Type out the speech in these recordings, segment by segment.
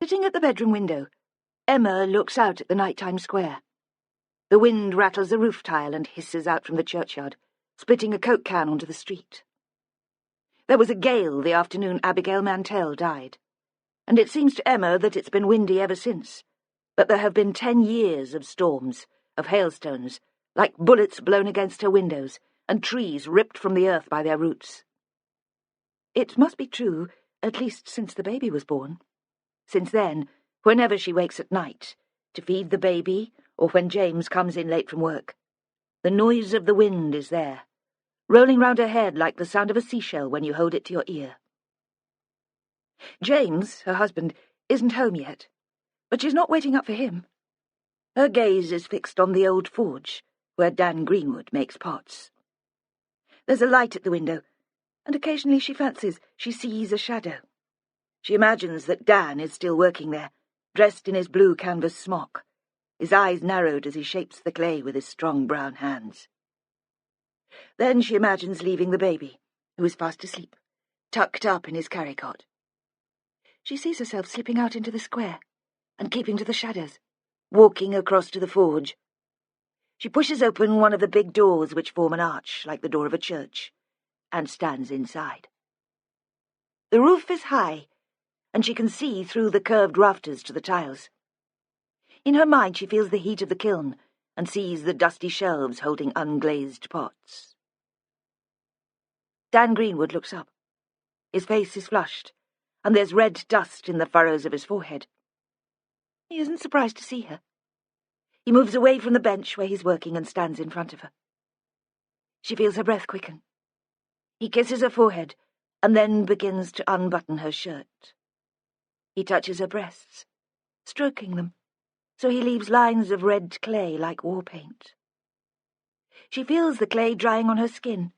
Sitting at the bedroom window, Emma looks out at the nighttime square. The wind rattles the roof tile and hisses out from the churchyard, splitting a Coke can onto the street. There was a gale the afternoon Abigail Mantel died, and it seems to Emma that it's been windy ever since, but there have been 10 years of storms, of hailstones, like bullets blown against her windows, and trees ripped from the earth by their roots. It must be true, at least since the baby was born. Since then, whenever she wakes at night, to feed the baby, or when James comes in late from work, the noise of the wind is there, rolling round her head like the sound of a seashell when you hold it to your ear. James, her husband, isn't home yet, but she's not waiting up for him. Her gaze is fixed on the old forge, where Dan Greenwood makes pots. There's a light at the window, and occasionally she fancies she sees a shadow. She imagines that Dan is still working there, dressed in his blue canvas smock, his eyes narrowed as he shapes the clay with his strong brown hands. Then she imagines leaving the baby, who is fast asleep, tucked up in his carry-cot. She sees herself slipping out into the square and keeping to the shadows, walking across to the forge. She pushes open one of the big doors which form an arch like the door of a church, and stands inside. The roof is high, and she can see through the curved rafters to the tiles. In her mind she feels the heat of the kiln and sees the dusty shelves holding unglazed pots. Dan Greenwood looks up. His face is flushed, and there's red dust in the furrows of his forehead. He isn't surprised to see her. He moves away from the bench where he's working and stands in front of her. She feels her breath quicken. He kisses her forehead and then begins to unbutton her shirt. He touches her breasts, stroking them, so he leaves lines of red clay like war paint. She feels the clay drying on her skin,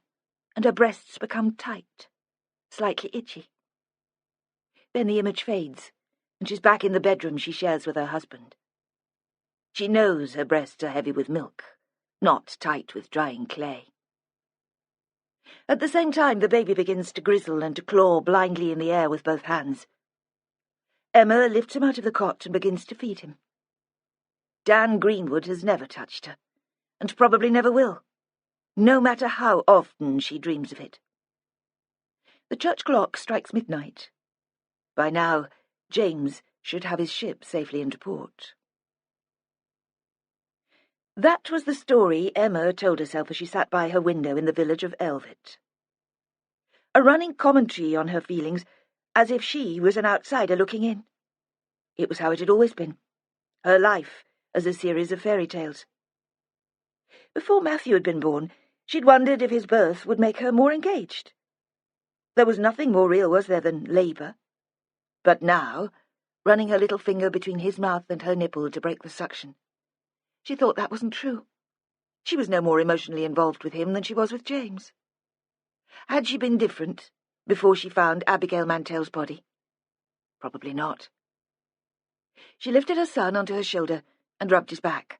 and her breasts become tight, slightly itchy. Then the image fades, and she's back in the bedroom she shares with her husband. She knows her breasts are heavy with milk, not tight with drying clay. At the same time, the baby begins to grizzle and to claw blindly in the air with both hands. Emma lifts him out of the cot and begins to feed him. Dan Greenwood has never touched her, and probably never will, no matter how often she dreams of it. The church clock strikes midnight. By now, James should have his ship safely into port. That was the story Emma told herself as she sat by her window in the village of Elvet. A running commentary on her feelings, as if she was an outsider looking in. It was how it had always been, her life as a series of fairy tales. Before Matthew had been born, she'd wondered if his birth would make her more engaged. There was nothing more real, was there, than labour? But now, running her little finger between his mouth and her nipple to break the suction, she thought that wasn't true. She was no more emotionally involved with him than she was with James. Had she been different before she found Abigail Mantel's body? Probably not. She lifted her son onto her shoulder and rubbed his back.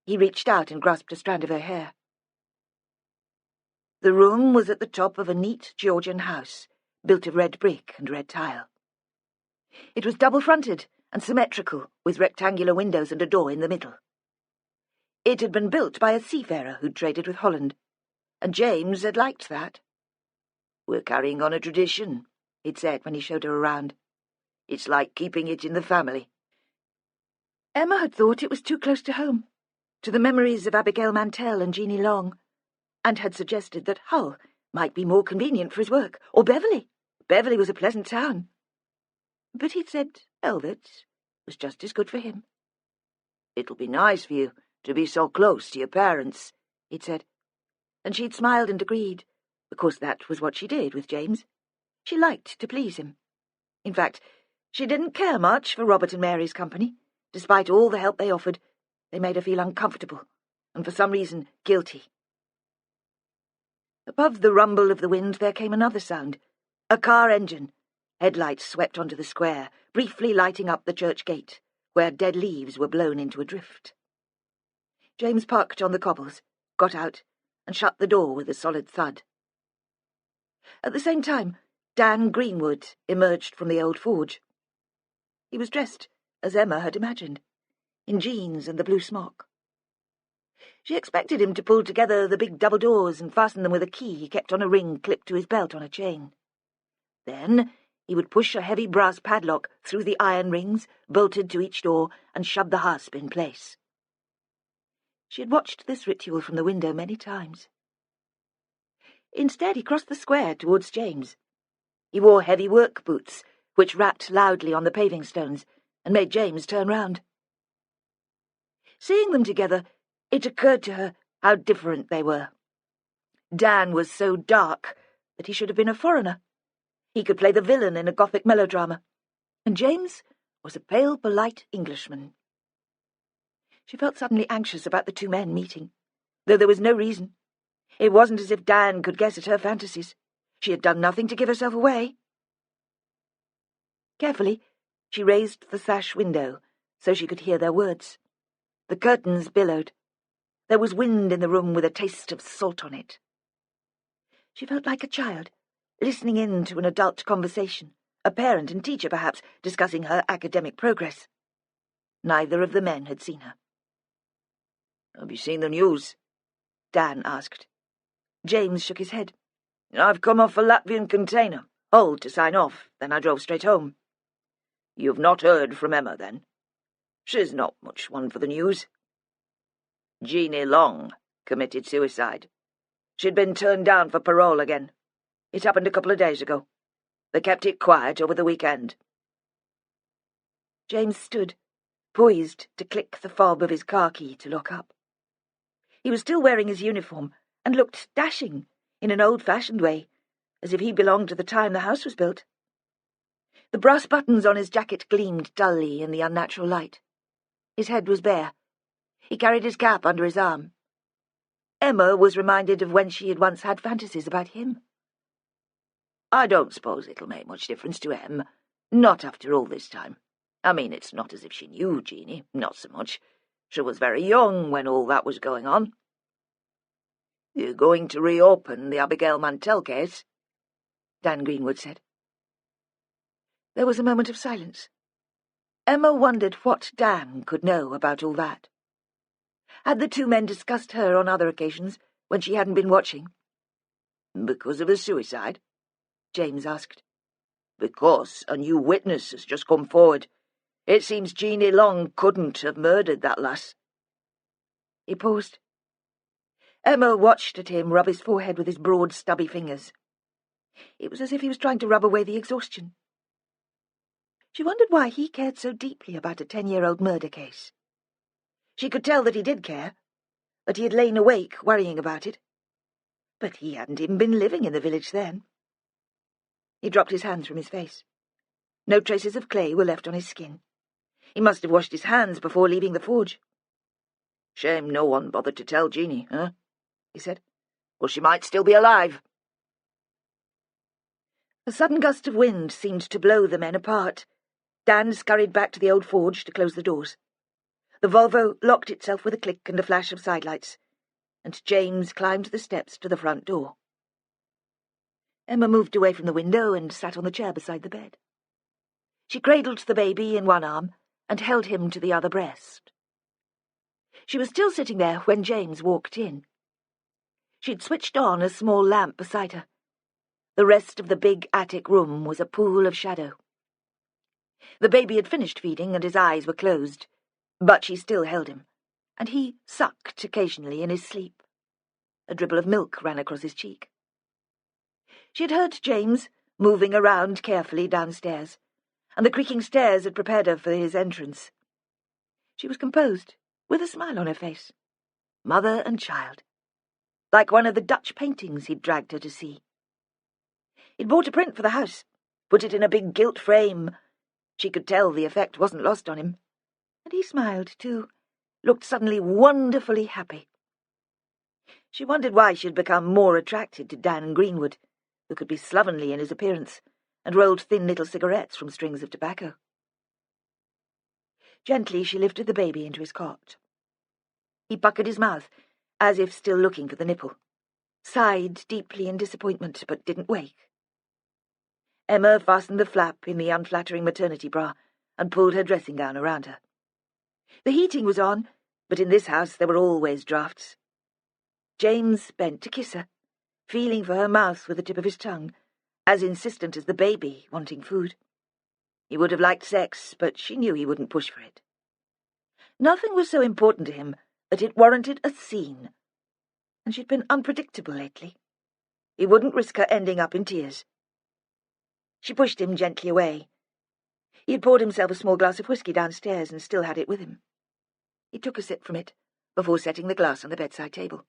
He reached out and grasped a strand of her hair. The room was at the top of a neat Georgian house, built of red brick and red tile. It was double-fronted and symmetrical, with rectangular windows and a door in the middle. It had been built by a seafarer who'd traded with Holland, and James had liked that. "We're carrying on a tradition," he'd said when he showed her around. "It's like keeping it in the family." Emma had thought it was too close to home, to the memories of Abigail Mantel and Jeanie Long, and had suggested that Hull might be more convenient for his work, or Beverley. Beverley was a pleasant town. But he'd said Elvet was just as good for him. "It'll be nice for you to be so close to your parents," he'd said, and she'd smiled and agreed, because that was what she did with James. She liked to please him. In fact, she didn't care much for Robert and Mary's company. Despite all the help they offered, they made her feel uncomfortable, and for some reason guilty. Above the rumble of the wind there came another sound, a car engine. Headlights swept onto the square, briefly lighting up the church gate, where dead leaves were blown into a drift. James parked on the cobbles, got out, and shut the door with a solid thud. At the same time, Dan Greenwood emerged from the old forge. He was dressed as Emma had imagined, in jeans and the blue smock. She expected him to pull together the big double doors and fasten them with a key he kept on a ring clipped to his belt on a chain. Then he would push a heavy brass padlock through the iron rings, bolted to each door, and shove the hasp in place. She had watched this ritual from the window many times. Instead, he crossed the square towards James. He wore heavy work boots, which rapped loudly on the paving stones, and made James turn round. Seeing them together, it occurred to her how different they were. Dan was so dark that he should have been a foreigner. He could play the villain in a Gothic melodrama, and James was a pale, polite Englishman. She felt suddenly anxious about the two men meeting, though there was no reason. It wasn't as if Dan could guess at her fantasies. She had done nothing to give herself away. Carefully, she raised the sash window so she could hear their words. The curtains billowed. There was wind in the room with a taste of salt on it. She felt like a child, listening in to an adult conversation, a parent and teacher perhaps, discussing her academic progress. Neither of the men had seen her. "Have you seen the news?" Dan asked. James shook his head. "I've come off a Latvian container, Hull to sign off, then I drove straight home." "You've not heard from Emma, then?" "She's not much one for the news." "Jeanie Long committed suicide. She'd been turned down for parole again. It happened a couple of days ago. They kept it quiet over the weekend." James stood, poised to click the fob of his car key to lock up. He was still wearing his uniform and looked dashing in an old-fashioned way, as if he belonged to the time the house was built. The brass buttons on his jacket gleamed dully in the unnatural light. His head was bare. He carried his cap under his arm. Emma was reminded of when she had once had fantasies about him. "I don't suppose it'll make much difference to Em, not after all this time. I mean, it's not as if she knew Jeanie, not so much. She was very young when all that was going on." "You're going to reopen the Abigail Mantel case?" Dan Greenwood said. There was a moment of silence. Emma wondered what Dan could know about all that. Had the two men discussed her on other occasions, when she hadn't been watching? "Because of the suicide?" James asked. "Because a new witness has just come forward. It seems Jeanie Long couldn't have murdered that lass." He paused. Emma watched at him rub his forehead with his broad, stubby fingers. It was as if he was trying to rub away the exhaustion. She wondered why he cared so deeply about a 10-year-old murder case. She could tell that he did care, that he had lain awake worrying about it. But he hadn't even been living in the village then. He dropped his hands from his face. No traces of clay were left on his skin. He must have washed his hands before leaving the forge. "Shame no one bothered to tell Jeanie, huh?" he said. "Well, she might still be alive." A sudden gust of wind seemed to blow the men apart. Dan scurried back to the old forge to close the doors. The Volvo locked itself with a click and a flash of sidelights, and James climbed the steps to the front door. Emma moved away from the window and sat on the chair beside the bed. She cradled the baby in one arm and held him to the other breast. She was still sitting there when James walked in. She'd switched on a small lamp beside her. The rest of the big attic room was a pool of shadow. The baby had finished feeding and his eyes were closed, but she still held him, and he sucked occasionally in his sleep. A dribble of milk ran across his cheek. She had heard James moving around carefully downstairs, and the creaking stairs had prepared her for his entrance. She was composed, with a smile on her face. Mother and child, like one of the Dutch paintings he'd dragged her to see. He'd bought a print for the house, put it in a big gilt frame. She could tell the effect wasn't lost on him. And he smiled, too, looked suddenly wonderfully happy. She wondered why she had become more attracted to Dan Greenwood, who could be slovenly in his appearance, and rolled thin little cigarettes from strings of tobacco. Gently she lifted the baby into his cot. He puckered his mouth, as if still looking for the nipple, sighed deeply in disappointment, but didn't wake. Emma fastened the flap in the unflattering maternity bra and pulled her dressing gown around her. The heating was on, but in this house there were always draughts. James bent to kiss her, feeling for her mouth with the tip of his tongue, as insistent as the baby wanting food. He would have liked sex, but she knew he wouldn't push for it. Nothing was so important to him that it warranted a scene, and she'd been unpredictable lately. He wouldn't risk her ending up in tears. She pushed him gently away. He had poured himself a small glass of whisky downstairs and still had it with him. He took a sip from it before setting the glass on the bedside table.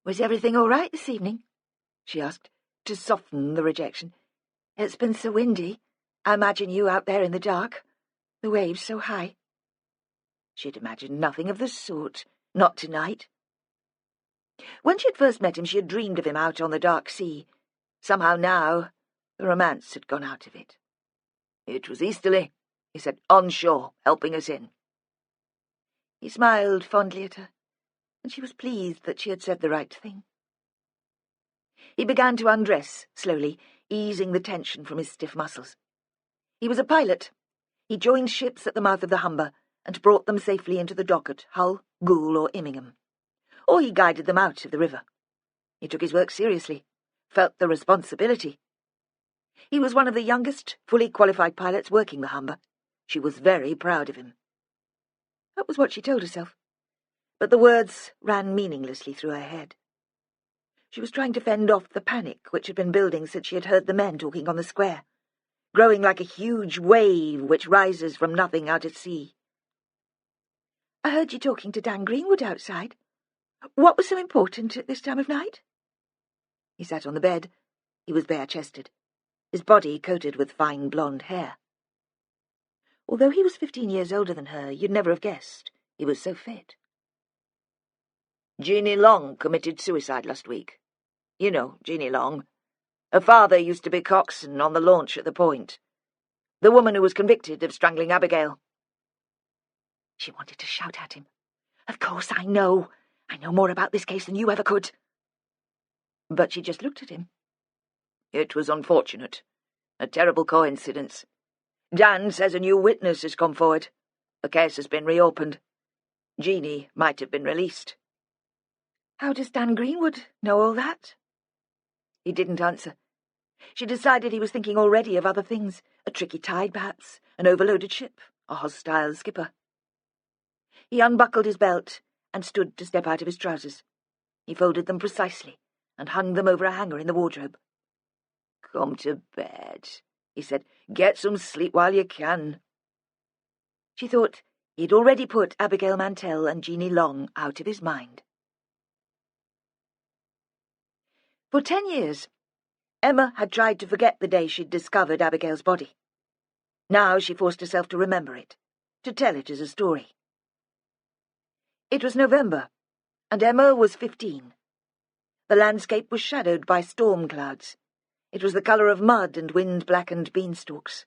"Was everything all right this evening?" she asked, to soften the rejection. "It's been so windy. I imagine you out there in the dark. The waves so high." She'd imagined nothing of the sort. Not tonight. When she had first met him, she had dreamed of him out on the dark sea. Somehow now, the romance had gone out of it. "It was easterly," he said, "on shore, helping us in." He smiled fondly at her, and she was pleased that she had said the right thing. He began to undress, slowly, easing the tension from his stiff muscles. He was a pilot. He joined ships at the mouth of the Humber and brought them safely into the dock at Hull, Goole, or Immingham. Or he guided them out of the river. He took his work seriously, felt the responsibility. He was one of the youngest, fully qualified pilots working the Humber. She was very proud of him. That was what she told herself, but the words ran meaninglessly through her head. She was trying to fend off the panic which had been building since she had heard the men talking on the square, growing like a huge wave which rises from nothing out at sea. "I heard you talking to Dan Greenwood outside. What was so important at this time of night?" He sat on the bed. He was bare-chested, his body coated with fine blonde hair. Although he was 15 years older than her, you'd never have guessed. He was so fit. "Jeanie Long committed suicide last week. You know, Jeanie Long. Her father used to be coxswain on the launch at the Point. The woman who was convicted of strangling Abigail." She wanted to shout at him. "Of course, I know. I know more about this case than you ever could." But she just looked at him. "It was unfortunate. A terrible coincidence. Dan says a new witness has come forward. The case has been reopened. Jeanie might have been released." "How does Dan Greenwood know all that?" He didn't answer. She decided he was thinking already of other things, a tricky tide perhaps, an overloaded ship, a hostile skipper. He unbuckled his belt and stood to step out of his trousers. He folded them precisely and hung them over a hanger in the wardrobe. "Come to bed," he said. "Get some sleep while you can." She thought he'd already put Abigail Mantel and Jeanie Long out of his mind. For 10 years, Emma had tried to forget the day she'd discovered Abigail's body. Now she forced herself to remember it, to tell it as a story. It was November, and Emma was 15. The landscape was shadowed by storm clouds. It was the colour of mud and wind-blackened beanstalks.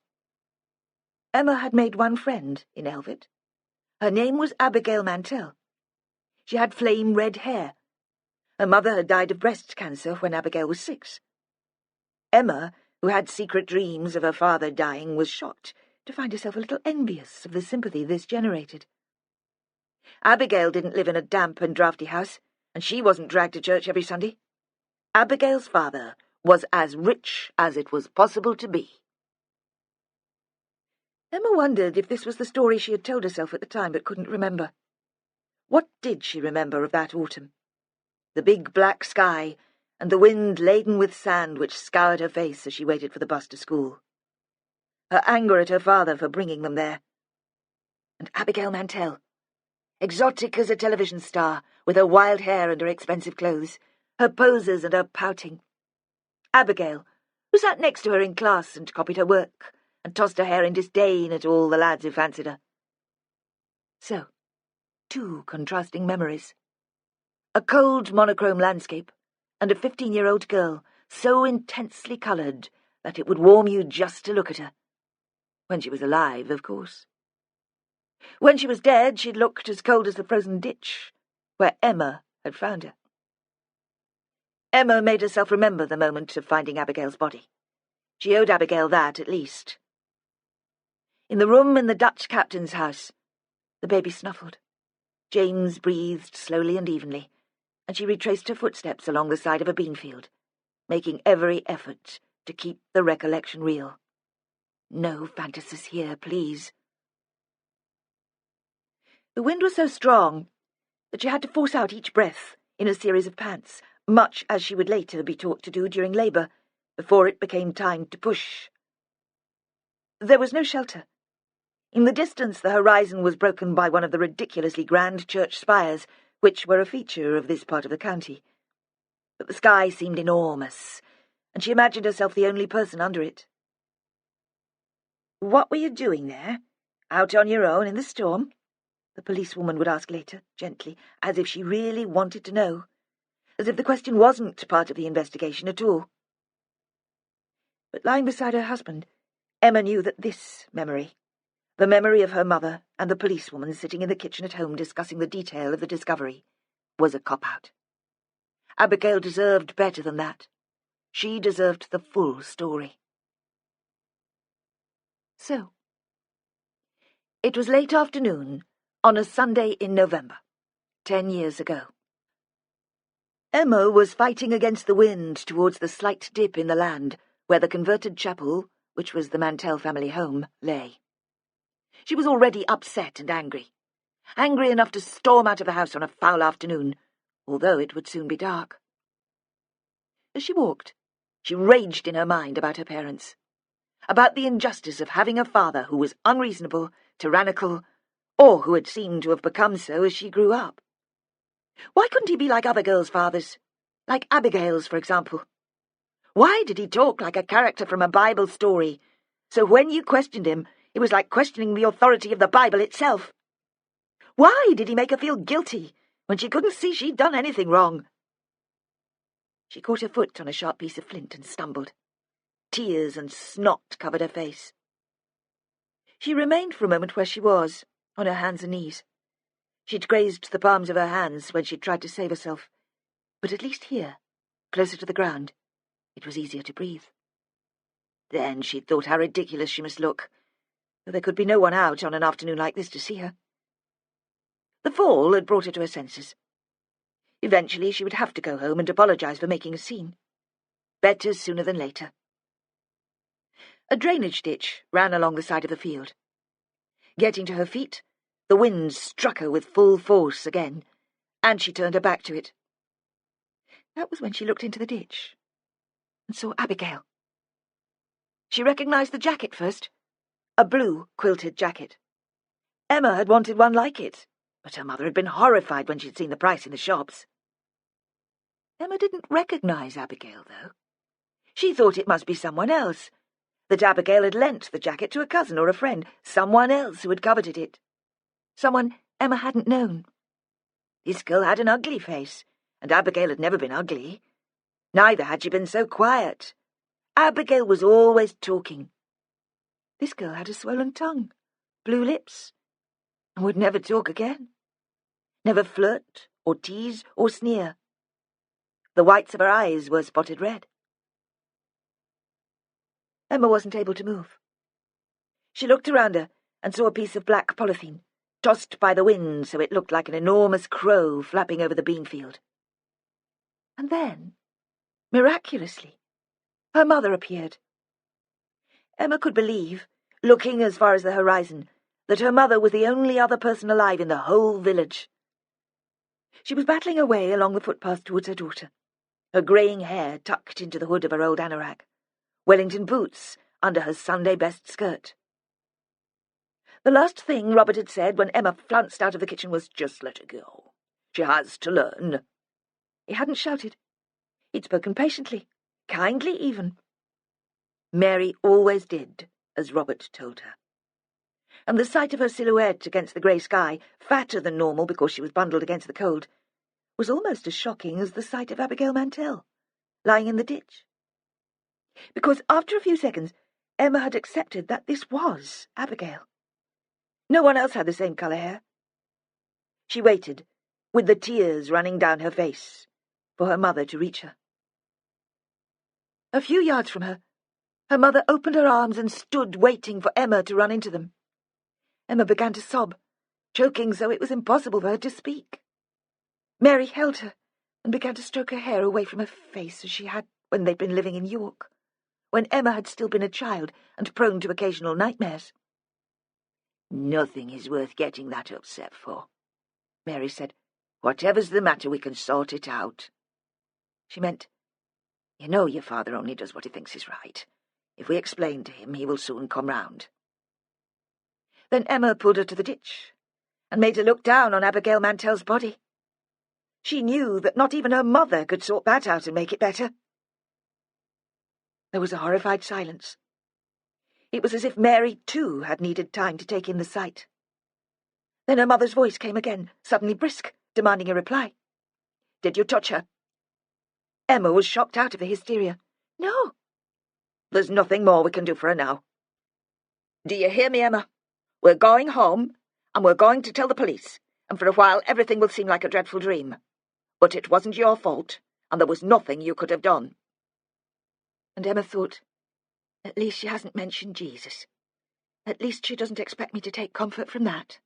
Emma had made one friend in Elvet. Her name was Abigail Mantel. She had flame-red hair. Her mother had died of breast cancer when Abigail was 6. Emma, who had secret dreams of her father dying, was shocked to find herself a little envious of the sympathy this generated. Abigail didn't live in a damp and draughty house, and she wasn't dragged to church every Sunday. Abigail's father was as rich as it was possible to be. Emma wondered if this was the story she had told herself at the time but couldn't remember. What did she remember of that autumn? The big black sky, and the wind laden with sand which scoured her face as she waited for the bus to school. Her anger at her father for bringing them there. And Abigail Mantel, exotic as a television star, with her wild hair and her expensive clothes, her poses and her pouting. Abigail, who sat next to her in class and copied her work, and tossed her hair in disdain at all the lads who fancied her. So, 2 contrasting memories. A cold monochrome landscape, and a 15-year-old girl, so intensely coloured that it would warm you just to look at her. When she was alive, of course. When she was dead, she'd looked as cold as the frozen ditch, where Emma had found her. Emma made herself remember the moment of finding Abigail's body. She owed Abigail that, at least. In the room in the Dutch captain's house, the baby snuffled. James breathed slowly and evenly, and she retraced her footsteps along the side of a beanfield, making every effort to keep the recollection real. No fantasies here, please. The wind was so strong that she had to force out each breath in a series of pants, much as she would later be taught to do during labour, before it became time to push. There was no shelter. In the distance, the horizon was broken by one of the ridiculously grand church spires, which were a feature of this part of the county. But the sky seemed enormous, and she imagined herself the only person under it. "What were you doing there? Out on your own in the storm?" the policewoman would ask later, gently, as if she really wanted to know, as if the question wasn't part of the investigation at all. But lying beside her husband, Emma knew that this memory, the memory of her mother and the policewoman sitting in the kitchen at home discussing the detail of the discovery, was a cop-out. Abigail deserved better than that. She deserved the full story. So, it was late afternoon, on a Sunday in November, 10 years ago. Emma was fighting against the wind towards the slight dip in the land where the converted chapel, which was the Mantel family home, lay. She was already upset and angry enough to storm out of the house on a foul afternoon, although it would soon be dark. As she walked, she raged in her mind about her parents, about the injustice of having a father who was unreasonable, tyrannical, or who had seemed to have become so as she grew up. Why couldn't he be like other girls' fathers? Like Abigail's, for example? Why did he talk like a character from a Bible story, so when you questioned him, it was like questioning the authority of the Bible itself? Why did he make her feel guilty when she couldn't see she'd done anything wrong? She caught her foot on a sharp piece of flint and stumbled. Tears and snot covered her face. She remained for a moment where she was, on her hands and knees. She'd grazed the palms of her hands when she'd tried to save herself, but at least here, closer to the ground, it was easier to breathe. Then she'd thought how ridiculous she must look, though there could be no one out on an afternoon like this to see her. The fall had brought her to her senses. Eventually she would have to go home and apologize for making a scene. Better sooner than later. A drainage ditch ran along the side of the field. Getting to her feet, the wind struck her with full force again, and she turned her back to it. That was when she looked into the ditch and saw Abigail. She recognized the jacket first, a blue quilted jacket. Emma had wanted one like it, but her mother had been horrified when she'd seen the price in the shops. Emma didn't recognize Abigail, though. She thought it must be someone else, that Abigail had lent the jacket to a cousin or a friend, someone else who had coveted it. Someone Emma hadn't known. This girl had an ugly face, and Abigail had never been ugly. Neither had she been so quiet. Abigail was always talking. This girl had a swollen tongue, blue lips, and would never talk again. Never flirt, or tease, or sneer. The whites of her eyes were spotted red. Emma wasn't able to move. She looked around her and saw a piece of black polythene, tossed by the wind so it looked like an enormous crow flapping over the beanfield. And then, miraculously, her mother appeared. Emma could believe, looking as far as the horizon, that her mother was the only other person alive in the whole village. She was battling her way along the footpath towards her daughter, her greying hair tucked into the hood of her old anorak, Wellington boots under her Sunday-best skirt. The last thing Robert had said when Emma flounced out of the kitchen was, "Just let her go. She has to learn." He hadn't shouted. He'd spoken patiently, kindly even. Mary always did, as Robert told her. And the sight of her silhouette against the grey sky, fatter than normal because she was bundled against the cold, was almost as shocking as the sight of Abigail Mantel, lying in the ditch. Because after a few seconds, Emma had accepted that this was Abigail. No one else had the same colour hair. She waited, with the tears running down her face, for her mother to reach her. A few yards from her, her mother opened her arms and stood waiting for Emma to run into them. Emma began to sob, choking so it was impossible for her to speak. Mary held her and began to stroke her hair away from her face as she had when they'd been living in York, when Emma had still been a child and prone to occasional nightmares. "Nothing is worth getting that upset for," Mary said. "Whatever's the matter, we can sort it out." She meant, "You know your father only does what he thinks is right. If we explain to him, he will soon come round." Then Emma pulled her to the ditch and made her look down on Abigail Mantel's body. She knew that not even her mother could sort that out and make it better. There was a horrified silence. It was as if Mary, too, had needed time to take in the sight. Then her mother's voice came again, suddenly brisk, demanding a reply. "Did you touch her?" Emma was shocked out of her hysteria. "No." "There's nothing more we can do for her now. Do you hear me, Emma? We're going home, and we're going to tell the police, and for a while everything will seem like a dreadful dream. But it wasn't your fault, and there was nothing you could have done." And Emma thought, at least she hasn't mentioned Jesus. At least she doesn't expect me to take comfort from that.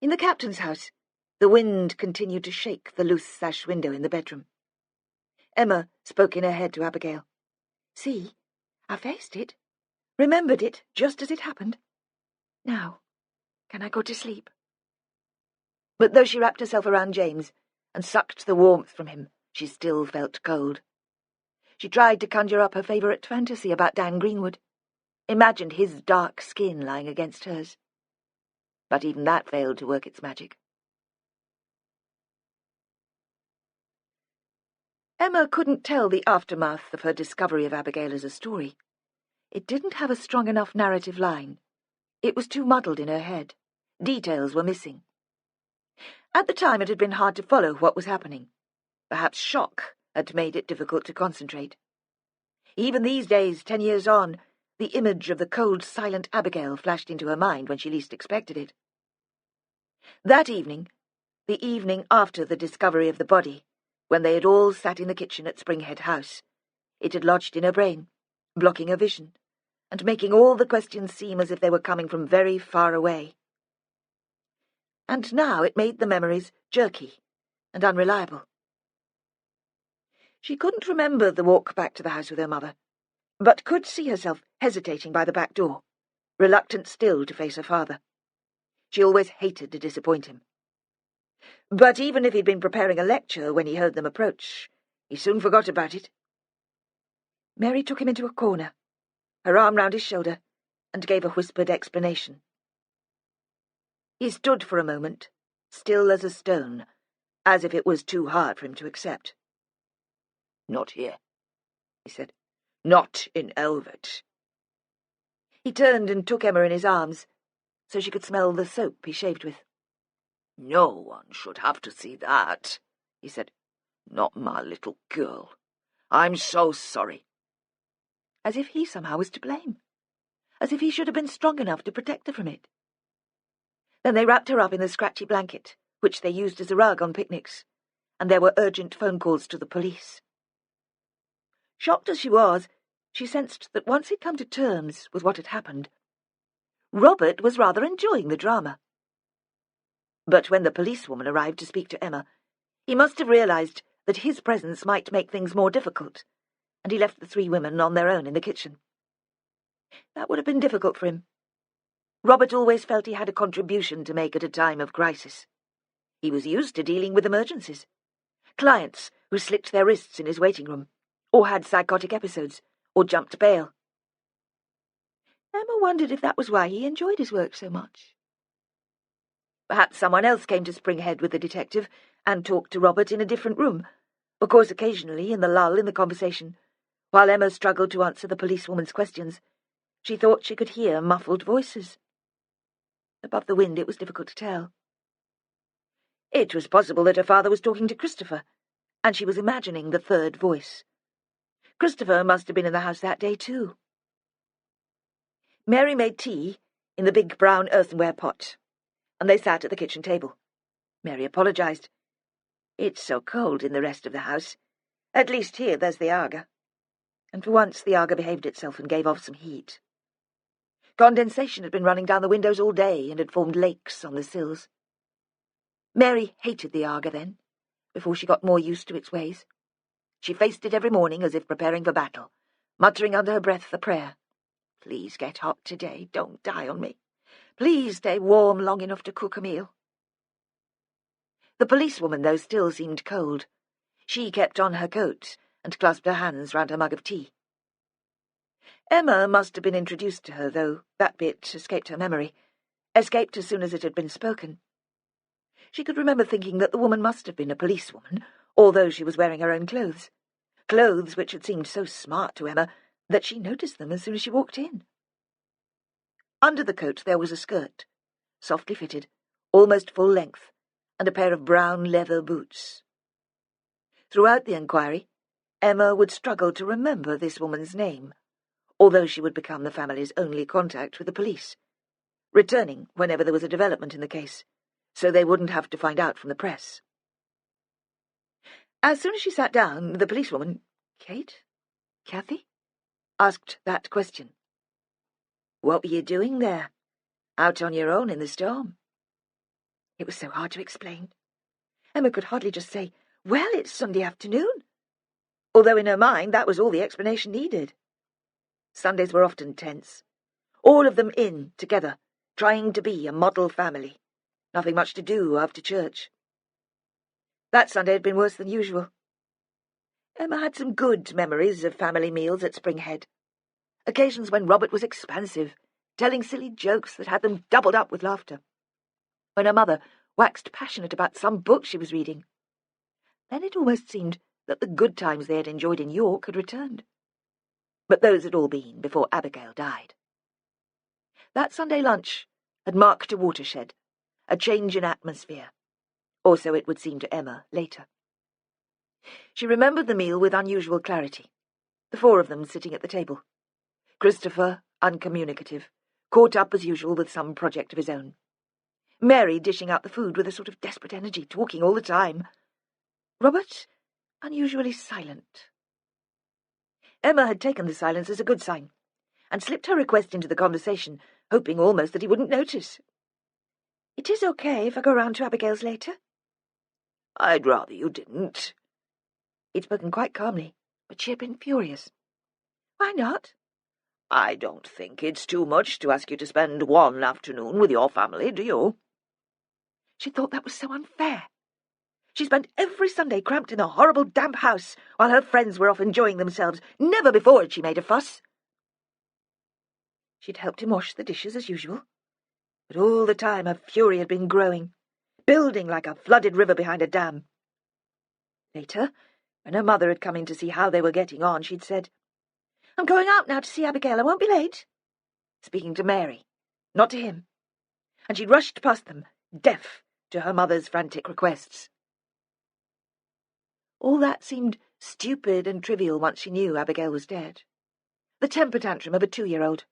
In the captain's house, the wind continued to shake the loose sash window in the bedroom. Emma spoke in her head to Abigail. "See, I faced it, remembered it just as it happened. Now, can I go to sleep?" But though she wrapped herself around James and sucked the warmth from him, she still felt cold. She tried to conjure up her favourite fantasy about Dan Greenwood, imagined his dark skin lying against hers. But even that failed to work its magic. Emma couldn't tell the aftermath of her discovery of Abigail as a story. It didn't have a strong enough narrative line. It was too muddled in her head. Details were missing. At the time it had been hard to follow what was happening. Perhaps shock had made it difficult to concentrate. Even these days, 10 years on, the image of the cold, silent Abigail flashed into her mind when she least expected it. That evening, the evening after the discovery of the body, when they had all sat in the kitchen at Springhead House, it had lodged in her brain, blocking her vision, and making all the questions seem as if they were coming from very far away. And now it made the memories jerky and unreliable. She couldn't remember the walk back to the house with her mother, but could see herself hesitating by the back door, reluctant still to face her father. She always hated to disappoint him. But even if he'd been preparing a lecture when he heard them approach, he soon forgot about it. Mary took him into a corner, her arm round his shoulder, and gave a whispered explanation. He stood for a moment, still as a stone, as if it was too hard for him to accept. "Not here," he said. "Not in Elvet." He turned and took Emma in his arms, so she could smell the soap he shaved with. "No one should have to see that," he said. "Not my little girl. I'm so sorry." As if he somehow was to blame. As if he should have been strong enough to protect her from it. Then they wrapped her up in the scratchy blanket, which they used as a rug on picnics, and there were urgent phone calls to the police. Shocked as she was, she sensed that once he'd come to terms with what had happened, Robert was rather enjoying the drama. But when the policewoman arrived to speak to Emma, he must have realised that his presence might make things more difficult, and he left the 3 women on their own in the kitchen. That would have been difficult for him. Robert always felt he had a contribution to make at a time of crisis. He was used to dealing with emergencies. Clients who slipped their wrists in his waiting room, or had psychotic episodes, or jumped bail. Emma wondered if that was why he enjoyed his work so much. Perhaps someone else came to Springhead with the detective and talked to Robert in a different room, because occasionally, in the lull in the conversation, while Emma struggled to answer the policewoman's questions, she thought she could hear muffled voices. Above the wind it was difficult to tell. It was possible that her father was talking to Christopher, and she was imagining the third voice. Christopher must have been in the house that day too. Mary made tea in the big brown earthenware pot, and they sat at the kitchen table. Mary apologised. "It's so cold in the rest of the house. At least here there's the Aga." And for once the Aga behaved itself and gave off some heat. Condensation had been running down the windows all day and had formed lakes on the sills. Mary hated the Aga then, before she got more used to its ways. She faced it every morning as if preparing for battle, muttering under her breath a prayer. "Please get hot today, don't die on me. Please stay warm long enough to cook a meal." The policewoman, though, still seemed cold. She kept on her coat and clasped her hands round her mug of tea. Emma must have been introduced to her, though that bit escaped her memory, escaped as soon as it had been spoken. She could remember thinking that the woman must have been a policewoman, although she was wearing her own clothes, clothes which had seemed so smart to Emma that she noticed them as soon as she walked in. Under the coat there was a skirt, softly fitted, almost full length, and a pair of brown leather boots. Throughout the inquiry, Emma would struggle to remember this woman's name, although she would become the family's only contact with the police, returning whenever there was a development in the case, so they wouldn't have to find out from the press. As soon as she sat down, the policewoman, Kate? Kathy? Asked that question. "What were you doing there? Out on your own in the storm?" It was so hard to explain. Emma could hardly just say, "Well, it's Sunday afternoon," although in her mind that was all the explanation needed. Sundays were often tense. All of them in, together, trying to be a model family. Nothing much to do after church. That Sunday had been worse than usual. Emma had some good memories of family meals at Spring Head. Occasions when Robert was expansive, telling silly jokes that had them doubled up with laughter. When her mother waxed passionate about some book she was reading. Then it almost seemed that the good times they had enjoyed in York had returned. But those had all been before Abigail died. That Sunday lunch had marked a watershed, a change in atmosphere, or so it would seem to Emma later. She remembered the meal with unusual clarity, the four of them sitting at the table. Christopher, uncommunicative, caught up as usual with some project of his own. Mary dishing out the food with a sort of desperate energy, talking all the time. Robert, unusually silent. Emma had taken the silence as a good sign, and slipped her request into the conversation, hoping almost that he wouldn't notice. "It is okay if I go round to Abigail's later?" "I'd rather you didn't." He'd spoken quite calmly, but she had been furious. "Why not?" "I don't think it's too much to ask you to spend one afternoon with your family, do you?" She thought that was so unfair. She spent every Sunday cramped in a horrible damp house while her friends were off enjoying themselves. Never before had she made a fuss. She'd helped him wash the dishes as usual, but all the time her fury had been growing, building like a flooded river behind a dam. Later, when her mother had come in to see how they were getting on, she'd said, "I'm going out now to see Abigail. I won't be late," speaking to Mary, not to him, and she'd rushed past them, deaf to her mother's frantic requests. All that seemed stupid and trivial once she knew Abigail was dead. The temper tantrum of a 2-year-old.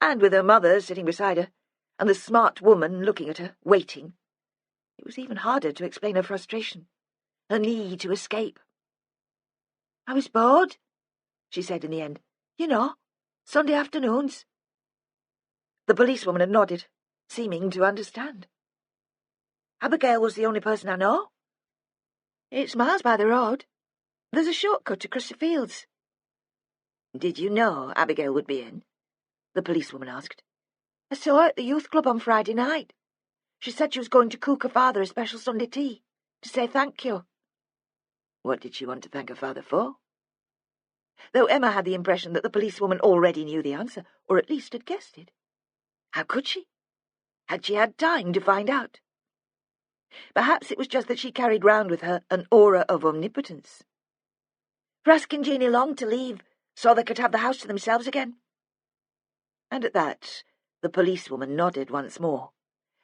And with her mother sitting beside her, and the smart woman looking at her, waiting, it was even harder to explain her frustration, her need to escape. "I was bored," she said in the end. "You know, Sunday afternoons." The policewoman had nodded, seeming to understand. "Abigail was the only person I know. It's miles by the road. There's a shortcut across the fields." "Did you know Abigail would be in?" the policewoman asked. "I saw her at the youth club on Friday night. She said she was going to cook her father a special Sunday tea, to say thank you." What did she want to thank her father for? Though Emma had the impression that the policewoman already knew the answer, or at least had guessed it. How could she? Had she had time to find out? Perhaps it was just that she carried round with her an aura of omnipotence. For asking Jeanie Long to leave so they could have the house to themselves again. And at that, the policewoman nodded once more,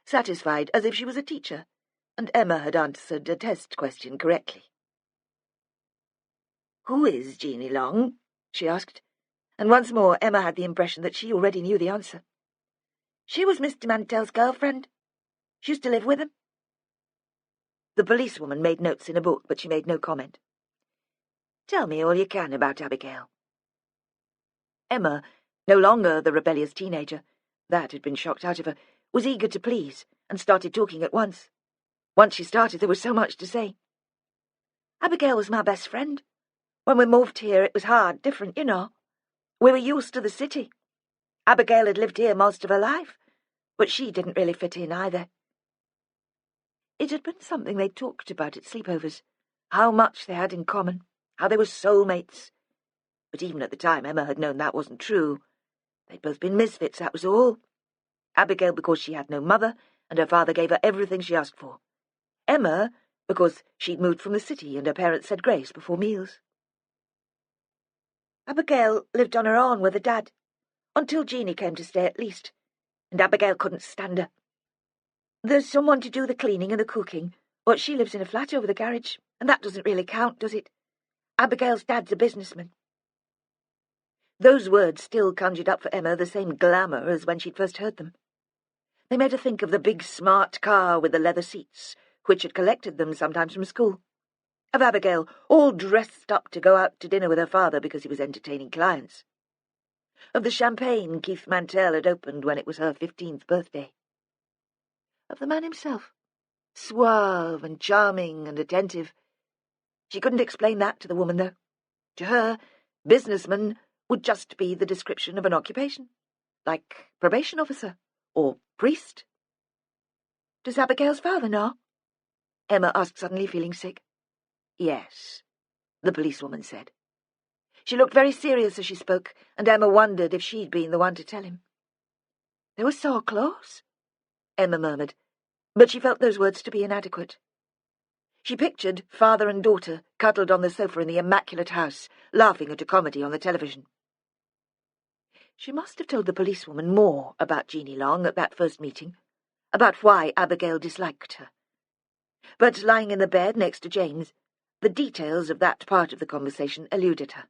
satisfied as if she was a teacher, and Emma had answered a test question correctly. "Who is Jeanie Long?" she asked, and once more Emma had the impression that she already knew the answer. "She was Mr. Mantel's girlfriend. She used to live with him." The policewoman made notes in a book, but she made no comment. "Tell me all you can about Abigail." Emma, No longer the rebellious teenager, that had been shocked out of her, was eager to please and started talking at once. Once she started, there was so much to say. Abigail was my best friend. When we moved here, it was hard, different, you know. We were used to the city. Abigail had lived here most of her life, but she didn't really fit in either. It had been something they talked about at sleepovers, how much they had in common, how they were soulmates. But even at the time, Emma had known that wasn't true. They'd both been misfits, that was all. Abigail because she had no mother, and her father gave her everything she asked for. Emma because she'd moved from the city and her parents said grace before meals. Abigail lived on her own with her dad, until Jeanie came to stay at least, and Abigail couldn't stand her. There's someone to do the cleaning and the cooking, but she lives in a flat over the garage, and that doesn't really count, does it? Abigail's dad's a businessman. Those words still conjured up for Emma the same glamour as when she'd first heard them. They made her think of the big smart car with the leather seats, which had collected them sometimes from school. Of Abigail, all dressed up to go out to dinner with her father because he was entertaining clients. Of the champagne Keith Mantel had opened when it was her 15th birthday. Of the man himself, suave and charming and attentive. She couldn't explain that to the woman, though. To her, businessman would just be the description of an occupation, like probation officer or priest. Does Abigail's father know? Emma asked suddenly, feeling sick. Yes, the policewoman said. She looked very serious as she spoke, and Emma wondered if she'd been the one to tell him. They were so close, Emma murmured, but she felt those words to be inadequate. She pictured father and daughter cuddled on the sofa in the immaculate house, laughing at a comedy on the television. She must have told the policewoman more about Jeanie Long at that first meeting, about why Abigail disliked her. But lying in the bed next to James, the details of that part of the conversation eluded her.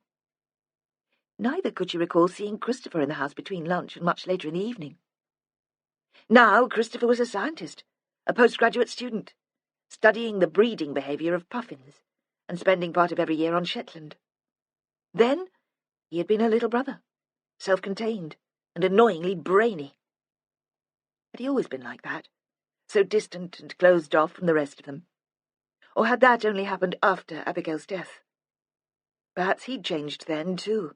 Neither could she recall seeing Christopher in the house between lunch and much later in the evening. Now Christopher was a scientist, a postgraduate student, studying the breeding behaviour of puffins and spending part of every year on Shetland. Then he had been her little brother, self-contained and annoyingly brainy. Had he always been like that, so distant and closed off from the rest of them? Or had that only happened after Abigail's death? Perhaps he'd changed then, too,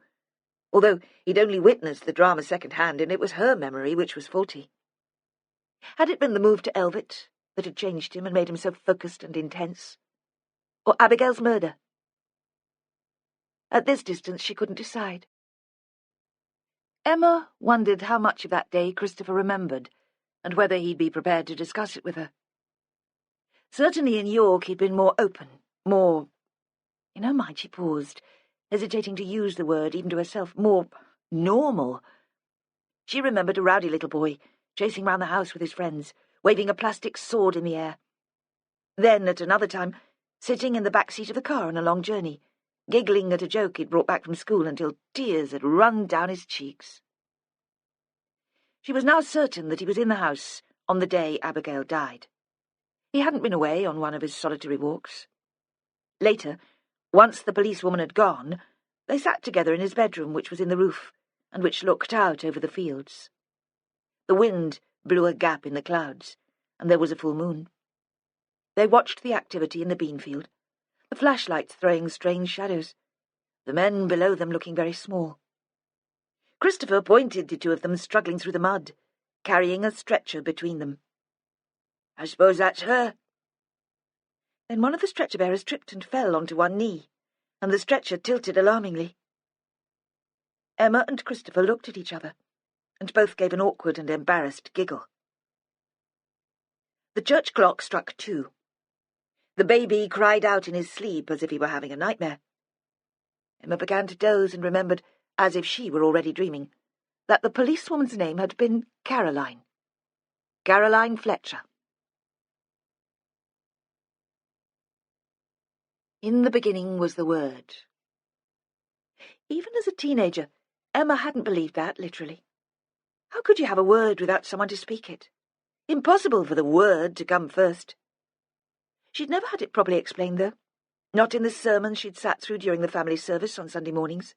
although he'd only witnessed the drama second-hand, and it was her memory which was faulty. Had it been the move to Elvet that had changed him and made him so focused and intense? Or Abigail's murder? At this distance she couldn't decide. Emma wondered how much of that day Christopher remembered, and whether he'd be prepared to discuss it with her. Certainly in York he'd been more open, more... In her mind she paused, hesitating to use the word even to herself, more normal. She remembered a rowdy little boy, chasing round the house with his friends, waving a plastic sword in the air. Then, at another time, sitting in the back seat of the car on a long journey, giggling at a joke he'd brought back from school until tears had run down his cheeks. She was now certain that he was in the house on the day Abigail died. He hadn't been away on one of his solitary walks. Later, once the policewoman had gone, they sat together in his bedroom, which was in the roof, and which looked out over the fields. The wind blew a gap in the clouds, and there was a full moon. They watched the activity in the bean field, the flashlights throwing strange shadows, the men below them looking very small. Christopher pointed to two of them struggling through the mud, carrying a stretcher between them. "I suppose that's her." Then one of the stretcher-bearers tripped and fell onto one knee, and the stretcher tilted alarmingly. Emma and Christopher looked at each other, and both gave an awkward and embarrassed giggle. The church clock struck 2. The baby cried out in his sleep as if he were having a nightmare. Emma began to doze and remembered, as if she were already dreaming, that the policewoman's name had been Caroline. Caroline Fletcher. In the beginning was the Word. Even as a teenager, Emma hadn't believed that, literally. How could you have a word without someone to speak it? Impossible for the word to come first. She'd never had it properly explained, though. Not in the sermons she'd sat through during the family service on Sunday mornings.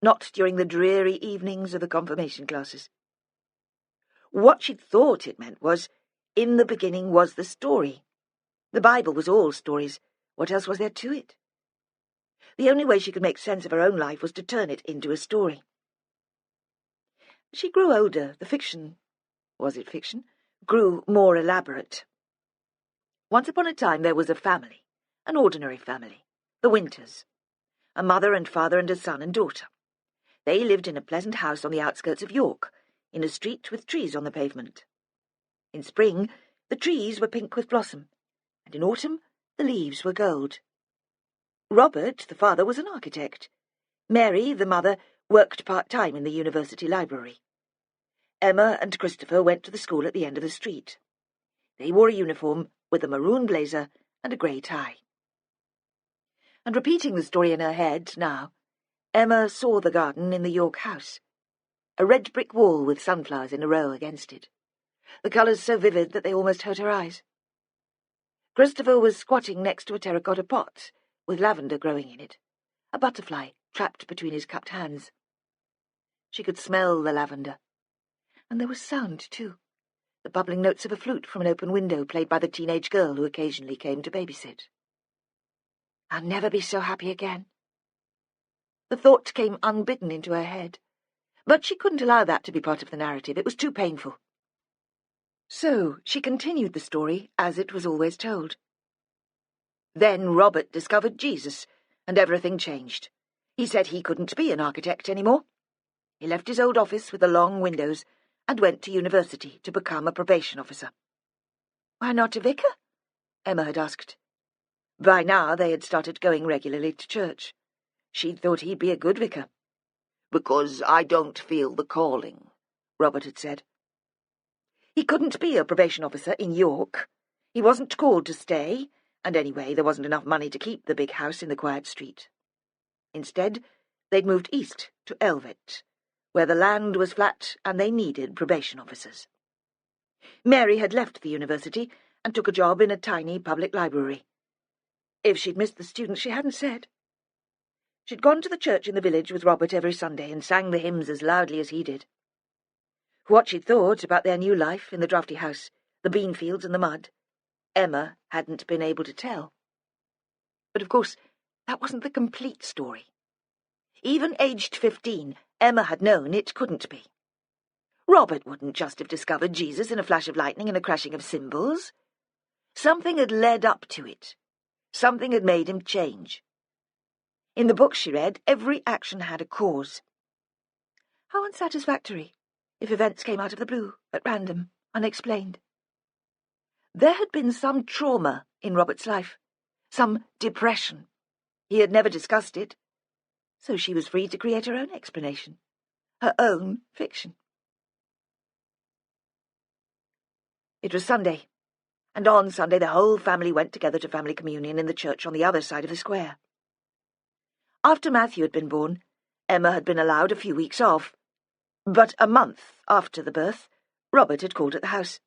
not during the dreary evenings of the confirmation classes. What she'd thought it meant was, in the beginning was the story. The Bible was all stories. What else was there to it? The only way she could make sense of her own life was to turn it into a story. As she grew older, the fiction, was it fiction, grew more elaborate. Once upon a time there was a family, an ordinary family, the Winters, a mother and father and a son and daughter. They lived in a pleasant house on the outskirts of York, in a street with trees on the pavement. In spring, the trees were pink with blossom, and in autumn, the leaves were gold. Robert, the father, was an architect. Mary, the mother, worked part-time in the university library. Emma and Christopher went to the school at the end of the street. They wore a uniform with a maroon blazer and a grey tie. And repeating the story in her head now, Emma saw the garden in the York house, a red brick wall with sunflowers in a row against it, the colours so vivid that they almost hurt her eyes. Christopher was squatting next to a terracotta pot, with lavender growing in it, a butterfly trapped between his cupped hands. She could smell the lavender. And there was sound, too, the bubbling notes of a flute from an open window played by the teenage girl who occasionally came to babysit. I'll never be so happy again. The thought came unbidden into her head, but she couldn't allow that to be part of the narrative. It was too painful. So she continued the story as it was always told. Then Robert discovered Jesus, and everything changed. He said he couldn't be an architect anymore. He left his old office with the long windows and went to university to become a probation officer. Why not a vicar? Emma had asked. By now they had started going regularly to church. She'd thought he'd be a good vicar. Because I don't feel the calling, Robert had said. He couldn't be a probation officer in York. He wasn't called to stay, and anyway there wasn't enough money to keep the big house in the quiet street. Instead, they'd moved east to Elvet, where the land was flat and they needed probation officers. Mary had left the university and took a job in a tiny public library. If she'd missed the students, she hadn't said. She'd gone to the church in the village with Robert every Sunday and sang the hymns as loudly as he did. What she'd thought about their new life in the draughty house, the bean fields and the mud, Emma hadn't been able to tell. But of course, that wasn't the complete story. Even aged 15, Emma had known it couldn't be. Robert wouldn't just have discovered Jesus in a flash of lightning and a crashing of cymbals. Something had led up to it. Something had made him change. In the book she read, every action had a cause. How unsatisfactory if events came out of the blue, at random, unexplained. There had been some trauma in Robert's life, some depression. He had never discussed it, so she was free to create her own explanation, her own fiction. It was Sunday, and on Sunday the whole family went together to family communion in the church on the other side of the square. After Matthew had been born, Emma had been allowed a few weeks off, but a month after the birth, Robert had called at the house.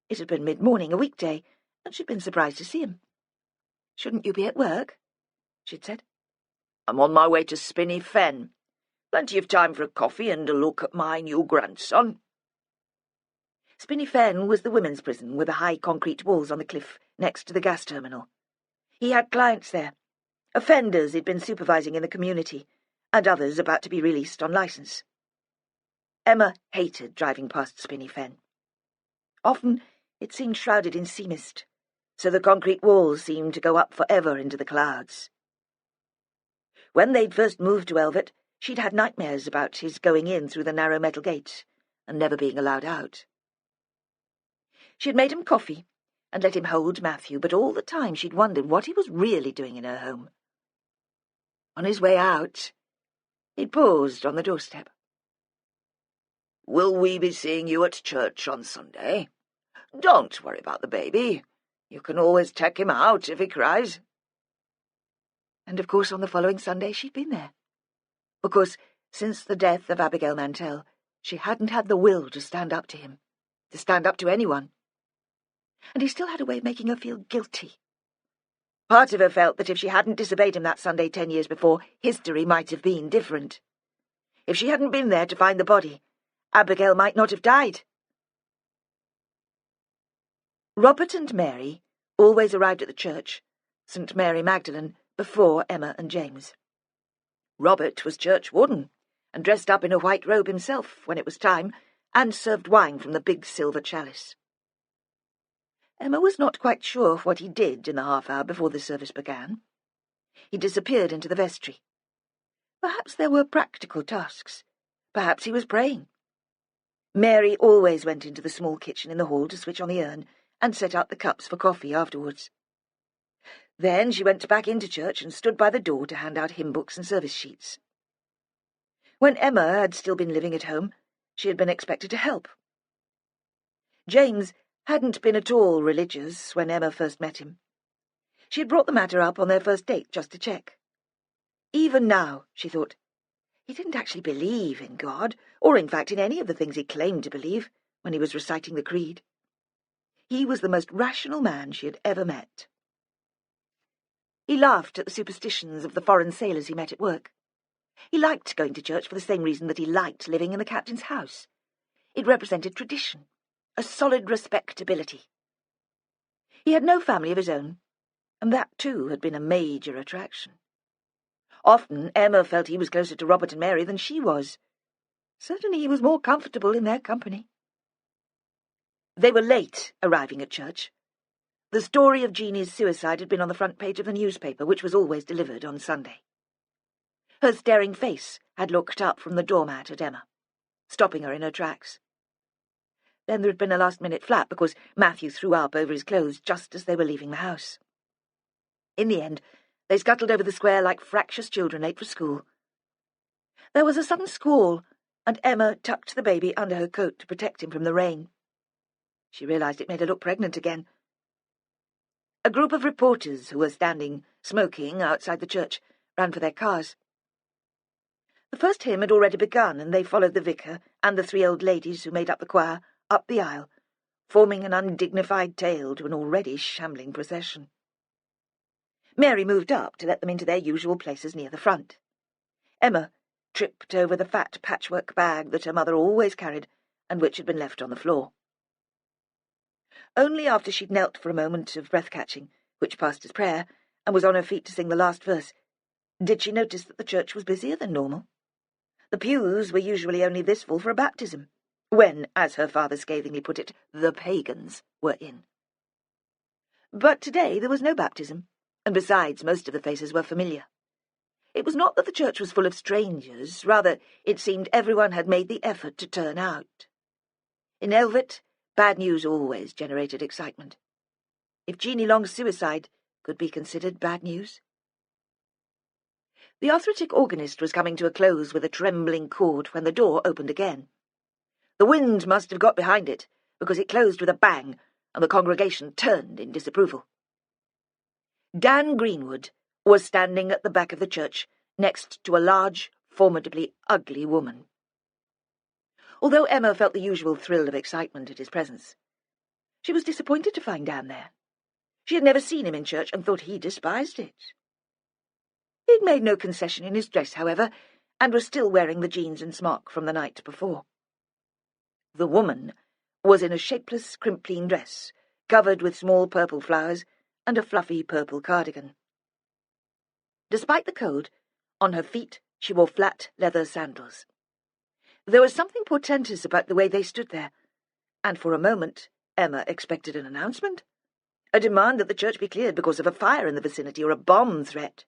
It had been mid-morning, a weekday, and she'd been surprised to see him. "Shouldn't you be at work?" she'd said. I'm on my way to Spinney Fen. Plenty of time for a coffee and a look at my new grandson. Spinney Fen was the women's prison with the high concrete walls on the cliff next to the gas terminal. He had clients there, offenders he'd been supervising in the community, and others about to be released on licence. Emma hated driving past Spinney Fen. Often it seemed shrouded in sea mist, so the concrete walls seemed to go up forever into the clouds. When they'd first moved to Elvet, she'd had nightmares about his going in through the narrow metal gate and never being allowed out. She'd made him coffee and let him hold Matthew, but all the time she'd wondered what he was really doing in her home. On his way out, he'd paused on the doorstep. Will we be seeing you at church on Sunday? Don't worry about the baby. You can always take him out if he cries. And of course on the following Sunday she'd been there. Because since the death of Abigail Mantel, she hadn't had the will to stand up to him, to stand up to anyone. And he still had a way of making her feel guilty. Part of her felt that if she hadn't disobeyed him that Sunday 10 years before, history might have been different. If she hadn't been there to find the body, Abigail might not have died. Robert and Mary always arrived at the church, St. Mary Magdalene, before Emma and James. Robert was church warden, and dressed up in a white robe himself when it was time, and served wine from the big silver chalice. Emma was not quite sure what he did in the half-hour before the service began. He disappeared into the vestry. Perhaps there were practical tasks. Perhaps he was praying. Mary always went into the small kitchen in the hall to switch on the urn and set out the cups for coffee afterwards. Then she went back into church and stood by the door to hand out hymn books and service sheets. When Emma had still been living at home, she had been expected to help. James hadn't been at all religious when Emma first met him. She had brought the matter up on their first date just to check. Even now, she thought, he didn't actually believe in God, or in fact in any of the things he claimed to believe when he was reciting the creed. He was the most rational man she had ever met. He laughed at the superstitions of the foreign sailors he met at work. He liked going to church for the same reason that he liked living in the captain's house. It represented tradition, a solid respectability. He had no family of his own, and that too had been a major attraction. Often Emma felt he was closer to Robert and Mary than she was. Certainly he was more comfortable in their company. They were late arriving at church. The story of Jeanie's suicide had been on the front page of the newspaper, which was always delivered on Sunday. Her staring face had looked up from the doormat at Emma, stopping her in her tracks. Then there had been a last-minute flap because Matthew threw up over his clothes just as they were leaving the house. In the end, they scuttled over the square like fractious children late for school. There was a sudden squall, and Emma tucked the baby under her coat to protect him from the rain. She realised it made her look pregnant again. A group of reporters who were standing, smoking, outside the church, ran for their cars. The first hymn had already begun, and they followed the vicar and the 3 old ladies who made up the choir up the aisle, forming an undignified tail to an already shambling procession. Mary moved up to let them into their usual places near the front. Emma tripped over the fat patchwork bag that her mother always carried and which had been left on the floor. Only after she'd knelt for a moment of breath-catching, which passed as prayer, and was on her feet to sing the last verse, did she notice that the church was busier than normal. The pews were usually only this full for a baptism, when, as her father scathingly put it, the pagans were in. But today there was no baptism, and besides, most of the faces were familiar. It was not that the church was full of strangers, rather it seemed everyone had made the effort to turn out. In Elvet, bad news always generated excitement. If Jeanie Long's suicide could be considered bad news. The arthritic organist was coming to a close with a trembling chord when the door opened again. The wind must have got behind it, because it closed with a bang, and the congregation turned in disapproval. Dan Greenwood was standing at the back of the church, next to a large, formidably ugly woman. Although Emma felt the usual thrill of excitement at his presence, she was disappointed to find Dan there. She had never seen him in church and thought he despised it. He'd made no concession in his dress, however, and was still wearing the jeans and smock from the night before. The woman was in a shapeless, crimpline dress, covered with small purple flowers, and a fluffy purple cardigan. Despite the cold, on her feet she wore flat leather sandals. There was something portentous about the way they stood there, and for a moment Emma expected an announcement, a demand that the church be cleared because of a fire in the vicinity or a bomb threat.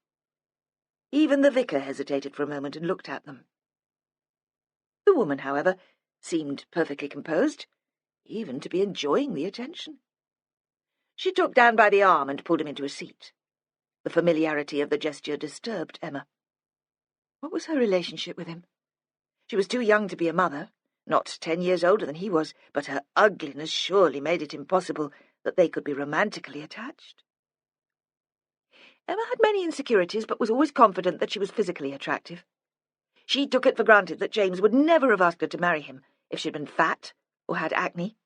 Even the vicar hesitated for a moment and looked at them. The woman, however, seemed perfectly composed, even to be enjoying the attention. She took Dan by the arm and pulled him into a seat. The familiarity of the gesture disturbed Emma. What was her relationship with him? She was too young to be a mother, not 10 years older than he was, but her ugliness surely made it impossible that they could be romantically attached. Emma had many insecurities, but was always confident that she was physically attractive. She took it for granted that James would never have asked her to marry him if she'd been fat or had acne.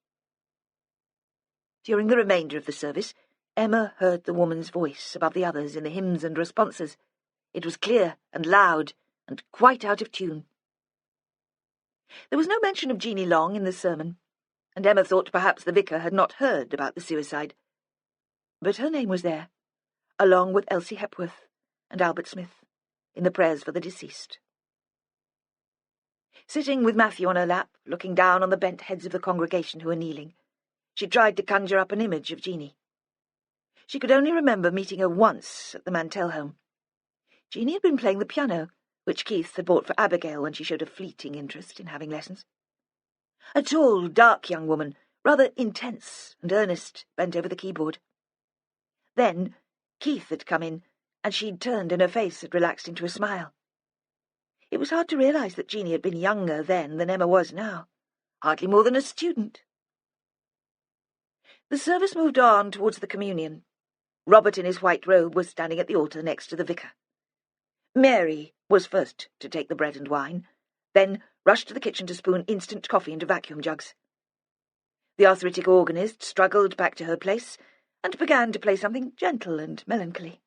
During the remainder of the service, Emma heard the woman's voice above the others in the hymns and responses. It was clear and loud and quite out of tune. There was no mention of Jeanie Long in the sermon, and Emma thought perhaps the vicar had not heard about the suicide. But her name was there, along with Elsie Hepworth and Albert Smith, in the prayers for the deceased. Sitting with Matthew on her lap, looking down on the bent heads of the congregation who were kneeling, she tried to conjure up an image of Jeanie. She could only remember meeting her once at the Mantel home. Jeanie had been playing the piano, which Keith had bought for Abigail when she showed a fleeting interest in having lessons. A tall, dark young woman, rather intense and earnest, bent over the keyboard. Then Keith had come in, and she'd turned and her face had relaxed into a smile. It was hard to realise that Jeanie had been younger then than Emma was now, hardly more than a student. The service moved on towards the communion. Robert in his white robe was standing at the altar next to the vicar. Mary was first to take the bread and wine, then rushed to the kitchen to spoon instant coffee into vacuum jugs. The arthritic organist struggled back to her place and began to play something gentle and melancholy.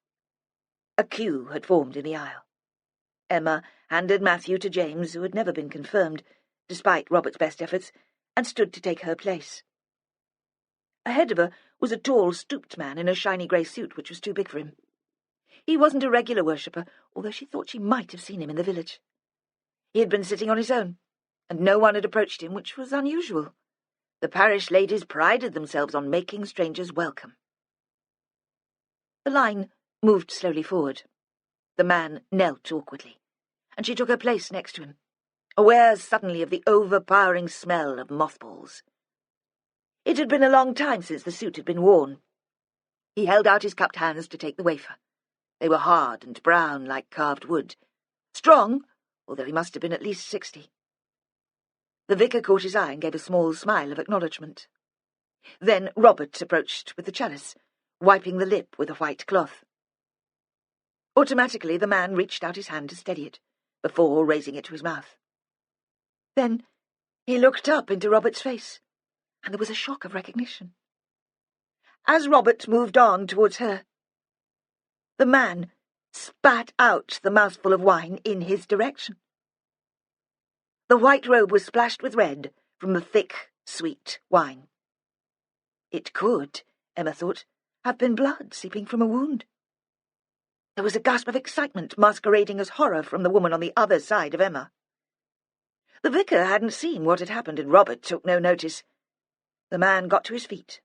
A queue had formed in the aisle. Emma handed Matthew to James, who had never been confirmed, despite Robert's best efforts, and stood to take her place. Ahead of her was a tall, stooped man in a shiny grey suit which was too big for him. He wasn't a regular worshipper, although she thought she might have seen him in the village. He had been sitting on his own, and no one had approached him, which was unusual. The parish ladies prided themselves on making strangers welcome. The line moved slowly forward. The man knelt awkwardly, and she took her place next to him, aware suddenly of the overpowering smell of mothballs. It had been a long time since the suit had been worn. He held out his cupped hands to take the wafer. They were hard and brown like carved wood. Strong, although he must have been at least 60. The vicar caught his eye and gave a small smile of acknowledgement. Then Robert approached with the chalice, wiping the lip with a white cloth. Automatically the man reached out his hand to steady it, before raising it to his mouth. Then he looked up into Robert's face, and there was a shock of recognition. As Robert moved on towards her, the man spat out the mouthful of wine in his direction. The white robe was splashed with red from the thick, sweet wine. It could, Emma thought, have been blood seeping from a wound. There was a gasp of excitement masquerading as horror from the woman on the other side of Emma. The vicar hadn't seen what had happened, and Robert took no notice. The man got to his feet,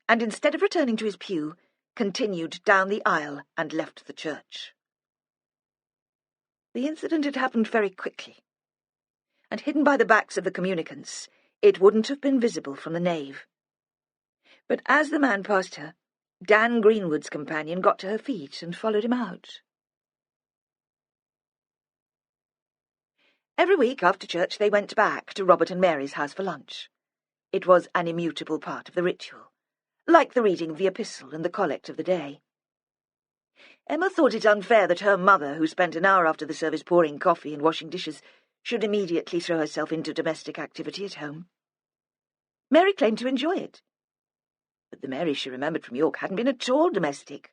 and instead of returning to his pew, continued down the aisle and left the church. The incident had happened very quickly, and hidden by the backs of the communicants, it wouldn't have been visible from the nave. But as the man passed her, Dan Greenwood's companion got to her feet and followed him out. Every week after church they went back to Robert and Mary's house for lunch. It was an immutable part of the ritual, like the reading of the epistle and the collect of the day. Emma thought it unfair that her mother, who spent an hour after the service pouring coffee and washing dishes, should immediately throw herself into domestic activity at home. Mary claimed to enjoy it. But the Mary she remembered from York hadn't been at all domestic.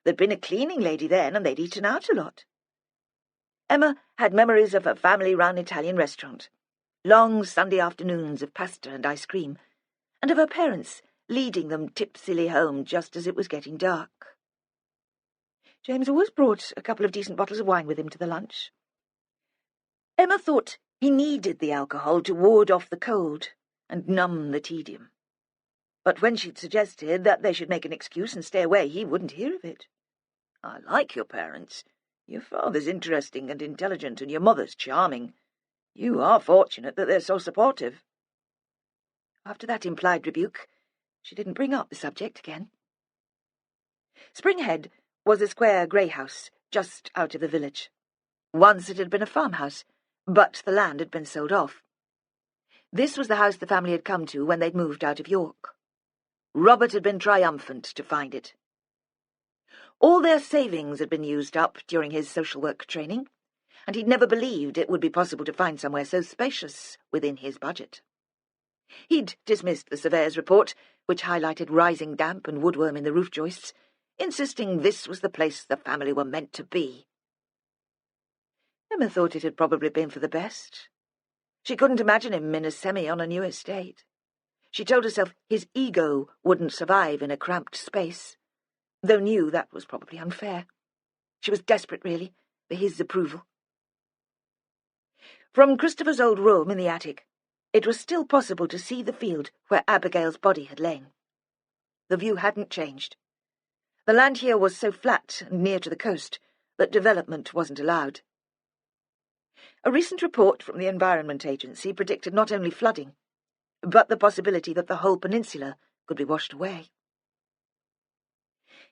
There'd been a cleaning lady then, and they'd eaten out a lot. Emma had memories of a family-run Italian restaurant, long Sunday afternoons of pasta and ice cream, and of her parents leading them tipsily home just as it was getting dark. James always brought a couple of decent bottles of wine with him to the lunch. Emma thought he needed the alcohol to ward off the cold and numb the tedium. But when she'd suggested that they should make an excuse and stay away, he wouldn't hear of it. "I like your parents. Your father's interesting and intelligent, and your mother's charming. You are fortunate that they're so supportive." After that implied rebuke, she didn't bring up the subject again. Springhead was a square grey house just out of the village. Once it had been a farmhouse, but the land had been sold off. This was the house the family had come to when they'd moved out of York. Robert had been triumphant to find it. All their savings had been used up during his social work training, and he'd never believed it would be possible to find somewhere so spacious within his budget. He'd dismissed the surveyor's report, which highlighted rising damp and woodworm in the roof joists, insisting this was the place the family were meant to be. Emma thought it had probably been for the best. She couldn't imagine him in a semi on a new estate. She told herself his ego wouldn't survive in a cramped space, though knew that was probably unfair. She was desperate, really, for his approval. From Christopher's old room in the attic, it was still possible to see the field where Abigail's body had lain. The view hadn't changed. The land here was so flat and near to the coast that development wasn't allowed. A recent report from the Environment Agency predicted not only flooding, but the possibility that the whole peninsula could be washed away.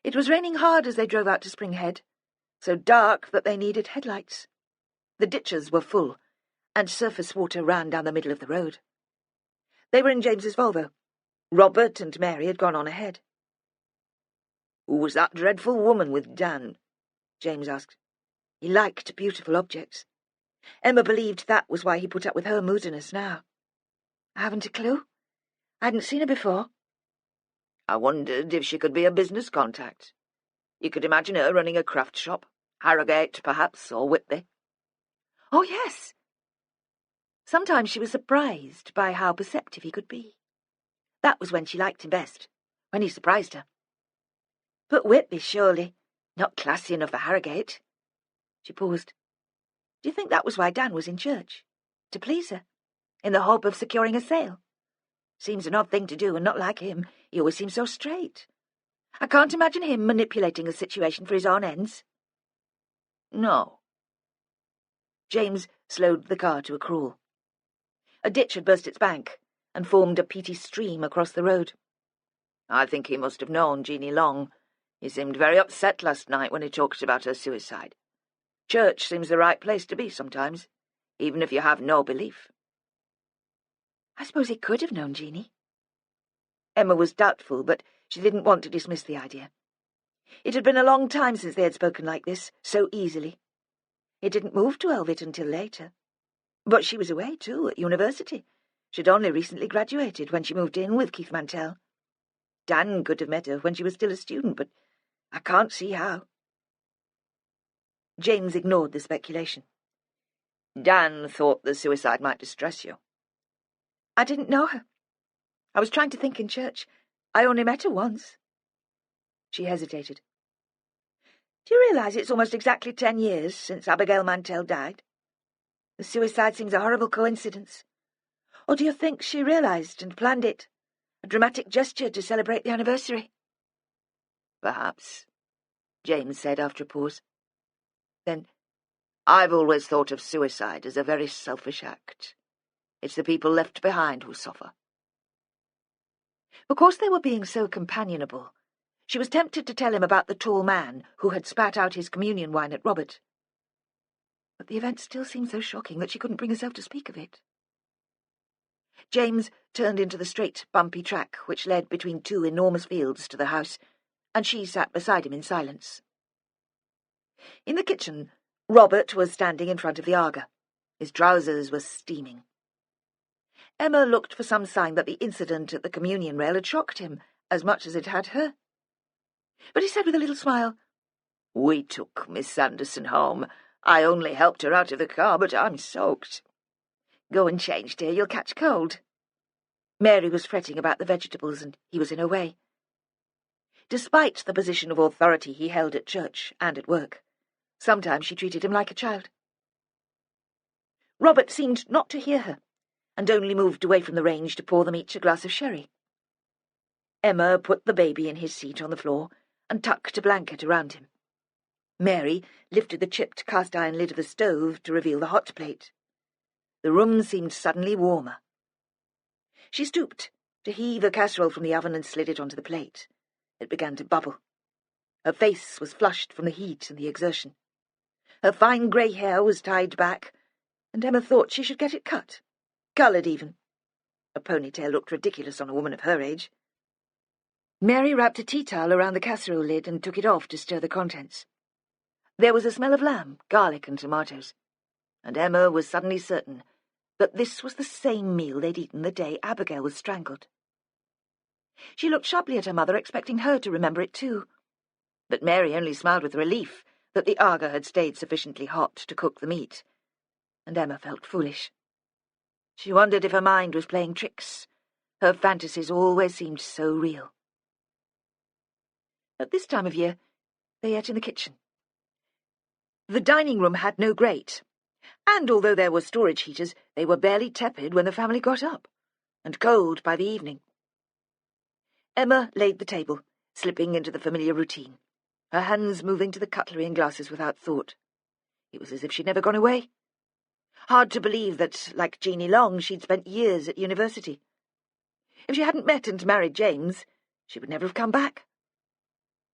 It was raining hard as they drove out to Spring Head, so dark that they needed headlights. The ditches were full, and surface water ran down the middle of the road. They were in James's Volvo. Robert and Mary had gone on ahead. "Who was that dreadful woman with Dan?" James asked. He liked beautiful objects. Emma believed that was why he put up with her moodiness now. "I haven't a clue. I hadn't seen her before." "I wondered if she could be a business contact. You could imagine her running a craft shop. Harrogate, perhaps, or Whitby." "Oh, yes." Sometimes she was surprised by how perceptive he could be. That was when she liked him best, when he surprised her. But Whitby, surely. Not classy enough for Harrogate. She paused. Do you think that was why Dan was in church? To please her? In the hope of securing a sale? Seems an odd thing to do, and not like him. He always seems so straight. I can't imagine him manipulating a situation for his own ends. No. James slowed the car to a crawl. A ditch had burst its bank and formed a peaty stream across the road. "I think he must have known Jeanie Long. He seemed very upset last night when he talked about her suicide. Church seems the right place to be sometimes, even if you have no belief." I suppose he could have known Jeanie. Emma was doubtful, but she didn't want to dismiss the idea. It had been a long time since they had spoken like this, so easily. It didn't move to Elvit until later. But she was away, too, at university. She'd only recently graduated when she moved in with Keith Mantel. Dan could have met her when she was still a student, but I can't see how. James ignored the speculation. "Dan thought the suicide might distress you." I didn't know her. I was trying to think in church. I only met her once. She hesitated. Do you realise it's almost exactly 10 years since Abigail Mantel died? The suicide seems a horrible coincidence. Or do you think she realised and planned it? A dramatic gesture to celebrate the anniversary? "Perhaps," James said after a pause. Then, "I've always thought of suicide as a very selfish act. It's the people left behind who suffer." Because they were being so companionable, she was tempted to tell him about the tall man who had spat out his communion wine at Robert. But the event still seemed so shocking that she couldn't bring herself to speak of it. James turned into the straight, bumpy track which led between two enormous fields to the house, and she sat beside him in silence. In the kitchen, Robert was standing in front of the Aga. His trousers were steaming. Emma looked for some sign that the incident at the communion rail had shocked him as much as it had her. But he said with a little smile, "We took Miss Sanderson home. I only helped her out of the car, but I'm soaked." "Go and change, dear. You'll catch cold." Mary was fretting about the vegetables, and he was in her way. Despite the position of authority he held at church and at work, sometimes she treated him like a child. Robert seemed not to hear her, and only moved away from the range to pour them each a glass of sherry. Emma put the baby in his seat on the floor and tucked a blanket around him. Mary lifted the chipped cast-iron lid of the stove to reveal the hot plate. The room seemed suddenly warmer. She stooped to heave a casserole from the oven and slid it onto the plate. It began to bubble. Her face was flushed from the heat and the exertion. Her fine grey hair was tied back, and Emma thought she should get it cut, coloured even. A ponytail looked ridiculous on a woman of her age. Mary wrapped a tea towel around the casserole lid and took it off to stir the contents. There was a smell of lamb, garlic and tomatoes, and Emma was suddenly certain that this was the same meal they'd eaten the day Abigail was strangled. She looked sharply at her mother, expecting her to remember it too, but Mary only smiled with relief that the Aga had stayed sufficiently hot to cook the meat, and Emma felt foolish. She wondered if her mind was playing tricks. Her fantasies always seemed so real. At this time of year, they ate in the kitchen. The dining room had no grate, and although there were storage heaters, they were barely tepid when the family got up, and cold by the evening. Emma laid the table, slipping into the familiar routine, her hands moving to the cutlery and glasses without thought. It was as if she'd never gone away. Hard to believe that, like Jeanie Long, she'd spent years at university. If she hadn't met and married James, she would never have come back.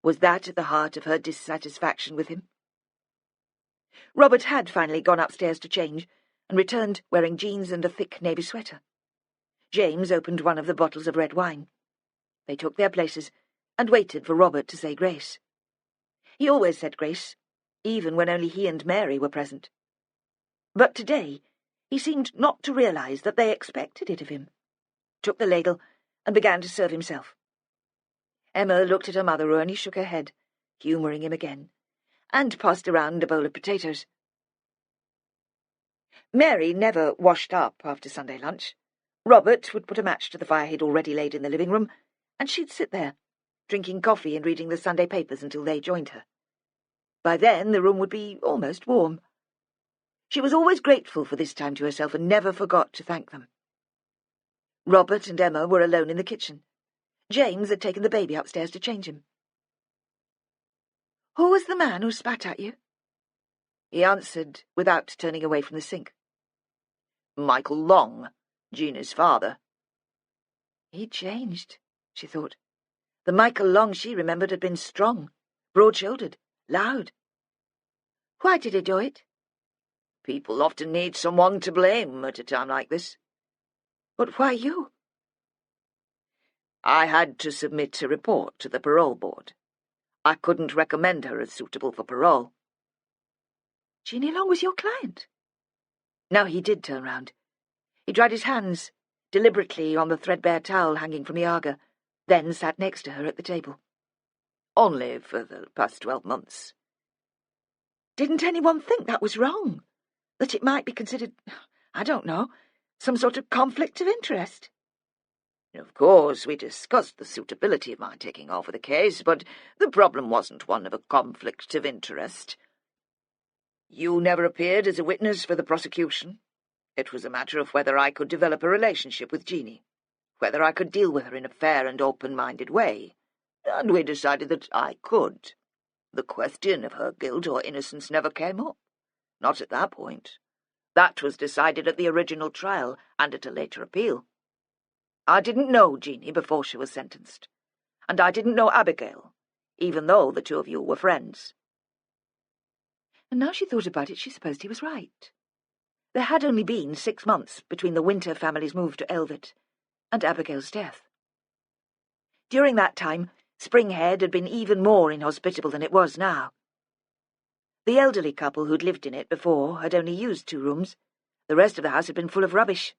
Was that at the heart of her dissatisfaction with him? Robert had finally gone upstairs to change, and returned wearing jeans and a thick navy sweater. James opened one of the bottles of red wine. They took their places, and waited for Robert to say grace. He always said grace, even when only he and Mary were present. But today he seemed not to realise that they expected it of him, took the ladle, and began to serve himself. Emma looked at her mother, who only shook her head, humouring him again, and passed around a bowl of potatoes. Mary never washed up after Sunday lunch. Robert would put a match to the fire he'd already laid in the living room, and she'd sit there, drinking coffee and reading the Sunday papers until they joined her. By then the room would be almost warm. She was always grateful for this time to herself and never forgot to thank them. Robert and Emma were alone in the kitchen. James had taken the baby upstairs to change him. "Who was the man who spat at you?" He answered without turning away from the sink. "Michael Long, Jeanie's father." He'd changed, she thought. The Michael Long she remembered had been strong, broad-shouldered, loud. "Why did he do it?" "People often need someone to blame at a time like this." "But why you?" "I had to submit a report to the parole board. I couldn't recommend her as suitable for parole." "Jeanie Long was your client?" Now he did turn round. He dried his hands deliberately on the threadbare towel hanging from the Aga, then sat next to her at the table. "Only for the past 12 months. "Didn't anyone think that was wrong? That it might be considered, I don't know, some sort of conflict of interest?" "Of course, we discussed the suitability of my taking over the case, but the problem wasn't one of a conflict of interest. You never appeared as a witness for the prosecution. It was a matter of whether I could develop a relationship with Jeanie, whether I could deal with her in a fair and open-minded way, and we decided that I could. The question of her guilt or innocence never came up. Not at that point. That was decided at the original trial and at a later appeal. I didn't know Jeanie before she was sentenced, and I didn't know Abigail, even though the two of you were friends." And now she thought about it, she supposed he was right. There had only been 6 months between the Winter family's move to Elvet and Abigail's death. During that time, Springhead had been even more inhospitable than it was now. The elderly couple who'd lived in it before had only used 2 rooms. The rest of the house had been full of rubbish.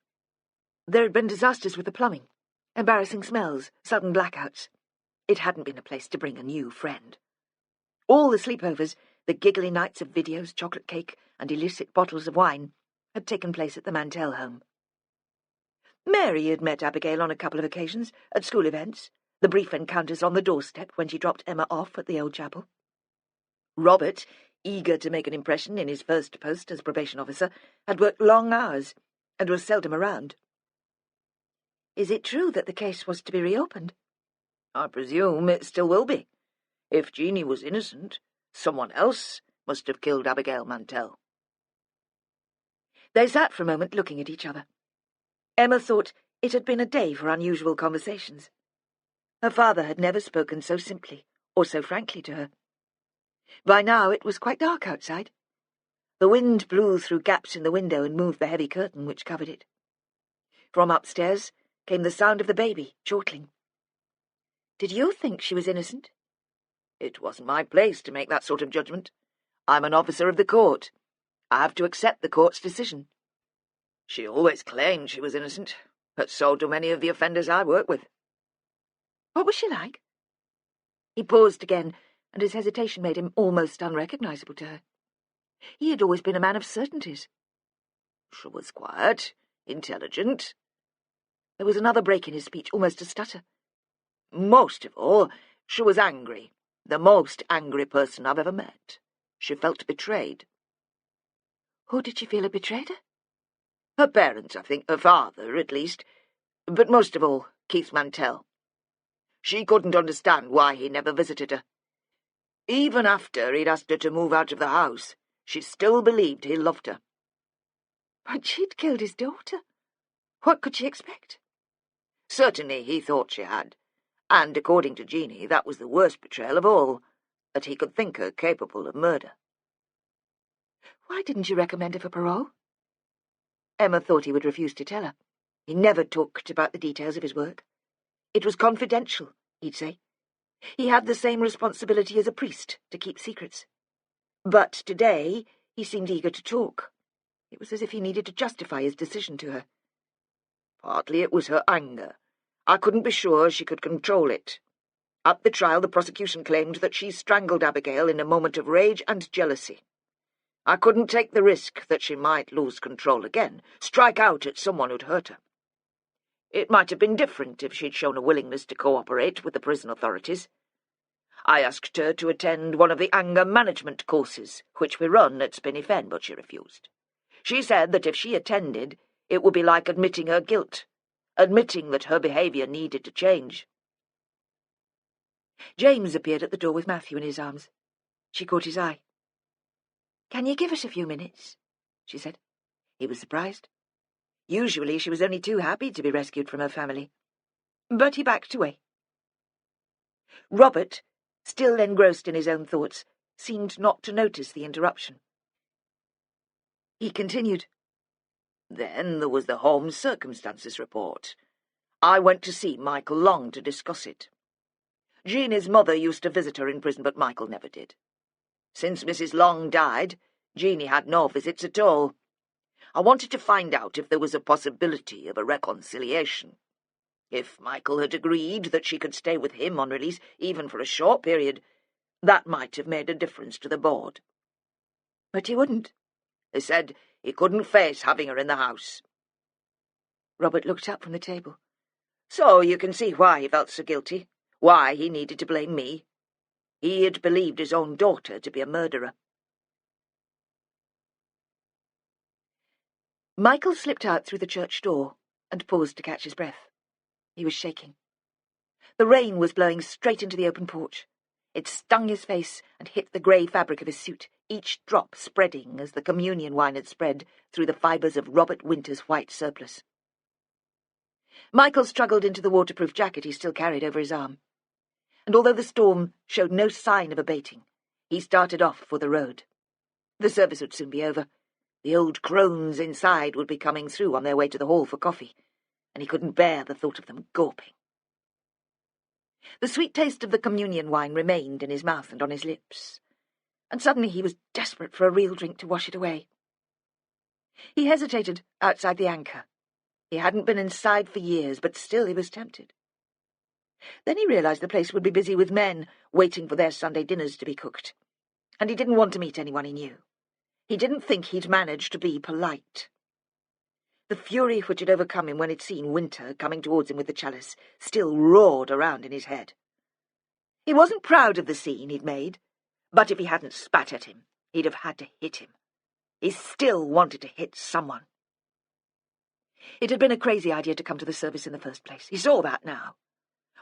There had been disasters with the plumbing, embarrassing smells, sudden blackouts. It hadn't been a place to bring a new friend. All the sleepovers, the giggly nights of videos, chocolate cake, and illicit bottles of wine, had taken place at the Mantel home. Mary had met Abigail on a couple of occasions, at school events, the brief encounters on the doorstep when she dropped Emma off at the old chapel. Robert, eager to make an impression in his first post as probation officer, had worked long hours and was seldom around. "Is it true that the case was to be reopened?" "I presume it still will be. If Jeanie was innocent, someone else must have killed Abigail Mantel." They sat for a moment looking at each other. Emma thought it had been a day for unusual conversations. Her father had never spoken so simply or so frankly to her. By now it was quite dark outside. The wind blew through gaps in the window and moved the heavy curtain which covered it. From upstairs came the sound of the baby chortling. "Did you think she was innocent?" "It wasn't my place to make that sort of judgment. I'm an officer of the court. I have to accept the court's decision. She always claimed she was innocent, but so do many of the offenders I work with." "What was she like?" He paused again, and his hesitation made him almost unrecognisable to her. He had always been a man of certainties. "She was quiet, intelligent. There was another break in his speech, almost a stutter. Most of all, she was angry, the most angry person I've ever met. She felt betrayed. Who did she feel had betrayed her? Her parents, I think, her father, at least, but most of all, Keith Mantel. She couldn't understand why he never visited her. Even after he'd asked her to move out of the house, she still believed he loved her. But she'd killed his daughter. What could she expect? Certainly he thought she had, and according to Jeanie, that was the worst betrayal of all, that he could think her capable of murder. Why didn't you recommend her for parole? Emma thought he would refuse to tell her. He never talked about the details of his work. It was confidential, he'd say. He had the same responsibility as a priest to keep secrets. But today he seemed eager to talk. It was as if he needed to justify his decision to her. Partly it was her anger. I couldn't be sure she could control it. At the trial, the prosecution claimed that she strangled Abigail in a moment of rage and jealousy. I couldn't take the risk that she might lose control again, strike out at someone who'd hurt her. It might have been different if she'd shown a willingness to cooperate with the prison authorities. I asked her to attend one of the anger management courses, which we run at Spinney Fen, but she refused. She said that if she attended, it would be like admitting her guilt, admitting that her behaviour needed to change. James appeared at the door with Matthew in his arms. She caught his eye. "Can you give us a few minutes?" she said. He was surprised. Usually she was only too happy to be rescued from her family. But he backed away. Robert, still engrossed in his own thoughts, seemed not to notice the interruption. He continued. Then there was the home circumstances report. I went to see Michael Long to discuss it. Jeanie's mother used to visit her in prison, but Michael never did. Since Mrs. Long died, Jeanie had no visits at all. I wanted to find out if there was a possibility of a reconciliation. If Michael had agreed that she could stay with him on release, even for a short period, that might have made a difference to the board. But he wouldn't. They said he couldn't face having her in the house. Robert looked up from the table. So you can see why he felt so guilty, why he needed to blame me. He had believed his own daughter to be a murderer. Michael slipped out through the church door and paused to catch his breath. He was shaking. The rain was blowing straight into the open porch. It stung his face and hit the grey fabric of his suit, each drop spreading as the communion wine had spread through the fibres of Robert Winter's white surplice. Michael struggled into the waterproof jacket he still carried over his arm. And although the storm showed no sign of abating, he started off for the road. The service would soon be over. The old crones inside would be coming through on their way to the hall for coffee, and he couldn't bear the thought of them gawping. The sweet taste of the communion wine remained in his mouth and on his lips, and suddenly he was desperate for a real drink to wash it away. He hesitated outside the Anchor. He hadn't been inside for years, but still he was tempted. Then he realised the place would be busy with men waiting for their Sunday dinners to be cooked, and he didn't want to meet anyone he knew. He didn't think he'd manage to be polite. The fury which had overcome him when he'd seen Winter coming towards him with the chalice still roared around in his head. He wasn't proud of the scene he'd made, but if he hadn't spat at him, he'd have had to hit him. He still wanted to hit someone. It had been a crazy idea to come to the service in the first place. He saw that now.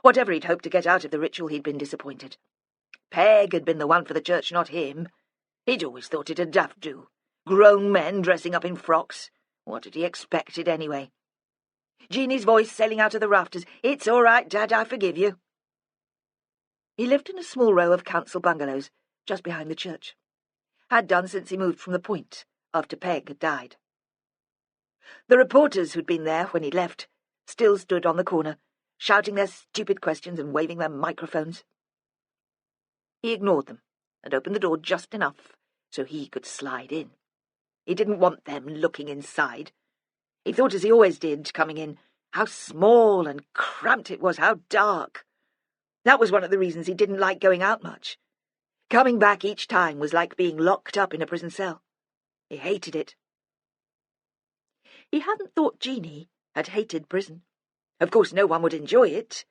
Whatever he'd hoped to get out of the ritual, he'd been disappointed. Peg had been the one for the church, not him. He'd always thought it a daft do. Grown men dressing up in frocks. What had he expected, anyway? Jeanie's voice sailing out of the rafters. "It's all right, Dad, I forgive you." He lived in a small row of council bungalows, just behind the church. Had done since he moved from the Point, after Peg had died. The reporters who'd been there when he left still stood on the corner, shouting their stupid questions and waving their microphones. He ignored them and opened the door just enough so he could slide in. He didn't want them looking inside. He thought, as he always did, coming in, how small and cramped it was, how dark. That was one of the reasons he didn't like going out much. Coming back each time was like being locked up in a prison cell. He hated it. He hadn't thought Jeanie had hated prison. Of course, no one would enjoy it,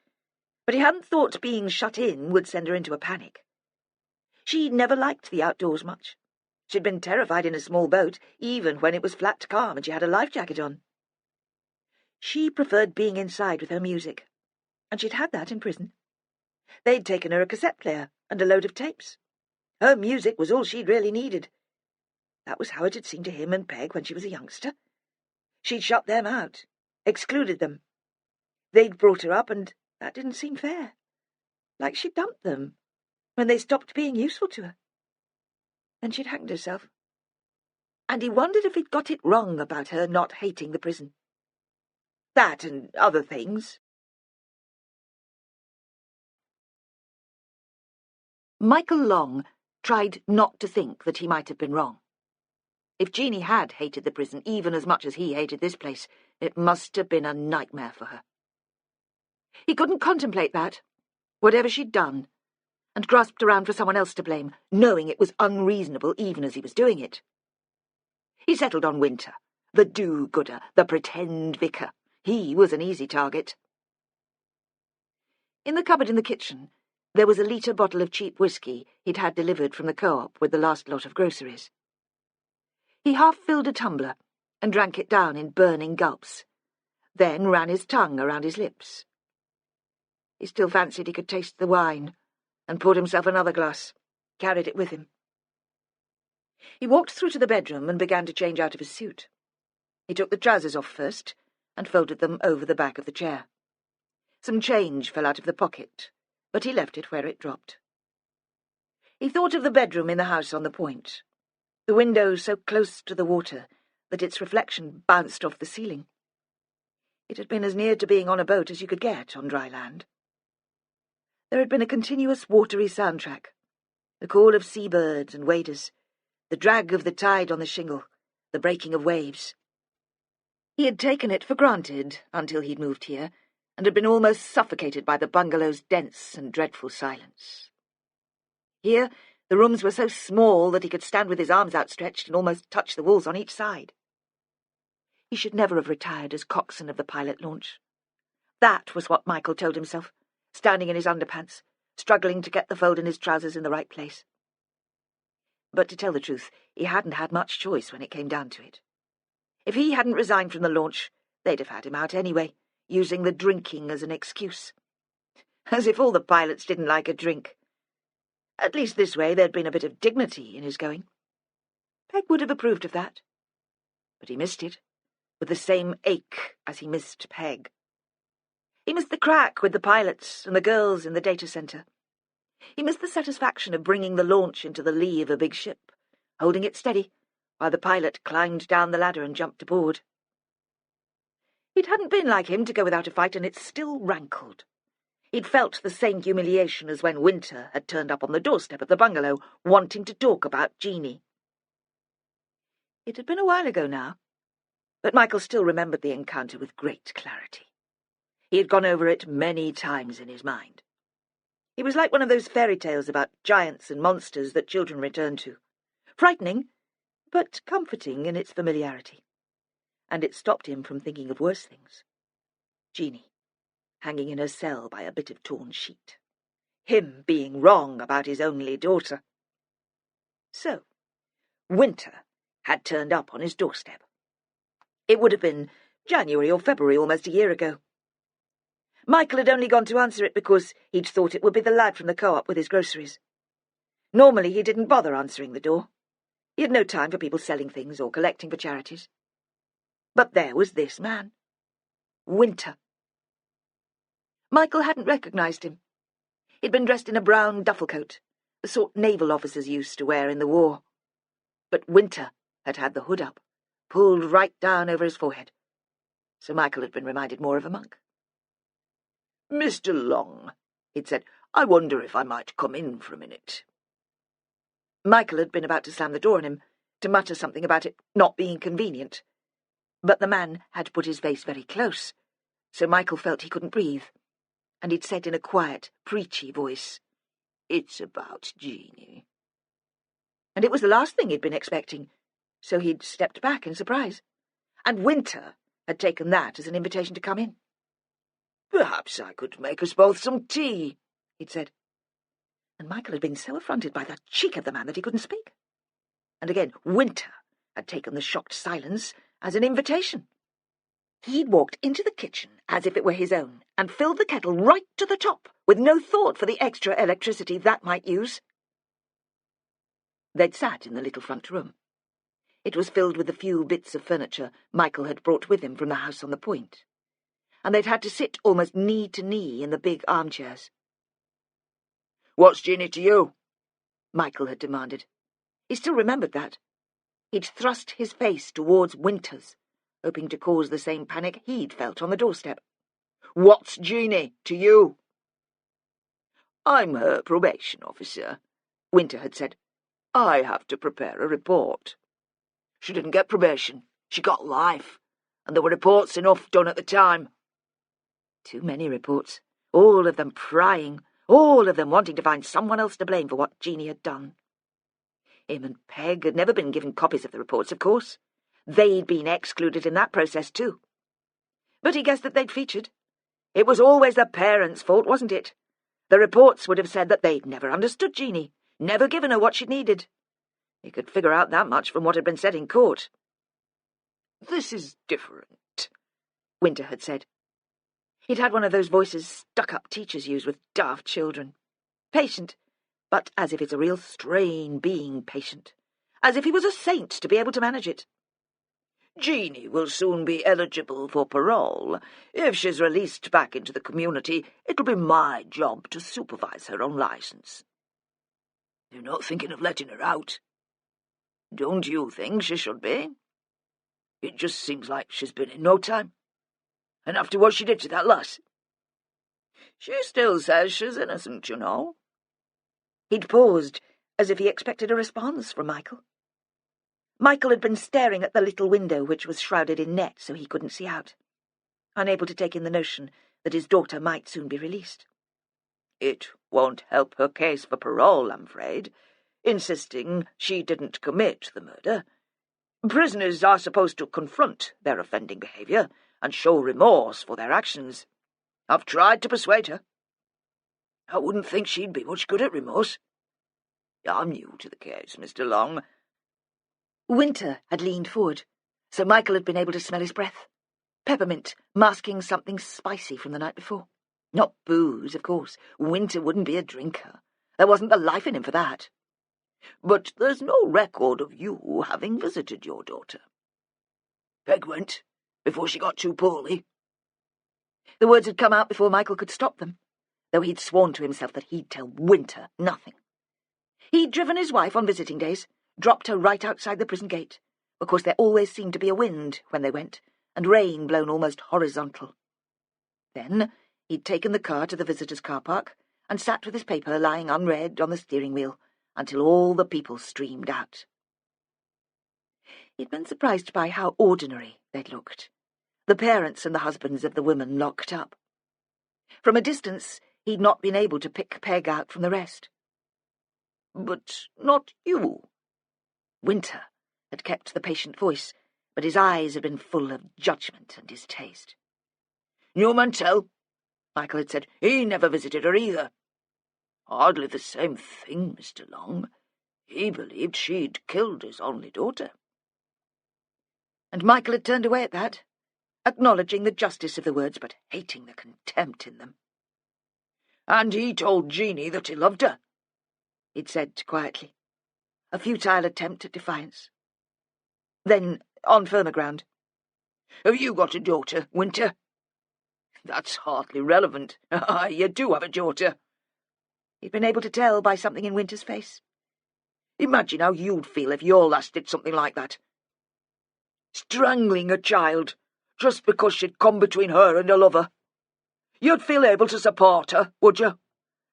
but he hadn't thought being shut in would send her into a panic. She never liked the outdoors much. She'd been terrified in a small boat, even when it was flat calm and she had a life jacket on. She preferred being inside with her music, and she'd had that in prison. They'd taken her a cassette player and a load of tapes. Her music was all she'd really needed. That was how it had seemed to him and Peg when she was a youngster. She'd shut them out, excluded them. They'd brought her up, and that didn't seem fair. Like she'd dumped them when they stopped being useful to her. Then she'd hanged herself. And he wondered if he'd got it wrong about her not hating the prison. That and other things. Michael Long tried not to think that he might have been wrong. If Jeanie had hated the prison even as much as he hated this place, it must have been a nightmare for her. He couldn't contemplate that, whatever she'd done, and grasped around for someone else to blame, knowing it was unreasonable even as he was doing it. He settled on Winter, the do-gooder, the pretend vicar. He was an easy target. In the cupboard in the kitchen, there was a litre bottle of cheap whiskey he'd had delivered from the co-op with the last lot of groceries. He half-filled a tumbler and drank it down in burning gulps, then ran his tongue around his lips. He still fancied he could taste the wine, and poured himself another glass, carried it with him. He walked through to the bedroom and began to change out of his suit. He took the trousers off first and folded them over the back of the chair. Some change fell out of the pocket, but he left it where it dropped. He thought of the bedroom in the house on the point, the window so close to the water that its reflection bounced off the ceiling. It had been as near to being on a boat as you could get on dry land. There had been a continuous watery soundtrack, the call of seabirds and waders, the drag of the tide on the shingle, the breaking of waves. He had taken it for granted until he'd moved here, and had been almost suffocated by the bungalow's dense and dreadful silence. Here, the rooms were so small that he could stand with his arms outstretched and almost touch the walls on each side. He should never have retired as coxswain of the pilot launch. That was what Michael told himself, standing in his underpants, struggling to get the fold in his trousers in the right place. But to tell the truth, he hadn't had much choice when it came down to it. If he hadn't resigned from the launch, they'd have had him out anyway, using the drinking as an excuse. As if all the pilots didn't like a drink. At least this way there'd been a bit of dignity in his going. Peg would have approved of that. But he missed it, with the same ache as he missed Peg. He missed the crack with the pilots and the girls in the data centre. He missed the satisfaction of bringing the launch into the lee of a big ship, holding it steady, while the pilot climbed down the ladder and jumped aboard. It hadn't been like him to go without a fight, and it still rankled. He'd felt the same humiliation as when Winter had turned up on the doorstep of the bungalow, wanting to talk about Jeanie. It had been a while ago now, but Michael still remembered the encounter with great clarity. He had gone over it many times in his mind. It was like one of those fairy tales about giants and monsters that children return to. Frightening, but comforting in its familiarity. And it stopped him from thinking of worse things. Jeanie, hanging in her cell by a bit of torn sheet. Him being wrong about his only daughter. So, Winter had turned up on his doorstep. It would have been January or February, almost a year ago. Michael had only gone to answer it because he'd thought it would be the lad from the co-op with his groceries. Normally he didn't bother answering the door. He had no time for people selling things or collecting for charities. But there was this man. Winter. Michael hadn't recognised him. He'd been dressed in a brown duffel coat, the sort naval officers used to wear in the war. But Winter had had the hood up, pulled right down over his forehead. So Michael had been reminded more of a monk. "Mr. Long," he'd said, "I wonder if I might come in for a minute." Michael had been about to slam the door on him, to mutter something about it not being convenient. But the man had put his face very close, so Michael felt he couldn't breathe, and he'd said in a quiet, preachy voice, "It's about Jeanie." And it was the last thing he'd been expecting, so he'd stepped back in surprise. and Winter had taken that as an invitation to come in. "Perhaps I could make us both some tea," he'd said. And Michael had been so affronted by the cheek of the man that he couldn't speak. And again, Winter had taken the shocked silence as an invitation. He'd walked into the kitchen as if it were his own, and filled the kettle right to the top, with no thought for the extra electricity that might use. They'd sat in the little front room. It was filled with the few bits of furniture Michael had brought with him from the house on the point, and they'd had to sit almost knee to knee in the big armchairs. "What's Jeanie to you?" Michael had demanded. He still remembered that. He'd thrust his face towards Winter's, hoping to cause the same panic he'd felt on the doorstep. "What's Jeanie to you?" "I'm her probation officer," Winter had said. "I have to prepare a report." "She didn't get probation. She got life. And there were reports enough done at the time." Too many reports, all of them prying, all of them wanting to find someone else to blame for what Jeanie had done. Him and Peg had never been given copies of the reports, of course. They'd been excluded in that process too. But he guessed that they'd featured. It was always the parents' fault, wasn't it? The reports would have said that they'd never understood Jeanie, never given her what she'd needed. He could figure out that much from what had been said in court. "This is different," Winter had said. He'd had one of those voices stuck-up teachers use with daft children. Patient, but as if it's a real strain being patient. As if he was a saint to be able to manage it. "Jeanie will soon be eligible for parole. If she's released back into the community, it'll be my job to supervise her on licence." "You're not thinking of letting her out?" "Don't you think she should be? It just seems like she's been in no time. And after what she did to that lass." "She still says she's innocent, you know." He'd paused, as if he expected a response from Michael. Michael had been staring at the little window which was shrouded in net so he couldn't see out, unable to take in the notion that his daughter might soon be released. "It won't help her case for parole, I'm afraid, insisting she didn't commit the murder. Prisoners are supposed to confront their offending behaviour and show remorse for their actions. I've tried to persuade her. I wouldn't think she'd be much good at remorse. I'm new to the case, Mr. Long." Winter had leaned forward, so Michael had been able to smell his breath. Peppermint, masking something spicy from the night before. Not booze, of course. Winter wouldn't be a drinker. There wasn't the life in him for that. "But there's no record of you having visited your daughter." "Peg went, before she got too poorly." The words had come out before Michael could stop them, though he'd sworn to himself that he'd tell Winter nothing. He'd driven his wife on visiting days, dropped her right outside the prison gate, because there always seemed to be a wind when they went, and rain blown almost horizontal. Then he'd taken the car to the visitors' car park and sat with his paper lying unread on the steering wheel until all the people streamed out. He'd been surprised by how ordinary they'd looked, the parents and the husbands of the women locked up. From a distance, he'd not been able to pick Peg out from the rest. "But not you." Winter had kept the patient voice, but his eyes had been full of judgment and distaste. "Your Mantel," Michael had said. "He never visited her either." "Hardly the same thing, Mr. Long. He believed she'd killed his only daughter." And Michael had turned away at that, acknowledging the justice of the words, but hating the contempt in them. "And he told Jeanie that he loved her," he'd said quietly, a futile attempt at defiance. Then, on firmer ground, "Have you got a daughter, Winter?" "That's hardly relevant. You do have a daughter." He'd been able to tell by something in Winter's face. "Imagine how you'd feel if your lass did something like that. Strangling a child, just because she'd come between her and her lover. You'd feel able to support her, would you?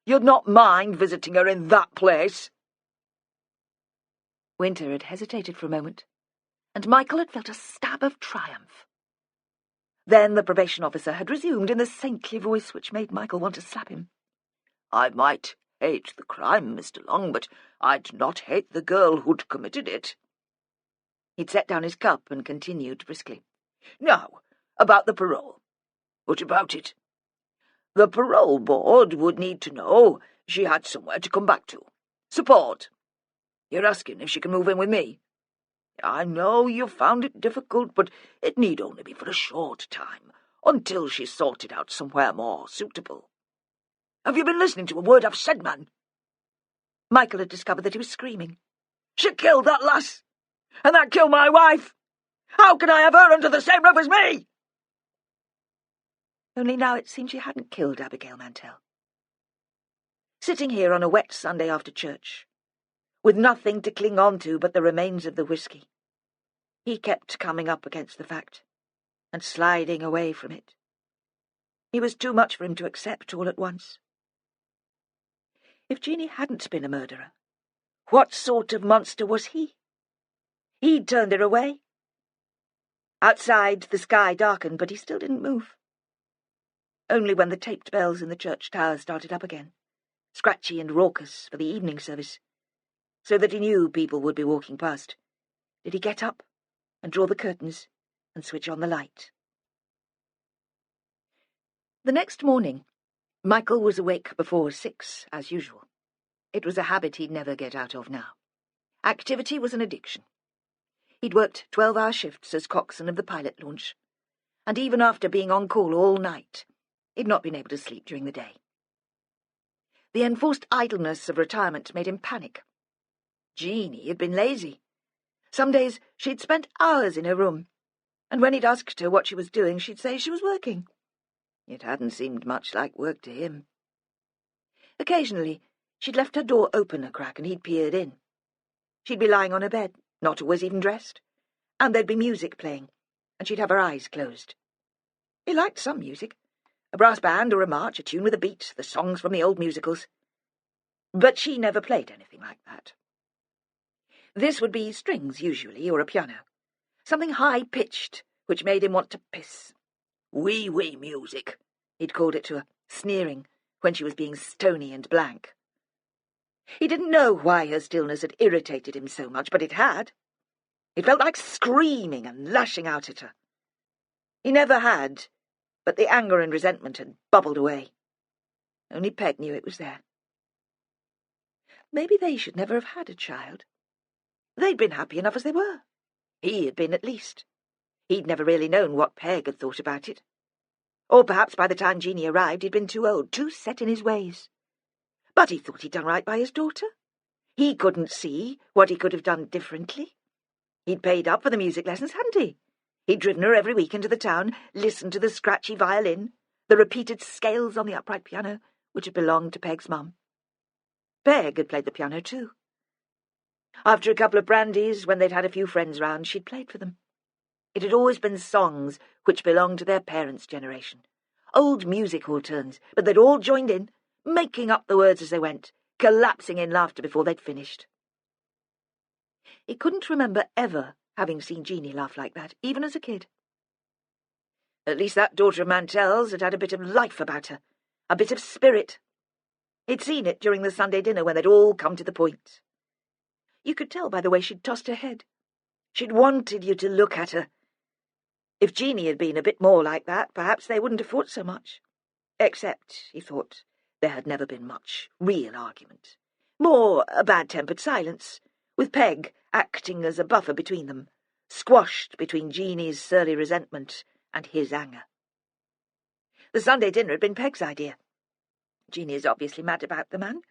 You'd not mind visiting her in that place?" Winter had hesitated for a moment, and Michael had felt a stab of triumph. Then the probation officer had resumed in the saintly voice which made Michael want to slap him. "I might hate the crime, Mr. Long, but I'd not hate the girl who'd committed it." He'd set down his cup and continued briskly. Now, about the parole. What about it? The parole board would need to know she had somewhere to come back to. Support. You're asking if she can move in with me? I know you found it difficult, but it need only be for a short time, until she's sorted out somewhere more suitable. Have you been listening to a word I've said, man? Michael had discovered that he was screaming. She killed that lass, and that killed my wife. How can I have her under the same roof as me? Only now it seemed she hadn't killed Abigail Mantel. Sitting here on a wet Sunday after church, with nothing to cling on to but the remains of the whiskey, he kept coming up against the fact, and sliding away from it. He was too much for him to accept all at once. If Jeanie hadn't been a murderer, what sort of monster was he? He'd turned her away. Outside, the sky darkened, but he still didn't move. Only when the taped bells in the church tower started up again, scratchy and raucous for the evening service, so that he knew people would be walking past, did he get up and draw the curtains and switch on the light. The next morning, Michael was awake before 6, as usual. It was a habit he'd never get out of now. Activity was an addiction. He'd worked 12-hour shifts as coxswain of the pilot launch, and even after being on call all night, he'd not been able to sleep during the day. The enforced idleness of retirement made him panic. Jeanie had been lazy. Some days she'd spent hours in her room, and when he'd asked her what she was doing, she'd say she was working. It hadn't seemed much like work to him. Occasionally, she'd left her door open a crack and he'd peered in. She'd be lying on her bed, not always even dressed, and there'd be music playing, and she'd have her eyes closed. He liked some music, a brass band or a march, a tune with a beat, the songs from the old musicals. But she never played anything like that. This would be strings, usually, or a piano, something high-pitched, which made him want to piss. Wee-wee music, he'd called it to her, sneering, when she was being stony and blank. He didn't know why her stillness had irritated him so much, but it had. It felt like screaming and lashing out at her. He never had, but the anger and resentment had bubbled away. Only Peg knew it was there. Maybe they should never have had a child. They'd been happy enough as they were. He had been, at least. He'd never really known what Peg had thought about it. Or perhaps by the time Jeanie arrived he'd been too old, too set in his ways. But he thought he'd done right by his daughter. He couldn't see what he could have done differently. He'd paid up for the music lessons, hadn't he? He'd driven her every week into the town, listened to the scratchy violin, the repeated scales on the upright piano, which had belonged to Peg's mum. Peg had played the piano too. After a couple of brandies, when they'd had a few friends round, she'd played for them. It had always been songs which belonged to their parents' generation, old music hall tunes, but they'd all joined in, making up the words as they went, collapsing in laughter before they'd finished. He couldn't remember ever having seen Jeanie laugh like that, even as a kid. At least that daughter of Mantel's had had a bit of life about her, a bit of spirit. He'd seen it during the Sunday dinner when they'd all come to the point. You could tell by the way she'd tossed her head. She'd wanted you to look at her. If Jeanie had been a bit more like that, perhaps they wouldn't have fought so much. Except, he thought, there had never been much real argument. More a bad-tempered silence, with Peg acting as a buffer between them, squashed between Jeanie's surly resentment and his anger. The Sunday dinner had been Peg's idea. Jeanie is obviously mad about the man.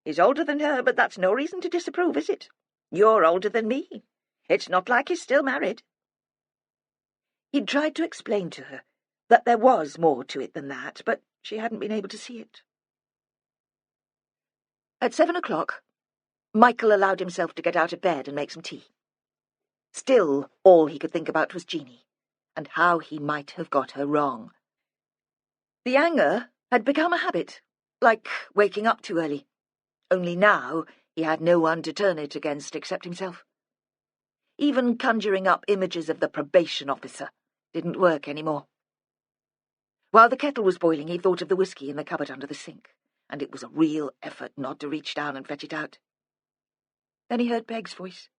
He's older than her, but that's no reason to disapprove, is it? You're older than me. It's not like he's still married. He'd tried to explain to her that there was more to it than that, but she hadn't been able to see it. At 7 o'clock, Michael allowed himself to get out of bed and make some tea. Still, all he could think about was Jeanie, and how he might have got her wrong. The anger had become a habit, like waking up too early. Only now he had no one to turn it against except himself. Even conjuring up images of the probation officer didn't work any more. While the kettle was boiling, he thought of the whiskey in the cupboard under the sink, and it was a real effort not to reach down and fetch it out. Then he heard Peg's voice,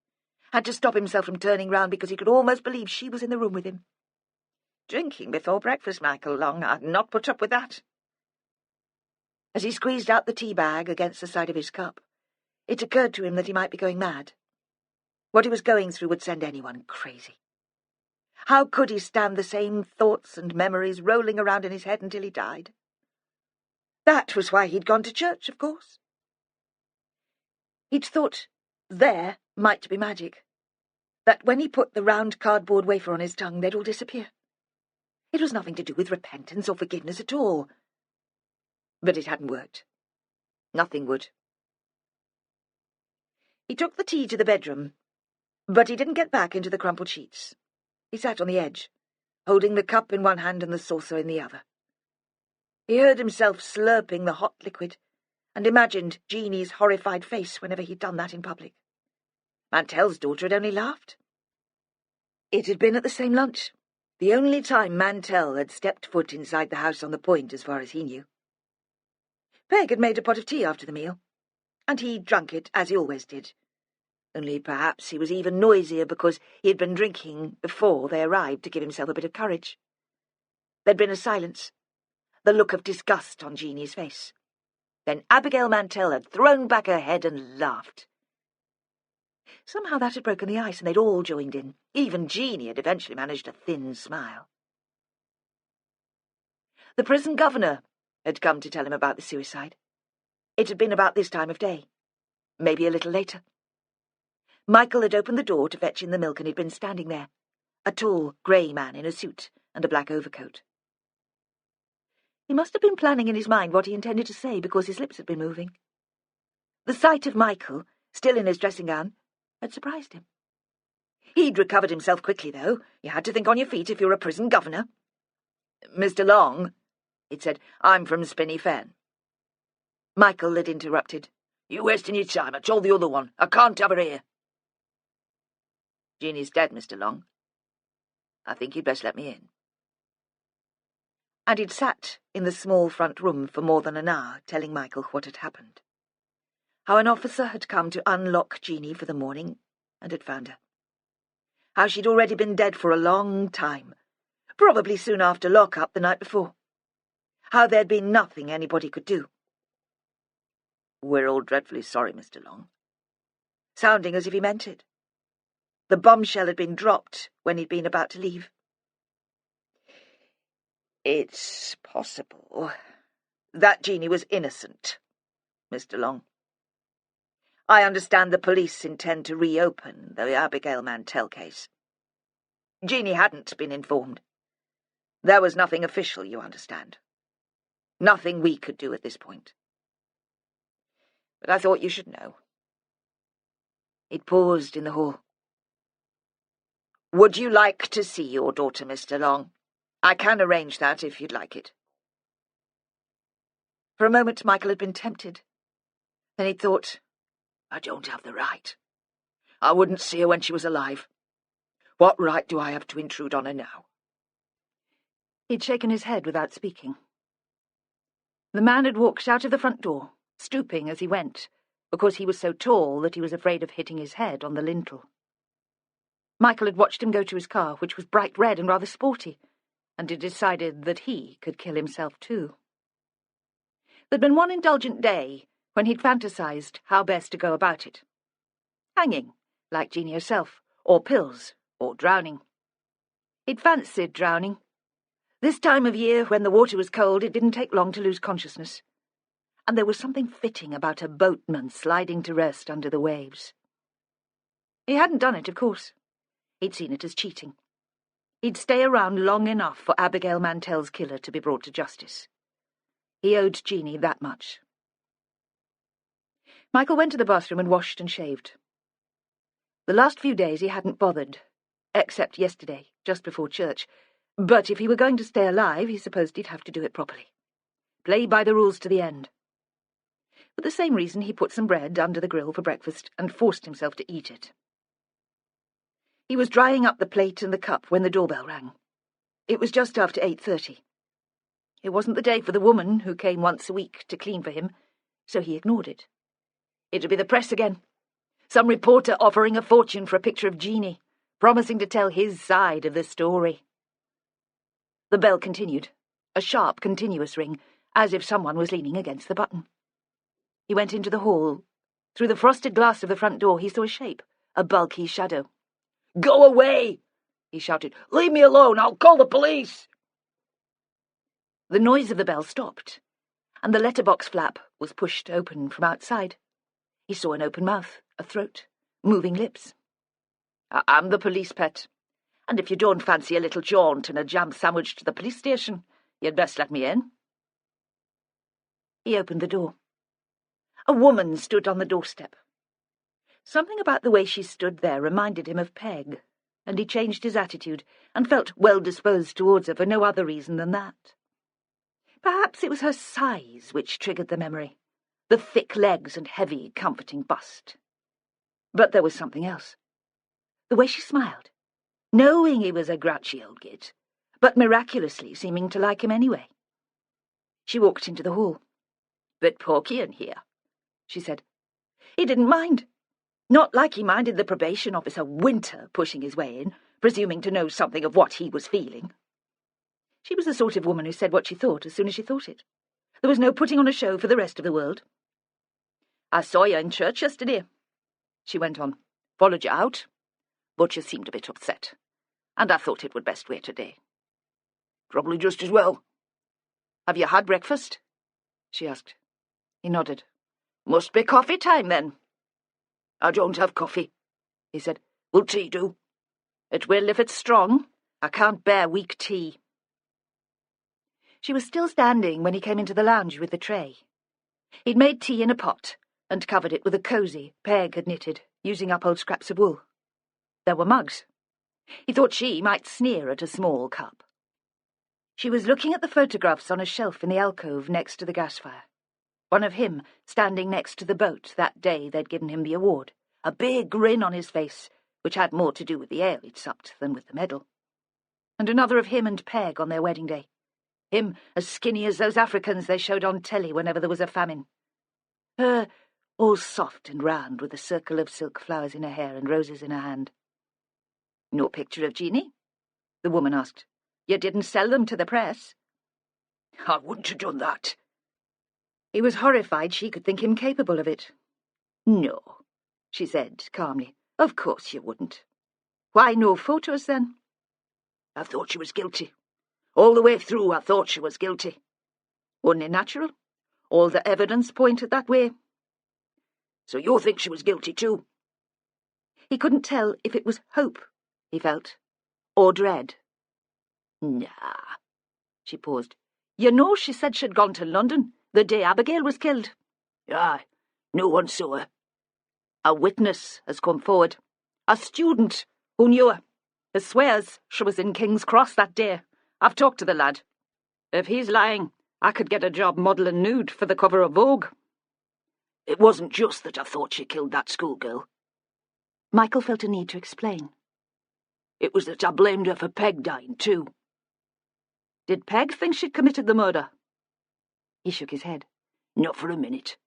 had to stop himself from turning round because he could almost believe she was in the room with him. Drinking before breakfast, Michael Long. I'd not put up with that. As he squeezed out the tea bag against the side of his cup, it occurred to him that he might be going mad. What he was going through would send anyone crazy. How could he stand the same thoughts and memories rolling around in his head until he died? That was why he'd gone to church, of course. He'd thought there might be magic, that when he put the round cardboard wafer on his tongue, they'd all disappear. It was nothing to do with repentance or forgiveness at all. But it hadn't worked. Nothing would. He took the tea to the bedroom, but he didn't get back into the crumpled sheets. He sat on the edge, holding the cup in one hand and the saucer in the other. He heard himself slurping the hot liquid, and imagined Jeanie's horrified face whenever he'd done that in public. Mantel's daughter had only laughed. It had been at the same lunch, the only time Mantel had stepped foot inside the house on the Point as far as he knew. Peg had made a pot of tea after the meal, and he drunk it as he always did, only perhaps he was even noisier because he had been drinking before they arrived to give himself a bit of courage. There'd been a silence, the look of disgust on Jeanie's face. Then Abigail Mantel had thrown back her head and laughed. Somehow that had broken the ice, and they'd all joined in. Even Jeanie had eventually managed a thin smile. The prison governor had come to tell him about the suicide. It had been about this time of day, maybe a little later. Michael had opened the door to fetch in the milk, and he'd been standing there, a tall, grey man in a suit and a black overcoat. He must have been planning in his mind what he intended to say because his lips had been moving. The sight of Michael, still in his dressing gown, had surprised him. He'd recovered himself quickly, though. You had to think on your feet if you're a prison governor. "Mr. Long," he'd said, "I'm from Spinney Fen." Michael had interrupted. "You wasting your time. I told the other one. I can't have her here." "Jeanie's dead, Mr. Long. I think you'd best let me in." And he'd sat in the small front room for more than an hour telling Michael what had happened. How an officer had come to unlock Jeanie for the morning and had found her. How she'd already been dead for a long time, probably soon after lock-up the night before. How there'd been nothing anybody could do. "We're all dreadfully sorry, Mr. Long," sounding as if he meant it. The bombshell had been dropped when he'd been about to leave. "It's possible that Jeanie was innocent, Mr. Long. I understand the police intend to reopen the Abigail Mantel case. Jeanie hadn't been informed. There was nothing official, you understand. Nothing we could do at this point. But I thought you should know." He'd paused in the hall. "Would you like to see your daughter, Mr. Long? I can arrange that if you'd like it." For a moment Michael had been tempted. Then he'd thought, "I don't have the right. I wouldn't see her when she was alive. What right do I have to intrude on her now?" He'd shaken his head without speaking. The man had walked out of the front door, stooping as he went, because he was so tall that he was afraid of hitting his head on the lintel. Michael had watched him go to his car, which was bright red and rather sporty, and had decided that he could kill himself too. There'd been one indulgent day when he'd fantasized how best to go about it. Hanging, like Jeanie herself, or pills, or drowning. He'd fancied drowning. This time of year, when the water was cold, it didn't take long to lose consciousness. And there was something fitting about a boatman sliding to rest under the waves. He hadn't done it, of course. He'd seen it as cheating. He'd stay around long enough for Abigail Mantel's killer to be brought to justice. He owed Jeanie that much. Michael went to the bathroom and washed and shaved. The last few days he hadn't bothered, except yesterday, just before church, but if he were going to stay alive, he supposed he'd have to do it properly. Play by the rules to the end. For the same reason, he put some bread under the grill for breakfast and forced himself to eat it. He was drying up the plate and the cup when the doorbell rang. It was just after 8:30. It wasn't the day for the woman who came once a week to clean for him, so he ignored it. It'd be the press again. Some reporter offering a fortune for a picture of Jeanie, promising to tell his side of the story. The bell continued, a sharp, continuous ring, as if someone was leaning against the button. He went into the hall. Through the frosted glass of the front door he saw a shape, a bulky shadow. "Go away!" he shouted. "Leave me alone! I'll call the police!" The noise of the bell stopped, and the letterbox flap was pushed open from outside. He saw an open mouth, a throat, moving lips. "I'm the police, pet, and if you don't fancy a little jaunt and a jam sandwich to the police station, you'd best let me in." He opened the door. A woman stood on the doorstep. Something about the way she stood there reminded him of Peg, and he changed his attitude and felt well-disposed towards her for no other reason than that. Perhaps it was her size which triggered the memory, the thick legs and heavy, comforting bust. But there was something else. The way she smiled, knowing he was a grouchy old git, but miraculously seeming to like him anyway. She walked into the hall. "Bit porky in here," she said. He didn't mind. Not like he minded the probation officer Winter pushing his way in, presuming to know something of what he was feeling. She was the sort of woman who said what she thought as soon as she thought it. There was no putting on a show for the rest of the world. "I saw you in church yesterday," she went on. "Followed you out, but you seemed a bit upset, and I thought it would best wait today." "Probably just as well." "Have you had breakfast?" she asked. He nodded. "Must be coffee time, then." "I don't have coffee," he said. "Will tea do?" "It will if it's strong. I can't bear weak tea." She was still standing when he came into the lounge with the tray. He'd made tea in a pot and covered it with a cosy Peg had knitted, using up old scraps of wool. There were mugs. He thought she might sneer at a small cup. She was looking at the photographs on a shelf in the alcove next to the gas fire. One of him standing next to the boat that day they'd given him the award, a big grin on his face, which had more to do with the ale he'd supped than with the medal. And another of him and Peg on their wedding day. Him as skinny as those Africans they showed on telly whenever there was a famine. Her all soft and round with a circle of silk flowers in her hair and roses in her hand. "No picture of Jeanie?" the woman asked. "You didn't sell them to the press." "I wouldn't have done that." He was horrified she could think him capable of it. "No," she said calmly. "Of course you wouldn't. Why no photos, then?" "I thought she was guilty. All the way through I thought she was guilty." "Only natural. All the evidence pointed that way." "So you think she was guilty too?" He couldn't tell if it was hope, he felt, or dread. "Nah." She paused. "You know she said she'd gone to London the day Abigail was killed." "Aye, no one saw her." "A witness has come forward. A student who knew her. He swears she was in King's Cross that day. I've talked to the lad. If he's lying, I could get a job modelling nude for the cover of Vogue." "It wasn't just that I thought she killed that schoolgirl." Michael felt a need to explain. "It was that I blamed her for Peg dying too." "Did Peg think she'd committed the murder?" He shook his head. "Not for a minute.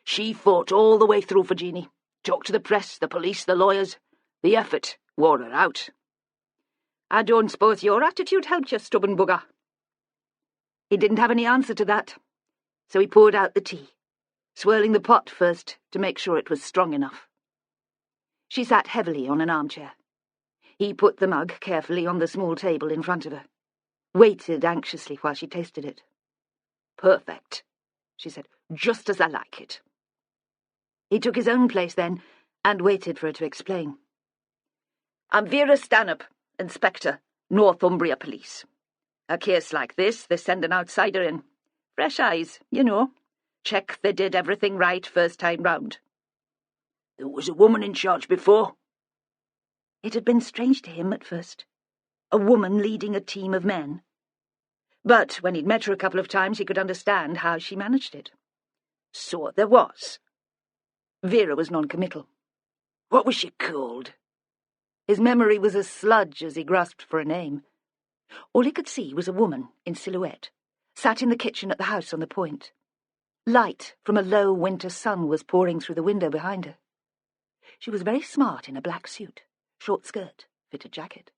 She fought all the way through for Jeanie. Talked to the press, the police, the lawyers. The effort wore her out." "I don't suppose your attitude helped you, stubborn bugger." He didn't have any answer to that, so he poured out the tea, swirling the pot first to make sure it was strong enough. She sat heavily on an armchair. He put the mug carefully on the small table in front of her, waited anxiously while she tasted it. "Perfect," she said. "Just as I like it." He took his own place then and waited for her to explain. "I'm Vera Stanhope, Inspector, Northumbria Police. A case like this, they send an outsider in. Fresh eyes, you know. Check they did everything right first time round." "There was a woman in charge before?" It had been strange to him at first. A woman leading a team of men. But when he'd met her a couple of times, he could understand how she managed it. "So there was." Vera was non-committal. "What was she called?" His memory was a sludge as he grasped for a name. All he could see was a woman in silhouette, sat in the kitchen at the house on the point. Light from a low winter sun was pouring through the window behind her. She was very smart in a black suit, short skirt, fitted jacket.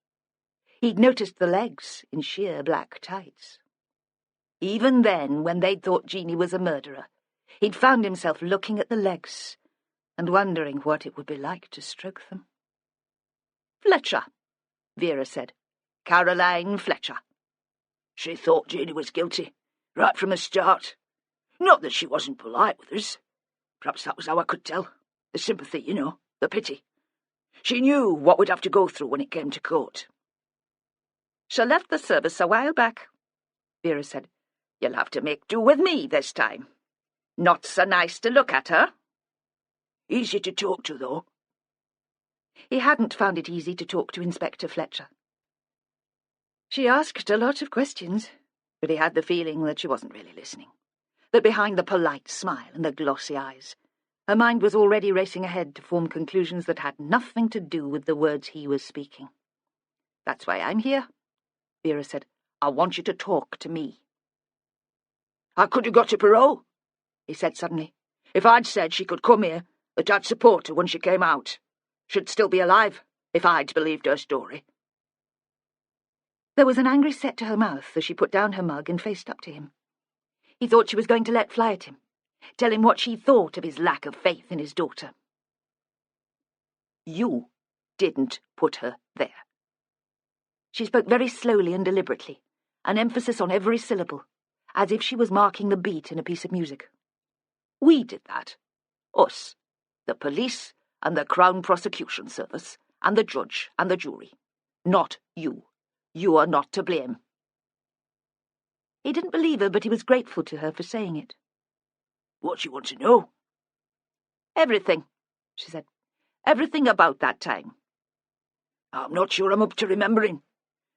He'd noticed the legs in sheer black tights. Even then, when they'd thought Jeanie was a murderer, he'd found himself looking at the legs and wondering what it would be like to stroke them. "Fletcher," Vera said. "Caroline Fletcher." She thought Jeanie was guilty, right from the start. Not that she wasn't polite with us. Perhaps that was how I could tell. The sympathy, you know, the pity. She knew what we'd have to go through when it came to court. "She left the service a while back," Vera said. "You'll have to make do with me this time. Not so nice to look at her." Easy to talk to, though. He hadn't found it easy to talk to Inspector Fletcher. She asked a lot of questions, but he had the feeling that she wasn't really listening, that behind the polite smile and the glossy eyes, her mind was already racing ahead to form conclusions that had nothing to do with the words he was speaking. "That's why I'm here," Vera said. "I want you to talk to me." "I could have got her parole," he said suddenly. "If I'd said she could come here, that I'd support her when she came out. She'd still be alive, if I'd believed her story." There was an angry set to her mouth as she put down her mug and faced up to him. He thought she was going to let fly at him, tell him what she thought of his lack of faith in his daughter. "You didn't put her there." She spoke very slowly and deliberately, an emphasis on every syllable, as if she was marking the beat in a piece of music. "We did that. Us. The police and the Crown Prosecution Service and the judge and the jury. Not you. You are not to blame." He didn't believe her, but he was grateful to her for saying it. "What do you want to know?" "Everything," she said. "Everything about that time." "I'm not sure I'm up to remembering.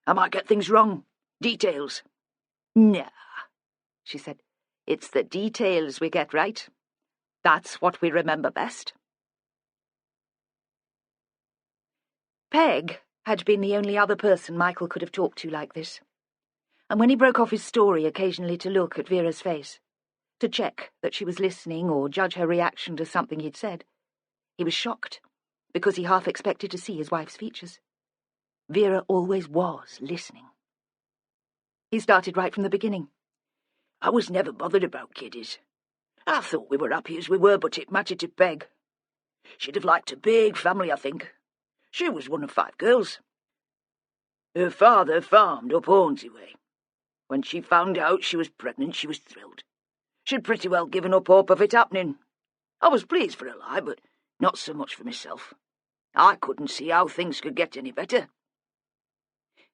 I might get things wrong. Details." "Nah," she said. "It's the details we get right. That's what we remember best." Peg had been the only other person Michael could have talked to like this, and when he broke off his story occasionally to look at Vera's face, to check that she was listening or judge her reaction to something he'd said, he was shocked, because he half expected to see his wife's features. Vera always was listening. He started right from the beginning. "I was never bothered about kiddies. I thought we were happy as we were, but it mattered to Peg. She'd have liked a big family, I think. She was one of 5 girls. Her father farmed up Hornsey way. When she found out she was pregnant, she was thrilled. She'd pretty well given up hope of it happening. I was pleased for her lie, but not so much for myself. I couldn't see how things could get any better.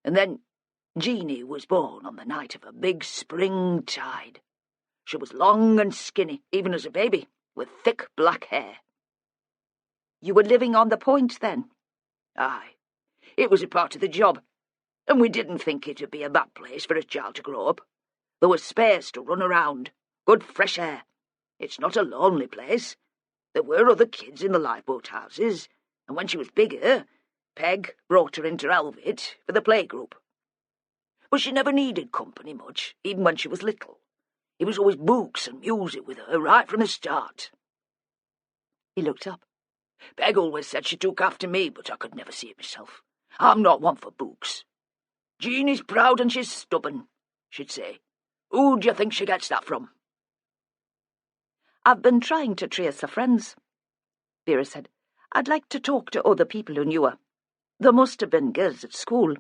And then Jeanie was born on the night of a big spring tide. She was long and skinny, even as a baby, with thick black hair." "You were living on the point then?" "Aye. It was a part of the job, and we didn't think it'd be a bad place for a child to grow up. There was space to run around, good fresh air. It's not a lonely place. There were other kids in the lifeboat houses, and when she was bigger, Peg brought her into Elvit for the playgroup. But she never needed company much, even when she was little. It was always books and music with her right from the start." He looked up. "Peg always said she took after me, but I could never see it myself. I'm not one for books. Jeanie's proud and she's stubborn, she'd say. Who do you think she gets that from?" "I've been trying to trace her friends," Vera said. "I'd like to talk to other people who knew her. There must have been girls at school."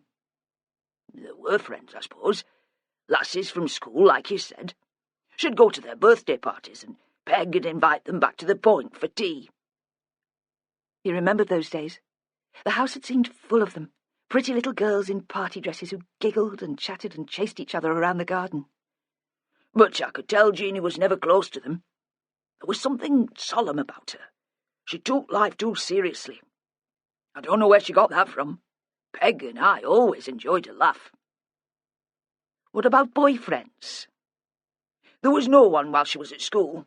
"There were friends, I suppose. Lasses from school, like you said. She'd go to their birthday parties, and Peg'd invite them back to the Point for tea." He remembered those days. The house had seemed full of them, pretty little girls in party dresses who giggled and chatted and chased each other around the garden. But I could tell Jeanie was never close to them. There was something solemn about her. She took life too seriously. I don't know where she got that from. Peg and I always enjoyed a laugh." "What about boyfriends?" "There was no one while she was at school.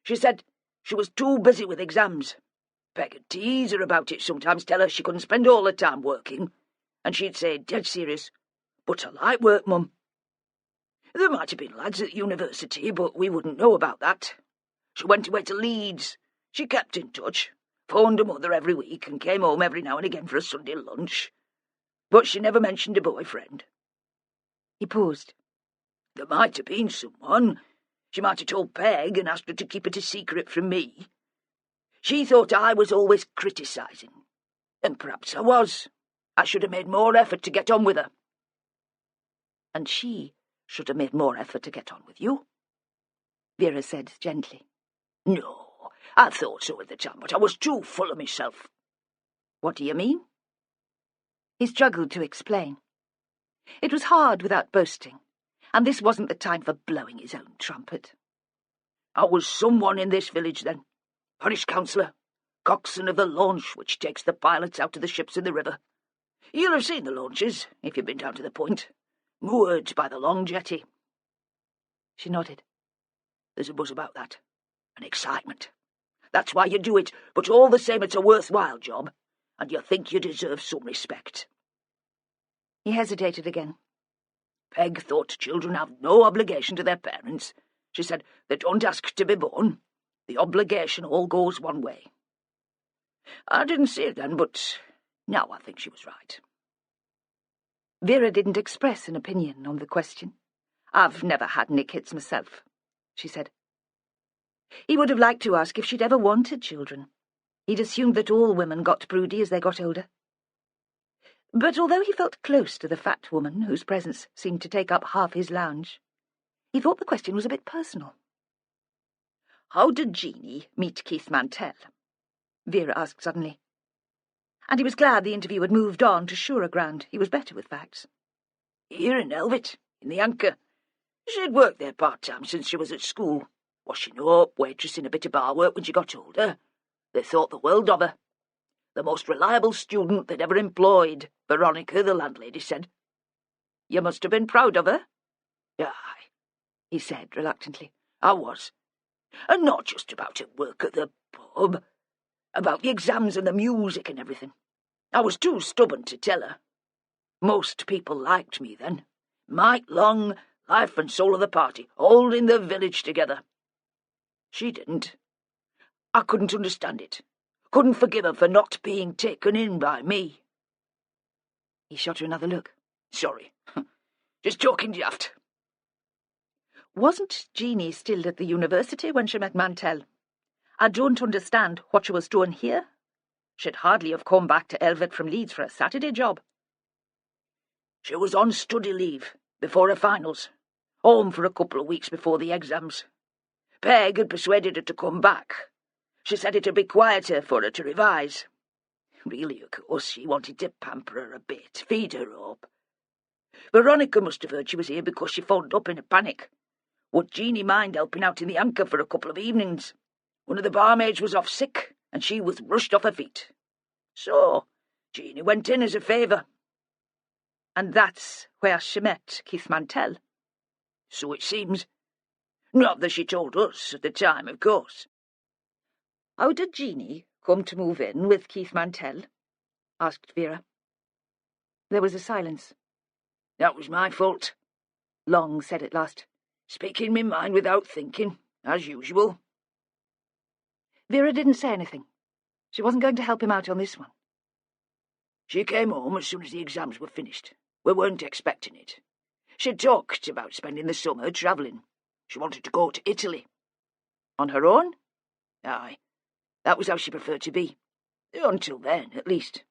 She said she was too busy with exams. Peg'd tease her about it sometimes, tell her she couldn't spend all her time working, and she'd say, dead serious, 'But I like work, Mum.' There might have been lads at university, but we wouldn't know about that. She went away to Leeds. She kept in touch, phoned her mother every week, and came home every now and again for a Sunday lunch. But she never mentioned a boyfriend." He paused. "There might have been someone. She might have told Peg and asked her to keep it a secret from me. She thought I was always criticising. And perhaps I was. I should have made more effort to get on with her." "And she should have made more effort to get on with you," Vera said gently. "No, I thought so at the time, but I was too full of myself." "What do you mean?" He struggled to explain. It was hard without boasting, and this wasn't the time for blowing his own trumpet. "I was someone in this village then. Parish councillor, coxswain of the launch which takes the pilots out to the ships in the river. You'll have seen the launches, if you've been down to the point, moored by the long jetty." She nodded. "There's a buzz about that, an excitement. That's why you do it, but all the same it's a worthwhile job, and you think you deserve some respect." He hesitated again. "Peg thought children have no obligation to their parents. She said they don't ask to be born. The obligation all goes one way. I didn't see it then, but now I think she was right." Vera didn't express an opinion on the question. "I've never had any kids myself," she said. He would have liked to ask if she'd ever wanted children. He'd assumed that all women got broody as they got older. But although he felt close to the fat woman whose presence seemed to take up half his lounge, he thought the question was a bit personal. "How did Jeanie meet Keith Mantel?" Vera asked suddenly. And he was glad the interview had moved on to surer ground. He was better with facts. "Here in Elvet, in the Anchor. She'd worked there part-time since she was at school, washing up, waitressing, a bit of bar work when she got older. They thought the world of her. The most reliable student they'd ever employed, Veronica, the landlady, said." "You must have been proud of her?" "Aye," he said reluctantly. "I was. And not just about her work at the pub. About the exams and the music and everything. I was too stubborn to tell her. Most people liked me then. Mike Long, life and soul of the party, holding the village together. She didn't. I couldn't understand it. Couldn't forgive her for not being taken in by me." He shot her another look. "Sorry. Just talking daft." "Wasn't Jeanie still at the university when she met Mantel? I don't understand what she was doing here. She'd hardly have come back to Elvet from Leeds for a Saturday job." "She was on study leave, before her finals. Home for a couple of weeks before the exams. Peg had persuaded her to come back. She said it'd be quieter for her to revise. Really, of course, she wanted to pamper her a bit, feed her up. Veronica must have heard she was here because she phoned up in a panic. Would Jeanie mind helping out in the Anchor for a couple of evenings? One of the barmaids was off sick, and she was rushed off her feet. So Jeanie went in as a favour." "And that's where she met Keith Mantel?" "So it seems. Not that she told us at the time, of course." "How did Jeanie come to move in with Keith Mantel?" asked Vera. There was a silence. "That was my fault," Long said at last. "Speaking my mind without thinking, as usual." Vera didn't say anything. She wasn't going to help him out on this one. "She came home as soon as the exams were finished. We weren't expecting it. She'd talked about spending the summer travelling. She wanted to go to Italy." "On her own?" "Aye. That was how she preferred to be. Until then, at least.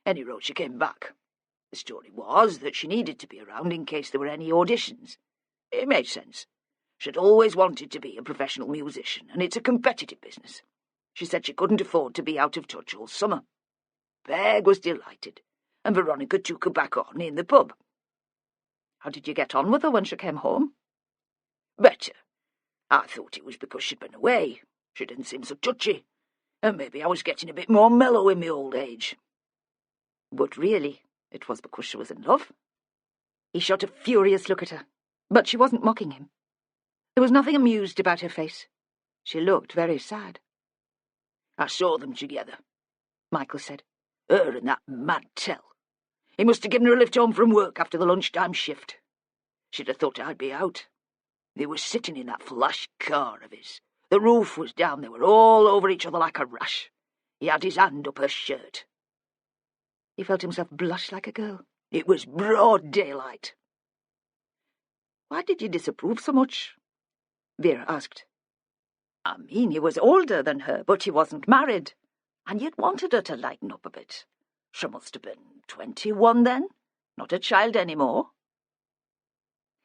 Any road she came back. The story was that she needed to be around in case there were any auditions. It made sense. She'd always wanted to be a professional musician, and it's a competitive business. She said she couldn't afford to be out of touch all summer. Peg was delighted, and Veronica took her back on in the pub." "How did you get on with her when she came home?" "Better. I thought it was because she'd been away. She didn't seem so touchy. And maybe I was getting a bit more mellow in my old age." But really, it was because she was in love. He shot a furious look at her, but she wasn't mocking him. There was nothing amused about her face. She looked very sad. "I saw them together," Michael said. "Her and that Mantel. He must have given her a lift home from work after the lunchtime shift. She'd have thought I'd be out. They were sitting in that flash car of his. The roof was down. They were all over each other like a rash. He had his hand up her shirt." He felt himself blush like a girl. It was broad daylight. Why did you disapprove so much? Vera asked. I mean, he was older than her, but he wasn't married, and you'd wanted her to lighten up a bit. She must have been 21 then, not a child anymore.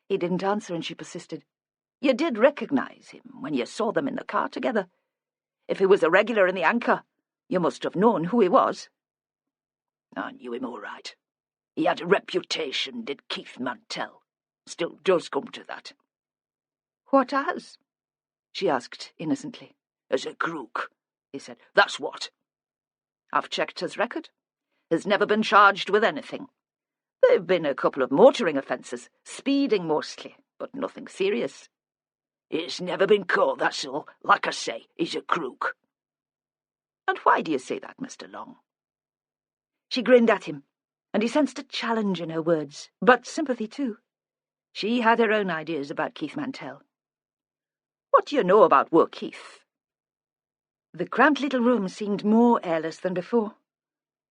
He didn't answer, and she persisted. You did recognise him when you saw them in the car together. If he was a regular in the Anchor, you must have known who he was. I knew him all right. He had a reputation, did Keith Mantel. Still does come to that. What has? She asked innocently. As a crook, he said. That's what. I've checked his record. He's never been charged with anything. There've been a couple of motoring offences, speeding mostly, but nothing serious. He's never been caught, that's all. Like I say, he's a crook. And why do you say that, Mr. Long? She grinned at him, and he sensed a challenge in her words, but sympathy too. She had her own ideas about Keith Mantel. What do you know about work, Keith? The cramped little room seemed more airless than before.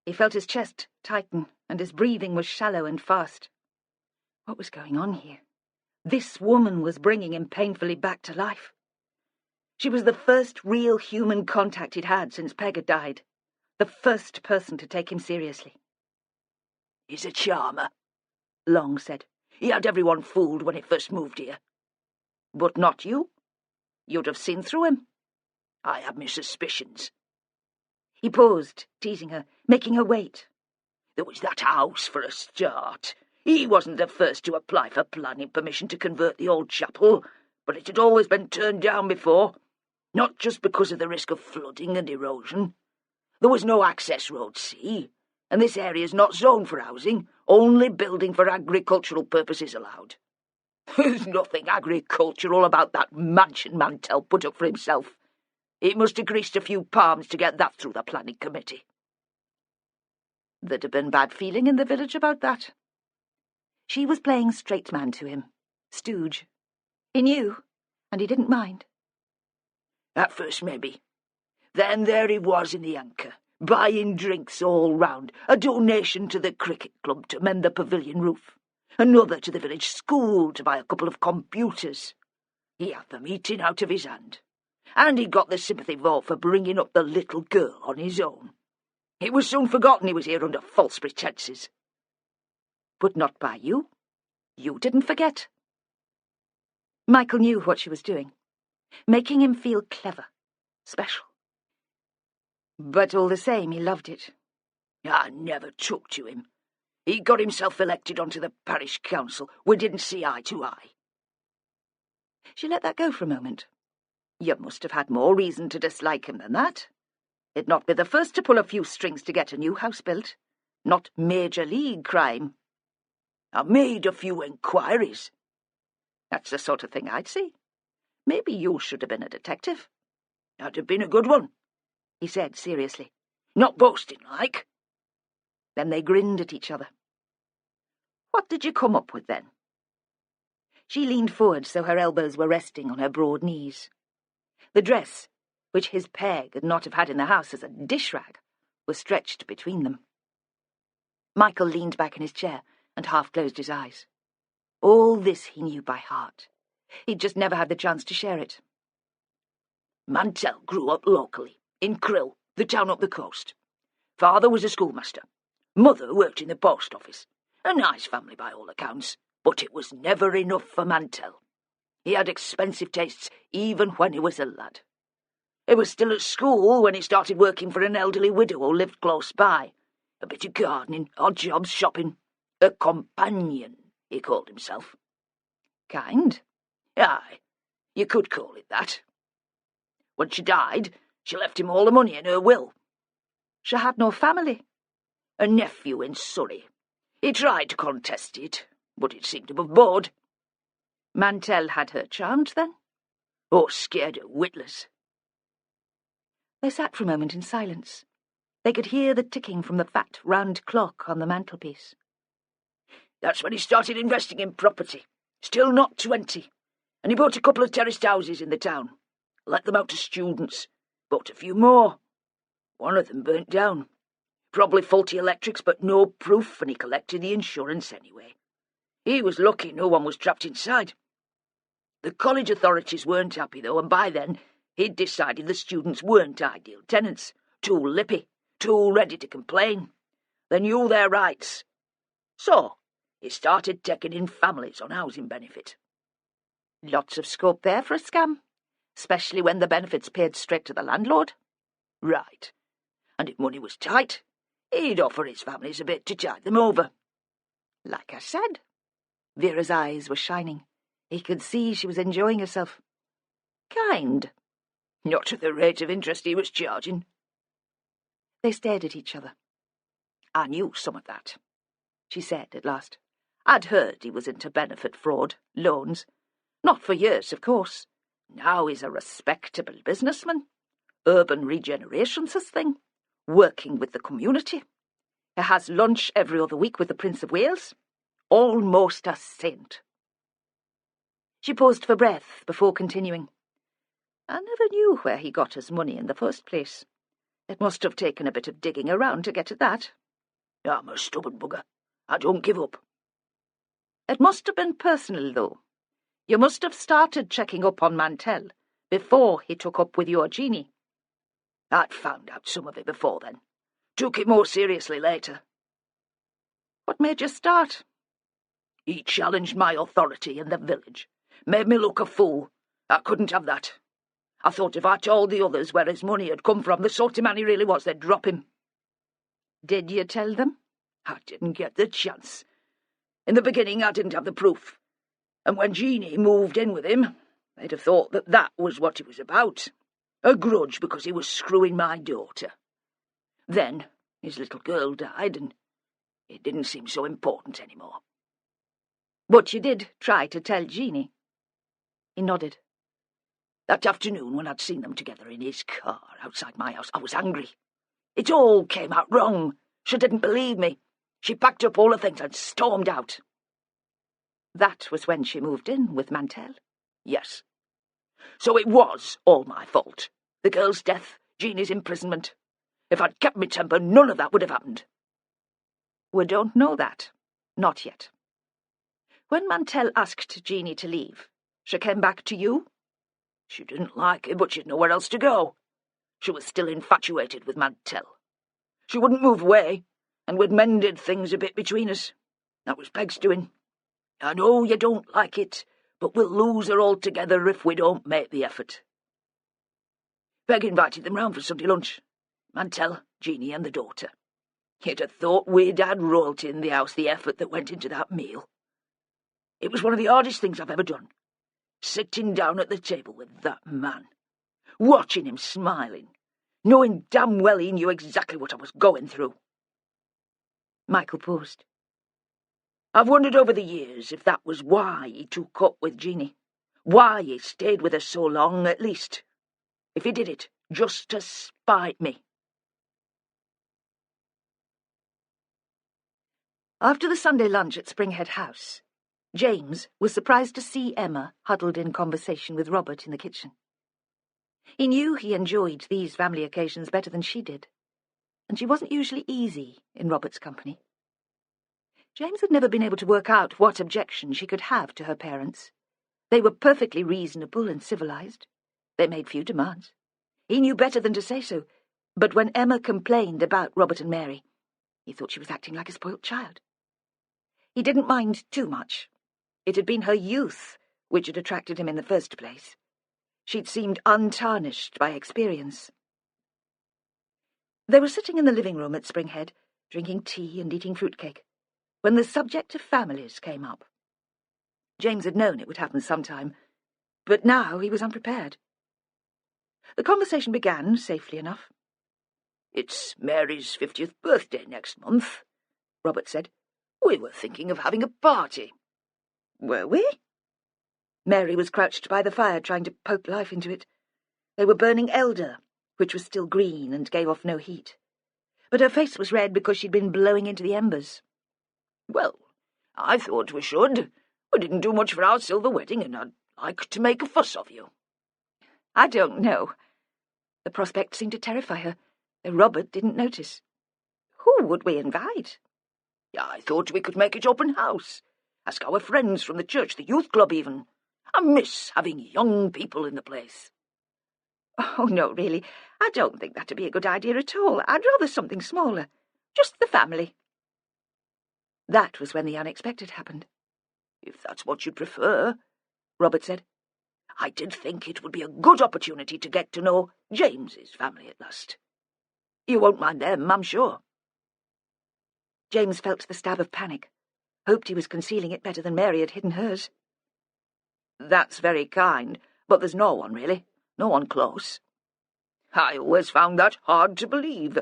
He felt his chest tighten, and his breathing was shallow and fast. What was going on here? This woman was bringing him painfully back to life. She was the first real human contact he'd had since Peg had died, the first person to take him seriously. He's a charmer, Long said. He had everyone fooled when he first moved here. But not you. You'd have seen through him. I had my suspicions. He paused, teasing her, making her wait. There was that house for a start. He wasn't the first to apply for planning permission to convert the old chapel, but it had always been turned down before, not just because of the risk of flooding and erosion. There was no access road, see, and this area's not zoned for housing, only building for agricultural purposes allowed. There's nothing agricultural about that mansion Mantel put up for himself. It must have greased a few palms to get that through the planning committee. There'd have been bad feeling in the village about that. She was playing straight man to him, stooge. He knew, and he didn't mind. At first, maybe. Then there he was in the Anchor, buying drinks all round, a donation to the cricket club to mend the pavilion roof, another to the village school to buy a couple of computers. He had them eating out of his hand, and he got the sympathy vote for bringing up the little girl on his own. It was soon forgotten he was here under false pretences. But not by you. You didn't forget. Michael knew what she was doing, making him feel clever, special. But all the same, he loved it. I never took to him. He got himself elected onto the parish council. We didn't see eye to eye. She let that go for a moment. You must have had more reason to dislike him than that. He'd not be the first to pull a few strings to get a new house built. Not major league crime. I made a few inquiries. That's the sort of thing I'd see. Maybe you should have been a detective. That'd have been a good one, he said seriously. Not boasting like. Then they grinned at each other. What did you come up with then? She leaned forward so her elbows were resting on her broad knees. The dress, which his Peg would not have had in the house as a dish rag, was stretched between them. Michael leaned back in his chair and half-closed his eyes. All this he knew by heart. He'd just never had the chance to share it. Mantel grew up locally, in Krill, the town up the coast. Father was a schoolmaster. Mother worked in the post office. A nice family by all accounts, but it was never enough for Mantel. He had expensive tastes even when he was a lad. He was still at school when he started working for an elderly widow who lived close by. A bit of gardening, odd jobs, shopping. A companion, he called himself. Kind? Aye, you could call it that. When she died, she left him all the money in her will. She had no family. A nephew in Surrey. He tried to contest it, but it seemed to have bored. Mantel had her charmed, then? Oh, scared her witless. They sat for a moment in silence. They could hear the ticking from the fat, round clock on the mantelpiece. That's when he started investing in property. Still not 20. And he bought a couple of terraced houses in the town. Let them out to students. Bought a few more. One of them burnt down. Probably faulty electrics, but no proof, and he collected the insurance anyway. He was lucky no one was trapped inside. The college authorities weren't happy, though, and by then he'd decided the students weren't ideal tenants, too lippy, too ready to complain. They knew their rights. So he started taking in families on housing benefit. Lots of scope there for a scam, especially when the benefits paid straight to the landlord. Right. And if money was tight, he'd offer his families a bit to tide them over. Like I said. Vera's eyes were shining. He could see she was enjoying herself. Kind. Not at the rate of interest he was charging. They stared at each other. I knew some of that, she said at last. I'd heard he was into benefit fraud, loans. Not for years, of course. Now he's a respectable businessman. Urban regeneration's his thing. Working with the community. He has lunch every other week with the Prince of Wales. Almost a saint. She paused for breath before continuing. I never knew where he got his money in the first place. It must have taken a bit of digging around to get at that. I'm a stubborn bugger. I don't give up. It must have been personal, though. You must have started checking up on Mantel before he took up with your Jeanie. I'd found out some of it before then. Took it more seriously later. What made you start? He challenged my authority in the village. Made me look a fool. I couldn't have that. I thought if I told the others where his money had come from, the sort of man he really was, they'd drop him. Did you tell them? I didn't get the chance. In the beginning, I didn't have the proof. And when Jeanie moved in with him, they'd have thought that that was what it was about. A grudge because he was screwing my daughter. Then his little girl died, and it didn't seem so important anymore. But you did try to tell Jeanie? He nodded. That afternoon, when I'd seen them together in his car outside my house, I was angry. It all came out wrong. She didn't believe me. She packed up all the things and stormed out. That was when she moved in with Mantel? Yes. So it was all my fault. The girl's death, Jeanie's imprisonment. If I'd kept my temper, none of that would have happened. We don't know that. Not yet. When Mantel asked Jeanie to leave, she came back to you? She didn't like it, but she'd nowhere else to go. She was still infatuated with Mantel. She wouldn't move away, and we'd mended things a bit between us. That was Peg's doing. I know you don't like it, but we'll lose her altogether if we don't make the effort. Peg invited them round for Sunday lunch. Mantel, Jeanie and the daughter. You'd have thought we'd had royalty in the house, the effort that went into that meal. It was one of the hardest things I've ever done. Sitting down at the table with that man. Watching him smiling. Knowing damn well he knew exactly what I was going through. Michael paused. I've wondered over the years if that was why he took up with Jeanie. Why he stayed with her so long, at least. If he did it just to spite me. After the Sunday lunch at Springhead House, James was surprised to see Emma huddled in conversation with Robert in the kitchen. He knew he enjoyed these family occasions better than she did, and she wasn't usually easy in Robert's company. James had never been able to work out what objection she could have to her parents. They were perfectly reasonable and civilized. They made few demands. He knew better than to say so, but when Emma complained about Robert and Mary, he thought she was acting like a spoilt child. He didn't mind too much. It had been her youth which had attracted him in the first place. She'd seemed untarnished by experience. They were sitting in the living room at Springhead, drinking tea and eating fruitcake, when the subject of families came up. James had known it would happen sometime, but now he was unprepared. The conversation began safely enough. It's Mary's 50th birthday next month, Robert said. We were thinking of having a party. Were we? Mary was crouched by the fire, trying to poke life into it. They were burning elder, which was still green and gave off no heat. But her face was red because she'd been blowing into the embers. Well, I thought we should. We didn't do much for our silver wedding, and I'd like to make a fuss of you. I don't know. The prospect seemed to terrify her, though Robert didn't notice. Who would we invite? I thought we could make it open house. Ask our friends from the church, the youth club even. I miss having young people in the place. Oh, no, really. I don't think that'd be a good idea at all. I'd rather something smaller. Just the family. That was when the unexpected happened. If that's what you'd prefer, Robert said. I did think it would be a good opportunity to get to know James's family at last. You won't mind them, I'm sure. James felt the stab of panic, hoped he was concealing it better than Mary had hidden hers. That's very kind, but there's no one, really. No one close. I always found that hard to believe.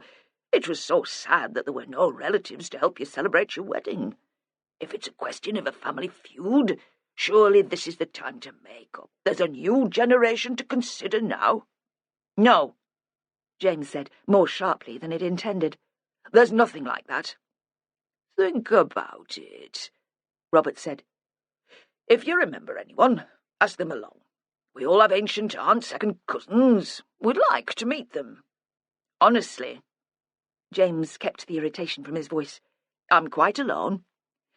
It was so sad that there were no relatives to help you celebrate your wedding. If it's a question of a family feud, surely this is the time to make up. There's a new generation to consider now. No, James said, more sharply than it intended. There's nothing like that. Think about it, Robert said. If you remember anyone, ask them along. We all have ancient aunts, second cousins. We'd like to meet them. Honestly, James kept the irritation from his voice, I'm quite alone.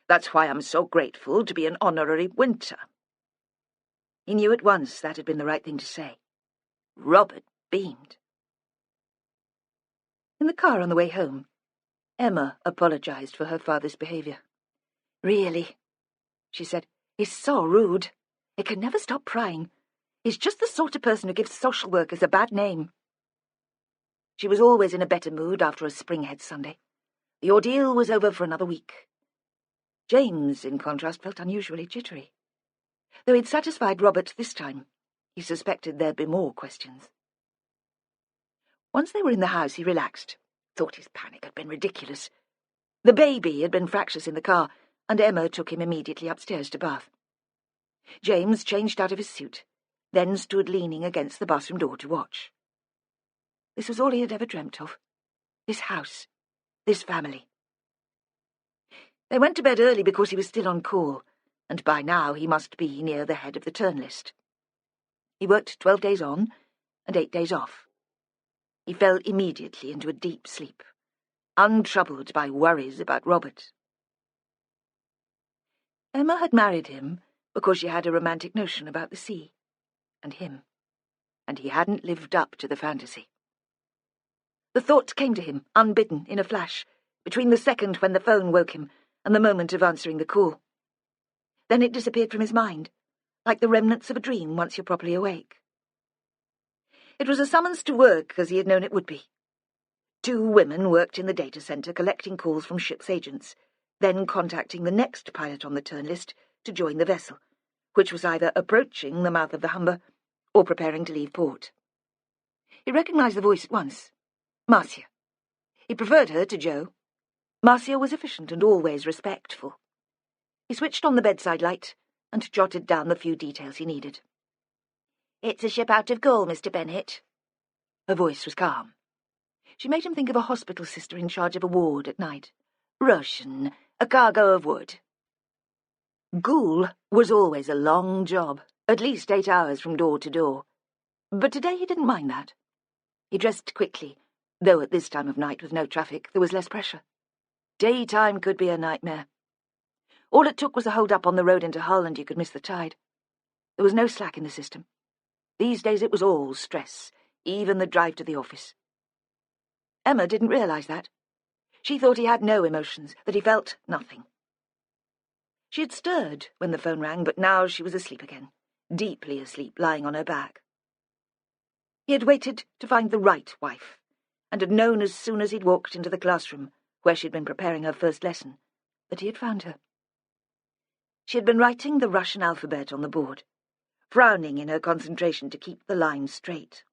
That's why I'm so grateful to be an honorary Winter. He knew at once that had been the right thing to say. Robert beamed. In the car on the way home, Emma apologized for her father's behavior. Really, she said, he's so rude. He can never stop prying. He's just the sort of person who gives social workers a bad name. She was always in a better mood after a Springhead Sunday. The ordeal was over for another week. James, in contrast, felt unusually jittery. Though he'd satisfied Robert this time, he suspected there'd be more questions. Once they were in the house, he relaxed, thought his panic had been ridiculous. The baby had been fractious in the car, and Emma took him immediately upstairs to bath. James changed out of his suit, then stood leaning against the bathroom door to watch. This was all he had ever dreamt of. This house. This family. They went to bed early because he was still on call, and by now he must be near the head of the turn list. He worked 12 days on and 8 days off. He fell immediately into a deep sleep, untroubled by worries about Robert. Emma had married him because she had a romantic notion about the sea, and him, and he hadn't lived up to the fantasy. The thought came to him, unbidden, in a flash, between the second when the phone woke him and the moment of answering the call. Then it disappeared from his mind, like the remnants of a dream once you're properly awake. It was a summons to work as he had known it would be. 2 women worked in the data centre collecting calls from ship's agents, then contacting the next pilot on the turn list to join the vessel, which was either approaching the mouth of the Humber or preparing to leave port. He recognised the voice at once. Marcia. He preferred her to Jo. Marcia was efficient and always respectful. He switched on the bedside light and jotted down the few details he needed. "It's a ship out of Gaul, Mr. Bennett." Her voice was calm. She made him think of a hospital sister in charge of a ward at night. "Russian, a cargo of wood." Gaul was always a long job, at least 8 hours from door to door. But today he didn't mind that. He dressed quickly, though at this time of night with no traffic there was less pressure. Daytime could be a nightmare. All it took was a hold-up on the road into Hull and you could miss the tide. There was no slack in the system. These days it was all stress, even the drive to the office. Emma didn't realise that. She thought he had no emotions, that he felt nothing. She had stirred when the phone rang, but now she was asleep again, deeply asleep, lying on her back. He had waited to find the right wife, and had known as soon as he'd walked into the classroom, where she'd been preparing her first lesson, that he had found her. She had been writing the Russian alphabet on the board, frowning in her concentration to keep the lines straight.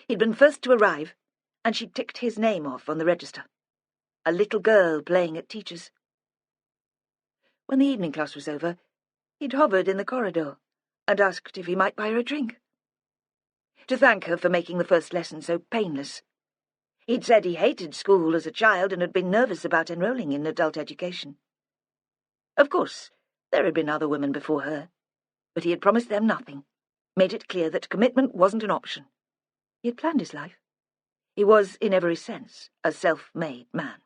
He'd been first to arrive, and she'd ticked his name off on the register. A little girl playing at teachers. When the evening class was over, he'd hovered in the corridor and asked if he might buy her a drink. To thank her for making the first lesson so painless. He'd said he hated school as a child and had been nervous about enrolling in adult education. Of course, there had been other women before her, but he had promised them nothing, made it clear that commitment wasn't an option. He had planned his life. He was, in every sense, a self-made man.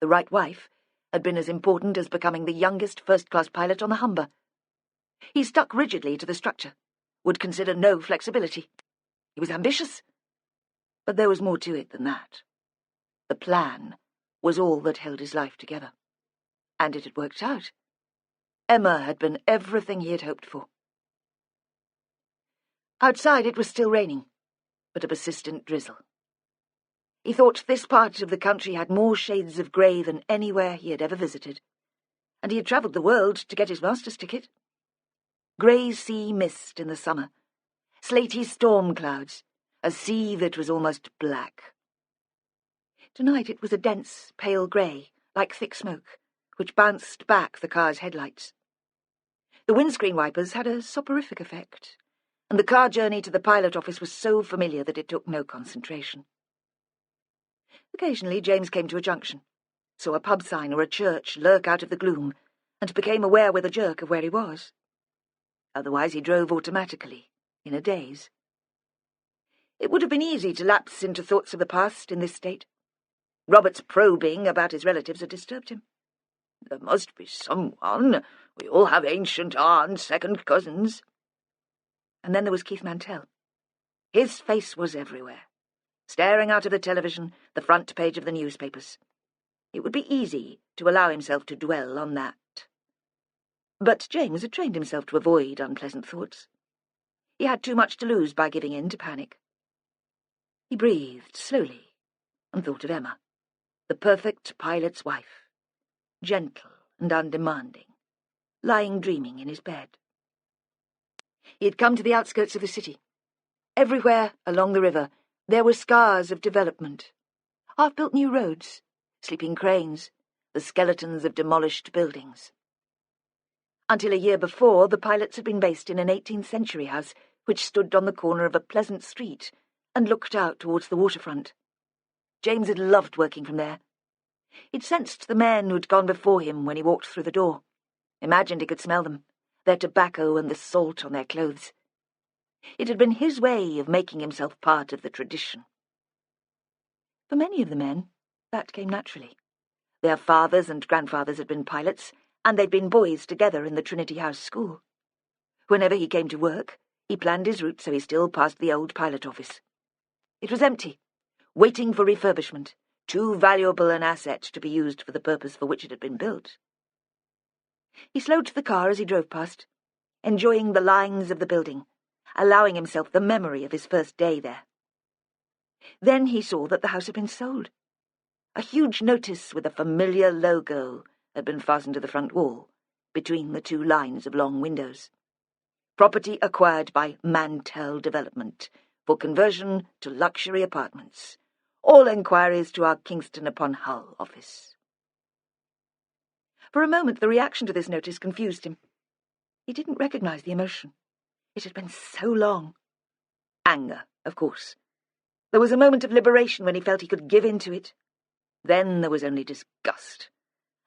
The right wife had been as important as becoming the youngest first-class pilot on the Humber. He stuck rigidly to the structure, would consider no flexibility. He was ambitious. But there was more to it than that. The plan was all that held his life together. And it had worked out. Emma had been everything he had hoped for. Outside it was still raining, but a persistent drizzle. He thought this part of the country had more shades of grey than anywhere he had ever visited, and he had travelled the world to get his master's ticket. Grey sea mist in the summer, slaty storm clouds, a sea that was almost black. Tonight it was a dense, pale grey, like thick smoke, which bounced back the car's headlights. The windscreen wipers had a soporific effect, and the car journey to the pilot office was so familiar that it took no concentration. Occasionally James came to a junction, saw a pub sign or a church lurk out of the gloom, and became aware with a jerk of where he was. Otherwise he drove automatically, in a daze. It would have been easy to lapse into thoughts of the past in this state. Robert's probing about his relatives had disturbed him. There must be someone. We all have ancient aunts, second cousins. And then there was Keith Mantel. His face was everywhere, staring out of the television, the front page of the newspapers. It would be easy to allow himself to dwell on that. But James had trained himself to avoid unpleasant thoughts. He had too much to lose by giving in to panic. He breathed slowly and thought of Emma, the perfect pilot's wife, gentle and undemanding, lying dreaming in his bed. He had come to the outskirts of the city. Everywhere along the river there were scars of development, half-built new roads, sleeping cranes, the skeletons of demolished buildings. Until a year before, the pilots had been based in an 18th century house which stood on the corner of a pleasant street and looked out towards the waterfront. James had loved working from there. He'd sensed the men who'd gone before him when he walked through the door, imagined he could smell them, their tobacco and the salt on their clothes. It had been his way of making himself part of the tradition. For many of the men, that came naturally. Their fathers and grandfathers had been pilots, and they'd been boys together in the Trinity House School. Whenever he came to work, he planned his route so he still passed the old pilot office. It was empty, waiting for refurbishment, too valuable an asset to be used for the purpose for which it had been built. He slowed the car as he drove past, enjoying the lines of the building, allowing himself the memory of his first day there. Then he saw that the house had been sold. A huge notice with a familiar logo had been fastened to the front wall, between the two lines of long windows. Property acquired by Mantel Development for conversion to luxury apartments. All enquiries to our Kingston-upon-Hull office. For a moment the reaction to this notice confused him. He didn't recognize the emotion. It had been so long. Anger, of course. There was a moment of liberation when he felt he could give in to it. Then there was only disgust,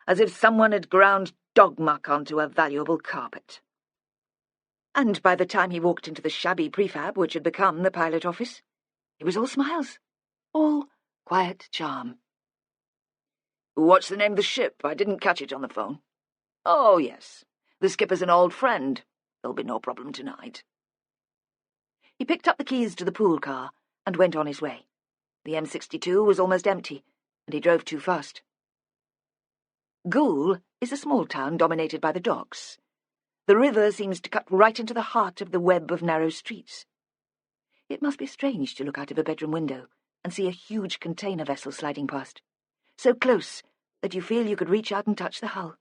as if someone had ground dog muck onto a valuable carpet. And by the time he walked into the shabby prefab which had become the pilot office, it was all smiles, all quiet charm. "What's the name of the ship? I didn't catch it on the phone." "Oh, yes. The skipper's an old friend. There'll be no problem tonight." He picked up the keys to the pool car and went on his way. The M62 was almost empty, and he drove too fast. Goole is a small town dominated by the docks. The river seems to cut right into the heart of the web of narrow streets. It must be strange to look out of a bedroom window and see a huge container vessel sliding past, so close that you feel you could reach out and touch the hull,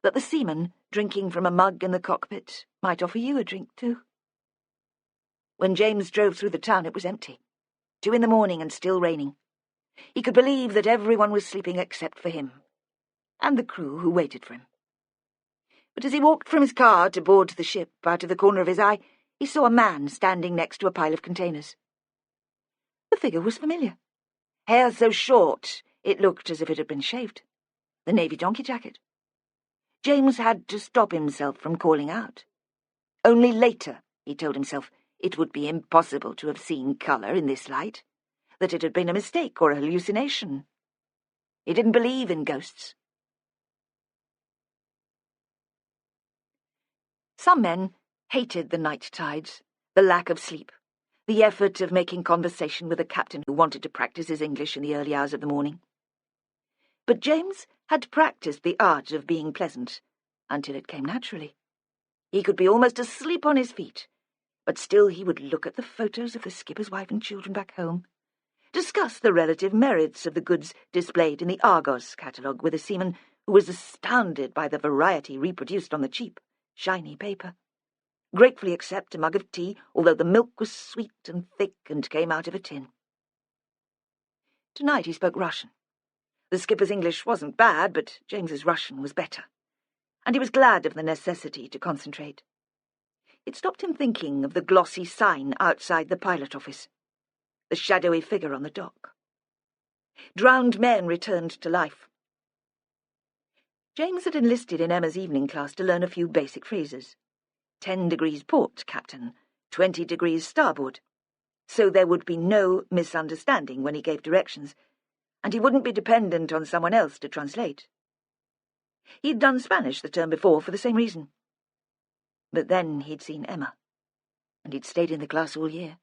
that the seaman, drinking from a mug in the cockpit, might offer you a drink too. When James drove through the town, it was empty. 2 a.m. and still raining. He could believe that everyone was sleeping except for him, and the crew who waited for him. But as he walked from his car to board the ship, out of the corner of his eye, he saw a man standing next to a pile of containers. The figure was familiar. Hair so short, it looked as if it had been shaved. The navy donkey jacket. James had to stop himself from calling out. Only later, he told himself, it would be impossible to have seen colour in this light, that it had been a mistake or a hallucination. He didn't believe in ghosts. Some men hated the night tides, the lack of sleep, the effort of making conversation with a captain who wanted to practice his English in the early hours of the morning. But James had practiced the art of being pleasant, until it came naturally. He could be almost asleep on his feet, but still he would look at the photos of the skipper's wife and children back home, discuss the relative merits of the goods displayed in the Argos catalogue with a seaman who was astounded by the variety reproduced on the cheap, shiny paper, gratefully accept a mug of tea, although the milk was sweet and thick and came out of a tin. Tonight he spoke Russian. The skipper's English wasn't bad, but James's Russian was better, and he was glad of the necessity to concentrate. It stopped him thinking of the glossy sign outside the pilot office, the shadowy figure on the dock. Drowned men returned to life. James had enlisted in Emma's evening class to learn a few basic phrases. 10 degrees port, Captain, 20 degrees starboard, so there would be no misunderstanding when he gave directions, and he wouldn't be dependent on someone else to translate. He'd done Spanish the term before for the same reason. But then he'd seen Emma, and he'd stayed in the class all year,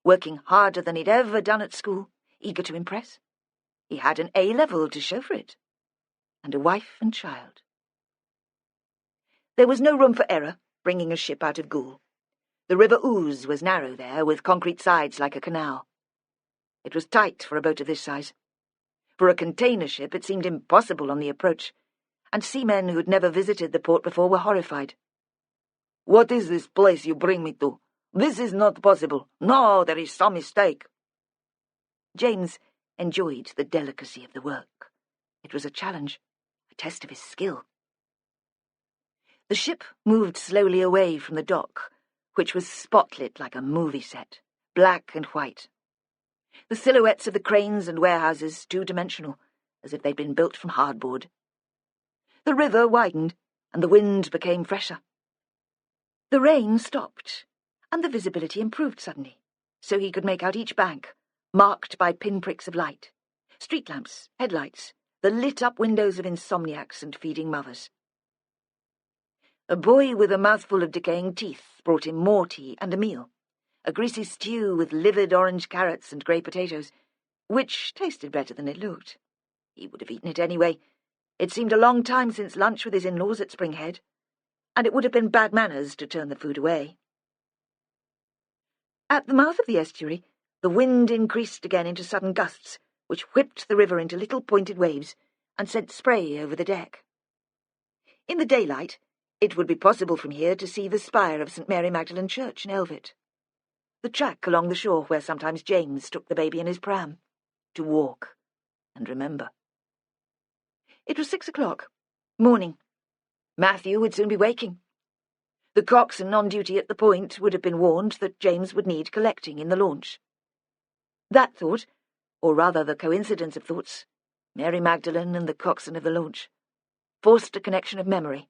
working harder than he'd ever done at school, eager to impress. He had an A-level to show for it, and a wife and child. There was no room for error, bringing a ship out of Goole. The River Ouse was narrow there, with concrete sides like a canal. It was tight for a boat of this size. For a container ship, it seemed impossible on the approach, and seamen who'd never visited the port before were horrified. "What is this place you bring me to? This is not possible. No, there is some mistake." James enjoyed the delicacy of the work. It was a challenge, a test of his skill. The ship moved slowly away from the dock, which was spotlit like a movie set, black and white. The silhouettes of the cranes and warehouses two-dimensional, as if they'd been built from hardboard. The river widened, and the wind became fresher. The rain stopped, and the visibility improved suddenly, so he could make out each bank, marked by pinpricks of light, street lamps, headlights, the lit-up windows of insomniacs and feeding mothers. A boy with a mouthful of decaying teeth brought him more tea and a meal, a greasy stew with livid orange carrots and grey potatoes, which tasted better than it looked. He would have eaten it anyway. It seemed a long time since lunch with his in-laws at Spring Head, and it would have been bad manners to turn the food away. At the mouth of the estuary, the wind increased again into sudden gusts, which whipped the river into little pointed waves and sent spray over the deck. In the daylight, it would be possible from here to see the spire of St. Mary Magdalene Church in Elvet, the track along the shore where sometimes James took the baby in his pram, to walk and remember. It was 6 o'clock, morning. Matthew would soon be waking. The coxswain on duty at the point would have been warned that James would need collecting in the launch. That thought, or rather the coincidence of thoughts, Mary Magdalene and the coxswain of the launch, forced a connection of memory,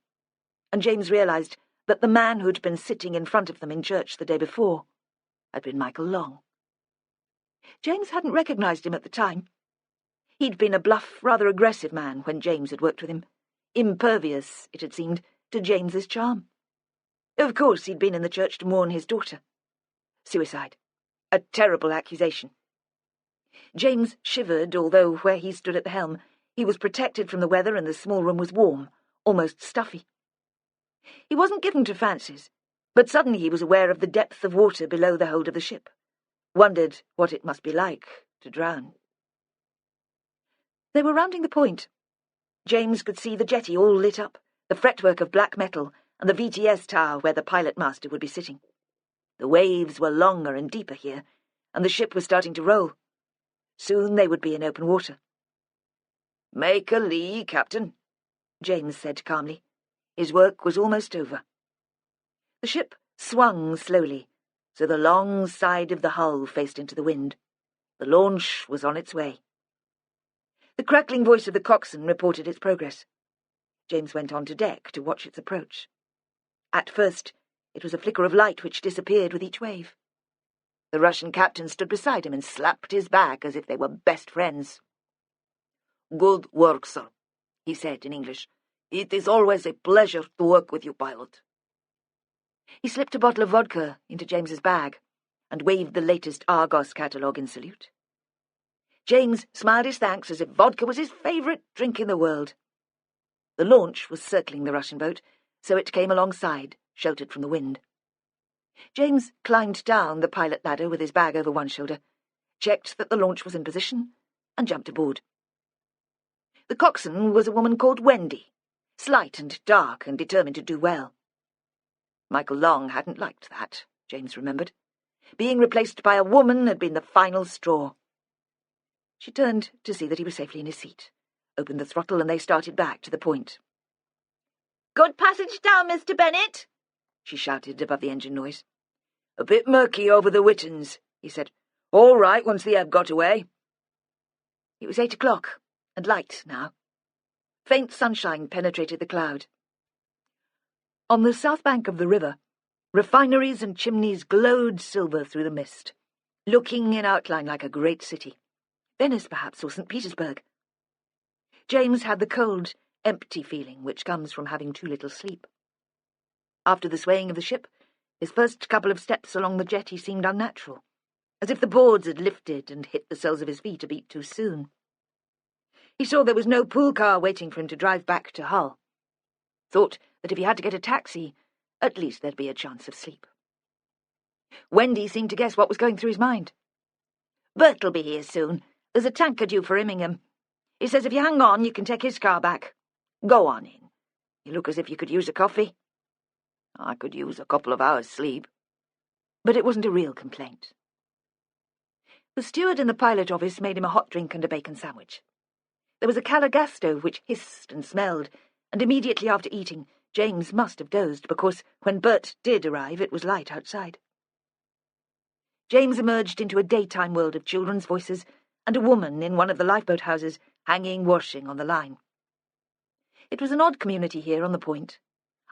and James realised that the man who'd been sitting in front of them in church the day before had been Michael Long. James hadn't recognised him at the time. He'd been a bluff, rather aggressive man when James had worked with him, impervious, it had seemed, to James's charm. Of course he'd been in the church to mourn his daughter. Suicide. A terrible accusation. James shivered, although where he stood at the helm, he was protected from the weather and the small room was warm, almost stuffy. He wasn't given to fancies, but suddenly he was aware of the depth of water below the hold of the ship, wondered what it must be like to drown. They were rounding the point. James could see the jetty all lit up, the fretwork of black metal, and the VTS tower where the pilot-master would be sitting. The waves were longer and deeper here, and the ship was starting to roll. Soon they would be in open water. "Make a lee, Captain," James said calmly. His work was almost over. The ship swung slowly, so the long side of the hull faced into the wind. The launch was on its way. The crackling voice of the coxswain reported its progress. James went on to deck to watch its approach. At first, it was a flicker of light which disappeared with each wave. The Russian captain stood beside him and slapped his back as if they were best friends. "Good work, sir," he said in English. "It is always a pleasure to work with you, pilot." He slipped a bottle of vodka into James's bag and waved the latest Argos catalogue in salute. James smiled his thanks as if vodka was his favourite drink in the world. The launch was circling the Russian boat, so it came alongside, sheltered from the wind. James climbed down the pilot ladder with his bag over one shoulder, checked that the launch was in position, and jumped aboard. The coxswain was a woman called Wendy, slight and dark and determined to do well. Michael Long hadn't liked that, James remembered. Being replaced by a woman had been the final straw. She turned to see that he was safely in his seat, opened the throttle, and they started back to the point. "Good passage down, Mr. Bennett," she shouted above the engine noise. "A bit murky over the Wittens," he said. "All right once the ebb got away." It was 8 o'clock, and light now. Faint sunshine penetrated the cloud. On the south bank of the river, refineries and chimneys glowed silver through the mist, looking in outline like a great city. Venice, perhaps, or St. Petersburg. James had the cold, empty feeling which comes from having too little sleep. After the swaying of the ship, his first couple of steps along the jetty seemed unnatural, as if the boards had lifted and hit the soles of his feet a beat too soon. He saw there was no pool car waiting for him to drive back to Hull. Thought that if he had to get a taxi, at least there'd be a chance of sleep. Wendy seemed to guess what was going through his mind. "Bert'll be here soon. There's a tanker due for Immingham. He says if you hang on, you can take his car back. Go on in. You look as if you could use a coffee." "I could use a couple of hours' sleep." But it wasn't a real complaint. The steward in the pilot office made him a hot drink and a bacon sandwich. There was a Cala gas stove which hissed and smelled, and immediately after eating, James must have dozed, because when Bert did arrive, it was light outside. James emerged into a daytime world of children's voices and a woman in one of the lifeboat houses hanging washing on the line. It was an odd community here on the point.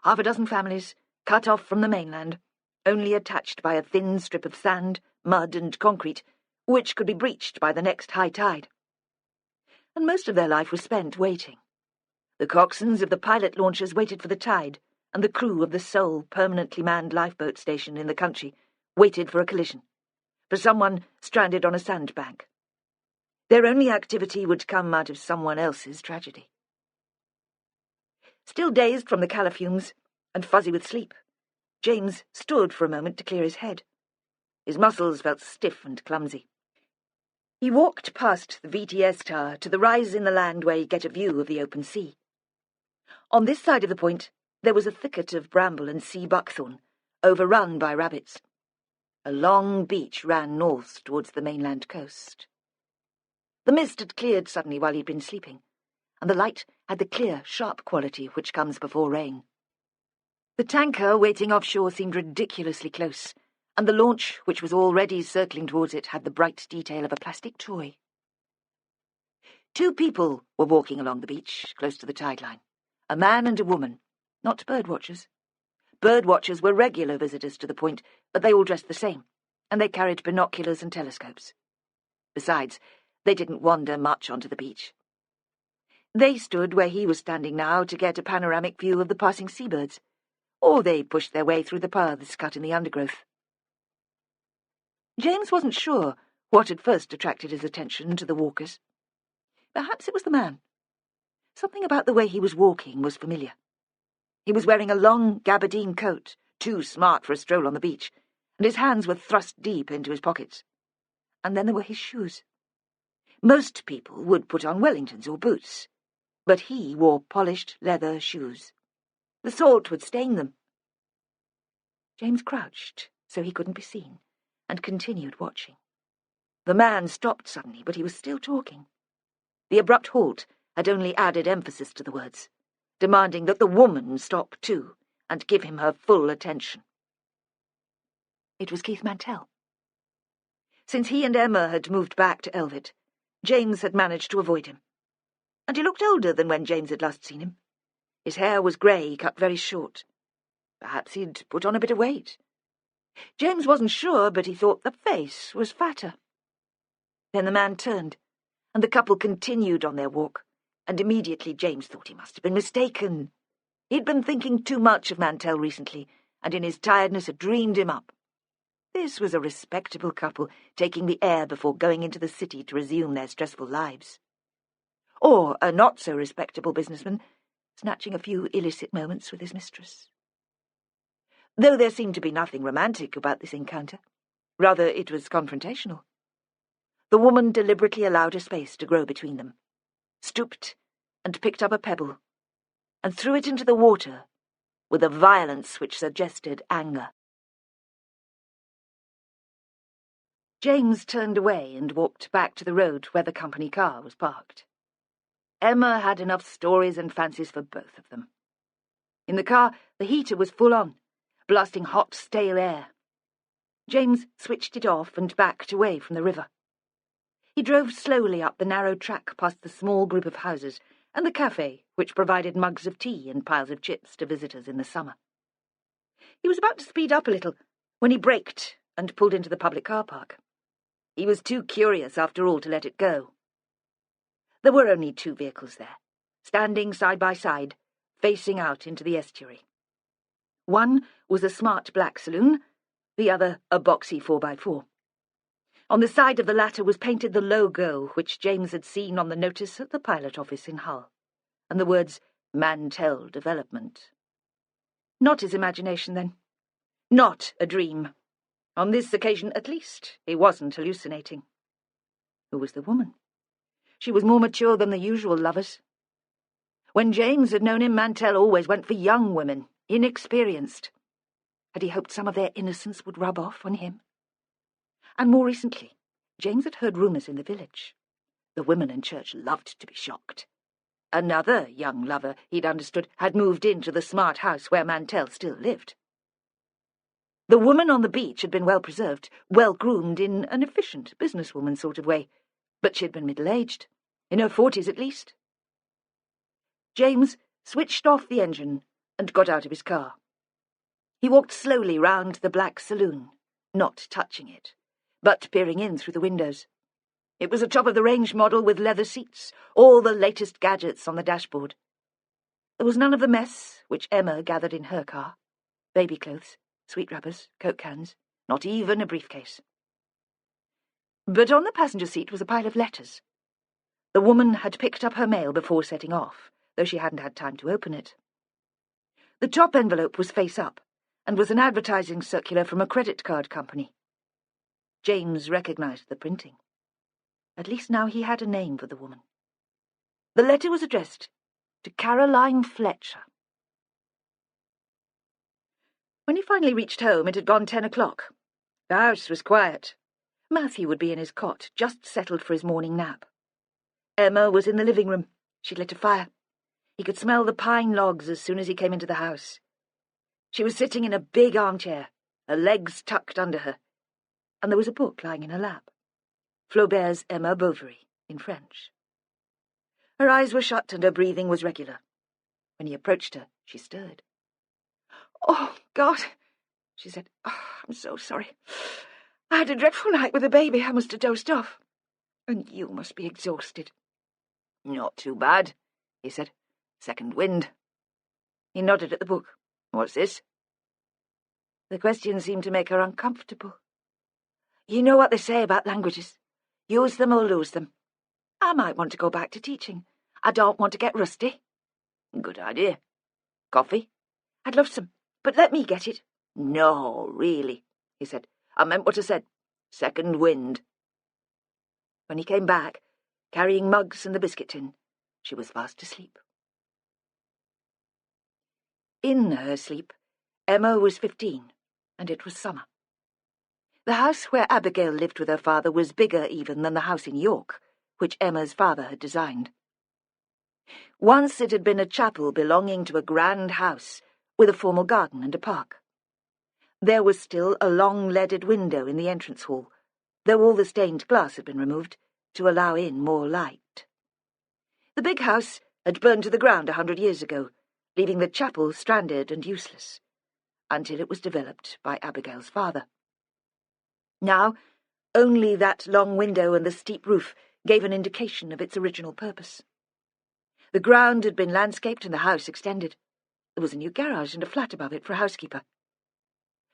6 families, cut off from the mainland, only attached by a thin strip of sand, mud and concrete, which could be breached by the next high tide. And most of their life was spent waiting. The coxswains of the pilot launchers waited for the tide, and the crew of the sole permanently manned lifeboat station in the country waited for a collision, for someone stranded on a sandbank. Their only activity would come out of someone else's tragedy. Still dazed from the calla fumes and fuzzy with sleep, James stood for a moment to clear his head. His muscles felt stiff and clumsy. He walked past the VTS tower to the rise in the land where you get a view of the open sea. On this side of the point, there was a thicket of bramble and sea buckthorn, overrun by rabbits. A long beach ran north towards the mainland coast. The mist had cleared suddenly while he'd been sleeping, and the light had the clear, sharp quality which comes before rain. The tanker waiting offshore seemed ridiculously close, and the launch, which was already circling towards it, had the bright detail of a plastic toy. 2 people were walking along the beach, close to the tide line. A man and a woman, not bird-watchers. Bird-watchers were regular visitors to the point, but they all dressed the same, and they carried binoculars and telescopes. Besides, they didn't wander much onto the beach. They stood where he was standing now to get a panoramic view of the passing seabirds, or they pushed their way through the paths cut in the undergrowth. James wasn't sure what had first attracted his attention to the walkers. Perhaps it was the man. Something about the way he was walking was familiar. He was wearing a long gabardine coat, too smart for a stroll on the beach, and his hands were thrust deep into his pockets. And then there were his shoes. Most people would put on Wellingtons or boots, but he wore polished leather shoes. The salt would stain them. James crouched so he couldn't be seen, and continued watching. The man stopped suddenly, but he was still talking. The abrupt halt had only added emphasis to the words, demanding that the woman stop too, and give him her full attention. It was Keith Mantel. Since he and Emma had moved back to Elvit, James had managed to avoid him. And he looked older than when James had last seen him. His hair was grey, cut very short. Perhaps he'd put on a bit of weight. James wasn't sure, but he thought the face was fatter. Then the man turned, and the couple continued on their walk, and immediately James thought he must have been mistaken. He'd been thinking too much of Mantel recently, and in his tiredness had dreamed him up. This was a respectable couple, taking the air before going into the city to resume their stressful lives. Or a not-so-respectable businessman, snatching a few illicit moments with his mistress. Though there seemed to be nothing romantic about this encounter, rather it was confrontational. The woman deliberately allowed a space to grow between them, stooped and picked up a pebble, and threw it into the water with a violence which suggested anger. James turned away and walked back to the road where the company car was parked. Emma had enough stories and fancies for both of them. In the car, the heater was full on, blasting hot, stale air. James switched it off and backed away from the river. He drove slowly up the narrow track past the small group of houses and the cafe, which provided mugs of tea and piles of chips to visitors in the summer. He was about to speed up a little when he braked and pulled into the public car park. He was too curious, after all, to let it go. There were only 2 vehicles there, standing side by side, facing out into the estuary. One was a smart black saloon, the other a boxy 4x4. On the side of the latter was painted the logo which James had seen on the notice at the pilot office in Hull, and the words Mantel Development. Not his imagination, then. Not a dream. On this occasion, at least, he wasn't hallucinating. Who was the woman? She was more mature than the usual lovers. When James had known him, Mantel always went for young women, inexperienced. Had he hoped some of their innocence would rub off on him? And more recently, James had heard rumours in the village. The women in church loved to be shocked. Another young lover, he'd understood, had moved into the smart house where Mantel still lived. The woman on the beach had been well preserved, well groomed in an efficient businesswoman sort of way, but she'd been middle-aged, in her 40s at least. James switched off the engine and got out of his car. He walked slowly round the black saloon, not touching it, but peering in through the windows. It was a top-of-the-range model with leather seats, all the latest gadgets on the dashboard. There was none of the mess which Emma gathered in her car. Baby clothes, sweet rubbers, Coke cans, not even a briefcase. But on the passenger seat was a pile of letters. The woman had picked up her mail before setting off, though she hadn't had time to open it. The top envelope was face up, and was an advertising circular from a credit card company. James recognised the printing. At least now he had a name for the woman. The letter was addressed to Caroline Fletcher. When he finally reached home, it had gone 10 o'clock. The house was quiet. Matthew would be in his cot, just settled for his morning nap. Emma was in the living room. She'd lit a fire. He could smell the pine logs as soon as he came into the house. She was sitting in a big armchair, her legs tucked under her, and there was a book lying in her lap. Flaubert's Emma Bovary, in French. Her eyes were shut and her breathing was regular. When he approached her, she stirred. "Oh, God," she said. "Oh, I'm so sorry. I had a dreadful night with the baby. I must have dozed off. And you must be exhausted." "Not too bad," he said. "Second wind." He nodded at the book. "What's this?" The question seemed to make her uncomfortable. "You know what they say about languages. Use them or lose them. I might want to go back to teaching. I don't want to get rusty." "Good idea. Coffee?" "I'd love some, but let me get it." "No, really," he said. "I meant what I said. Second wind." When he came back, carrying mugs and the biscuit tin, she was fast asleep. In her sleep, Emma was 15, and it was summer. The house where Abigail lived with her father was bigger even than the house in York, which Emma's father had designed. Once it had been a chapel belonging to a grand house, with a formal garden and a park. There was still a long leaded window in the entrance hall, though all the stained glass had been removed, to allow in more light. The big house had burned to the ground 100 years ago, leaving the chapel stranded and useless, until it was developed by Abigail's father. Now, only that long window and the steep roof gave an indication of its original purpose. The ground had been landscaped and the house extended. There was a new garage and a flat above it for a housekeeper.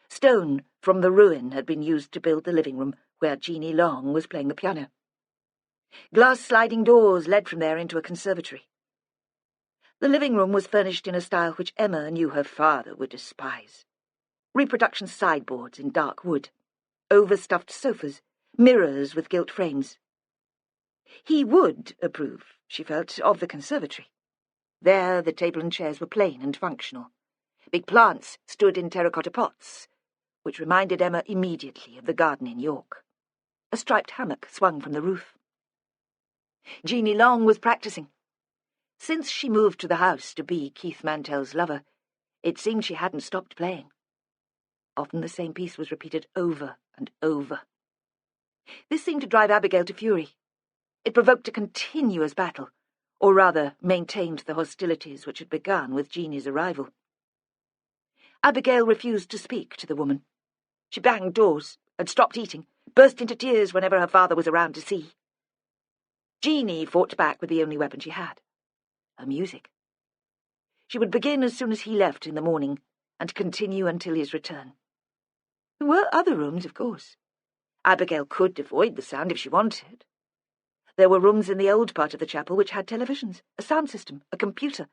Stone from the ruin had been used to build the living room where Jeanie Long was playing the piano. Glass sliding doors led from there into a conservatory. The living room was furnished in a style which Emma knew her father would despise. Reproduction sideboards in dark wood, overstuffed sofas, mirrors with gilt frames. He would approve, she felt, of the conservatory. There the table and chairs were plain and functional. Big plants stood in terracotta pots, which reminded Emma immediately of the garden in York. A striped hammock swung from the roof. Jeanie Long was practising. Since she moved to the house to be Keith Mantel's lover, it seemed she hadn't stopped playing. Often the same piece was repeated over and over. This seemed to drive Abigail to fury. It provoked a continuous battle, or rather maintained the hostilities which had begun with Jeanie's arrival. Abigail refused to speak to the woman. She banged doors, had stopped eating, burst into tears whenever her father was around to see. Jeanie fought back with the only weapon she had, her music. She would begin as soon as he left in the morning, and continue until his return. There were other rooms, of course. Abigail could avoid the sound if she wanted. There were rooms in the old part of the chapel which had televisions, a sound system, a computer,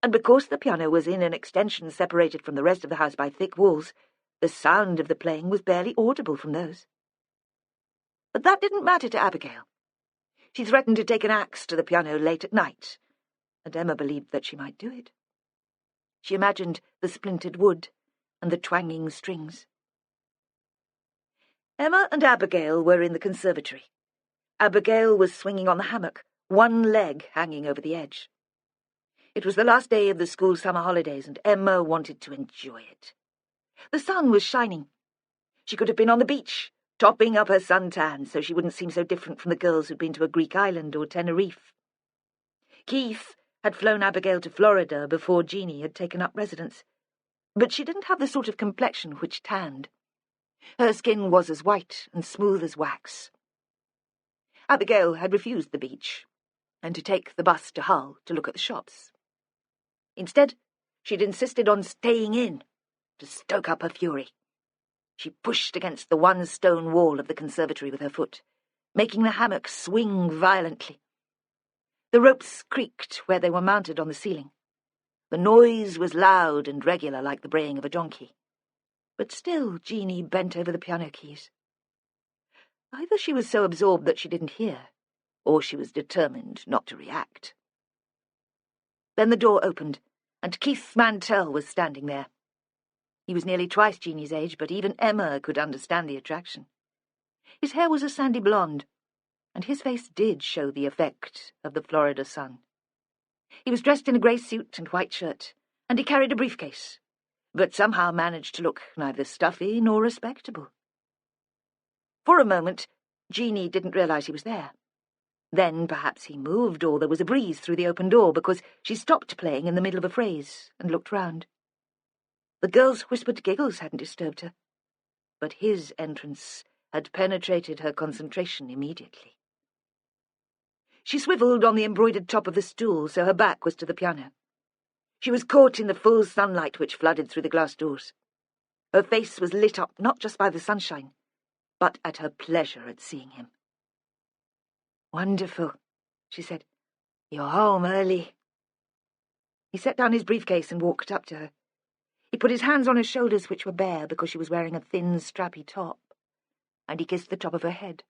and because the piano was in an extension separated from the rest of the house by thick walls, the sound of the playing was barely audible from those. But that didn't matter to Abigail. She threatened to take an axe to the piano late at night, and Emma believed that she might do it. She imagined the splintered wood and the twanging strings. Emma and Abigail were in the conservatory. Abigail was swinging on the hammock, one leg hanging over the edge. It was the last day of the school summer holidays, and Emma wanted to enjoy it. The sun was shining. She could have been on the beach, topping up her suntan so she wouldn't seem so different from the girls who'd been to a Greek island or Tenerife. Keith had flown Abigail to Florida before Jeanie had taken up residence, but she didn't have the sort of complexion which tanned. Her skin was as white and smooth as wax. Abigail had refused the beach, and to take the bus to Hull to look at the shops. Instead, she'd insisted on staying in, to stoke up her fury. She pushed against the one stone wall of the conservatory with her foot, making the hammock swing violently. The ropes creaked where they were mounted on the ceiling. The noise was loud and regular like the braying of a donkey. But still Jeanie bent over the piano keys. Either she was so absorbed that she didn't hear, or she was determined not to react. Then the door opened, and Keith Mantel was standing there. He was nearly twice Jeanie's age, but even Emma could understand the attraction. His hair was a sandy blonde, and his face did show the effect of the Florida sun. He was dressed in a grey suit and white shirt, and he carried a briefcase, but somehow managed to look neither stuffy nor respectable. For a moment, Jeanie didn't realise he was there. Then perhaps he moved, or there was a breeze through the open door, because she stopped playing in the middle of a phrase and looked round. The girl's whispered giggles hadn't disturbed her, but his entrance had penetrated her concentration immediately. She swivelled on the embroidered top of the stool so her back was to the piano. She was caught in the full sunlight which flooded through the glass doors. Her face was lit up not just by the sunshine, but at her pleasure at seeing him. "Wonderful," she said. "You're home early." He set down his briefcase and walked up to her. He put his hands on her shoulders, which were bare because she was wearing a thin, strappy top, and he kissed the top of her head.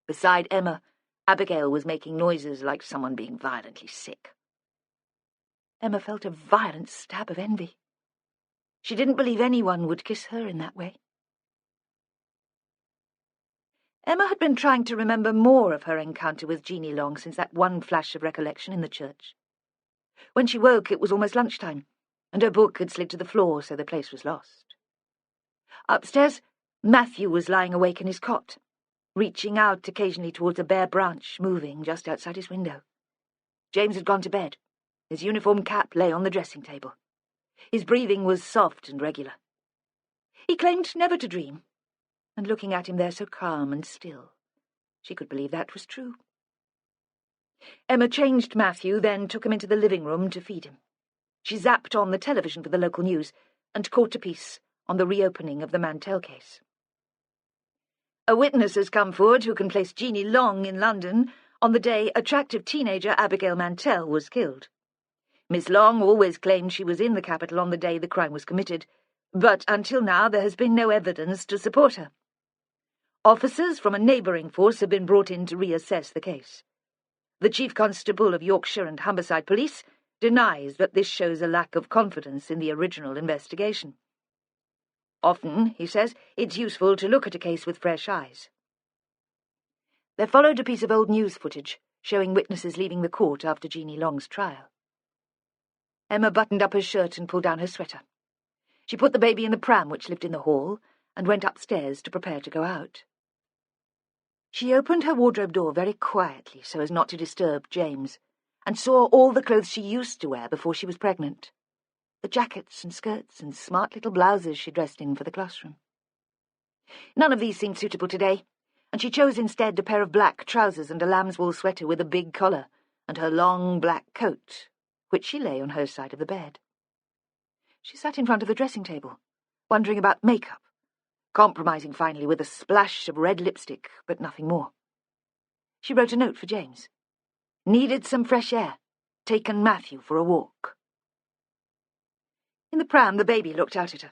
Beside Emma, Abigail was making noises like someone being violently sick. Emma felt a violent stab of envy. She didn't believe anyone would kiss her in that way. Emma had been trying to remember more of her encounter with Jeanie Long since that one flash of recollection in the church. When she woke, it was almost lunchtime, and her book had slid to the floor, so the place was lost. Upstairs, Matthew was lying awake in his cot, reaching out occasionally towards a bare branch moving just outside his window. James had gone to bed. His uniform cap lay on the dressing table. His breathing was soft and regular. He claimed never to dream, and looking at him there so calm and still, She could believe that was true. Emma changed Matthew, then took him into the living room to feed him. She zapped on the television for the local news and caught a piece on the reopening of the Mantel case. A witness has come forward who can place Jeanie Long in London on the day attractive teenager Abigail Mantel was killed. Miss Long always claimed she was in the capital on the day the crime was committed, but until now there has been no evidence to support her. Officers from a neighbouring force have been brought in to reassess the case. The Chief Constable of Yorkshire and Humberside Police denies that this shows a lack of confidence in the original investigation. Often, he says, it's useful to look at a case with fresh eyes. There followed a piece of old news footage showing witnesses leaving the court after Jeanie Long's trial. Emma buttoned up her shirt and pulled down her sweater. She put the baby in the pram which lived in the hall and went upstairs to prepare to go out. She opened her wardrobe door very quietly so as not to disturb James, and saw all the clothes she used to wear before she was pregnant, the jackets and skirts and smart little blouses she dressed in for the classroom. None of these seemed suitable today, and she chose instead a pair of black trousers and a lambswool sweater with a big collar, and her long black coat, which she lay on her side of the bed. She sat in front of the dressing table, wondering about makeup, compromising finally with a splash of red lipstick, but nothing more. She wrote a note for James. Needed some fresh air. Taken Matthew for a walk. In the pram, the baby looked out at her.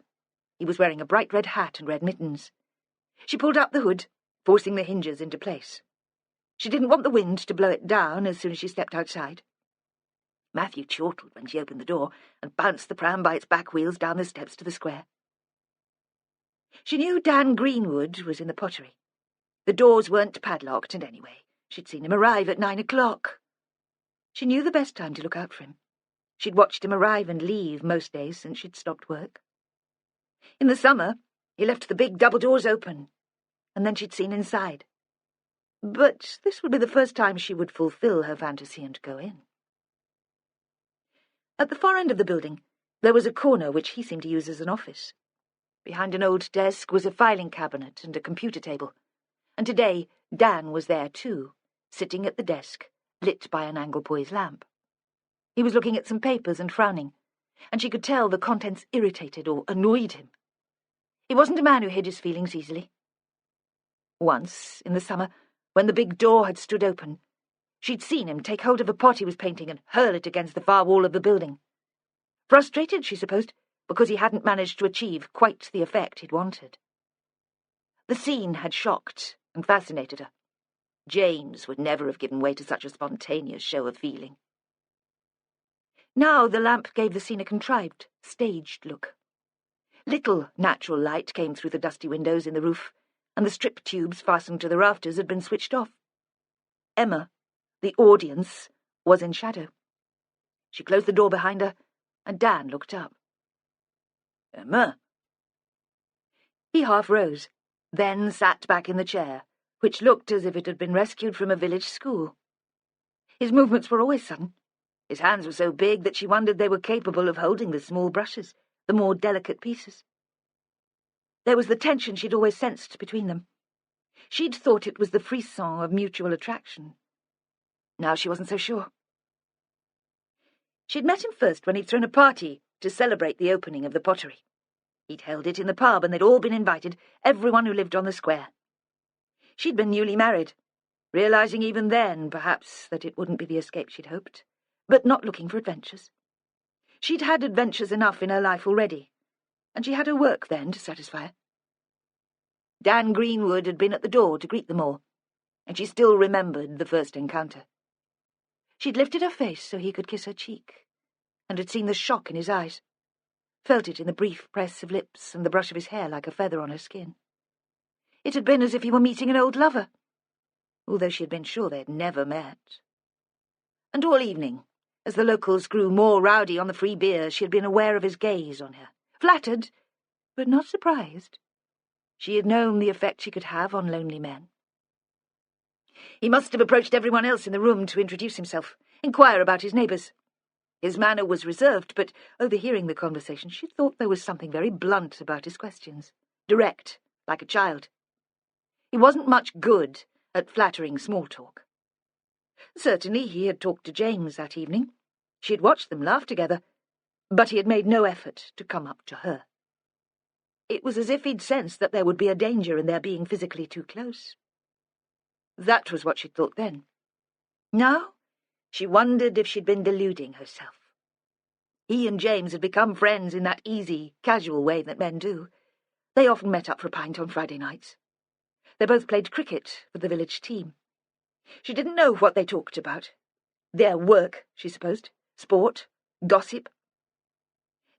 He was wearing a bright red hat and red mittens. She pulled up the hood, forcing the hinges into place. She didn't want the wind to blow it down as soon as she stepped outside. Matthew chortled when she opened the door and bounced the pram by its back wheels down the steps to the square. She knew Dan Greenwood was in the pottery. The doors weren't padlocked, and anyway, she'd seen him arrive at 9 o'clock. She knew the best time to look out for him. She'd watched him arrive and leave most days since she'd stopped work. In the summer, he left the big double doors open, and then she'd seen inside. But this would be the first time she would fulfill her fantasy and go in. At the far end of the building, there was a corner which he seemed to use as an office. Behind an old desk was a filing cabinet and a computer table, and today Dan was there too, sitting at the desk, lit by an Anglepoise lamp. He was looking at some papers and frowning, and she could tell the contents irritated or annoyed him. He wasn't a man who hid his feelings easily. Once, in the summer, when the big door had stood open, she'd seen him take hold of a pot he was painting and hurl it against the far wall of the building. Frustrated, she supposed, because he hadn't managed to achieve quite the effect he'd wanted. The scene had shocked and fascinated her. James would never have given way to such a spontaneous show of feeling. Now the lamp gave the scene a contrived, staged look. Little natural light came through the dusty windows in the roof, and the strip tubes fastened to the rafters had been switched off. Emma, the audience, was in shadow. She closed the door behind her, and Dan looked up. "Emma?" He half rose, then sat back in the chair, which looked as if it had been rescued from a village school. His movements were always sudden. His hands were so big that she wondered they were capable of holding the small brushes, the more delicate pieces. There was the tension she'd always sensed between them. She'd thought it was the frisson of mutual attraction. Now she wasn't so sure. She'd met him first when he'd thrown a party to celebrate the opening of the pottery. He'd held it in the pub, and they'd all been invited, everyone who lived on the square. She'd been newly married, realising even then, perhaps, that it wouldn't be the escape she'd hoped, but not looking for adventures. She'd had adventures enough in her life already, and she had her work then to satisfy her. Dan Greenwood had been at the door to greet them all, and she still remembered the first encounter. She'd lifted her face so he could kiss her cheek, and had seen the shock in his eyes, felt it in the brief press of lips and the brush of his hair like a feather on her skin. It had been as if he were meeting an old lover, although she had been sure they had never met. And all evening, as the locals grew more rowdy on the free beer, she had been aware of his gaze on her, flattered, but not surprised. She had known the effect she could have on lonely men. He must have approached everyone else in the room to introduce himself, inquire about his neighbours. His manner was reserved, but overhearing the conversation, she thought there was something very blunt about his questions, direct, like a child. He wasn't much good at flattering small talk. Certainly he had talked to James that evening. She had watched them laugh together, but he had made no effort to come up to her. It was as if he'd sensed that there would be a danger in their being physically too close. That was what she'd thought then. Now, she wondered if she'd been deluding herself. He and James had become friends in that easy, casual way that men do. They often met up for a pint on Friday nights. They both played cricket for the village team. She didn't know what they talked about. Their work, she supposed, sport, gossip.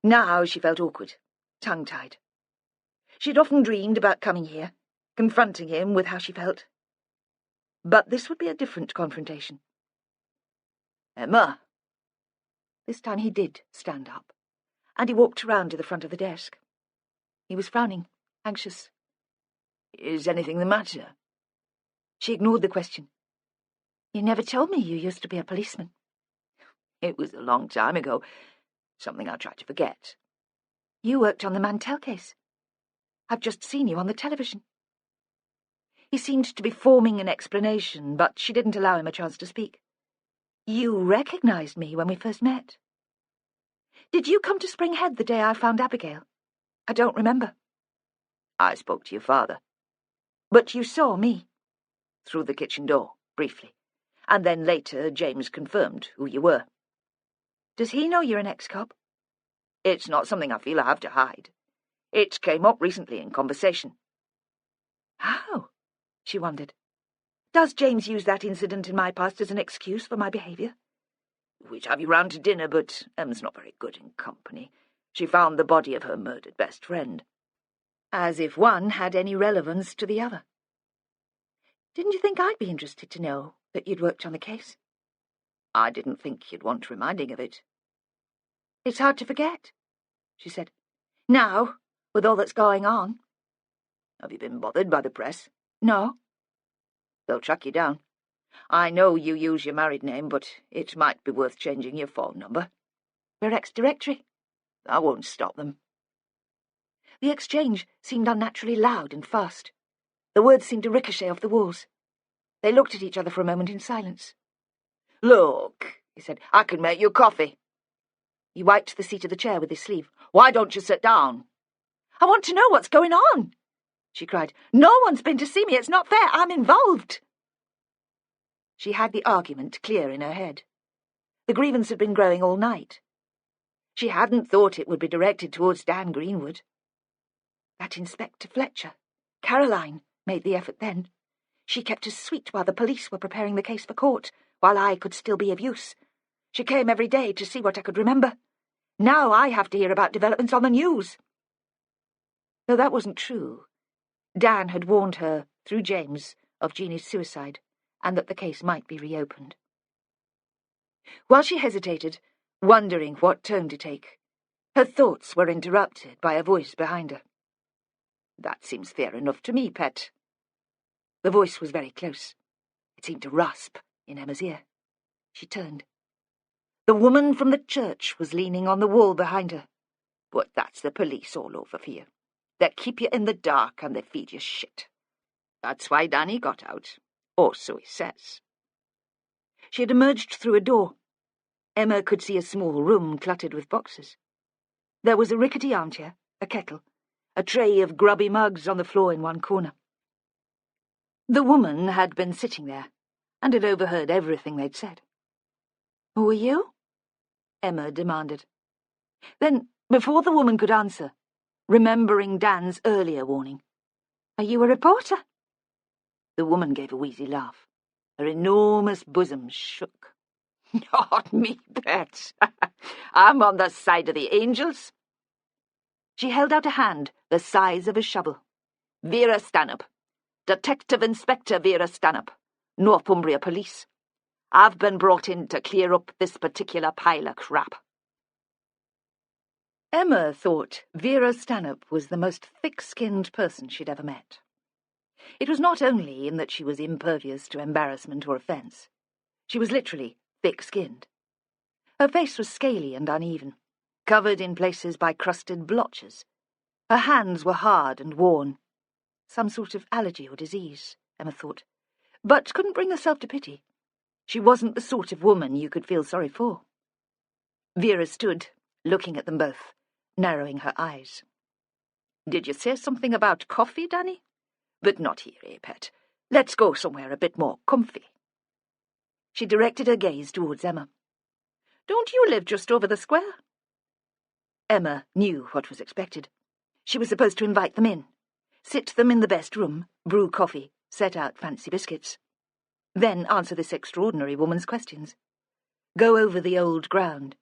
Now she felt awkward, tongue-tied. She'd often dreamed about coming here, confronting him with how she felt. But this would be a different confrontation. Emma! This time he did stand up, and he walked around to the front of the desk. He was frowning, anxious. Is anything the matter? She ignored the question. You never told me you used to be a policeman. It was a long time ago. Something I tried to forget. You worked on the Mantel case. I've just seen you on the television. He seemed to be forming an explanation, but she didn't allow him a chance to speak. You recognized me when we first met. Did you come to Spring Head the day I found Abigail? I don't remember. I spoke to your father. But you saw me? Through the kitchen door, briefly. And then later James confirmed who you were. Does he know you're an ex-cop? It's not something I feel I have to hide. It came up recently in conversation. How? She wondered. Does James use that incident in my past as an excuse for my behaviour? We'd have you round to dinner, but Em's not very good in company. She found the body of her murdered best friend. As if one had any relevance to the other. Didn't you think I'd be interested to know that you'd worked on the case? I didn't think you'd want reminding of it. It's hard to forget, she said. Now, with all that's going on. Have you been bothered by the press? No. They'll track you down. I know you use your married name, but it might be worth changing your phone number. We're ex-directory. That won't stop them. The exchange seemed unnaturally loud and fast. The words seemed to ricochet off the walls. They looked at each other for a moment in silence. Look, he said, I can make you coffee. He wiped the seat of the chair with his sleeve. Why don't you sit down? I want to know what's going on, she cried. No one's been to see me. It's not fair. I'm involved. She had the argument clear in her head. The grievance had been growing all night. She hadn't thought it would be directed towards Dan Greenwood. That Inspector Fletcher, Caroline, made the effort then. She kept us sweet while the police were preparing the case for court, while I could still be of use. She came every day to see what I could remember. Now I have to hear about developments on the news. Though that wasn't true. Dan had warned her, through James, of Jeanie's suicide, and that the case might be reopened. While she hesitated, wondering what tone to take, her thoughts were interrupted by a voice behind her. That seems fair enough to me, pet. The voice was very close. It seemed to rasp in Emma's ear. She turned. The woman from the church was leaning on the wall behind her. But that's the police all over for you. They keep you in the dark and they feed you shit. That's why Danny got out. Or so he says. She had emerged through a door. Emma could see a small room cluttered with boxes. There was a rickety armchair, a kettle, a tray of grubby mugs on the floor in one corner. The woman had been sitting there, and had overheard everything they'd said. "Who are you?" Emma demanded. Then, before the woman could answer, remembering Dan's earlier warning, "Are you a reporter?" The woman gave a wheezy laugh. Her enormous bosom shook. "Not me, pet. I'm on the side of the angels." She held out a hand the size of a shovel. "Vera Stanhope. Detective Inspector Vera Stanhope, Northumbria Police. I've been brought in to clear up this particular pile of crap." Emma thought Vera Stanhope was the most thick-skinned person she'd ever met. It was not only in that she was impervious to embarrassment or offence. She was literally thick-skinned. Her face was scaly and uneven, covered in places by crusted blotches. Her hands were hard and worn. Some sort of allergy or disease, Emma thought. but couldn't bring herself to pity. She wasn't the sort of woman you could feel sorry for. Vera stood, looking at them both, narrowing her eyes. "Did you say something about coffee, Danny? But not here, eh, pet? Let's go somewhere a bit more comfy." She directed her gaze towards Emma. "Don't you live just over the square?" Emma knew what was expected. She was supposed to invite them in, sit them in the best room, brew coffee, set out fancy biscuits. Then answer this extraordinary woman's questions. Go over the old ground.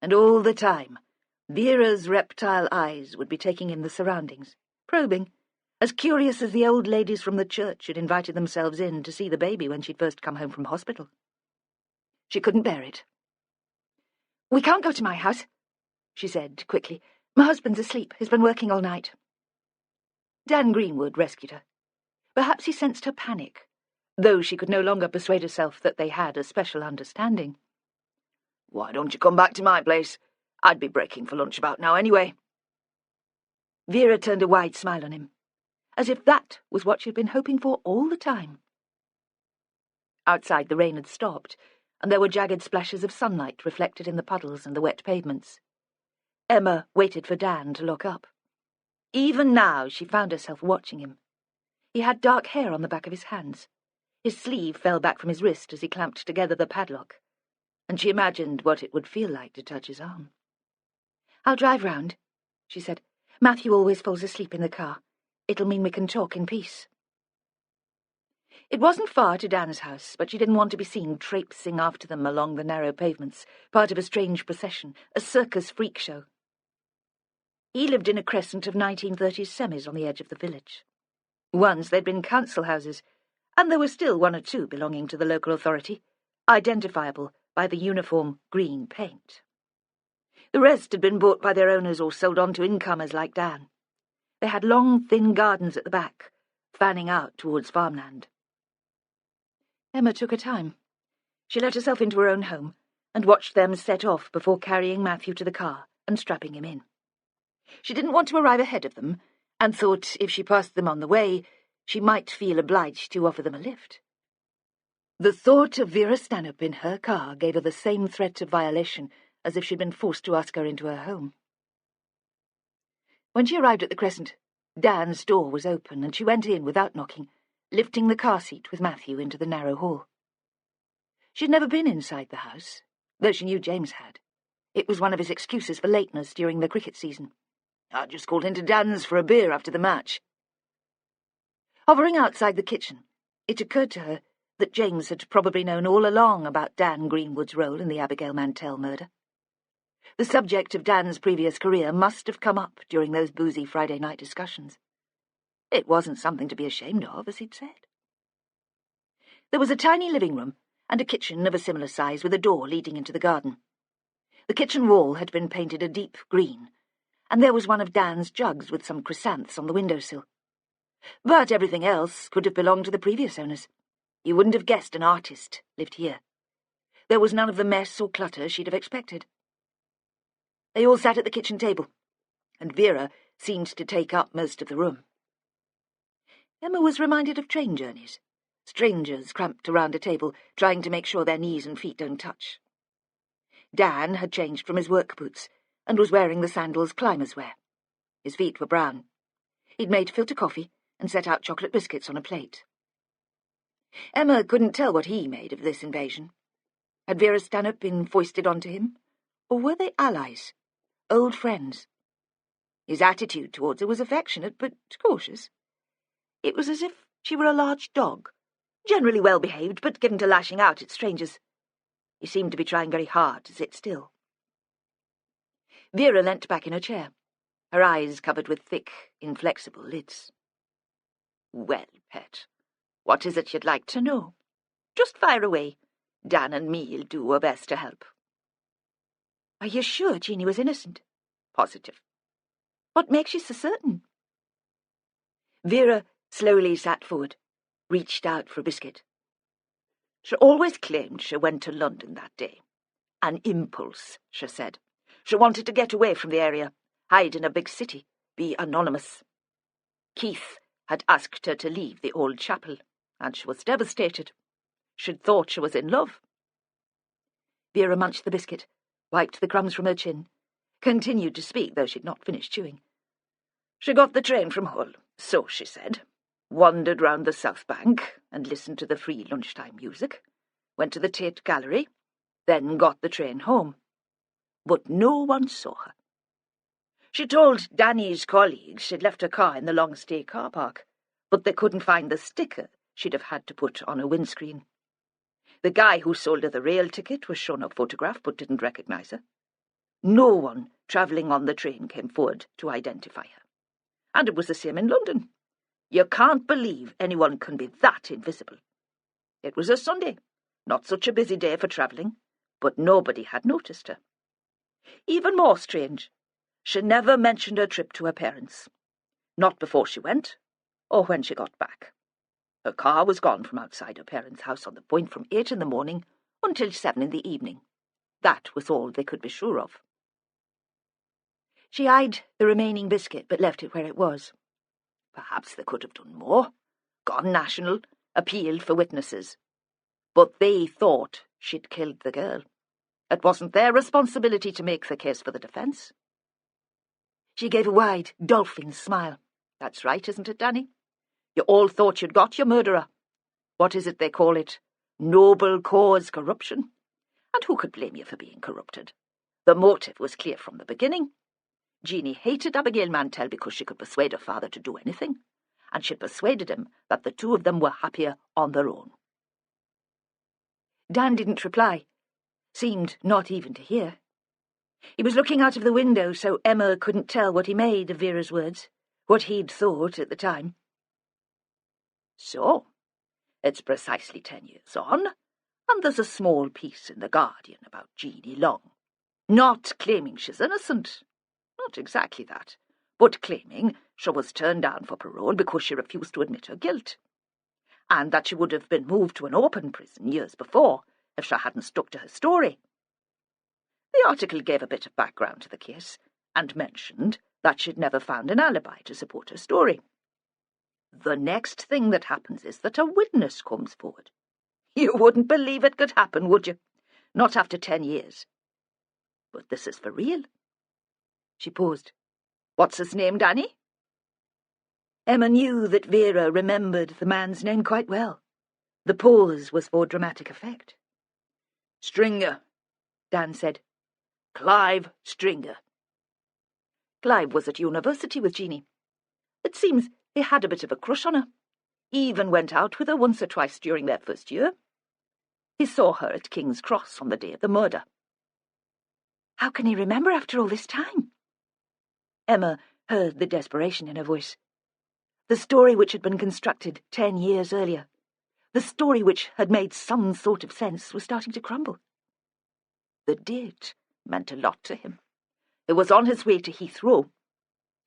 And all the time, Vera's reptile eyes would be taking in the surroundings, probing, as curious as the old ladies from the church had invited themselves in to see the baby when she'd first come home from hospital. She couldn't bear it. "We can't go to my house," she said quickly. "My husband's asleep. He's been working all night." Dan Greenwood rescued her. Perhaps he sensed her panic, though she could no longer persuade herself that they had a special understanding. "Why don't you come back to my place? I'd be breaking for lunch about now anyway." Vera turned a wide smile on him, as if that was what she'd been hoping for all the time. Outside the rain had stopped, and there were jagged splashes of sunlight reflected in the puddles and the wet pavements. Emma waited for Dan to look up. Even now she found herself watching him. He had dark hair on the back of his hands. His sleeve fell back from his wrist as he clamped together the padlock, and she imagined what it would feel like to touch his arm. "I'll drive round," she said. "Matthew always falls asleep in the car. It'll mean we can talk in peace." It wasn't far to Dan's house, but she didn't want to be seen traipsing after them along the narrow pavements, part of a strange procession, a circus freak show. He lived in a crescent of 1930s semis on the edge of the village. Once they'd been council houses, and there were still one or two belonging to the local authority, identifiable by the uniform green paint. The rest had been bought by their owners or sold on to incomers like Dan. They had long, thin gardens at the back, fanning out towards farmland. Emma took her time. She let herself into her own home and watched them set off before carrying Matthew to the car and strapping him in. She didn't want to arrive ahead of them, and thought if she passed them on the way, she might feel obliged to offer them a lift. The thought of Vera Stanhope in her car gave her the same threat of violation as if she'd been forced to ask her into her home. When she arrived at the crescent, Dan's door was open, and she went in without knocking, lifting the car seat with Matthew into the narrow hall. She'd never been inside the house, though she knew James had. It was one of his excuses for lateness during the cricket season. "I just called into Dan's for a beer after the match." Hovering outside the kitchen, it occurred to her that James had probably known all along about Dan Greenwood's role in the Abigail Mantel murder. The subject of Dan's previous career must have come up during those boozy Friday night discussions. It wasn't something to be ashamed of, as he'd said. There was a tiny living room and a kitchen of a similar size with a door leading into the garden. The kitchen wall had been painted a deep green, and there was one of Dan's jugs with some chrysanths on the windowsill. But everything else could have belonged to the previous owners. You wouldn't have guessed an artist lived here. There was none of the mess or clutter she'd have expected. They all sat at the kitchen table, and Vera seemed to take up most of the room. Emma was reminded of train journeys, strangers cramped around a table, trying to make sure their knees and feet don't touch. Dan had changed from his work boots and was wearing the sandals climbers wear. His feet were brown. He'd made filter coffee and set out chocolate biscuits on a plate. Emma couldn't tell what he made of this invasion. Had Vera Stanhope been foisted onto him, or were they allies, old friends? His attitude towards her was affectionate but cautious. It was as if she were a large dog, generally well-behaved but given to lashing out at strangers. He seemed to be trying very hard to sit still. Vera leant back in her chair, her eyes covered with thick, inflexible lids. "Well, pet, what is it you'd like to know? Just fire away. Dan and me'll do our best to help." "Are you sure Jeanie was innocent?" "Positive." "What makes you so certain?" Vera slowly sat forward, reached out for a biscuit. "She always claimed she went to London that day. An impulse, she said. She wanted to get away from the area, hide in a big city, be anonymous. Keith had asked her to leave the old chapel, and she was devastated. She'd thought she was in love. Vera munched the biscuit, wiped the crumbs from her chin, continued to speak, though she'd not finished chewing. She got the train from Hull, so she said, wandered round the South Bank and listened to the free lunchtime music, went to the Tate Gallery, then got the train home. But no one saw her. She told Danny's colleagues she'd left her car in the long-stay car park, but they couldn't find the sticker she'd have had to put on her windscreen. The guy who sold her the rail ticket was shown a photograph but didn't recognise her. No one travelling on the train came forward to identify her. And it was the same in London. You can't believe anyone can be that invisible. It was a Sunday, not such a busy day for travelling, but nobody had noticed her. Even more strange, she never mentioned her trip to her parents. Not before she went, or when she got back. Her car was gone from outside her parents' house on the point from 8 in the morning until 7 in the evening. That was all they could be sure of. She eyed the remaining biscuit, but left it where it was. Perhaps they could have done more, gone national, appealed for witnesses. But they thought she'd killed the girl. It wasn't their responsibility to make the case for the defence. She gave a wide, dolphin smile. That's right, isn't it, Danny? You all thought you'd got your murderer. What is it they call it? Noble cause corruption. And who could blame you for being corrupted? The motive was clear from the beginning. Jeanie hated Abigail Mantel because she could persuade her father to do anything, and she'd persuaded him that the two of them were happier on their own. Dan didn't reply, seemed not even to hear. He was looking out of the window, so Emma couldn't tell what he made of Vera's words, what he'd thought at the time. So, it's precisely 10 years on, and there's a small piece in The Guardian about Jeanie Long. Not claiming she's innocent. Not exactly that, but claiming she was turned down for parole because she refused to admit her guilt, and that she would have been moved to an open prison years before if she hadn't stuck to her story. The article gave a bit of background to the case and mentioned that she'd never found an alibi to support her story. The next thing that happens is that a witness comes forward. You wouldn't believe it could happen, would you? Not after 10 years. But this is for real. She paused. What's his name, Danny? Emma knew that Vera remembered the man's name quite well. The pause was for dramatic effect. Stringer, Dan said. Clive Stringer. Clive was at university with Jeanie. It seems he had a bit of a crush on her. He even went out with her once or twice during their first year. He saw her at King's Cross on the day of the murder. How can he remember after all this time? Emma heard the desperation in her voice. The story which had been constructed 10 years earlier, the story which had made some sort of sense, was starting to crumble. The date meant a lot to him. He was on his way to Heathrow.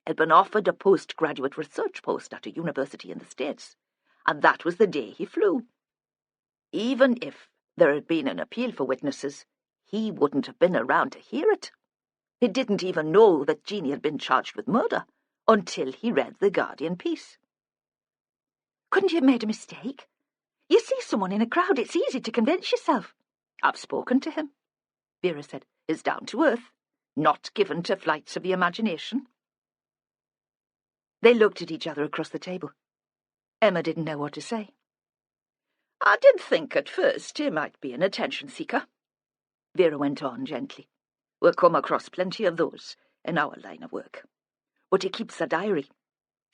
Had been offered a postgraduate research post at a university in the States, and that was the day he flew. Even if there had been an appeal for witnesses, he wouldn't have been around to hear it. He didn't even know that Jeanie had been charged with murder until he read the Guardian piece. Couldn't you have made a mistake? You see someone in a crowd, it's easy to convince yourself. I've spoken to him, Vera said. He's down to earth, not given to flights of the imagination. They looked at each other across the table. Emma didn't know what to say. I did think at first he might be an attention seeker, Vera went on gently. We'll come across plenty of those in our line of work. But he keeps a diary.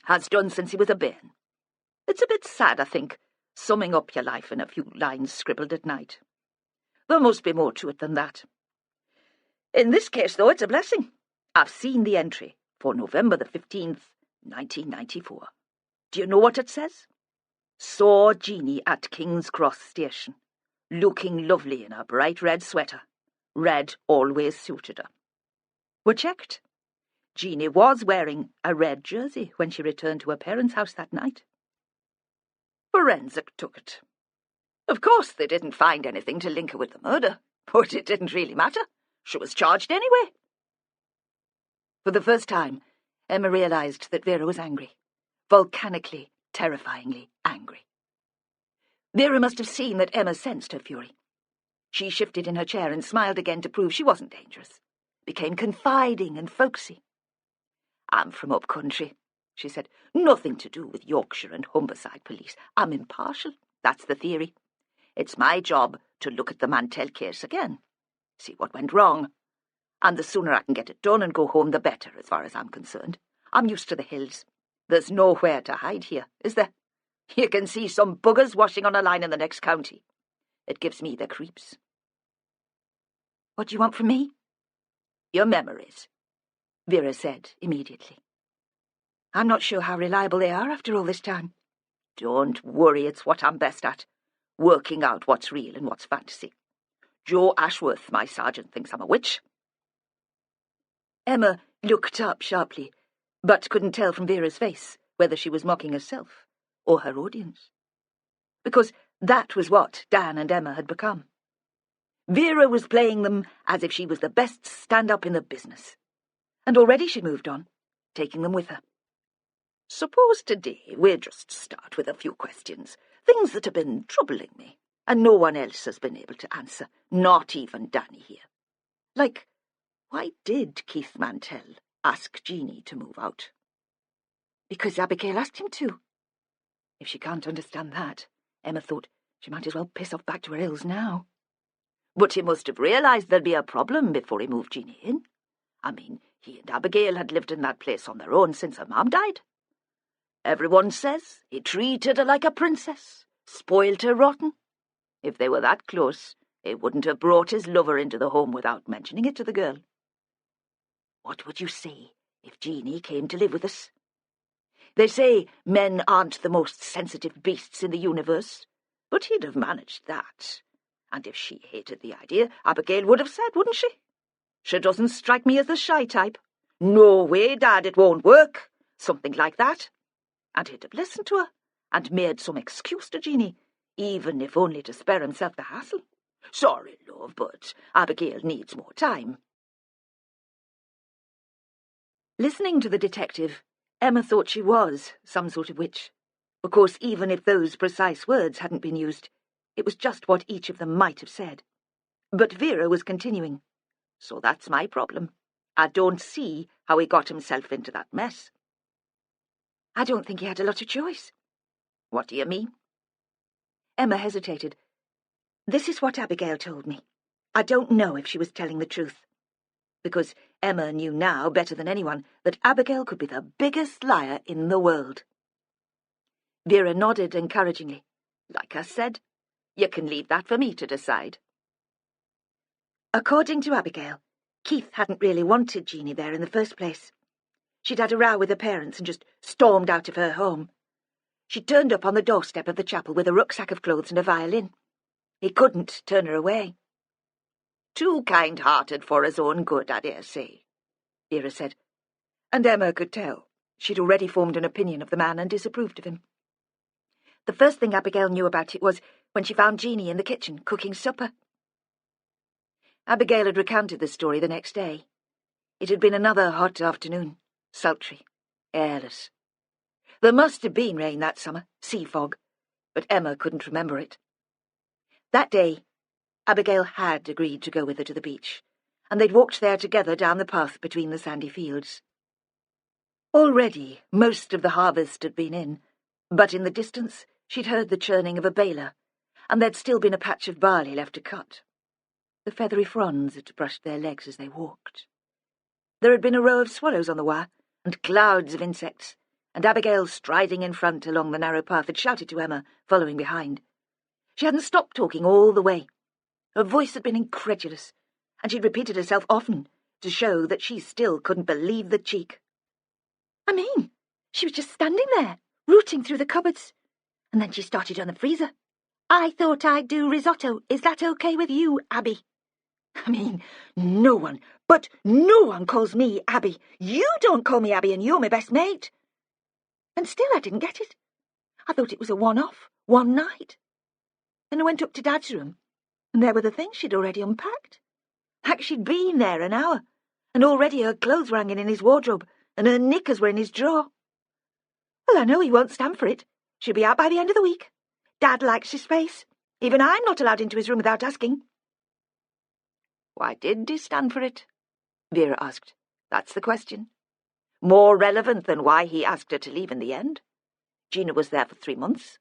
Has done since he was a bairn. It's a bit sad, I think, summing up your life in a few lines scribbled at night. There must be more to it than that. In this case, though, it's a blessing. I've seen the entry for November the 15th, 1994. Do you know what it says? Saw Jeanie at King's Cross Station, looking lovely in a bright red sweater. Red always suited her. We're checked. Jeanie was wearing a red jersey when she returned to her parents' house that night. Forensic took it. Of course they didn't find anything to link her with the murder, but it didn't really matter. She was charged anyway. For the first time, Emma realised that Vera was angry. Volcanically, terrifyingly angry. Vera must have seen that Emma sensed her fury. She shifted in her chair and smiled again to prove she wasn't dangerous. Became confiding and folksy. "I'm from up country," she said. "Nothing to do with Yorkshire and Humberside police. I'm impartial. That's the theory. It's my job to look at the Mantel case again, see what went wrong. And the sooner I can get it done and go home, the better, as far as I'm concerned. I'm used to the hills. There's nowhere to hide here, is there? You can see some buggers washing on a line in the next county. It gives me the creeps." "What do you want from me?" "Your memories," Vera said immediately. "I'm not sure how reliable they are after all this time." "Don't worry, it's what I'm best at, working out what's real and what's fantasy. Joe Ashworth, my sergeant, thinks I'm a witch." Emma looked up sharply, but couldn't tell from Vera's face whether she was mocking herself or her audience. Because that was what Dan and Emma had become. Vera was playing them as if she was the best stand-up in the business. And already she'd moved on, taking them with her. "Suppose today we just start with a few questions, things that have been troubling me, and no one else has been able to answer, not even Danny here. Like, why did Keith Mantel ask Jeanie to move out?" "Because Abigail asked him to." If she can't understand that, Emma thought, she might as well piss off back to her hills now. "But he must have realised there'd be a problem before he moved Jeanie in. I mean, he and Abigail had lived in that place on their own since her mum died. Everyone says he treated her like a princess, spoilt her rotten. If they were that close, he wouldn't have brought his lover into the home without mentioning it to the girl." "What would you say if Jeanie came to live with us?" "They say men aren't the most sensitive beasts in the universe, but he'd have managed that. And if she hated the idea, Abigail would have said, wouldn't she? She doesn't strike me as the shy type. 'No way, Dad, it won't work,' something like that. And he'd have listened to her and made some excuse to Jeanie, even if only to spare himself the hassle. 'Sorry, love, but Abigail needs more time.'" Listening to the detective, Emma thought she was some sort of witch. Of course, even if those precise words hadn't been used, it was just what each of them might have said. But Vera was continuing. "So that's my problem. I don't see how he got himself into that mess." "I don't think he had a lot of choice." "What do you mean?" Emma hesitated. "This is what Abigail told me. I don't know if she was telling the truth." Because Emma knew now, better than anyone, that Abigail could be the biggest liar in the world. Vera nodded encouragingly. "Like I said, you can leave that for me to decide." According to Abigail, Keith hadn't really wanted Jeanie there in the first place. She'd had a row with her parents and just stormed out of her home. She turned up on the doorstep of the chapel with a rucksack of clothes and a violin. He couldn't turn her away. "Too kind-hearted for his own good, I dare say," Vera said. And Emma could tell. She'd already formed an opinion of the man and disapproved of him. The first thing Abigail knew about it was when she found Jeanie in the kitchen cooking supper. Abigail had recounted the story the next day. It had been another hot afternoon, sultry, airless. There must have been rain that summer, sea fog, but Emma couldn't remember it. That day, Abigail had agreed to go with her to the beach, and they'd walked there together down the path between the sandy fields. Already most of the harvest had been in, but in the distance she'd heard the churning of a baler, and there'd still been a patch of barley left to cut. The feathery fronds had brushed their legs as they walked. There had been a row of swallows on the wire, and clouds of insects, and Abigail, striding in front along the narrow path, had shouted to Emma, following behind. She hadn't stopped talking all the way. Her voice had been incredulous, and she'd repeated herself often to show that she still couldn't believe the cheek. "I mean, she was just standing there, rooting through the cupboards. And then she started on the freezer. 'I thought I'd do risotto. Is that okay with you, Abby?' I mean, no one calls me Abby. You don't call me Abby, and you're my best mate." And still I didn't get it. I thought it was a one-off, one night. Then I went up to Dad's room, and there were the things she'd already unpacked. Like she'd been there an hour, and already her clothes were hanging in his wardrobe, and her knickers were in his drawer. Well, I know he won't stand for it. She'll be out by the end of the week. Dad likes his space. Even I'm not allowed into his room without asking. Why did he stand for it? Vera asked. That's the question. More relevant than why he asked her to leave in the end. Gina was there for 3 months.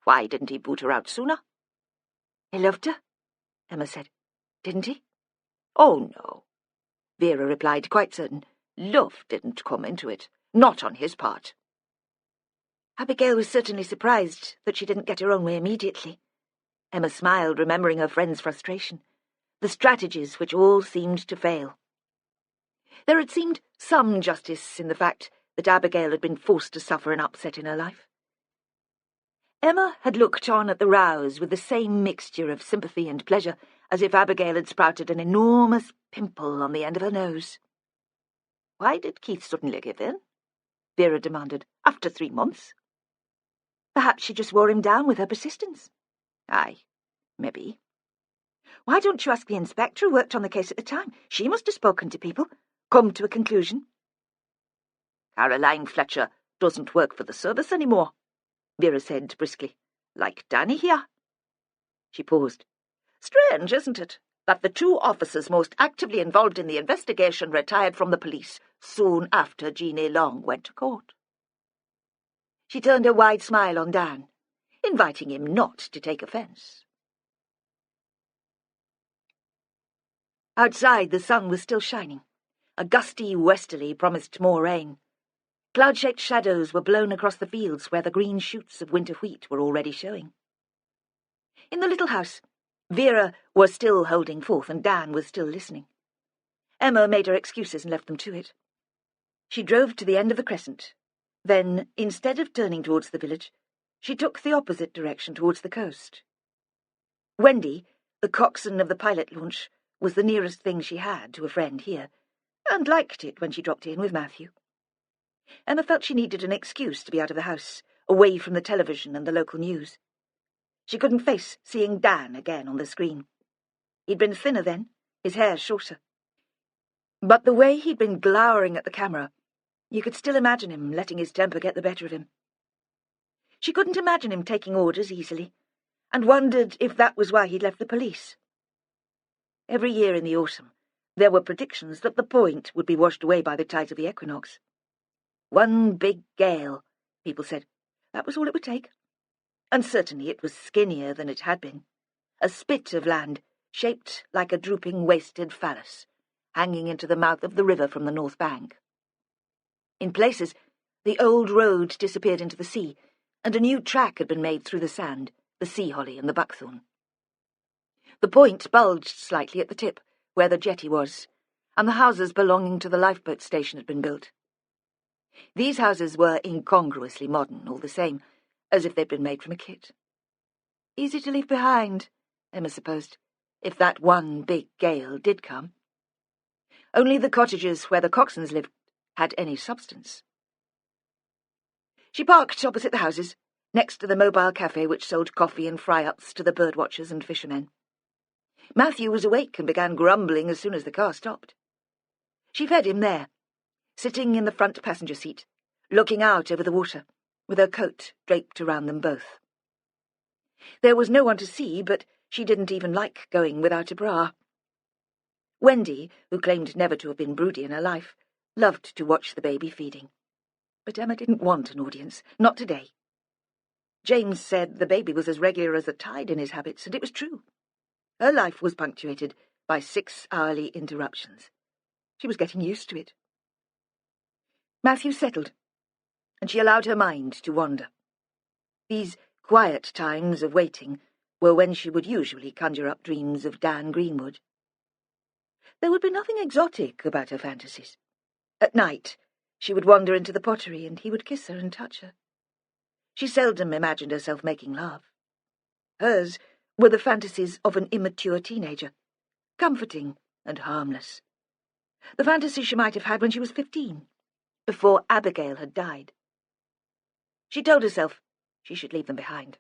Why didn't he boot her out sooner? He loved her, Emma said. Didn't he? Oh, no, Vera replied, quite certain. Love didn't come into it. Not on his part. Abigail was certainly surprised that she didn't get her own way immediately. Emma smiled, remembering her friend's frustration, the strategies which all seemed to fail. There had seemed some justice in the fact that Abigail had been forced to suffer an upset in her life. Emma had looked on at the rows with the same mixture of sympathy and pleasure as if Abigail had sprouted an enormous pimple on the end of her nose. Why did Keith suddenly give in? Vera demanded. After 3 months? Perhaps she just wore him down with her persistence. Aye, maybe. Why don't you ask the inspector who worked on the case at the time? She must have spoken to people, come to a conclusion. Caroline Fletcher doesn't work for the service anymore, Vera said briskly. Like Danny here. She paused. Strange, isn't it, that the 2 officers most actively involved in the investigation retired from the police soon after Jeanie Long went to court? She turned a wide smile on Dan, inviting him not to take offence. Outside, the sun was still shining. A gusty westerly promised more rain. Cloud-shaped shadows were blown across the fields where the green shoots of winter wheat were already showing. In the little house, Vera was still holding forth and Dan was still listening. Emma made her excuses and left them to it. She drove to the end of the crescent. Then, instead of turning towards the village, she took the opposite direction towards the coast. Wendy, the coxswain of the pilot launch, was the nearest thing she had to a friend here, and liked it when she dropped in with Matthew. Emma felt she needed an excuse to be out of the house, away from the television and the local news. She couldn't face seeing Dan again on the screen. He'd been thinner then, his hair shorter. But the way he'd been glowering at the camera, you could still imagine him letting his temper get the better of him. She couldn't imagine him taking orders easily, and wondered if that was why he'd left the police. Every year in the autumn, there were predictions that the point would be washed away by the tides of the equinox. One big gale, people said. That was all it would take. And certainly it was skinnier than it had been. A spit of land, shaped like a drooping wasted phallus, hanging into the mouth of the river from the north bank. In places, the old road disappeared into the sea, and a new track had been made through the sand, the sea holly and the buckthorn. The point bulged slightly at the tip, where the jetty was, and the houses belonging to the lifeboat station had been built. These houses were incongruously modern, all the same, as if they'd been made from a kit. Easy to leave behind, Emma supposed, if that one big gale did come. Only the cottages where the coxswains lived had any substance. She parked opposite the houses, next to the mobile cafe which sold coffee and fry-ups to the bird-watchers and fishermen. Matthew was awake and began grumbling as soon as the car stopped. She fed him there, sitting in the front passenger seat, looking out over the water, with her coat draped around them both. There was no one to see, but she didn't even like going without a bra. Wendy, who claimed never to have been broody in her life, loved to watch the baby feeding. But Emma didn't want an audience, not today. James said the baby was as regular as the tide in his habits, and it was true. Her life was punctuated by 6 hourly interruptions. She was getting used to it. Matthew settled, and she allowed her mind to wander. These quiet times of waiting were when she would usually conjure up dreams of Dan Greenwood. There would be nothing exotic about her fantasies. At night, she would wander into the pottery, and he would kiss her and touch her. She seldom imagined herself making love. Hers were the fantasies of an immature teenager, comforting and harmless. The fantasy she might have had when she was 15, before Abigail had died. She told herself she should leave them behind.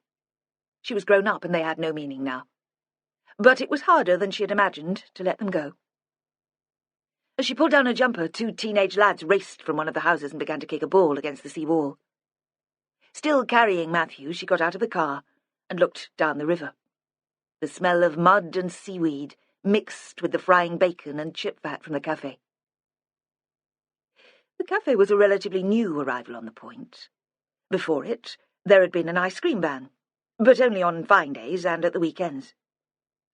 She was grown up and they had no meaning now. But it was harder than she had imagined to let them go. As she pulled down her jumper, 2 teenage lads raced from one of the houses and began to kick a ball against the sea wall. Still carrying Matthew, she got out of the car and looked down the river. The smell of mud and seaweed mixed with the frying bacon and chip fat from the cafe. The cafe was a relatively new arrival on the point. Before it, there had been an ice cream van, but only on fine days and at the weekends.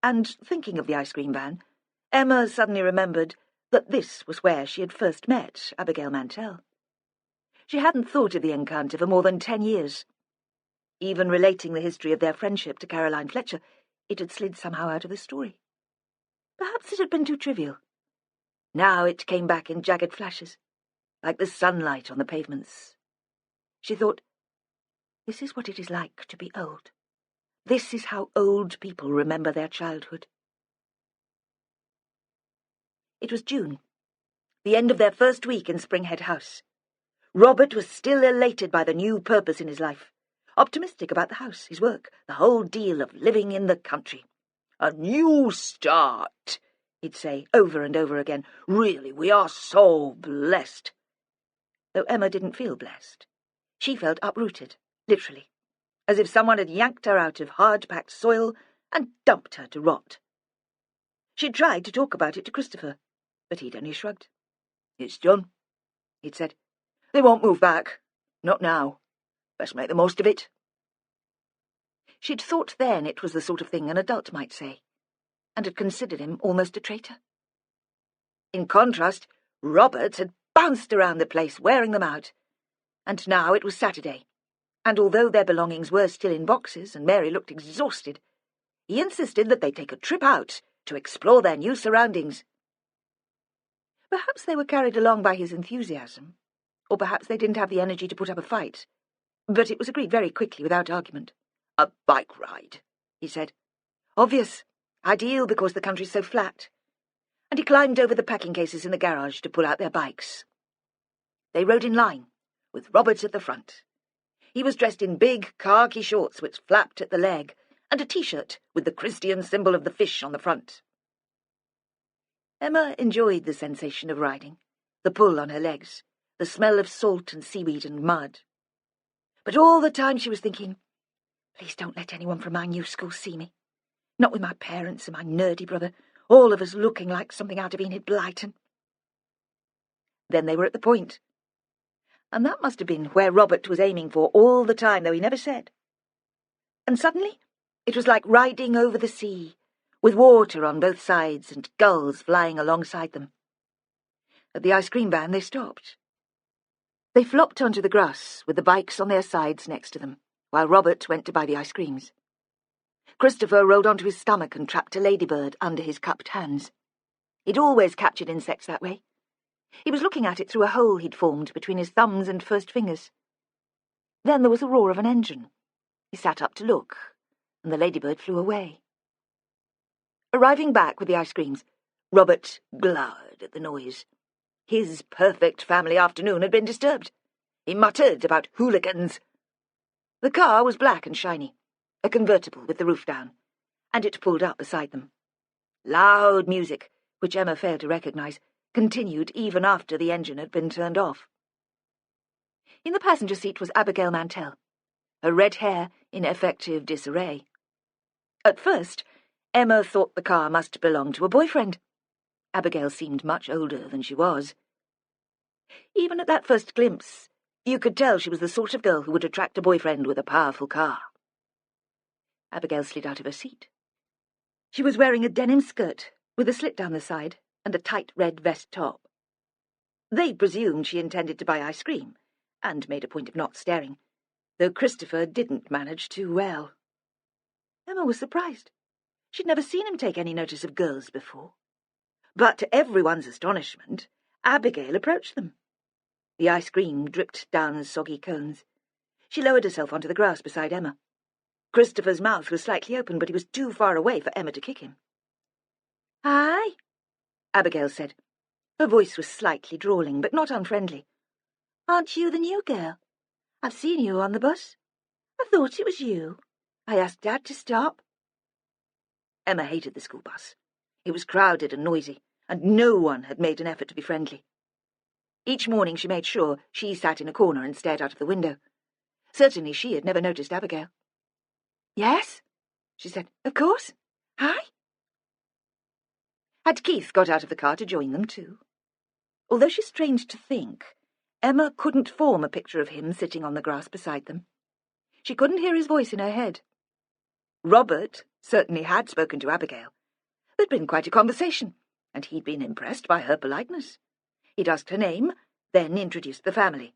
And, thinking of the ice cream van, Emma suddenly remembered that this was where she had first met Abigail Mantel. She hadn't thought of the encounter for more than 10 years. Even relating the history of their friendship to Caroline Fletcher, it had slid somehow out of the story. Perhaps it had been too trivial. Now it came back in jagged flashes, like the sunlight on the pavements. She thought, this is what it is like to be old. This is how old people remember their childhood. It was June, the end of their first week in Springhead House. Robert was still elated by the new purpose in his life, optimistic about the house, his work, the whole deal of living in the country. "A new start," he'd say over and over again. "Really, we are so blessed." Though Emma didn't feel blessed. She felt uprooted, literally, as if someone had yanked her out of hard-packed soil and dumped her to rot. She'd tried to talk about it to Christopher, but he'd only shrugged. "It's done," he'd said. "They won't move back. Not now. Best make the most of it." She'd thought then it was the sort of thing an adult might say, and had considered him almost a traitor. In contrast, Robert had bounced around the place, wearing them out. And now it was Saturday, and although their belongings were still in boxes and Mary looked exhausted, he insisted that they take a trip out to explore their new surroundings. Perhaps they were carried along by his enthusiasm, or perhaps they didn't have the energy to put up a fight, but it was agreed very quickly without argument. "A bike ride," he said. "Obvious. Ideal because the country's so flat." And he climbed over the packing cases in the garage to pull out their bikes. They rode in line, with Robert at the front. He was dressed in big khaki shorts which flapped at the leg, and a T-shirt with the Christian symbol of the fish on the front. Emma enjoyed the sensation of riding, the pull on her legs, the smell of salt and seaweed and mud. But all the time she was thinking, please don't let anyone from my new school see me. Not with my parents and my nerdy brother, all of us looking like something out of Enid Blyton. Then they were at the point. And that must have been where Robert was aiming for all the time, though he never said. And suddenly it was like riding over the sea, with water on both sides and gulls flying alongside them. At the ice cream van they stopped. They flopped onto the grass, with the bikes on their sides next to them, while Robert went to buy the ice creams. Christopher rolled onto his stomach and trapped a ladybird under his cupped hands. He'd always captured insects that way. He was looking at it through a hole he'd formed between his thumbs and first fingers. Then there was a roar of an engine. He sat up to look, and the ladybird flew away. Arriving back with the ice creams, Robert glowered at the noise. His perfect family afternoon had been disturbed. He muttered about hooligans. The car was black and shiny, a convertible with the roof down, and it pulled up beside them. Loud music, which Emma failed to recognise, continued even after the engine had been turned off. In the passenger seat was Abigail Mantel, her red hair in effective disarray. At first, Emma thought the car must belong to a boyfriend. Abigail seemed much older than she was. Even at that first glimpse, you could tell she was the sort of girl who would attract a boyfriend with a powerful car. Abigail slid out of her seat. She was wearing a denim skirt with a slit down the side and a tight red vest top. They presumed she intended to buy ice cream, and made a point of not staring, though Christopher didn't manage too well. Emma was surprised. She'd never seen him take any notice of girls before. But to everyone's astonishment, Abigail approached them. The ice cream dripped down soggy cones. She lowered herself onto the grass beside Emma. Christopher's mouth was slightly open, but he was too far away for Emma to kick him. "Hi," Abigail said. Her voice was slightly drawling, but not unfriendly. "Aren't you the new girl? I've seen you on the bus. I thought it was you. I asked Dad to stop." Emma hated the school bus. It was crowded and noisy, and no one had made an effort to be friendly. Each morning she made sure she sat in a corner and stared out of the window. Certainly she had never noticed Abigail. "Yes," she said. "Of course. Hi." Had Keith got out of the car to join them too? Although she's strange to think, Emma couldn't form a picture of him sitting on the grass beside them. She couldn't hear his voice in her head. Robert certainly had spoken to Abigail. There'd been quite a conversation, and he'd been impressed by her politeness. He'd asked her name, then introduced the family.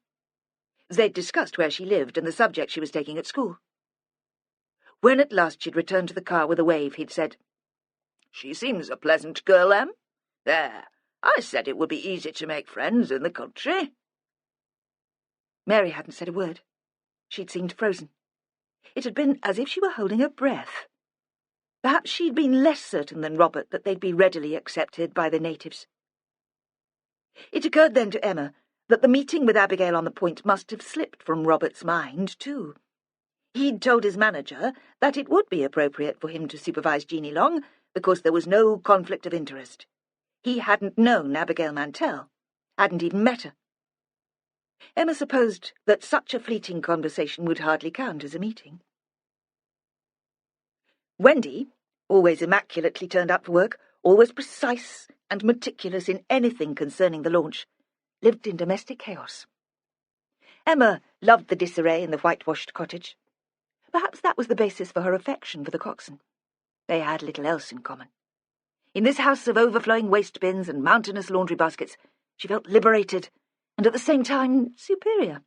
They'd discussed where she lived and the subject she was taking at school. When at last she'd returned to the car with a wave, he'd said, "She seems a pleasant girl, Em. There, I said it would be easy to make friends in the country." Mary hadn't said a word. She'd seemed frozen. It had been as if she were holding her breath. Perhaps she'd been less certain than Robert that they'd be readily accepted by the natives. It occurred then to Emma that the meeting with Abigail on the point must have slipped from Robert's mind, too. He'd told his manager that it would be appropriate for him to supervise Jeanie Long because there was no conflict of interest. He hadn't known Abigail Mantel, hadn't even met her. Emma supposed that such a fleeting conversation would hardly count as a meeting. Wendy, always immaculately turned up for work, always precise and meticulous in anything concerning the launch, lived in domestic chaos. Emma loved the disarray in the whitewashed cottage. Perhaps that was the basis for her affection for the coxswain. They had little else in common. In this house of overflowing waste bins and mountainous laundry baskets, she felt liberated and at the same time superior.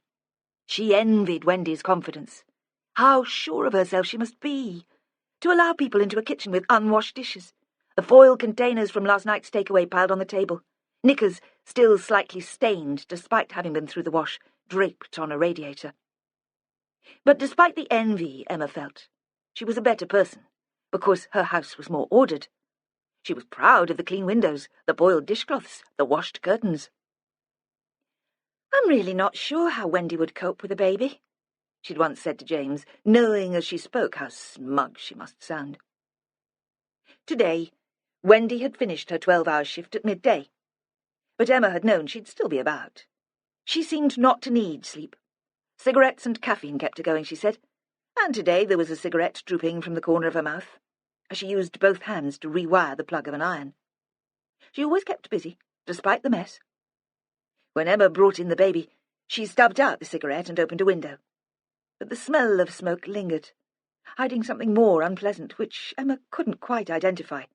She envied Wendy's confidence. How sure of herself she must be, to allow people into a kitchen with unwashed dishes, the foil containers from last night's takeaway piled on the table, knickers still slightly stained despite having been through the wash, draped on a radiator. But despite the envy Emma felt, she was a better person, because her house was more ordered. She was proud of the clean windows, the boiled dishcloths, the washed curtains. "I'm really not sure how Wendy would cope with a baby," she'd once said to James, knowing as she spoke how smug she must sound. Today, Wendy had finished her 12-hour shift at midday, but Emma had known she'd still be about. She seemed not to need sleep. Cigarettes and caffeine kept her going, she said, and today there was a cigarette drooping from the corner of her mouth, as she used both hands to rewire the plug of an iron. She always kept busy, despite the mess. When Emma brought in the baby, she stubbed out the cigarette and opened a window. But the smell of smoke lingered, hiding something more unpleasant, which Emma couldn't quite identify.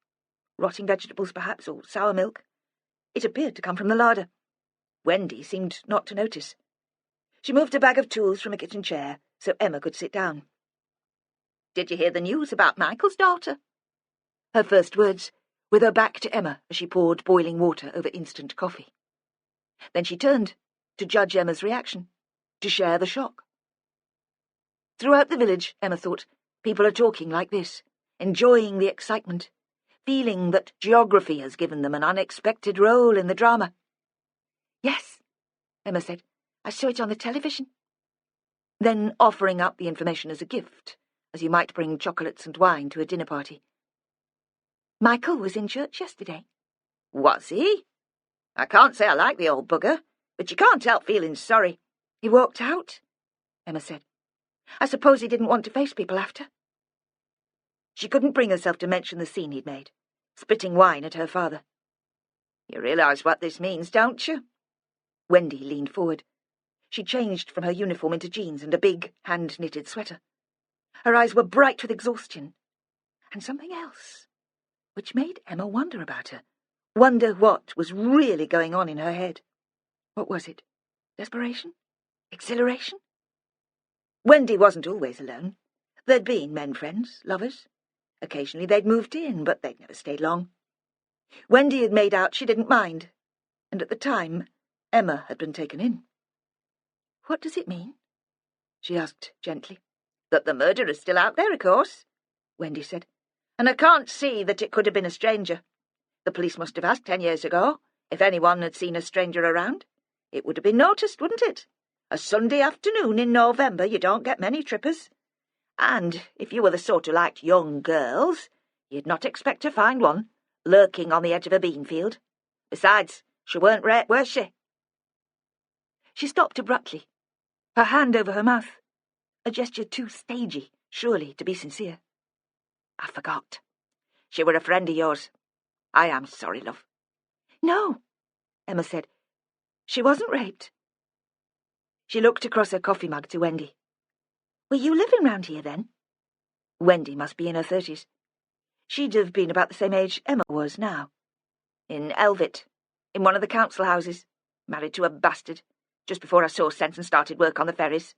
Rotting vegetables, perhaps, or sour milk. It appeared to come from the larder. Wendy seemed not to notice. She moved a bag of tools from a kitchen chair so Emma could sit down. "Did you hear the news about Michael's daughter?" Her first words, with her back to Emma as she poured boiling water over instant coffee. Then she turned to judge Emma's reaction, to share the shock. Throughout the village, Emma thought, people are talking like this, enjoying the excitement, feeling that geography has given them an unexpected role in the drama. "Yes," Emma said. "I saw it on the television." Then offering up the information as a gift, as you might bring chocolates and wine to a dinner party. "Michael was in church yesterday." "Was he? I can't say I like the old bugger, but you can't help feeling sorry." "He walked out," Emma said. "I suppose he didn't want to face people after." She couldn't bring herself to mention the scene he'd made, spitting wine at her father. "You realise what this means, don't you?" Wendy leaned forward. She changed from her uniform into jeans and a big, hand-knitted sweater. Her eyes were bright with exhaustion, and something else, which made Emma wonder about her, wonder what was really going on in her head. What was it? Desperation? Exhilaration? Wendy wasn't always alone. There'd been men friends, lovers. Occasionally they'd moved in, but they'd never stayed long. Wendy had made out she didn't mind, and at the time, Emma had been taken in. "What does it mean?" she asked gently. "That the murderer's still out there, of course," Wendy said. "And I can't see that it could have been a stranger. The police must have asked 10 years ago if anyone had seen a stranger around. It would have been noticed, wouldn't it? A Sunday afternoon in November, you don't get many trippers. And if you were the sort who liked young girls, you'd not expect to find one lurking on the edge of a bean field. Besides, she weren't rare, was she?" She stopped abruptly, her hand over her mouth, a gesture too stagey, surely to be sincere. I forgot. She were a friend of yours. I am sorry, love. No, Emma said. She wasn't raped. She looked across her coffee mug to Wendy. Were you living round here then? Wendy must be in her 30s. She'd have been about the same age Emma was now. In Elvit, in one of the council houses, married to a bastard, just before I saw sense and started work on the ferries.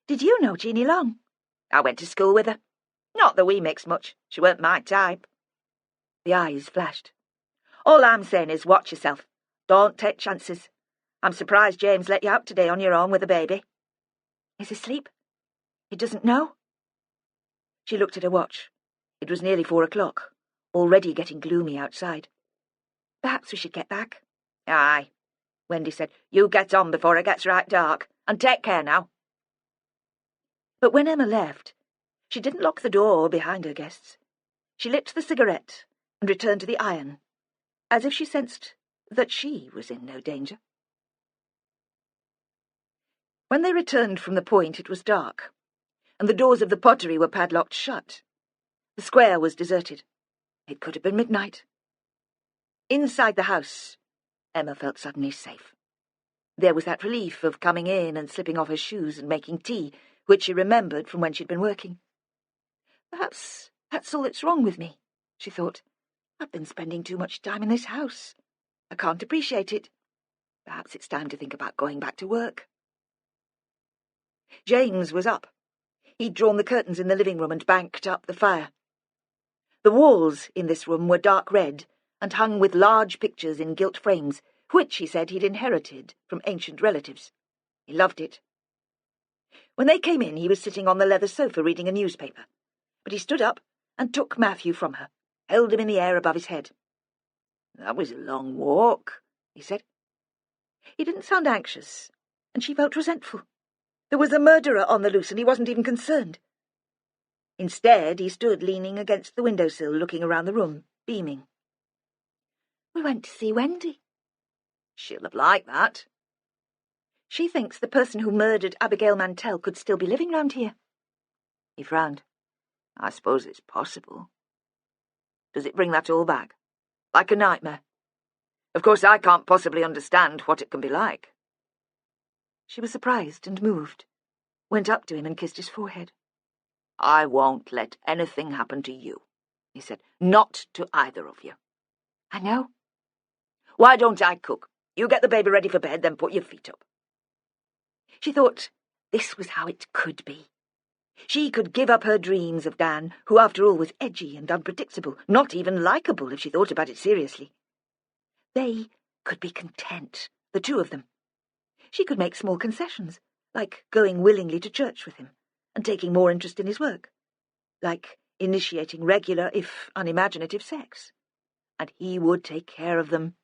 Did you know Jeanie Long? I went to school with her. Not that we mixed much. She weren't my type. The eyes flashed. All I'm saying is watch yourself. Don't take chances. I'm surprised James let you out today on your own with a baby. Is he asleep? He doesn't know? She looked at her watch. It was nearly 4 o'clock, already getting gloomy outside. Perhaps we should get back. Aye, Wendy said. You get on before it gets right dark, and take care now. But when Emma left, she didn't lock the door behind her guests. She lit the cigarette and returned to the iron, as if she sensed that she was in no danger. When they returned from the point, it was dark, and the doors of the pottery were padlocked shut. The square was deserted. It could have been midnight. Inside the house, Emma felt suddenly safe. There was that relief of coming in and slipping off her shoes and making tea, which she remembered from when she'd been working. Perhaps that's all that's wrong with me, she thought. I've been spending too much time in this house. I can't appreciate it. Perhaps it's time to think about going back to work. James was up. He'd drawn the curtains in the living room and banked up the fire. The walls in this room were dark red and hung with large pictures in gilt frames, which, he said, he'd inherited from ancient relatives. He loved it. When they came in, he was sitting on the leather sofa reading a newspaper, but he stood up and took Matthew from her, held him in the air above his head. That was a long walk, he said. He didn't sound anxious, and she felt resentful. There was a murderer on the loose, and he wasn't even concerned. Instead, he stood leaning against the windowsill, looking around the room, beaming. We went to see Wendy. She'll have liked that. She thinks the person who murdered Abigail Mantel could still be living round here. He frowned. I suppose it's possible. Does it bring that all back? Like a nightmare? Of course, I can't possibly understand what it can be like. She was surprised and moved, went up to him and kissed his forehead. I won't let anything happen to you, he said. Not to either of you. I know. Why don't I cook? You get the baby ready for bed, then put your feet up. She thought this was how it could be. She could give up her dreams of Dan, who after all was edgy and unpredictable, not even likeable if she thought about it seriously. They could be content, the two of them. She could make small concessions, like going willingly to church with him and taking more interest in his work, like initiating regular, if unimaginative, sex. And he would take care of them.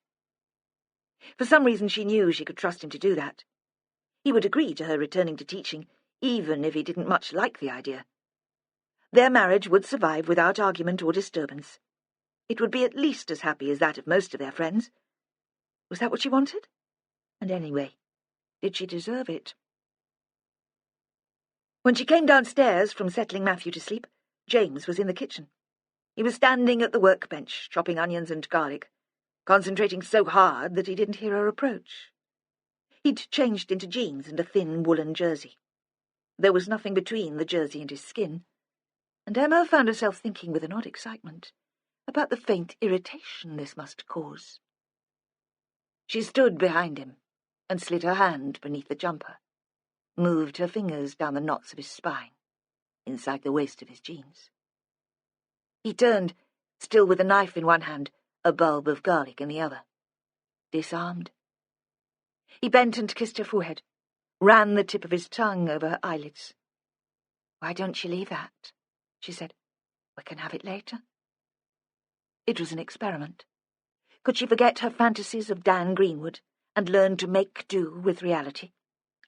For some reason she knew she could trust him to do that. He would agree to her returning to teaching, even if he didn't much like the idea. Their marriage would survive without argument or disturbance. It would be at least as happy as that of most of their friends. Was that what she wanted? And anyway, did she deserve it? When she came downstairs from settling Matthew to sleep, James was in the kitchen. He was standing at the workbench, chopping onions and garlic, concentrating so hard that he didn't hear her approach. He'd changed into jeans and a thin woolen jersey. There was nothing between the jersey and his skin, and Emma found herself thinking with an odd excitement about the faint irritation this must cause. She stood behind him and slid her hand beneath the jumper, moved her fingers down the knots of his spine, inside the waist of his jeans. He turned, still with a knife in one hand, a bulb of garlic in the other. Disarmed. He bent and kissed her forehead, ran the tip of his tongue over her eyelids. "Why don't you leave that?" she said. "We can have it later." It was an experiment. Could she forget her fantasies of Dan Greenwood and learn to make do with reality?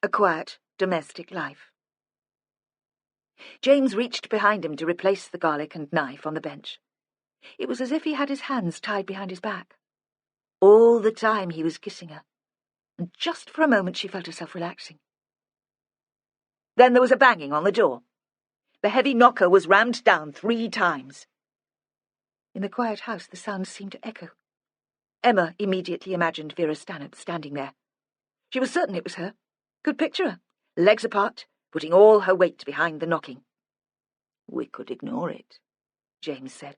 A quiet, domestic life. James reached behind him to replace the garlic and knife on the bench. It was as if he had his hands tied behind his back. All the time he was kissing her, and just for a moment she felt herself relaxing. Then there was a banging on the door. The heavy knocker was rammed down 3 times. In the quiet house, the sound seemed to echo. Emma immediately imagined Vera Stanhope standing there. She was certain it was her. Could picture her, legs apart, putting all her weight behind the knocking. We could ignore it, James said.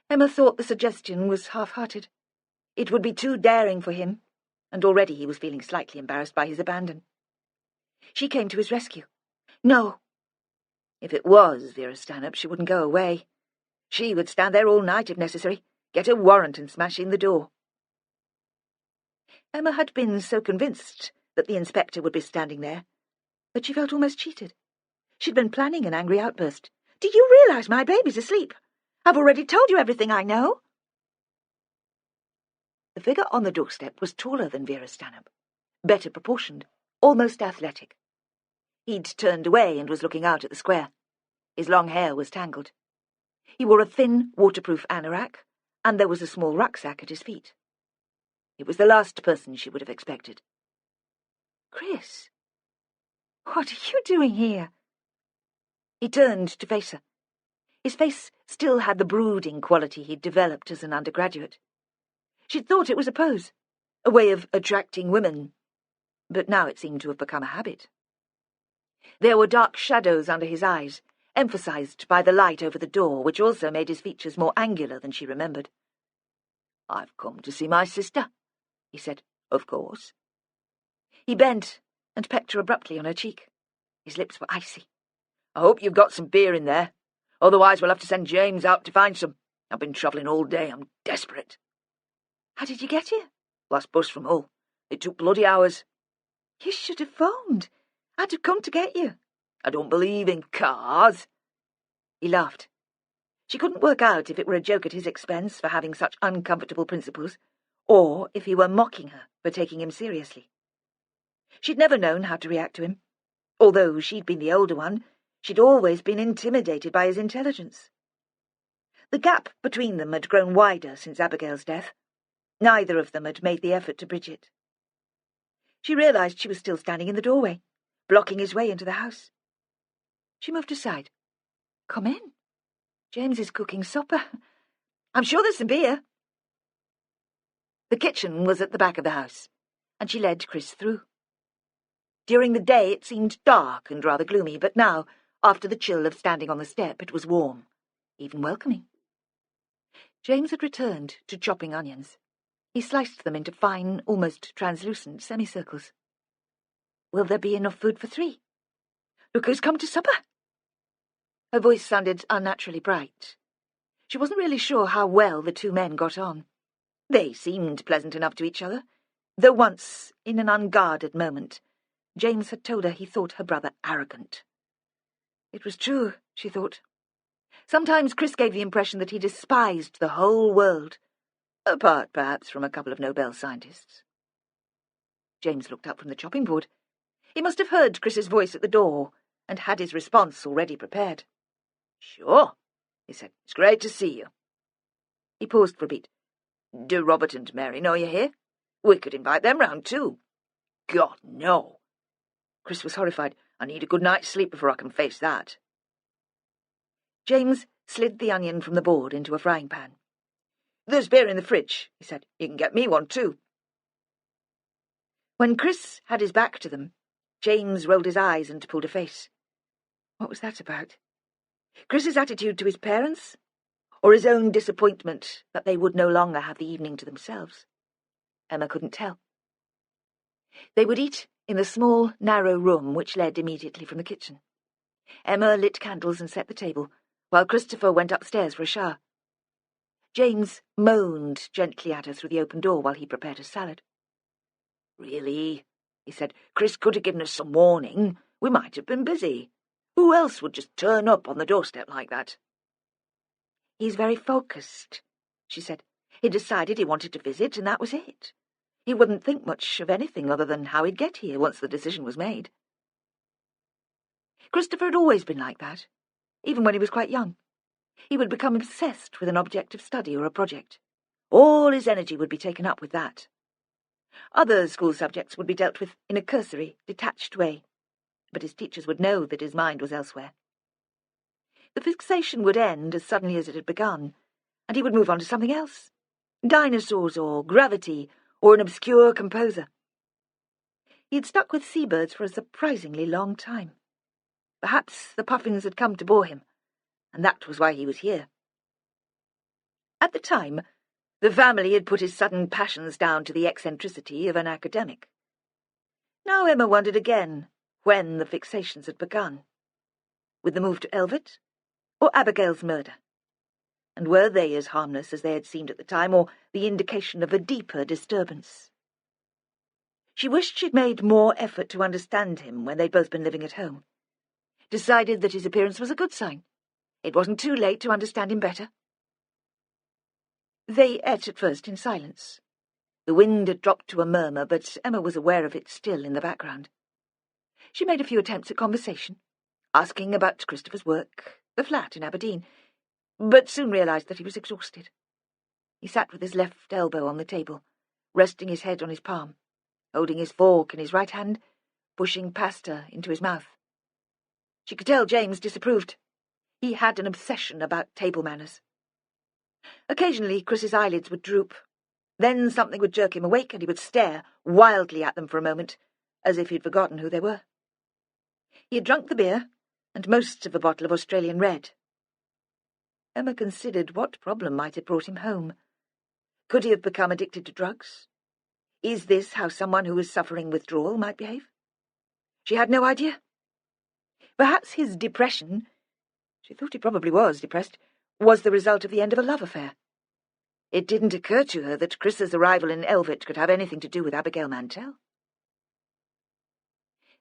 Emma thought the suggestion was half-hearted. It would be too daring for him, and already he was feeling slightly embarrassed by his abandon. She came to his rescue. No. If it was Vera Stanhope, she wouldn't go away. She would stand there all night if necessary, get a warrant and smash in the door. Emma had been so convinced that the inspector would be standing there that she felt almost cheated. She'd been planning an angry outburst. "Do you realise my baby's asleep? I've already told you everything I know." The figure on the doorstep was taller than Vera Stanhope, better proportioned, almost athletic. He'd turned away and was looking out at the square. His long hair was tangled. He wore a thin, waterproof anorak, and there was a small rucksack at his feet. It was the last person she would have expected. "Chris, what are you doing here?" He turned to face her. His face still had the brooding quality he'd developed as an undergraduate. She'd thought it was a pose, a way of attracting women, but now it seemed to have become a habit. There were dark shadows under his eyes, emphasized by the light over the door, which also made his features more angular than she remembered. "I've come to see my sister," he said. "Of course." He bent and pecked her abruptly on her cheek. His lips were icy. "I hope you've got some beer in there. Otherwise we'll have to send James out to find some. I've been travelling all day. I'm desperate." "How did you get here?" "Last bus from Hull. It took bloody hours." "You should have phoned. I'd have come to get you." "I don't believe in cars." He laughed. She couldn't work out if it were a joke at his expense for having such uncomfortable principles, or if he were mocking her for taking him seriously. She'd never known how to react to him. Although she'd been the older one, she'd always been intimidated by his intelligence. The gap between them had grown wider since Abigail's death. Neither of them had made the effort to bridge it. She realised she was still standing in the doorway, blocking his way into the house. She moved aside. "Come in. James is cooking supper. I'm sure there's some beer." The kitchen was at the back of the house, and she led Chris through. During the day it seemed dark and rather gloomy, but now, after the chill of standing on the step, it was warm, even welcoming. James had returned to chopping onions. He sliced them into fine, almost translucent semicircles. "Will there be enough food for 3? Look who's come to supper." Her voice sounded unnaturally bright. She wasn't really sure how well the 2 men got on. They seemed pleasant enough to each other, though once, in an unguarded moment, James had told her he thought her brother arrogant. It was true, she thought. Sometimes Chris gave the impression that he despised the whole world, apart perhaps from a couple of Nobel scientists. James looked up from the chopping board. He must have heard Chris's voice at the door and had his response already prepared. "Sure," he said. "It's great to see you." He paused for a beat. "Do Robert and Mary know you're here? We could invite them round too." "God, no." Chris was horrified. "I need a good night's sleep before I can face that." James slid the onion from the board into a frying pan. "There's beer in the fridge," he said. "You can get me one too." When Chris had his back to them, James rolled his eyes and pulled a face. What was that about? Chris's attitude to his parents, or his own disappointment that they would no longer have the evening to themselves? Emma couldn't tell. They would eat in the small, narrow room which led immediately from the kitchen. Emma lit candles and set the table, while Christopher went upstairs for a shower. James moaned gently at her through the open door while he prepared his salad. "Really?" he said. "Chris could have given us some warning. We might have been busy. Who else would just turn up on the doorstep like that?" "He's very focused," she said. "He decided he wanted to visit, and that was it. He wouldn't think much of anything other than how he'd get here once the decision was made." Christopher had always been like that, even when he was quite young. He would become obsessed with an object of study or a project. All his energy would be taken up with that. Other school subjects would be dealt with in a cursory, detached way, but his teachers would know that his mind was elsewhere. The fixation would end as suddenly as it had begun, and he would move on to something else. Dinosaurs or gravity or an obscure composer. He had stuck with seabirds for a surprisingly long time. Perhaps the puffins had come to bore him, and that was why he was here. At the time, the family had put his sudden passions down to the eccentricity of an academic. Now Emma wondered again when the fixations had begun. With the move to Elvet, or Abigail's murder? And were they as harmless as they had seemed at the time, or the indication of a deeper disturbance? She wished she'd made more effort to understand him when they'd both been living at home. Decided that his appearance was a good sign. It wasn't too late to understand him better. They ate at first in silence. The wind had dropped to a murmur, but Emma was aware of it still in the background. She made a few attempts at conversation, asking about Christopher's work, the flat in Aberdeen, but soon realised that he was exhausted. He sat with his left elbow on the table, resting his head on his palm, holding his fork in his right hand, pushing pasta into his mouth. She could tell James disapproved. He had an obsession about table manners. Occasionally, Chris's eyelids would droop. Then something would jerk him awake, and he would stare wildly at them for a moment, as if he'd forgotten who they were. He had drunk the beer, and most of a bottle of Australian Red. Emma considered what problem might have brought him home. Could he have become addicted to drugs? Is this how someone who was suffering withdrawal might behave? She had no idea. Perhaps his depression, she thought he probably was depressed, was the result of the end of a love affair. It didn't occur to her that Chris's arrival in Elvet could have anything to do with Abigail Mantel.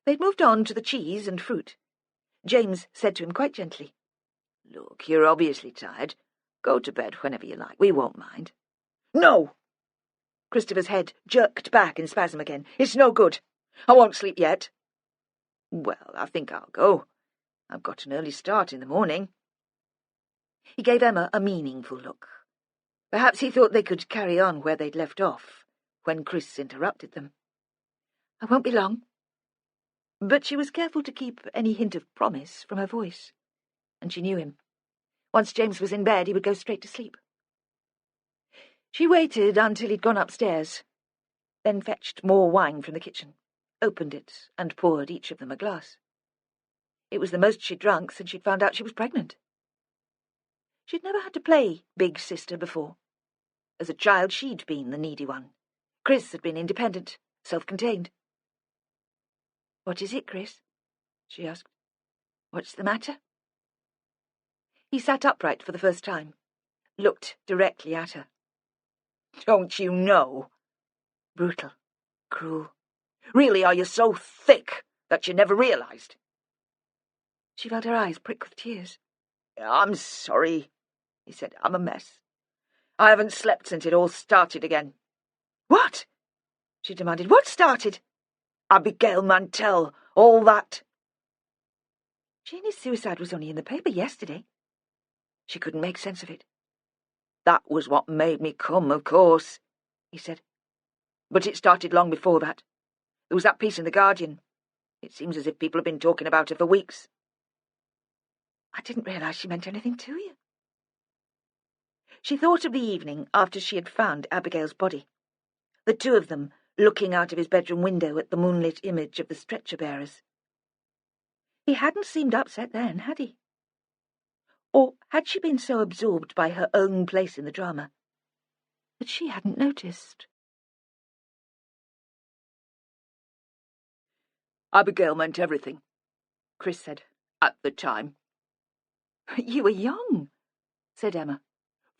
They'd moved on to the cheese and fruit. James said to him quite gently, "Look, you're obviously tired. Go to bed whenever you like. We won't mind." "No!" Christopher's head jerked back in spasm again. "It's no good. I won't sleep yet." "Well, I think I'll go. I've got an early start in the morning." He gave Emma a meaningful look. Perhaps he thought they could carry on where they'd left off, when Chris interrupted them. "I won't be long." But she was careful to keep any hint of promise from her voice, and she knew him. Once James was in bed, he would go straight to sleep. She waited until he'd gone upstairs, then fetched more wine from the kitchen, opened it, and poured each of them a glass. It was the most she'd drunk since she'd found out she was pregnant. She'd never had to play big sister before. As a child, she'd been the needy one. Chris had been independent, self-contained. "What is it, Chris?" she asked. "What's the matter?" He sat upright for the first time, looked directly at her. "Don't you know?" Brutal, cruel. "Really, are you so thick that you never realised?" She felt her eyes prick with tears. "I'm sorry," he said. "I'm a mess. I haven't slept since it all started again." "What?" she demanded. "What started?" "Abigail Mantel, all that." Jeanie's suicide was only in the paper yesterday. She couldn't make sense of it. "That was what made me come, of course," he said. "But it started long before that. There was that piece in The Guardian. It seems as if people have been talking about her for weeks." "I didn't realise she meant anything to you." She thought of the evening after she had found Abigail's body. The two of them looking out of his bedroom window at the moonlit image of the stretcher-bearers. He hadn't seemed upset then, had he? Or had she been so absorbed by her own place in the drama that she hadn't noticed? "Abigail meant everything," Chris said, "at the time." "You were young," said Emma.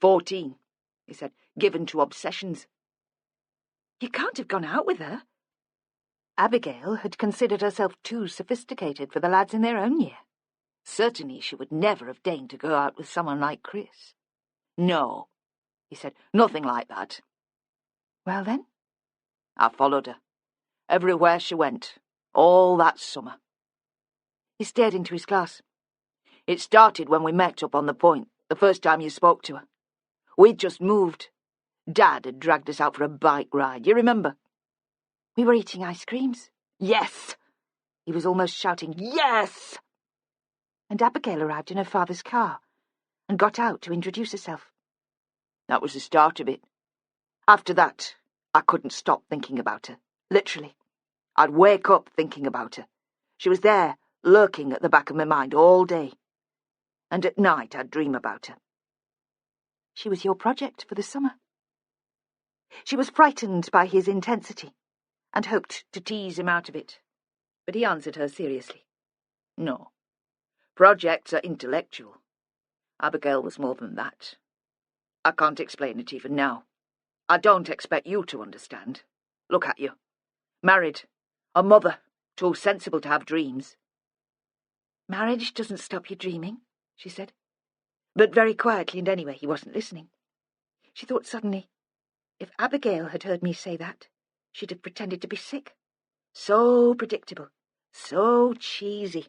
14, he said, "given to obsessions." "You can't have gone out with her." Abigail had considered herself too sophisticated for the lads in their own year. Certainly she would never have deigned to go out with someone like Chris. "No," he said, "nothing like that." "Well then?" "I followed her. Everywhere she went. All that summer." He stared into his glass. "It started when we met up on the point, the first time you spoke to her. We'd just moved. Dad had dragged us out for a bike ride, you remember?" "We were eating ice creams." "Yes!" He was almost shouting, "Yes!" and Abigail arrived in her father's car and got out to introduce herself. That was the start of it. After that, I couldn't stop thinking about her, literally. I'd wake up thinking about her. She was there, lurking at the back of my mind all day. And at night I'd dream about her. She was your project for the summer. She was frightened by his intensity and hoped to tease him out of it, but he answered her seriously. No. Projects are intellectual. Abigail was more than that. I can't explain it even now. I don't expect you to understand. Look at you. Married. A mother. Too sensible to have dreams. Marriage doesn't stop you dreaming, she said. But very quietly, and anyway, he wasn't listening. She thought suddenly, if Abigail had heard me say that, she'd have pretended to be sick. So predictable. So cheesy.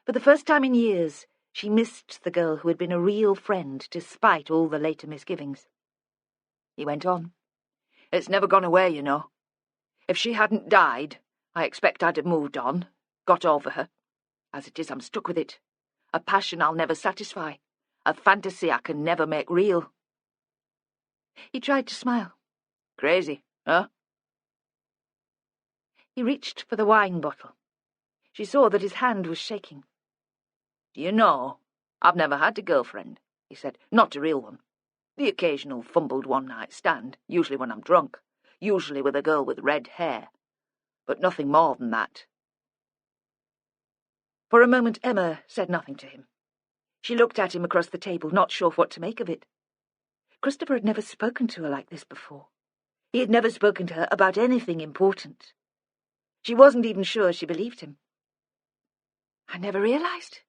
For the first time in years, she missed the girl who had been a real friend, despite all the later misgivings. He went on. It's never gone away, you know. If she hadn't died, I expect I'd have moved on, got over her. As it is, I'm stuck with it. A passion I'll never satisfy. A fantasy I can never make real. He tried to smile. Crazy, huh? He reached for the wine bottle. She saw that his hand was shaking. Do you know, I've never had a girlfriend, he said. Not a real one. The occasional fumbled one-night stand, usually when I'm drunk, usually with a girl with red hair. But nothing more than that. For a moment Emma said nothing to him. She looked at him across the table, not sure what to make of it. Christopher had never spoken to her like this before. He had never spoken to her about anything important. She wasn't even sure she believed him. I never realized,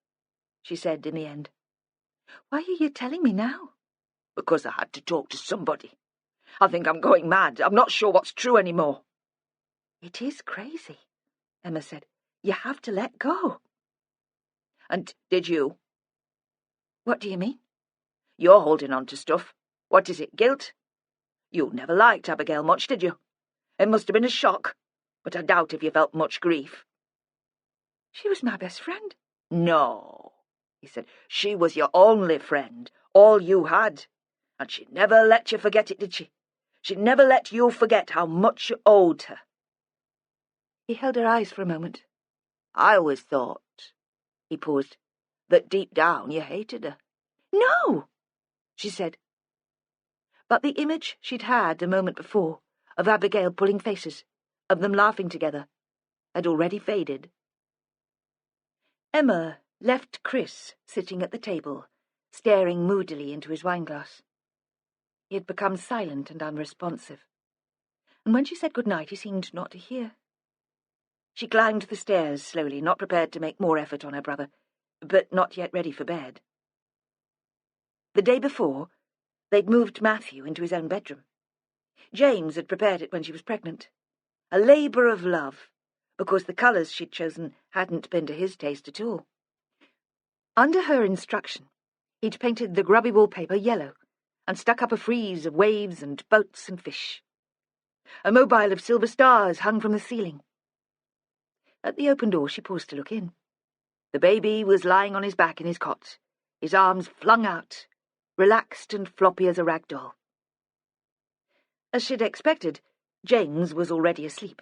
she said in the end. Why are you telling me now? Because I had to talk to somebody. I think I'm going mad. I'm not sure what's true anymore. It is crazy, Emma said. You have to let go. And did you? What do you mean? You're holding on to stuff. What is it, guilt? You never liked Abigail much, did you? It must have been a shock, but I doubt if you felt much grief. She was my best friend. No, he said. She was your only friend, all you had. And she never let you forget it, did she? She never let you forget how much you owed her. He held her eyes for a moment. I always thought, he paused, that deep down you hated her. No, she said. But the image she'd had a moment before, of Abigail pulling faces, of them laughing together, had already faded. Emma left Chris sitting at the table, staring moodily into his wineglass. He had become silent and unresponsive, and when she said good night he seemed not to hear. She climbed the stairs slowly, not prepared to make more effort on her brother, but not yet ready for bed. The day before, they'd moved Matthew into his own bedroom. James had prepared it when she was pregnant. A labour of love, because the colours she'd chosen hadn't been to his taste at all. Under her instruction, he'd painted the grubby wallpaper yellow and stuck up a frieze of waves and boats and fish. A mobile of silver stars hung from the ceiling. At the open door she paused to look in. The baby was lying on his back in his cot, his arms flung out, relaxed and floppy as a rag doll. As she'd expected, James was already asleep.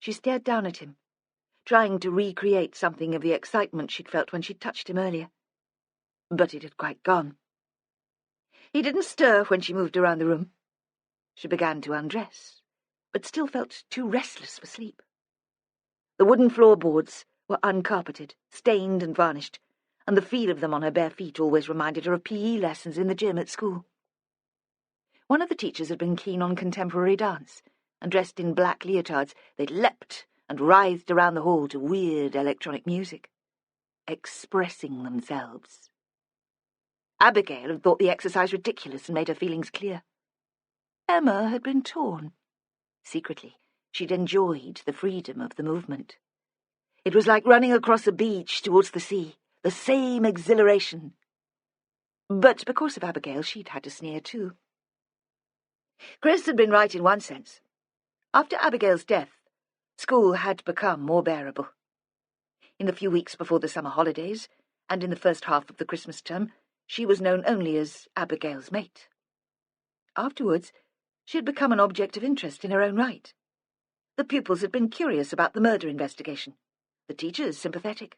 She stared down at him, trying to recreate something of the excitement she'd felt when she'd touched him earlier. But it had quite gone. He didn't stir when she moved around the room. She began to undress, but still felt too restless for sleep. The wooden floorboards were uncarpeted, stained and varnished, and the feel of them on her bare feet always reminded her of PE lessons in the gym at school. One of the teachers had been keen on contemporary dance, and dressed in black leotards, they leapt and writhed around the hall to weird electronic music, expressing themselves. Abigail had thought the exercise ridiculous and made her feelings clear. Emma had been torn. Secretly, she'd enjoyed the freedom of the movement. It was like running across a beach towards the sea, the same exhilaration. But because of Abigail, she'd had to sneer too. Chris had been right in one sense. After Abigail's death, school had become more bearable. In the few weeks before the summer holidays, and in the first half of the Christmas term, she was known only as Abigail's mate. Afterwards, she had become an object of interest in her own right. The pupils had been curious about the murder investigation, the teachers sympathetic.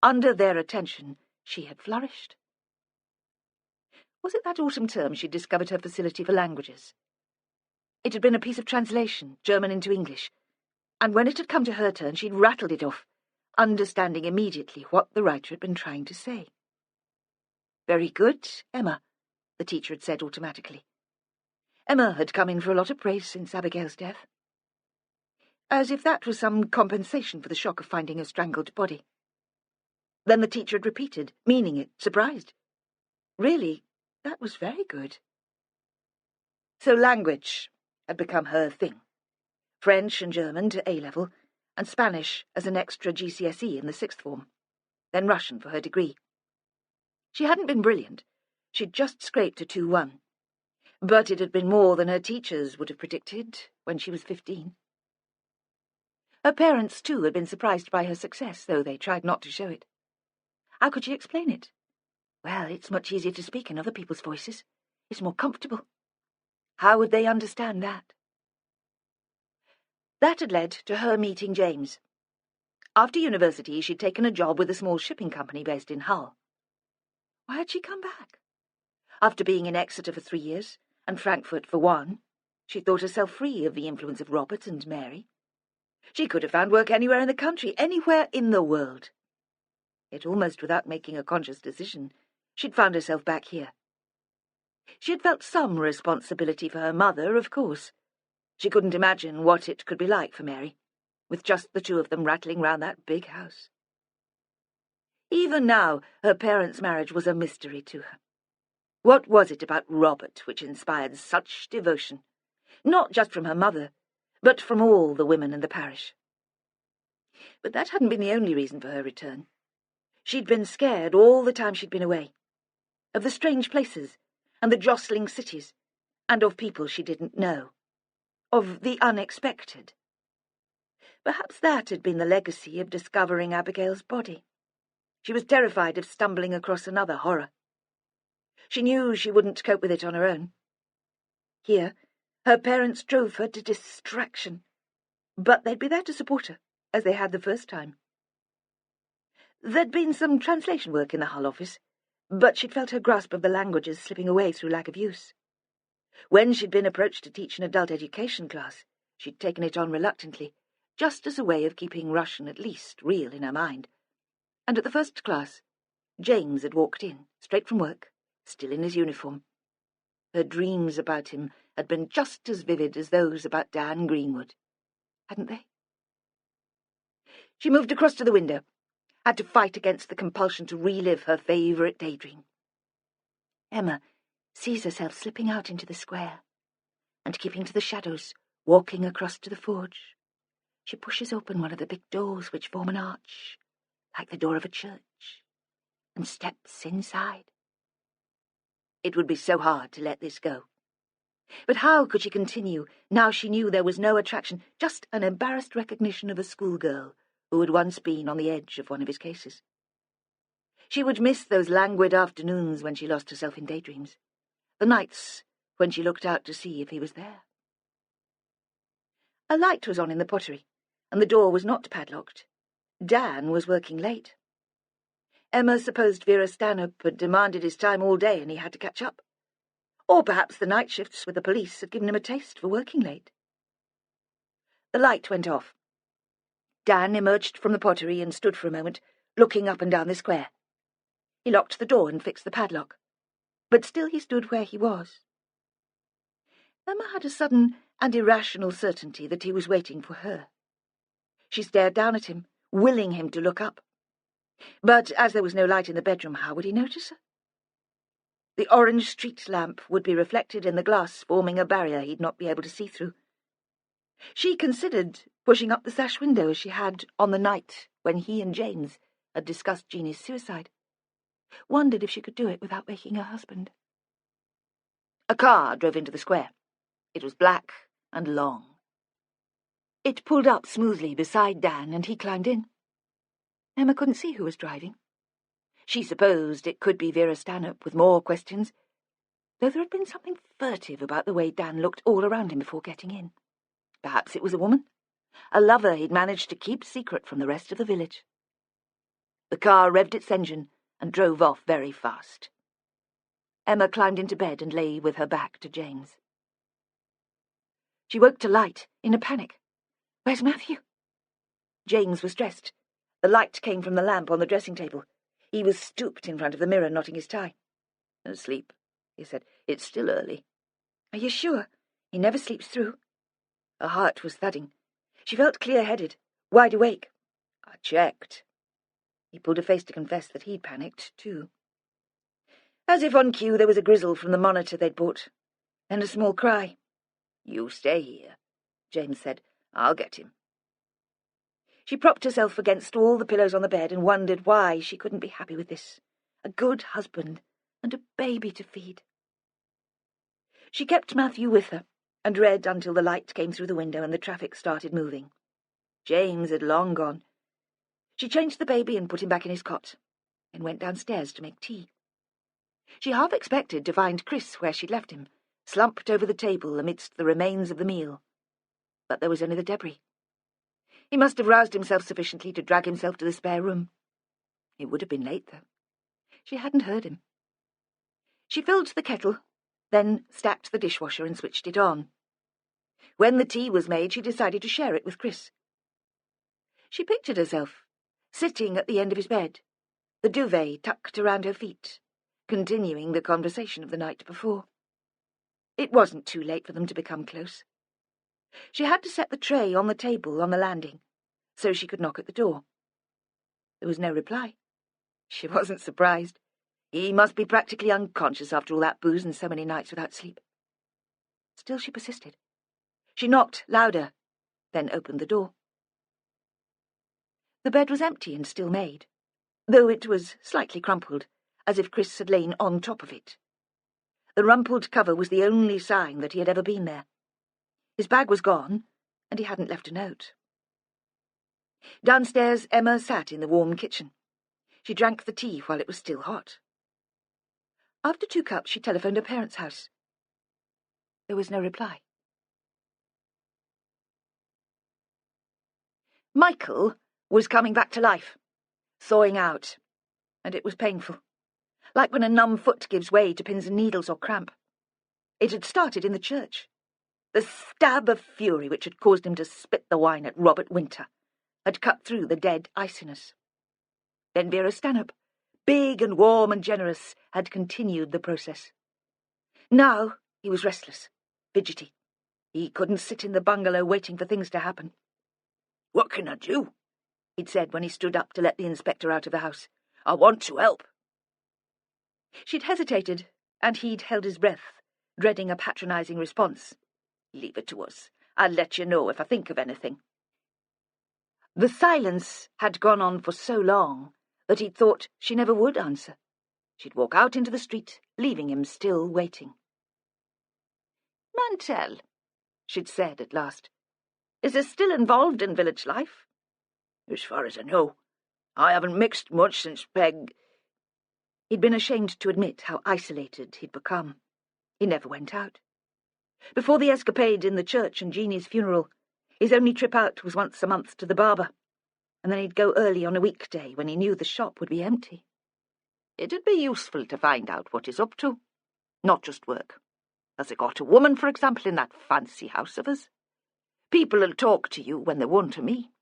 Under their attention, she had flourished. Was it that autumn term she'd discovered her facility for languages? It had been a piece of translation, German into English, and when it had come to her turn, she'd rattled it off, understanding immediately what the writer had been trying to say. "Very good, Emma," the teacher had said automatically. Emma had come in for a lot of praise since Abigail's death. As if that was some compensation for the shock of finding a strangled body. Then the teacher had repeated, meaning it, surprised. Really, that was very good. So language had become her thing. French and German to A-level, and Spanish as an extra GCSE in the 6th form, then Russian for her degree. She hadn't been brilliant. She'd just scraped a 2-1. But it had been more than her teachers would have predicted when she was 15. Her parents, too, had been surprised by her success, though they tried not to show it. How could she explain it? Well, it's much easier to speak in other people's voices. It's more comfortable. How would they understand that? That had led to her meeting James. After university, she'd taken a job with a small shipping company based in Hull. Why had she come back? After being in Exeter for 3 years, and Frankfurt for 1, she thought herself free of the influence of Robert and Mary. She could have found work anywhere in the country, anywhere in the world. Yet almost without making a conscious decision, she'd found herself back here. She had felt some responsibility for her mother, of course. She couldn't imagine what it could be like for Mary, with just the two of them rattling round that big house. Even now, her parents' marriage was a mystery to her. What was it about Robert which inspired such devotion? Not just from her mother, but from all the women in the parish. But that hadn't been the only reason for her return. She'd been scared all the time she'd been away, of the strange places and the jostling cities, and of people she didn't know, of the unexpected. Perhaps that had been the legacy of discovering Abigail's body. She was terrified of stumbling across another horror. She knew she wouldn't cope with it on her own. Here, her parents drove her to distraction, but they'd be there to support her, as they had the first time. There'd been some translation work in the Hull office, but she'd felt her grasp of the languages slipping away through lack of use. When she'd been approached to teach an adult education class, she'd taken it on reluctantly, just as a way of keeping Russian at least real in her mind. And at the first class, James had walked in, straight from work, still in his uniform. Her dreams about him had been just as vivid as those about Dan Greenwood, hadn't they? She moved across to the window, had to fight against the compulsion to relive her favourite daydream. Emma sees herself slipping out into the square and keeping to the shadows, walking across to the forge. She pushes open one of the big doors which form an arch, like the door of a church, and steps inside. It would be so hard to let this go. But how could she continue, now she knew there was no attraction, just an embarrassed recognition of a schoolgirl who had once been on the edge of one of his cases? She would miss those languid afternoons when she lost herself in daydreams, the nights when she looked out to see if he was there. A light was on in the pottery, and the door was not padlocked. Dan was working late. Emma supposed Vera Stanhope had demanded his time all day and he had to catch up. Or perhaps the night shifts with the police had given him a taste for working late. The light went off. Dan emerged from the pottery and stood for a moment, looking up and down the square. He locked the door and fixed the padlock, but still he stood where he was. Emma had a sudden and irrational certainty that he was waiting for her. She stared down at him, willing him to look up. But as there was no light in the bedroom, how would he notice her? The orange street lamp would be reflected in the glass, forming a barrier he'd not be able to see through. She considered pushing up the sash window as she had on the night when he and James had discussed Jeanie's suicide. Wondered if she could do it without waking her husband. A car drove into the square. It was black and long. It pulled up smoothly beside Dan, and he climbed in. Emma couldn't see who was driving. She supposed it could be Vera Stanhope with more questions, though there had been something furtive about the way Dan looked all around him before getting in. Perhaps it was a woman, a lover he'd managed to keep secret from the rest of the village. The car revved its engine and drove off very fast. Emma climbed into bed and lay with her back to James. She woke to light, in a panic. "Where's Matthew?" James was dressed. The light came from the lamp on the dressing table. He was stooped in front of the mirror, knotting his tie. "Asleep," he said. "It's still early." "Are you sure? He never sleeps through." Her heart was thudding. She felt clear-headed, wide awake. "I checked." He pulled a face to confess that he'd panicked, too. As if on cue, there was a grizzle from the monitor they'd bought, and a small cry. "You stay here," James said. "I'll get him." She propped herself against all the pillows on the bed and wondered why she couldn't be happy with this. A good husband and a baby to feed. She kept Matthew with her and read until the light came through the window and the traffic started moving. James had long gone. She changed the baby and put him back in his cot, and went downstairs to make tea. She half expected to find Chris where she'd left him, slumped over the table amidst the remains of the meal. But there was only the debris. He must have roused himself sufficiently to drag himself to the spare room. It would have been late, though. She hadn't heard him. She filled the kettle, then stacked the dishwasher and switched it on. When the tea was made, she decided to share it with Chris. She pictured herself sitting at the end of his bed, the duvet tucked around her feet, continuing the conversation of the night before. It wasn't too late for them to become close. She had to set the tray on the table on the landing, so she could knock at the door. There was no reply. She wasn't surprised. He must be practically unconscious after all that booze and so many nights without sleep. Still she persisted. She knocked louder, then opened the door. The bed was empty and still made, though it was slightly crumpled, as if Chris had lain on top of it. The rumpled cover was the only sign that he had ever been there. His bag was gone, and he hadn't left a note. Downstairs, Emma sat in the warm kitchen. She drank the tea while it was still hot. After 2 cups, she telephoned her parents' house. There was no reply. Michael was coming back to life, thawing out, and it was painful, like when a numb foot gives way to pins and needles or cramp. It had started in the church. The stab of fury which had caused him to spit the wine at Robert Winter had cut through the dead iciness. Then Vera Stanhope, big and warm and generous, had continued the process. Now he was restless, fidgety. He couldn't sit in the bungalow waiting for things to happen. "What can I do?" he'd said when he stood up to let the inspector out of the house. "I want to help." She'd hesitated, and he'd held his breath, dreading a patronising response. "Leave it to us. I'll let you know if I think of anything." The silence had gone on for so long that he'd thought she never would answer. She'd walk out into the street, leaving him still waiting. "Mantel," she'd said at last, "is he still involved in village life?" "As far as I know. I haven't mixed much since Peg—" He'd been ashamed to admit how isolated he'd become. He never went out. Before the escapade in the church and Jeanie's funeral, his only trip out was once a month to the barber, and then he'd go early on a weekday when he knew the shop would be empty. It'd be useful to find out what he's up to, not just work. Has he got a woman, for example, in that fancy house of his? People'll talk to you when they won't to me.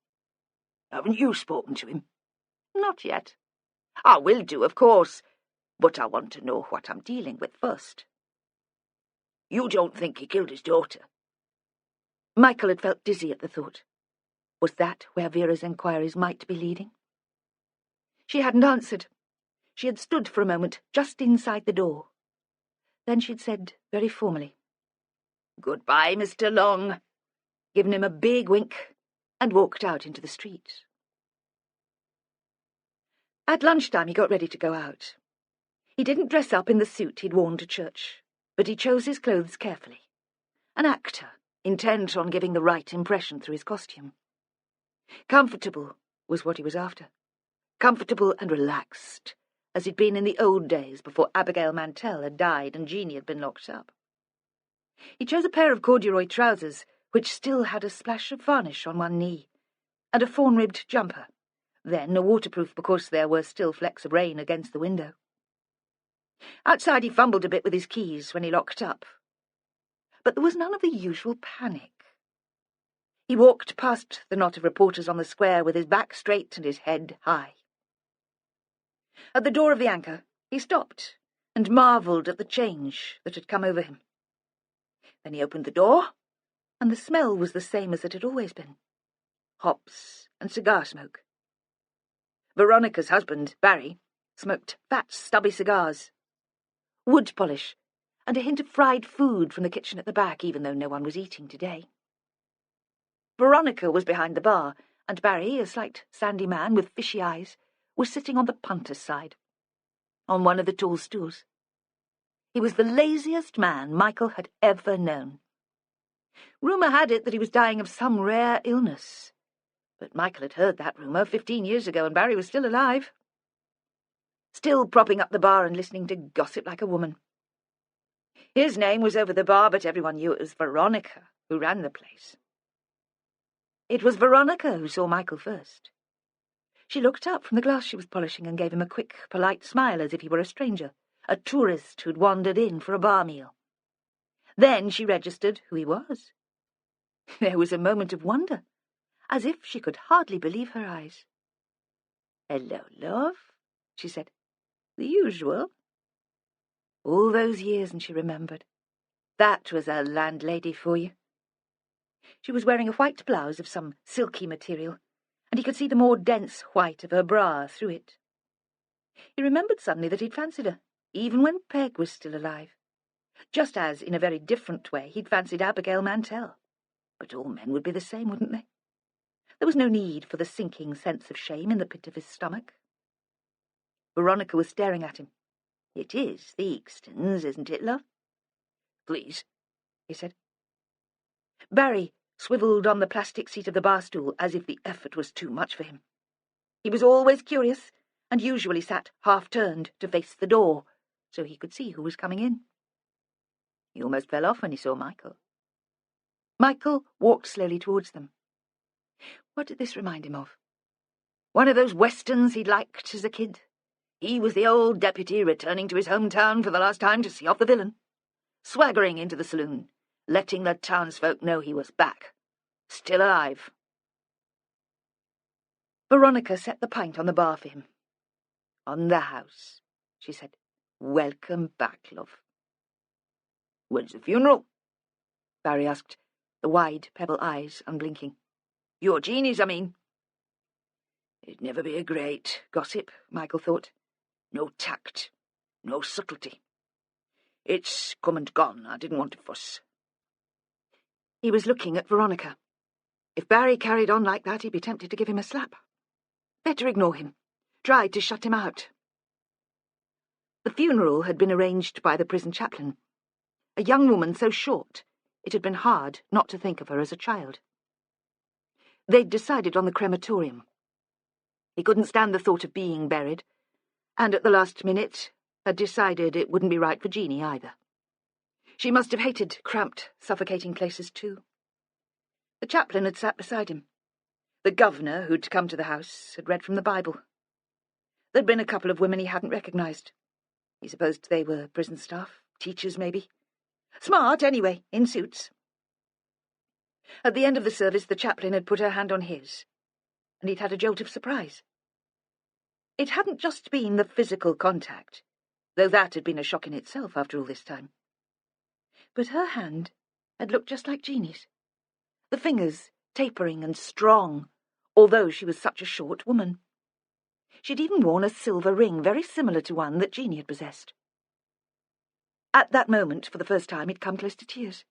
Haven't you spoken to him? Not yet. I will do, of course, but I want to know what I'm dealing with first. You don't think he killed his daughter? Michael had felt dizzy at the thought. Was that where Vera's enquiries might be leading? She hadn't answered. She had stood for a moment just inside the door. Then she'd said very formally, "Goodbye, Mr. Long," given him a big wink, and walked out into the street. At lunchtime he got ready to go out. He didn't dress up in the suit he'd worn to church, but he chose his clothes carefully. An actor, intent on giving the right impression through his costume. Comfortable was what he was after. comfortable and relaxed, as he'd been in the old days before Abigail Mantel had died and Jeanie had been locked up. He chose a pair of corduroy trousers, which still had a splash of varnish on one knee, and a fawn-ribbed jumper, then a waterproof because there were still flecks of rain against the window. Outside he fumbled a bit with his keys when he locked up, but there was none of the usual panic. He walked past the knot of reporters on the square with his back straight and his head high. At the door of the Anchor, he stopped and marvelled at the change that had come over him. Then he opened the door, and the smell was the same as it had always been: hops and cigar smoke. Veronica's husband, Barry, smoked fat, stubby cigars, wood polish, and a hint of fried food from the kitchen at the back, even though no one was eating today. Veronica was behind the bar, and Barry, a slight, sandy man with fishy eyes, was sitting on the punter's side, on one of the tall stools. He was the laziest man Michael had ever known. Rumour had it that he was dying of some rare illness, but Michael had heard that rumour 15 years ago, and Barry was still alive, still propping up the bar and listening to gossip like a woman. His name was over the bar, but everyone knew it was Veronica who ran the place. It was Veronica who saw Michael first. She looked up from the glass she was polishing and gave him a quick, polite smile as if he were a stranger, a tourist who'd wandered in for a bar meal. Then she registered who he was. There was a moment of wonder, as if she could hardly believe her eyes. "Hello, love," she said. "The usual." All those years, and she remembered. That was a landlady for you. She was wearing a white blouse of some silky material, and he could see the more dense white of her bra through it. He remembered suddenly that he'd fancied her, even when Peg was still alive, just as, in a very different way, he'd fancied Abigail Mantel. But all men would be the same, wouldn't they? There was no need for the sinking sense of shame in the pit of his stomach. Veronica was staring at him. "It is the Eakstons, isn't it, love?" "Please," he said. Barry swivelled on the plastic seat of the bar stool as if the effort was too much for him. He was always curious, and usually sat half-turned to face the door, so he could see who was coming in. He almost fell off when he saw Michael. Michael walked slowly towards them. What did this remind him of? One of those westerns he'd liked as a kid. He was the old deputy returning to his hometown for the last time to see off the villain, swaggering into the saloon, letting the townsfolk know he was back, still alive. Veronica set the pint on the bar for him. "On the house," she said. "Welcome back, love." "When's the funeral?" Barry asked, the wide pebble eyes unblinking. "Your Jeanie's, I mean." It'd never be a great gossip, Michael thought. No tact, no subtlety. It's come and gone. I didn't want to fuss. He was looking at Veronica. If Barry carried on like that, he'd be tempted to give him a slap. Better ignore him. Tried to shut him out. The funeral had been arranged by the prison chaplain. A young woman so short, it had been hard not to think of her as a child. They'd decided on the crematorium. He couldn't stand the thought of being buried, and at the last minute had decided it wouldn't be right for Jeanie either. She must have hated cramped, suffocating places too. The chaplain had sat beside him. The governor, who'd come to the house, had read from the Bible. There'd been a couple of women he hadn't recognised. He supposed they were prison staff, teachers maybe. Smart, anyway, in suits. At the end of the service, the chaplain had put her hand on his, and he'd had a jolt of surprise. It hadn't just been the physical contact, though that had been a shock in itself after all this time. But her hand had looked just like Jeanie's, the fingers tapering and strong, although she was such a short woman. She'd even worn a silver ring very similar to one that Jeanie had possessed. At that moment, for the first time, he'd come close to tears.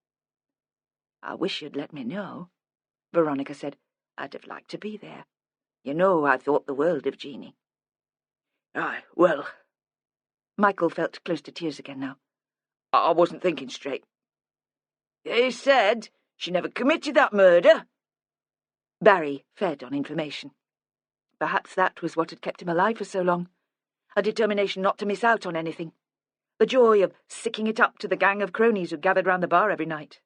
"I wish you'd let me know," Veronica said. "I'd have liked to be there. You know I thought the world of Jeanie." "Aye, well..." Michael felt close to tears again now. "I wasn't thinking straight. They said she never committed that murder." Barry fed on information. Perhaps that was what had kept him alive for so long, a determination not to miss out on anything, the joy of sicking it up to the gang of cronies who gathered round the bar every night.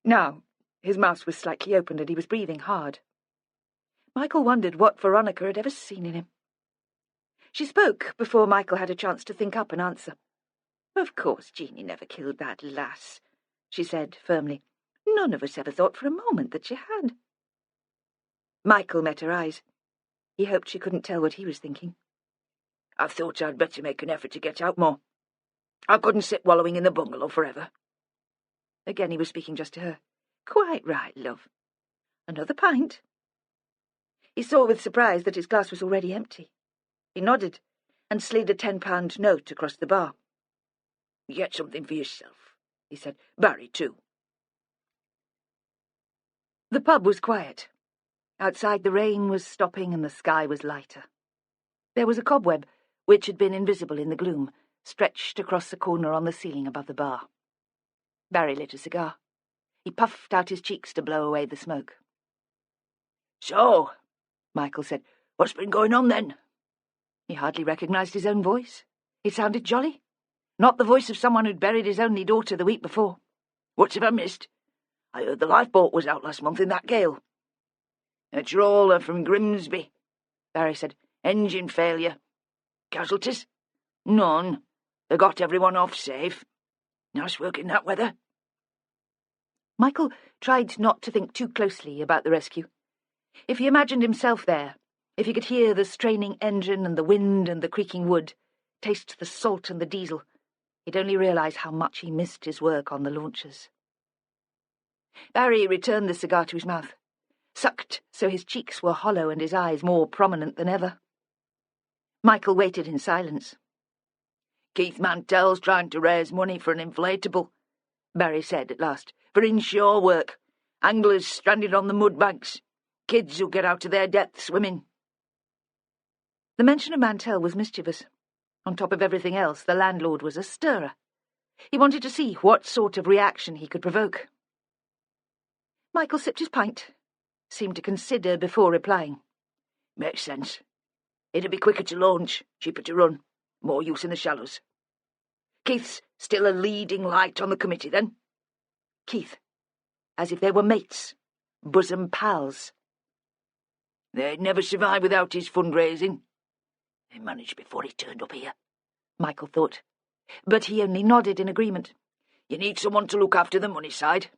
Now, his mouth was slightly opened and he was breathing hard. Michael wondered what Veronica had ever seen in him. She spoke before Michael had a chance to think up an answer. "Of course Jeanie never killed that lass," she said firmly. "None of us ever thought for a moment that she had." Michael met her eyes. He hoped she couldn't tell what he was thinking. "I thought I'd better make an effort to get out more. I couldn't sit wallowing in the bungalow forever." Again he was speaking just to her. "Quite right, love. Another pint?" He saw with surprise that his glass was already empty. He nodded and slid a £10 note across the bar. "Get something for yourself," he said. "Barry, too." The pub was quiet. Outside the rain was stopping and the sky was lighter. There was a cobweb, which had been invisible in the gloom, stretched across the corner on the ceiling above the bar. Barry lit a cigar. He puffed out his cheeks to blow away the smoke. "So," Michael said, "what's been going on then?" He hardly recognised his own voice. It sounded jolly. Not the voice of someone who'd buried his only daughter the week before. "What have I missed? I heard the lifeboat was out last month in that gale." "A trawler from Grimsby," Barry said. "Engine failure." "Casualties?" "None. They got everyone off safe. Nice work in that weather." Michael tried not to think too closely about the rescue. If he imagined himself there, if he could hear the straining engine and the wind and the creaking wood, taste the salt and the diesel, he'd only realise how much he missed his work on the launches. Barry returned the cigar to his mouth, sucked so his cheeks were hollow and his eyes more prominent than ever. Michael waited in silence. "Keith Mantel's trying to raise money for an inflatable," Barry said at last, "for inshore work. Anglers stranded on the mud banks. Kids who get out of their depth swimming." The mention of Mantel was mischievous. On top of everything else, the landlord was a stirrer. He wanted to see what sort of reaction he could provoke. Michael sipped his pint, seemed to consider before replying. "Makes sense. It'd be quicker to launch, cheaper to run, more use in the shallows. Keith's still a leading light on the committee, then?" Keith, as if they were mates, bosom pals. "They'd never survive without his fundraising. They managed before he turned up here," Michael thought, but he only nodded in agreement. "You need someone to look after the money side."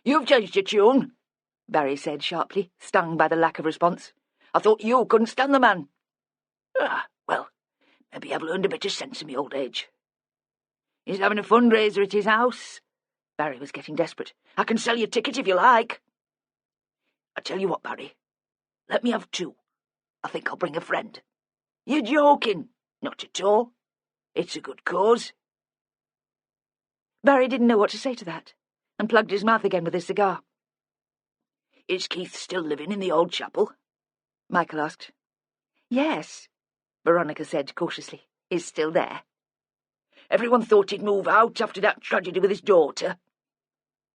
"You've changed your tune," Barry said sharply, stung by the lack of response. "I thought you couldn't stand the man." Well, maybe I've learned a bit of sense in my old age." "He's having a fundraiser at his house." Barry was getting desperate. "I can sell you a ticket if you like." "I tell you what, Barry, let me have 2. I think I'll bring a friend." "You're joking." "Not at all. It's a good cause." Barry didn't know what to say to that, and plugged his mouth again with his cigar. "Is Keith still living in the old chapel?" Michael asked. "Yes," Veronica said cautiously. "He's still there." "Everyone thought he'd move out after that tragedy with his daughter."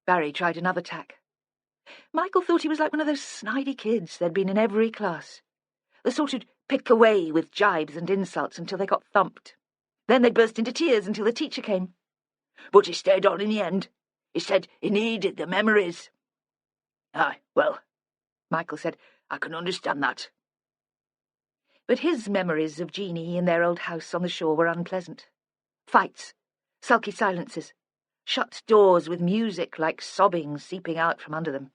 Barry tried another tack. Michael thought he was like one of those snidey kids there'd been in every class, the sort who'd pick away with jibes and insults until they got thumped. Then they'd burst into tears until the teacher came. "But he stayed on in the end. He said he needed the memories." "Aye, well," Michael said, "I can understand that." But his memories of Jeanie in their old house on the shore were unpleasant. Fights, sulky silences, shut doors with music like sobbing seeping out from under them.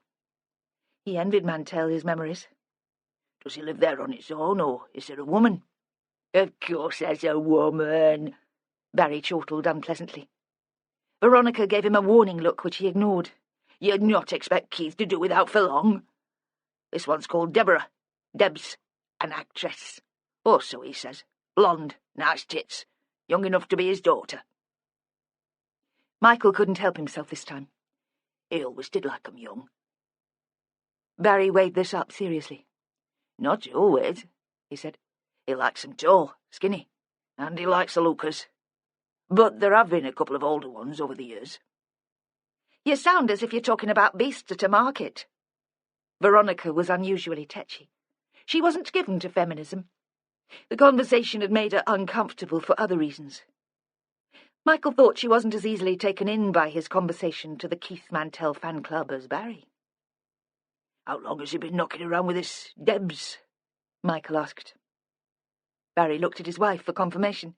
He envied Mantel his memories. "Does he live there on his own, or is there a woman?" "Of course there's a woman," Barry chortled unpleasantly. Veronica gave him a warning look which he ignored. "You'd not expect Keith to do without for long. This one's called Deborah. Deb's an actress. Or so he says. Blonde, nice tits, young enough to be his daughter." Michael couldn't help himself this time. He always did like 'em young. Barry weighed this up seriously. "Not always," he said. "He likes 'em tall, skinny, and he likes the lookers. But there have been a couple of older ones over the years." "You sound as if you're talking about beasts at a market." Veronica was unusually tetchy. She wasn't given to feminism. The conversation had made her uncomfortable for other reasons. Michael thought she wasn't as easily taken in by his conversation to the Keith Mantel fan club as Barry. "How long has he been knocking around with this Debs?" Michael asked. Barry looked at his wife for confirmation.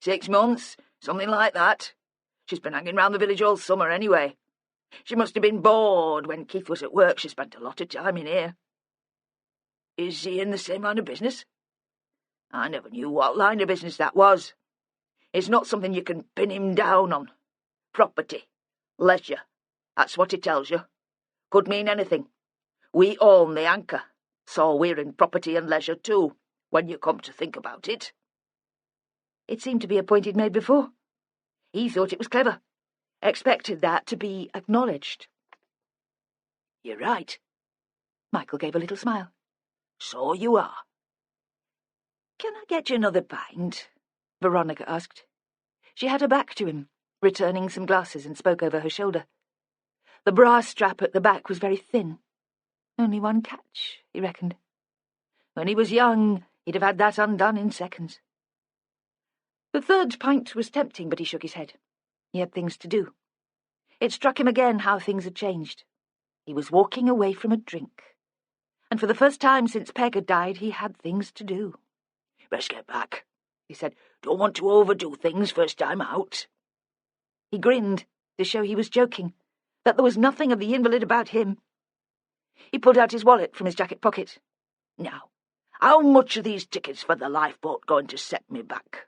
6 months, something like that. She's been hanging round the village all summer anyway. She must have been bored when Keith was at work. She spent a lot of time in here. Is he in the same line of business? I never knew what line of business that was. It's not something you can pin him down on. Property, leisure, that's what it tells you. Could mean anything. We own the Anchor, so we're in property and leisure too, when you come to think about it. It seemed to be a point he'd made before. He thought it was clever. Expected that to be acknowledged. You're right. Michael gave a little smile. So you are. Can I get you another pint? Veronica asked. She had her back to him, returning some glasses, and spoke over her shoulder. The brass strap at the back was very thin. Only one catch, he reckoned. When he was young, he'd have had that undone in seconds. The third pint was tempting, but he shook his head. He had things to do. It struck him again how things had changed. He was walking away from a drink. And for the first time since Peg had died, he had things to do. "Best get back," he said. "Don't want to overdo things first time out." He grinned to show he was joking, that there was nothing of the invalid about him. He pulled out his wallet from his jacket pocket. "Now, how much are these tickets for the lifeboat going to set me back?"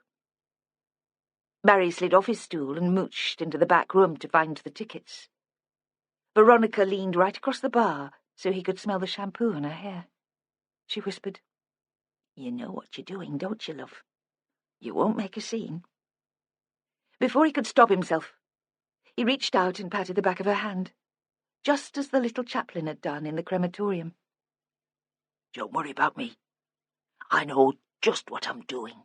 Barry slid off his stool and mooched into the back room to find the tickets. Veronica leaned right across the bar so he could smell the shampoo on her hair. She whispered, "You know what you're doing, don't you, love? You won't make a scene." Before he could stop himself, he reached out and patted the back of her hand, just as the little chaplain had done in the crematorium. "Don't worry about me. I know just what I'm doing."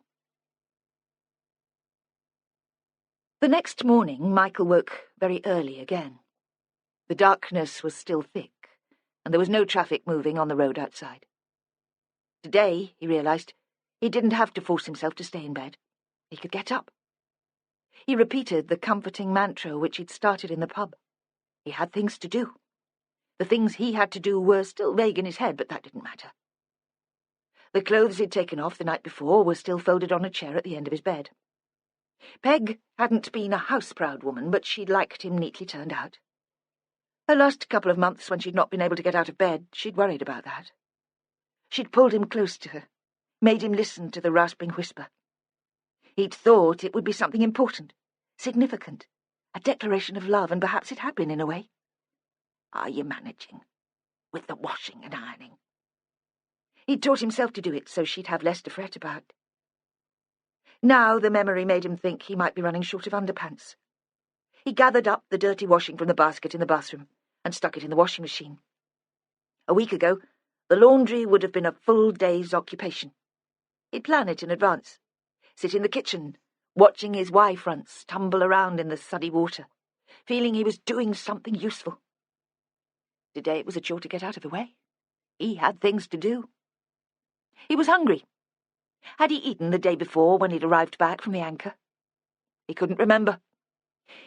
The next morning, Michael woke very early again. The darkness was still thick, and there was no traffic moving on the road outside. Today, he realized, he didn't have to force himself to stay in bed. He could get up. He repeated the comforting mantra which he'd started in the pub. He had things to do. The things he had to do were still vague in his head, but that didn't matter. The clothes he'd taken off the night before were still folded on a chair at the end of his bed. Peg hadn't been a house-proud woman, but she'd liked him neatly turned out. Her last couple of months, when she'd not been able to get out of bed, she'd worried about that. She'd pulled him close to her, made him listen to the rasping whisper. He'd thought it would be something important, significant, a declaration of love, and perhaps it had been in a way. "Are you managing? With the washing and ironing?" He'd taught himself to do it, so she'd have less to fret about. Now the memory made him think he might be running short of underpants. He gathered up the dirty washing from the basket in the bathroom and stuck it in the washing machine. A week ago, the laundry would have been a full day's occupation. He'd plan it in advance, sit in the kitchen, watching his Y-fronts tumble around in the suddy water, feeling he was doing something useful. Today it was a chore to get out of the way. He had things to do. He was hungry. Had he eaten the day before when he'd arrived back from the Anchor? He couldn't remember.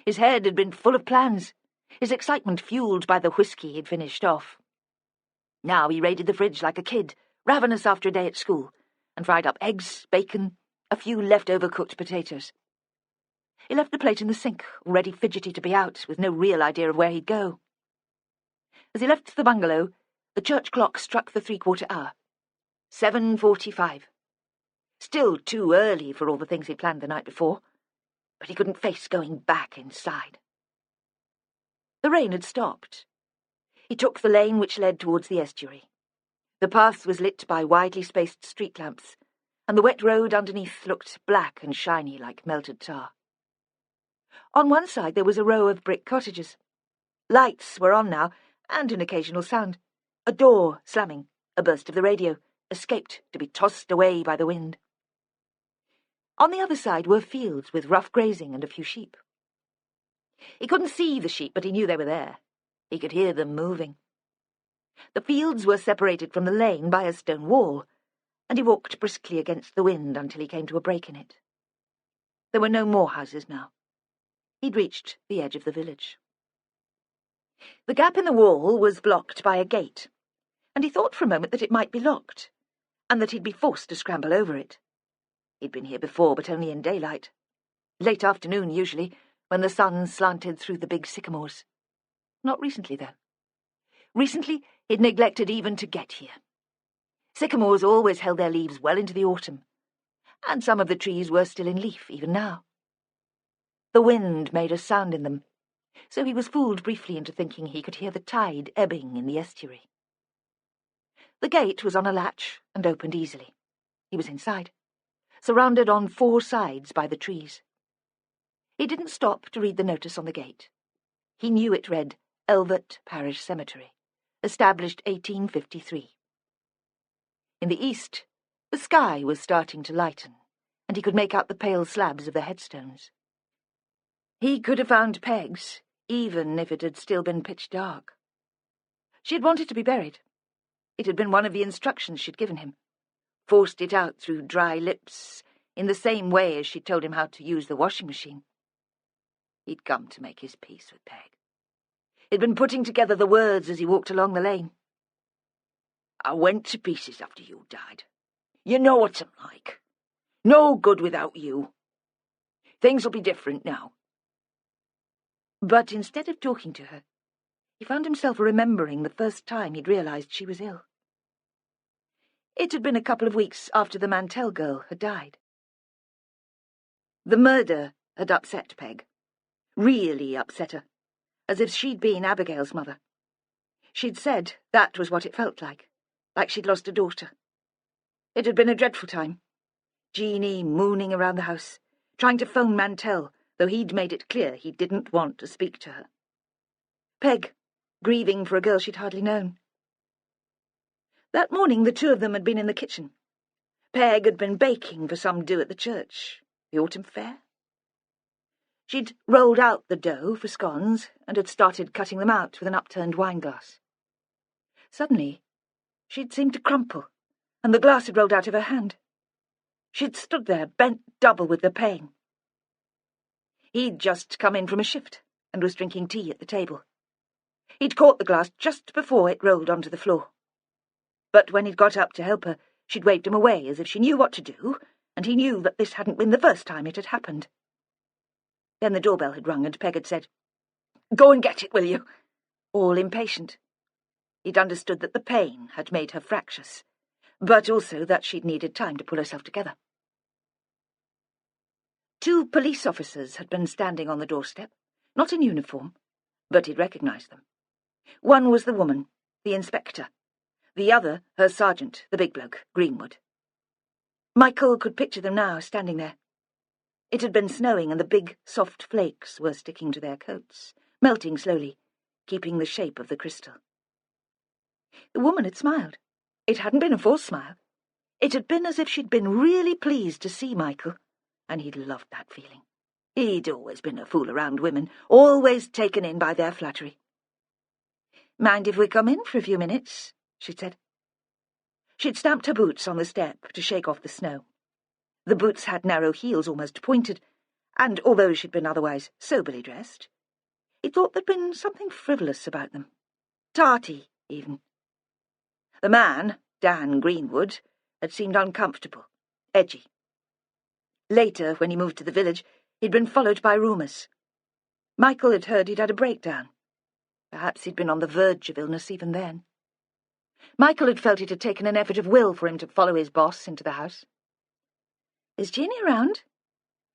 His head had been full of plans, his excitement fueled by the whiskey he'd finished off. Now he raided the fridge like a kid, ravenous after a day at school, and fried up eggs, bacon, a few leftover cooked potatoes. He left the plate in the sink, already fidgety to be out, with no real idea of where he'd go. As he left the bungalow, the church clock struck the 3/4 hour. 7:45. Still too early for all the things he'd planned the night before, but he couldn't face going back inside. The rain had stopped. He took the lane which led towards the estuary. The path was lit by widely spaced street lamps, and the wet road underneath looked black and shiny like melted tar. On one side there was a row of brick cottages. Lights were on now, and an occasional sound. A door slamming, a burst of the radio, escaped to be tossed away by the wind. On the other side were fields with rough grazing and a few sheep. He couldn't see the sheep, but he knew they were there. He could hear them moving. The fields were separated from the lane by a stone wall, and he walked briskly against the wind until he came to a break in it. There were no more houses now. He'd reached the edge of the village. The gap in the wall was blocked by a gate, and he thought for a moment that it might be locked, and that he'd be forced to scramble over it. He'd been here before, but only in daylight. Late afternoon, usually, when the sun slanted through the big sycamores. Not recently, though. Recently, he'd neglected even to get here. Sycamores always held their leaves well into the autumn, and some of the trees were still in leaf even now. The wind made a sound in them, so he was fooled briefly into thinking he could hear the tide ebbing in the estuary. The gate was on a latch and opened easily. He was inside, surrounded on 4 sides by the trees. He didn't stop to read the notice on the gate. He knew it read, Elvert Parish Cemetery, established 1853. In the east, the sky was starting to lighten, and he could make out the pale slabs of the headstones. He could have found Peg's, even if it had still been pitch dark. She had wanted to be buried. It had been one of the instructions she'd given him, forced it out through dry lips, in the same way as she'd told him how to use the washing machine. He'd come to make his peace with Peg. He'd been putting together the words as he walked along the lane. I went to pieces after you died. You know what I'm like. No good without you. Things will be different now. But instead of talking to her, he found himself remembering the first time he'd realized she was ill. It had been a couple of weeks after the Mantel girl had died. The murder had upset Peg. Really upset her, as if she'd been Abigail's mother. She'd said that was what it felt like she'd lost a daughter. It had been a dreadful time. Jeanie mooning around the house, trying to phone Mantel, though he'd made it clear he didn't want to speak to her. Peg, grieving for a girl she'd hardly known. That morning the two of them had been in the kitchen. Peg had been baking for some do at the church, the autumn fair. She'd rolled out the dough for scones and had started cutting them out with an upturned wineglass. Suddenly, she'd seemed to crumple, and the glass had rolled out of her hand. She'd stood there, bent double with the pain. He'd just come in from a shift and was drinking tea at the table. He'd caught the glass just before it rolled onto the floor. But when he'd got up to help her, she'd waved him away as if she knew what to do, and he knew that this hadn't been the first time it had happened. Then the doorbell had rung and Peg had said, "Go and get it, will you?" all impatient. He'd understood that the pain had made her fractious, but also that she'd needed time to pull herself together. 2 police officers had been standing on the doorstep, not in uniform, but he'd recognised them. One was the woman, the inspector. The other, her sergeant, the big bloke, Greenwood. Michael could picture them now, standing there. It had been snowing, and the big, soft flakes were sticking to their coats, melting slowly, keeping the shape of the crystal. The woman had smiled. It hadn't been a forced smile. It had been as if she'd been really pleased to see Michael, and he'd loved that feeling. He'd always been a fool around women, always taken in by their flattery. "Mind if we come in for a few minutes?" she'd said. She'd stamped her boots on the step to shake off the snow. The boots had narrow heels, almost pointed, and although she'd been otherwise soberly dressed, he thought there'd been something frivolous about them. Tarty, even. The man, Dan Greenwood, had seemed uncomfortable, edgy. Later, when he moved to the village, he'd been followed by rumours. Michael had heard he'd had a breakdown. Perhaps he'd been on the verge of illness even then. Michael had felt it had taken an effort of will for him to follow his boss into the house. "Is Jeanie around?"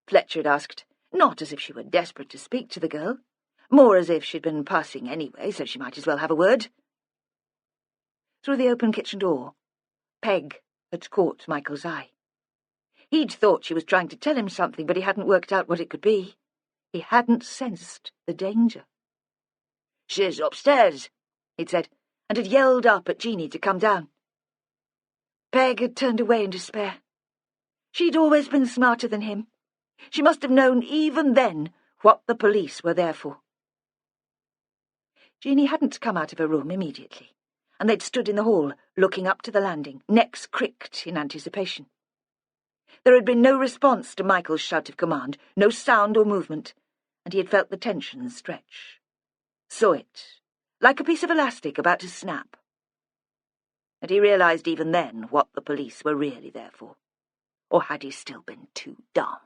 Fletcher had asked, not as if she were desperate to speak to the girl, more as if she'd been passing anyway, so she might as well have a word. Through the open kitchen door, Peg had caught Michael's eye. He'd thought she was trying to tell him something, but he hadn't worked out what it could be. He hadn't sensed the danger. "She's upstairs," he'd said, and had yelled up at Jeanie to come down. Peg had turned away in despair. She'd always been smarter than him. She must have known even then what the police were there for. Jeanie hadn't come out of her room immediately, and they'd stood in the hall, looking up to the landing, necks cricked in anticipation. There had been no response to Michael's shout of command, no sound or movement, and he had felt the tension stretch. Saw it, like a piece of elastic about to snap. And he realised even then what the police were really there for. Or had he still been too dumb?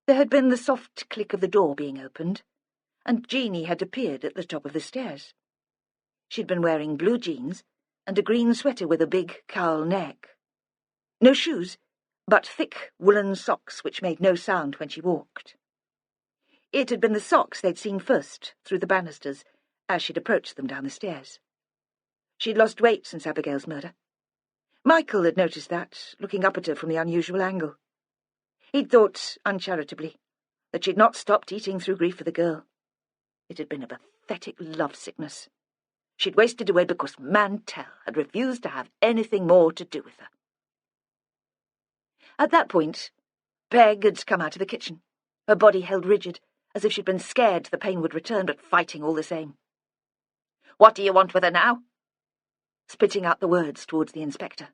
There had been the soft click of the door being opened, and Jeanie had appeared at the top of the stairs. She'd been wearing blue jeans and a green sweater with a big cowl neck. No shoes, but thick woolen socks which made no sound when she walked. It had been the socks they'd seen first through the banisters as she'd approached them down the stairs. She'd lost weight since Abigail's murder. Michael had noticed that, looking up at her from the unusual angle. He'd thought, uncharitably, that she'd not stopped eating through grief for the girl. It had been a pathetic lovesickness. She'd wasted away because Mantel had refused to have anything more to do with her. At that point, Peg had come out of the kitchen, her body held rigid, as if she'd been scared the pain would return, but fighting all the same. "What do you want with her now?" Spitting out the words towards the inspector.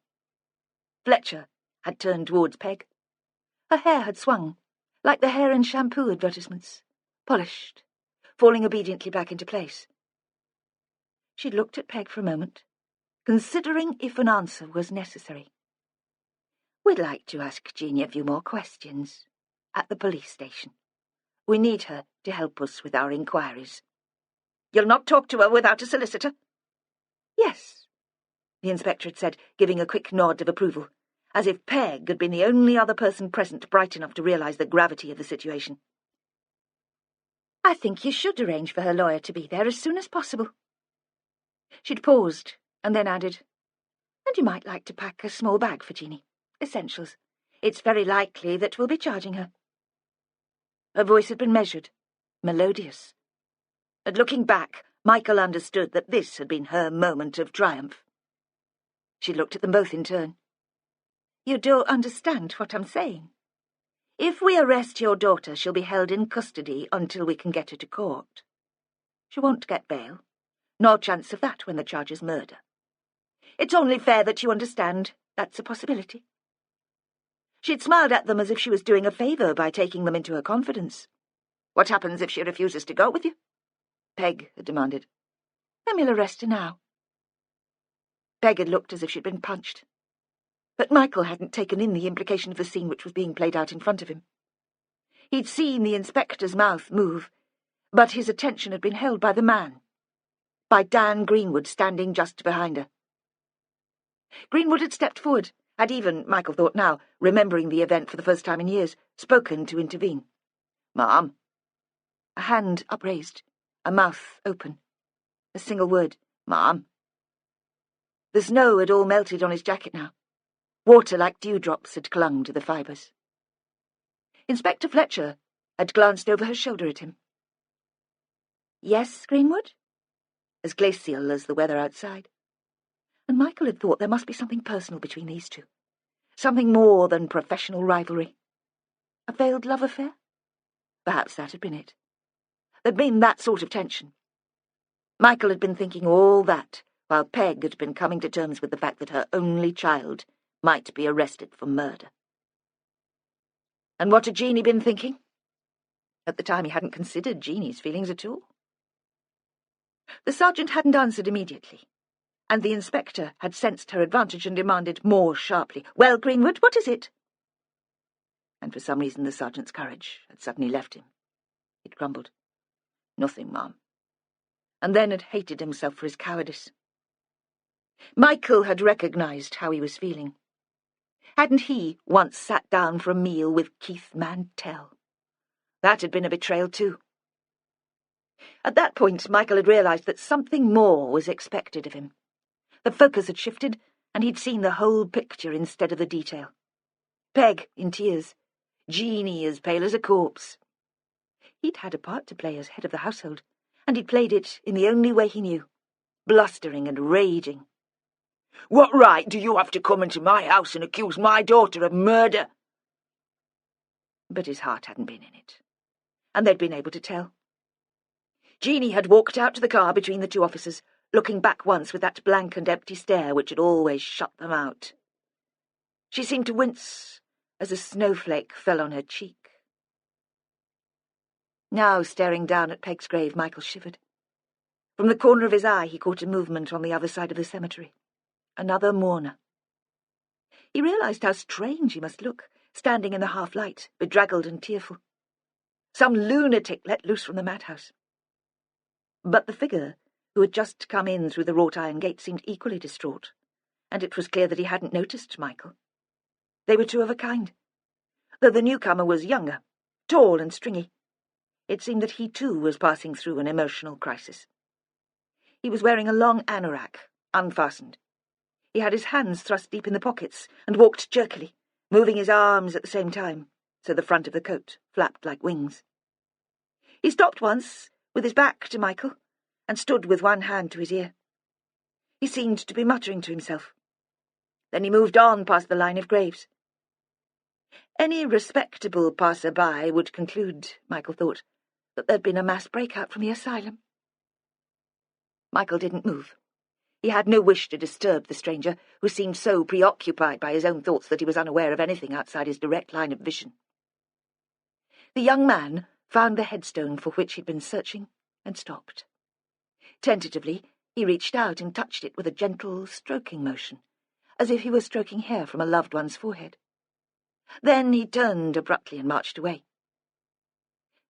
Fletcher had turned towards Peg. Her hair had swung, like the hair in shampoo advertisements, polished, falling obediently back into place. She'd looked at Peg for a moment, considering if an answer was necessary. "We'd like to ask Jeanie a few more questions. At the police station. We need her to help us with our inquiries." "You'll not talk to her without a solicitor?" "Yes," the inspector had said, giving a quick nod of approval, as if Peg had been the only other person present bright enough to realise the gravity of the situation. "I think you should arrange for her lawyer to be there as soon as possible." She'd paused, and then added, "And you might like to pack a small bag for Jeanie. Essentials. It's very likely that we'll be charging her." Her voice had been measured, melodious. And looking back, Michael understood that this had been her moment of triumph. She looked at them both in turn. "You don't understand what I'm saying. If we arrest your daughter, she'll be held in custody until we can get her to court. She won't get bail. No chance of that when the charge is murder. It's only fair that you understand that's a possibility." She'd smiled at them as if she was doing a favour by taking them into her confidence. "What happens if she refuses to go with you?" Peg had demanded. "Then we'll arrest her now." Peg had looked as if she'd been punched. But Michael hadn't taken in the implication of the scene which was being played out in front of him. He'd seen the inspector's mouth move, but his attention had been held by the man, by Dan Greenwood standing just behind her. Greenwood had stepped forward, had even, Michael thought now, remembering the event for the first time in years, spoken to intervene. "Ma'am." A hand upraised, a mouth open. A single word, "Ma'am." The snow had all melted on his jacket now. Water like dewdrops had clung to the fibres. Inspector Fletcher had glanced over her shoulder at him. "Yes, Greenwood?" As glacial as the weather outside. And Michael had thought there must be something personal between these two. Something more than professional rivalry. A failed love affair? Perhaps that had been it. There'd been that sort of tension. Michael had been thinking all that, while Peg had been coming to terms with the fact that her only child might be arrested for murder. And what had Jeanie been thinking? At the time he hadn't considered Jeanie's feelings at all. The sergeant hadn't answered immediately, and the inspector had sensed her advantage and demanded more sharply, "Well, Greenwood, what is it?" And for some reason the sergeant's courage had suddenly left him. He'd grumbled, "Nothing, ma'am," and then had hated himself for his cowardice. Michael had recognised how he was feeling. Hadn't he once sat down for a meal with Keith Mantel? That had been a betrayal too. At that point, Michael had realised that something more was expected of him. The focus had shifted, and he'd seen the whole picture instead of the detail. Peg in tears, Jeanie as pale as a corpse. He'd had a part to play as head of the household, and he'd played it in the only way he knew, blustering and raging. "What right do you have to come into my house and accuse my daughter of murder?" But his heart hadn't been in it, and they'd been able to tell. Jeanie had walked out to the car between the two officers, looking back once with that blank and empty stare which had always shut them out. She seemed to wince as a snowflake fell on her cheek. Now, staring down at Peg's grave, Michael shivered. From the corner of his eye he caught a movement on the other side of the cemetery. Another mourner. He realised how strange he must look, standing in the half-light, bedraggled and tearful. Some lunatic let loose from the madhouse. But the figure, who had just come in through the wrought-iron gate, seemed equally distraught, and it was clear that he hadn't noticed Michael. They were two of a kind. Though the newcomer was younger, tall and stringy, it seemed that he too was passing through an emotional crisis. He was wearing a long anorak, unfastened. He had his hands thrust deep in the pockets and walked jerkily, moving his arms at the same time, so the front of the coat flapped like wings. He stopped once, with his back to Michael, and stood with one hand to his ear. He seemed to be muttering to himself. Then he moved on past the line of graves. Any respectable passer-by would conclude, Michael thought, that there'd been a mass breakout from the asylum. Michael didn't move. He had no wish to disturb the stranger, who seemed so preoccupied by his own thoughts that he was unaware of anything outside his direct line of vision. The young man found the headstone for which he'd been searching and stopped. Tentatively, he reached out and touched it with a gentle, stroking motion, as if he were stroking hair from a loved one's forehead. Then he turned abruptly and marched away.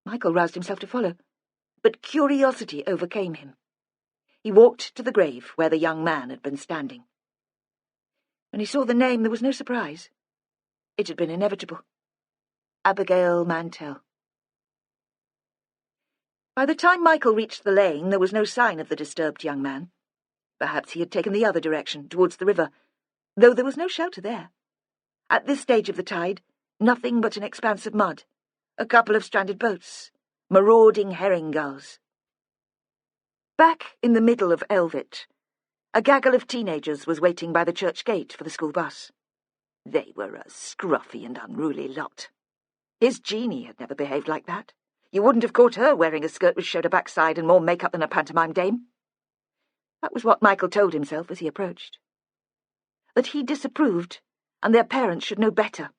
Michael roused himself to follow, but curiosity overcame him. He walked to the grave where the young man had been standing. When he saw the name, there was no surprise. It had been inevitable. Abigail Mantel. By the time Michael reached the lane, there was no sign of the disturbed young man. Perhaps he had taken the other direction, towards the river, though there was no shelter there. At this stage of the tide, nothing but an expanse of mud, a couple of stranded boats, marauding herring gulls. Back in the middle of Elvit, a gaggle of teenagers was waiting by the church gate for the school bus. They were a scruffy and unruly lot. His Jeanie had never behaved like that. You wouldn't have caught her wearing a skirt which showed a backside and more makeup than a pantomime dame. That was what Michael told himself as he approached. That he disapproved, and their parents should know better.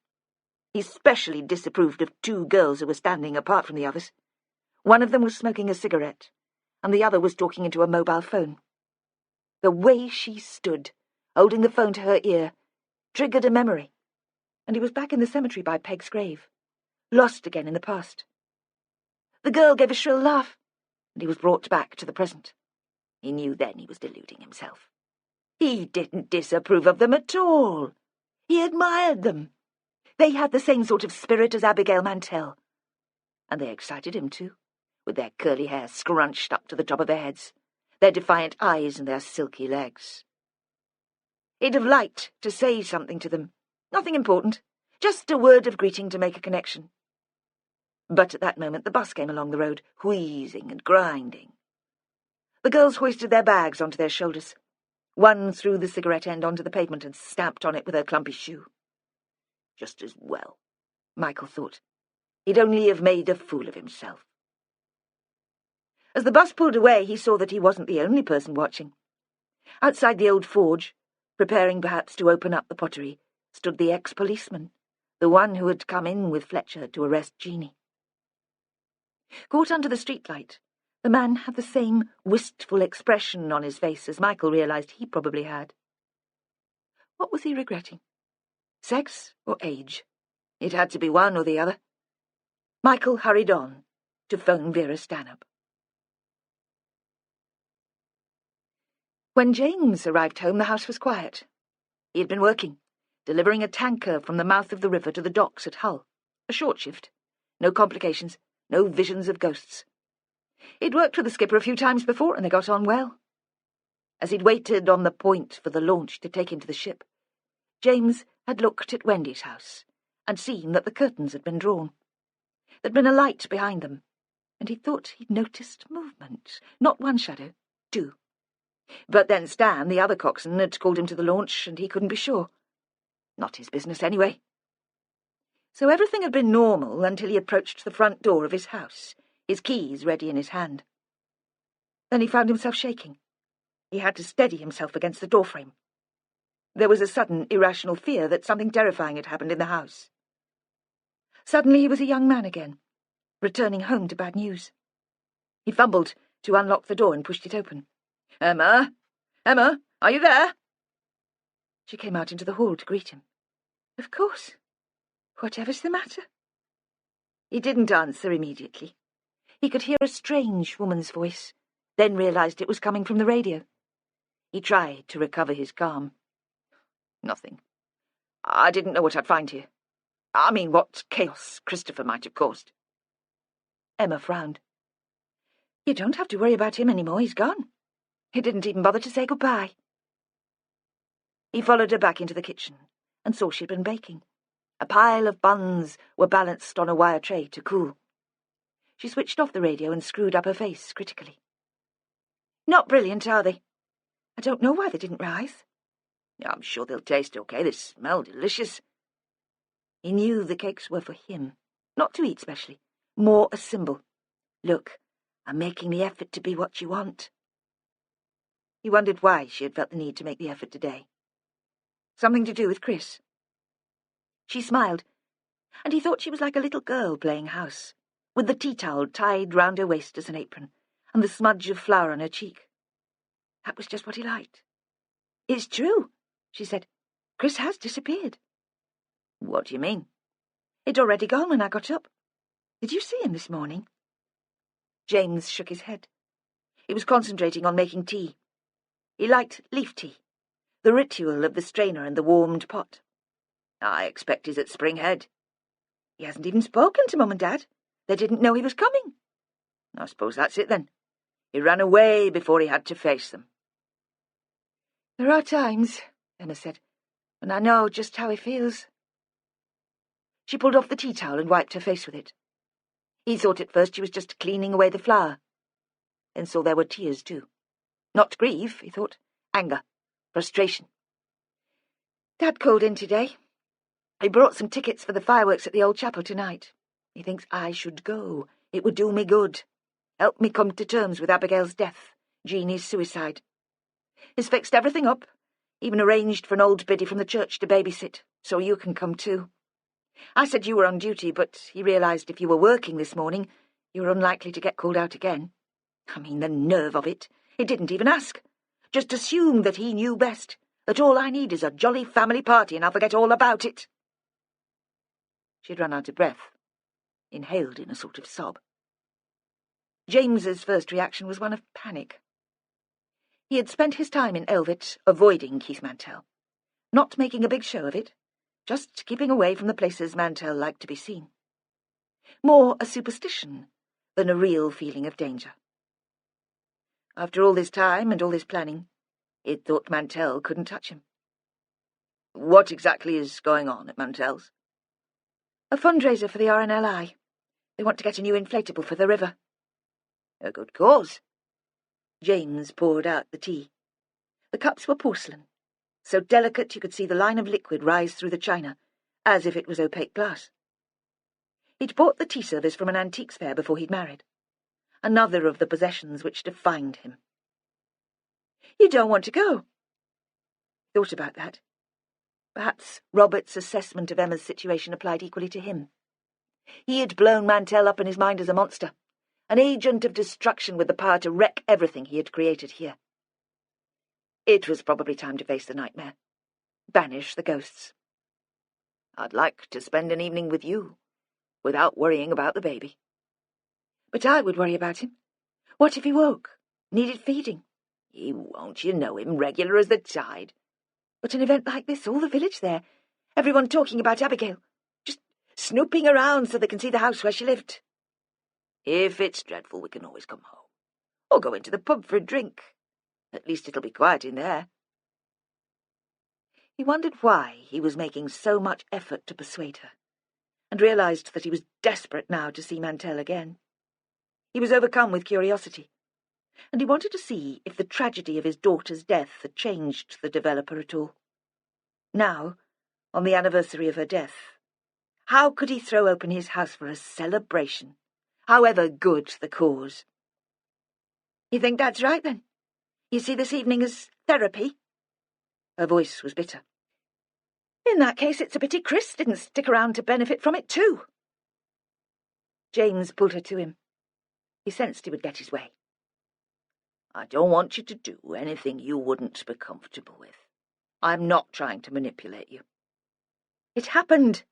He specially disapproved of two girls who were standing apart from the others. One of them was smoking a cigarette, and the other was talking into a mobile phone. The way she stood, holding the phone to her ear, triggered a memory, and he was back in the cemetery by Peg's grave, lost again in the past. The girl gave a shrill laugh, and he was brought back to the present. He knew then he was deluding himself. He didn't disapprove of them at all. He admired them. They had the same sort of spirit as Abigail Mantel. And they excited him too, with their curly hair scrunched up to the top of their heads, their defiant eyes and their silky legs. He'd have liked to say something to them. Nothing important, just a word of greeting to make a connection. But at that moment the bus came along the road, wheezing and grinding. The girls hoisted their bags onto their shoulders. One threw the cigarette end onto the pavement and stamped on it with her clumpy shoe. Just as well, Michael thought. He'd only have made a fool of himself. As the bus pulled away, he saw that he wasn't the only person watching. Outside the old forge, preparing perhaps to open up the pottery, stood the ex-policeman, the one who had come in with Fletcher to arrest Jeanie. Caught under the streetlight, the man had the same wistful expression on his face as Michael realised he probably had. What was he regretting? Sex or age? It had to be one or the other. Michael hurried on to phone Vera Stanhope. When James arrived home, the house was quiet. He had been working, delivering a tanker from the mouth of the river to the docks at Hull. A short shift. No complications, no visions of ghosts. He'd worked with the skipper a few times before, and they got on well. As he'd waited on the point for the launch to take him to the ship, James had looked at Wendy's house and seen that the curtains had been drawn. There'd been a light behind them, and he thought he'd noticed movement. Not one shadow, two. But then Stan, the other coxswain, had called him to the launch, and he couldn't be sure. Not his business, anyway. So everything had been normal until he approached the front door of his house, his keys ready in his hand. Then he found himself shaking. He had to steady himself against the doorframe. There was a sudden, irrational fear that something terrifying had happened in the house. Suddenly he was a young man again, returning home to bad news. He fumbled to unlock the door and pushed it open. "Emma! Emma, are you there?" She came out into the hall to greet him. "Of course. Whatever's the matter?" He didn't answer immediately. He could hear a strange woman's voice, then realized it was coming from the radio. He tried to recover his calm. "Nothing. I didn't know what I'd find here. I mean, what chaos Christopher might have caused." Emma frowned. "You don't have to worry about him anymore. He's gone. He didn't even bother to say goodbye." He followed her back into the kitchen and saw she'd been baking. A pile of buns were balanced on a wire tray to cool. She switched off the radio and screwed up her face critically. "Not brilliant, are they? I don't know why they didn't rise." "I'm sure they'll taste okay. They smell delicious." He knew the cakes were for him, not to eat specially, more a symbol. "Look, I'm making the effort to be what you want." He wondered why she had felt the need to make the effort today. Something to do with Chris. She smiled, and he thought she was like a little girl playing house, with the tea towel tied round her waist as an apron, and the smudge of flour on her cheek. That was just what he liked. "It's true," she said. "Chris has disappeared." "What do you mean?" "He'd already gone when I got up. Did you see him this morning?" James shook his head. He was concentrating on making tea. He liked leaf tea, the ritual of the strainer and the warmed pot. "I expect he's at Spring Head." "He hasn't even spoken to Mum and Dad. They didn't know he was coming." "I suppose that's it, then. He ran away before he had to face them." "There are times," Emma said, "when I know just how he feels." She pulled off the tea towel and wiped her face with it. He thought at first she was just cleaning away the flour, then saw there were tears too. Not grief, he thought. Anger. Frustration. "Dad called in today. He brought some tickets for the fireworks at the old chapel tonight. He thinks I should go. It would do me good. Help me come to terms with Abigail's death, Jeanie's suicide. He's fixed everything up, even arranged for an old biddy from the church to babysit, so you can come too. I said you were on duty, but he realised if you were working this morning, you were unlikely to get called out again. I mean, the nerve of it. He didn't even ask. Just assumed that he knew best, that all I need is a jolly family party and I'll forget all about it." She'd run out of breath, inhaled in a sort of sob. James's first reaction was one of panic. He had spent his time in Elvet avoiding Keith Mantel, not making a big show of it, just keeping away from the places Mantel liked to be seen. More a superstition than a real feeling of danger. After all this time and all this planning, he'd thought Mantel couldn't touch him. "What exactly is going on at Mantel's?" "A fundraiser for the RNLI. They want to get a new inflatable for the river." "A good cause." James poured out the tea. The cups were porcelain, so delicate you could see the line of liquid rise through the china, as if it was opaque glass. He'd bought the tea service from an antiques fair before he'd married, another of the possessions which defined him. "You don't want to go?" He thought about that. Perhaps Robert's assessment of Emma's situation applied equally to him. He had blown Mantel up in his mind as a monster, an agent of destruction with the power to wreck everything he had created here. It was probably time to face the nightmare, banish the ghosts. "I'd like to spend an evening with you, without worrying about the baby." "But I would worry about him. What if he woke, needed feeding?" "He won't, you know him, regular as the tide." "But an event like this, all the village there, everyone talking about Abigail, just snooping around so they can see the house where she lived." "If it's dreadful, we can always come home, or go into the pub for a drink. At least it'll be quiet in there." He wondered why he was making so much effort to persuade her, and realised that he was desperate now to see Mantel again. He was overcome with curiosity, and he wanted to see if the tragedy of his daughter's death had changed the developer at all. Now, on the anniversary of her death, how could he throw open his house for a celebration, however good the cause? You think Dad's right, then? You see this evening as therapy? Her voice was bitter. In that case, it's a pity Chris didn't stick around to benefit from it too. James pulled her to him. He sensed he would get his way. I don't want you to do anything you wouldn't be comfortable with. I'm not trying to manipulate you. It happened,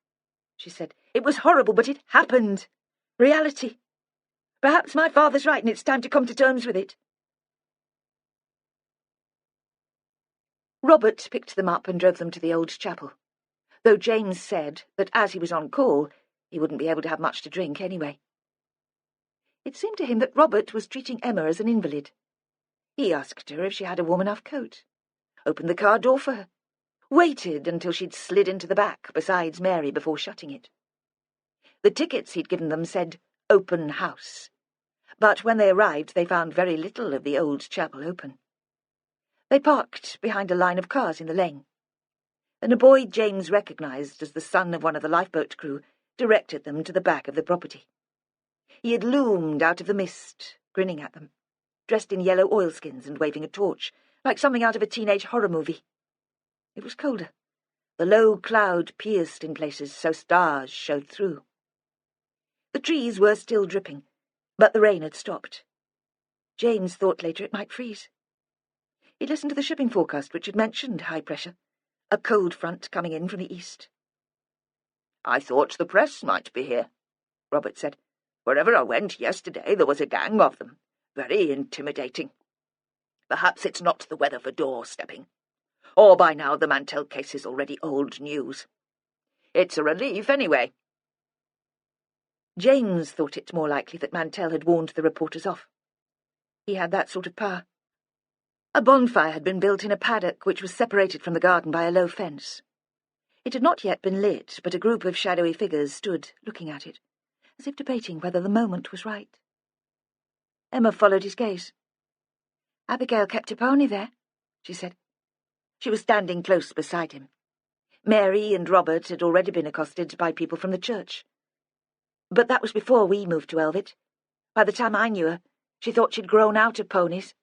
she said. It was horrible, but it happened. Reality. Perhaps my father's right and it's time to come to terms with it. Robert picked them up and drove them to the old chapel, though James said that as he was on call, he wouldn't be able to have much to drink anyway. It seemed to him that Robert was treating Emma as an invalid. He asked her if she had a warm enough coat, opened the car door for her, waited until she'd slid into the back besides Mary before shutting it. The tickets he'd given them said open house, but when they arrived they found very little of the old chapel open. They parked behind a line of cars in the lane. Then a boy James recognised as the son of one of the lifeboat crew directed them to the back of the property. He had loomed out of the mist, grinning at them, dressed in yellow oilskins and waving a torch, like something out of a teenage horror movie. It was colder. The low cloud pierced in places so stars showed through. The trees were still dripping, but the rain had stopped. James thought later it might freeze. He listened to the shipping forecast, which had mentioned high pressure, a cold front coming in from the east. I thought the press might be here, Robert said. Wherever I went yesterday, there was a gang of them. Very intimidating. Perhaps it's not the weather for doorstepping. Or by now the Mantel case is already old news. It's a relief anyway. James thought it more likely that Mantel had warned the reporters off. He had that sort of power. A bonfire had been built in a paddock which was separated from the garden by a low fence. It had not yet been lit, but a group of shadowy figures stood looking at it, as if debating whether the moment was right. Emma followed his gaze. Abigail kept a pony there, she said. She was standing close beside him. Mary and Robert had already been accosted by people from the church. But that was before we moved to Elvit. By the time I knew her, she thought she'd grown out of ponies.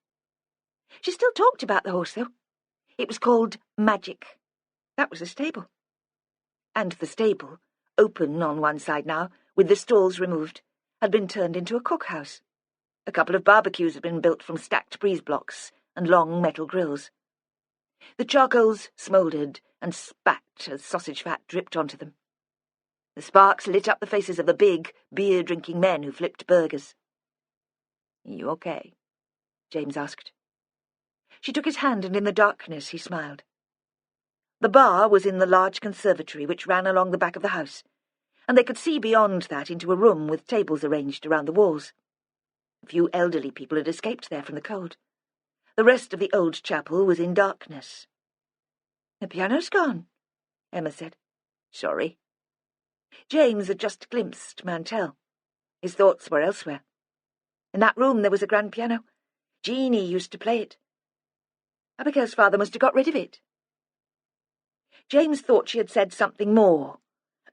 She still talked about the horse, though. It was called Magic. That was the stable. And the stable, open on one side now, with the stalls removed, had been turned into a cookhouse. A couple of barbecues had been built from stacked breeze blocks and long metal grills. The charcoals smouldered and spat as sausage fat dripped onto them. The sparks lit up the faces of the big, beer-drinking men who flipped burgers. "You okay?" James asked. She took his hand, and in the darkness he smiled. The bar was in the large conservatory which ran along the back of the house, and they could see beyond that into a room with tables arranged around the walls. A few elderly people had escaped there from the cold. The rest of the old chapel was in darkness. "The piano's gone," Emma said. "Sorry." James had just glimpsed Mantel. His thoughts were elsewhere. In that room there was a grand piano. Jeanie used to play it. Abigail's father must have got rid of it. James thought she had said something more,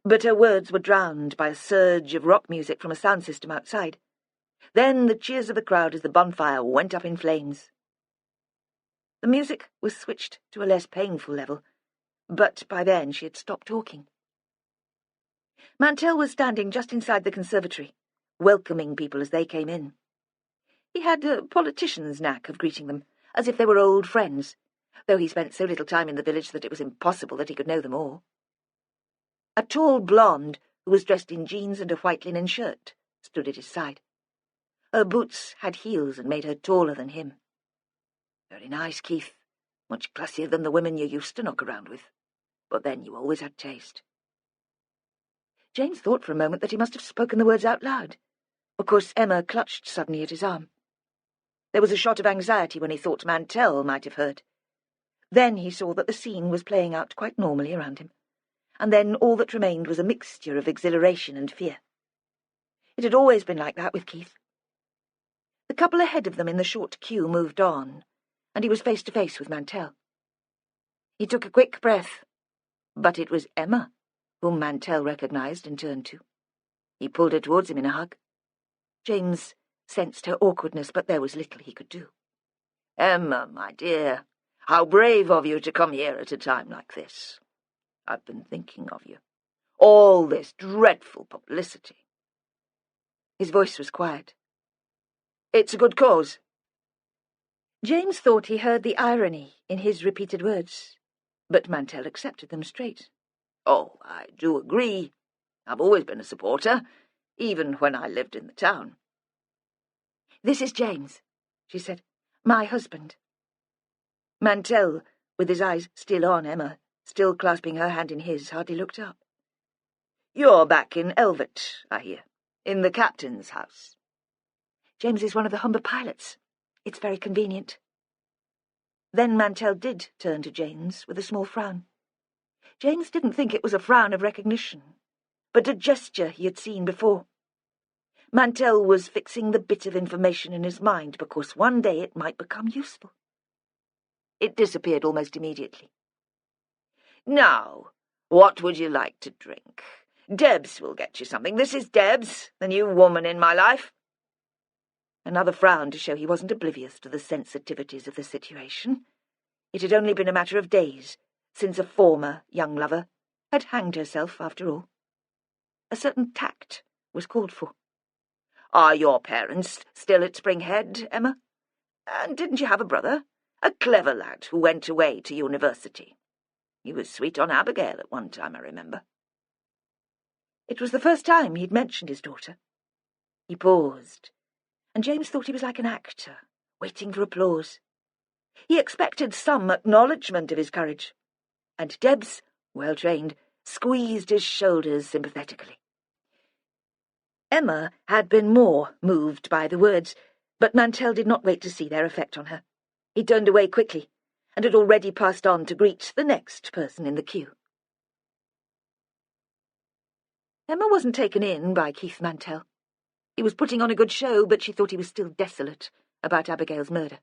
but her words were drowned by a surge of rock music from a sound system outside. Then the cheers of the crowd as the bonfire went up in flames. The music was switched to a less painful level, but by then she had stopped talking. Mantel was standing just inside the conservatory, welcoming people as they came in. He had a politician's knack of greeting them, as if they were old friends, though he spent so little time in the village that it was impossible that he could know them all. A tall blonde, who was dressed in jeans and a white linen shirt, stood at his side. Her boots had heels and made her taller than him. "Very nice, Keith. Much classier than the women you used to knock around with. But then you always had taste." James thought for a moment that he must have spoken the words out loud. Of course, Emma clutched suddenly at his arm. There was a shot of anxiety when he thought Mantel might have heard. Then he saw that the scene was playing out quite normally around him, and then all that remained was a mixture of exhilaration and fear. It had always been like that with Keith. The couple ahead of them in the short queue moved on, and he was face to face with Mantel. He took a quick breath, but it was Emma whom Mantel recognised and turned to. He pulled her towards him in a hug. James sensed her awkwardness, but there was little he could do. "Emma, my dear, how brave of you to come here at a time like this. I've been thinking of you. All this dreadful publicity." His voice was quiet. "It's a good cause." James thought he heard the irony in his repeated words, but Mantel accepted them straight. "Oh, I do agree. I've always been a supporter, even when I lived in the town." "This is James," she said. "My husband." Mantel, with his eyes still on Emma, still clasping her hand in his, hardly looked up. "You're back in Elvet, I hear, in the captain's house." "James is one of the Humber pilots. It's very convenient." Then Mantel did turn to James with a small frown. James didn't think it was a frown of recognition, but a gesture he had seen before. Mantel was fixing the bit of information in his mind because one day it might become useful. It disappeared almost immediately. "Now, what would you like to drink? Debs will get you something. This is Debs, the new woman in my life." Another frown to show he wasn't oblivious to the sensitivities of the situation. It had only been a matter of days since a former young lover had hanged herself, after all. A certain tact was called for. "Are your parents still at Spring Head, Emma? And didn't you have a brother? A clever lad who went away to university. He was sweet on Abigail at one time, I remember." It was the first time he'd mentioned his daughter. He paused, and James thought he was like an actor, waiting for applause. He expected some acknowledgement of his courage, and Debs, well trained, squeezed his shoulders sympathetically. Emma had been more moved by the words, but Mantel did not wait to see their effect on her. He turned away quickly, and had already passed on to greet the next person in the queue. Emma wasn't taken in by Keith Mantel. He was putting on a good show, but she thought he was still desolate about Abigail's murder.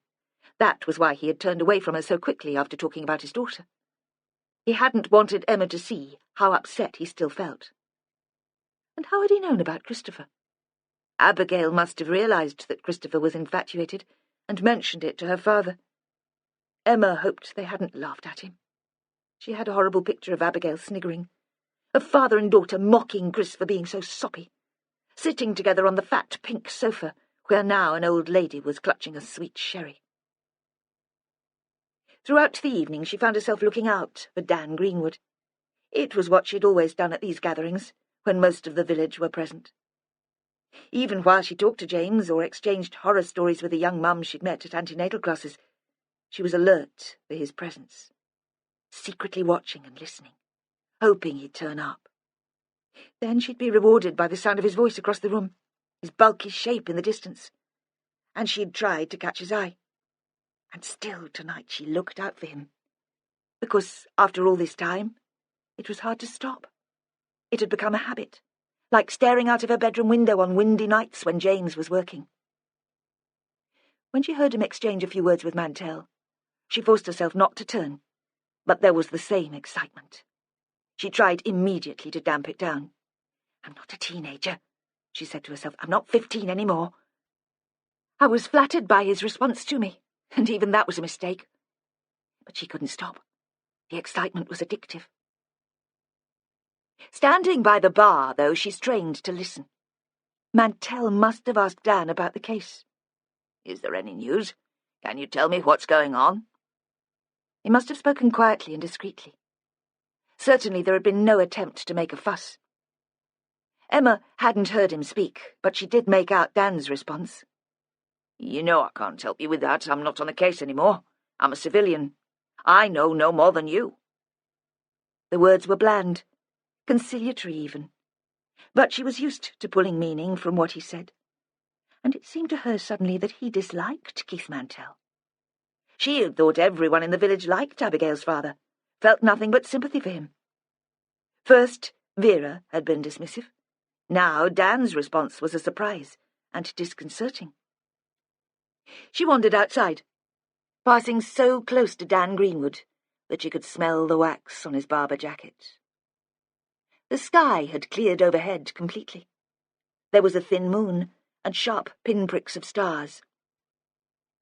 That was why he had turned away from her so quickly after talking about his daughter. He hadn't wanted Emma to see how upset he still felt. And how had he known about Christopher? Abigail must have realized that Christopher was infatuated and mentioned it to her father. Emma hoped they hadn't laughed at him. She had a horrible picture of Abigail sniggering, of father and daughter mocking Chris for being so soppy, sitting together on the fat pink sofa where now an old lady was clutching a sweet sherry. Throughout the evening she found herself looking out for Dan Greenwood. It was what she'd always done at these gatherings, when most of the village were present. Even while she talked to James or exchanged horror stories with the young mums she'd met at antenatal classes, she was alert for his presence, secretly watching and listening, hoping he'd turn up. Then she'd be rewarded by the sound of his voice across the room, his bulky shape in the distance, and she'd tried to catch his eye. And still tonight she looked out for him, because, after all this time, it was hard to stop. It had become a habit, like staring out of her bedroom window on windy nights when James was working. When she heard him exchange a few words with Mantel, she forced herself not to turn, but there was the same excitement. She tried immediately to damp it down. "I'm not a teenager," she said to herself. "I'm not 15 anymore." I was flattered by his response to me, and even that was a mistake. But she couldn't stop. The excitement was addictive. Standing by the bar, though, she strained to listen. Mantel must have asked Dan about the case. "Is there any news? Can you tell me what's going on?" He must have spoken quietly and discreetly. Certainly there had been no attempt to make a fuss. Emma hadn't heard him speak, but she did make out Dan's response. "You know I can't help you with that. I'm not on the case anymore. I'm a civilian. I know no more than you." The words were bland, conciliatory even, but she was used to pulling meaning from what he said, and it seemed to her suddenly that he disliked Keith Mantel. She had thought everyone in the village liked Abigail's father, felt nothing but sympathy for him. First, Vera had been dismissive. Now Dan's response was a surprise and disconcerting. She wandered outside, passing so close to Dan Greenwood that she could smell the wax on his Barber jacket. The sky had cleared overhead completely. There was a thin moon and sharp pinpricks of stars.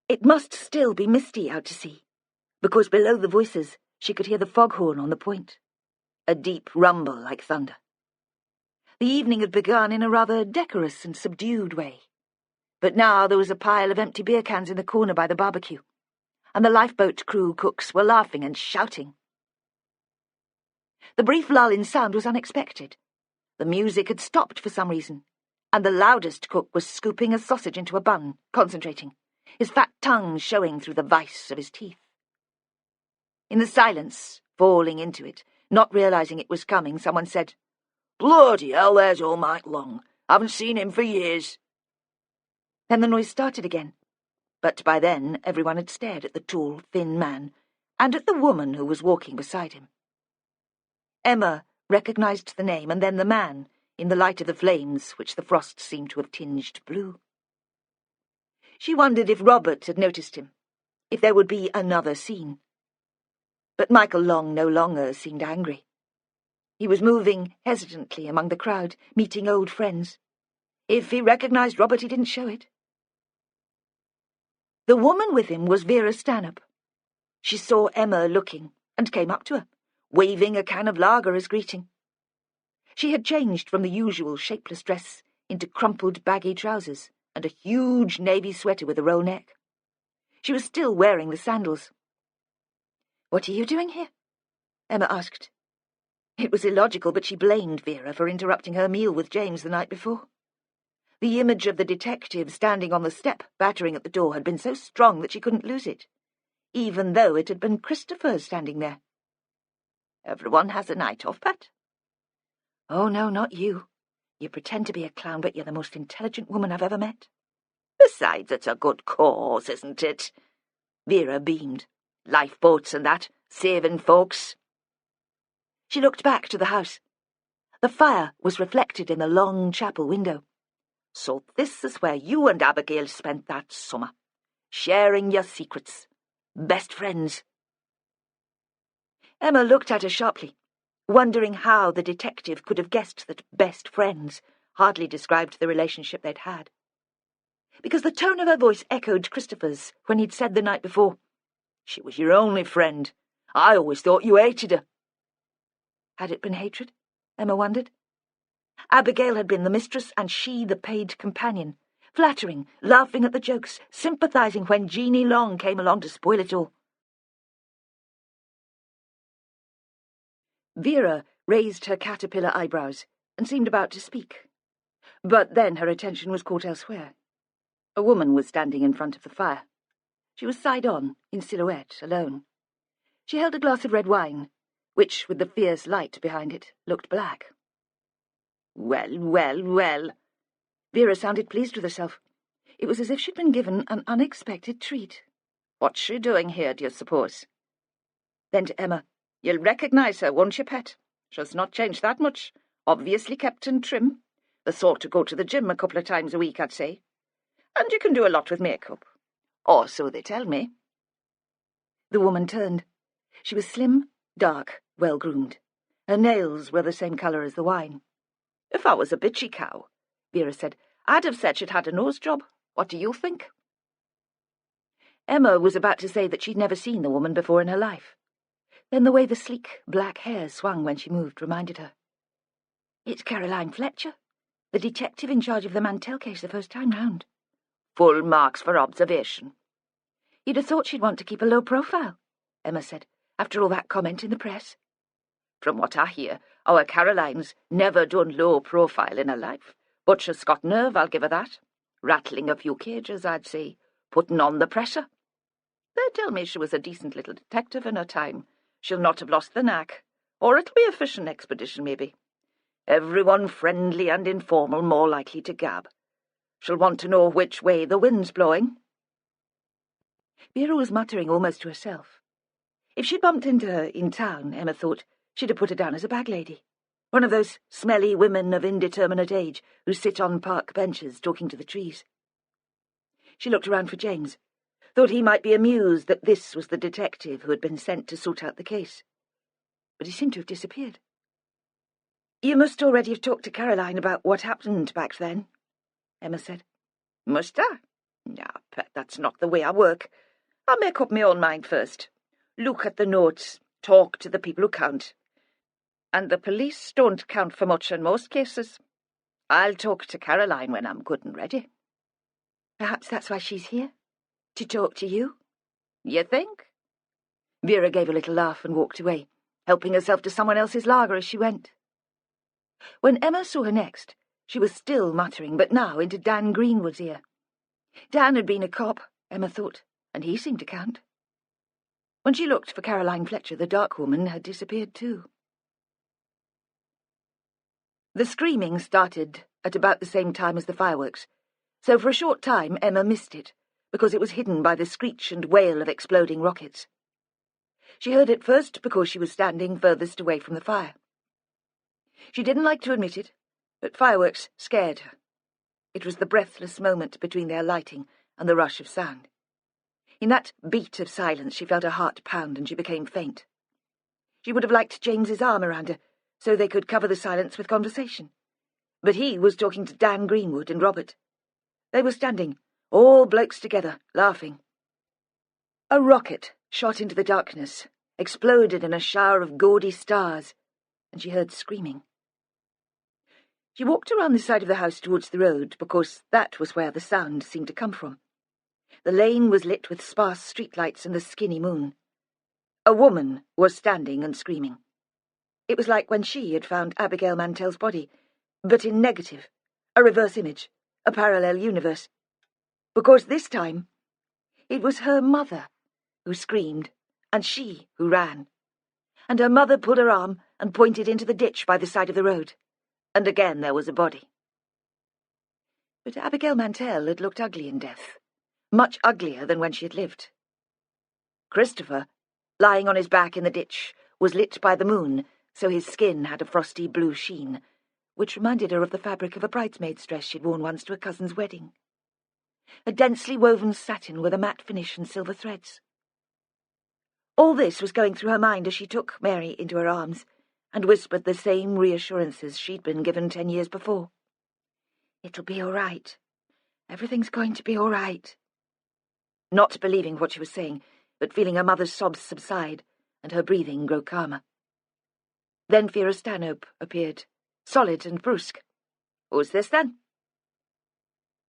It must still be misty out to sea, because below the voices she could hear the foghorn on the point, a deep rumble like thunder. The evening had begun in a rather decorous and subdued way, but now there was a pile of empty beer cans in the corner by the barbecue, and the lifeboat crew cooks were laughing and shouting. The brief lull in sound was unexpected. The music had stopped for some reason, and the loudest cook was scooping a sausage into a bun, concentrating, his fat tongue showing through the vice of his teeth. In the silence, falling into it, not realizing it was coming, someone said, "Bloody hell, there's old Mike Long. Haven't seen him for years." Then the noise started again, but by then everyone had stared at the tall, thin man and at the woman who was walking beside him. Emma recognized the name and then the man in the light of the flames which the frost seemed to have tinged blue. She wondered if Robert had noticed him, if there would be another scene. But Michael Long no longer seemed angry. He was moving hesitantly among the crowd, meeting old friends. If he recognized Robert, he didn't show it. The woman with him was Vera Stanhope. She saw Emma looking and came up to her, waving a can of lager as greeting. She had changed from the usual shapeless dress into crumpled baggy trousers and a huge navy sweater with a roll neck. She was still wearing the sandals. "What are you doing here?" Emma asked. It was illogical, but she blamed Vera for interrupting her meal with James the night before. The image of the detective standing on the step, battering at the door, had been so strong that she couldn't lose it, even though it had been Christopher standing there. "Everyone has a night off, Pat." "Oh, no, not you. You pretend to be a clown, but you're the most intelligent woman I've ever met." "Besides, it's a good cause, isn't it?" Vera beamed. "Lifeboats and that, saving folks." She looked back to the house. The fire was reflected in the long chapel window. "So this is where you and Abigail spent that summer, sharing your secrets. Best friends." Emma looked at her sharply, wondering how the detective could have guessed that best friends hardly described the relationship they'd had. Because the tone of her voice echoed Christopher's when he'd said the night before, "She was your only friend. I always thought you hated her." Had it been hatred? Emma wondered. Abigail had been the mistress and she the paid companion, flattering, laughing at the jokes, sympathizing when Jeanie Long came along to spoil it all. Vera raised her caterpillar eyebrows and seemed about to speak. But then her attention was caught elsewhere. A woman was standing in front of the fire. She was side on, in silhouette, alone. She held a glass of red wine, which, with the fierce light behind it, looked black. "Well, well, well." Vera sounded pleased with herself. It was as if she'd been given an unexpected treat. "What's she doing here, do you suppose?" Then to Emma, "You'll recognise her, won't you, pet? She's not changed that much. Obviously kept in trim. The sort to go to the gym a couple of times a week, I'd say. And you can do a lot with makeup. Or so they tell me." The woman turned. She was slim, dark, well-groomed. Her nails were the same colour as the wine. "If I was a bitchy cow," Vera said, "I'd have said she'd had a nose job. What do you think?" Emma was about to say that she'd never seen the woman before in her life. Then the way the sleek, black hair swung when she moved reminded her. "It's Caroline Fletcher, the detective in charge of the Mantel case the first time round." "Full marks for observation." "You'd have thought she'd want to keep a low profile," Emma said, "after all that comment in the press." "From what I hear, our Caroline's never done low profile in her life, but she's got nerve, I'll give her that. Rattling a few cages, I'd say, putting on the pressure. They tell me she was a decent little detective in her time. She'll not have lost the knack, or it'll be a fishing expedition, maybe. Everyone friendly and informal, more likely to gab. She'll want to know which way the wind's blowing." Vera was muttering almost to herself. If she'd bumped into her in town, Emma thought, she'd have put her down as a bag lady. One of those smelly women of indeterminate age who sit on park benches talking to the trees. She looked around for James, thought he might be amused that this was the detective who had been sent to sort out the case. But he seemed to have disappeared. "You must already have talked to Caroline about what happened back then," Emma said. Must I? No, Pet, that's not the way I work. I'll make up my own mind first. Look at the notes, talk to the people who count. And the police don't count for much in most cases. I'll talk to Caroline when I'm good and ready. Perhaps that's why she's here? To talk to you? You think? Vera gave a little laugh and walked away, helping herself to someone else's lager as she went. When Emma saw her next, she was still muttering, but now into Dan Greenwood's ear. Dan had been a cop, Emma thought, and he seemed to count. When she looked for Caroline Fletcher, the dark woman had disappeared too. The screaming started at about the same time as the fireworks, so for a short time Emma missed it, because it was hidden by the screech and wail of exploding rockets. She heard it first because she was standing furthest away from the fire. She didn't like to admit it, but fireworks scared her. It was the breathless moment between their lighting and the rush of sound. In that beat of silence she felt her heart pound and she became faint. She would have liked James's arm around her, so they could cover the silence with conversation. But he was talking to Dan Greenwood and Robert. They were standing, all blokes together, laughing. A rocket shot into the darkness, exploded in a shower of gaudy stars, and she heard screaming. She walked around the side of the house towards the road, because that was where the sound seemed to come from. The lane was lit with sparse streetlights and the skinny moon. A woman was standing and screaming. It was like when she had found Abigail Mantel's body, but in negative, a reverse image, a parallel universe. Because this time, it was her mother who screamed, and she who ran. And her mother pulled her arm and pointed into the ditch by the side of the road. And again there was a body. But Abigail Mantel had looked ugly in death, much uglier than when she had lived. Christopher, lying on his back in the ditch, was lit by the moon, so his skin had a frosty blue sheen, which reminded her of the fabric of a bridesmaid's dress she'd worn once to a cousin's wedding. A densely woven satin with a matte finish and silver threads. All this was going through her mind as she took Mary into her arms and whispered the same reassurances she'd been given 10 years before. "It'll be all right. Everything's going to be all right." Not believing what she was saying, but feeling her mother's sobs subside and her breathing grow calmer. Then Vera Stanhope appeared, solid and brusque. "Who's this, then?"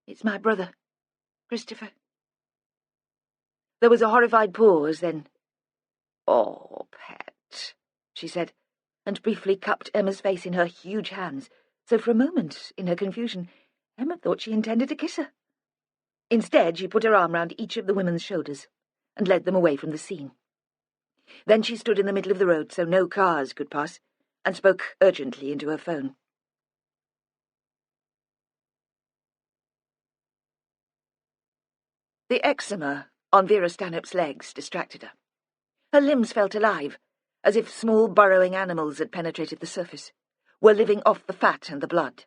"It's my brother, Christopher." There was a horrified pause, then, "Oh, Pet," she said, and briefly cupped Emma's face in her huge hands, so for a moment, in her confusion, Emma thought she intended to kiss her. Instead, she put her arm round each of the women's shoulders and led them away from the scene. Then she stood in the middle of the road so no cars could pass, and spoke urgently into her phone. The eczema on Vera Stanhope's legs distracted her. Her limbs felt alive, as if small burrowing animals had penetrated the surface, were living off the fat and the blood.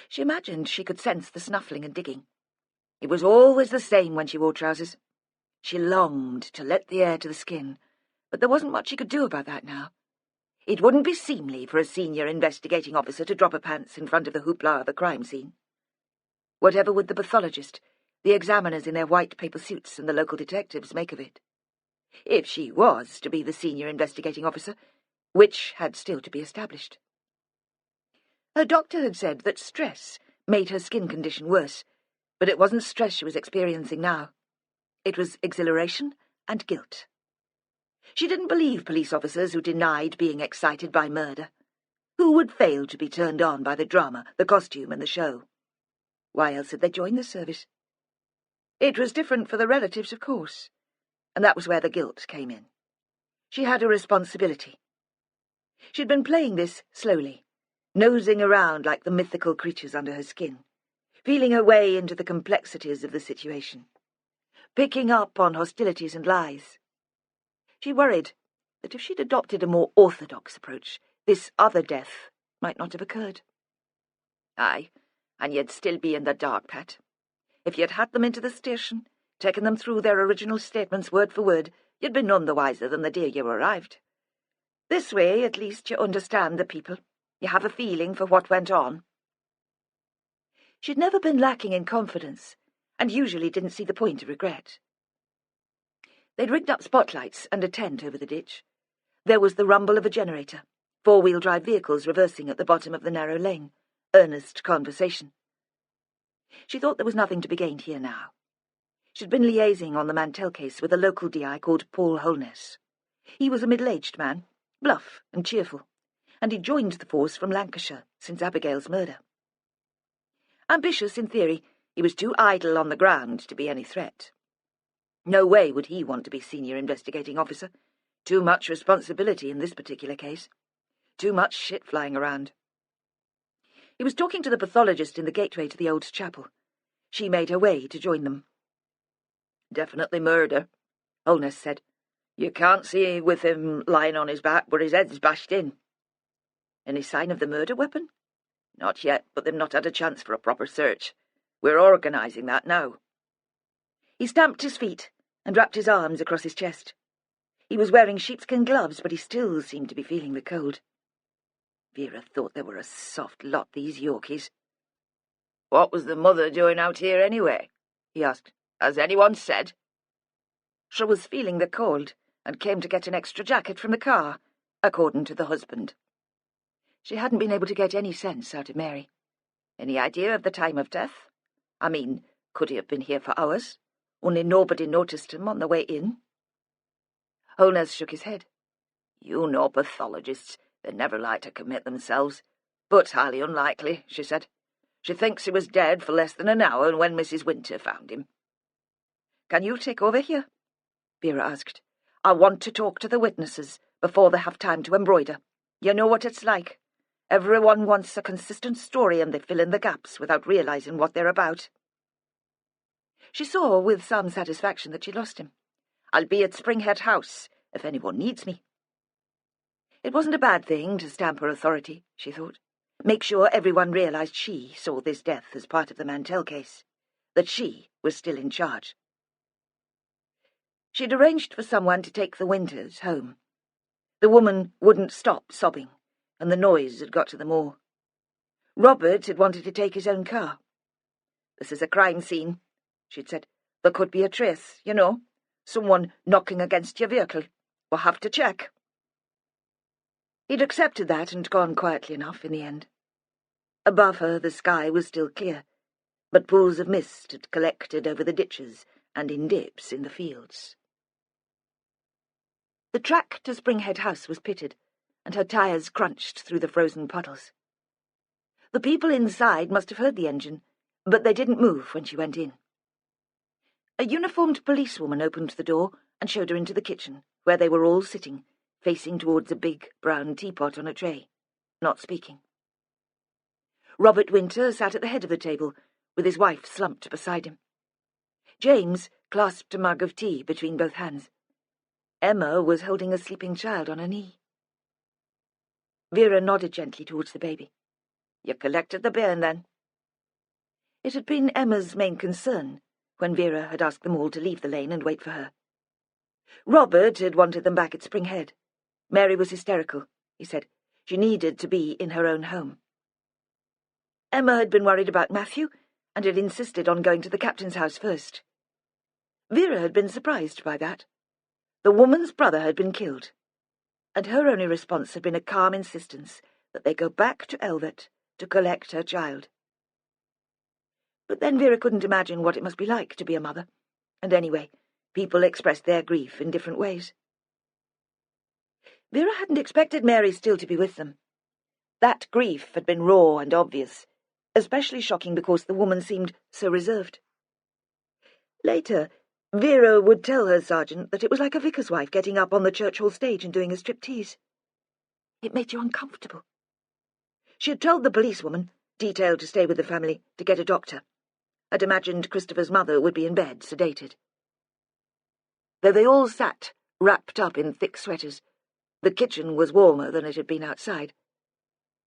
She imagined she could sense the snuffling and digging. It was always the same when she wore trousers. She longed to let the air to the skin, but there wasn't much she could do about that now. It wouldn't be seemly for a senior investigating officer to drop her pants in front of the hoopla of a crime scene. Whatever would the pathologist, the examiners in their white paper suits, and the local detectives make of it? If she was to be the senior investigating officer, which had still to be established. Her doctor had said that stress made her skin condition worse, but it wasn't stress she was experiencing now. It was exhilaration and guilt. She didn't believe police officers who denied being excited by murder. Who would fail to be turned on by the drama, the costume, and the show? Why else had they joined the service? It was different for the relatives, of course, and that was where the guilt came in. She had a responsibility. She'd been playing this slowly, nosing around like the mythical creatures under her skin, feeling her way into the complexities of the situation, picking up on hostilities and lies. She worried that if she'd adopted a more orthodox approach, this other death might not have occurred. Aye, and you'd still be in the dark, Pat. If you'd had them into the station, taken them through their original statements word for word, you'd be none the wiser than the day you arrived. This way, at least, you understand the people. You have a feeling for what went on. She'd never been lacking in confidence, and usually didn't see the point of regret. They'd rigged up spotlights and a tent over the ditch. There was the rumble of a generator, four-wheel-drive vehicles reversing at the bottom of the narrow lane, earnest conversation. She thought there was nothing to be gained here now. She'd been liaising on the Mantel case with a local DI called Paul Holness. He was a middle-aged man, bluff and cheerful, and he'd joined the force from Lancashire since Abigail's murder. Ambitious in theory, he was too idle on the ground to be any threat. No way would he want to be senior investigating officer. Too much responsibility in this particular case. Too much shit flying around. He was talking to the pathologist in the gateway to the old chapel. She made her way to join them. "Definitely murder," Holness said. "You can't see with him lying on his back, but his head's bashed in." "Any sign of the murder weapon?" "Not yet, but they've not had a chance for a proper search. We're organising that now." He stamped his feet and wrapped his arms across his chest. He was wearing sheepskin gloves, but he still seemed to be feeling the cold. Vera thought they were a soft lot, these Yorkies. "What was the mother doing out here anyway?" he asked. "Has anyone said?" "She was feeling the cold and came to get an extra jacket from the car, according to the husband." She hadn't been able to get any sense out of Mary. "Any idea of the time of death? I mean, could he have been here for hours? Only nobody noticed him on the way in?" Holness shook his head. "You know pathologists, they never like to commit themselves. But highly unlikely," she said. "She thinks he was dead for less than an hour when Mrs. Winter found him." "Can you take over here?" Vera asked. "I want to talk to the witnesses before they have time to embroider. You know what it's like. Everyone wants a consistent story and they fill in the gaps without realizing what they're about." She saw with some satisfaction that she lost him. "I'll be at Springhead House if anyone needs me." It wasn't a bad thing to stamp her authority, she thought. Make sure everyone realized she saw this death as part of the Mantel case, that she was still in charge. She'd arranged for someone to take the Winters home. The woman wouldn't stop sobbing, and the noise had got to them all. Robert had wanted to take his own car. "This is a crime scene," she'd said. "There could be a trace, you know. Someone knocking against your vehicle. We'll have to check." He'd accepted that and gone quietly enough in the end. Above her the sky was still clear, but pools of mist had collected over the ditches and in dips in the fields. The track to Springhead House was pitted, and her tyres crunched through the frozen puddles. The people inside must have heard the engine, but they didn't move when she went in. A uniformed policewoman opened the door and showed her into the kitchen, where they were all sitting, facing towards a big brown teapot on a tray, not speaking. Robert Winter sat at the head of the table, with his wife slumped beside him. James clasped a mug of tea between both hands. Emma was holding a sleeping child on her knee. Vera nodded gently towards the baby. "You collected the bairn, then?" It had been Emma's main concern when Vera had asked them all to leave the lane and wait for her. Robert had wanted them back at Springhead. Mary was hysterical, he said. She needed to be in her own home. Emma had been worried about Matthew and had insisted on going to the captain's house first. Vera had been surprised by that. The woman's brother had been killed, and her only response had been a calm insistence that they go back to Elvet to collect her child. But then Vera couldn't imagine what it must be like to be a mother, and anyway, people expressed their grief in different ways. Vera hadn't expected Mary still to be with them. That grief had been raw and obvious, especially shocking because the woman seemed so reserved. Later, Vera would tell her sergeant that it was like a vicar's wife getting up on the church hall stage and doing a striptease. It made you uncomfortable. She had told the policewoman, detailed to stay with the family, to get a doctor. Had imagined Christopher's mother would be in bed, sedated. Though they all sat, wrapped up in thick sweaters, the kitchen was warmer than it had been outside.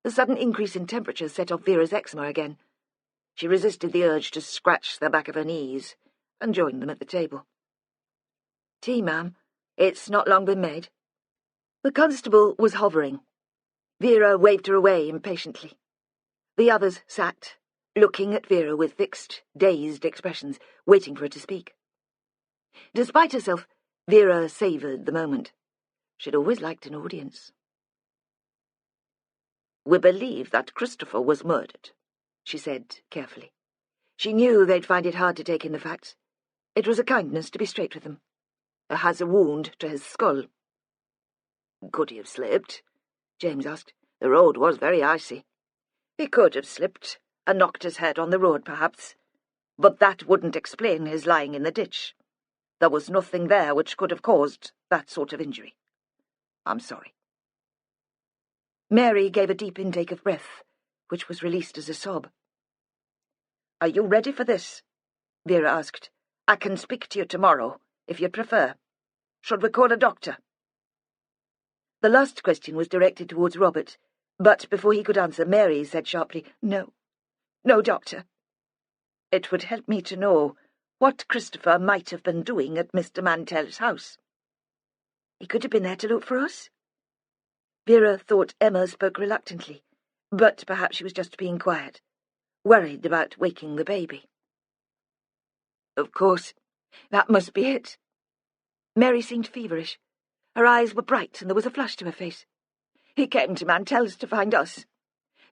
The sudden increase in temperature set off Vera's eczema again. She resisted the urge to scratch the back of her knees and joined them at the table. "Tea, ma'am. It's not long been made." The constable was hovering. Vera waved her away impatiently. The others sat, looking at Vera with fixed, dazed expressions, waiting for her to speak. Despite herself, Vera savoured the moment. She'd always liked an audience. "We believe that Christopher was murdered," she said carefully. She knew they'd find it hard to take in the facts. It was a kindness to be straight with them. He has a wound to his skull. "Could he have slipped?" James asked. "The road was very icy." "He could have slipped and knocked his head on the road, perhaps. But that wouldn't explain his lying in the ditch. There was nothing there which could have caused that sort of injury. I'm sorry." Mary gave a deep intake of breath, which was released as a sob. "Are you ready for this?" Vera asked. "I can speak to you tomorrow, if you'd prefer. Should we call a doctor?" The last question was directed towards Robert, but before he could answer, Mary said sharply, "No. No, doctor. It would help me to know what Christopher might have been doing at Mr. Mantel's house. He could have been there to look for us." Vera thought Emma spoke reluctantly, but perhaps she was just being quiet, worried about waking the baby. "Of course, that must be it." Mary seemed feverish. Her eyes were bright and there was a flush to her face. "He came to Mantel's to find us.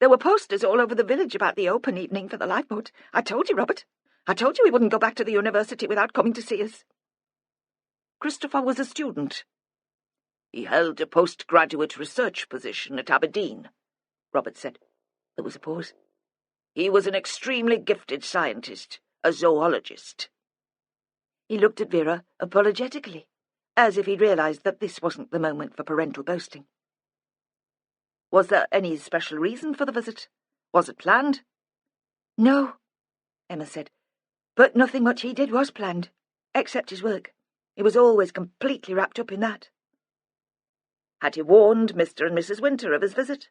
There were posters all over the village about the open evening for the lifeboat. I told you, Robert. I told you he wouldn't go back to the university without coming to see us." "Christopher was a student. He held a postgraduate research position at Aberdeen," Robert said. There was a pause. "He was an extremely gifted scientist, a zoologist." He looked at Vera apologetically, as if he'd realised that this wasn't the moment for parental boasting. "Was there any special reason for the visit? Was it planned?" "No," Emma said, "but nothing much he did was planned, except his work. He was always completely wrapped up in that." "Had he warned Mr. and Mrs. Winter of his visit?"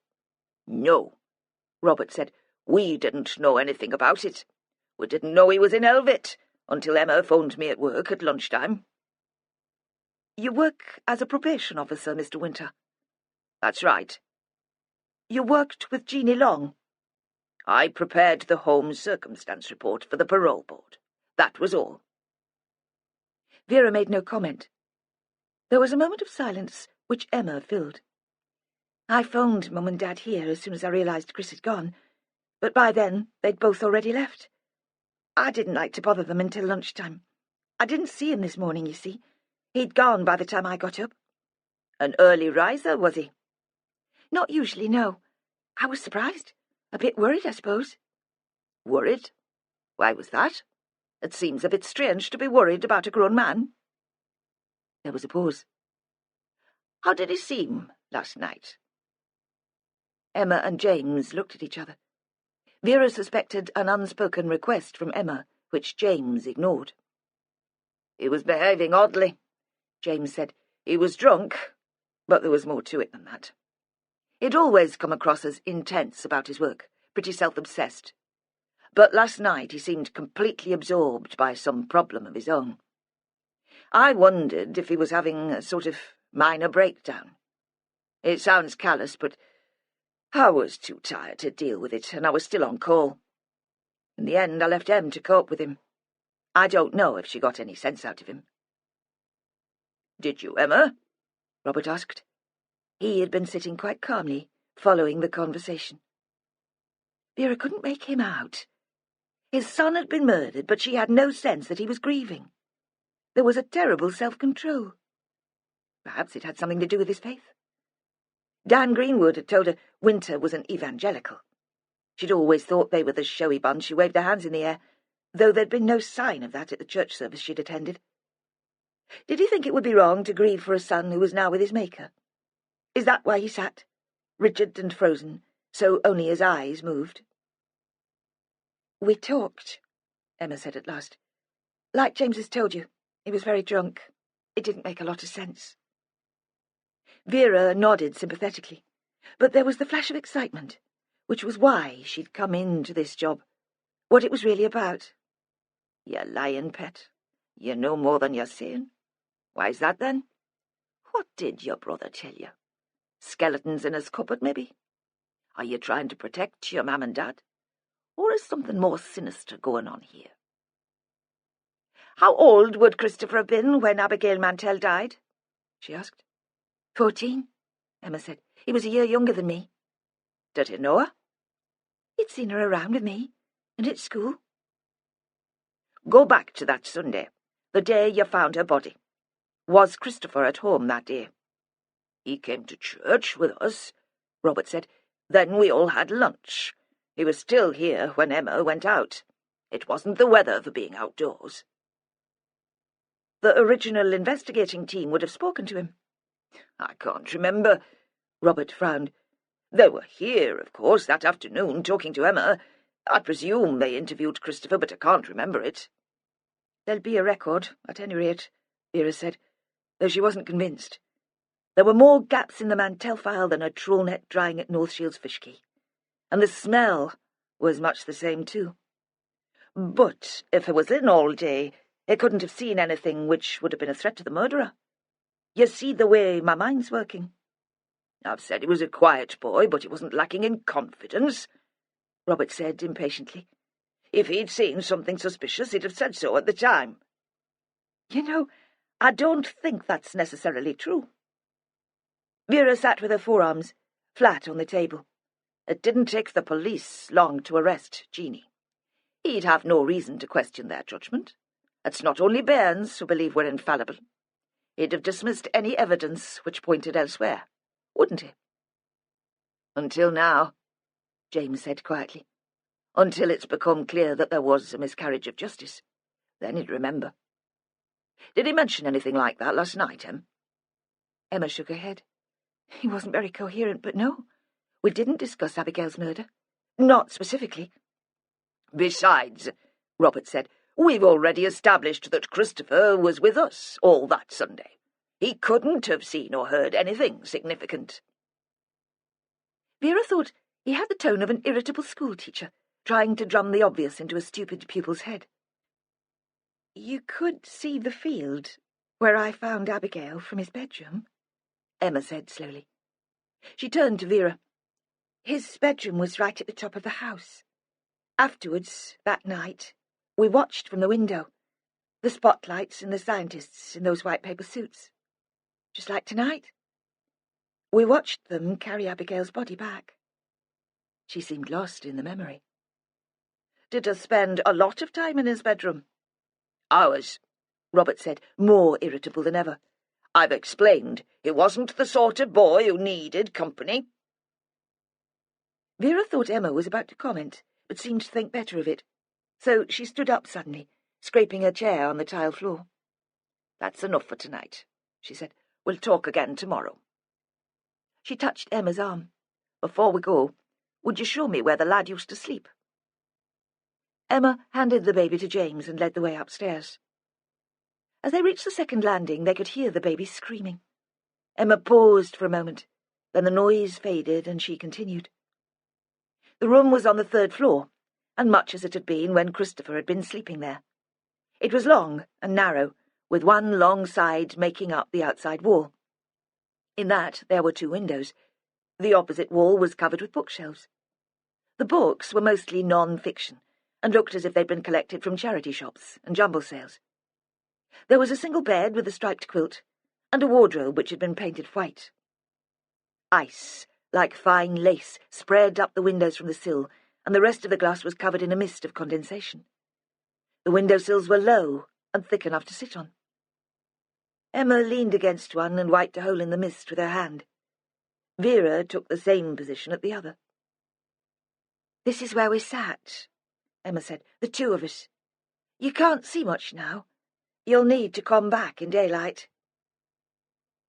"No," Robert said. "We didn't know anything about it. We didn't know he was in Elvit until Emma phoned me at work at lunchtime." "You work as a probation officer, Mr. Winter?" "That's right." "You worked with Jeanie Long?" "I prepared the home circumstance report for the parole board. That was all." Vera made no comment. There was a moment of silence, which Emma filled. "I phoned Mum and Dad here as soon as I realised Chris had gone, but by then they'd both already left. I didn't like to bother them until lunchtime. I didn't see him this morning, you see. He'd gone by the time I got up." "An early riser, was he?" "Not usually, no. I was surprised. A bit worried, I suppose." "Worried? Why was that? It seems a bit strange to be worried about a grown man." There was a pause. "How did he seem last night?" Emma and James looked at each other. Vera suspected an unspoken request from Emma, which James ignored. "He was behaving oddly," James said. "He was drunk, but there was more to it than that. He'd always come across as intense about his work, pretty self-obsessed. But last night he seemed completely absorbed by some problem of his own. I wondered if he was having a sort of minor breakdown. It sounds callous, but I was too tired to deal with it, and I was still on call. In the end, I left Em to cope with him. I don't know if she got any sense out of him." "Did you, Emma?" Robert asked. He had been sitting quite calmly, following the conversation. Vera couldn't make him out. His son had been murdered, but she had no sense that he was grieving. There was a terrible self-control. Perhaps it had something to do with his faith. Dan Greenwood had told her Winter was an evangelical. She'd always thought they were the showy bunch who waved their hands in the air, though there'd been no sign of that at the church service she'd attended. Did he think it would be wrong to grieve for a son who was now with his Maker? Is that why he sat, rigid and frozen, so only his eyes moved? "We talked," Emma said at last. "Like James has told you, he was very drunk. It didn't make a lot of sense." Vera nodded sympathetically, but there was the flash of excitement, which was why she'd come into this job, what it was really about. "You lying, pet. You know more than you're saying. Why's that, then? What did your brother tell you? Skeletons in his cupboard, maybe? Are you trying to protect your mam and dad? Or is something more sinister going on here? How old would Christopher have been when Abigail Mantel died? She asked. 14, Emma said. He was a year younger than me. Did he know her? He'd seen her around with me, and at school. Go back to that Sunday, the day you found her body. Was Christopher at home that day? He came to church with us, Robert said. Then we all had lunch. He was still here when Emma went out. It wasn't the weather for being outdoors. The original investigating team would have spoken to him. I can't remember. Robert frowned. They were here, of course, that afternoon, talking to Emma. I presume they interviewed Christopher, but I can't remember it. There'll be a record, at any rate, Vera said, though she wasn't convinced. There were more gaps in the Mantel file than a trawl net drying at North Shields fish quay. And the smell was much the same, too. But if it was in all day, he couldn't have seen anything which would have been a threat to the murderer. You see the way my mind's working. I've said he was a quiet boy, but he wasn't lacking in confidence, Robert said impatiently. If he'd seen something suspicious, he'd have said so at the time. You know, I don't think that's necessarily true. Vera sat with her forearms flat on the table. It didn't take the police long to arrest Jeanie. He'd have no reason to question their judgment. It's not only bairns who believe we're infallible. He'd have dismissed any evidence which pointed elsewhere, wouldn't he? Until now, James said quietly. Until it's become clear that there was a miscarriage of justice. Then he'd remember. Did he mention anything like that last night, Em? Emma shook her head. He wasn't very coherent, but no. We didn't discuss Abigail's murder. Not specifically. Besides, Robert said, we've already established that Christopher was with us all that Sunday. He couldn't have seen or heard anything significant. Vera thought he had the tone of an irritable schoolteacher, trying to drum the obvious into a stupid pupil's head. You could see the field where I found Abigail from his bedroom, Emma said slowly. She turned to Vera. His bedroom was right at the top of the house. Afterwards, that night, we watched from the window, the spotlights and the scientists in those white paper suits. Just like tonight. We watched them carry Abigail's body back. She seemed lost in the memory. Did you spend a lot of time in his bedroom? Hours, Robert said, more irritable than ever. I've explained he wasn't the sort of boy who needed company. Vera thought Emma was about to comment, but seemed to think better of it. So she stood up suddenly, scraping her chair on the tile floor. That's enough for tonight, she said. We'll talk again tomorrow. She touched Emma's arm. Before we go, would you show me where the lad used to sleep? Emma handed the baby to James and led the way upstairs. As they reached the second landing, they could hear the baby screaming. Emma paused for a moment. Then the noise faded and she continued. The room was on the third floor, and much as it had been when Christopher had been sleeping there. It was long and narrow, with one long side making up the outside wall. In that there were 2 windows. The opposite wall was covered with bookshelves. The books were mostly non-fiction, and looked as if they'd been collected from charity shops and jumble sales. There was a single bed with a striped quilt, and a wardrobe which had been painted white. Ice, like fine lace, spread up the windows from the sill, and the rest of the glass was covered in a mist of condensation. The windowsills were low and thick enough to sit on. Emma leaned against one and wiped a hole in the mist with her hand. Vera took the same position at the other. "This is where we sat," Emma said, "the 2 of us. You can't see much now. You'll need to come back in daylight."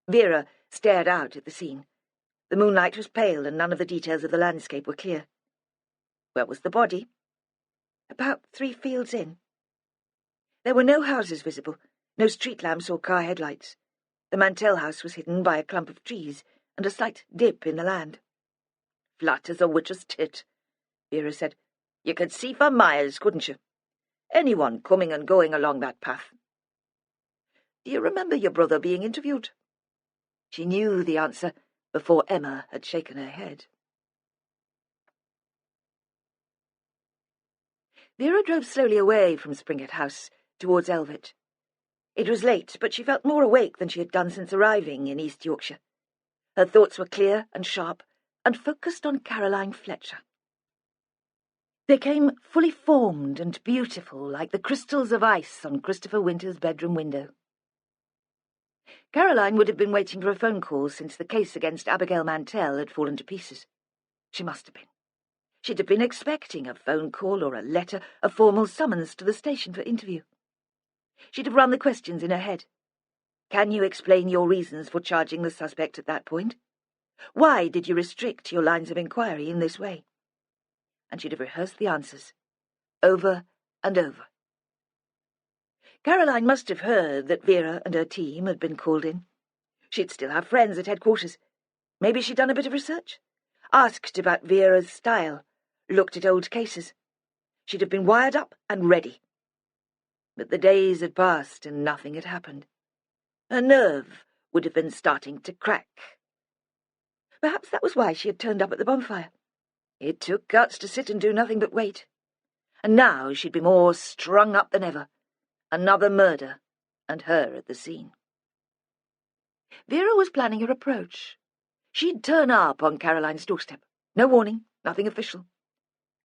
Vera stared out at the scene. The moonlight was pale and none of the details of the landscape were clear. "Where was the body?" "About 3 fields in." There were no houses visible, no street lamps or car headlights. The Mantel house was hidden by a clump of trees and a slight dip in the land. "Flat as a witch's tit," Vera said. "You could see for miles, couldn't you? Anyone coming and going along that path." "Do you remember your brother being interviewed?" She knew the answer before Emma had shaken her head. Vera drove slowly away from Springett House, towards Elvet. It was late, but she felt more awake than she had done since arriving in East Yorkshire. Her thoughts were clear and sharp, and focused on Caroline Fletcher. They came fully formed and beautiful, like the crystals of ice on Christopher Winter's bedroom window. Caroline would have been waiting for a phone call since the case against Abigail Mantel had fallen to pieces. She must have been. She'd have been expecting a phone call or a letter, a formal summons to the station for interview. She'd have run the questions in her head. Can you explain your reasons for charging the suspect at that point? Why did you restrict your lines of inquiry in this way? And she'd have rehearsed the answers, over and over. Caroline must have heard that Vera and her team had been called in. She'd still have friends at headquarters. Maybe she'd done a bit of research, asked about Vera's style, looked at old cases. She'd have been wired up and ready. But the days had passed and nothing had happened. Her nerve would have been starting to crack. Perhaps that was why she had turned up at the bonfire. It took guts to sit and do nothing but wait. And now she'd be more strung up than ever. Another murder, and her at the scene. Vera was planning her approach. She'd turn up on Caroline's doorstep. No warning, nothing official.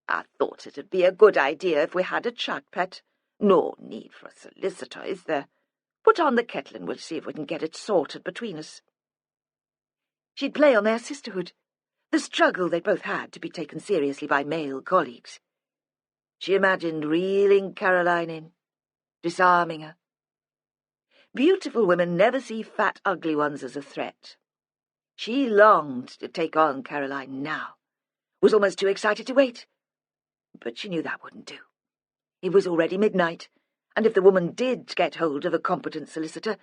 I thought it'd be a good idea if we had a chat, pet. No need for a solicitor, is there? Put on the kettle and we'll see if we can get it sorted between us. She'd play on their sisterhood, the struggle they'd both had to be taken seriously by male colleagues. She imagined reeling Caroline in, disarming her. Beautiful women never see fat, ugly ones as a threat. She longed to take on Caroline now, was almost too excited to wait. But she knew that wouldn't do. It was already midnight, and if the woman did get hold of a competent solicitor,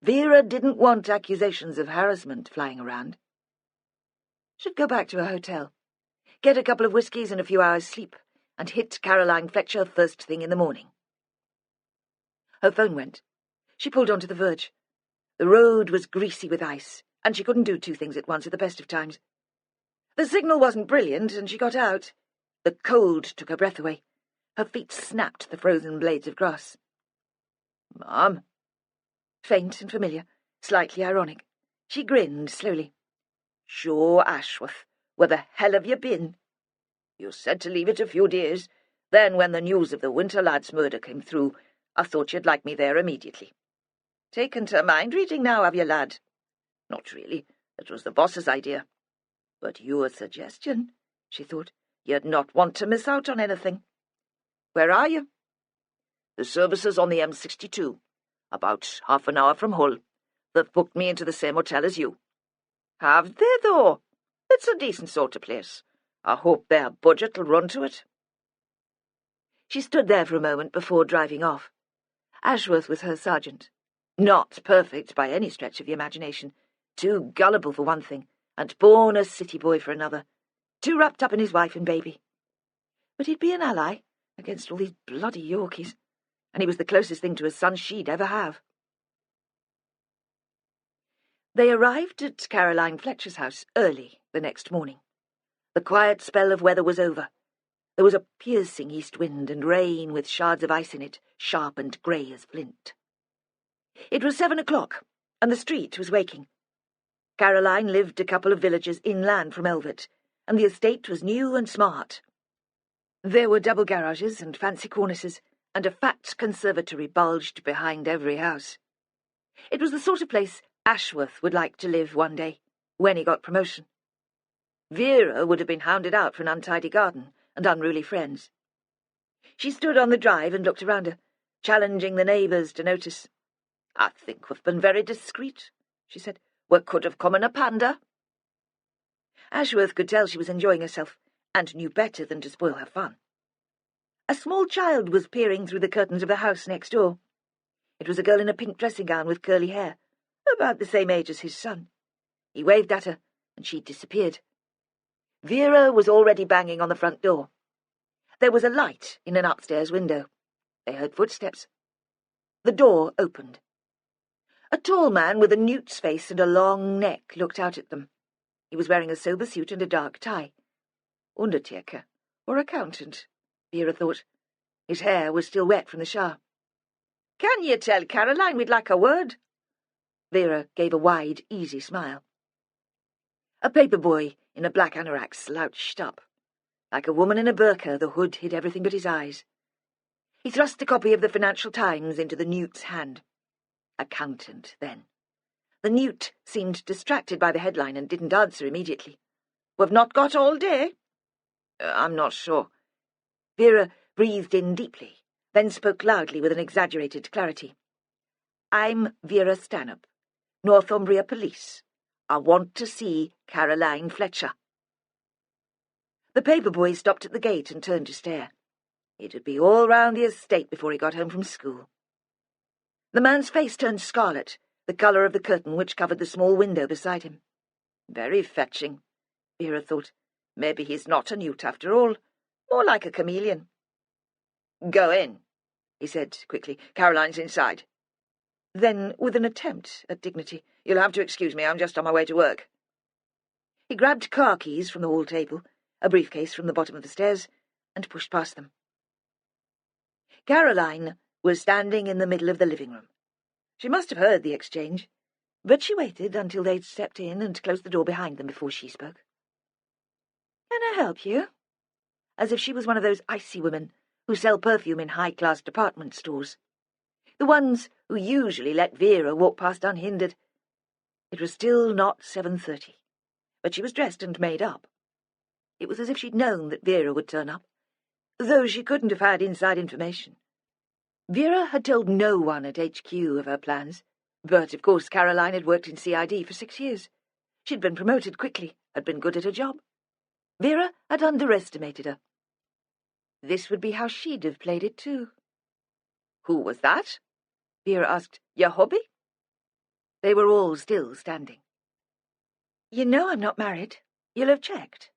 Vera didn't want accusations of harassment flying around. She'd go back to her hotel, get a couple of whiskies and a few hours' sleep, and hit Caroline Fletcher first thing in the morning. Her phone went. She pulled onto the verge. The road was greasy with ice, and she couldn't do two things at once at the best of times. The signal wasn't brilliant, and she got out. The cold took her breath away. Her feet snapped the frozen blades of grass. "Mum?" Faint and familiar, slightly ironic. She grinned slowly. "Sure, Ashworth, where the hell have you been? You said to leave it a few days. Then when the news of the Winter lad's murder came through, I thought you'd like me there immediately. Taken to mind-reading now, have you, lad?" "Not really. It was the boss's idea." "But your suggestion," she thought. "You'd not want to miss out on anything. Where are you?" "The service is on the M62, about half an hour from Hull. They've booked me into the same hotel as you." "Have they, though? It's a decent sort of place. I hope their budget'll run to it." She stood there for a moment before driving off. Ashworth was her sergeant. Not perfect by any stretch of the imagination. Too gullible for one thing, and born a city boy for another. Too wrapped up in his wife and baby. But he'd be an ally against all these bloody Yorkies, and he was the closest thing to a son she'd ever have. They arrived at Caroline Fletcher's house early the next morning. The quiet spell of weather was over. There was a piercing east wind and rain with shards of ice in it, sharp and grey as flint. It was 7 o'clock, and the street was waking. Caroline lived a couple of villages inland from Elvet, and the estate was new and smart. There were double garages and fancy cornices, and a fat conservatory bulged behind every house. It was the sort of place Ashworth would like to live one day, when he got promotion. Vera would have been hounded out for an untidy garden and unruly friends. She stood on the drive and looked around her, challenging the neighbours to notice. "I think we've been very discreet," she said. "We could have come in a panda." Ashworth could tell she was enjoying herself, and knew better than to spoil her fun. A small child was peering through the curtains of the house next door. It was a girl in a pink dressing gown with curly hair, about the same age as his son. He waved at her, and she disappeared. Vera was already banging on the front door. There was a light in an upstairs window. They heard footsteps. The door opened. A tall man with a newt's face and a long neck looked out at them. He was wearing a sober suit and a dark tie. Undertaker, or accountant, Vera thought. His hair was still wet from the shower. "Can you tell Caroline we'd like a word?" Vera gave a wide, easy smile. A paper boy in a black anorak slouched up. Like a woman in a burqa, the hood hid everything but his eyes. He thrust a copy of the Financial Times into the newt's hand. Accountant, then. The newt seemed distracted by the headline and didn't answer immediately. "We've not got all day?" I'm not sure." Vera breathed in deeply, then spoke loudly with an exaggerated clarity. "I'm Vera Stanhope, Northumbria Police. I want to see Caroline Fletcher." The paper boy stopped at the gate and turned to stare. It would be all round the estate before he got home from school. The man's face turned scarlet, the colour of the curtain which covered the small window beside him. Very fetching, Vera thought. Maybe he's not a newt after all, more like a chameleon. "Go in," he said quickly. "Caroline's inside." Then, with an attempt at dignity, "You'll have to excuse me, I'm just on my way to work." He grabbed car keys from the hall table, a briefcase from the bottom of the stairs, and pushed past them. Caroline was standing in the middle of the living room. She must have heard the exchange, but she waited until they'd stepped in and closed the door behind them before she spoke. "Can I help you?" As if she was one of those icy women who sell perfume in high-class department stores. The ones who usually let Vera walk past unhindered. It was still not 7:30, but she was dressed and made up. It was as if she'd known that Vera would turn up, though she couldn't have had inside information. Vera had told no one at HQ of her plans, but of course Caroline had worked in CID for 6 years. She'd been promoted quickly, had been good at her job. Vera had underestimated her. This would be how she'd have played it too. "Who was that?" Vera asked. "Your hubby?" They were all still standing. "You know I'm not married. You'll have checked.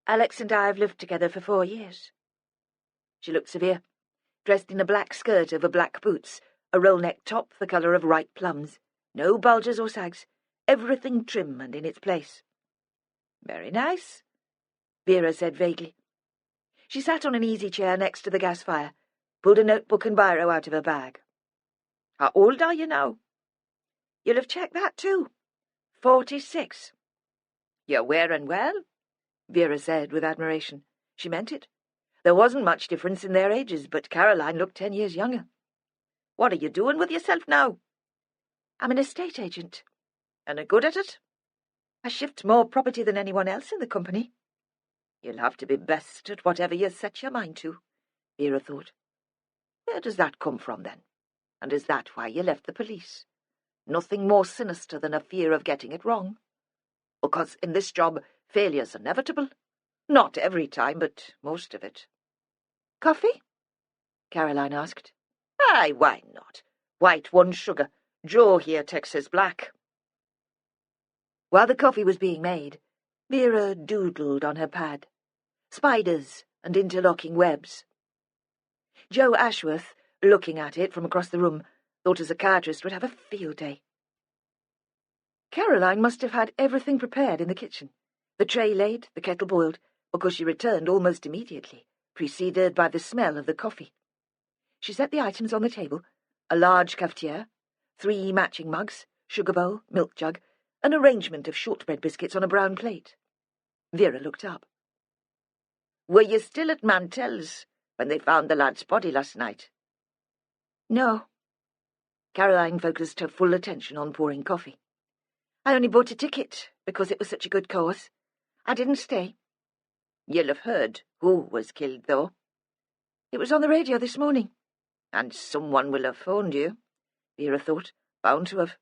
Alex and I have lived together for 4 years. She looked severe, dressed in a black skirt over black boots, a roll-neck top the colour of ripe plums, no bulges or sags, everything trim and in its place. "Very nice," Vera said vaguely. She sat on an easy chair next to the gas fire, pulled a notebook and biro out of her bag. "How old are you now?" "You'll have checked that too. 46. "You're wearing well," Vera said with admiration. She meant it. There wasn't much difference in their ages, but Caroline looked 10 years younger. "What are you doing with yourself now?" "I'm an estate agent." "And are good at it?" "I shift more property than anyone else in the company." "You'll have to be best at whatever you set your mind to," Vera thought. "Where does that come from, then? And is that why you left the police? Nothing more sinister than a fear of getting it wrong? Because in this job, failure's inevitable. Not every time, but most of it." "Coffee?" Caroline asked. "Aye, why not? White, 1 sugar. Joe here takes his black." While the coffee was being made, Vera doodled on her pad. Spiders and interlocking webs. Joe Ashworth, looking at it from across the room, thought a psychiatrist would have a field day. Caroline must have had everything prepared in the kitchen, the tray laid, the kettle boiled, because she returned almost immediately, preceded by the smell of the coffee. She set the items on the table, a large cafetiere, 3 matching mugs, sugar bowl, milk jug, an arrangement of shortbread biscuits on a brown plate. Vera looked up. "Were you still at Mantel's when they found the lad's body last night?" "No." Caroline focused her full attention on pouring coffee. "I only bought a ticket because it was such a good cause. I didn't stay." "You'll have heard who was killed, though." "It was on the radio this morning." "And someone will have phoned you," Vera thought. "Bound to have."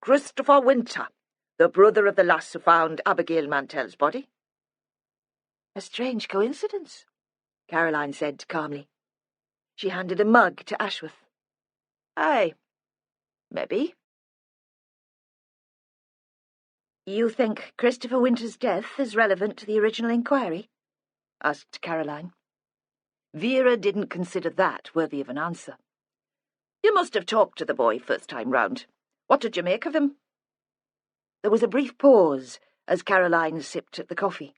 "Christopher Winter, the brother of the lass who found Abigail Mantel's body." "A strange coincidence," Caroline said calmly. She handed a mug to Ashworth. "Aye, maybe." "You think Christopher Winter's death is relevant to the original inquiry?" asked Caroline. Vera didn't consider that worthy of an answer. "You must have talked to the boy first time round. What did you make of him?" There was a brief pause as Caroline sipped at the coffee.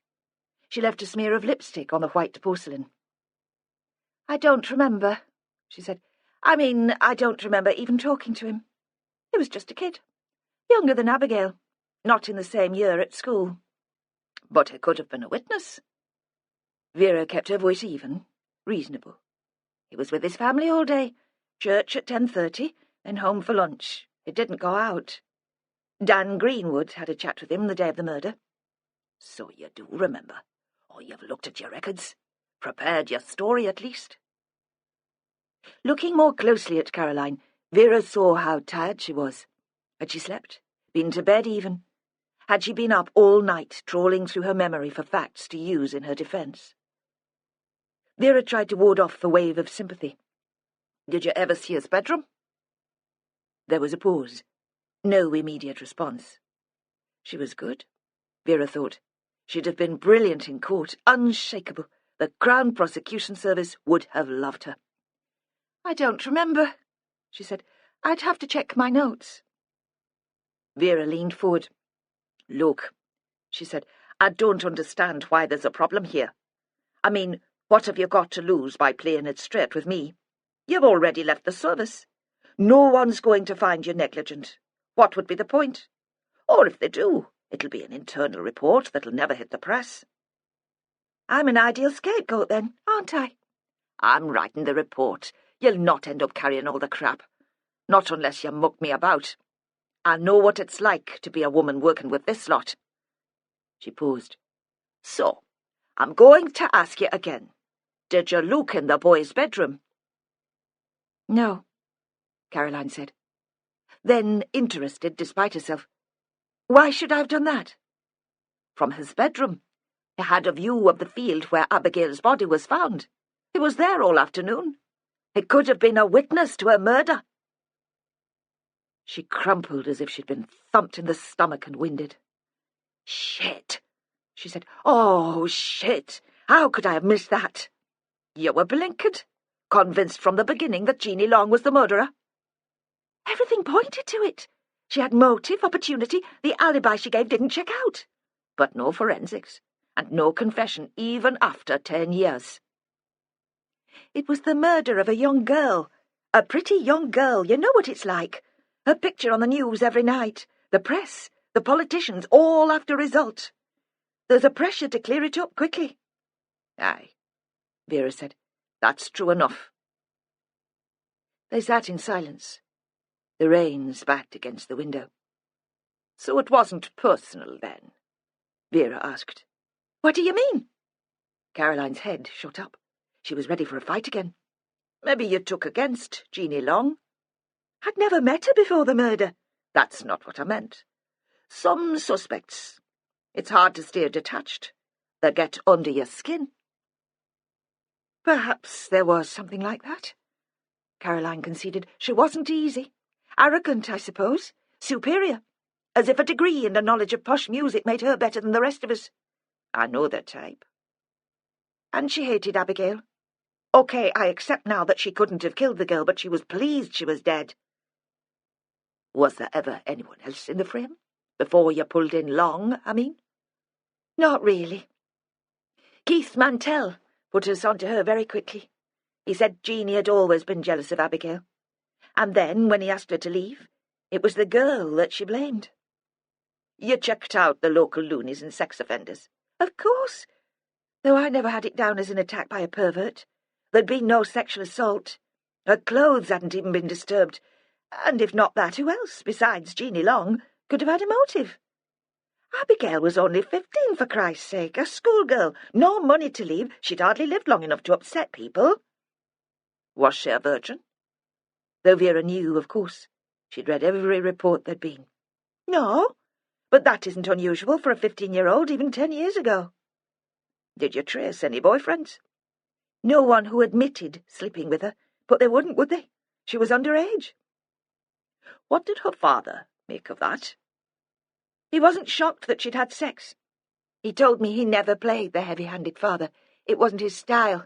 She left a smear of lipstick on the white porcelain. "I don't remember," she said. "I mean, I don't remember even talking to him. He was just a kid, younger than Abigail, not in the same year at school." "But he could have been a witness." Vera kept her voice even, reasonable. "He was with his family all day, church at 10:30, then home for lunch. He didn't go out. Dan Greenwood had a chat with him the day of the murder." "So you do remember. Or you've looked at your records. Prepared your story, at least." Looking more closely at Caroline, Vera saw how tired she was. Had she slept? Been to bed even? Had she been up all night trawling through her memory for facts to use in her defence? Vera tried to ward off the wave of sympathy. "Did you ever see his bedroom?" There was a pause. No immediate response. She was good, Vera thought. She'd have been brilliant in court, unshakable. The Crown Prosecution Service would have loved her. "I don't remember," she said. "I'd have to check my notes." Vera leaned forward. "Look," she said, "I don't understand why there's a problem here. I mean, what have you got to lose by playing it straight with me? You've already left the service. No one's going to find you negligent. What would be the point? Or if they do, it'll be an internal report that'll never hit the press." "I'm an ideal scapegoat, then, aren't I?" "I'm writing the report. You'll not end up carrying all the crap. Not unless you muck me about. I know what it's like to be a woman working with this lot." She paused. "So, I'm going to ask you again. Did you look in the boy's bedroom?" "No," Caroline said. Then, interested despite herself, "Why should I have done that?" "From his bedroom. He had a view of the field where Abigail's body was found. He was there all afternoon. He could have been a witness to a murder." She crumpled as if she'd been thumped in the stomach and winded. "Shit," she said. "Oh, shit. How could I have missed that? You were blinkered. Convinced from the beginning that Jeanie Long was the murderer." "Everything pointed to it. She had motive, opportunity. The alibi she gave didn't check out." "But no forensics, and no confession even after 10 years. "It was the murder of a young girl. A pretty young girl. You know what it's like. Her picture on the news every night. The press, the politicians, all after result. There's a pressure to clear it up quickly." "Aye," Vera said. "That's true enough." They sat in silence. The rain spat against the window. "So it wasn't personal, then?" Vera asked. "What do you mean?" Caroline's head shot up. She was ready for a fight again. "Maybe you took against Jeanie Long." "I'd never met her before the murder." "That's not what I meant. Some suspects. It's hard to stay detached. They get under your skin." "Perhaps there was something like that," Caroline conceded. "She wasn't easy. Arrogant, I suppose. Superior. As if a degree and a knowledge of posh music made her better than the rest of us." "I know the type." "And she hated Abigail. OK, I accept now that she couldn't have killed the girl, but she was pleased she was dead." "Was there ever anyone else in the frame? Before you pulled in Long, I mean?" "Not really. Keith Mantel put us onto her very quickly. He said Jeanie had always been jealous of Abigail. And then, when he asked her to leave, it was the girl that she blamed." "You checked out the local loonies and sex offenders?" "Of course. Though I never had it down as an attack by a pervert. There'd been no sexual assault. Her clothes hadn't even been disturbed. And if not that, who else, besides Jeanie Long, could have had a motive? Abigail was only 15, for Christ's sake, a schoolgirl, no money to leave. She'd hardly lived long enough to upset people." "Was she a virgin?" Though Vera knew, of course. She'd read every report there'd been. "No, but that isn't unusual for a 15-year-old, even 10 years ago." "Did you trace any boyfriends?" "No one who admitted sleeping with her, but they wouldn't, would they? She was underage." "What did her father make of that?" "He wasn't shocked that she'd had sex. He told me he never played the heavy-handed father. It wasn't his style.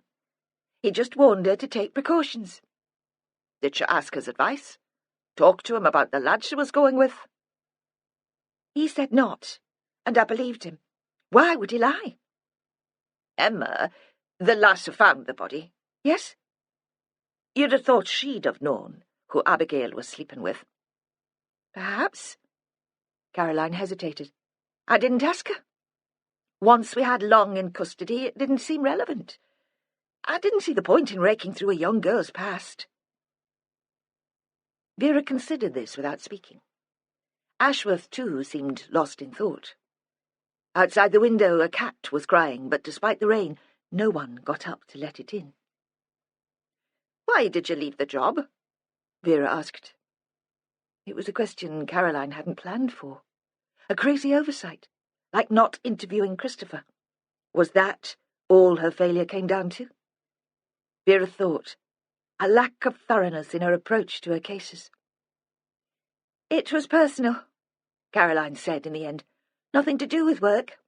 He just warned her to take precautions." "Did she ask his advice? Talk to him about the lad she was going with?" "He said not, and I believed him. Why would he lie?" "Emma, the lass who found the body?" "Yes, You'd have thought she'd have known who Abigail was sleeping with. Perhaps. Caroline hesitated. I didn't ask her. Once we had Long in custody, it didn't seem relevant. I didn't see the point in raking through a young girl's past. Vera considered this without speaking. Ashworth, too, seemed lost in thought. Outside the window a cat was crying, but despite the rain, no one got up to let it in. "Why did you leave the job?" Vera asked. It was a question Caroline hadn't planned for. A crazy oversight, like not interviewing Christopher. Was that all her failure came down to? Vera thought, a lack of thoroughness in her approach to her cases. "It was personal," Caroline said in the end. "Nothing to do with work."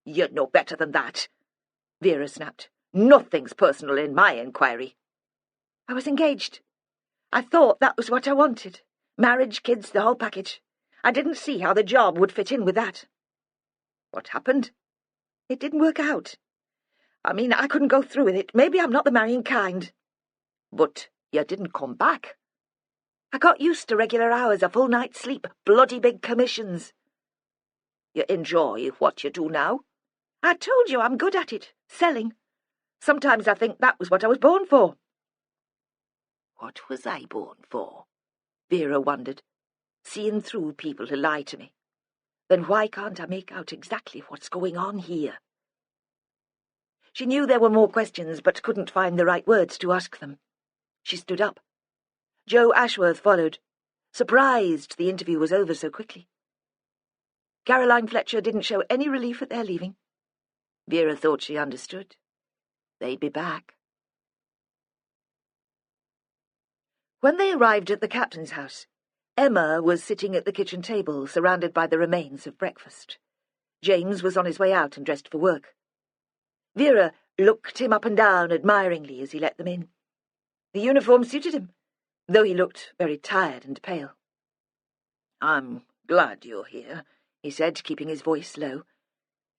"You're no better than that," Vera snapped. "Nothing's personal in my inquiry." "I was engaged. I thought that was what I wanted. Marriage, kids, the whole package. I didn't see how the job would fit in with that." "What happened?" "It didn't work out. I mean, I couldn't go through with it. Maybe I'm not the marrying kind." "But you didn't come back." "I got used to regular hours, a full night's sleep, bloody big commissions." "You enjoy what you do now?" "I told you I'm good at it, selling. Sometimes I think that was what I was born for." What was I born for? Vera wondered, seeing through people who lie to me. Then why can't I make out exactly what's going on here? She knew there were more questions, but couldn't find the right words to ask them. She stood up. Joe Ashworth followed, surprised the interview was over so quickly. Caroline Fletcher didn't show any relief at their leaving. Vera thought she understood. They'd be back. When they arrived at the captain's house, Emma was sitting at the kitchen table, surrounded by the remains of breakfast. James was on his way out and dressed for work. Vera looked him up and down admiringly as he let them in. The uniform suited him, though he looked very tired and pale. "I'm glad you're here," he said, keeping his voice low.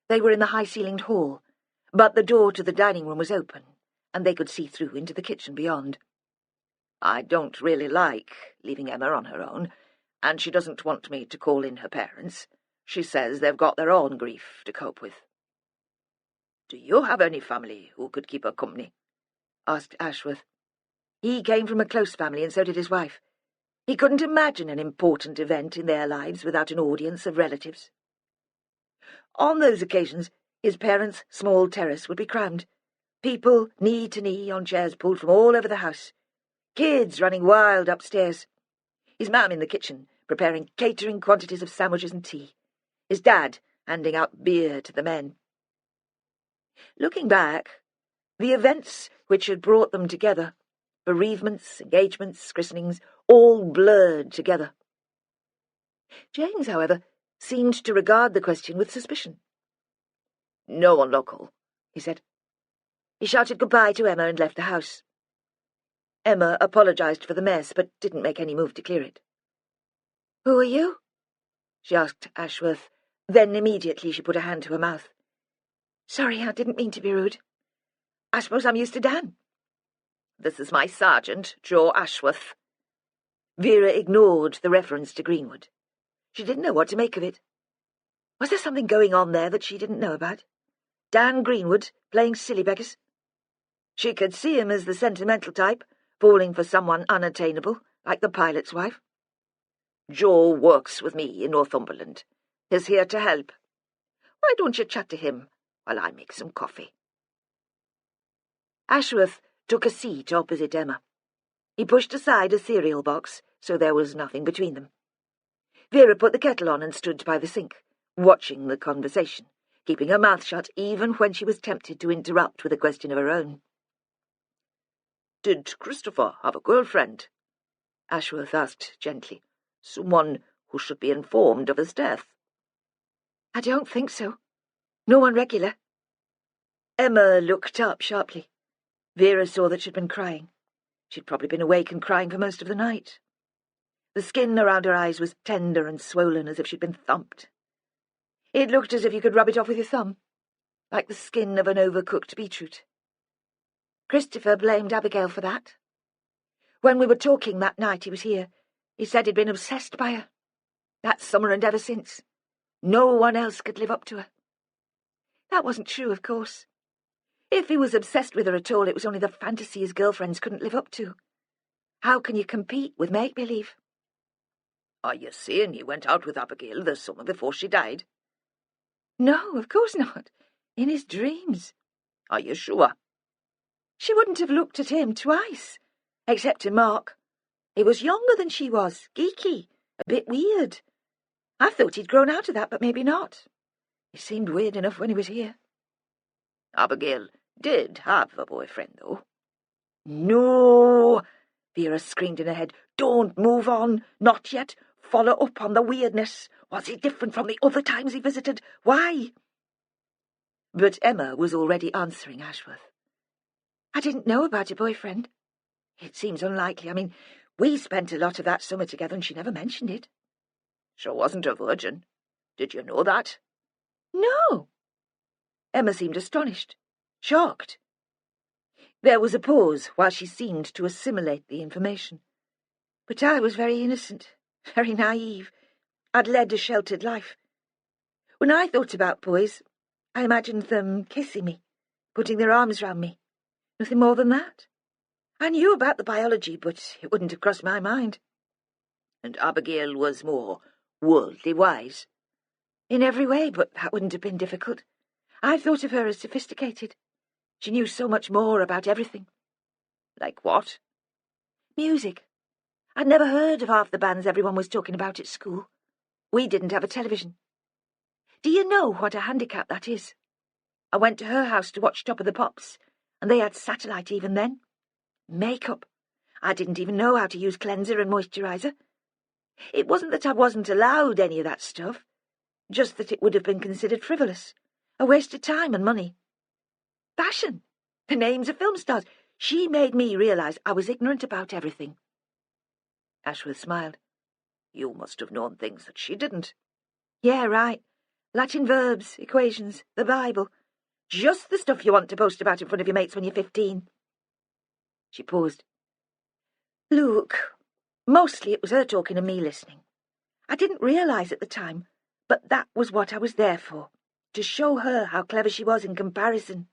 They were in the high-ceilinged hall, but the door to the dining room was open, and they could see through into the kitchen beyond. "I don't really like leaving Emma on her own, and she doesn't want me to call in her parents. She says they've got their own grief to cope with." "Do you have any family who could keep her company?" asked Ashworth. He came from a close family, and so did his wife. He couldn't imagine an important event in their lives without an audience of relatives. On those occasions, his parents' small terrace would be crammed. People knee to knee on chairs pulled from all over the house. Kids running wild upstairs. His mum in the kitchen, preparing catering quantities of sandwiches and tea. His dad handing out beer to the men. Looking back, the events which had brought them together, bereavements, engagements, christenings, all blurred together. James, however, seemed to regard the question with suspicion. "No one local," he said. He shouted goodbye to Emma and left the house. Emma apologized for the mess, but didn't make any move to clear it. "Who are you?" she asked Ashworth. Then immediately she put a hand to her mouth. "Sorry, I didn't mean to be rude. I suppose I'm used to Dan." "This is my sergeant, Joe Ashworth." Vera ignored the reference to Greenwood. She didn't know what to make of it. Was there something going on there that she didn't know about? Dan Greenwood playing silly beggars? She could see him as the sentimental type, falling for someone unattainable, like the pilot's wife. "Joe works with me in Northumberland. He's here to help. Why don't you chat to him while I make some coffee?" Ashworth took a seat opposite Emma. He pushed aside a cereal box, so there was nothing between them. Vera put the kettle on and stood by the sink, watching the conversation, keeping her mouth shut even when she was tempted to interrupt with a question of her own. "Did Christopher have a girlfriend?" Ashworth asked gently. "Someone who should be informed of his death?" "I don't think so. No one regular." Emma looked up sharply. Vera saw that she'd been crying. She'd probably been awake and crying for most of the night. The skin around her eyes was tender and swollen, as if she'd been thumped. It looked as if you could rub it off with your thumb, like the skin of an overcooked beetroot. Christopher blamed Abigail for that. When we were talking that night he was here, he said he'd been obsessed by her. That summer and ever since. No one else could live up to her. That wasn't true, of course. If he was obsessed with her at all, it was only the fantasy his girlfriends couldn't live up to. How can you compete with make-believe? Are you saying he went out with Abigail the summer before she died? No, of course not. In his dreams. Are you sure? She wouldn't have looked at him twice, except to Mark. He was younger than she was, geeky, a bit weird. I thought he'd grown out of that, but maybe not. He seemed weird enough when he was here. Abigail did have a boyfriend, though. No! Vera screamed in her head. Don't move on. Not yet. Follow up on the weirdness. Was he different from the other times he visited? Why? But Emma was already answering Ashworth. I didn't know about your boyfriend. It seems unlikely. I mean, we spent a lot of that summer together and she never mentioned it. She wasn't a virgin. Did you know that? No. Emma seemed astonished, shocked. There was a pause while she seemed to assimilate the information. But I was very innocent, very naive. I'd led a sheltered life. When I thought about boys, I imagined them kissing me, putting their arms round me. Nothing more than that. I knew about the biology, but it wouldn't have crossed my mind. And Abigail was more worldly wise? In every way, but that wouldn't have been difficult. I thought of her as sophisticated. She knew so much more about everything. Like what? Music. I'd never heard of half the bands everyone was talking about at school. We didn't have a television. Do you know what a handicap that is? I went to her house to watch Top of the Pops, and they had satellite even then. Makeup. I didn't even know how to use cleanser and moisturiser. It wasn't that I wasn't allowed any of that stuff, just that it would have been considered frivolous, a waste of time and money. Fashion, the names of film stars. She made me realise I was ignorant about everything. Ashworth smiled. You must have known things that she didn't. Yeah, right. Latin verbs, equations, the Bible. Just the stuff you want to boast about in front of your mates when you're 15. She paused. Look, mostly it was her talking and me listening. I didn't realise at the time, but that was what I was there for, to show her how clever she was in comparison.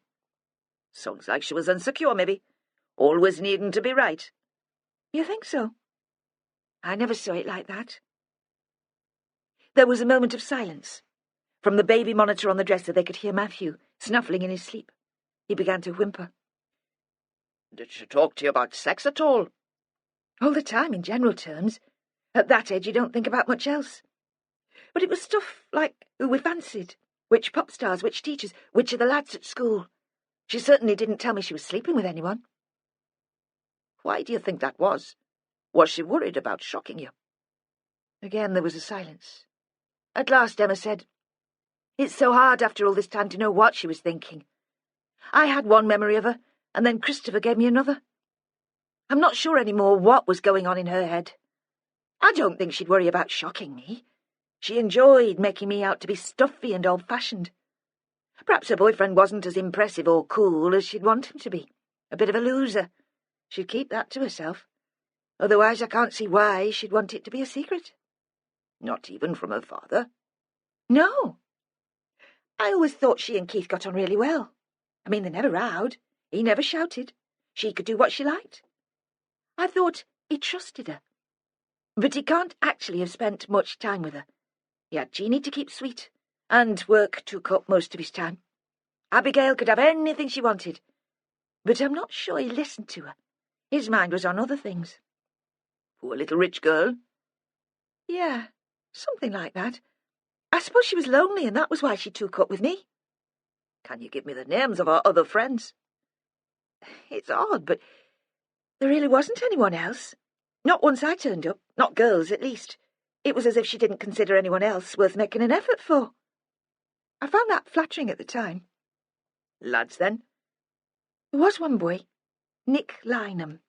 Sounds like she was insecure, maybe. Always needing to be right. You think so? I never saw it like that. There was a moment of silence. From the baby monitor on the dresser they could hear Matthew snuffling in his sleep. He began to whimper. Did she talk to you about sex at all? All the time, in general terms. At that age you don't think about much else. But it was stuff like who we fancied, which pop stars, which teachers, which of the lads at school. She certainly didn't tell me she was sleeping with anyone. Why do you think that was? Was she worried about shocking you? Again there was a silence. At last Emma said, It's so hard after all this time to know what she was thinking. I had one memory of her, and then Christopher gave me another. I'm not sure anymore what was going on in her head. I don't think she'd worry about shocking me. She enjoyed making me out to be stuffy and old-fashioned. Perhaps her boyfriend wasn't as impressive or cool as she'd want him to be. A bit of a loser. She'd keep that to herself. Otherwise I can't see why she'd want it to be a secret. Not even from her father? No. I always thought she and Keith got on really well. I mean, they never rowed. He never shouted. She could do what she liked. I thought he trusted her. But he can't actually have spent much time with her. He had Jeanie to keep sweet, and work took up most of his time. Abigail could have anything she wanted. But I'm not sure he listened to her. His mind was on other things. Poor little rich girl? Yeah, something like that. I suppose she was lonely and that was why she took up with me. Can you give me the names of our other friends? It's odd, but there really wasn't anyone else. Not once I turned up, not girls at least. It was as if she didn't consider anyone else worth making an effort for. I found that flattering at the time. Lads, then? There was one boy, Nick Lynham.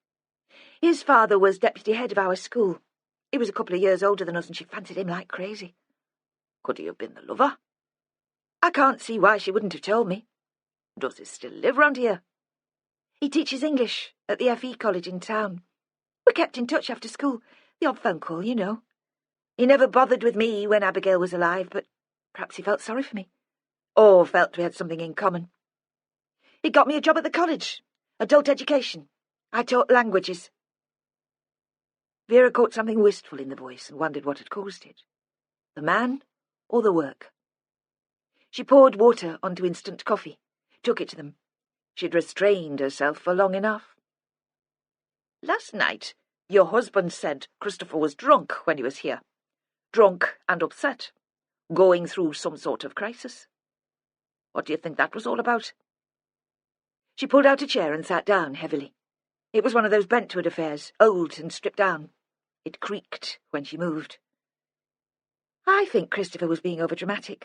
His father was deputy head of our school. He was a couple of years older than us and she fancied him like crazy. Could he have been the lover? I can't see why she wouldn't have told me. Does he still live round here? He teaches English at the FE college in town. We kept in touch after school, the odd phone call, you know. He never bothered with me when Abigail was alive, but perhaps he felt sorry for me, or felt we had something in common. He got me a job at the college, adult education. I taught languages. Vera caught something wistful in the voice and wondered what had caused it. The man or the work? She poured water onto instant coffee, took it to them. She'd restrained herself for long enough. Last night, your husband said Christopher was drunk when he was here. Drunk and upset, going through some sort of crisis. What do you think that was all about? She pulled out a chair and sat down heavily. It was one of those Brentwood affairs, old and stripped down. It creaked when she moved. I think Christopher was being overdramatic,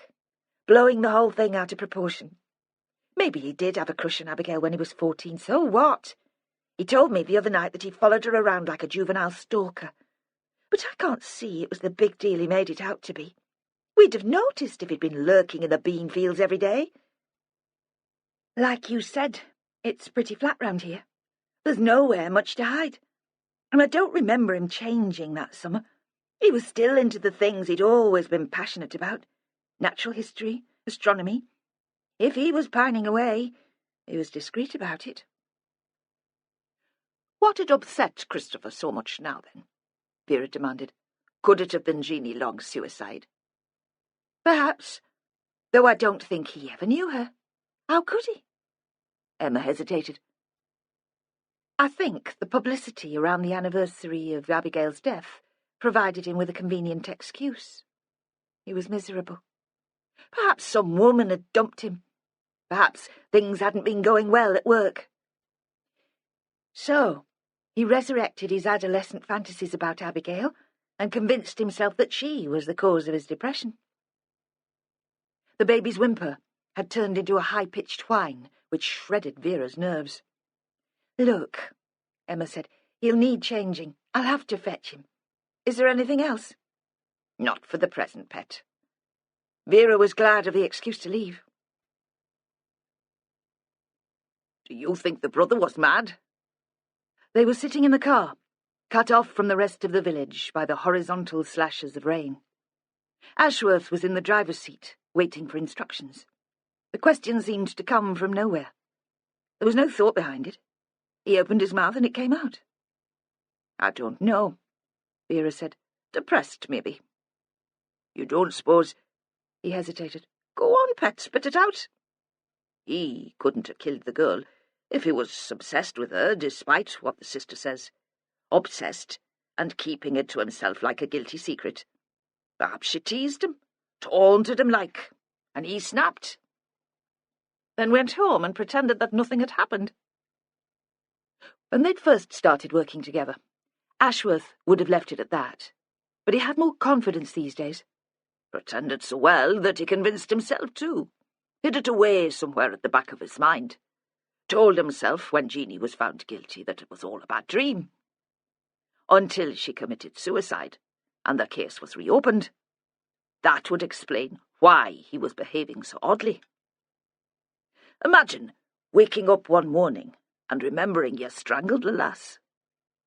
blowing the whole thing out of proportion. Maybe he did have a crush on Abigail when he was 14, so what? He told me the other night that he followed her around like a juvenile stalker. But I can't see it was the big deal he made it out to be. We'd have noticed if he'd been lurking in the bean fields every day. Like you said, it's pretty flat round here. There's nowhere much to hide. And I don't remember him changing that summer. He was still into the things he'd always been passionate about. Natural history, astronomy. If he was pining away, he was discreet about it. What had upset Christopher so much now, then? Vera demanded. Could it have been Jeanie Long's suicide? Perhaps, though I don't think he ever knew her. How could he? Emma hesitated. I think the publicity around the anniversary of Abigail's death provided him with a convenient excuse. He was miserable. Perhaps some woman had dumped him. Perhaps things hadn't been going well at work. So, he resurrected his adolescent fantasies about Abigail and convinced himself that she was the cause of his depression. The baby's whimper had turned into a high-pitched whine, which shredded Vera's nerves. Look, Emma said, he'll need changing. I'll have to fetch him. Is there anything else? Not for the present, pet. Vera was glad of the excuse to leave. Do you think the brother was mad? They were sitting in the car, cut off from the rest of the village by the horizontal slashes of rain. Ashworth was in the driver's seat, waiting for instructions. The question seemed to come from nowhere. There was no thought behind it. He opened his mouth and it came out. I don't know, Vera said. Depressed, maybe. You don't suppose... He hesitated. Go on, pet, spit it out. He couldn't have killed the girl if he was obsessed with her, despite what the sister says. Obsessed, and keeping it to himself like a guilty secret. Perhaps she teased him, taunted him like, and he snapped. Then went home and pretended that nothing had happened. When they'd first started working together, Ashworth would have left it at that, but he had more confidence these days. Pretended so well that he convinced himself too. Hid it away somewhere at the back of his mind. Told himself when Jeanie was found guilty that it was all a bad dream. Until she committed suicide, and the case was reopened. That would explain why he was behaving so oddly. Imagine waking up one morning and remembering you strangled the lass.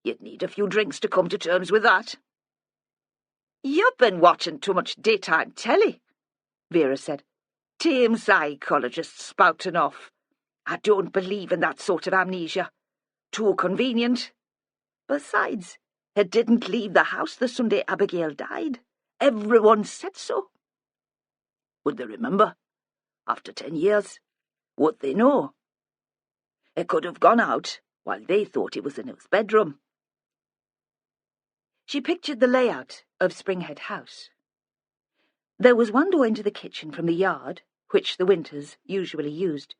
You'd need a few drinks to come to terms with that. You've been watching too much daytime telly, Vera said. Tame psychologists spouting off. I don't believe in that sort of amnesia. Too convenient. Besides, he didn't leave the house the Sunday Abigail died. Everyone said so. Would they remember? After 10 years? Would they know? He could have gone out while they thought he was in his bedroom. She pictured the layout of Springhead House. There was one door into the kitchen from the yard, which the Winters usually used,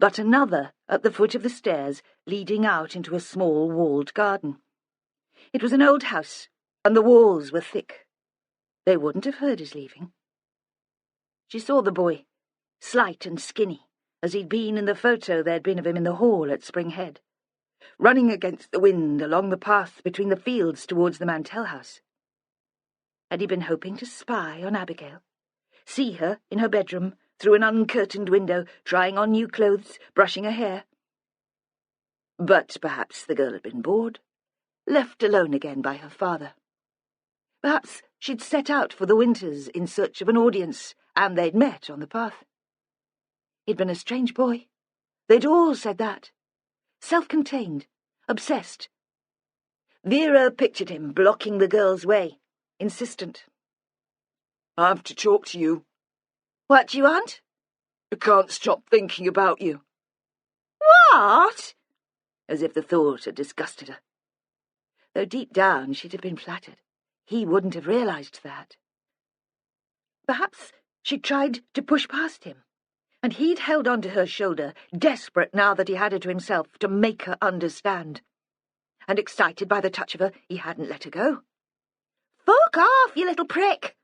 but another at the foot of the stairs leading out into a small walled garden. It was an old house, and the walls were thick. They wouldn't have heard his leaving. She saw the boy, slight and skinny, as he'd been in the photo there'd been of him in the hall at Springhead, running against the wind along the path between the fields towards the Mantel house. Had he been hoping to spy on Abigail, see her in her bedroom through an uncurtained window, trying on new clothes, brushing her hair? But perhaps the girl had been bored, left alone again by her father. Perhaps she'd set out for the Winters in search of an audience, and they'd met on the path. He'd been a strange boy. They'd all said that. Self-contained, obsessed. Vera pictured him blocking the girl's way, insistent. "I have to talk to you." "What do you want?" "I can't stop thinking about you." "What?" As if the thought had disgusted her. Though deep down she'd have been flattered. He wouldn't have realised that. Perhaps she'd tried to push past him, and he'd held onto her shoulder, desperate now that he had her to himself to make her understand. And excited by the touch of her, he hadn't let her go. "Fuck off, you little prick!"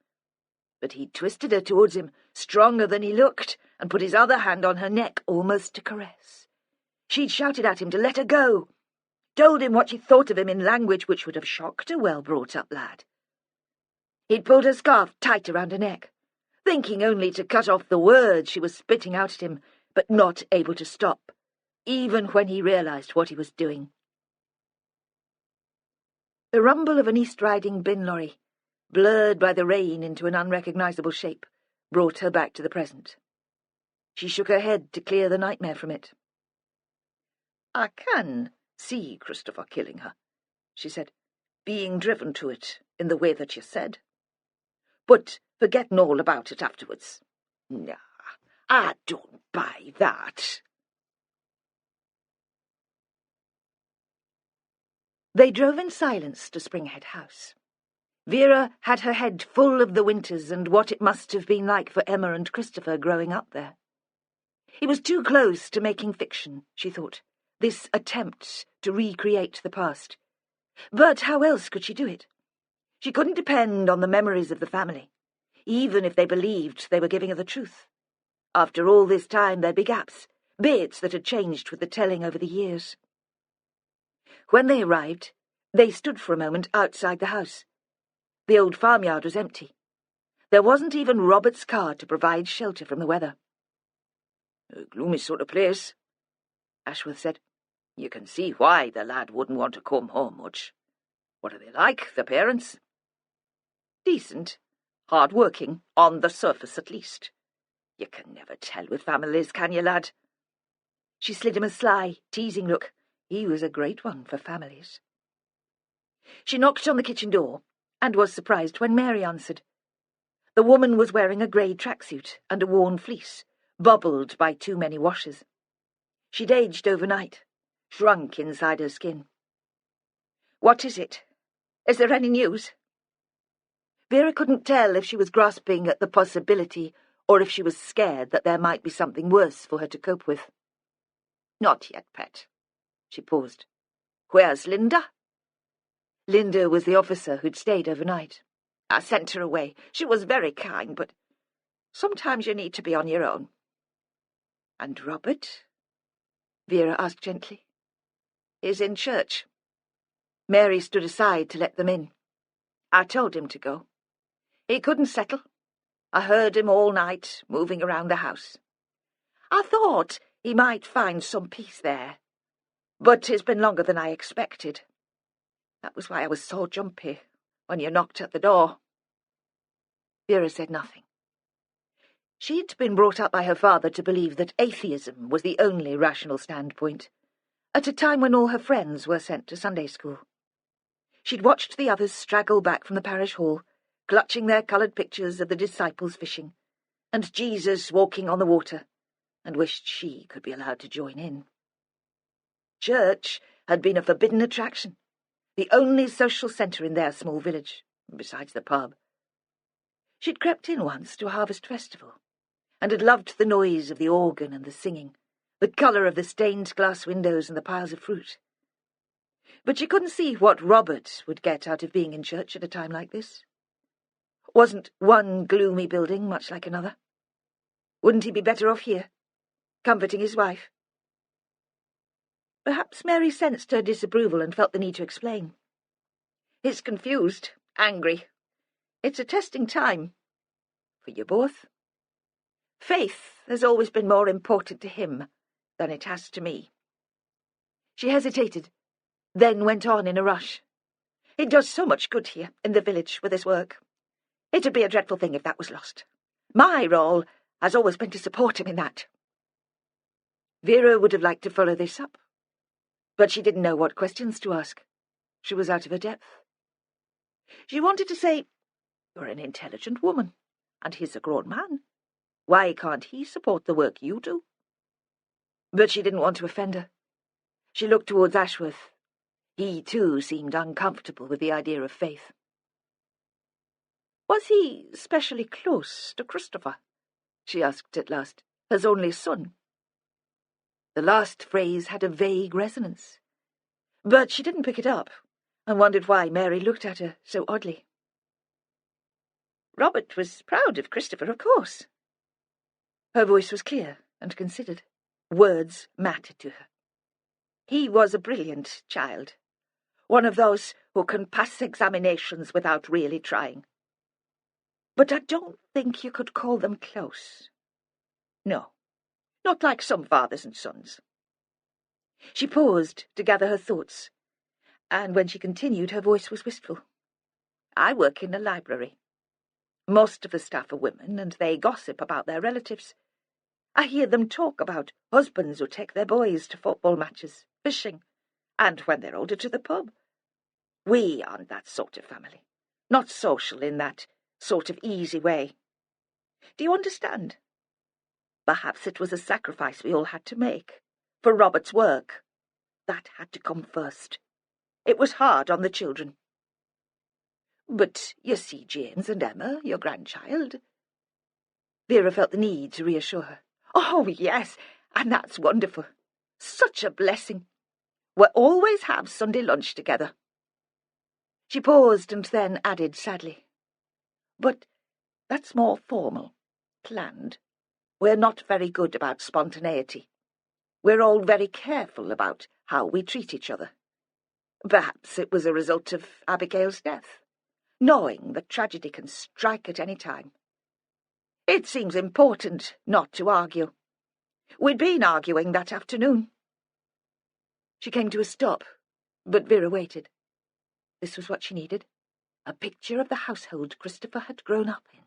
But he'd twisted her towards him, stronger than he looked, and put his other hand on her neck, almost to caress. She'd shouted at him to let her go, told him what she thought of him in language which would have shocked a well-brought-up lad. He'd pulled her scarf tight around her neck, thinking only to cut off the words she was spitting out at him, but not able to stop, even when he realised what he was doing. The rumble of an east-riding bin lorry, blurred by the rain into an unrecognisable shape, brought her back to the present. She shook her head to clear the nightmare from it. "I can see Christopher killing her," she said, "being driven to it in the way that you said. But forgetting all about it afterwards. Nah, I don't buy that." They drove in silence to Springhead House. Vera had her head full of the Winters and what it must have been like for Emma and Christopher growing up there. It was too close to making fiction, she thought, this attempt to recreate the past. But how else could she do it? She couldn't depend on the memories of the family, even if they believed they were giving her the truth. After all this time there'd be gaps, bits that had changed with the telling over the years. When they arrived, they stood for a moment outside the house. The old farmyard was empty. There wasn't even Robert's car to provide shelter from the weather. "A gloomy sort of place," Ashworth said. "You can see why the lad wouldn't want to come home much. What are they like, the parents?" "Decent. Hard-working, on the surface at least. You can never tell with families, can you, lad?" She slid him a sly, teasing look. He was a great one for families. She knocked on the kitchen door, and was surprised when Mary answered. The woman was wearing a grey tracksuit and a worn fleece, bubbled by too many washes. She'd aged overnight, shrunk inside her skin. "What is it? Is there any news?" Vera couldn't tell if she was grasping at the possibility or if she was scared that there might be something worse for her to cope with. "Not yet, pet." She paused. "Where's Linda?" Linda was the officer who'd stayed overnight. "I sent her away. She was very kind, but sometimes you need to be on your own." "And Robert?" Vera asked gently. "He's in church." Mary stood aside to let them in. "I told him to go. He couldn't settle. I heard him all night, moving around the house. I thought he might find some peace there. But it's been longer than I expected. That was why I was so jumpy when you knocked at the door." Vera said nothing. She'd been brought up by her father to believe that atheism was the only rational standpoint, at a time when all her friends were sent to Sunday school. She'd watched the others straggle back from the parish hall, clutching their coloured pictures of the disciples fishing, and Jesus walking on the water, and wished she could be allowed to join in. Church had been a forbidden attraction, the only social centre in their small village, besides the pub. She'd crept in once to a harvest festival, and had loved the noise of the organ and the singing, the colour of the stained glass windows and the piles of fruit. But she couldn't see what Robert would get out of being in church at a time like this. Wasn't one gloomy building much like another? Wouldn't he be better off here, comforting his wife? Perhaps Mary sensed her disapproval and felt the need to explain. "He's confused, angry. It's a testing time. For you both. Faith has always been more important to him than it has to me." She hesitated, then went on in a rush. He does so much good here in the village with his work. It'd be a dreadful thing if that was lost. My role has always been to support him in that." Vera would have liked to follow this up, but she didn't know what questions to ask. She was out of her depth. She wanted to say, "You're an intelligent woman, and he's a grown man. Why can't he support the work you do?" But she didn't want to offend her. She looked towards Ashworth. He, too, seemed uncomfortable with the idea of Faith. "Was he specially close to Christopher?" she asked at last. "His only son?" The last phrase had a vague resonance, but she didn't pick it up, and wondered why Mary looked at her so oddly. "Robert was proud of Christopher, of course." Her voice was clear and considered. Words mattered to her. "He was a brilliant child, one of those who can pass examinations without really trying. But I don't think you could call them close. No, not like some fathers and sons." She paused to gather her thoughts, and when she continued, her voice was wistful. "I work in a library. Most of the staff are women, and they gossip about their relatives. I hear them talk about husbands who take their boys to football matches, fishing, and when they're older to the pub. We aren't that sort of family, not social in that sort of easy way. Do you understand? Perhaps it was a sacrifice we all had to make, for Robert's work. That had to come first. It was hard on the children. But you see James and Emma, your grandchild." Vera felt the need to reassure her. "Oh, yes, and that's wonderful. Such a blessing. We'll always have Sunday lunch together." She paused and then added sadly, "But that's more formal, planned. We're not very good about spontaneity. We're all very careful about how we treat each other. Perhaps it was a result of Abigail's death, knowing that tragedy can strike at any time. It seems important not to argue. We'd been arguing that afternoon." She came to a stop, but Vera waited. This was what she needed, a picture of the household Christopher had grown up in.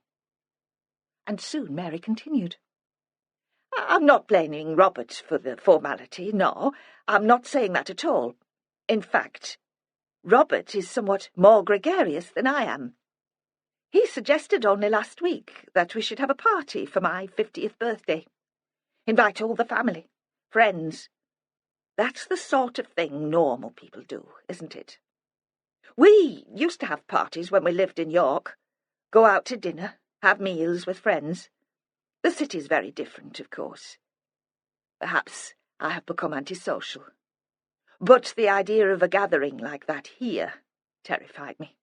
And soon Mary continued. "I'm not blaming Robert for the formality, no, I'm not saying that at all. In fact, Robert is somewhat more gregarious than I am. He suggested only last week that we should have a party for my 50th birthday. Invite all the family, friends. That's the sort of thing normal people do, isn't it? We used to have parties when we lived in York. Go out to dinner, have meals with friends. The city's very different, of course. Perhaps I have become antisocial. But the idea of a gathering like that here terrified me."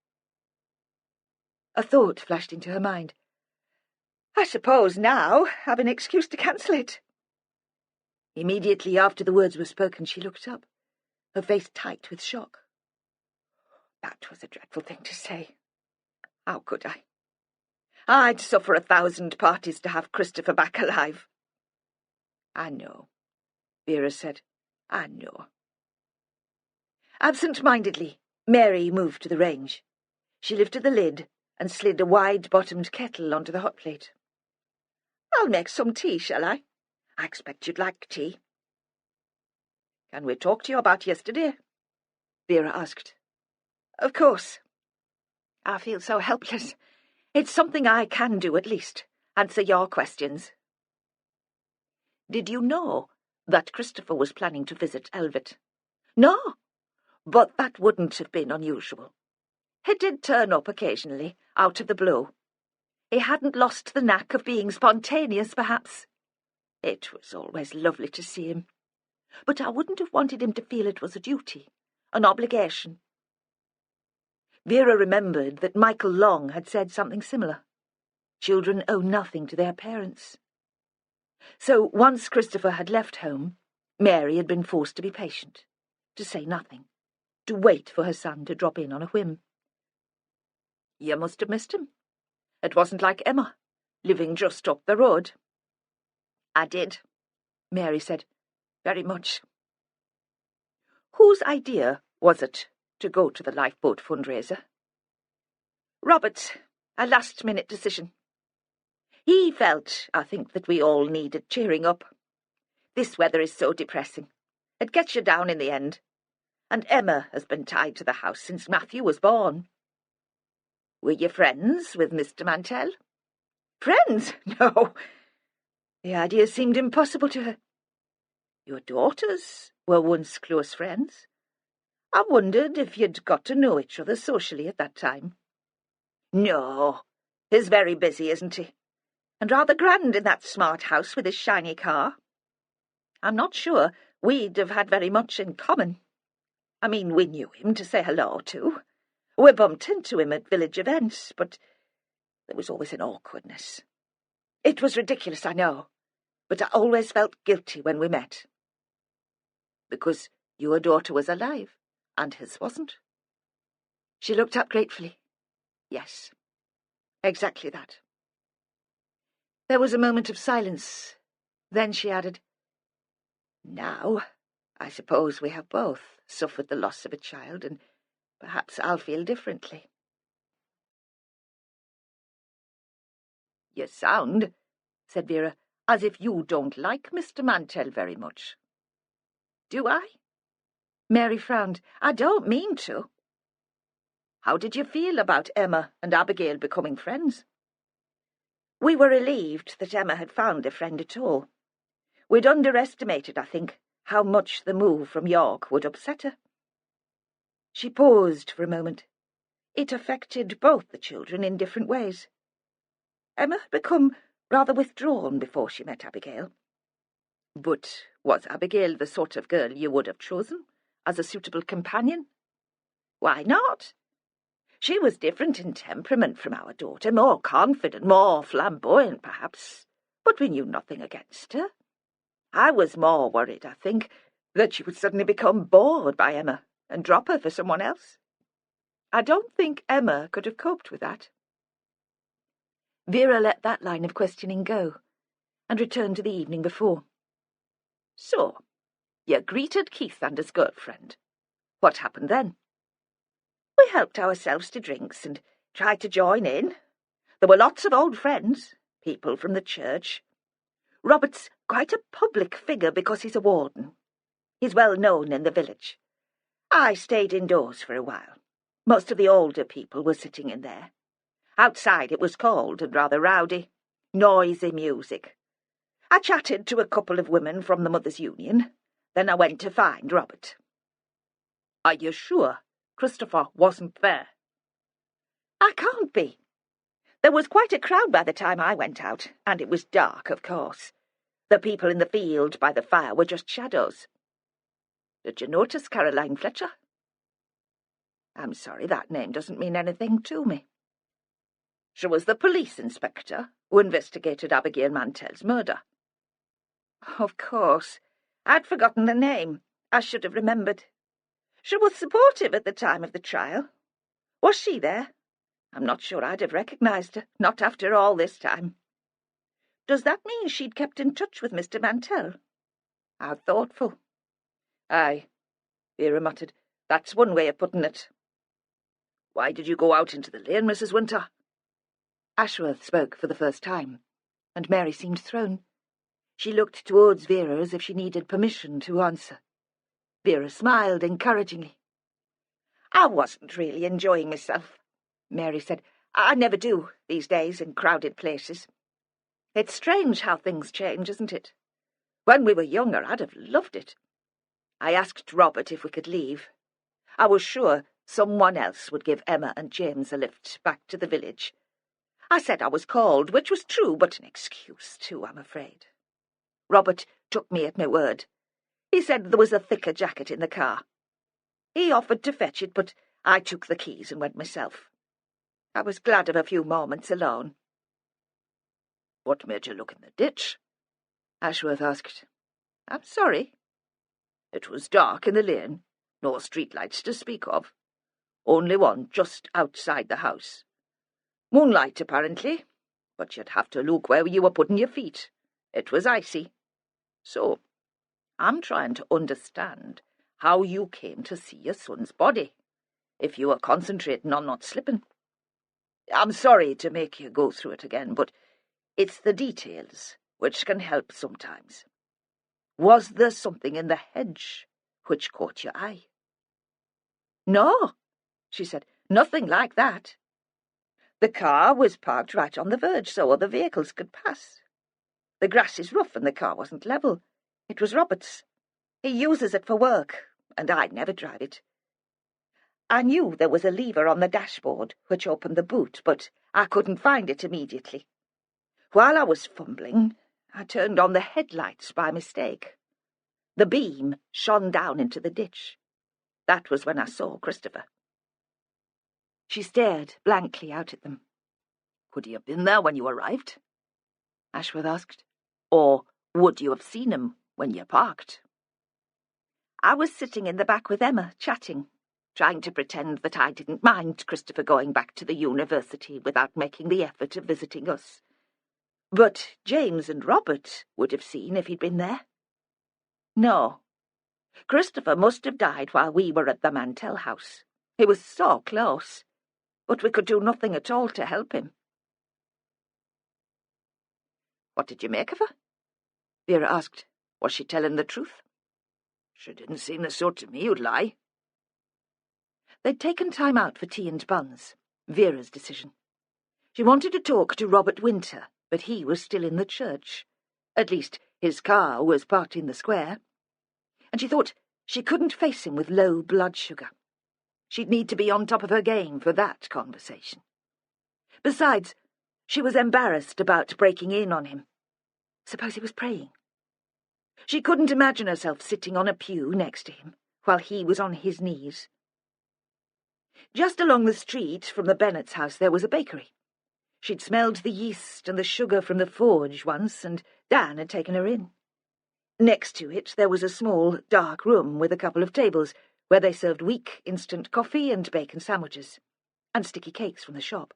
A thought flashed into her mind. "I suppose now I've an excuse to cancel it." Immediately after the words were spoken, she looked up, her face tight with shock. That was a dreadful thing to say. How could I? I'd suffer 1,000 parties to have Christopher back alive. "I know," Vera said. "I know." Absent-mindedly, Mary moved to the range. She lifted the lid and slid a wide-bottomed kettle onto the hot plate. "I'll make some tea, shall I? I expect you'd like tea." "Can we talk to you about yesterday?" Vera asked. "Of course. I feel so helpless. It's something I can do, at least. Answer your questions." "Did you know that Christopher was planning to visit Elvet?" "No, but that wouldn't have been unusual. He did turn up occasionally, out of the blue. He hadn't lost the knack of being spontaneous, perhaps. It was always lovely to see him. But I wouldn't have wanted him to feel it was a duty, an obligation." Vera remembered that Michael Long had said something similar. Children owe nothing to their parents. So once Christopher had left home, Mary had been forced to be patient, to say nothing, to wait for her son to drop in on a whim. "You must have missed him. It wasn't like Emma, living just up the road." "I did," Mary said. "Very much." "Whose idea was it to go to the lifeboat fundraiser. Robert, a last-minute decision. He felt, I think, that we all needed cheering up. This weather is so depressing. It gets you down in the end. And Emma has been tied to the house since Matthew was born. Were you friends with Mr. Mantel? Friends? No. The idea seemed impossible to her. Your daughters were once close friends. I wondered if you'd got to know each other socially at that time. No. He's very busy, isn't he? And rather grand in that smart house with his shiny car. I'm not sure we'd have had very much in common. I mean, we knew him to say hello to. We bumped into him at village events, but there was always an awkwardness. It was ridiculous, I know, but I always felt guilty when we met. Because your daughter was alive, and his wasn't. She looked up gratefully. Yes, exactly that. There was a moment of silence. Then she added, Now, I suppose we have both suffered the loss of a child, and perhaps I'll feel differently. You sound, said Vera, as if you don't like Mr. Mantel very much. Do I? Mary frowned. I don't mean to. How did you feel about Emma and Abigail becoming friends? We were relieved that Emma had found a friend at all. We'd underestimated, I think, how much the move from York would upset her. She paused for a moment. It affected both the children in different ways. Emma had become rather withdrawn before she met Abigail. But was Abigail the sort of girl you would have chosen as a suitable companion? Why not? She was different in temperament from our daughter, more confident, more flamboyant, perhaps, but we knew nothing against her. I was more worried, I think, that she would suddenly become bored by Emma and drop her for someone else. I don't think Emma could have coped with that. Vera let that line of questioning go and returned to the evening before. So, you greeted Keith and his girlfriend. What happened then? We helped ourselves to drinks and tried to join in. There were lots of old friends, people from the church. Robert's quite a public figure because he's a warden. He's well known in the village. I stayed indoors for a while. Most of the older people were sitting in there. Outside it was cold and rather rowdy. Noisy music. I chatted to a couple of women from the Mothers' Union. Then I went to find Robert. Are you sure Christopher wasn't there? I can't be. There was quite a crowd by the time I went out, and it was dark, of course. The people in the field by the fire were just shadows. Did you notice Caroline Fletcher? I'm sorry, that name doesn't mean anything to me. She was the police inspector who investigated Abigail Mantel's murder. Of course. I'd forgotten the name. I should have remembered. She was supportive at the time of the trial. Was she there? I'm not sure I'd have recognised her, not after all this time. Does that mean she'd kept in touch with Mr. Mantel? How thoughtful. Aye, Vera muttered. That's one way of putting it. Why did you go out into the lane, Mrs. Winter? Ashworth spoke for the first time, and Mary seemed thrown. She looked towards Vera as if she needed permission to answer. Vera smiled encouragingly. I wasn't really enjoying myself, Mary said. I never do, these days, in crowded places. It's strange how things change, isn't it? When we were younger, I'd have loved it. I asked Robert if we could leave. I was sure someone else would give Emma and James a lift back to the village. I said I was cold, which was true, but an excuse too, I'm afraid. Robert took me at my word. He said there was a thicker jacket in the car. He offered to fetch it, but I took the keys and went myself. I was glad of a few moments alone. What made you look in the ditch? Ashworth asked. I'm sorry. It was dark in the lane, no streetlights to speak of. Only one just outside the house. Moonlight, apparently, but you'd have to look where you were putting your feet. It was icy. So, I'm trying to understand how you came to see your son's body. if you were concentrating on not slipping. I'm sorry to make you go through it again, but it's the details which can help sometimes. Was there something in the hedge which caught your eye?" "No," she said, "nothing like that. The car was parked right on the verge so other vehicles could pass. The grass is rough and the car wasn't level. It was Robert's. He uses it for work, and I never drive it. I knew there was a lever on the dashboard which opened the boot, but I couldn't find it immediately. While I was fumbling, I turned on the headlights by mistake. The beam shone down into the ditch. That was when I saw Christopher." She stared blankly out at them. "Could he have been there when you arrived?" Ashworth asked. "Or would you have seen him when you parked?" "I was sitting in the back with Emma, chatting, trying to pretend that I didn't mind Christopher going back to the university without making the effort of visiting us. But James and Robert would have seen if he'd been there. No. Christopher must have died while we were at the Mantel house. He was so close, but we could do nothing at all to help him." "What did you make of her?" Vera asked. "Was she telling the truth?" "She didn't seem the sort to me who'd lie." They'd taken time out for tea and buns, Vera's decision. She wanted to talk to Robert Winter, but he was still in the church. At least, his car was parked in the square. And she thought she couldn't face him with low blood sugar. She'd need to be on top of her game for that conversation. Besides, she was embarrassed about breaking in on him. Suppose he was praying? She couldn't imagine herself sitting on a pew next to him while he was on his knees. Just along the street from the Bennet's house there was a bakery. She'd smelled the yeast and the sugar from the forge once, and Dan had taken her in. Next to it there was a small, dark room with a couple of tables where they served weak instant coffee and bacon sandwiches, and sticky cakes from the shop.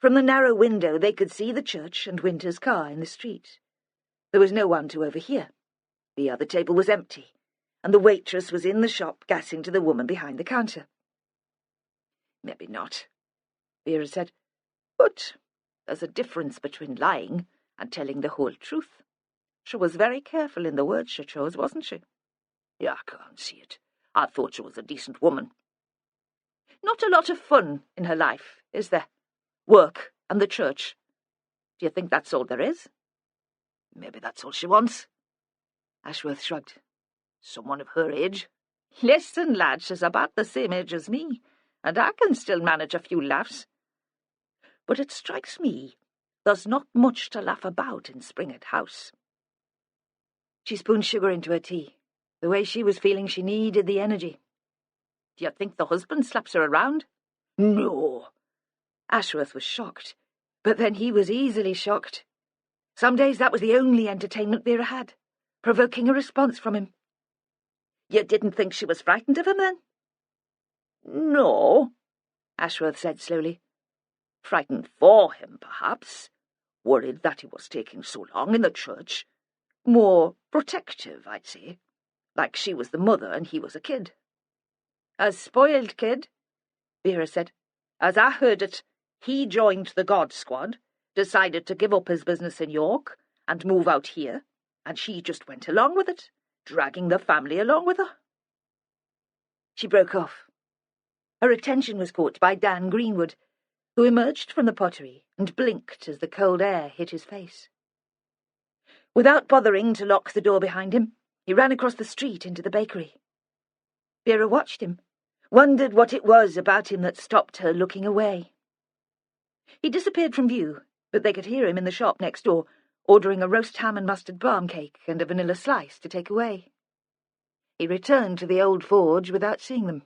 From the narrow window they could see the church and Winter's car in the street. There was no one to overhear. The other table was empty, and the waitress was in the shop gassing to the woman behind the counter. "Maybe not," Vera said. "But there's a difference between lying and telling the whole truth. She was very careful in the words she chose, wasn't she?" "Yeah, I can't see it. I thought she was a decent woman." "Not a lot of fun in her life, is there? Work and the church. Do you think that's all there is?" "Maybe that's all she wants." Ashworth shrugged. "Someone of her age." "Listen, lad, she's about the same age as me, and I can still manage a few laughs. But it strikes me there's not much to laugh about in Springett House." She spooned sugar into her tea. The way she was feeling, she needed the energy. "Do you think the husband slaps her around?" "No." Ashworth was shocked, but then he was easily shocked. Some days that was the only entertainment Vera had, provoking a response from him. "You didn't think she was frightened of him, then?" "No," Ashworth said slowly. "Frightened for him, perhaps. Worried that he was taking so long in the church. More protective, I'd say. Like she was the mother and he was a kid." "A spoiled kid," Vera said. "As I heard it, he joined the God Squad, decided to give up his business in York and move out here, and she just went along with it, dragging the family along with her." She broke off. Her attention was caught by Dan Greenwood, who emerged from the pottery and blinked as the cold air hit his face. Without bothering to lock the door behind him, he ran across the street into the bakery. Vera watched him, wondered what it was about him that stopped her looking away. He disappeared from view, but they could hear him in the shop next door, ordering a roast ham and mustard barm cake and a vanilla slice to take away. He returned to the old forge without seeing them.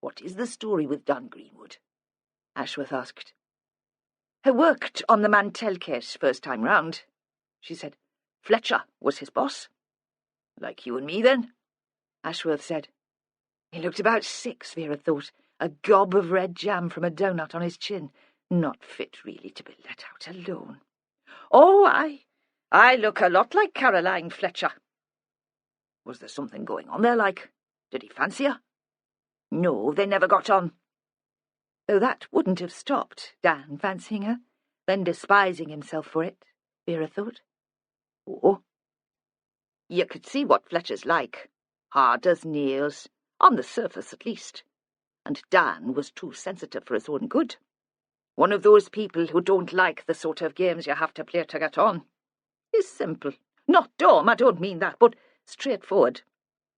"What is the story with Dan Greenwood?" Ashworth asked. "He worked on the Mantel case first time round," she said. "Fletcher was his boss." "Like you and me, then?" Ashworth said. He looked about 6, Vera thought, a gob of red jam from a doughnut on his chin, not fit really to be let out alone. "Oh, I look a lot like Caroline Fletcher." "Was there something going on there, like? Did he fancy her?" No, they never got on. Though that wouldn't have stopped Dan fancying her, then despising himself for it, Vera thought. Oh. You could see what Fletcher's like. Hard as nails, on the surface at least. And Dan was too sensitive for his own good. One of those people who don't like the sort of games you have to play to get on. He's simple. Not dumb, I don't mean that, but straightforward.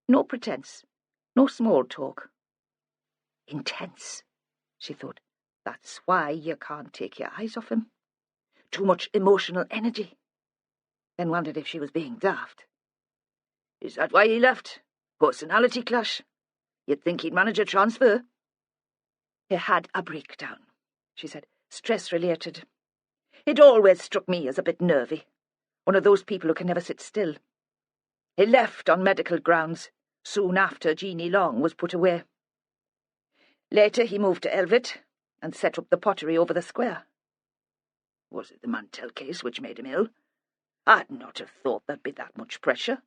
No pretence. No small talk. Intense, she thought. That's why you can't take your eyes off him. Too much emotional energy. Then wondered if she was being daft. Is that why he left? Personality clash? You'd think he'd manage a transfer. He had a breakdown, she said, stress-related. He'd always struck me as a bit nervy, one of those people who can never sit still. He left on medical grounds, soon after Jeanie Long was put away. Later he moved to Elvet and set up the pottery over the square. Was it the Mantel case which made him ill? I'd not have thought there'd be that much pressure.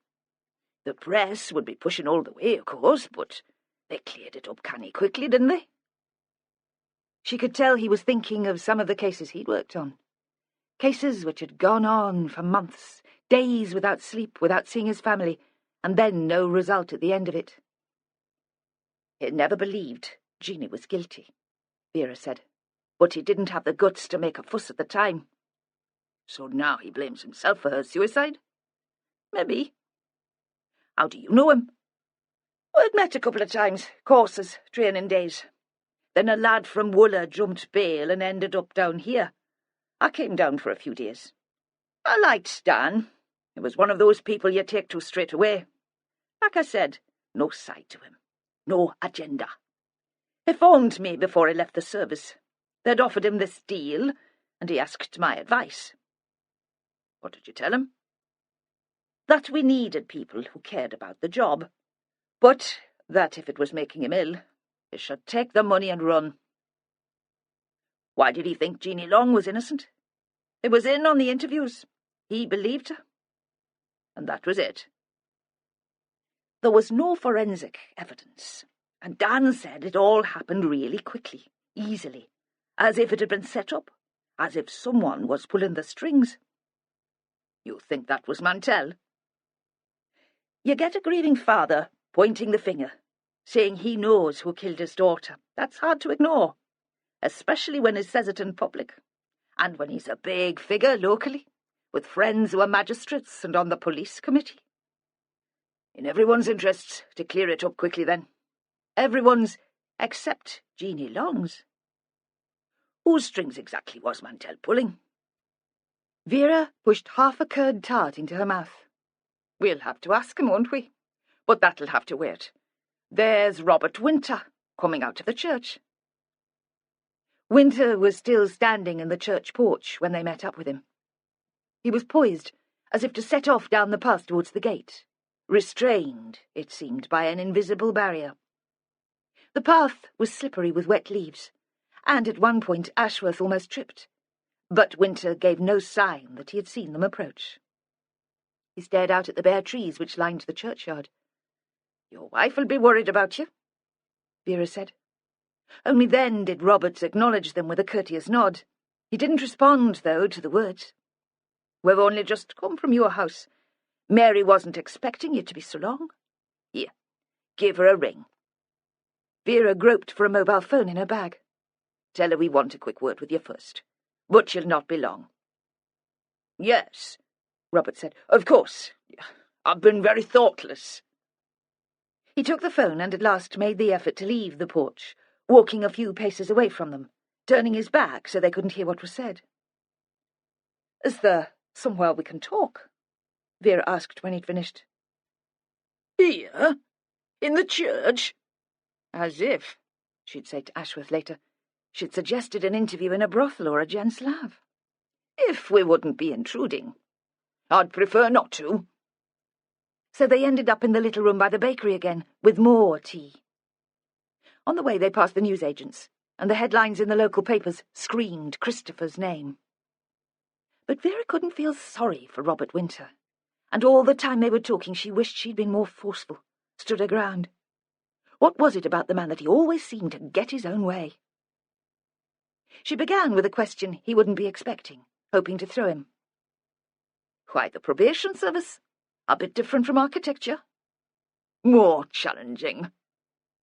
The press would be pushing all the way, of course, but they cleared it up canny quickly, didn't they? She could tell he was thinking of some of the cases he'd worked on. Cases which had gone on for months, days without sleep, without seeing his family, and then no result at the end of it. He never believed Jeanie was guilty, Vera said, but he didn't have the guts to make a fuss at the time. So now he blames himself for her suicide? Maybe. How do you know him? We'd met a couple of times, courses, training days. Then a lad from Wooler jumped bail and ended up down here. I came down for a few days. I liked Dan. He was one of those people you take to straight away. Like I said, no side to him. No agenda. He phoned me before he left the service. They'd offered him this deal, and he asked my advice. What did you tell him? That we needed people who cared about the job, but that if it was making him ill, he should take the money and run. Why did he think Jeanie Long was innocent? He was in on the interviews. He believed her. And that was it. There was no forensic evidence, and Dan said it all happened really quickly, easily, as if it had been set up, as if someone was pulling the strings. You think that was Mantel? You get a grieving father pointing the finger, saying he knows who killed his daughter. That's hard to ignore, especially when he says it in public, and when he's a big figure locally, with friends who are magistrates and on the police committee. In everyone's interests to clear it up quickly then. Everyone's except Jeanie Long's. Whose strings exactly was Mantel pulling? Vera pushed half a curd tart into her mouth. We'll have to ask him, won't we? But that'll have to wait. There's Robert Winter coming out of the church. Winter was still standing in the church porch when they met up with him. He was poised, as if to set off down the path towards the gate, restrained, it seemed, by an invisible barrier. The path was slippery with wet leaves, and at one point Ashworth almost tripped, but Winter gave no sign that he had seen them approach. He stared out at the bare trees which lined the churchyard. Your wife will be worried about you, Vera said. Only then did Roberts acknowledge them with a courteous nod. He didn't respond, though, to the words. We've only just come from your house. Mary wasn't expecting you to be so long. Here, give her a ring. Vera groped for a mobile phone in her bag. Tell her we want a quick word with you first, but she'll not be long. Yes, Robert said. Of course. I've been very thoughtless. He took the phone and at last made the effort to leave the porch, walking a few paces away from them, turning his back so they couldn't hear what was said. Is there somewhere we can talk? Vera asked when he'd finished. Here? In the church? As if, she'd say to Ashworth later, she'd suggested an interview in a brothel or a gents' lav. If we wouldn't be intruding. I'd prefer not to. So they ended up in the little room by the bakery again, with more tea. On the way they passed the newsagents, and the headlines in the local papers screamed Christopher's name. But Vera couldn't feel sorry for Robert Winter, and all the time they were talking she wished she'd been more forceful, stood her ground. What was it about the man that he always seemed to get his own way? She began with a question he wouldn't be expecting, hoping to throw him. Why, the probation service. A bit different from architecture. More challenging.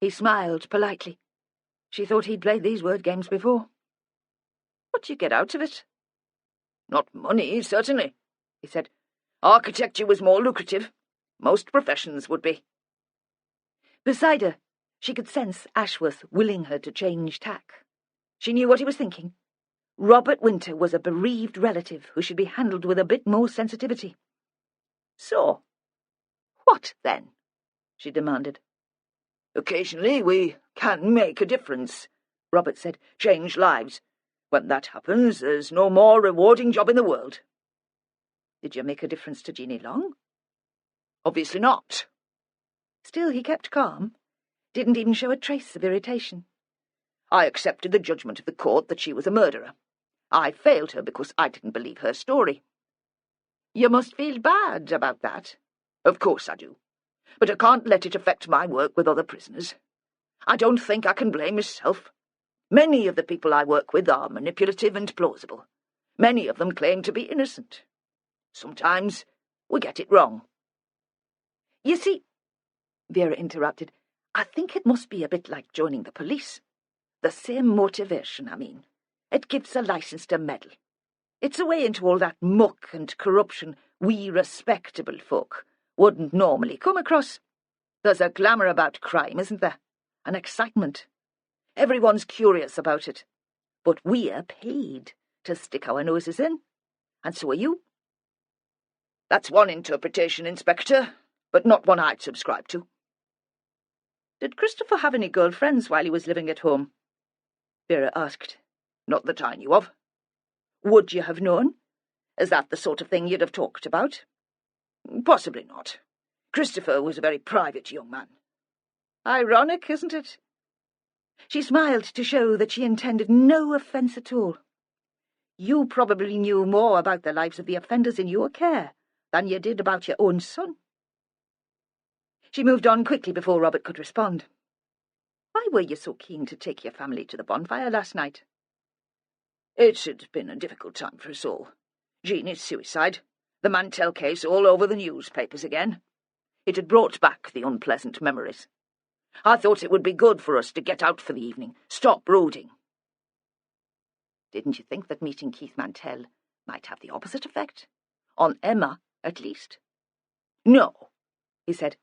He smiled politely. She thought he'd played these word games before. What do you get out of it? Not money, certainly, he said. Architecture was more lucrative. Most professions would be. Beside her, she could sense Ashworth willing her to change tack. She knew what he was thinking. Robert Winter was a bereaved relative who should be handled with a bit more sensitivity. So, what then? She demanded. Occasionally we can make a difference, Robert said. Change lives. When that happens, there's no more rewarding job in the world. Did you make a difference to Jeanie Long? Obviously not. Still, he kept calm. Didn't even show a trace of irritation. I accepted the judgment of the court that she was a murderer. I failed her because I didn't believe her story. You must feel bad about that. Of course I do. But I can't let it affect my work with other prisoners. I don't think I can blame myself. Many of the people I work with are manipulative and plausible. Many of them claim to be innocent. Sometimes we get it wrong. You see, Vera interrupted, I think it must be a bit like joining the police. The same motivation, I mean. It gives a license to meddle. It's a way into all that muck and corruption we respectable folk wouldn't normally come across. There's a glamour about crime, isn't there? An excitement. Everyone's curious about it. But we're paid to stick our noses in. And so are you. That's one interpretation, Inspector, but not one I'd subscribe to. Did Christopher have any girlfriends while he was living at home? Vera asked. Not that I knew of. Would you have known? Is that the sort of thing you'd have talked about? Possibly not. Christopher was a very private young man. Ironic, isn't it? She smiled to show that she intended no offence at all. You probably knew more about the lives of the offenders in your care than you did about your own son. She moved on quickly before Robert could respond. Why were you so keen to take your family to the bonfire last night? It had been a difficult time for us all. Jeanie's suicide, the Mantel case all over the newspapers again. It had brought back the unpleasant memories. I thought it would be good for us to get out for the evening, stop brooding. Didn't you think that meeting Keith Mantel might have the opposite effect? On Emma, at least. No, he said.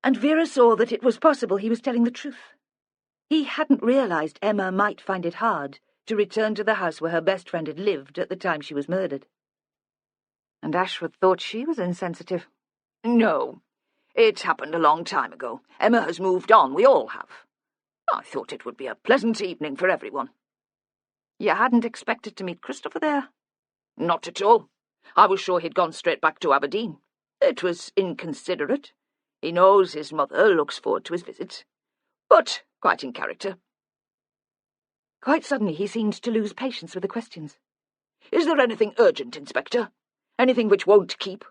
And Vera saw that it was possible he was telling the truth. He hadn't realized Emma might find it hard to return to the house where her best friend had lived at the time she was murdered. And Ashworth thought she was insensitive. No, it happened a long time ago. Emma has moved on, we all have. I thought it would be a pleasant evening for everyone. You hadn't expected to meet Christopher there? Not at all. I was sure he'd gone straight back to Aberdeen. It was inconsiderate. He knows his mother looks forward to his visits. But quite in character. Quite suddenly he seemed to lose patience with the questions. Is there anything urgent, Inspector? Anything which won't keep?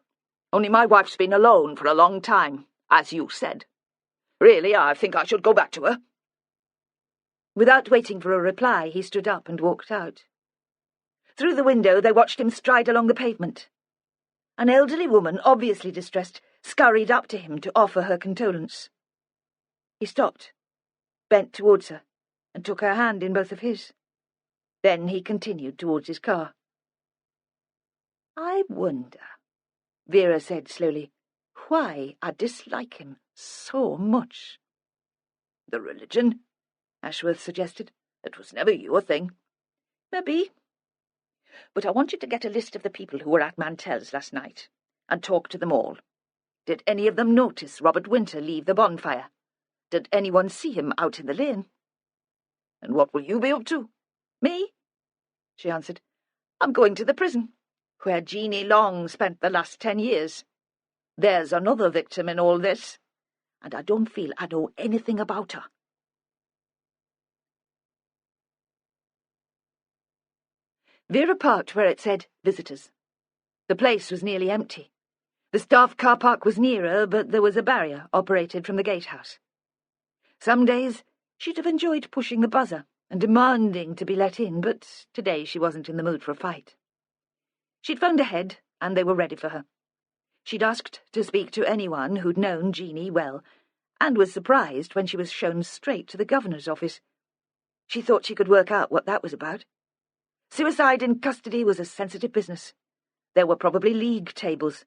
Only my wife's been alone for a long time, as you said. Really, I think I should go back to her. Without waiting for a reply, he stood up and walked out. Through the window they watched him stride along the pavement. An elderly woman, obviously distressed, scurried up to him to offer her condolence. He stopped, bent towards her, and took her hand in both of his. Then he continued towards his car. I wonder, Vera said slowly, why I dislike him so much. The religion, Ashworth suggested. It was never your thing. Maybe. But I want you to get a list of the people who were at Mantel's last night, and talk to them all. Did any of them notice Robert Winter leave the bonfire? Did anyone see him out in the lane? And what will you be up to? Me? She answered. I'm going to the prison, where Jeanie Long spent the last 10 years. There's another victim in all this, and I don't feel I know anything about her. Vera parked where it said visitors. The place was nearly empty. The staff car park was nearer, but there was a barrier operated from the gatehouse. Some days she'd have enjoyed pushing the buzzer and demanding to be let in, but today she wasn't in the mood for a fight. She'd phoned ahead, and they were ready for her. She'd asked to speak to anyone who'd known Jeanie well, and was surprised when she was shown straight to the governor's office. She thought she could work out what that was about. Suicide in custody was a sensitive business. There were probably league tables.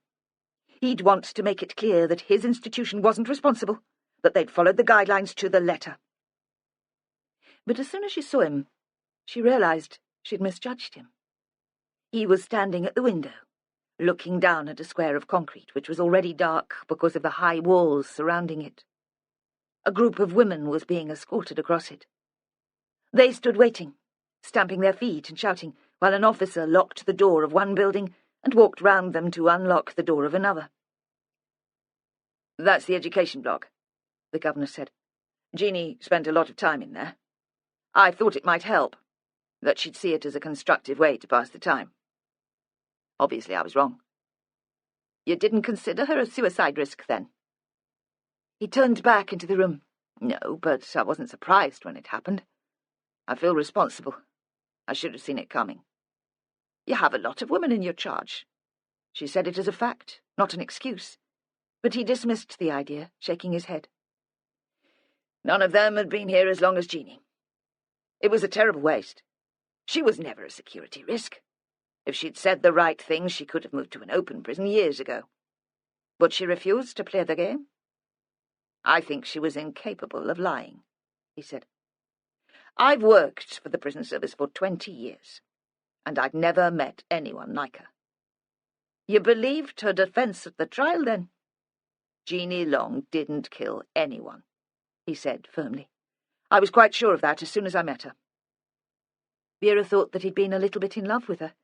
He'd want to make it clear that his institution wasn't responsible, that they'd followed the guidelines to the letter. But as soon as she saw him, she realized she'd misjudged him. He was standing at the window, looking down at a square of concrete which was already dark because of the high walls surrounding it. A group of women was being escorted across it. They stood waiting, stamping their feet and shouting, while an officer locked the door of one building and walked round them to unlock the door of another. "That's the education block," the governor said. "Jeanie spent a lot of time in there. I thought it might help, that she'd see it as a constructive way to pass the time. Obviously, I was wrong." "You didn't consider her a suicide risk, then?" He turned back into the room. "No, but I wasn't surprised when it happened. I feel responsible. I should have seen it coming." "You have a lot of women in your charge." She said it as a fact, not an excuse. But he dismissed the idea, shaking his head. "None of them had been here as long as Jeanie. It was a terrible waste. She was never a security risk. If she'd said the right thing, she could have moved to an open prison years ago. But she refused to play the game. I think she was incapable of lying," he said. "I've worked for the prison service for 20 years, and I'd never met anyone like her." "You believed her defence at the trial, then?" "Jeanie Long didn't kill anyone," he said firmly. "I was quite sure of that as soon as I met her." Vera thought that he'd been a little bit in love with her,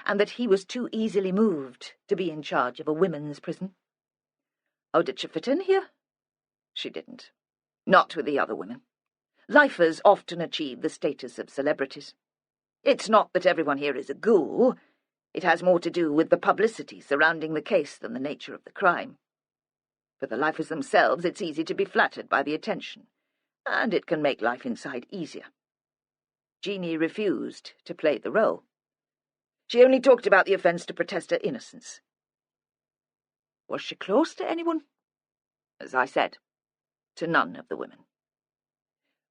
and that he was too easily moved to be in charge of a women's prison. "Oh, did she fit in here?" "She didn't. Not with the other women. Lifers often achieve the status of celebrities. It's not that everyone here is a ghoul. It has more to do with the publicity surrounding the case than the nature of the crime. For the lifers themselves, it's easy to be flattered by the attention, and it can make life inside easier. Jeanie refused to play the role. She only talked about the offence to protest her innocence." "Was she close to anyone?" "As I said, to none of the women.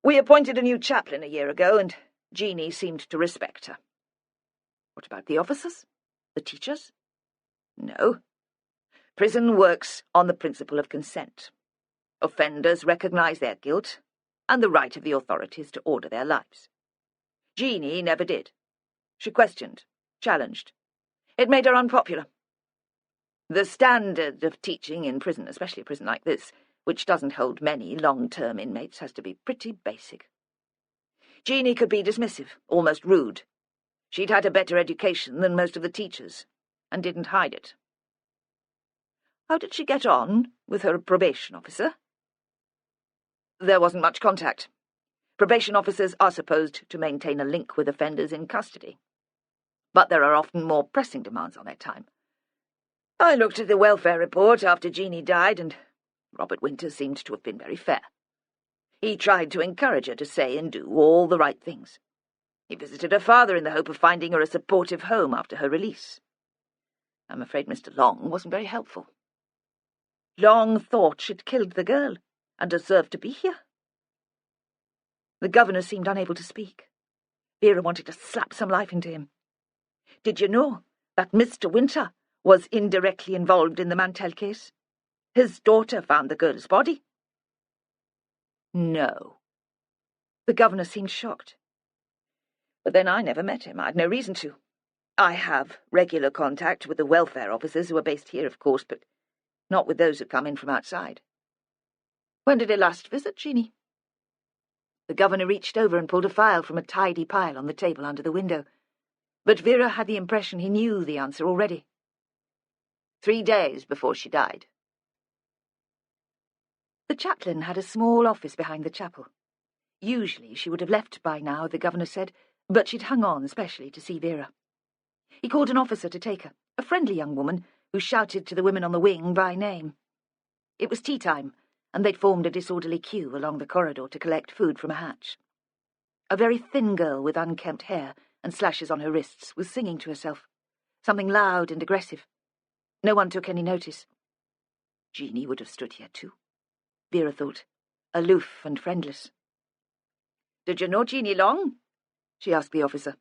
We appointed a new chaplain a year ago, and Jeanie seemed to respect her." "What about the officers? The teachers?" "No. Prison works on the principle of consent. Offenders recognise their guilt and the right of the authorities to order their lives. Jeanie never did. She questioned, challenged. It made her unpopular. The standard of teaching in prison, especially a prison like this, which doesn't hold many long-term inmates, has to be pretty basic. Jeanie could be dismissive, almost rude. She'd had a better education than most of the teachers, and didn't hide it." "How did she get on with her probation officer?" "There wasn't much contact. Probation officers are supposed to maintain a link with offenders in custody, but there are often more pressing demands on their time. I looked at the welfare report after Jeanie died, and Robert Winters seemed to have been very fair. He tried to encourage her to say and do all the right things. He visited her father in the hope of finding her a supportive home after her release. I'm afraid Mr. Long wasn't very helpful. Long thought she'd killed the girl and deserved to be here." The governor seemed unable to speak. Vera wanted to slap some life into him. "Did you know that Mr. Winter was indirectly involved in the Mantel case? His daughter found the girl's body." "No." The governor seemed shocked. "But then I never met him. I'd no reason to. I have regular contact with the welfare officers who are based here, of course, but not with those who come in from outside." "When did he last visit Jeanie?" The governor reached over and pulled a file from a tidy pile on the table under the window, but Vera had the impression he knew the answer already. 3 days before she died. The chaplain had a small office behind the chapel. Usually she would have left by now, the governor said, but she'd hung on especially to see Vera. He called an officer to take her, a friendly young woman who shouted to the women on the wing by name. It was tea time, and they'd formed a disorderly queue along the corridor to collect food from a hatch. A very thin girl with unkempt hair and slashes on her wrists was singing to herself, something loud and aggressive. No one took any notice. Jeanie would have stood here too, Vera thought, aloof and friendless. "Did you know Jeanie Long?" she asked the officer.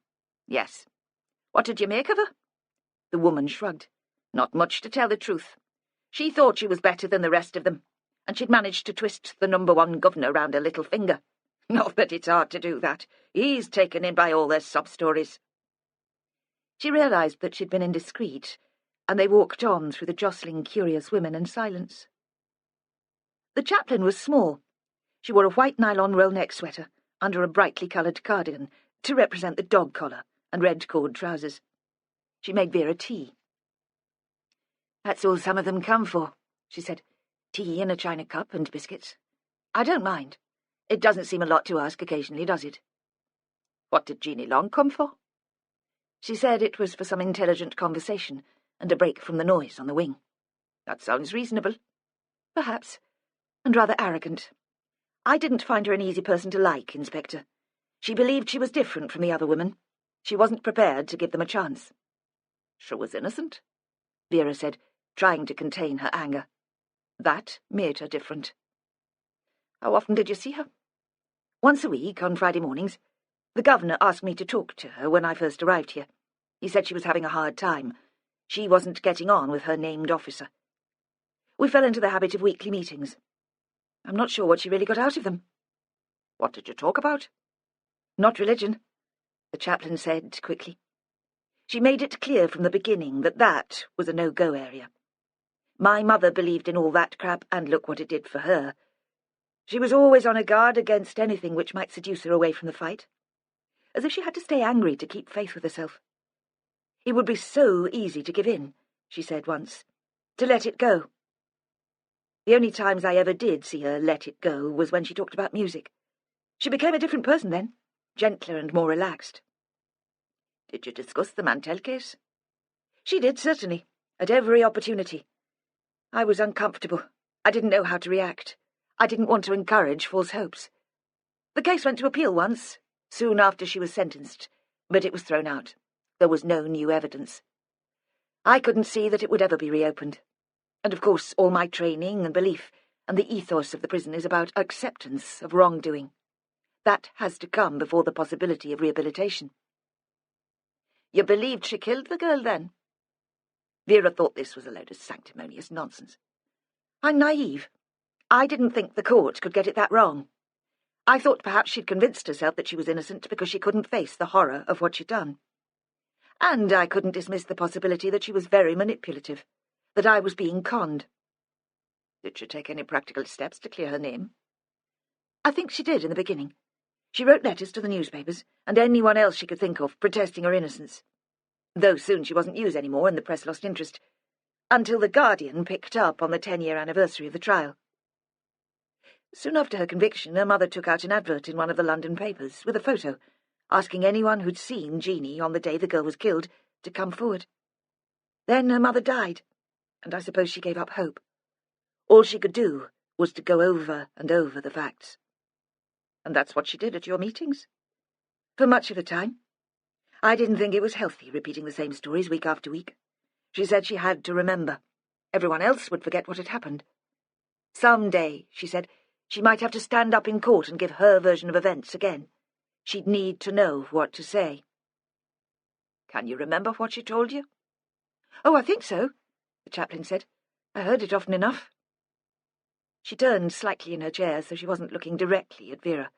"Yes." "What did you make of her?" The woman shrugged. "Not much, to tell the truth. She thought she was better than the rest of them, and she'd managed to twist the #1 governor round her little finger. Not that it's hard to do that. He's taken in by all their sob-stories." She realised that she'd been indiscreet, and they walked on through the jostling, curious women in silence. The chaplain was small. She wore a white nylon roll-neck sweater under a brightly coloured cardigan to represent the dog collar and red cord trousers. She made Vera tea. "That's all some of them come for," she said. "Tea in a china cup and biscuits. I don't mind. It doesn't seem a lot to ask occasionally, does it?" "What did Jeanie Long come for?" She said it was for some intelligent conversation and a break from the noise on the wing. "That sounds reasonable." "Perhaps, and rather arrogant. I didn't find her an easy person to like, Inspector. She believed she was different from the other women. She wasn't prepared to give them a chance." "She was innocent," Vera said, trying to contain her anger. "That made her different." "How often did you see her?" "Once a week, on Friday mornings. The governor asked me to talk to her when I first arrived here. He said she was having a hard time. She wasn't getting on with her named officer. We fell into the habit of weekly meetings. I'm not sure what she really got out of them." "What did you talk about?" "Not religion," the chaplain said quickly. "She made it clear from the beginning that that was a no-go area. My mother believed in all that crap, and look what it did for her. She was always on her guard against anything which might seduce her away from the fight, as if she had to stay angry to keep faith with herself. It would be so easy to give in, she said once, to let it go. The only times I ever did see her let it go was when she talked about music. She became a different person then, gentler and more relaxed." "Did you discuss the Mantel case?" "She did, certainly, at every opportunity. I was uncomfortable. I didn't know how to react. I didn't want to encourage false hopes. The case went to appeal once, soon after she was sentenced, but it was thrown out. There was no new evidence. I couldn't see that it would ever be reopened. And of course all my training and belief and the ethos of the prison is about acceptance of wrongdoing. That has to come before the possibility of rehabilitation." "You believed she killed the girl, then?" Vera thought this was a load of sanctimonious nonsense. "I'm naive. I didn't think the court could get it that wrong. I thought perhaps she'd convinced herself that she was innocent because she couldn't face the horror of what she'd done. And I couldn't dismiss the possibility that she was very manipulative, that I was being conned." "Did she take any practical steps to clear her name?" "I think she did in the beginning. She wrote letters to the newspapers and anyone else she could think of, protesting her innocence. Though soon she wasn't used anymore and the press lost interest, until the Guardian picked up on the 10-year anniversary of the trial. Soon after her conviction, her mother took out an advert in one of the London papers with a photo, asking anyone who'd seen Jeanie on the day the girl was killed to come forward. Then her mother died, and I suppose she gave up hope. All she could do was to go over and over the facts." "And that's what she did at your meetings?" "For much of the time. I didn't think it was healthy repeating the same stories week after week. She said she had to remember. Everyone else would forget what had happened. Some day, she said, she might have to stand up in court and give her version of events again. She'd need to know what to say." "Can you remember what she told you?" "Oh, I think so," the chaplain said. "I heard it often enough." She turned slightly in her chair so she wasn't looking directly at Vera.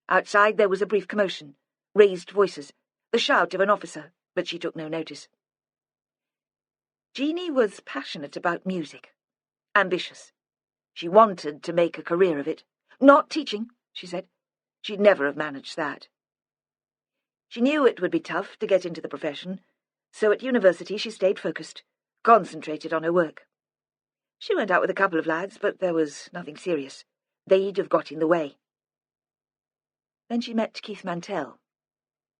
Outside there was a brief commotion, raised voices, the shout of an officer, but she took no notice. Jeanie was passionate about music, ambitious. She wanted to make a career of it. Not teaching, she said. She'd never have managed that. She knew it would be tough to get into the profession, so at university she stayed focused, concentrated on her work. She went out with a couple of lads, but there was nothing serious. They'd have got in the way. Then she met Keith Mantel,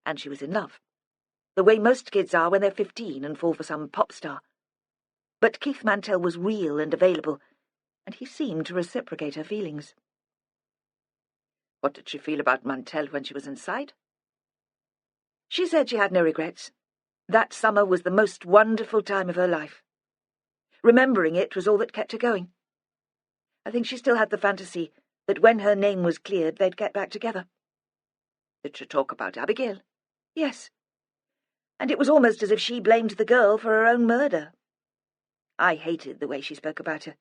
and she was in love, the way most kids are when they're 15 and fall for some pop star. But Keith Mantel was real and available, and he seemed to reciprocate her feelings. What did she feel about Mantel when she was inside? She said she had no regrets. That summer was the most wonderful time of her life. Remembering it was all that kept her going. I think she still had the fantasy that when her name was cleared, they'd get back together. Did she talk about Abigail? Yes. And it was almost as if she blamed the girl for her own murder. I hated the way she spoke about her.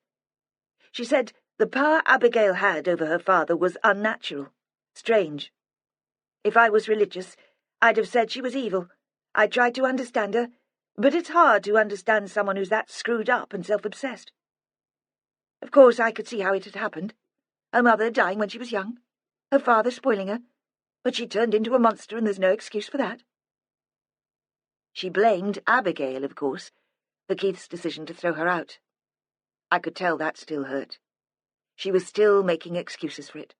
She said the power Abigail had over her father was unnatural, strange. If I was religious, I'd have said she was evil. I tried to understand her, but it's hard to understand someone who's that screwed up and self-obsessed. Of course, I could see how it had happened. Her mother dying when she was young, her father spoiling her, but she turned into a monster and there's no excuse for that. She blamed Abigail, of course, for Keith's decision to throw her out. I could tell that still hurt. She was still making excuses for it,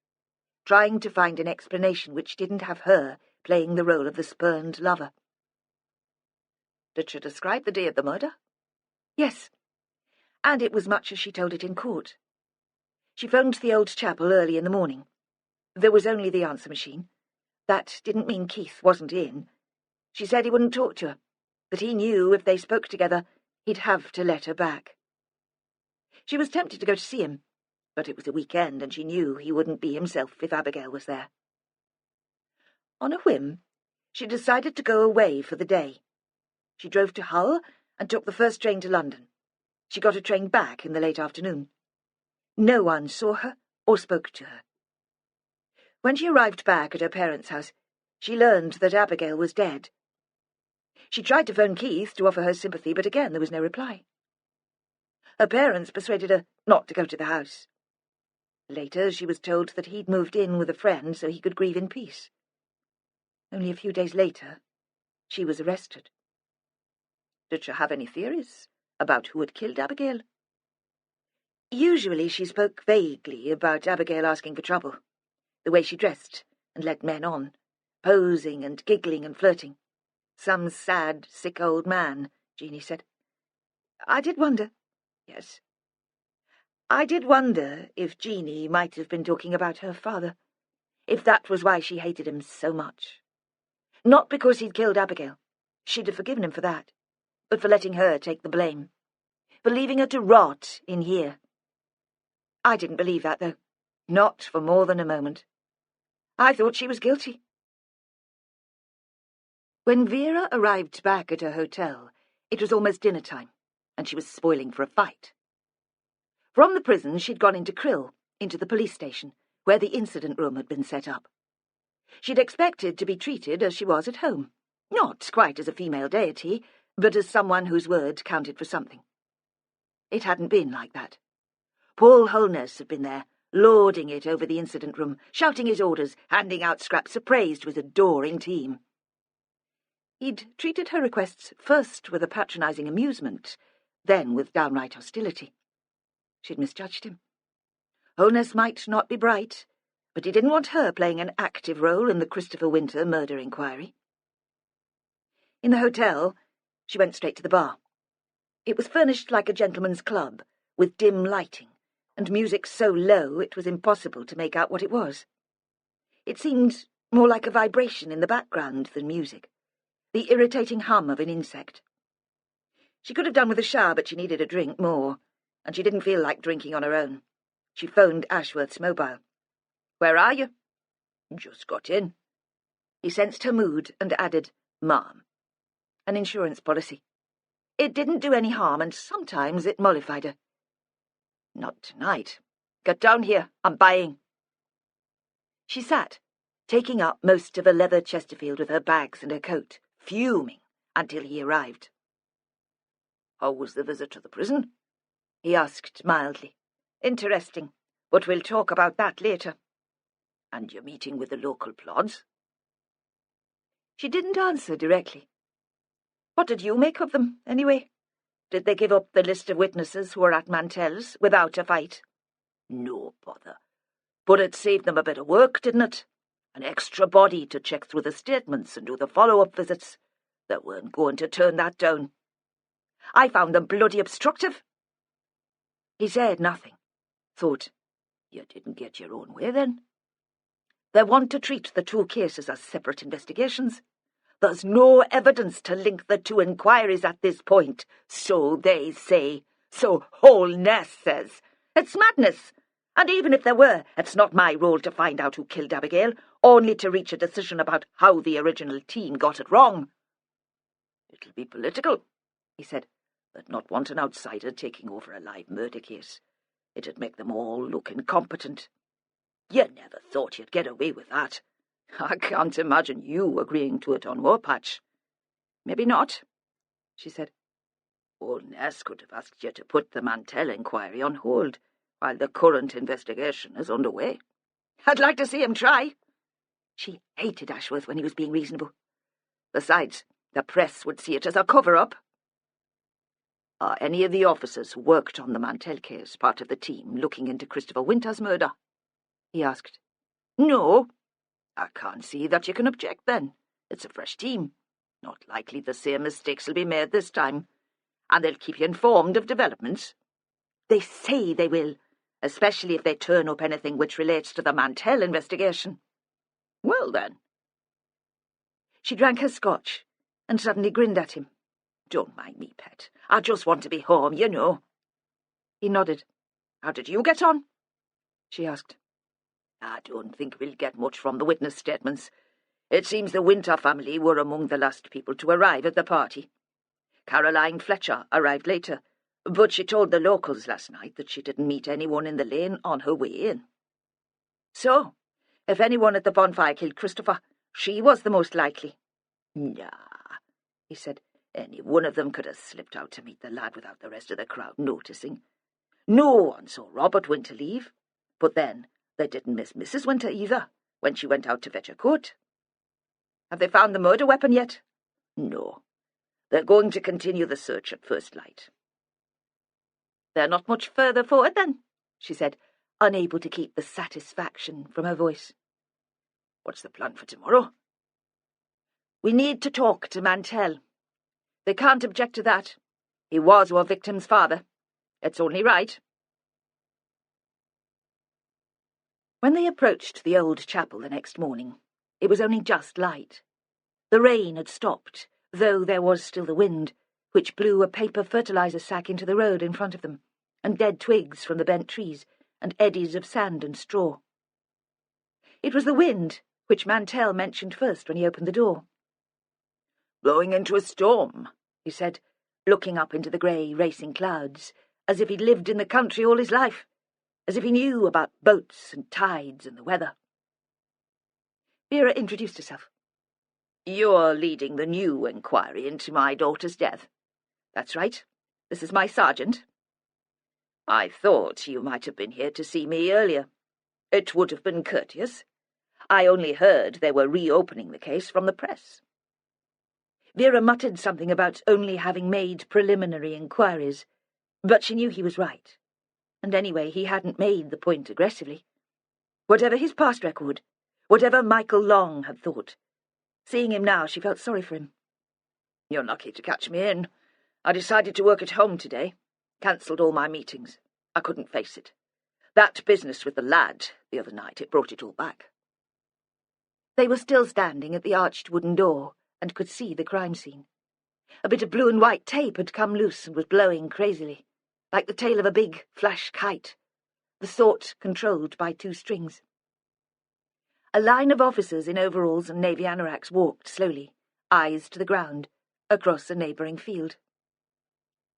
trying to find an explanation which didn't have her playing the role of the spurned lover. Did she describe the day of the murder? Yes, and it was much as she told it in court. She phoned the old chapel early in the morning. There was only the answer machine. That didn't mean Keith wasn't in. She said he wouldn't talk to her, but he knew if they spoke together, he'd have to let her back. She was tempted to go to see him, but it was a weekend and she knew he wouldn't be himself if Abigail was there. On a whim, she decided to go away for the day. She drove to Hull and took the first train to London. She got a train back in the late afternoon. No one saw her or spoke to her. When she arrived back at her parents' house, she learned that Abigail was dead. She tried to phone Keith to offer her sympathy, but again there was no reply. Her parents persuaded her not to go to the house. Later she was told that he'd moved in with a friend so he could grieve in peace. Only a few days later, she was arrested. Did she have any theories about who had killed Abigail? Usually she spoke vaguely about Abigail asking for trouble, the way she dressed and led men on, posing and giggling and flirting. Some sad, sick old man, Jeanie said. I did wonder. Yes. I did wonder if Jeanie might have been talking about her father, if that was why she hated him so much. Not because he'd killed Abigail. She'd have forgiven him for that, but for letting her take the blame, for leaving her to rot in here. I didn't believe that, though. Not for more than a moment. I thought she was guilty. When Vera arrived back at her hotel, it was almost dinner time, and she was spoiling for a fight. From the prison she'd gone into Krill, into the police station, where the incident room had been set up. She'd expected to be treated as she was at home, not quite as a female deity, but as someone whose word counted for something. It hadn't been like that. Paul Holness had been there, lording it over the incident room, shouting his orders, handing out scraps of praise to his adoring team. He'd treated her requests first with a patronising amusement, then with downright hostility. She'd misjudged him. Holness might not be bright, but he didn't want her playing an active role in the Christopher Winter murder inquiry. In the hotel, she went straight to the bar. It was furnished like a gentleman's club, with dim lighting, and music so low it was impossible to make out what it was. It seemed more like a vibration in the background than music, the irritating hum of an insect. She could have done with a shower, but she needed a drink more, and she didn't feel like drinking on her own. She phoned Ashworth's mobile. "Where are you?" "Just got in." He sensed her mood and added, "Ma'am." An insurance policy. It didn't do any harm, and sometimes it mollified her. "Not tonight. Get down here. I'm buying." She sat, taking up most of a leather Chesterfield with her bags and her coat, fuming, until he arrived. "How was the visit to the prison?" he asked mildly. "Interesting, but we'll talk about that later." "And your meeting with the local plods?" She didn't answer directly. "What did you make of them, anyway? Did they give up the list of witnesses who were at Mantel's without a fight?" "No bother. But it saved them a bit of work, didn't it? An extra body to check through the statements and do the follow-up visits. They weren't going to turn that down. I found them bloody obstructive." He said nothing. thought, "You didn't get your own way, then?" "They want to treat the two cases as separate investigations. There's no evidence to link the two inquiries at this point, so they say. So Holness says. It's madness. And even if there were, it's not my role to find out who killed Abigail, only to reach a decision about how the original team got it wrong." "It'll be political," he said. "They'd not want an outsider taking over a live murder case. It'd make them all look incompetent." "You never thought you'd get away with that. I can't imagine you agreeing to it on Warpatch." "Maybe not," she said. "Holness could have asked you to put the Mantel inquiry on hold while the current investigation is underway." "I'd like to see him try." She hated Ashworth when he was being reasonable. Besides, the press would see it as a cover-up. "Are any of the officers who worked on the Mantel case part of the team looking into Christopher Winter's murder?" he asked. "No." "I can't see that you can object, then. It's a fresh team. Not likely the same mistakes will be made this time. And they'll keep you informed of developments." "They say they will, especially if they turn up anything which relates to the Mantel investigation." "Well, then." She drank her scotch and suddenly grinned at him. "Don't mind me, pet. I just want to be home, you know." He nodded. "How did you get on?" she asked. "I don't think we'll get much from the witness statements. It seems the Winter family were among the last people to arrive at the party. Caroline Fletcher arrived later, but she told the locals last night that she didn't meet anyone in the lane on her way in. So, if anyone at the bonfire killed Christopher, she was the most likely." "Nah," he said. "Any one of them could have slipped out to meet the lad without the rest of the crowd noticing. No one saw Robert Winter leave, but then they didn't miss Mrs. Winter either when she went out to fetch her coat." "Have they found the murder weapon yet?" "No. They're going to continue the search at first light." "They're not much further forward, then," she said, unable to keep the satisfaction from her voice. "What's the plan for tomorrow?" "We need to talk to Mantel. They can't object to that. He was our victim's father. It's only right." When they approached the old chapel the next morning, it was only just light. The rain had stopped, though there was still the wind, which blew a paper fertilizer sack into the road in front of them, and dead twigs from the bent trees, and eddies of sand and straw. It was the wind which Mantel mentioned first when he opened the door. "Blowing into a storm," he said, looking up into the grey, racing clouds, as if he'd lived in the country all his life, as if he knew about boats and tides and the weather. Vera introduced herself. "You're leading the new inquiry into my daughter's death." "That's right. This is my sergeant." "I thought you might have been here to see me earlier. It would have been courteous. I only heard they were reopening the case from the press." Vera muttered something about only having made preliminary inquiries, but she knew he was right. And anyway, he hadn't made the point aggressively. Whatever his past record, whatever Michael Long had thought, seeing him now, she felt sorry for him. "You're lucky to catch me in. I decided to work at home today. Cancelled all my meetings. I couldn't face it. That business with the lad the other night, it brought it all back." They were still standing at the arched wooden door, and could see the crime scene. A bit of blue and white tape had come loose and was blowing crazily, like the tail of a big flash kite, the sort controlled by 2 strings. A line of officers in overalls and navy anoraks walked slowly, eyes to the ground, across a neighbouring field.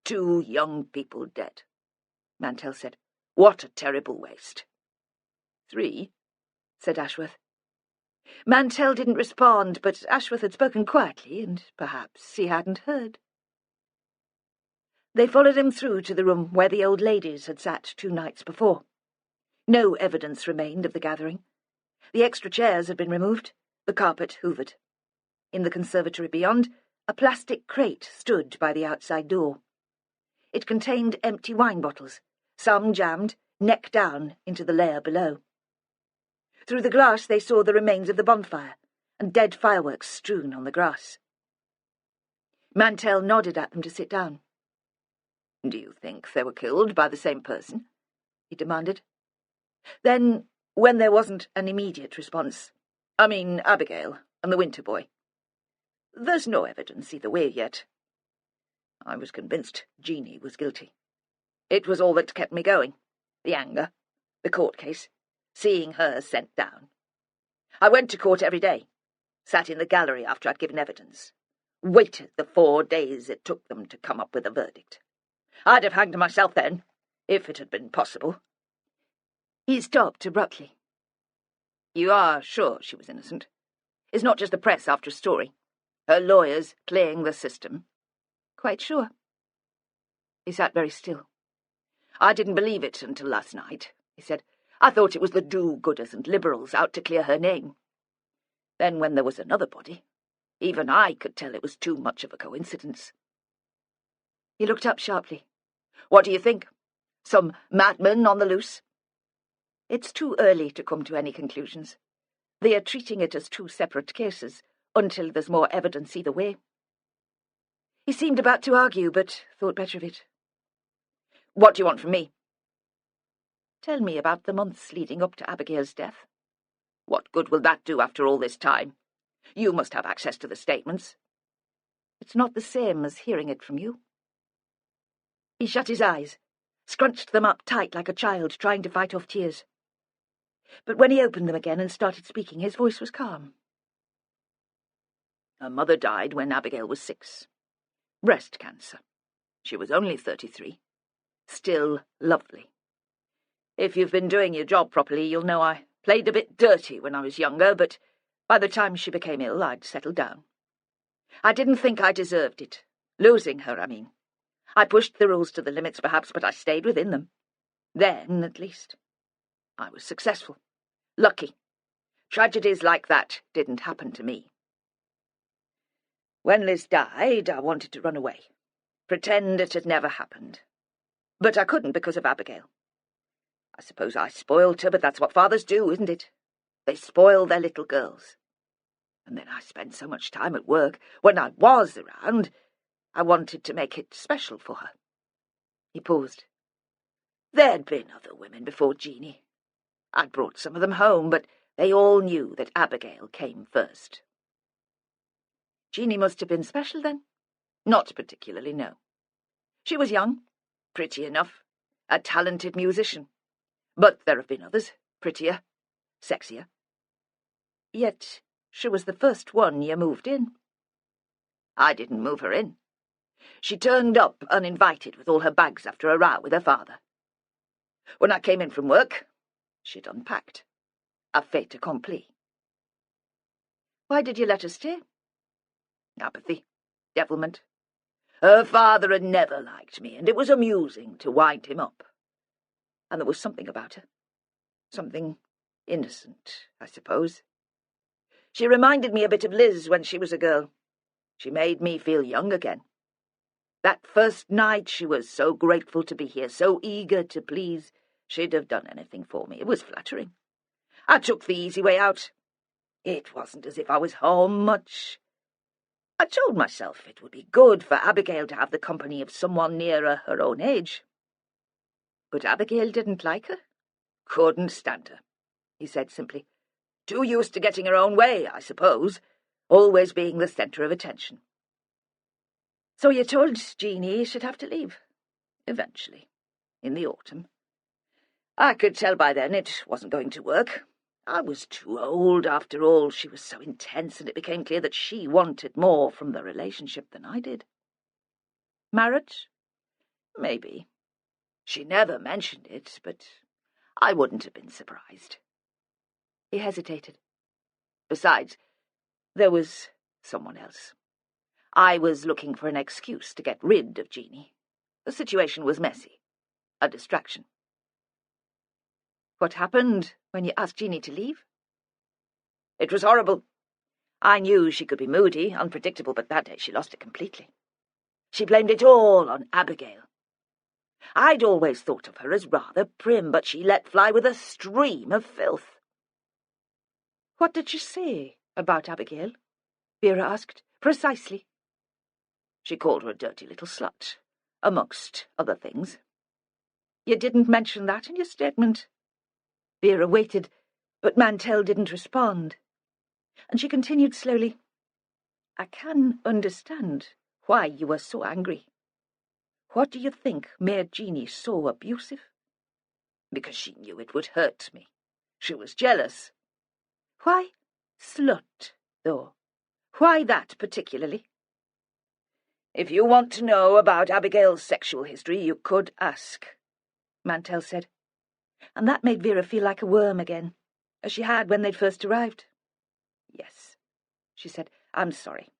"2 young people dead," Mantel said. "What a terrible waste." "3, said Ashworth. Mantel didn't respond, but Ashworth had spoken quietly, and perhaps he hadn't heard. They followed him through to the room where the old ladies had sat 2 nights before. No evidence remained of the gathering. The extra chairs had been removed, the carpet hoovered. In the conservatory beyond, a plastic crate stood by the outside door. It contained empty wine bottles, some jammed, neck down, into the layer below. Through the glass they saw the remains of the bonfire, and dead fireworks strewn on the grass. Mantel nodded at them to sit down. "Do you think they were killed by the same person?" he demanded. Then, when there wasn't an immediate response, I mean Abigail and the winter boy. There's no evidence either way yet. I was convinced Jeanie was guilty. It was all that kept me going. The anger, the court case, seeing her sent down. I went to court every day, sat in the gallery after I'd given evidence, waited the 4 days it took them to come up with a verdict. I'd have hanged myself then, if it had been possible. He stopped abruptly. You are sure she was innocent? It's not just the press after a story. Her lawyers playing the system. Quite sure. He sat very still. I didn't believe it until last night, he said. I thought it was the do-gooders and liberals out to clear her name. Then when there was another body, even I could tell it was too much of a coincidence. He looked up sharply. What do you think? Some madman on the loose? It's too early to come to any conclusions. They are treating it as 2 separate cases, until there's more evidence either way. He seemed about to argue, but thought better of it. What do you want from me? Tell me about the months leading up to Abigail's death. What good will that do after all this time? You must have access to the statements. It's not the same as hearing it from you. He shut his eyes, scrunched them up tight like a child trying to fight off tears. But when he opened them again and started speaking, his voice was calm. Her mother died when Abigail was 6. Breast cancer. She was only 33. Still lovely. If you've been doing your job properly, you'll know I played a bit dirty when I was younger, but by the time she became ill, I'd settled down. I didn't think I deserved it. Losing her, I mean. I pushed the rules to the limits, perhaps, but I stayed within them. Then, at least. I was successful. Lucky. Tragedies like that didn't happen to me. When Liz died, I wanted to run away. Pretend it had never happened. But I couldn't because of Abigail. I suppose I spoiled her, but that's what fathers do, isn't it? They spoil their little girls. And then I spent so much time at work. When I was around, I wanted to make it special for her. He paused. There'd been other women before Jeanie. I'd brought some of them home, but they all knew that Abigail came first. Jeanie must have been special then? Not particularly, no. She was young, pretty enough, a talented musician. But there have been others, prettier, sexier. Yet she was the first one you moved in. I didn't move her in. She turned up uninvited with all her bags after a row with her father. When I came in from work, she'd unpacked. A fait accompli. Why did you let her stay? Apathy, devilment. Her father had never liked me, and it was amusing to wind him up. And there was something about her. Something innocent, I suppose. She reminded me a bit of Liz when she was a girl. She made me feel young again. That first night she was so grateful to be here, so eager to please. She'd have done anything for me. It was flattering. I took the easy way out. It wasn't as if I was home much. I told myself it would be good for Abigail to have the company of someone nearer her own age. But Abigail didn't like her. Couldn't stand her, he said simply. Too used to getting her own way, I suppose, always being the centre of attention. So you told Jeanie she'd have to leave, eventually, in the autumn. I could tell by then it wasn't going to work. I was too old, after all. She was so intense, and it became clear that she wanted more from the relationship than I did. Marriage? Maybe. She never mentioned it, but I wouldn't have been surprised. He hesitated. Besides, there was someone else. I was looking for an excuse to get rid of Jeanie. The situation was messy. A distraction. What happened when you asked Jeanie to leave? It was horrible. I knew she could be moody, unpredictable, but that day she lost it completely. She blamed it all on Abigail. I'd always thought of her as rather prim, but she let fly with a stream of filth. What did she say about Abigail? Vera asked. Precisely. She called her a dirty little slut, amongst other things. You didn't mention that in your statement. Vera waited, but Mantel didn't respond. And she continued slowly. I can understand why you were so angry. What do you think made Jeanie so abusive? Because she knew it would hurt me. She was jealous. Why slut, though? Why that particularly? If you want to know about Abigail's sexual history, you could ask, Mantel said. And that made Vera feel like a worm again, as she had when they'd first arrived. Yes, she said, I'm sorry.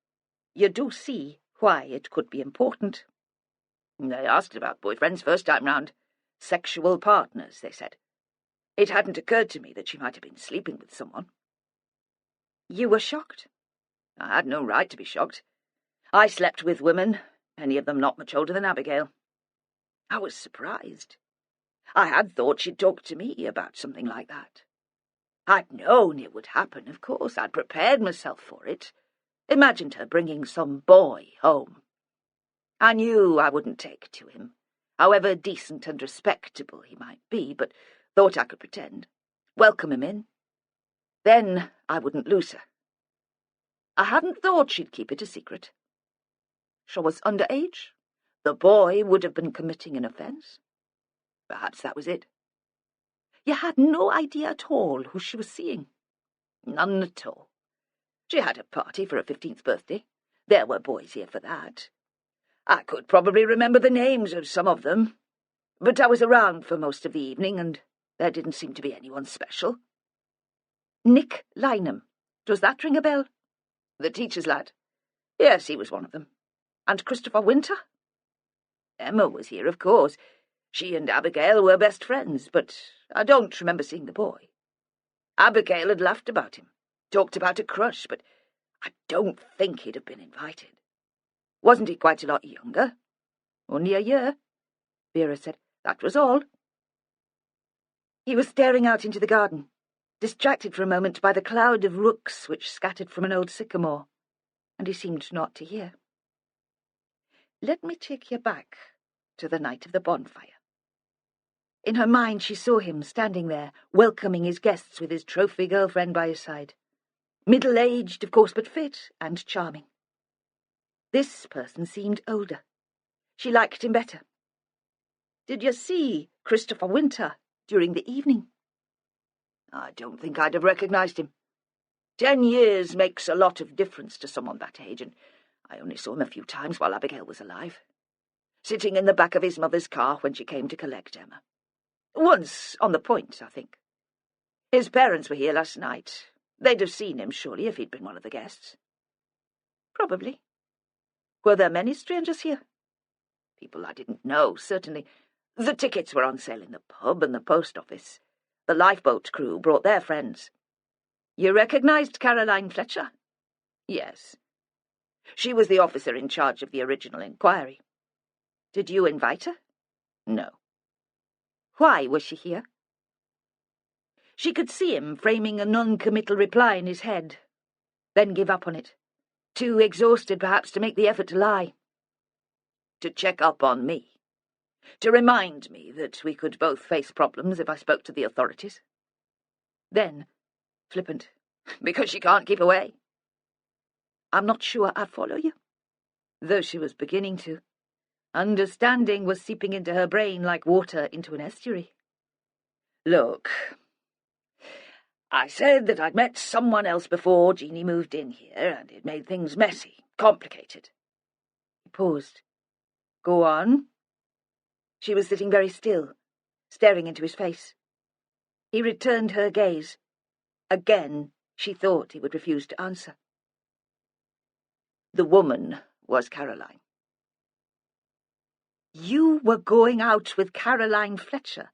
You do see why it could be important. They asked about boyfriends first time round. Sexual partners, they said. It hadn't occurred to me that she might have been sleeping with someone. You were shocked? I had no right to be shocked. I slept with women, many of them not much older than Abigail. I was surprised. I had thought she'd talk to me about something like that. I'd known it would happen, of course. I'd prepared myself for it. Imagined her bringing some boy home. I knew I wouldn't take to him, however decent and respectable he might be, but thought I could pretend, welcome him in. Then I wouldn't lose her. I hadn't thought she'd keep it a secret. She was underage. The boy would have been committing an offence. Perhaps that was it. You had no idea at all who she was seeing? None at all. She had a party for her 15th birthday. There were boys here for that. I could probably remember the names of some of them, but I was around for most of the evening, and there didn't seem to be anyone special. Nick Lynham. Does that ring a bell? The teacher's lad. Yes, he was one of them. And Christopher Winter? Emma was here, of course. She and Abigail were best friends, but I don't remember seeing the boy. Abigail had laughed about him, talked about a crush, but I don't think he'd have been invited. Wasn't he quite a lot younger? Only a year, Vera said. That was all. He was staring out into the garden, distracted for a moment by the cloud of rooks which scattered from an old sycamore, and he seemed not to hear. Let me take you back to the night of the bonfire. In her mind she saw him standing there, welcoming his guests with his trophy girlfriend by his side. Middle-aged, of course, but fit and charming. This person seemed older. She liked him better. Did you see Christopher Winter during the evening? I don't think I'd have recognised him. 10 years makes a lot of difference to someone that age, and I only saw him a few times while Abigail was alive. Sitting in the back of his mother's car when she came to collect Emma. Once on the Point, I think. His parents were here last night. They'd have seen him, surely, if he'd been one of the guests. Probably. Were there many strangers here? People I didn't know, certainly. The tickets were on sale in the pub and the post office. The lifeboat crew brought their friends. You recognised Caroline Fletcher? Yes. She was the officer in charge of the original inquiry. Did you invite her? No. Why was she here? She could see him framing a non-committal reply in his head, then give up on it. Too exhausted, perhaps, to make the effort to lie. To check up on me. To remind me that we could both face problems if I spoke to the authorities. Then, flippant, because she can't keep away. I'm not sure I follow you. Though she was beginning to. Understanding was seeping into her brain like water into an estuary. Look, I said that I'd met someone else before Jeanie moved in here, and it made things messy, complicated. He paused. Go on. She was sitting very still, staring into his face. He returned her gaze. Again, she thought he would refuse to answer. The woman was Caroline. You were going out with Caroline Fletcher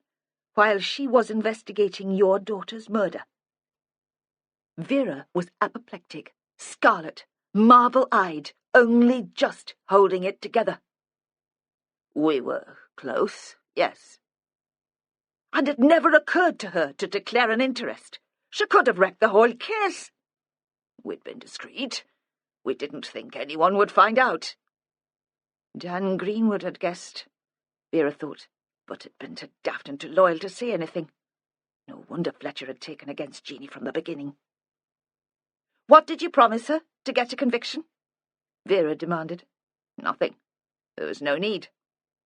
while she was investigating your daughter's murder. Vera was apoplectic, scarlet, marble-eyed, only just holding it together. We were close, yes. And it never occurred to her to declare an interest. She could have wrecked the whole case. We'd been discreet. We didn't think anyone would find out. Dan Greenwood had guessed, Vera thought, but had been too daft and too loyal to say anything. No wonder Fletcher had taken against Jeanie from the beginning. "What did you promise her to get a conviction?" Vera demanded. "Nothing. There was no need.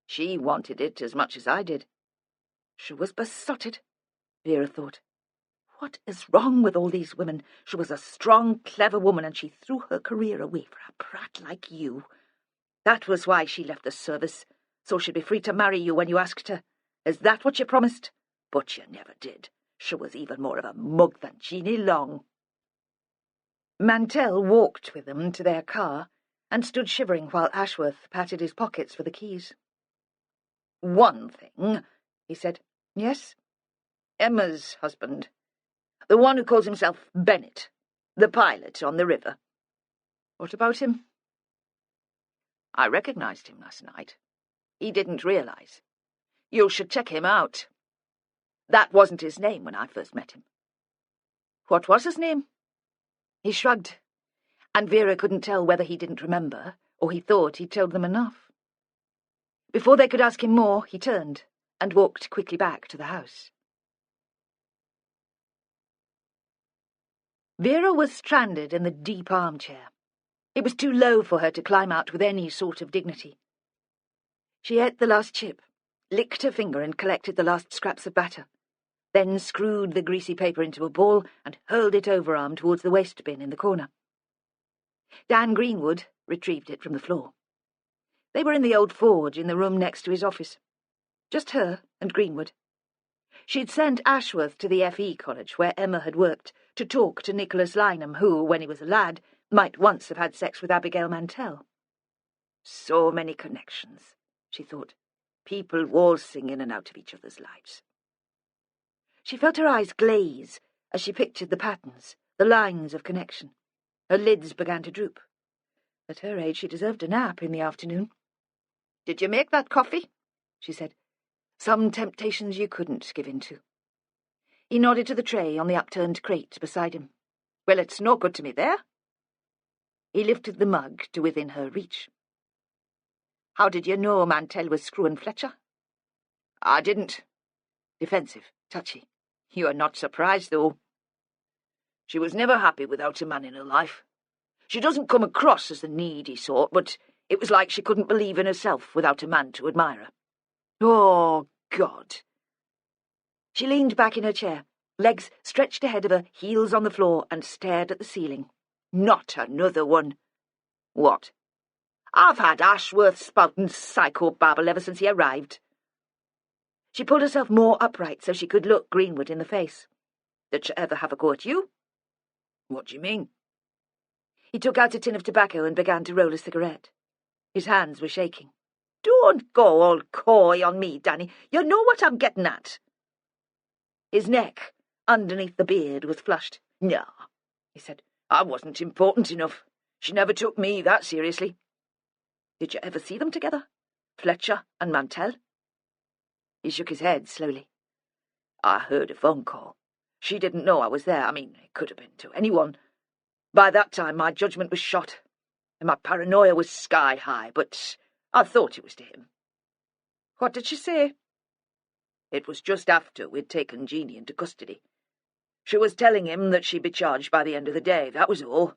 She wanted it as much as I did." She was besotted, Vera thought. What is wrong with all these women? She was a strong, clever woman, and she threw her career away for a brat like you. That was why she left the service, so she'd be free to marry you when you asked her. Is that what you promised? But you never did. She was even more of a mug than Jeanie Long." Mantel walked with them to their car and stood shivering while Ashworth patted his pockets for the keys. "One thing," he said. "Yes?" "Emma's husband. The one who calls himself Bennett, the pilot on the river." "What about him?" "I recognized him last night. He didn't realize. You should check him out. That wasn't his name when I first met him." "What was his name?" He shrugged, and Vera couldn't tell whether he didn't remember or he thought he'd told them enough. Before they could ask him more, he turned and walked quickly back to the house. Vera was stranded in the deep armchair. It was too low for her to climb out with any sort of dignity. She ate the last chip, licked her finger and collected the last scraps of batter, then screwed the greasy paper into a ball and hurled it overarm towards the waste bin in the corner. Dan Greenwood retrieved it from the floor. They were in the old forge in the room next to his office. Just her and Greenwood. She'd sent Ashworth to the F.E. college where Emma had worked to talk to Nicholas Lynham, who, when he was a lad, might once have had sex with Abigail Mantel. So many connections, she thought. People waltzing in and out of each other's lives. She felt her eyes glaze as she pictured the patterns, the lines of connection. Her lids began to droop. At her age she deserved a nap in the afternoon. "Did you make that coffee?" she said. Some temptations you couldn't give in to. He nodded to the tray on the upturned crate beside him. "Well, it's no good to me there." He lifted the mug to within her reach. "How did you know Mantel was screwing Fletcher?" "I didn't." Defensive, touchy. "You are not surprised, though. She was never happy without a man in her life. She doesn't come across as the needy sort, but it was like she couldn't believe in herself without a man to admire her. Oh, God." She leaned back in her chair, legs stretched ahead of her, heels on the floor, and stared at the ceiling. "Not another one." "What?" "I've had Ashworth spouting psychobabble ever since he arrived." She pulled herself more upright so she could look Greenwood in the face. "Did she ever have a go at you?" "What do you mean?" He took out a tin of tobacco and began to roll a cigarette. His hands were shaking. "Don't go all coy on me, Danny. You know what I'm getting at." His neck, underneath the beard, was flushed. "No," he said. "I wasn't important enough. She never took me that seriously." "Did you ever see them together? Fletcher and Mantel?" He shook his head slowly. "I heard a phone call. She didn't know I was there. I mean, it could have been to anyone. By that time my judgment was shot, and my paranoia was sky-high, but I thought it was to him." "What did she say?" "It was just after we'd taken Jeanie into custody. She was telling him that she'd be charged by the end of the day, that was all.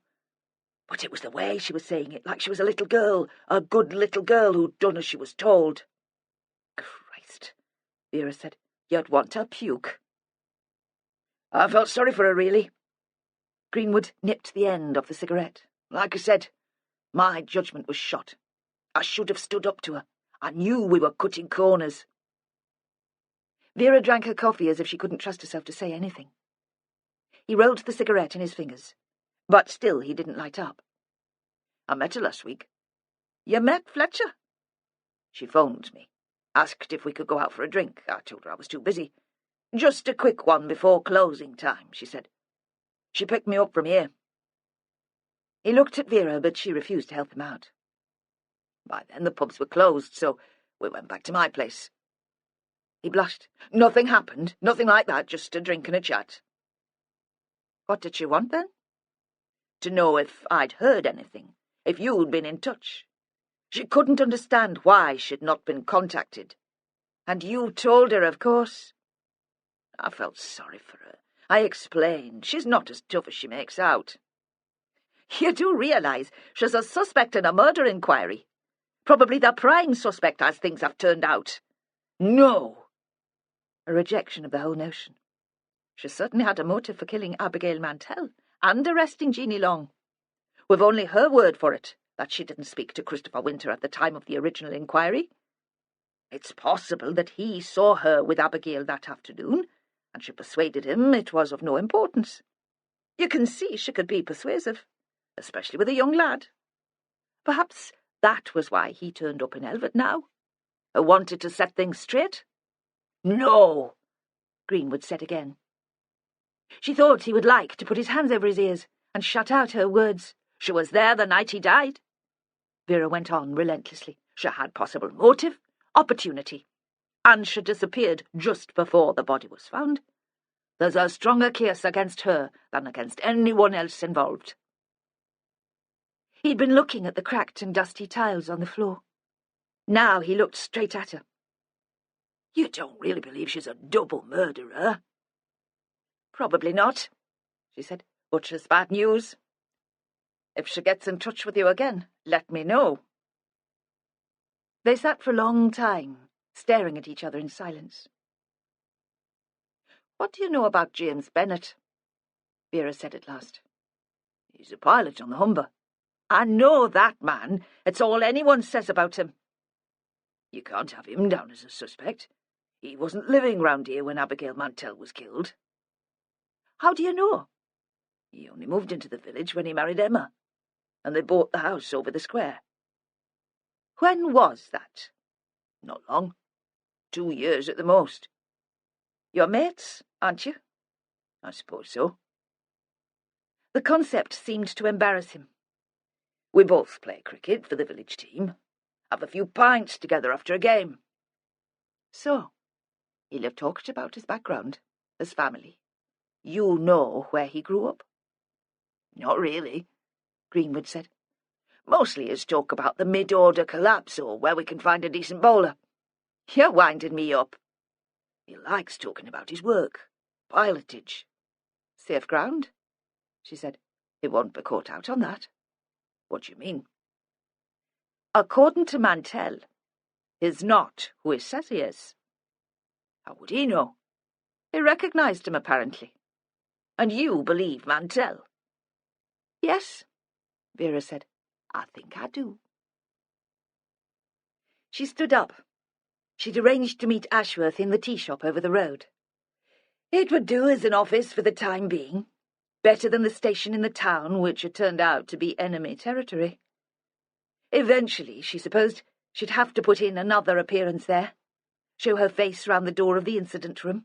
But it was the way she was saying it, like she was a little girl, a good little girl who'd done as she was told." "Christ," Vera said. "You'd want to puke." "I felt sorry for her, really." Greenwood nipped the end off the cigarette. "Like I said, my judgment was shot. I should have stood up to her. I knew we were cutting corners." Vera drank her coffee as if she couldn't trust herself to say anything. He rolled the cigarette in his fingers, but still he didn't light up. "I met her last week." "You met Fletcher?" "She phoned me. Asked if we could go out for a drink. I told her I was too busy. 'Just a quick one before closing time,' she said. She picked me up from here." He looked at Vera, but she refused to help him out. "By then the pubs were closed, so we went back to my place." He blushed. "Nothing happened, nothing like that, just a drink and a chat." "What did she want, then?" "To know if I'd heard anything, if you'd been in touch. She couldn't understand why she'd not been contacted. And you told her, of course. I felt sorry for her. I explained. She's not as tough as she makes out. You do realise she's a suspect in a murder inquiry. Probably the prime suspect, as things have turned out. No. A rejection of the whole notion. She certainly had a motive for killing Abigail Mantel and arresting Jeanie Long. We've only her word for it, that she didn't speak to Christopher Winter at the time of the original inquiry. It's possible that he saw her with Abigail that afternoon, and she persuaded him it was of no importance. You can see she could be persuasive, especially with a young lad. Perhaps that was why he turned up in Elvet now. Wanted to set things straight? No, Greenwood said again. She thought he would like to put his hands over his ears and shut out her words. She was there the night he died. Vera went on relentlessly. She had possible motive, opportunity, and she disappeared just before the body was found. There's a stronger case against her than against anyone else involved. He'd been looking at the cracked and dusty tiles on the floor. Now he looked straight at her. You don't really believe she's a double murderer? Probably not, she said, but she's bad news. If she gets in touch with you again, let me know. They sat for a long time, staring at each other in silence. What do you know about James Bennett? Vera said at last. He's a pilot on the Humber. I know that man. It's all anyone says about him. You can't have him down as a suspect. He wasn't living round here when Abigail Mantel was killed. How do you know? He only moved into the village when he married Emma, and they bought the house over the square. When was that? Not long. 2 years at the most. You're mates, aren't you? I suppose so. The concept seemed to embarrass him. We both play cricket for the village team. Have a few pints together after a game. So, he'll have talked about his background, his family. You know where he grew up? Not really, Greenwood said. Mostly his talk about the mid-order collapse or where we can find a decent bowler. You're winding me up. He likes talking about his work, pilotage. Safe ground? She said. He won't be caught out on that. What do you mean? According to Mantel, he's not who he says he is. How would he know? He recognised him, apparently. And you believe Mantel? Yes, Vera said. I think I do. She stood up. She'd arranged to meet Ashworth in the tea shop over the road. It would do as an office for the time being. Better than the station in the town, which had turned out to be enemy territory. Eventually, she supposed, she'd have to put in another appearance there, show her face round the door of the incident room,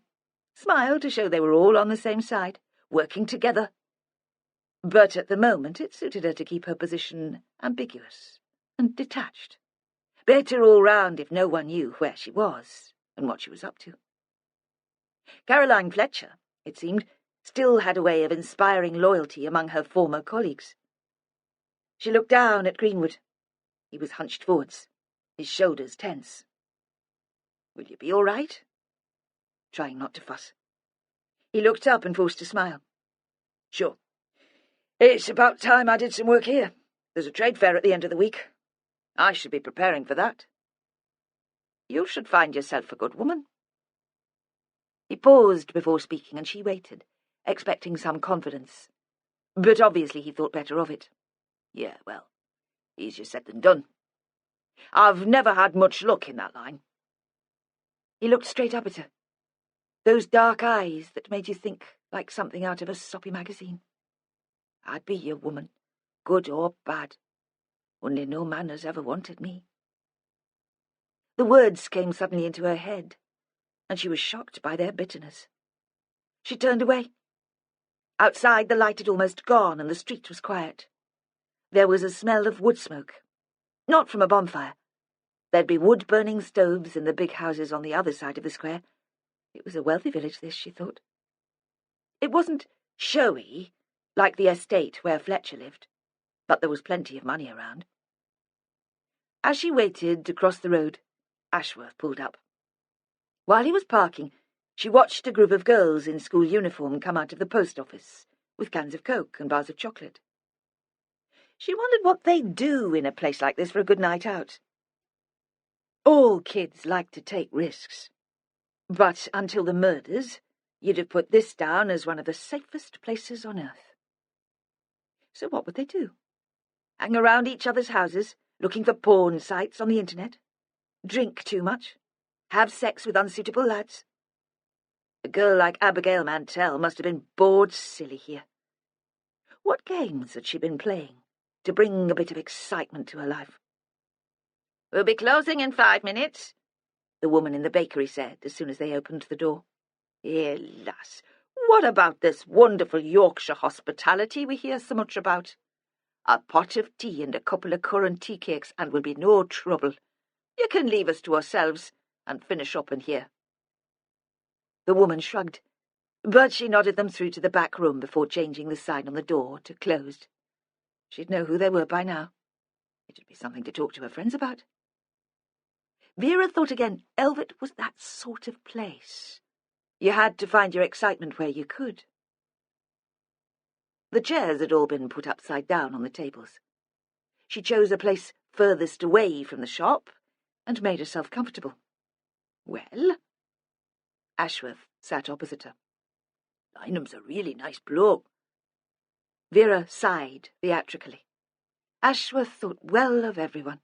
smile to show they were all on the same side, working together. But at the moment it suited her to keep her position ambiguous and detached. Better all round if no one knew where she was and what she was up to. Caroline Fletcher, it seemed, still had a way of inspiring loyalty among her former colleagues. She looked down at Greenwood. He was hunched forwards, his shoulders tense. Will you be all right? Trying not to fuss. He looked up and forced a smile. Sure. It's about time I did some work here. There's a trade fair at the end of the week. I should be preparing for that. You should find yourself a good woman. He paused before speaking, and she waited, expecting some confidence. But obviously he thought better of it. Yeah, well, easier said than done. I've never had much luck in that line. He looked straight up at her. Those dark eyes that made you think like something out of a soppy magazine. I'd be your woman, good or bad. Only no man has ever wanted me. The words came suddenly into her head, and she was shocked by their bitterness. She turned away. Outside the light had almost gone, and the street was quiet. There was a smell of wood smoke. Not from a bonfire. There'd be wood-burning stoves in the big houses on the other side of the square. It was a wealthy village, this, she thought. It wasn't showy, like the estate where Fletcher lived, but there was plenty of money around. As she waited to cross the road, Ashworth pulled up. While he was parking, she watched a group of girls in school uniform come out of the post office with cans of Coke and bars of chocolate. She wondered what they'd do in a place like this for a good night out. All kids like to take risks. But until the murders, you'd have put this down as one of the safest places on earth. So what would they do? Hang around each other's houses, looking for porn sites on the internet? Drink too much? Have sex with unsuitable lads? A girl like Abigail Mantel must have been bored silly here. What games had she been playing to bring a bit of excitement to her life? "We'll be closing in 5 minutes," the woman in the bakery said as soon as they opened the door. "Lass, what about this wonderful Yorkshire hospitality we hear so much about? A pot of tea and a couple of currant tea cakes and we'll be no trouble. You can leave us to ourselves and finish up in here." The woman shrugged, but she nodded them through to the back room before changing the sign on the door to closed. She'd know who they were by now. It'd be something to talk to her friends about. Vera thought again, Elvet was that sort of place. You had to find your excitement where you could. The chairs had all been put upside down on the tables. She chose a place furthest away from the shop and made herself comfortable. "Well?" Ashworth sat opposite her. "Lynham's a really nice bloke." Vera sighed theatrically. Ashworth thought well of everyone.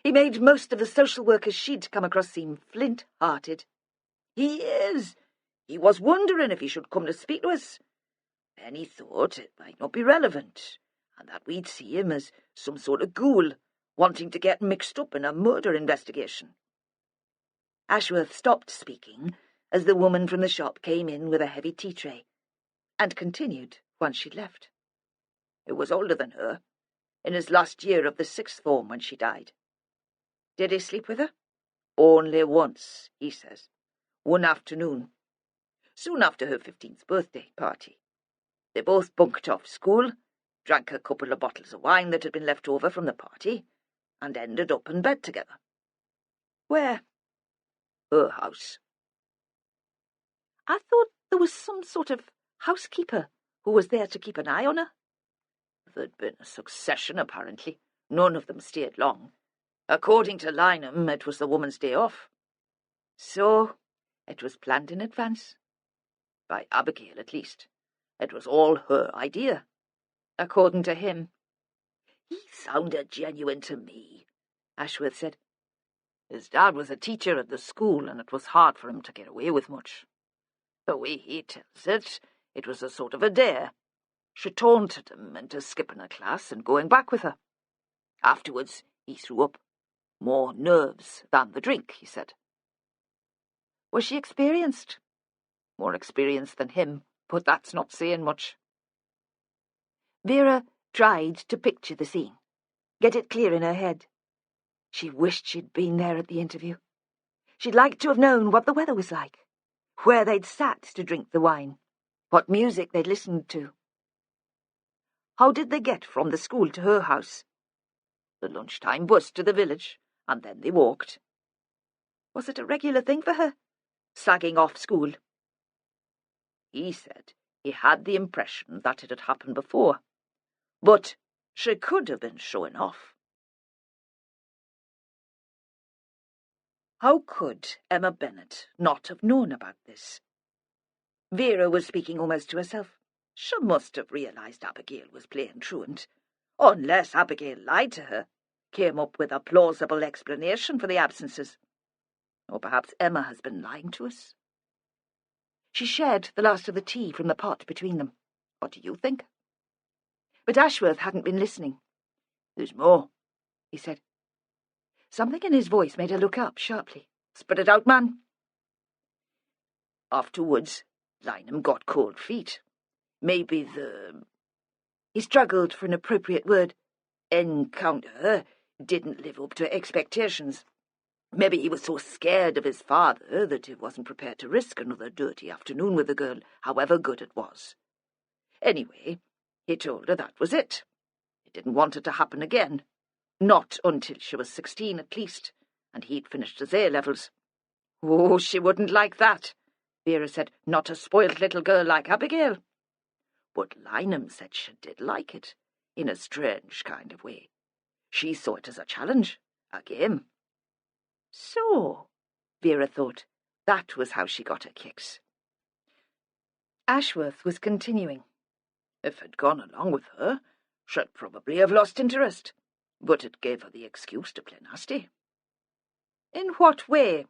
He made most of the social workers she'd come across seem flint-hearted. "He is. He was wondering if he should come to speak to us. Then he thought it might not be relevant, and that we'd see him as some sort of ghoul, wanting to get mixed up in a murder investigation." Ashworth stopped speaking as the woman from the shop came in with a heavy tea tray, and continued once she'd left. "He was older than her, in his last year of the 6th form when she died. Did he sleep with her? Only once, he says. One afternoon, soon after her 15th birthday party. They both bunked off school, drank a couple of bottles of wine that had been left over from the party, and ended up in bed together." "Where?" "Her house." "I thought there was some sort of housekeeper who was there to keep an eye on her." "There'd been a succession, apparently. None of them stayed long. According to Lynham, it was the woman's day off." "So it was planned in advance?" "By Abigail, at least. It was all her idea, according to him." "He sounded genuine to me," Ashworth said. "His dad was a teacher at the school, and it was hard for him to get away with much. The way he tells it, it was a sort of a dare. She taunted him into skipping a class and going back with her. Afterwards, he threw up. More nerves than the drink, he said." "Was she experienced?" "More experienced than him, but that's not saying much." Vera tried to picture the scene, get it clear in her head. She wished she'd been there at the interview. She'd like to have known what the weather was like, where they'd sat to drink the wine, what music they'd listened to. How did they get from the school to her house? The lunchtime bus to the village, and then they walked. Was it a regular thing for her, slagging off school? He said he had the impression that it had happened before, but she could have been showing off. How could Emma Bennett not have known about this? Vera was speaking almost to herself. She must have realised Abigail was playing truant, unless Abigail lied to her, came up with a plausible explanation for the absences. Or perhaps Emma has been lying to us. She shared the last of the tea from the pot between them. What do you think? But Ashworth hadn't been listening. "There's more," he said. Something in his voice made her look up sharply. "Spit it out, man." "Afterwards, Lynham got cold feet. Maybe He struggled for an appropriate word. "Encounter didn't live up to expectations. Maybe he was so scared of his father that he wasn't prepared to risk another dirty afternoon with the girl, however good it was. Anyway, he told her that was it. He didn't want it to happen again. Not until she was 16 at least, and he'd finished his A-levels. "Oh, she wouldn't like that," Vera said. "Not a spoilt little girl like Abigail." But Lynham said she did like it, in a strange kind of way. She saw it as a challenge, a game. So, Vera thought, that was how she got her kicks. Ashworth was continuing. If I'd gone along with her, she'd probably have lost interest, but it gave her the excuse to play nasty. In what way?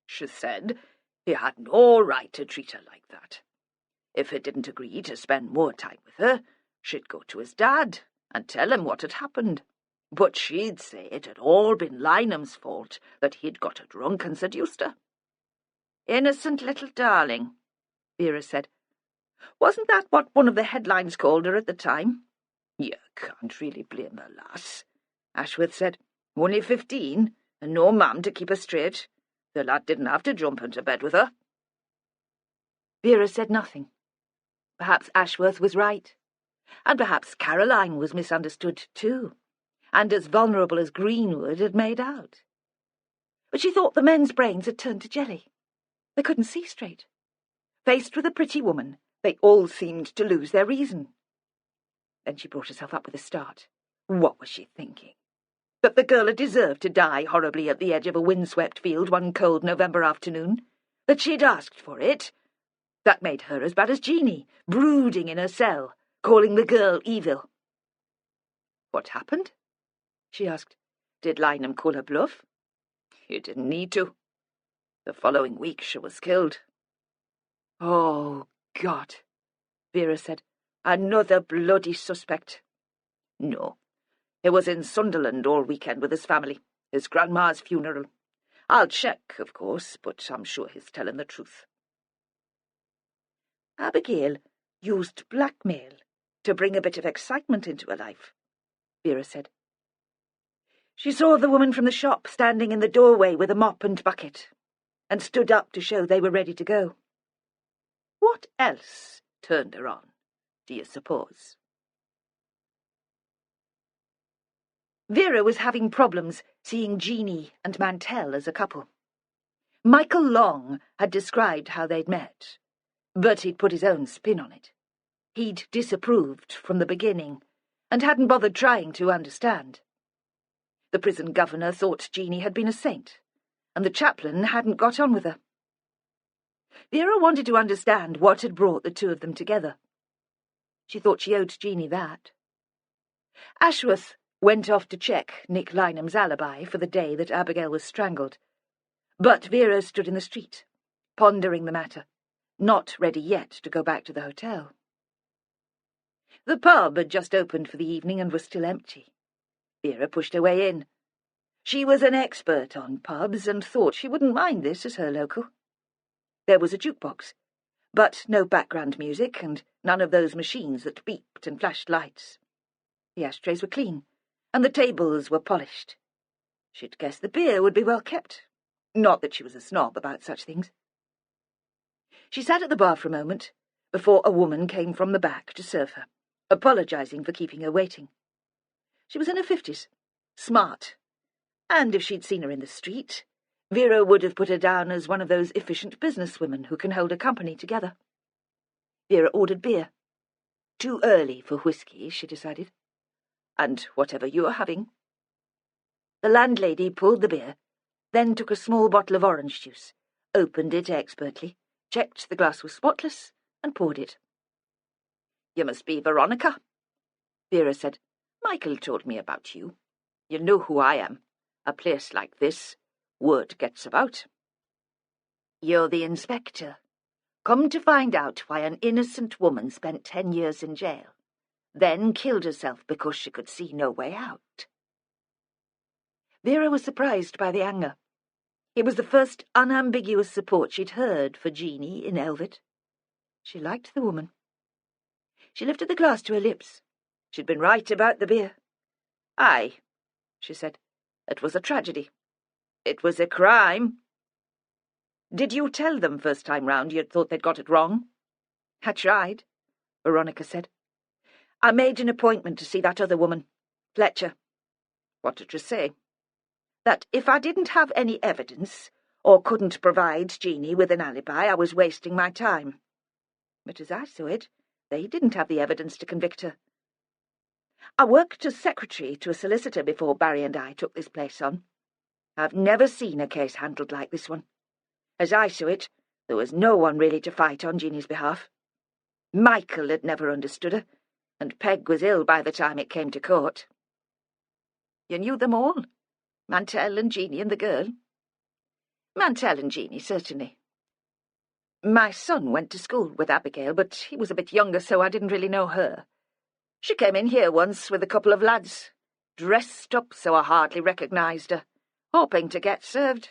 She said he had no right to treat her like that. If he didn't agree to spend more time with her, she'd go to his dad and tell him what had happened. But she'd say it had all been Lynham's fault, that he'd got her drunk and seduced her. "Innocent little darling," Vera said. "Wasn't that what one of the headlines called her at the time?" "You can't really blame the lass," Ashworth said. "Only 15, and no mum to keep her straight. The lad didn't have to jump into bed with her." Vera said nothing. Perhaps Ashworth was right, and perhaps Caroline was misunderstood too, and as vulnerable as Greenwood had made out. But she thought the men's brains had turned to jelly. They couldn't see straight. Faced with a pretty woman, they all seemed to lose their reason. Then she brought herself up with a start. What was she thinking? That the girl had deserved to die horribly at the edge of a windswept field one cold November afternoon? That she'd asked for it? That made her as bad as Jeanie, brooding in her cell, calling the girl evil. "What happened?" she asked. "Did Lynham call her bluff?" "He didn't need to. The following week she was killed." "Oh, God," Vera said. "Another bloody suspect." "No. He was in Sunderland all weekend with his family, his grandma's funeral. I'll check, of course, but I'm sure he's telling the truth." "Abigail used blackmail to bring a bit of excitement into her life," Vera said. She saw the woman from the shop standing in the doorway with a mop and bucket, and stood up to show they were ready to go. What else turned her on, do you suppose? Vera was having problems seeing Jeanie and Mantel as a couple. Michael Long had described how they'd met, but he'd put his own spin on it. He'd disapproved from the beginning, and hadn't bothered trying to understand. The prison governor thought Jeanie had been a saint, and the chaplain hadn't got on with her. Vera wanted to understand what had brought the two of them together. She thought she owed Jeanie that. Ashworth went off to check Nick Lynham's alibi for the day that Abigail was strangled, but Vera stood in the street, pondering the matter, not ready yet to go back to the hotel. The pub had just opened for the evening and was still empty. Vera pushed her way in. She was an expert on pubs and thought she wouldn't mind this as her local. There was a jukebox, but no background music and none of those machines that beeped and flashed lights. The ashtrays were clean, and the tables were polished. She'd guessed the beer would be well kept. Not that she was a snob about such things. She sat at the bar for a moment, before a woman came from the back to serve her, apologising for keeping her waiting. She was in her 50s, smart, and if she'd seen her in the street, Vera would have put her down as one of those efficient businesswomen who can hold a company together. Vera ordered beer. Too early for whiskey, she decided. "And whatever you're having." The landlady pulled the beer, then took a small bottle of orange juice, opened it expertly, checked the glass was spotless, and poured it. "You must be Veronica," Vera said. "Michael told me about you. You know who I am. A place like this, word gets about." "You're the inspector. Come to find out why an innocent woman spent 10 years in jail, then killed herself because she could see no way out." Vera was surprised by the anger. It was the first unambiguous support she'd heard for Jeanie in Elvet. She liked the woman. She lifted the glass to her lips. She'd been right about the beer. "Aye," she said. "It was a tragedy. It was a crime." "Did you tell them first time round you thought they'd got it wrong?" "I tried," Veronica said. "I made an appointment to see that other woman, Fletcher." "What did you say?" "That if I didn't have any evidence, or couldn't provide Jeanie with an alibi, I was wasting my time. But as I saw it, they didn't have the evidence to convict her. I worked as secretary to a solicitor before Barry and I took this place on. I've never seen a case handled like this one. As I saw it, there was no one really to fight on Jeanie's behalf. Michael had never understood her, and Peg was ill by the time it came to court. You knew them all? Mantel and Jeanie and the girl? Mantel and Jeanie, certainly. My son went to school with Abigail, but he was a bit younger, so I didn't really know her. She came in here once with a couple of lads, dressed up so I hardly recognised her, hoping to get served.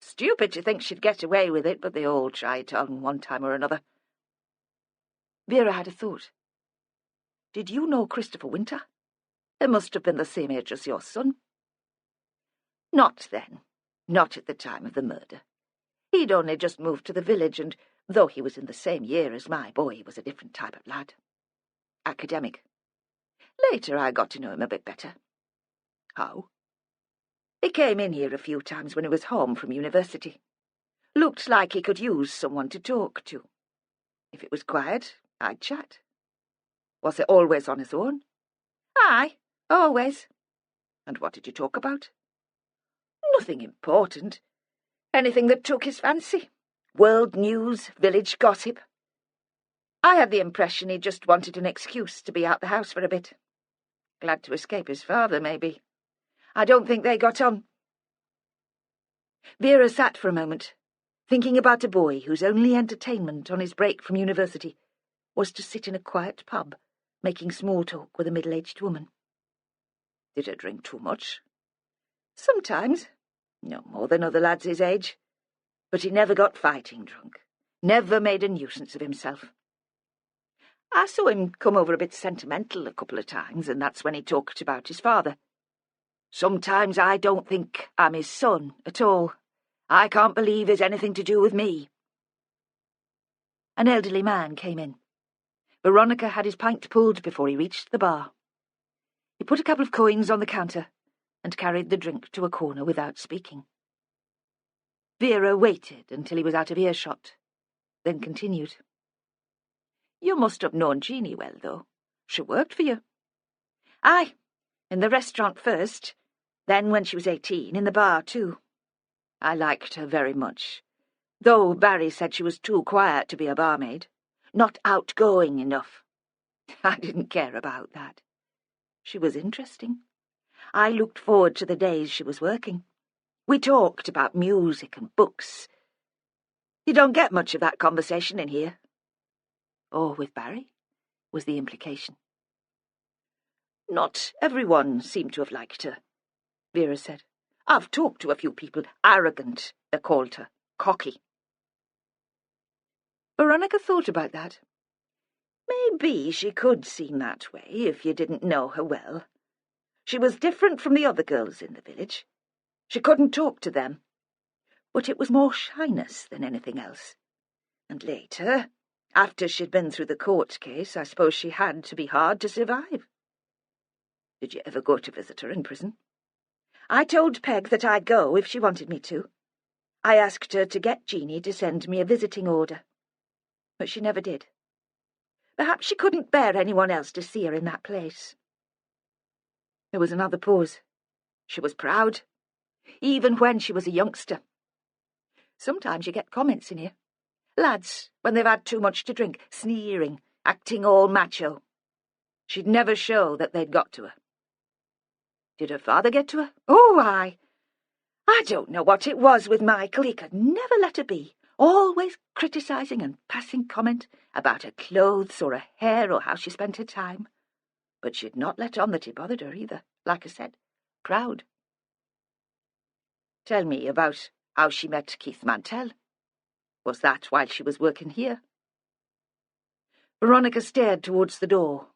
Stupid to think she'd get away with it, but they all tried on one time or another. Vera had a thought. Did you know Christopher Winter? He must have been the same age as your son. Not then. Not at the time of the murder. He'd only just moved to the village, and though he was in the same year as my boy, he was a different type of lad. Academic. Later I got to know him a bit better. How? He came in here a few times when he was home from university. Looked like he could use someone to talk to. If it was quiet, I'd chat. Was he always on his own? Aye, always. And what did you talk about? Nothing important. Anything that took his fancy. World news, village gossip. I had the impression he just wanted an excuse to be out the house for a bit. Glad to escape his father, maybe. I don't think they got on. Vera sat for a moment, thinking about a boy whose only entertainment on his break from university was to sit in a quiet pub, making small talk with a middle-aged woman. Did he drink too much? Sometimes. No more than other lads his age. But he never got fighting drunk. Never made a nuisance of himself. I saw him come over a bit sentimental a couple of times, and that's when he talked about his father. Sometimes I don't think I'm his son at all. I can't believe there's anything to do with me. An elderly man came in. Veronica had his pint pulled before he reached the bar. He put a couple of coins on the counter and carried the drink to a corner without speaking. Vera waited until he was out of earshot, then continued. You must have known Jeanie well, though. She worked for you. Aye, in the restaurant first, then when she was 18, in the bar too. I liked her very much, though Barry said she was too quiet to be a barmaid, not outgoing enough. I didn't care about that. She was interesting. I looked forward to the days she was working. We talked about music and books. You don't get much of that conversation in here. Or with Barry, was the implication. Not everyone seemed to have liked her, Vera said. I've talked to a few people. Arrogant, they called her. Cocky. Veronica thought about that. Maybe she could seem that way if you didn't know her well. She was different from the other girls in the village. She couldn't talk to them. But it was more shyness than anything else. And later, after she'd been through the court case, I suppose she had to be hard to survive. Did you ever go to visit her in prison? I told Peg that I'd go if she wanted me to. I asked her to get Jeanie to send me a visiting order. But she never did. Perhaps she couldn't bear anyone else to see her in that place. There was another pause. She was proud, even when she was a youngster. Sometimes you get comments in here. Lads, when they've had too much to drink, sneering, acting all macho. She'd never show that they'd got to her. Did her father get to her? Oh, I don't know what it was with Michael. He could never let her be, always criticising and passing comment about her clothes or her hair or how she spent her time. But she'd not let on that he bothered her either, like I said, proud. Tell me about how she met Keith Mantel. Was that while she was working here? Veronica stared towards the door,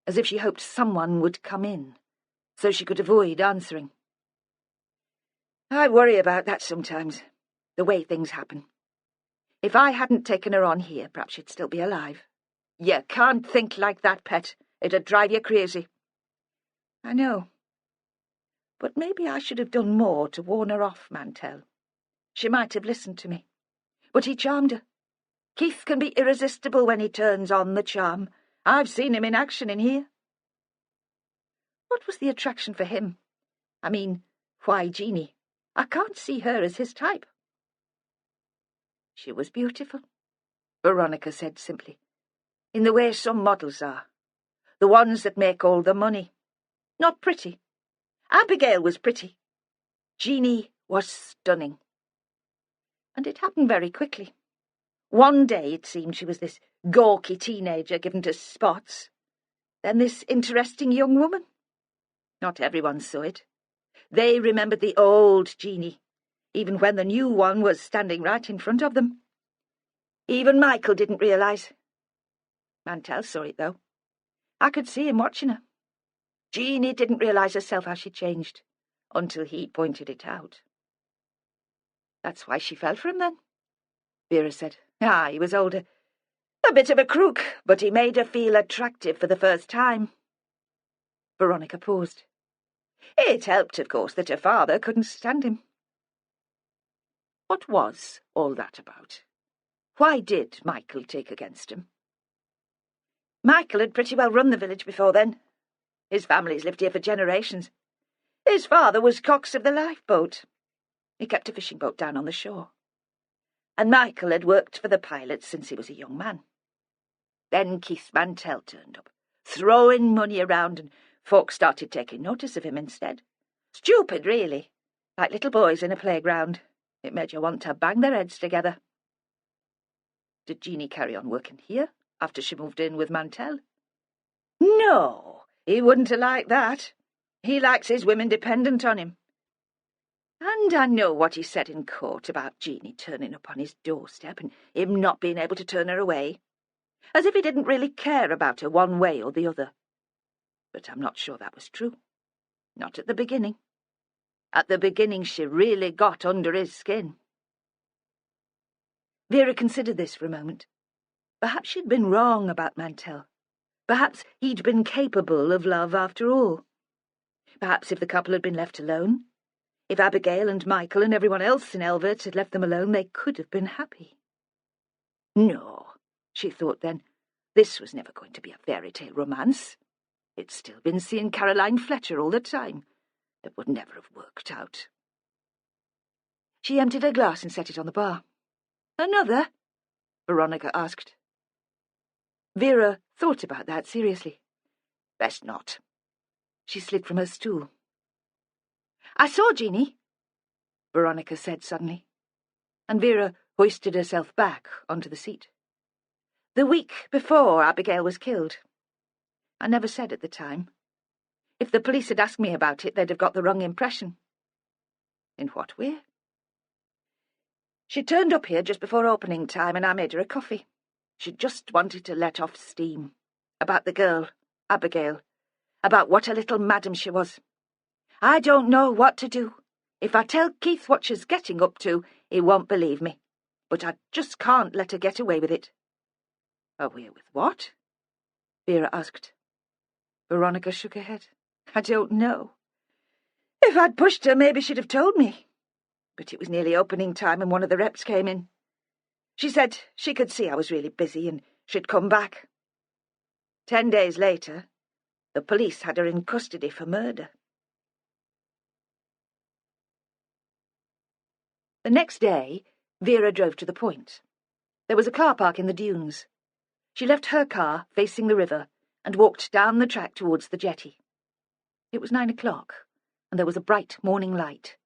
as if she hoped someone would come in, so she could avoid answering. I worry about that sometimes, the way things happen. If I hadn't taken her on here, perhaps she'd still be alive. You can't think like that, Pet. It'd drive you crazy. I know. But maybe I should have done more to warn her off, Mantel. She might have listened to me. But he charmed her. Keith can be irresistible when he turns on the charm. I've seen him in action in here. What was the attraction for him? I mean, why Jeanie? I can't see her as his type. She was beautiful, Veronica said simply, in the way some models are. The ones that make all the money. Not pretty. Abigail was pretty. Jeanie was stunning. And it happened very quickly. One day it seemed she was this gawky teenager given to spots. Then this interesting young woman. Not everyone saw it. They remembered the old Jeanie, even when the new one was standing right in front of them. Even Michael didn't realise. Mantel saw it, though. I could see him watching her. Jeanie didn't realise herself how she changed, until he pointed it out. That's why she fell for him, then, Vera said. Ah, he was older. A bit of a crook, but he made her feel attractive for the first time. Veronica paused. It helped, of course, that her father couldn't stand him. What was all that about? Why did Michael take against him? Michael had pretty well run the village before then. His family's lived here for generations. His father was cox of the lifeboat. He kept a fishing boat down on the shore. And Michael had worked for the pilots since he was a young man. Then Keith Mantel turned up, throwing money around, and folks started taking notice of him instead. Stupid, really, like little boys in a playground. It made you want to bang their heads together. Did Jeanie carry on working here after she moved in with Mantel? No, he wouldn't have liked that. He likes his women dependent on him. And I know what he said in court about Jeanie turning up on his doorstep and him not being able to turn her away, as if he didn't really care about her one way or the other. But I'm not sure that was true. Not at the beginning. At the beginning she really got under his skin. Vera considered this for a moment. Perhaps she'd been wrong about Mantel. Perhaps he'd been capable of love after all. Perhaps if the couple had been left alone, if Abigail and Michael and everyone else in Elvert had left them alone, they could have been happy. No, she thought then, this was never going to be a fairy-tale romance. It's still been seeing Caroline Fletcher all the time. It would never have worked out. She emptied her glass and set it on the bar. Another? Veronica asked. Vera thought about that seriously. Best not. She slid from her stool. I saw Jeanie, Veronica said suddenly, and Vera hoisted herself back onto the seat. The week before Abigail was killed. I never said at the time. If the police had asked me about it, they'd have got the wrong impression. In what way? She turned up here just before opening time, and I made her a coffee. She just wanted to let off steam. About the girl, Abigail. About what a little madam she was. I don't know what to do. If I tell Keith what she's getting up to, he won't believe me. But I just can't let her get away with it. Away with what? Vera asked. Veronica shook her head. I don't know. If I'd pushed her, maybe she'd have told me. But it was nearly opening time and one of the reps came in. She said she could see I was really busy and she'd come back. 10 days later, the police had her in custody for murder. The next day, Vera drove to the point. There was a car park in the dunes. She left her car facing the river and walked down the track towards the jetty. It was 9 o'clock, and there was a bright morning light.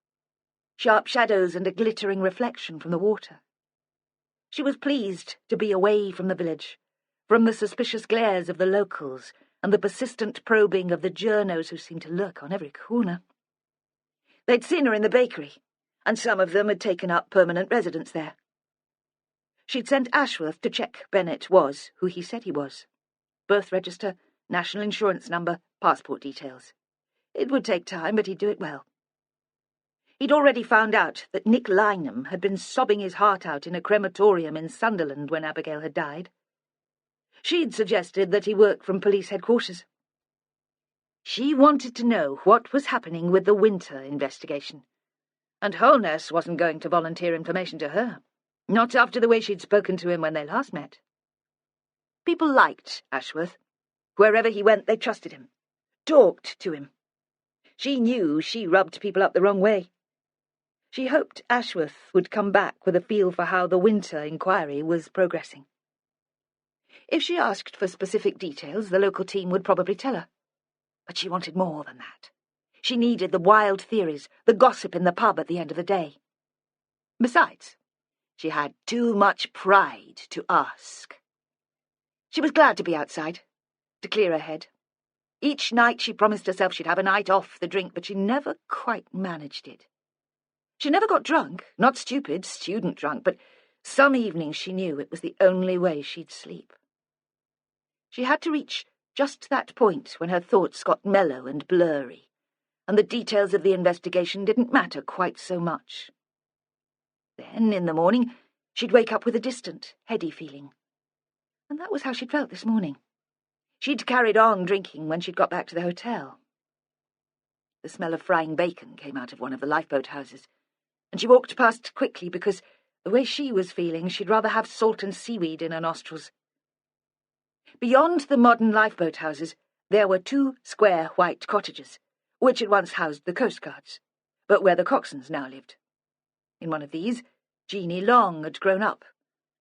Sharp shadows and a glittering reflection from the water. She was pleased to be away from the village, from the suspicious glares of the locals and the persistent probing of the journos who seemed to lurk on every corner. They'd seen her in the bakery, and some of them had taken up permanent residence there. She'd sent Ashworth to check Bennett was who he said he was. Birth register, national insurance number, passport details. It would take time, but he'd do it well. He'd already found out that Nick Lynham had been sobbing his heart out in a crematorium in Sunderland when Abigail had died. She'd suggested that he work from police headquarters. She wanted to know what was happening with the Winter investigation, And Holness wasn't going to volunteer information to her, not after the way she'd spoken to him when they last met. People liked Ashworth. Wherever he went, they trusted him, talked to him. She knew she rubbed people up the wrong way. She hoped Ashworth would come back with a feel for how the winter inquiry was progressing. If she asked for specific details, the local team would probably tell her. But she wanted more than that. She needed the wild theories, the gossip in the pub at the end of the day. Besides, she had too much pride to ask. She was glad to be outside, to clear her head. Each night she promised herself she'd have a night off the drink, but she never quite managed it. She never got drunk, not stupid, student drunk, but some evenings she knew it was the only way she'd sleep. She had to reach just that point when her thoughts got mellow and blurry, and the details of the investigation didn't matter quite so much. Then, in the morning, she'd wake up with a distant, heady feeling. And that was how she'd felt this morning. She'd carried on drinking when she'd got back to the hotel. The smell of frying bacon came out of one of the lifeboat houses, and she walked past quickly because, the way she was feeling, she'd rather have salt and seaweed in her nostrils. Beyond the modern lifeboat houses, there were 2 square white cottages, which had once housed the coastguards, but where the coxswains now lived. In one of these, Jeanie Long had grown up,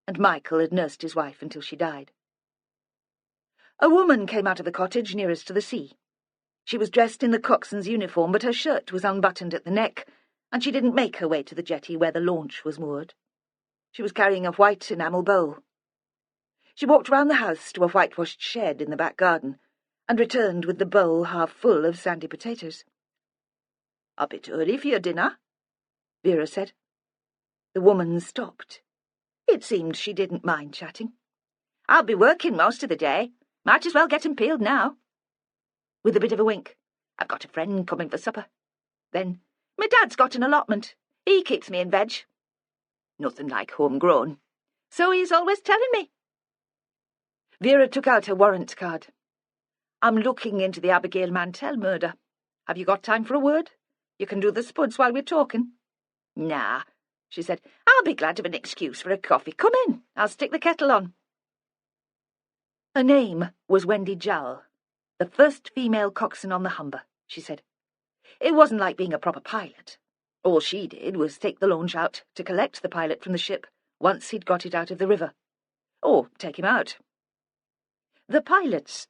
and Michael had nursed his wife until she died. A woman came out of the cottage nearest to the sea. She was dressed in the coxswain's uniform, but her shirt was unbuttoned at the neck, and she didn't make her way to the jetty where the launch was moored. She was carrying a white enamel bowl. She walked round the house to a whitewashed shed in the back garden, and returned with the bowl half full of sandy potatoes. "A bit early for your dinner," Vera said. The woman stopped. It seemed she didn't mind chatting. "I'll be working most of the day. Might as well get 'em peeled now." With a bit of a wink, "I've got a friend coming for supper." Then, "My dad's got an allotment. He keeps me in veg. Nothing like homegrown. So he's always telling me." Vera took out her warrant card. "I'm looking into the Abigail Mantel murder. Have you got time for a word? You can do the spuds while we're talking." "Nah," she said. "I'll be glad of an excuse for a coffee. Come in. I'll stick the kettle on." Her name was Wendy Jowell, the first female coxswain on the Humber, she said. It wasn't like being a proper pilot. All she did was take the launch out to collect the pilot from the ship once he'd got it out of the river. Or take him out. "The pilots?"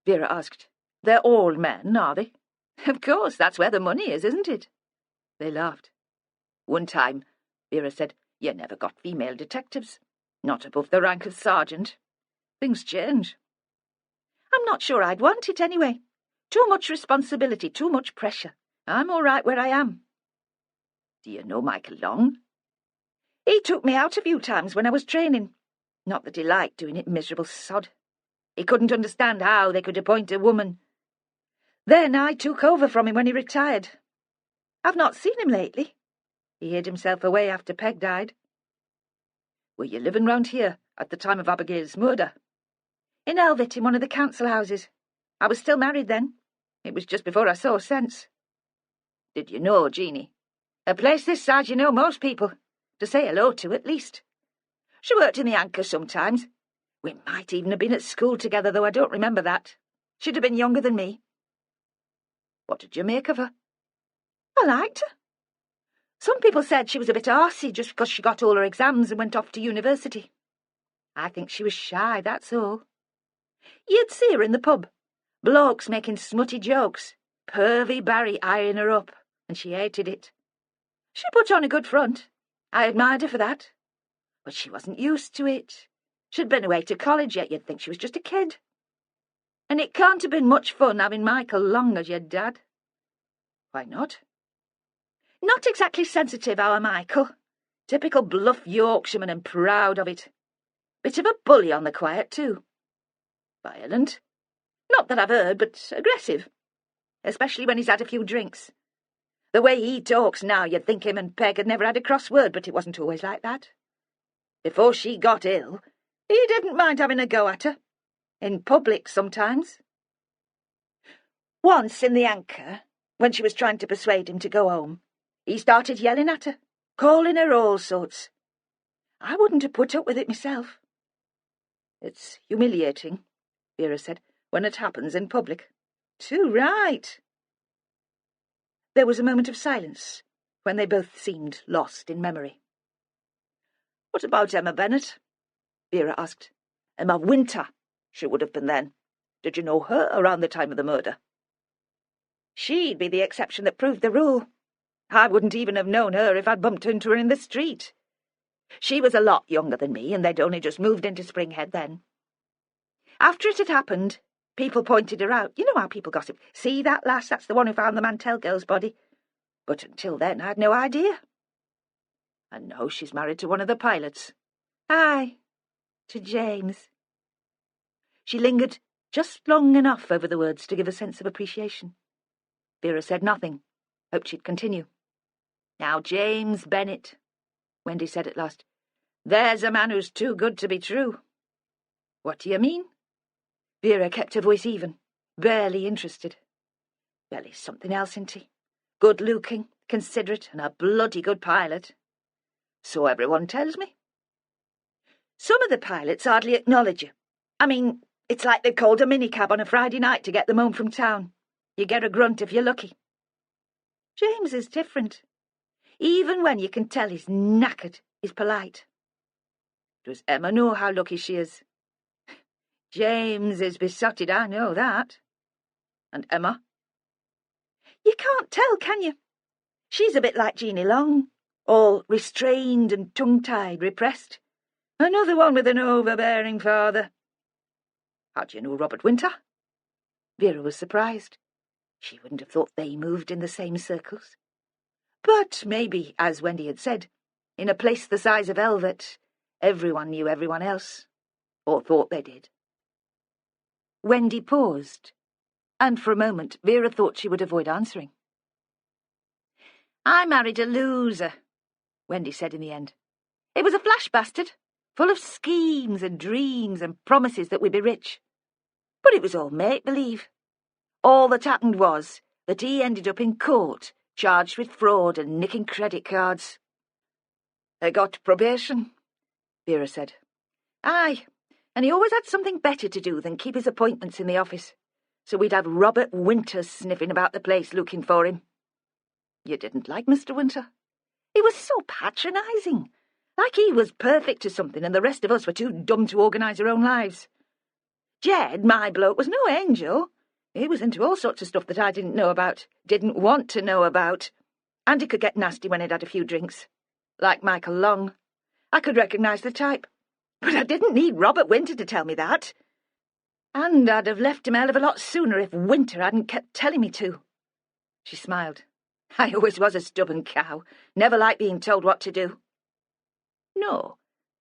Vera asked. "They're all men, are they?" "Of course, that's where the money is, isn't it?" They laughed. "One time," Vera said, "you never got female detectives. Not above the rank of sergeant. Things change." "I'm not sure I'd want it anyway. Too much responsibility, too much pressure. I'm all right where I am." "Do you know Michael Long?" "He took me out a few times when I was training. Not that he liked doing it, miserable sod. He couldn't understand how they could appoint a woman. Then I took over from him when he retired. I've not seen him lately. He hid himself away after Peg died." "Were you living round here at the time of Abigail's murder?" "In Elvit, in one of the council houses. I was still married then. It was just before I saw sense." "Did you know Jeanie?" "A place this size you know most people. To say hello to, at least. She worked in the Anchor sometimes. We might even have been at school together, though I don't remember that. She'd have been younger than me." "What did you make of her?" "I liked her. Some people said she was a bit arsey just because she got all her exams and went off to university. I think she was shy, that's all. You'd see her in the pub. Blokes making smutty jokes. Pervy Barry eyeing her up, and she hated it. She put on a good front. I admired her for that. But she wasn't used to it. She'd been away to college, yet you'd think she was just a kid. And it can't have been much fun having Michael Long as your dad." "Why not?" "Not exactly sensitive, our Michael. Typical bluff Yorkshireman and proud of it. Bit of a bully on the quiet, too. Violent? Not that I've heard, but aggressive. Especially when he's had a few drinks. The way he talks now, you'd think him and Peg had never had a cross word, but it wasn't always like that. Before she got ill, he didn't mind having a go at her. In public sometimes. Once in the Anchor, when she was trying to persuade him to go home, He started yelling at her, calling her all sorts. I wouldn't have put up with it myself. It's humiliating, Vera said, when it happens in public. Too right. There was a moment of silence, when they both seemed lost in memory. What about Emma Bennett? Vera asked. Emma Winter, she would have been then. Did you know her around the time of the murder? She'd be the exception that proved the rule. I wouldn't even have known her if I'd bumped into her in the street. She was a lot younger than me, and they'd only just moved into Springhead then. After it had happened, people pointed her out. You know how people gossip. See that lass? That's the one who found the Mantel girl's body. But until then, I'd no idea. And now she's married to one of the pilots. Aye, to James. She lingered just long enough over the words to give a sense of appreciation. Vera said nothing, hoped she'd continue. Now, James Bennett, Wendy said at last. There's a man who's too good to be true. What do you mean? Vera kept her voice even, barely interested. Well, he's something else, isn't he? Good-looking, considerate, and a bloody good pilot. So everyone tells me. Some of the pilots hardly acknowledge you. I mean, it's like they've called a minicab on a Friday night to get them home from town. You get a grunt if you're lucky. James is different. Even when you can tell he's knackered, he's polite. Does Emma know how lucky she is? James is besotted, I know that. And Emma? You can't tell, can you? She's a bit like Jeanie Long, all restrained and tongue-tied, repressed. Another one with an overbearing father. How do you know Robert Winter? Vera was surprised. She wouldn't have thought they moved in the same circles. But maybe, as Wendy had said, in a place the size of Elvet, everyone knew everyone else, or thought they did. Wendy paused, and for a moment Vera thought she would avoid answering. I married a loser, Wendy said in the end. It was a flash bastard, full of schemes and dreams and promises that we'd be rich. But it was all make-believe. All that happened was that he ended up in court, charged with fraud and nicking credit cards. I got probation, Vera said. Aye, and he always had something better to do than keep his appointments in the office, so we'd have Robert Winter sniffing about the place looking for him. You didn't like Mr. Winter? He was so patronising, like he was perfect to something and the rest of us were too dumb to organise our own lives. Jed, my bloke, was no angel. He was into all sorts of stuff that I didn't know about, didn't want to know about. And he could get nasty when he'd had a few drinks. Like Michael Long. I could recognise the type. But I didn't need Robert Winter to tell me that. And I'd have left him a hell of a lot sooner if Winter hadn't kept telling me to. She smiled. I always was a stubborn cow. Never liked being told what to do. No,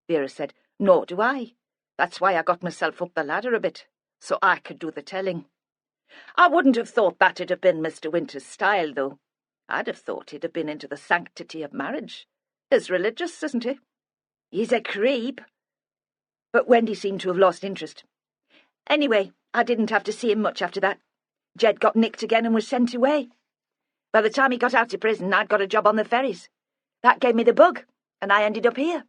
Vera said. Nor do I. That's why I got myself up the ladder a bit, so I could do the telling. I wouldn't have thought that'd have been Mr. Winter's style, though. I'd have thought he'd have been into the sanctity of marriage. He's religious, isn't he? He's a creep. But Wendy seemed to have lost interest. Anyway, I didn't have to see him much after that. Jed got nicked again and was sent away. By the time he got out of prison, I'd got a job on the ferries. That gave me the bug, and I ended up here.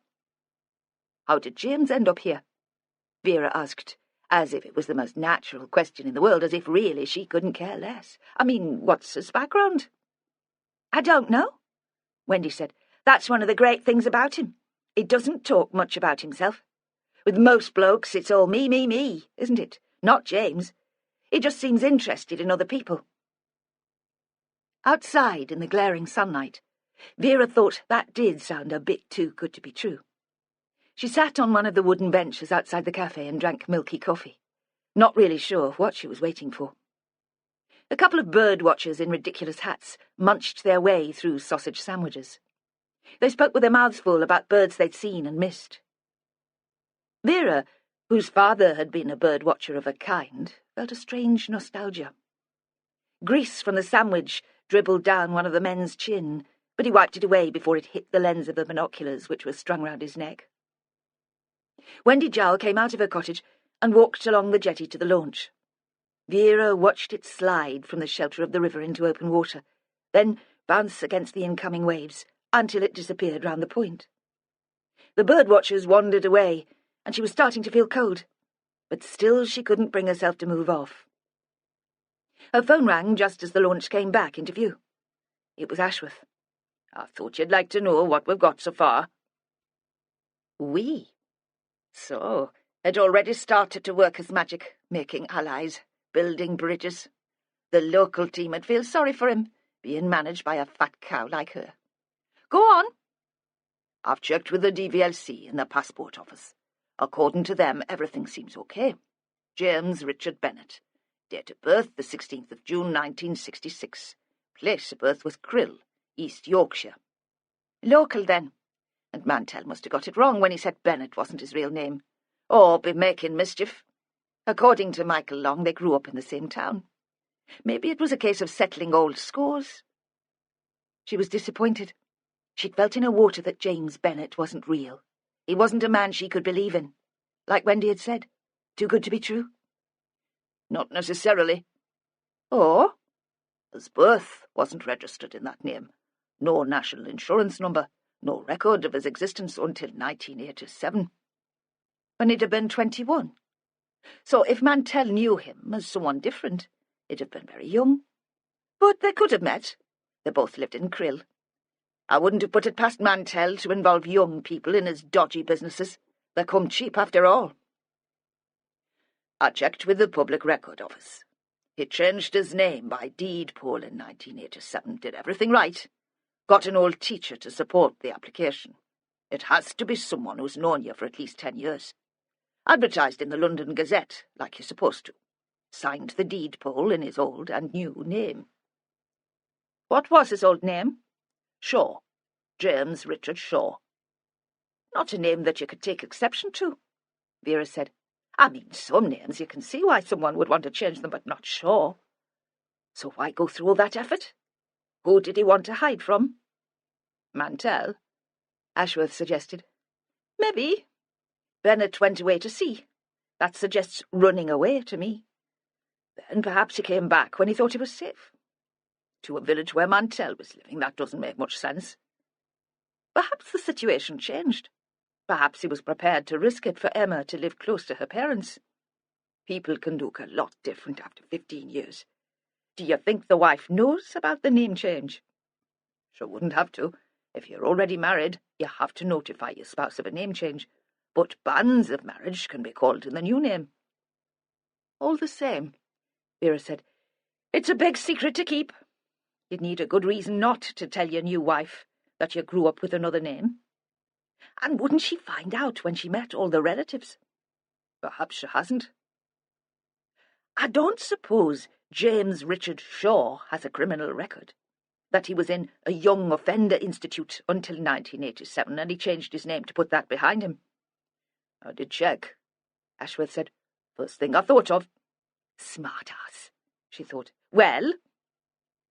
How did James end up here? Vera asked, as if it was the most natural question in the world, as if really she couldn't care less. I mean, what's his background? I don't know, Wendy said. That's one of the great things about him. He doesn't talk much about himself. With most blokes, it's all me, me, me, isn't it? Not James. He just seems interested in other people. Outside, in the glaring sunlight, Vera thought that did sound a bit too good to be true. She sat on one of the wooden benches outside the cafe and drank milky coffee, not really sure what she was waiting for. A couple of bird watchers in ridiculous hats munched their way through sausage sandwiches. They spoke with their mouths full about birds they'd seen and missed. Vera, whose father had been a bird watcher of a kind, felt a strange nostalgia. Grease from the sandwich dribbled down one of the men's chin, but he wiped it away before it hit the lens of the binoculars which were strung round his neck. Wendy Jowl came out of her cottage and walked along the jetty to the launch. Vera watched it slide from the shelter of the river into open water, then bounce against the incoming waves, until it disappeared round the point. The birdwatchers wandered away, and she was starting to feel cold, but still she couldn't bring herself to move off. Her phone rang just as the launch came back into view. It was Ashworth. "I thought you'd like to know what we've got so far." "We?" So, it already started to work as magic, making allies, building bridges. The local team would feel sorry for him, being managed by a fat cow like her. "Go on." "I've checked with the DVLC in the passport office. According to them, everything seems okay. James Richard Bennett. Date of birth, the 16th of June, 1966. Place of birth was Krill, East Yorkshire." "Local, then." And Mantel must have got it wrong when he said Bennett wasn't his real name. Or be making mischief. According to Michael Long, they grew up in the same town. Maybe it was a case of settling old scores. She was disappointed. She'd felt in her water that James Bennett wasn't real. He wasn't a man she could believe in. Like Wendy had said, too good to be true. Not necessarily. Or? His birth wasn't registered in that name. No national insurance number. No record of his existence until 1987. When he'd have been 21. So if Mantel knew him as someone different, he'd have been very young. But they could have met. They both lived in Krill. I wouldn't have put it past Mantel to involve young people in his dodgy businesses. They come cheap after all. I checked with the Public Record Office. He changed his name by deed poll in 1987, did everything right. Got an old teacher to support the application. It has to be someone who's known you for at least 10 years. Advertised in the London Gazette, like you're supposed to. Signed the deed poll in his old and new name. What was his old name? Shaw. James Richard Shaw. Not a name that you could take exception to, Vera said. I mean, some names you can see why someone would want to change them, but not Shaw. So why go through all that effort? Who did he want to hide from? Mantel, Ashworth suggested. Maybe. Bennett went away to sea. That suggests running away to me. Then perhaps he came back when he thought he was safe. To a village where Mantel was living, that doesn't make much sense. Perhaps the situation changed. Perhaps he was prepared to risk it for Emma to live close to her parents. People can look a lot different after 15 years. Do you think the wife knows about the name change? She wouldn't have to. If you're already married, you have to notify your spouse of a name change. But banns of marriage can be called in the new name. All the same, Vera said, it's a big secret to keep. You'd need a good reason not to tell your new wife that you grew up with another name. And wouldn't she find out when she met all the relatives? Perhaps she hasn't. I don't suppose James Richard Shaw has a criminal record. That he was in a young offender institute until 1987, and he changed his name to put that behind him. I did check, Ashworth said. First thing I thought of. Smart ass, she thought. Well?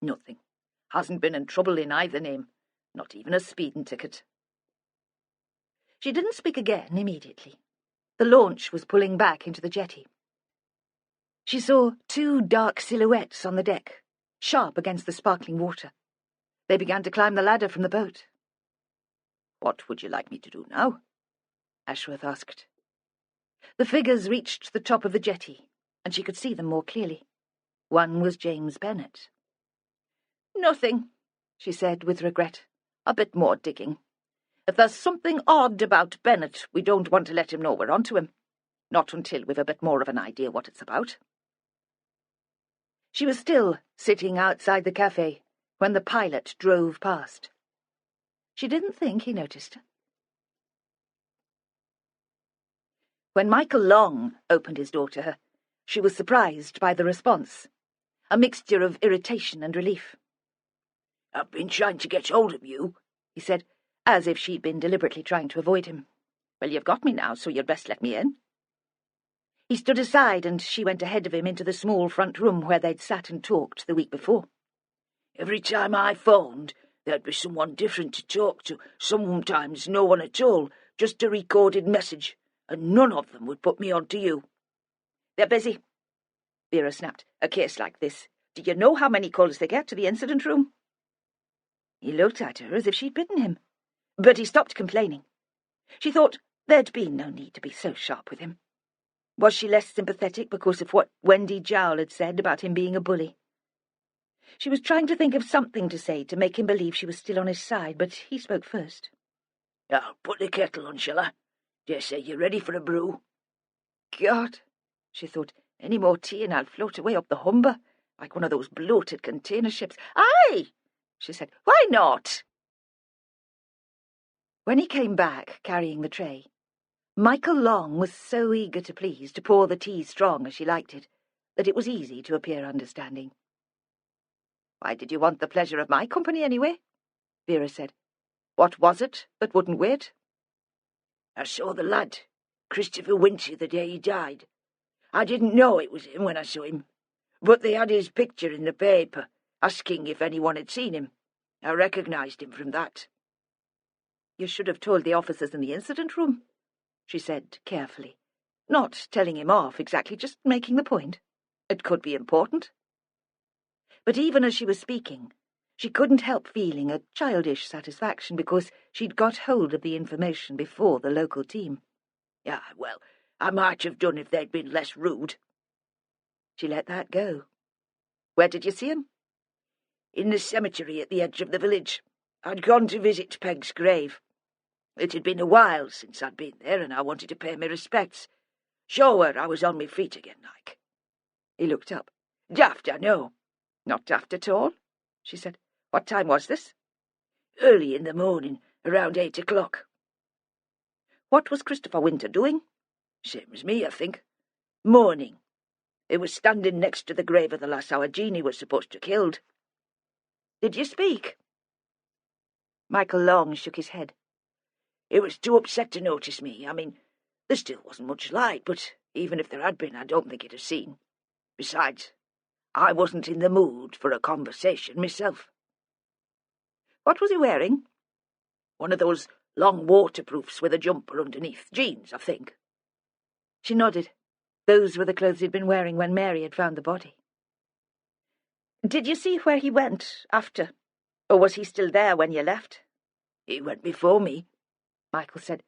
Nothing. Hasn't been in trouble in either name. Not even a speeding ticket. She didn't speak again immediately. The launch was pulling back into the jetty. She saw two dark silhouettes on the deck, sharp against the sparkling water. They began to climb the ladder from the boat. What would you like me to do now? Ashworth asked. The figures reached the top of the jetty, and she could see them more clearly. One was James Bennett. Nothing, she said with regret. A bit more digging. If there's something odd about Bennett, we don't want to let him know we're onto him. Not until we've a bit more of an idea what it's about. She was still sitting outside the cafe when the pilot drove past. She didn't think he noticed her. When Michael Long opened his door to her, she was surprised by the response, a mixture of irritation and relief. I've been trying to get hold of you, he said, as if she'd been deliberately trying to avoid him. Well, you've got me now, so you'd best let me in. He stood aside, and she went ahead of him into the small front room where they'd sat and talked the week before. Every time I phoned, there'd be someone different to talk to, sometimes no one at all, just a recorded message, and none of them would put me on to you. They're busy, Vera snapped. A case like this. Do you know how many calls they get to the incident room? He looked at her as if she'd bitten him, but he stopped complaining. She thought there'd been no need to be so sharp with him. Was she less sympathetic because of what Wendy Jowl had said about him being a bully? She was trying to think of something to say to make him believe she was still on his side, but he spoke first. "I'll put the kettle on, shall I? Dessay you're ready for a brew." God, she thought, any more tea and I'll float away up the Humber, like one of those bloated container ships. Aye, she said, why not? When he came back, carrying the tray, Michael Long was so eager to please, to pour the tea strong as she liked it, that it was easy to appear understanding. "Why did you want the pleasure of my company, anyway?" Vera said. "What was it that wouldn't wait?" "I saw the lad, Christopher Winter, the day he died. I didn't know it was him when I saw him, but they had his picture in the paper, asking if anyone had seen him. I recognised him from that." "You should have told the officers in the incident room," she said carefully, not telling him off exactly, just making the point. It could be important. But even as she was speaking, she couldn't help feeling a childish satisfaction because she'd got hold of the information before the local team. "Yeah, well, I might have done if they'd been less rude." She let that go. "Where did you see him?" "In the cemetery at the edge of the village. I'd gone to visit Peg's grave. It had been a while since I'd been there, and I wanted to pay my respects. Show her I was on my feet again, like." He looked up. "Daft, I know." "Not daft at all," she said. "What time was this?" "Early in the morning, around 8 o'clock. "What was Christopher Winter doing?" "Same as me, I think. Mourning. He was standing next to the grave of the lass our Jeanie was supposed to killed." "Did you speak?" Michael Long shook his head. "He was too upset to notice me. I mean, there still wasn't much light, but even if there had been, I don't think he'd have seen. Besides, I wasn't in the mood for a conversation myself." "What was he wearing?" "One of those long waterproofs with a jumper underneath. Jeans, I think." She nodded. Those were the clothes he'd been wearing when Mary had found the body. "Did you see where he went after? Or was he still there when you left?" "He went before me," Michael said.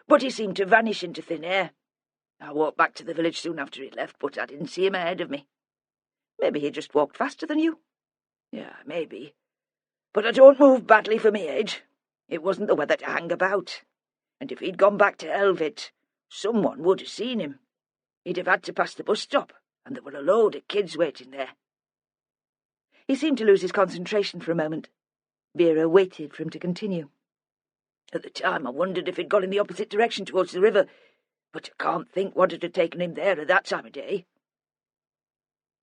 "But he seemed to vanish into thin air. I walked back to the village soon after he left, but I didn't see him ahead of me." "Maybe he just walked faster than you." "Yeah, maybe. But I don't move badly for me age. It wasn't the weather to hang about. And if he'd gone back to Elvit, someone would have seen him. He'd have had to pass the bus stop, and there were a load of kids waiting there." He seemed to lose his concentration for a moment. Vera waited for him to continue. "At the time I wondered if he'd gone in the opposite direction towards the river, but I can't think what had taken him there at that time of day."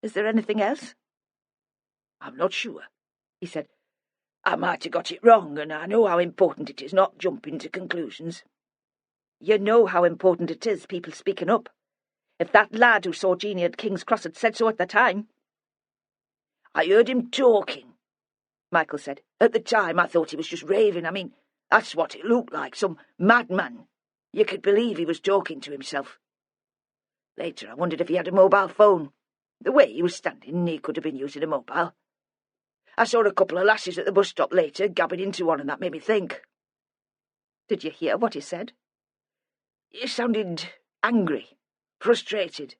"Is there anything else?" "I'm not sure," he said. "I might have got it wrong, and I know how important it is not jumping to conclusions." "You know how important it is, people speaking up. If that lad who saw Jeanie at King's Cross had said so at the time—" "I heard him talking," Michael said. "At the time I thought he was just raving. I mean, that's what it looked like, some madman. You could believe he was talking to himself. Later I wondered if he had a mobile phone. The way he was standing, he could have been using a mobile. I saw a couple of lasses at the bus stop later gabbing into one, and that made me think." "Did you hear what he said?" "He sounded angry, frustrated,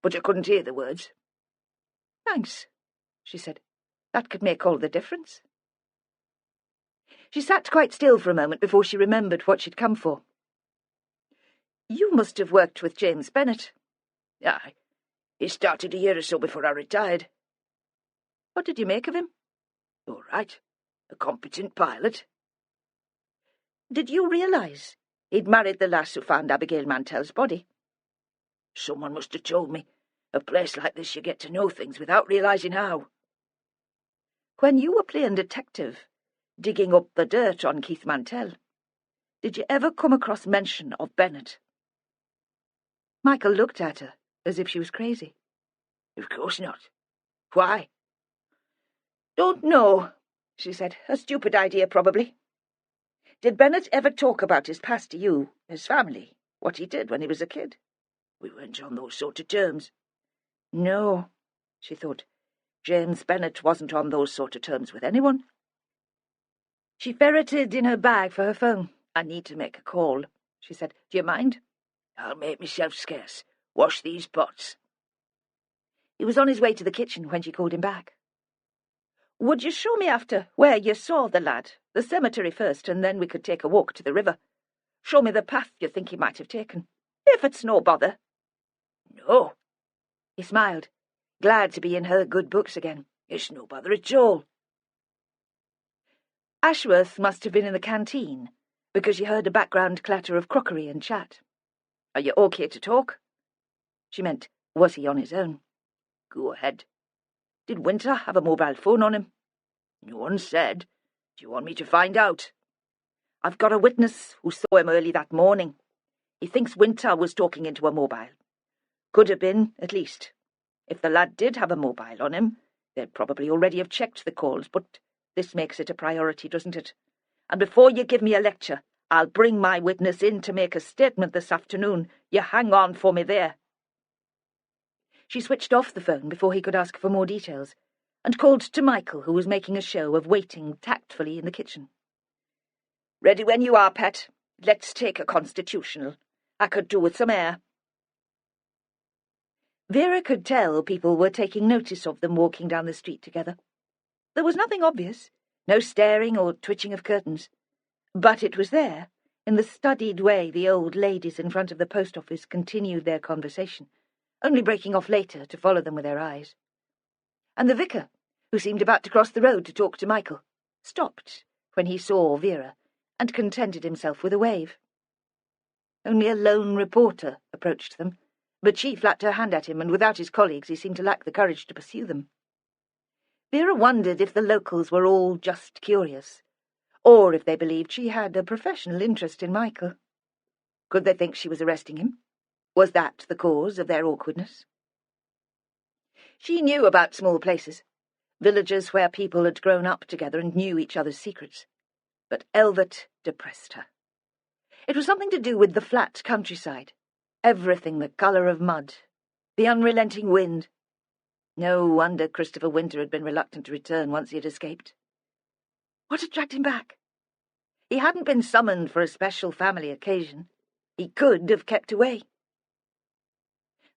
but I couldn't hear the words." "Thanks," she said. "That could make all the difference." She sat quite still for a moment before she remembered what she'd come for. "You must have worked with James Bennett." "Aye. He started a year or so before I retired." "What did you make of him?" "All right. A competent pilot." "Did you realise he'd married the lass who found Abigail Mantel's body?" "Someone must have told me. A place like this you get to know things without realising how." "When you were playing detective, digging up the dirt on Keith Mantel, did you ever come across mention of Bennett?" Michael looked at her as if she was crazy. "Of course not. Why?" "Don't know," she said. "A stupid idea, probably. Did Bennett ever talk about his past to you, his family, what he did when he was a kid?" "We weren't on those sort of terms." No, she thought. James Bennett wasn't on those sort of terms with anyone. She ferreted in her bag for her phone. "I need to make a call," she said. "Do you mind?" "I'll make myself scarce. Wash these pots." He was on his way to the kitchen when she called him back. "Would you show me after where you saw the lad? The cemetery first, and then we could take a walk to the river. Show me the path you think he might have taken, if it's no bother." "No." He smiled, glad to be in her good books again. "It's no bother at all." Ashworth must have been in the canteen, because she heard a background clatter of crockery and chat. "Are you okay to talk?" She meant, was he on his own? "Go ahead." "Did Winter have a mobile phone on him?" "No one said. Do you want me to find out?" "I've got a witness who saw him early that morning. He thinks Winter was talking into a mobile. Could have been, at least. If the lad did have a mobile on him, they'd probably already have checked the calls, but this makes it a priority, doesn't it? And before you give me a lecture, I'll bring my witness in to make a statement this afternoon. You hang on for me there." She switched off the phone before he could ask for more details, and called to Michael, who was making a show of waiting tactfully in the kitchen. "Ready when you are, Pet. Let's take a constitutional. I could do with some air." Vera could tell people were taking notice of them walking down the street together. There was nothing obvious, no staring or twitching of curtains, but it was there, in the studied way the old ladies in front of the post office continued their conversation, only breaking off later to follow them with their eyes. And the vicar, who seemed about to cross the road to talk to Michael, stopped when he saw Vera and contented himself with a wave. Only a lone reporter approached them, but she flapped her hand at him, and without his colleagues he seemed to lack the courage to pursue them. Vera wondered if the locals were all just curious, or if they believed she had a professional interest in Michael. Could they think she was arresting him? Was that the cause of their awkwardness? She knew about small places, villages where people had grown up together and knew each other's secrets, but Elvert depressed her. It was something to do with the flat countryside, everything the colour of mud, the unrelenting wind. No wonder Christopher Winter had been reluctant to return once he had escaped. What had dragged him back? He hadn't been summoned for a special family occasion. He could have kept away.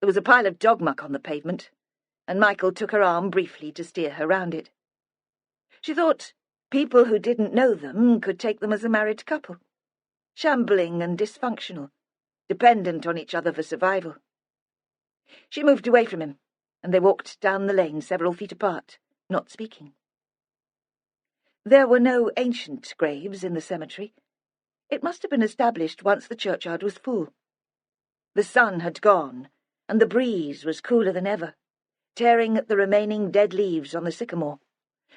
There was a pile of dog muck on the pavement, and Michael took her arm briefly to steer her round it. She thought people who didn't know them could take them as a married couple, shambling and dysfunctional, dependent on each other for survival. She moved away from him, and they walked down the lane several feet apart, not speaking. There were no ancient graves in the cemetery. It must have been established once the churchyard was full. The sun had gone, and the breeze was cooler than ever, tearing at the remaining dead leaves on the sycamore,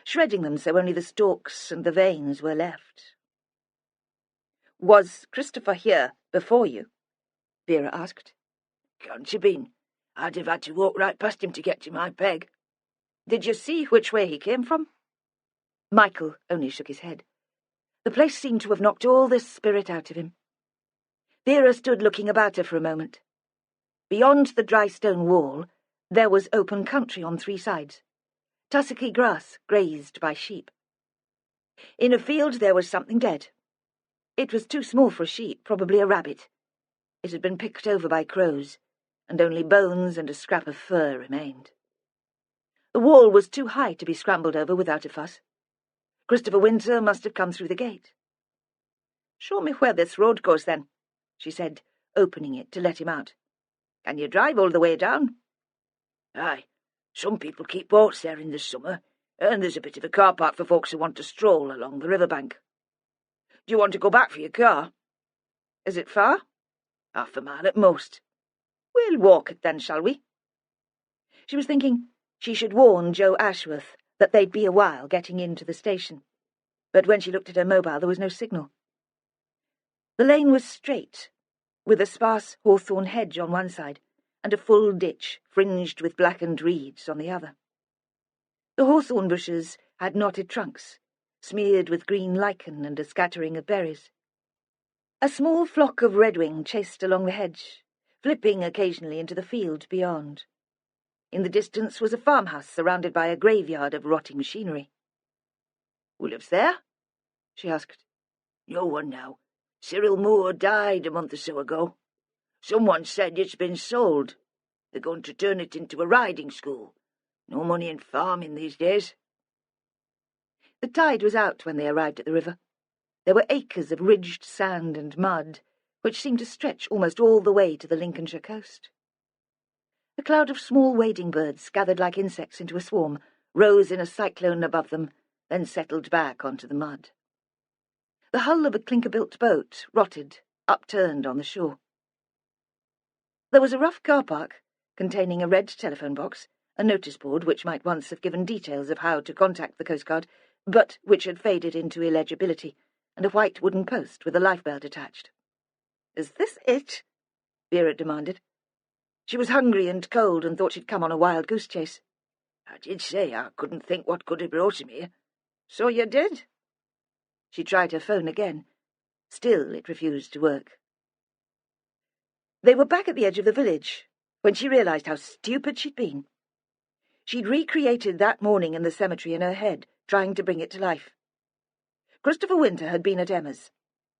shredding them so only the stalks and the veins were left. "Was Christopher here before you?" Vera asked. "Can't have been. I'd have had to walk right past him to get to my peg." "Did you see which way he came from?" Michael only shook his head. The place seemed to have knocked all the spirit out of him. Vera stood looking about her for a moment. Beyond the dry stone wall, there was open country on 3 sides, tussocky grass grazed by sheep. In a field there was something dead. It was too small for a sheep, probably a rabbit. It had been picked over by crows, and only bones and a scrap of fur remained. The wall was too high to be scrambled over without a fuss. Christopher Winter must have come through the gate. "Show me where this road goes, then," she said, opening it to let him out. "Can you drive all the way down?" "Aye. Some people keep boats there in the summer, and there's a bit of a car park for folks who want to stroll along the riverbank." "Do you want to go back for your car?" "Is it far?" "Half a mile at most." "We'll walk it then, shall we?" She was thinking she should warn Joe Ashworth that they'd be a while getting into the station, but when she looked at her mobile there was no signal. The lane was straight, with a sparse hawthorn hedge on one side and a full ditch fringed with blackened reeds on the other. The hawthorn bushes had knotted trunks, smeared with green lichen and a scattering of berries. A small flock of redwing chased along the hedge, flipping occasionally into the field beyond. In the distance was a farmhouse surrounded by a graveyard of rotting machinery. "Who lives there?" she asked. No one now. Cyril Moore died a month or so ago. Someone said it's been sold. They're going to turn it into a riding school. No money in farming these days. The tide was out when they arrived at the river. There were acres of ridged sand and mud, which seemed to stretch almost all the way to the Lincolnshire coast. A cloud of small wading birds, gathered like insects into a swarm, rose in a cyclone above them, then settled back onto the mud. The hull of a clinker-built boat rotted, upturned on the shore. There was a rough car park, containing a red telephone box, a notice board which might once have given details of how to contact the Coast Guard, but which had faded into illegibility, and a white wooden post with a lifebelt attached. "Is this it?" Vera demanded. She was hungry and cold and thought she'd come on a wild goose chase. I did say I couldn't think what could have brought him here. So you did? She tried her phone again. Still it refused to work. They were back at the edge of the village when she realised how stupid she'd been. She'd recreated that morning in the cemetery in her head, trying to bring it to life. Christopher Winter had been at Emma's.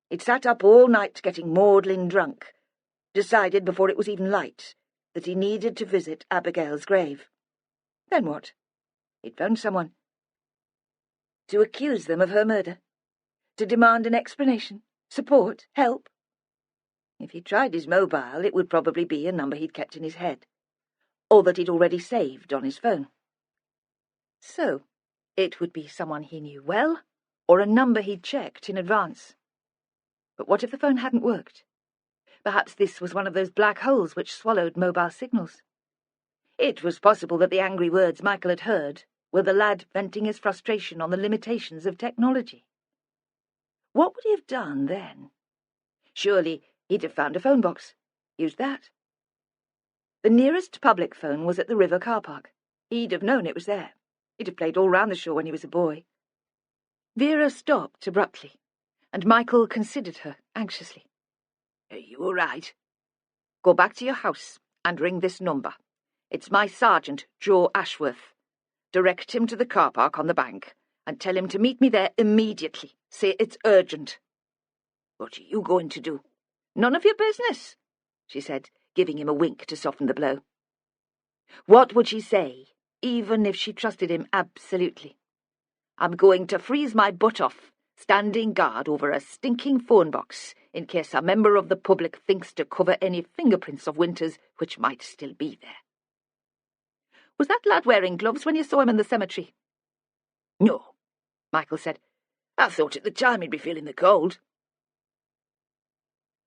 He'd sat up all night getting maudlin drunk, decided before it was even light that he needed to visit Abigail's grave. Then what? He'd found someone. To accuse them of her murder. To demand an explanation, support, help. If he tried his mobile, it would probably be a number he'd kept in his head, or that he'd already saved on his phone. So, it would be someone he knew well, or a number he'd checked in advance. But what if the phone hadn't worked? Perhaps this was one of those black holes which swallowed mobile signals. It was possible that the angry words Michael had heard were the lad venting his frustration on the limitations of technology. What would he have done then? Surely he'd have found a phone box, used that. The nearest public phone was at the river car park. He'd have known it was there. He'd have played all round the shore when he was a boy. Vera stopped abruptly, and Michael considered her anxiously. Are you all right? Go back to your house and ring this number. It's my sergeant, Joe Ashworth. Direct him to the car park on the bank and tell him to meet me there immediately. Say it's urgent. What are you going to do? None of your business, she said, giving him a wink to soften the blow. What would she say, even if she trusted him absolutely? I'm going to freeze my butt off, standing guard over a stinking phone box, in case a member of the public thinks to cover any fingerprints of Winters which might still be there. Was that lad wearing gloves when you saw him in the cemetery? No, Michael said. I thought at the time he'd be feeling the cold.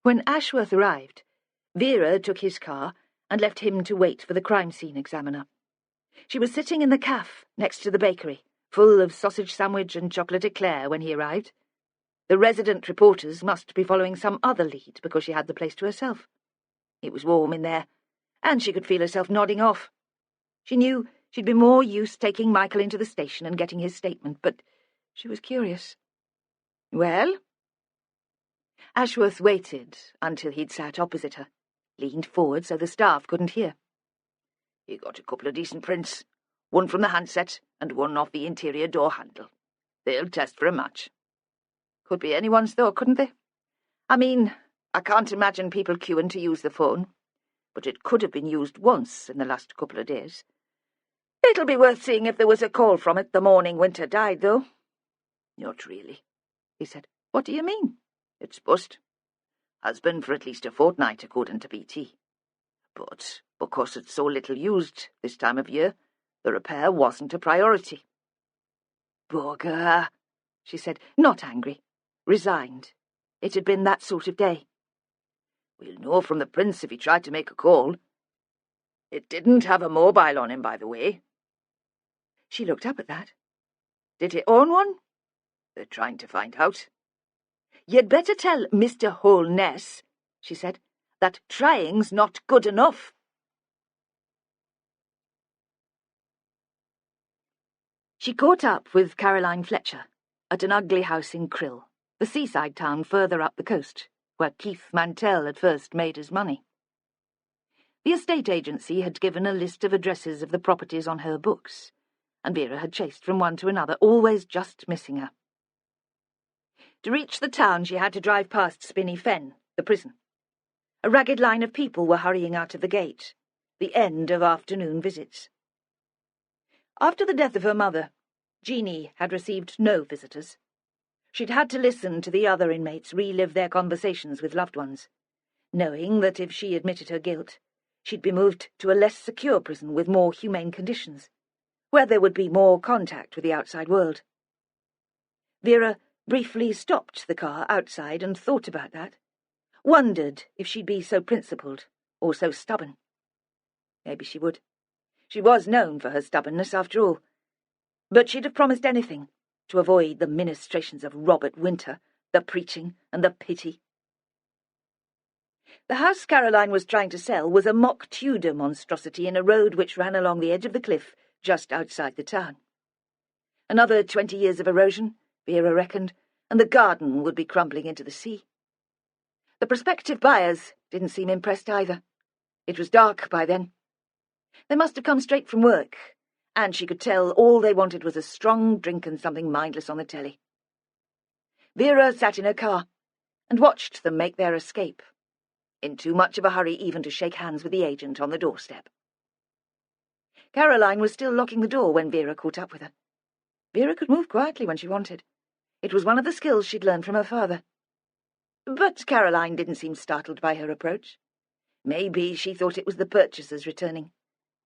When Ashworth arrived, Vera took his car and left him to wait for the crime scene examiner. She was sitting in the cafe next to the bakery, full of sausage sandwich and chocolate eclair when he arrived. The resident reporters must be following some other lead because she had the place to herself. It was warm in there, and she could feel herself nodding off. She knew she'd be more use taking Michael into the station and getting his statement, but she was curious. Well? Ashworth waited until he'd sat opposite her, leaned forward so the staff couldn't hear. You got a couple of decent prints, one from the handset and one off the interior door handle. They'll test for a match. Could be anyone's though, couldn't they? I mean, I can't imagine people queuing to use the phone, but it could have been used once in the last couple of days. It'll be worth seeing if there was a call from it the morning Winter died, though. Not really, he said. What do you mean? It's bust. Has been for at least a fortnight, according to BT. But because it's so little used this time of year, the repair wasn't a priority. Bugger, she said, not angry, resigned. It had been that sort of day. We'll know from the prince if he tried to make a call. It didn't have a mobile on him, by the way. She looked up at that. Did he own one? They're trying to find out. You'd better tell Mr. Holness, she said, that trying's not good enough. She caught up with Caroline Fletcher at an ugly house in Krill, the seaside town further up the coast, where Keith Mantel had first made his money. The estate agency had given a list of addresses of the properties on her books, and Vera had chased from one to another, always just missing her. To reach the town, she had to drive past Spinney Fen, the prison. A ragged line of people were hurrying out of the gate, the end of afternoon visits. After the death of her mother, Jeanie had received no visitors. She'd had to listen to the other inmates relive their conversations with loved ones, knowing that if she admitted her guilt, she'd be moved to a less secure prison with more humane conditions, where there would be more contact with the outside world. Vera briefly stopped the car outside and thought about that, wondered if she'd be so principled or so stubborn. Maybe she would. She was known for her stubbornness, after all. But she'd have promised anything to avoid the ministrations of Robert Winter, the preaching and the pity. The house Caroline was trying to sell was a mock Tudor monstrosity in a road which ran along the edge of the cliff just outside the town. Another 20 years of erosion, Vera reckoned, and the garden would be crumbling into the sea. The prospective buyers didn't seem impressed either. It was dark by then. They must have come straight from work, and she could tell all they wanted was a strong drink and something mindless on the telly. Vera sat in her car and watched them make their escape, in too much of a hurry even to shake hands with the agent on the doorstep. Caroline was still locking the door when Vera caught up with her. Vera could move quietly when she wanted. It was one of the skills she'd learned from her father. But Caroline didn't seem startled by her approach. Maybe she thought it was the purchasers returning.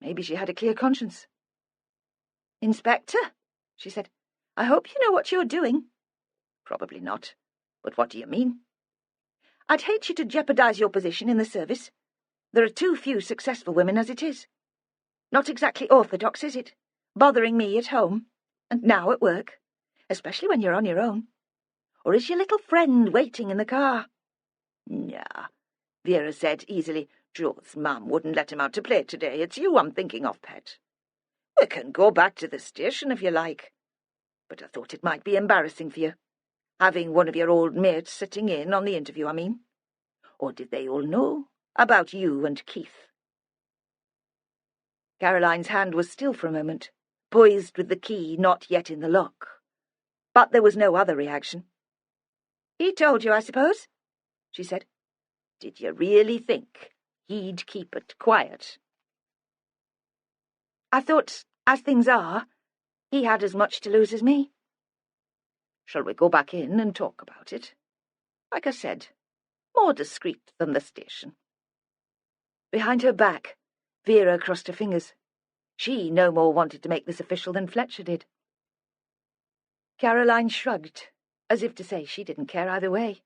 Maybe she had a clear conscience. "Inspector," she said, "I hope you know what you're doing." "Probably not. But what do you mean?" "I'd hate you to jeopardize your position in the service. There are too few successful women as it is. Not exactly orthodox, is it? Bothering me at home, and now at work, especially when you're on your own. Or is your little friend waiting in the car?" "Nah," Vera said easily. "Joe's mum wouldn't let him out to play today. It's you I'm thinking of, pet. We can go back to the station if you like. But I thought it might be embarrassing for you, having one of your old mates sitting in on the interview, I mean. Or did they all know about you and Keith?" Caroline's hand was still for a moment, poised with the key not yet in the lock. But there was no other reaction. "He told you, I suppose?" she said. "Did you really think he'd keep it quiet?" "I thought, as things are, he had as much to lose as me." "Shall we go back in and talk about it? Like I said, more discreet than the station." Behind her back, Vera crossed her fingers. She no more wanted to make this official than Fletcher did. Caroline shrugged, as if to say she didn't care either way.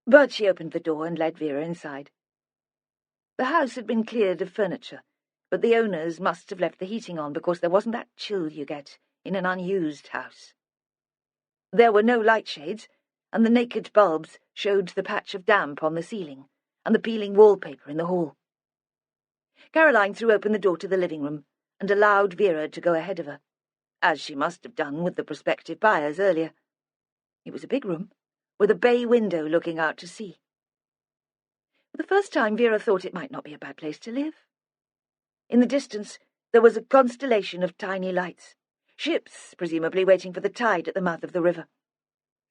But she opened the door and led Vera inside. The house had been cleared of furniture, but the owners must have left the heating on because there wasn't that chill you get in an unused house. There were no light shades, and the naked bulbs showed the patch of damp on the ceiling and the peeling wallpaper in the hall. Caroline threw open the door to the living room and allowed Vera to go ahead of her, as she must have done with the prospective buyers earlier. It was a big room, with a bay window looking out to sea. For the first time, Vera thought it might not be a bad place to live. In the distance, there was a constellation of tiny lights, ships presumably waiting for the tide at the mouth of the river,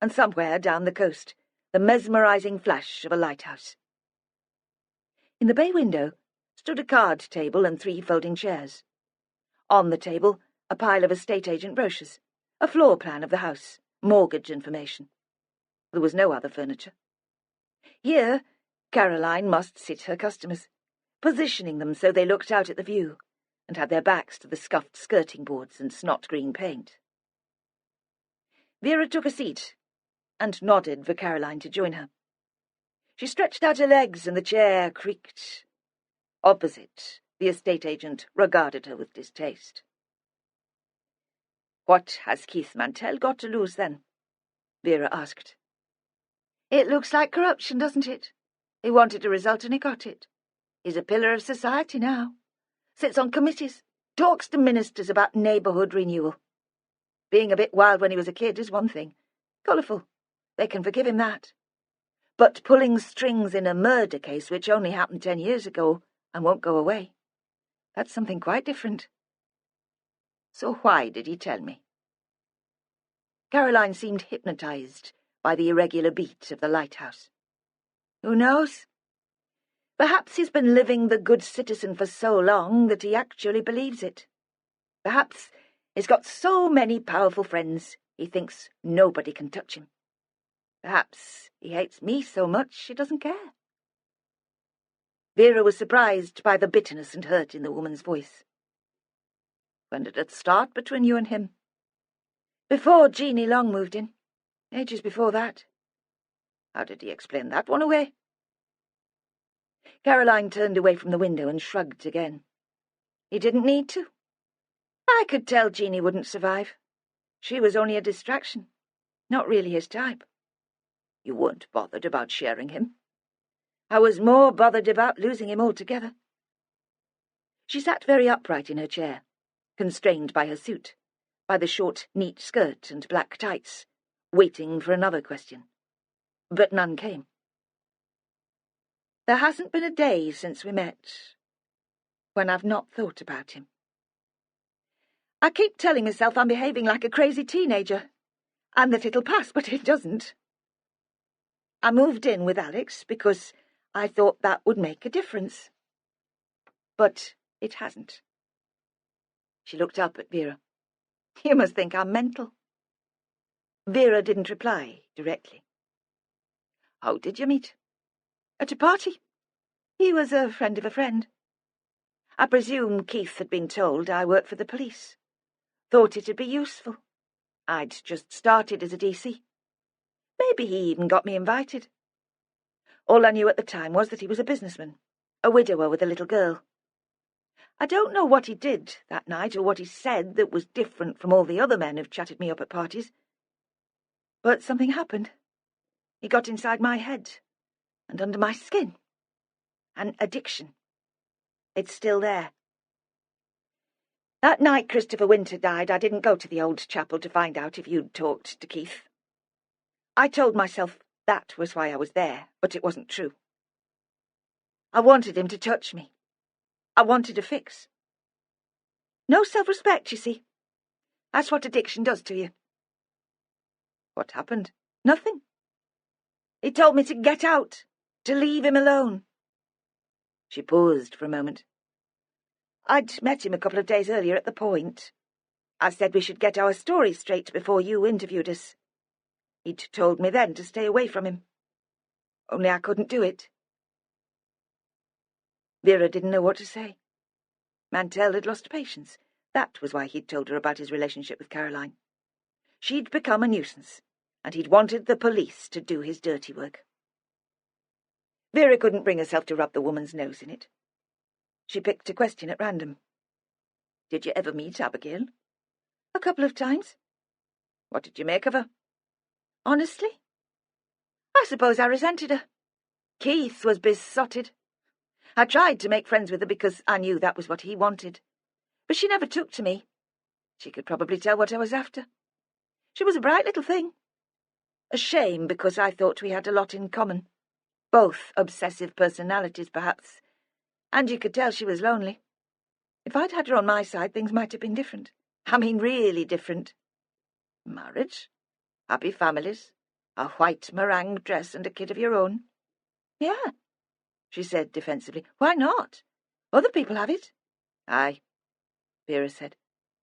and somewhere down the coast, the mesmerizing flash of a lighthouse. In the bay window stood a card table and 3 folding chairs. On the table, a pile of estate agent brochures, a floor plan of the house, mortgage information. There was no other furniture. Here, Caroline must sit her customers, positioning them so they looked out at the view and had their backs to the scuffed skirting boards and snot-green paint. Vera took a seat and nodded for Caroline to join her. She stretched out her legs and the chair creaked. Opposite, the estate agent regarded her with distaste. "What has Keith Mantel got to lose, then?" Vera asked. "It looks like corruption, doesn't it? He wanted a result and he got it. He's a pillar of society now. Sits on committees, talks to ministers about neighbourhood renewal. Being a bit wild when he was a kid is one thing. Colourful. They can forgive him that. But pulling strings in a murder case which only happened 10 years ago and won't go away, that's something quite different." "So why did he tell me?" Caroline seemed hypnotized by the irregular beat of the lighthouse. Who knows? Perhaps he's been living the good citizen for so long that he actually believes it. Perhaps he's got so many powerful friends he thinks nobody can touch him. Perhaps he hates me so much he doesn't care. Vera was surprised by the bitterness and hurt in the woman's voice. When did it start between you and him? Before Jeanie Long moved in. Ages before that. How did he explain that one away? Caroline turned away from the window and shrugged again. He didn't need to. I could tell Jeanie wouldn't survive. She was only a distraction, not really his type. You weren't bothered about sharing him. I was more bothered about losing him altogether. She sat very upright in her chair, constrained by her suit, by the short, neat skirt and black tights, waiting for another question. But none came. There hasn't been a day since we met when I've not thought about him. I keep telling myself I'm behaving like a crazy teenager, and that it'll pass, but it doesn't. I moved in with Alex because I thought that would make a difference. But it hasn't. She looked up at Vera. You must think I'm mental. Vera didn't reply directly. How did you meet? At a party. He was a friend of a friend. I presume Keith had been told I worked for the police. Thought it'd be useful. I'd just started as a DC. Maybe he even got me invited. All I knew at the time was that he was a businessman, a widower with a little girl. I don't know what he did that night or what he said that was different from all the other men who've chatted me up at parties. But something happened. He got inside my head and under my skin. An addiction. It's still there. That night Christopher Winter died, I didn't go to the old chapel to find out if you'd talked to Keith. I told myself that was why I was there, but it wasn't true. I wanted him to touch me. I wanted a fix. No self-respect, you see. That's what addiction does to you. What happened? Nothing. He told me to get out, to leave him alone. She paused for a moment. I'd met him a couple of days earlier at the Point. I said we should get our story straight before you interviewed us. He'd told me then to stay away from him. Only I couldn't do it. Vera didn't know what to say. Mantel had lost patience. That was why he'd told her about his relationship with Caroline. She'd become a nuisance, and he'd wanted the police to do his dirty work. Vera couldn't bring herself to rub the woman's nose in it. She picked a question at random. Did you ever meet Abigail? A couple of times. What did you make of her? Honestly? I suppose I resented her. Keith was besotted. I tried to make friends with her because I knew that was what he wanted. But she never took to me. She could probably tell what I was after. She was a bright little thing. A shame because I thought we had a lot in common. Both obsessive personalities, perhaps. And you could tell she was lonely. If I'd had her on my side, things might have been different. I mean, really different. Marriage? Happy families? A white meringue dress and a kid of your own? Yeah, she said defensively. Why not? Other people have it. Aye, Vera said.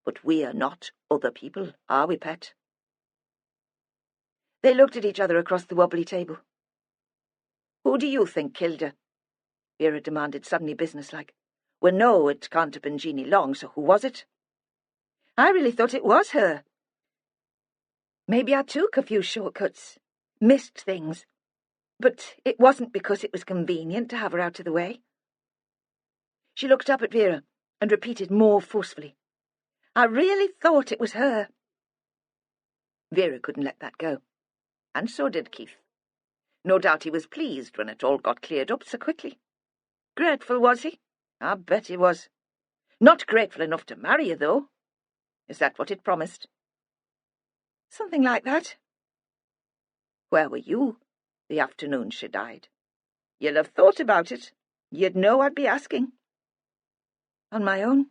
But we are not other people, are we, pet? They looked at each other across the wobbly table. Who do you think killed her? Vera demanded, suddenly businesslike. We know it can't have been Jeanie Long, so who was it? I really thought it was her. Maybe I took a few shortcuts, missed things. But it wasn't because it was convenient to have her out of the way. She looked up at Vera and repeated more forcefully. I really thought it was her. Vera couldn't let that go. And so did Keith. No doubt he was pleased when it all got cleared up so quickly. Grateful, was he? I bet he was. Not grateful enough to marry you, though. Is that what it promised? Something like that. Where were you the afternoon she died? You'll have thought about it. You'd know I'd be asking. On my own,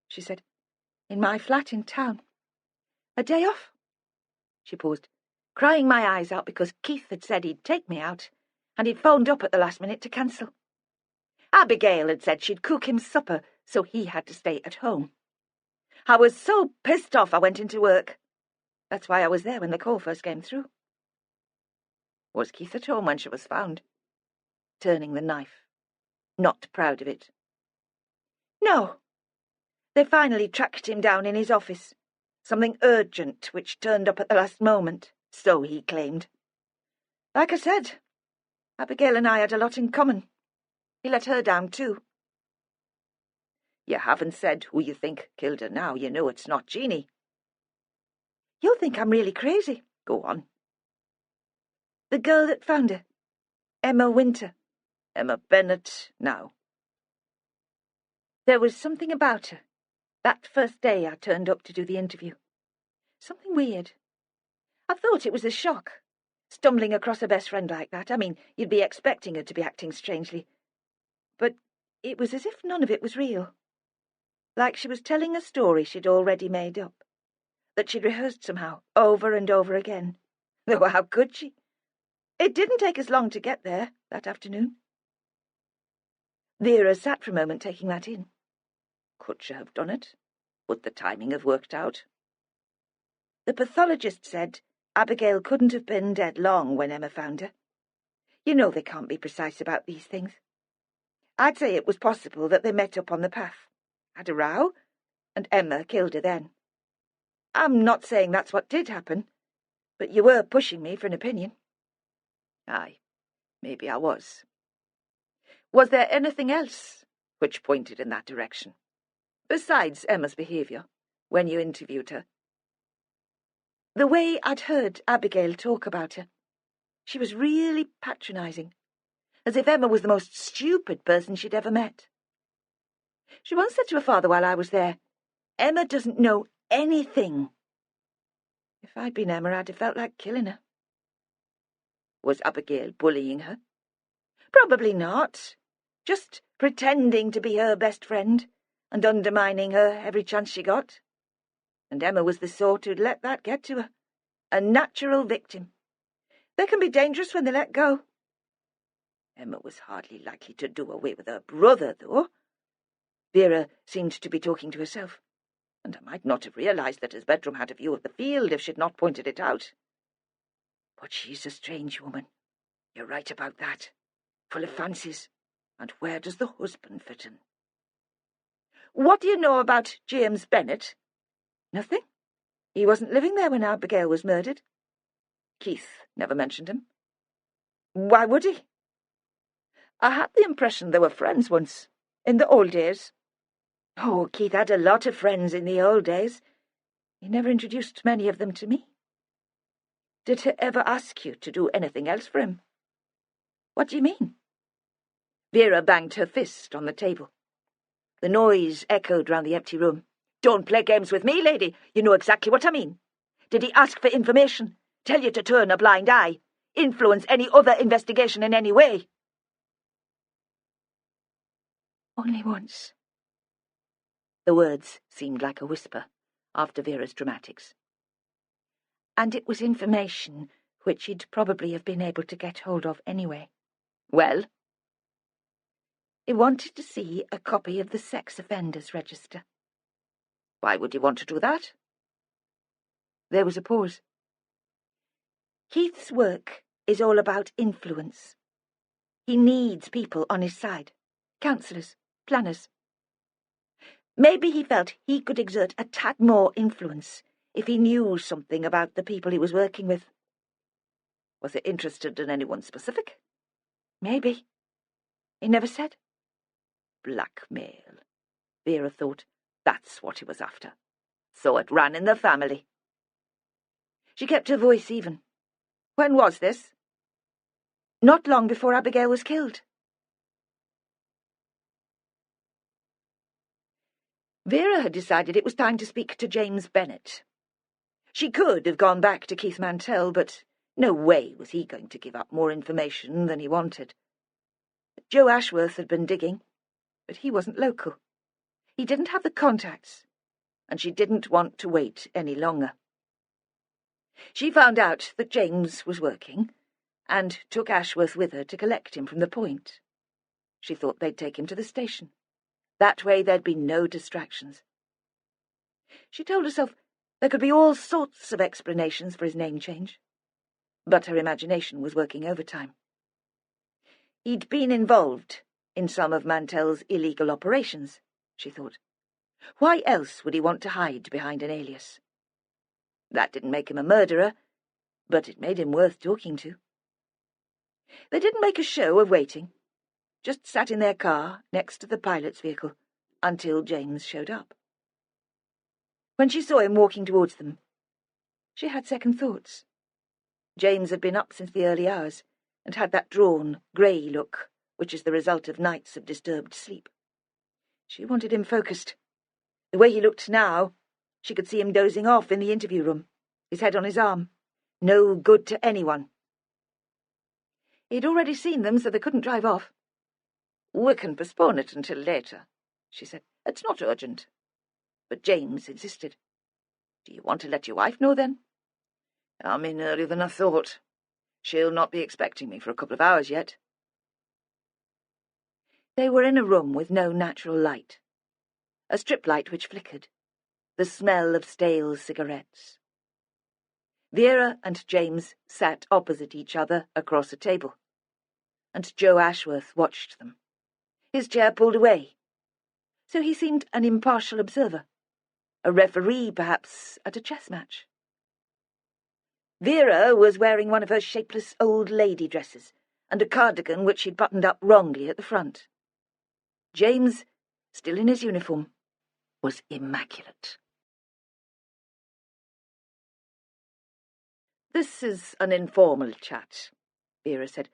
she said. In my flat in town. A day off? She paused. crying my eyes out because Keith had said he'd take me out, and he'd phoned up at the last minute to cancel. Abigail had said she'd cook him supper, so he had to stay at home. I was so pissed off I went into work. That's why I was there when the call first came through. Was Keith at home when she was found? Turning the knife. Not proud of it. No. They finally tracked him down in his office. Something urgent which turned up at the last moment, so he claimed. Like I said, Abigail and I had a lot in common. He let her down too. You haven't said who you think killed her now. You know it's not Jeanie. You'll think I'm really crazy. Go on. The girl that found her. Emma Winter. Emma Bennett now. There was something about her. That first day I turned up to do the interview. Something weird. I thought it was a shock. Stumbling across a best friend like that. I mean, you'd be expecting her to be acting strangely. But it was as if none of it was real. Like she was telling a story she'd already made up. That she'd rehearsed somehow, over and over again. Though how could she? It didn't take us long to get there, that afternoon. Vera sat for a moment taking that in. Could she have done it? Would the timing have worked out? The pathologist said Abigail couldn't have been dead long when Emma found her. You know they can't be precise about these things. I'd say it was possible that they met up on the path, had a row, and Emma killed her then. I'm not saying that's what did happen, but you were pushing me for an opinion. Aye, maybe I was. Was there anything else which pointed in that direction, besides Emma's behaviour, when you interviewed her? The way I'd heard Abigail talk about her. She was really patronising, as if Emma was the most stupid person she'd ever met. She once said to her father while I was there, Emma doesn't know anything. If I'd been Emma, I'd have felt like killing her. Was Abigail bullying her? Probably not. Just pretending to be her best friend and undermining her every chance she got. And Emma was the sort who'd let that get to her. A natural victim. They can be dangerous when they let go. Emma was hardly likely to do away with her brother, though. Vera seemed to be talking to herself, and I might not have realised that his bedroom had a view of the field if she'd not pointed it out. But she's a strange woman. You're right about that. Full of fancies. And where does the husband fit in? What do you know about James Bennett? Nothing. He wasn't living there when Abigail was murdered. Keith never mentioned him. Why would he? I had the impression they were friends once, in the old days. Oh, Keith had a lot of friends in the old days. He never introduced many of them to me. Did he ever ask you to do anything else for him? What do you mean? Vera banged her fist on the table. The noise echoed round the empty room. Don't play games with me, lady. You know exactly what I mean. Did he ask for information? Tell you to turn a blind eye? Influence any other investigation in any way? Only once. The words seemed like a whisper after Vera's dramatics. And it was information which he'd probably have been able to get hold of anyway. Well? He wanted to see a copy of the sex offenders register. Why would he want to do that? There was a pause. Keith's work is all about influence. He needs people on his side, counsellors, planners. Maybe he felt he could exert a tad more influence if he knew something about the people he was working with. Was he interested in anyone specific? Maybe. He never said. Blackmail, Vera thought. That's what he was after. So it ran in the family. She kept her voice even. When was this? Not long before Abigail was killed. Vera had decided it was time to speak to James Bennett. She could have gone back to Keith Mantel, but no way was he going to give up more information than he wanted. Joe Ashworth had been digging, but he wasn't local. He didn't have the contacts, and she didn't want to wait any longer. She found out that James was working and took Ashworth with her to collect him from the point. She thought they'd take him to the station. That way there'd be no distractions. She told herself there could be all sorts of explanations for his name change, but her imagination was working overtime. He'd been involved in some of Mantel's illegal operations, she thought. Why else would he want to hide behind an alias? That didn't make him a murderer, but it made him worth talking to. They didn't make a show of waiting, just sat in their car next to the pilot's vehicle until James showed up. When she saw him walking towards them, she had second thoughts. James had been up since the early hours and had that drawn, grey look, which is the result of nights of disturbed sleep. She wanted him focused. The way he looked now, she could see him dozing off in the interview room, his head on his arm. No good to anyone. He'd already seen them, so they couldn't drive off. "We can postpone it until later," she said. "It's not urgent." But James insisted. "Do you want to let your wife know, then?" "I'm in earlier than I thought. She'll not be expecting me for a couple of hours yet." They were in a room with no natural light. A strip light which flickered. The smell of stale cigarettes. Vera and James sat opposite each other across a table, and Joe Ashworth watched them, his chair pulled away. So he seemed an impartial observer, a referee, perhaps, at a chess match. Vera was wearing one of her shapeless old lady dresses, and a cardigan which she'd buttoned up wrongly at the front. James, still in his uniform, was immaculate. "This is an informal chat," Vera said.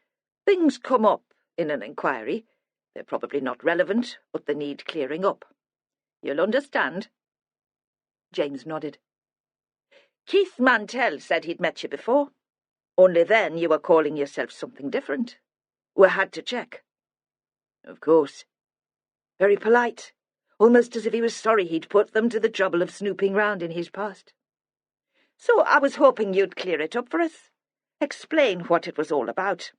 "Things come up in an inquiry. They're probably not relevant, but they need clearing up. You'll understand?" James nodded. "Keith Mantel said he'd met you before. Only then you were calling yourself something different. We had to check." "Of course." Very polite, almost as if he was sorry he'd put them to the trouble of snooping round in his past. "So I was hoping you'd clear it up for us, explain what it was all about,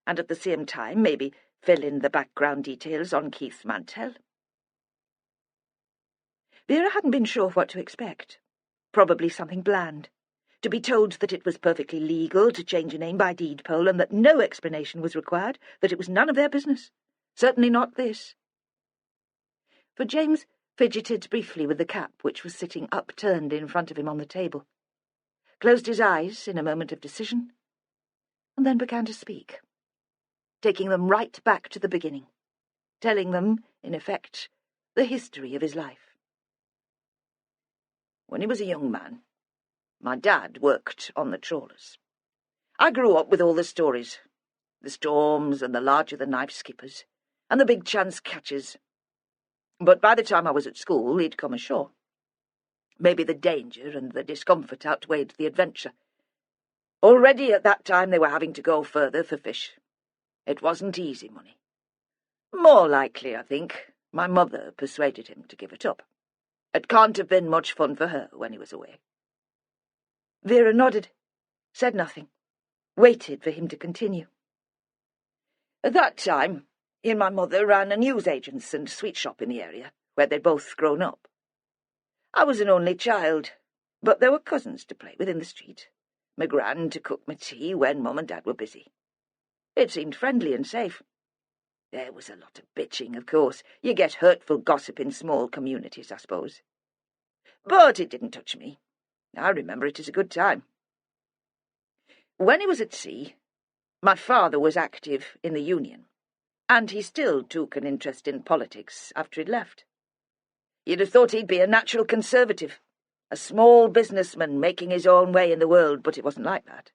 and at the same time maybe fill in the background details on Keith Mantel." Vera hadn't been sure what to expect. Probably something bland. To be told that it was perfectly legal to change a name by deed poll and that no explanation was required, that it was none of their business. Certainly not this. For James fidgeted briefly with the cap which was sitting upturned in front of him on the table, closed his eyes in a moment of decision, and then began to speak, taking them right back to the beginning, telling them, in effect, the history of his life. "When he was a young man, my dad worked on the trawlers. I grew up with all the stories, the storms and the larger-than-life skippers, and the big chance catches. But by the time I was at school, he'd come ashore. Maybe the danger and the discomfort outweighed the adventure. Already at that time they were having to go further for fish. It wasn't easy money. More likely, I think, my mother persuaded him to give it up. It can't have been much fun for her when he was away." Vera nodded, said nothing, waited for him to continue. "At that time, he and my mother ran a newsagents and sweet shop in the area, where they'd both grown up. I was an only child, but there were cousins to play with in the street, my gran to cook my tea when Mum and Dad were busy. It seemed friendly and safe. There was a lot of bitching, of course. You get hurtful gossip in small communities, I suppose. But it didn't touch me. I remember it as a good time. When he was at sea, my father was active in the Union, and he still took an interest in politics after he'd left. You'd have thought he'd be a natural conservative, a small businessman making his own way in the world, but it wasn't like that.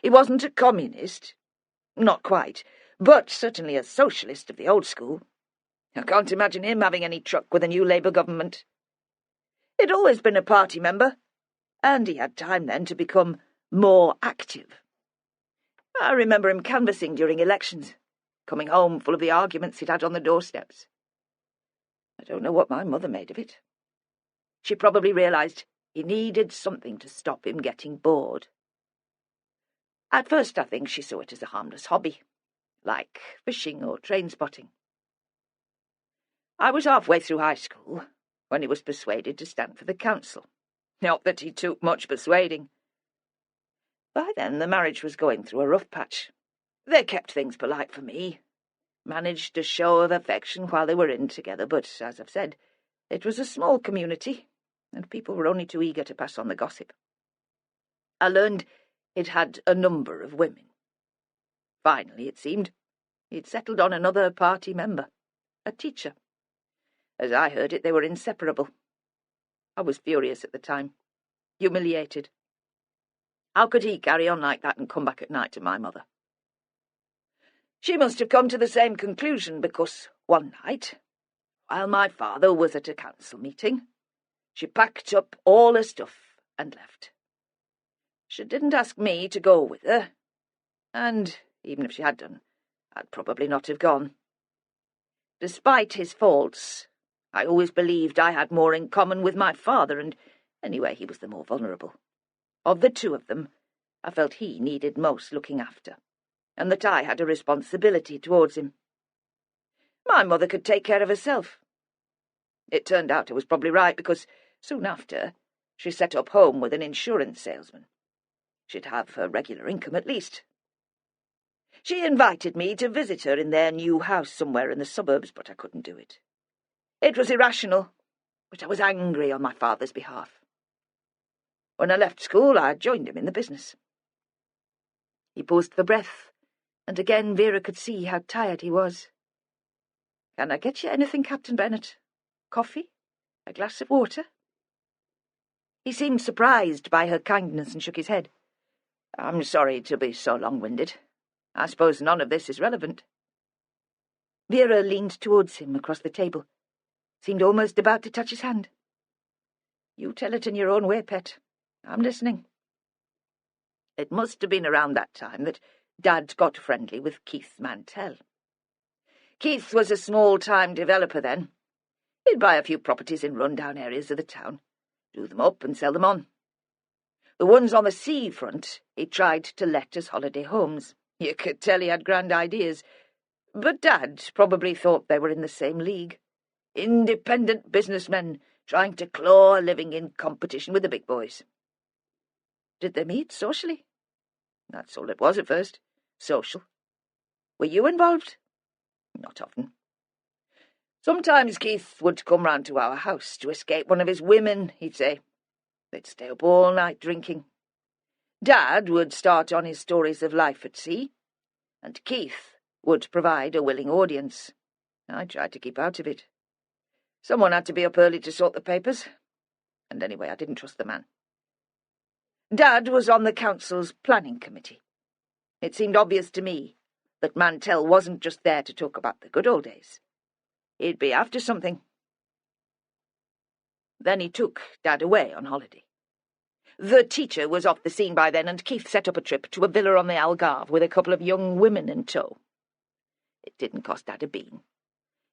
He wasn't a communist, not quite, but certainly a socialist of the old school. I can't imagine him having any truck with a new Labour government. He'd always been a party member, and he had time then to become more active. I remember him canvassing during elections, coming home full of the arguments he'd had on the doorsteps. I don't know what my mother made of it. She probably realised He needed something to stop him getting bored. At first, I think she saw it as a harmless hobby, like fishing or train spotting. I was halfway through high school when he was persuaded to stand for the council. Not that he took much persuading. By then the marriage was going through a rough patch. They kept things polite for me, managed a show of affection while they were in together, but, as I've said, it was a small community, and people were only too eager to pass on the gossip. I learned it had a number of women. Finally, it seemed, he'd settled on another party member, a teacher. As I heard it, they were inseparable. I was furious at the time, humiliated. How could he carry on like that and come back at night to my mother? She must have come to the same conclusion because one night, while my father was at a council meeting, she packed up all her stuff and left. She didn't ask me to go with her, and even if she had done, I'd probably not have gone. Despite his faults, I always believed I had more in common with my father, and anyway, he was the more vulnerable. Of the two of them, I felt he needed most looking after, and that I had a responsibility towards him. My mother could take care of herself. It turned out I was probably right, because soon after, she set up home with an insurance salesman. She'd have her regular income at least. She invited me to visit her in their new house somewhere in the suburbs, but I couldn't do it. It was irrational, but I was angry on my father's behalf. When I left school, I joined him in the business. He paused for breath, and again Vera could see how tired he was. "Can I get you anything, Captain Bennet? Coffee? A glass of water?" He seemed surprised by her kindness and shook his head. "I'm sorry to be so long-winded. I suppose none of this is relevant." Vera leaned towards him across the table, seemed almost about to touch his hand. "You tell it in your own way, pet. I'm listening." It must have been around that time that Dad got friendly with Keith Mantel. Keith was a small-time developer then. He'd buy a few properties in run-down areas of the town, do them up and sell them on. The ones on the seafront he tried to let as holiday homes. You could tell he had grand ideas, but Dad probably thought they were in the same league. Independent businessmen trying to claw a living in competition with the big boys. Did they meet socially? That's all it was at first, social. Were you involved? Not often. Sometimes Keith would come round to our house to escape one of his women, he'd say. They'd stay up all night drinking. Dad would start on his stories of life at sea, and Keith would provide a willing audience. I tried to keep out of it. Someone had to be up early to sort the papers, and anyway, I didn't trust the man. Dad was on the council's planning committee. It seemed obvious to me that Mantel wasn't just there to talk about the good old days. He'd be after something. Then he took Dad away on holiday. The teacher was off the scene by then, and Keith set up a trip to a villa on the Algarve with a couple of young women in tow. It didn't cost Dad a bean.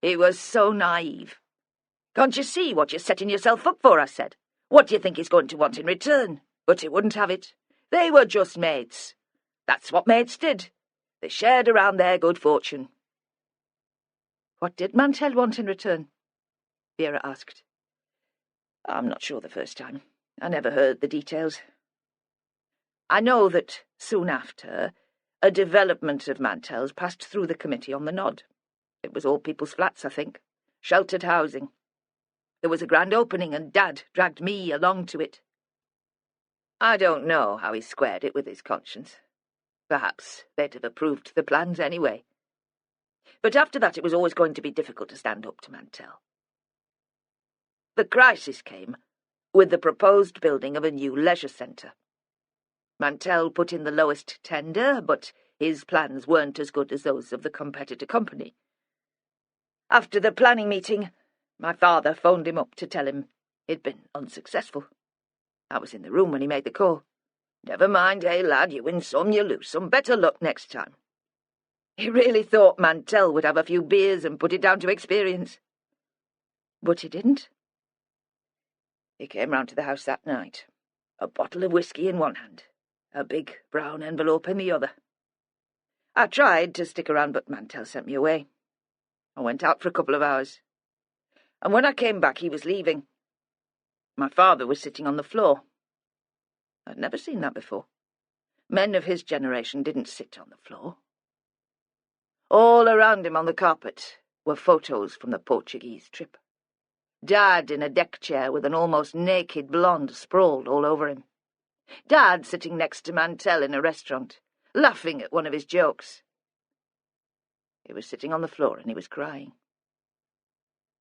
He was so naive. "Can't you see what you're setting yourself up for?" I said. "What do you think he's going to want in return?" But he wouldn't have it. They were just mates. That's what mates did. They shared around their good fortune. "What did Mantel want in return?" Vera asked. "I'm not sure the first time. I never heard the details. I know that soon after, a development of Mantel's passed through the committee on the nod. It was all people's flats, I think. Sheltered housing. There was a grand opening, and Dad dragged me along to it. I don't know how he squared it with his conscience. Perhaps they'd have approved the plans anyway. But after that it was always going to be difficult to stand up to Mantel. The crisis came with the proposed building of a new leisure centre. Mantel put in the lowest tender, but his plans weren't as good as those of the competitor company. After the planning meeting, my father phoned him up to tell him he'd been unsuccessful. I was in the room when he made the call. "Never mind, hey lad, you win some, you lose some. Better luck next time." He really thought Mantel would have a few beers and put it down to experience. But he didn't. He came round to the house that night, a bottle of whiskey in one hand, a big brown envelope in the other. I tried to stick around, but Mantel sent me away. I went out for a couple of hours, and when I came back he was leaving. My father was sitting on the floor. I'd never seen that before. Men of his generation didn't sit on the floor. All around him on the carpet were photos from the Portuguese trip. Dad in a deck chair with an almost naked blonde sprawled all over him. Dad sitting next to Mantel in a restaurant, laughing at one of his jokes. He was sitting on the floor and he was crying.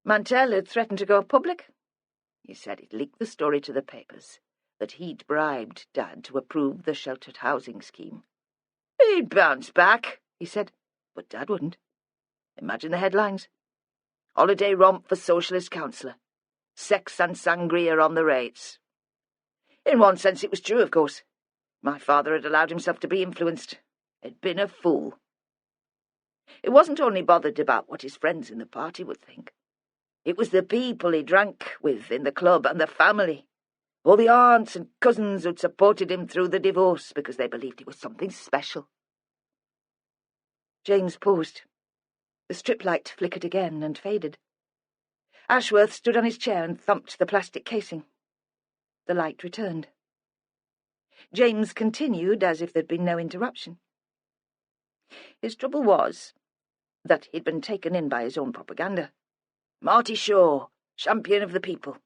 Mantel had threatened to go public. He said he'd leak the story to the papers, that he'd bribed Dad to approve the sheltered housing scheme. He'd bounce back, he said, but Dad wouldn't. Imagine the headlines. Holiday romp for socialist councillor. Sex and sangria on the rates. In one sense it was true, of course. My father had allowed himself to be influenced. He'd been a fool. It wasn't only bothered about what his friends in the party would think. It was the people he drank with in the club and the family. All the aunts and cousins who'd supported him through the divorce because they believed he was something special. James paused. The strip light flickered again and faded. Ashworth stood on his chair and thumped the plastic casing. The light returned. James continued as if there'd been no interruption. His trouble was that he'd been taken in by his own propaganda. Marty Shaw, champion of the people.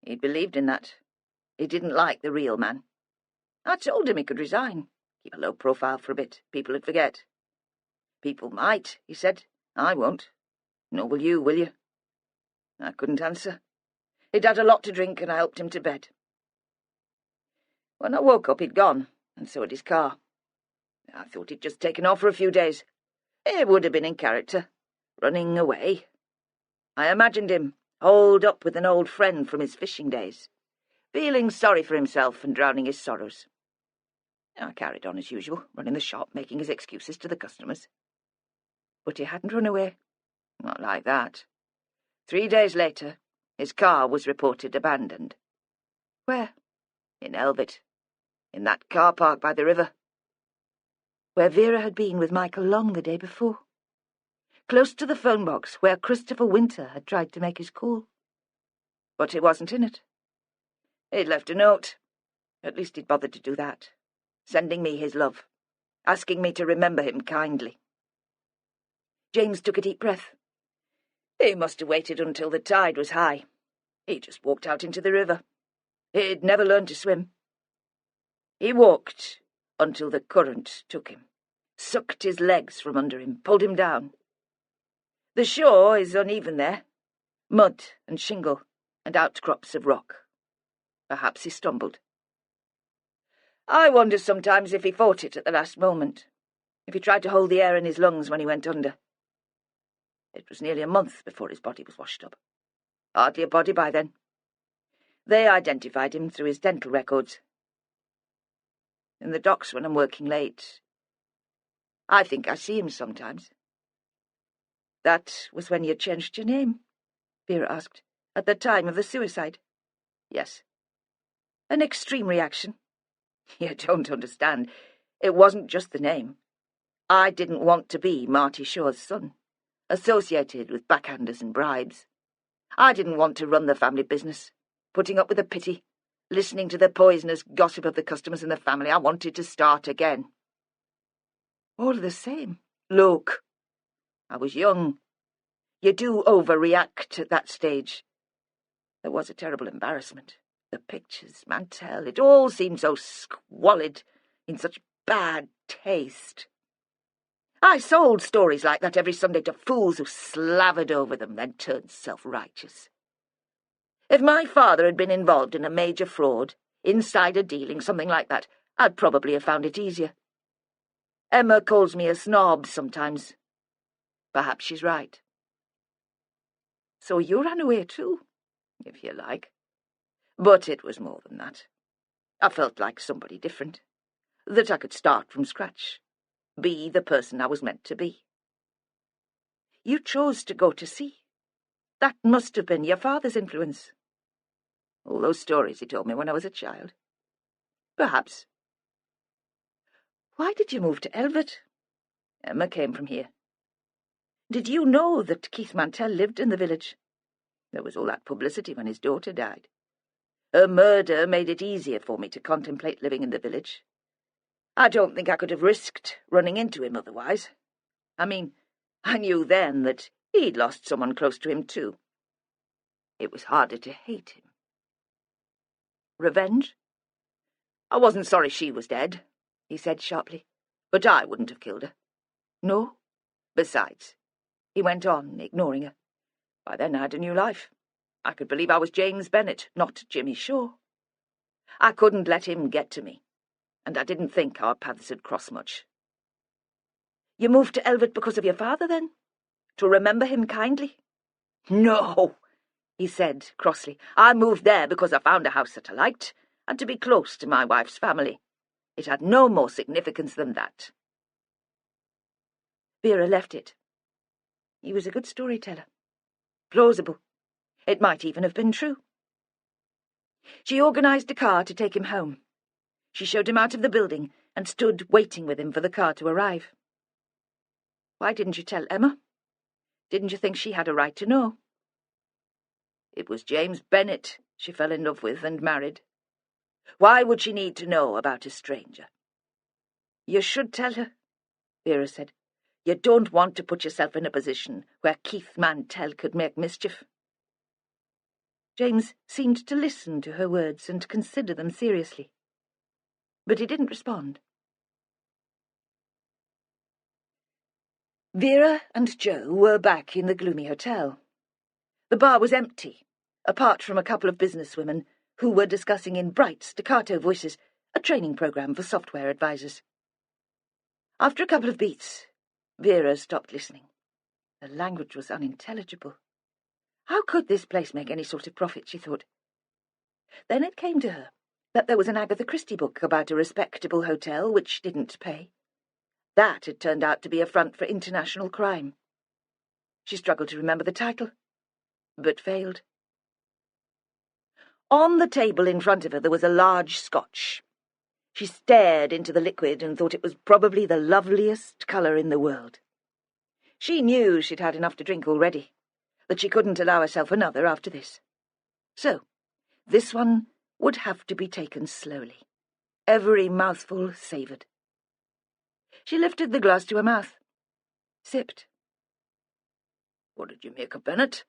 He'd believed in that. He didn't like the real man. I told him he could resign, keep a low profile for a bit. People would forget. People might, he said. I won't. Nor will you? I couldn't answer. He'd had a lot to drink and I helped him to bed. When I woke up, he'd gone, and so had his car. I thought he'd just taken off for a few days. It would have been in character, running away. I imagined him, holed up with an old friend from his fishing days, feeling sorry for himself and drowning his sorrows. I carried on as usual, running the shop, making his excuses to the customers. But he hadn't run away. Not like that. 3 days later, his car was reported abandoned. Where? In Elvet. In that car park by the river. Where Vera had been with Michael Long the day before. Close to the phone box where Christopher Winter had tried to make his call. But he wasn't in it. He'd left a note. At least he'd bothered to do that. Sending me his love. Asking me to remember him kindly. James took a deep breath. He must have waited until the tide was high. He just walked out into the river. He'd never learned to swim. He walked until the current took him, sucked his legs from under him, pulled him down. The shore is uneven there, mud and shingle and outcrops of rock. Perhaps he stumbled. I wonder sometimes if he fought it at the last moment, if he tried to hold the air in his lungs when he went under. It was nearly a month before his body was washed up. Hardly a body by then. They identified him through his dental records. In the docks when I'm working late, I think I see him sometimes. That was when you changed your name? Vera asked. At the time of the suicide? Yes. An extreme reaction? You don't understand. It wasn't just the name. I didn't want to be Marty Shaw's son, associated with backhanders and bribes. I didn't want to run the family business, putting up with the pity, listening to the poisonous gossip of the customers in the family. I wanted to start again. All the same, look, I was young. You do overreact at that stage. There was a terrible embarrassment. The pictures, Mantel, it all seemed so squalid, in such bad taste. I sold stories like that every Sunday to fools who slavered over them, then turned self-righteous. If my father had been involved in a major fraud, insider dealing, something like that, I'd probably have found it easier. Emma calls me a snob sometimes. Perhaps she's right. So you ran away too, if you like. But it was more than that. I felt like somebody different, that I could start from scratch, be the person I was meant to be. You chose to go to sea. That must have been your father's influence. All those stories he told me when I was a child. Perhaps. Why did you move to Elvet? Emma came from here. Did you know that Keith Mantel lived in the village? There was all that publicity when his daughter died. Her murder made it easier for me to contemplate living in the village. I don't think I could have risked running into him otherwise. I mean, I knew then that he'd lost someone close to him too. It was harder to hate him. Revenge? I wasn't sorry she was dead, he said sharply, but I wouldn't have killed her. No? Besides, he went on, ignoring her, by then I had a new life. I could believe I was James Bennet, not Jimmy Shaw. I couldn't let him get to me, and I didn't think our paths had crossed much. You moved to Elvet because of your father, then? To remember him kindly? No, he said crossly. I moved there because I found a house that I liked, and to be close to my wife's family. It had no more significance than that. Vera left it. He was a good storyteller. Plausible. It might even have been true. She organised a car to take him home. She showed him out of the building and stood waiting with him for the car to arrive. Why didn't you tell Emma? Didn't you think she had a right to know? It was James Bennet she fell in love with and married. Why would she need to know about a stranger? You should tell her, Vera said. You don't want to put yourself in a position where Keith Mantel could make mischief. James seemed to listen to her words and consider them seriously. But he didn't respond. Vera and Joe were back in the gloomy hotel. The bar was empty, apart from a couple of businesswomen who were discussing in bright staccato voices a training program for software advisors. After a couple of beats, Vera stopped listening. The language was unintelligible. How could this place make any sort of profit, she thought. Then it came to her that there was an Agatha Christie book about a respectable hotel which didn't pay. That had turned out to be a front for international crime. She struggled to remember the title, but failed. On the table in front of her there was a large scotch. She stared into the liquid and thought it was probably the loveliest colour in the world. She knew she'd had enough to drink already, that she couldn't allow herself another after this. So, this one would have to be taken slowly. Every mouthful savoured. She lifted the glass to her mouth, sipped. "What did you make of Bennet?"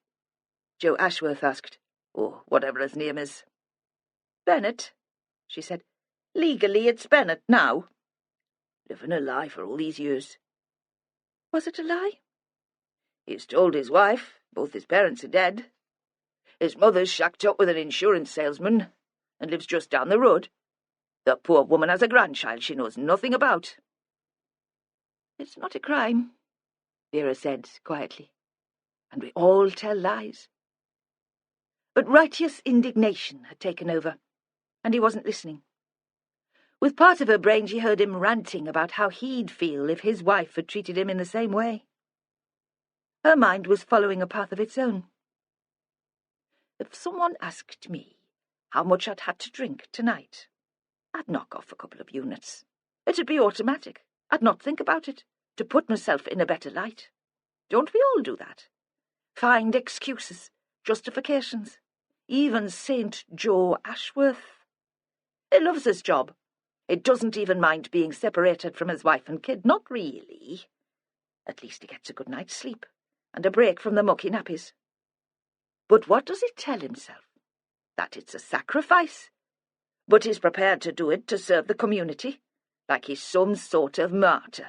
Joe Ashworth asked, or whatever his name is. "Bennet," she said. "Legally it's Bennet now." "Living a lie for all these years." "Was it a lie?" "He's told his wife. Both his parents are dead. His mother's shacked up with an insurance salesman and lives just down the road. The poor woman has a grandchild she knows nothing about." "It's not a crime," Vera said quietly, "and we all tell lies." But righteous indignation had taken over, and he wasn't listening. With part of her brain she heard him ranting about how he'd feel if his wife had treated him in the same way. Her mind was following a path of its own. If someone asked me how much I'd had to drink tonight, I'd knock off a couple of units. It'd be automatic. I'd not think about it, to put myself in a better light. Don't we all do that? Find excuses, justifications. Even St. Joe Ashworth. He loves his job. He doesn't even mind being separated from his wife and kid. Not really. At least he gets a good night's sleep and a break from the mucky nappies. But what does he tell himself? That it's a sacrifice. But he's prepared to do it to serve the community, like he's some sort of martyr.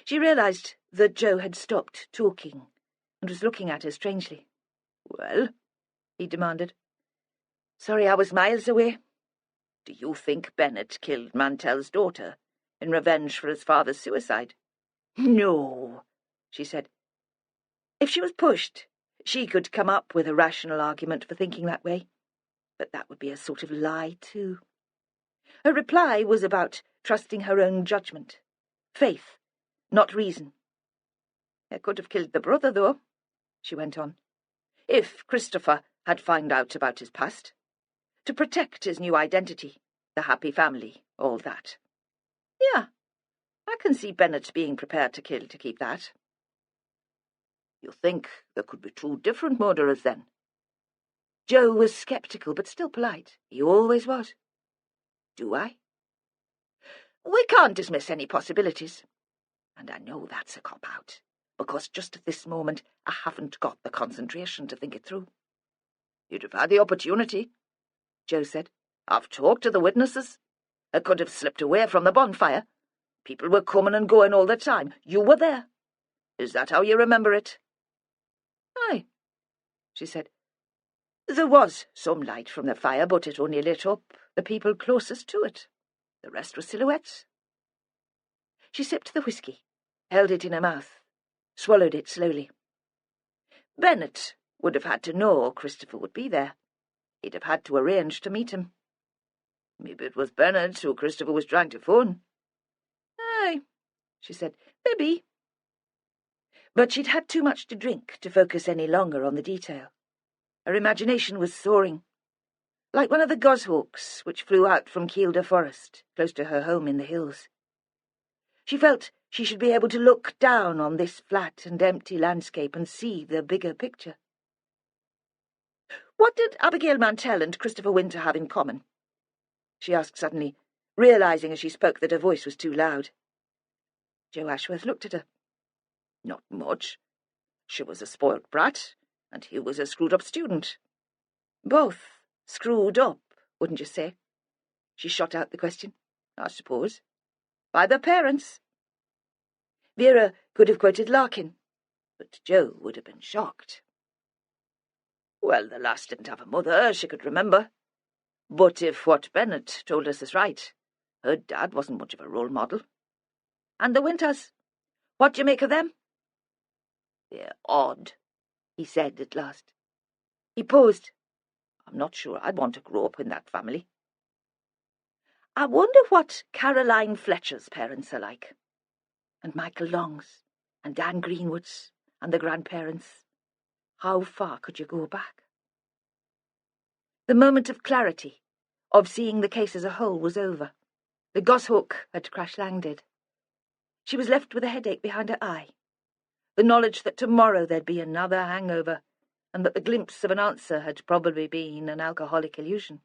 She realised that Joe had stopped talking and was looking at her strangely. "Well?" he demanded. "Sorry I was miles away. Do you think Bennet killed Mantel's daughter in revenge for his father's suicide?" "No," she said. If she was pushed, she could come up with a rational argument for thinking that way. But that would be a sort of lie, too. Her reply was about trusting her own judgment. Faith, not reason. "I could have killed the brother, though," she went on. "If Christopher had found out about his past, to protect his new identity, the happy family, all that. Yeah, I can see Bennett being prepared to kill to keep that. You think there could be two different murderers, then? Joe was sceptical, but still polite. He always was. Do I? We can't dismiss any possibilities. And I know that's a cop-out, because just at this moment I haven't got the concentration to think it through. You'd have had the opportunity, Joe said. I've talked to the witnesses. I could have slipped away from the bonfire. People were coming and going all the time. You were there. Is that how you remember it? Aye, she said. There was some light from the fire, but it only lit up the people closest to it. The rest were silhouettes. She sipped the whisky, held it in her mouth, swallowed it slowly. Bennett would have had to know Christopher would be there. He'd have had to arrange to meet him. Maybe it was Bennett who Christopher was trying to phone. Aye, she said, maybe. But she'd had too much to drink to focus any longer on the detail. Her imagination was soaring, like one of the goshawks which flew out from Kielder Forest, close to her home in the hills. She felt she should be able to look down on this flat and empty landscape and see the bigger picture. What did Abigail Mantel and Christopher Winter have in common? She asked suddenly, realising as she spoke that her voice was too loud. Joe Ashworth looked at her. Not much. She was a spoilt brat, and he was a screwed-up student. Both screwed up, wouldn't you say? She shot out the question. I suppose. By their parents. Vera could have quoted Larkin, but Joe would have been shocked. Well, the lass didn't have a mother she could remember. But if what Bennett told us is right, her dad wasn't much of a role model. And the Winters, what do you make of them? They're odd, he said at last. He paused. I'm not sure I'd want to grow up in that family. I wonder what Caroline Fletcher's parents are like. And Michael Long's, and Dan Greenwood's, and the grandparents. How far could you go back? The moment of clarity, of seeing the case as a whole, was over. The goshawk had crash-landed. She was left with a headache behind her eye. The knowledge that tomorrow there'd be another hangover, and that the glimpse of an answer had probably been an alcoholic illusion.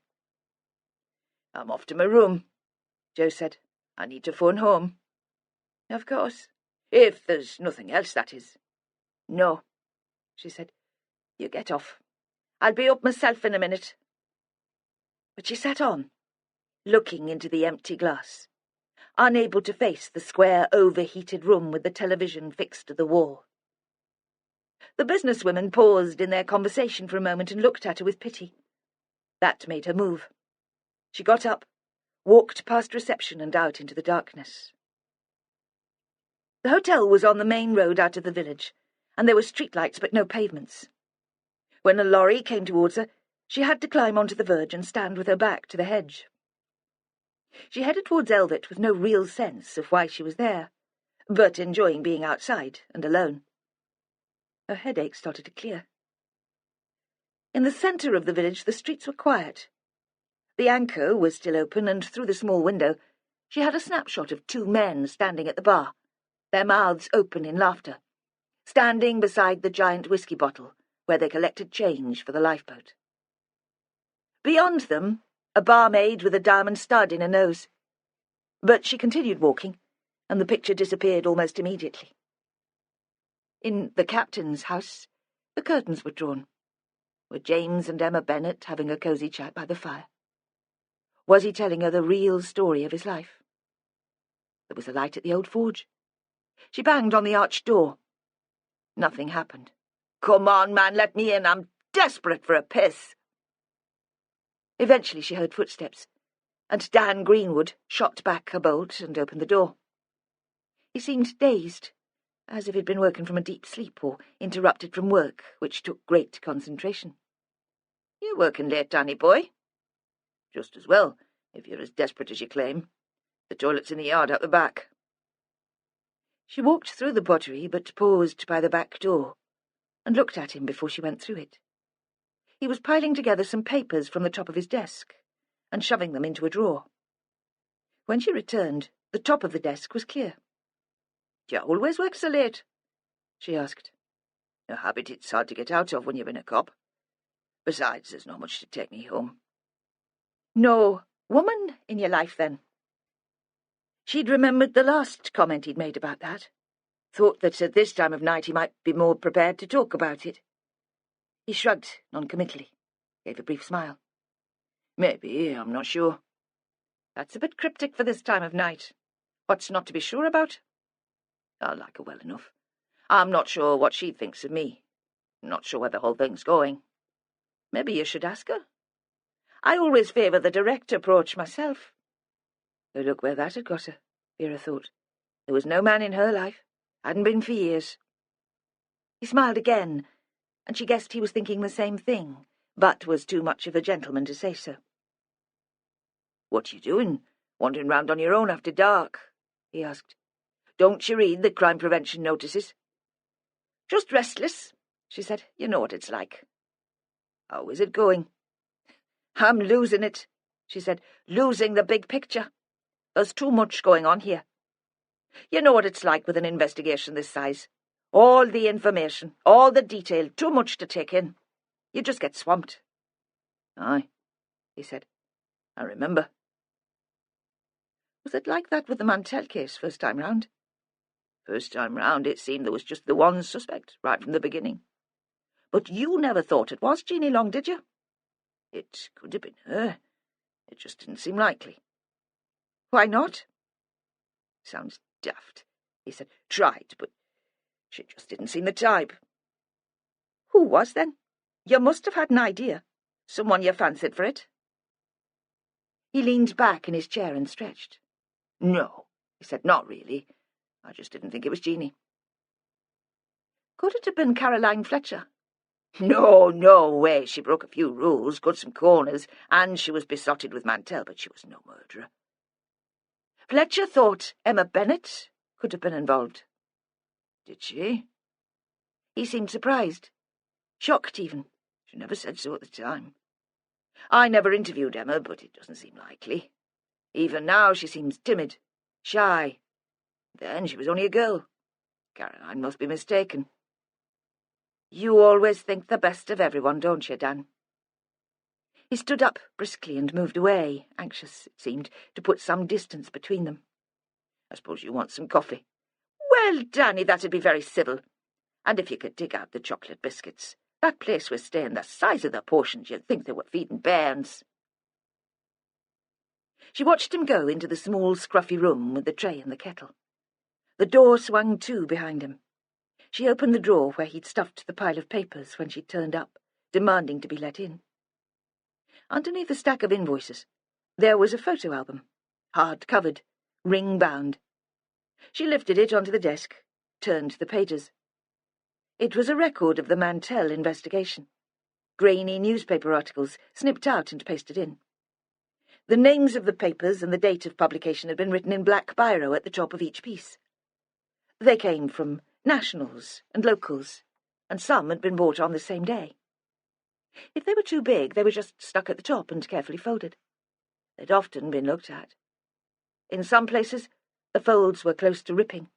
I'm off to my room, Joe said. I need to phone home. Of course. If there's nothing else, that is. No, she said. You get off. I'll be up myself in a minute. But she sat on, looking into the empty glass, unable to face the square, overheated room with the television fixed to the wall. The businesswomen paused in their conversation for a moment and looked at her with pity. That made her move. She got up, walked past reception and out into the darkness. The hotel was on the main road out of the village, and there were streetlights but no pavements. When a lorry came towards her, she had to climb onto the verge and stand with her back to the hedge. She headed towards Elvet with no real sense of why she was there, but enjoying being outside and alone. Her headache started to clear. In the centre of the village the streets were quiet. The Anchor was still open, and through the small window she had a snapshot of two men standing at the bar, their mouths open in laughter, standing beside the giant whisky bottle where they collected change for the lifeboat. Beyond them, a barmaid with a diamond stud in her nose. But she continued walking, and the picture disappeared almost immediately. In the captain's house, the curtains were drawn. Were James and Emma Bennett having a cosy chat by the fire? Was he telling her the real story of his life? There was a light at the old forge. She banged on the arched door. Nothing happened. Come on, man, let me in. I'm desperate for a piss. Eventually she heard footsteps, and Dan Greenwood shot back a bolt and opened the door. He seemed dazed, as if he'd been woken from a deep sleep or interrupted from work, which took great concentration. "You're working late, Danny boy." "Just as well, if you're as desperate as you claim. The toilet's in the yard out the back." She walked through the pottery, but paused by the back door, and looked at him before she went through it. He was piling together some papers from the top of his desk and shoving them into a drawer. When she returned, the top of the desk was clear. "Do you always work so late?" she asked. "A habit it's hard to get out of when you've been a cop. Besides, there's not much to take me home." "No woman in your life, then?" She'd remembered the last comment he'd made about that. Thought that at this time of night he might be more prepared to talk about it. He shrugged noncommittally, gave a brief smile. "Maybe, I'm not sure." "That's a bit cryptic for this time of night. What's not to be sure about?" "I like her well enough. I'm not sure what she thinks of me. Not sure where the whole thing's going." "Maybe you should ask her. I always favour the direct approach myself." Oh, look where that had got her, Vera thought. There was no man in her life. Hadn't been for years. He smiled again, and she guessed he was thinking the same thing, but was too much of a gentleman to say so. "What you doing, wandering round on your own after dark?" he asked. "Don't you read the crime prevention notices?" "Just restless," she said. "You know what it's like." "How is it going?" "I'm losing it," she said. "Losing the big picture. There's too much going on here. You know what it's like with an investigation this size. All the information, all the detail, too much to take in. You just get swamped." "Aye," he said. "I remember." "Was it like that with the Mantel case first time round?" "First time round it seemed there was just the one suspect, right from the beginning." "But you never thought it was Jeanie Long, did you?" "It could have been her. It just didn't seem likely." "Why not?" "Sounds daft," he said. "Tried, but she just didn't seem the type." "Who was, then? You must have had an idea. Someone you fancied for it." He leaned back in his chair and stretched. "No," he said, "not really. I just didn't think it was Jeanie." "Could it have been Caroline Fletcher?" No way. She broke a few rules, cut some corners, and she was besotted with Mantel, but she was no murderer." "Fletcher thought Emma Bennett could have been involved." "Did she?" He seemed surprised, shocked even. "She never said so at the time. I never interviewed Emma, but it doesn't seem likely. Even now she seems timid, shy. Then she was only a girl. Caroline must be mistaken." You always think the best of everyone, don't you, Dan?" He stood up briskly and moved away, anxious, it seemed, to put some distance between them. "I suppose you want some coffee?" "Well, Danny, that'd be very civil. And if you could dig out the chocolate biscuits. That place we're staying, the size of the portions, you'd think they were feeding bairns." She watched him go into the small, scruffy room with the tray and the kettle. The door swung to behind him. She opened the drawer where he'd stuffed the pile of papers when she turned up, demanding to be let in. Underneath the stack of invoices, there was a photo album, hard-covered, ring-bound. She lifted it onto the desk, turned the pages. It was a record of the Mantel investigation. Grainy newspaper articles, snipped out and pasted in. The names of the papers and the date of publication had been written in black biro at the top of each piece. They came from nationals and locals, and some had been bought on the same day. If they were too big, they were just stuck at the top and carefully folded. They'd often been looked at. In some places, the folds were close to ripping.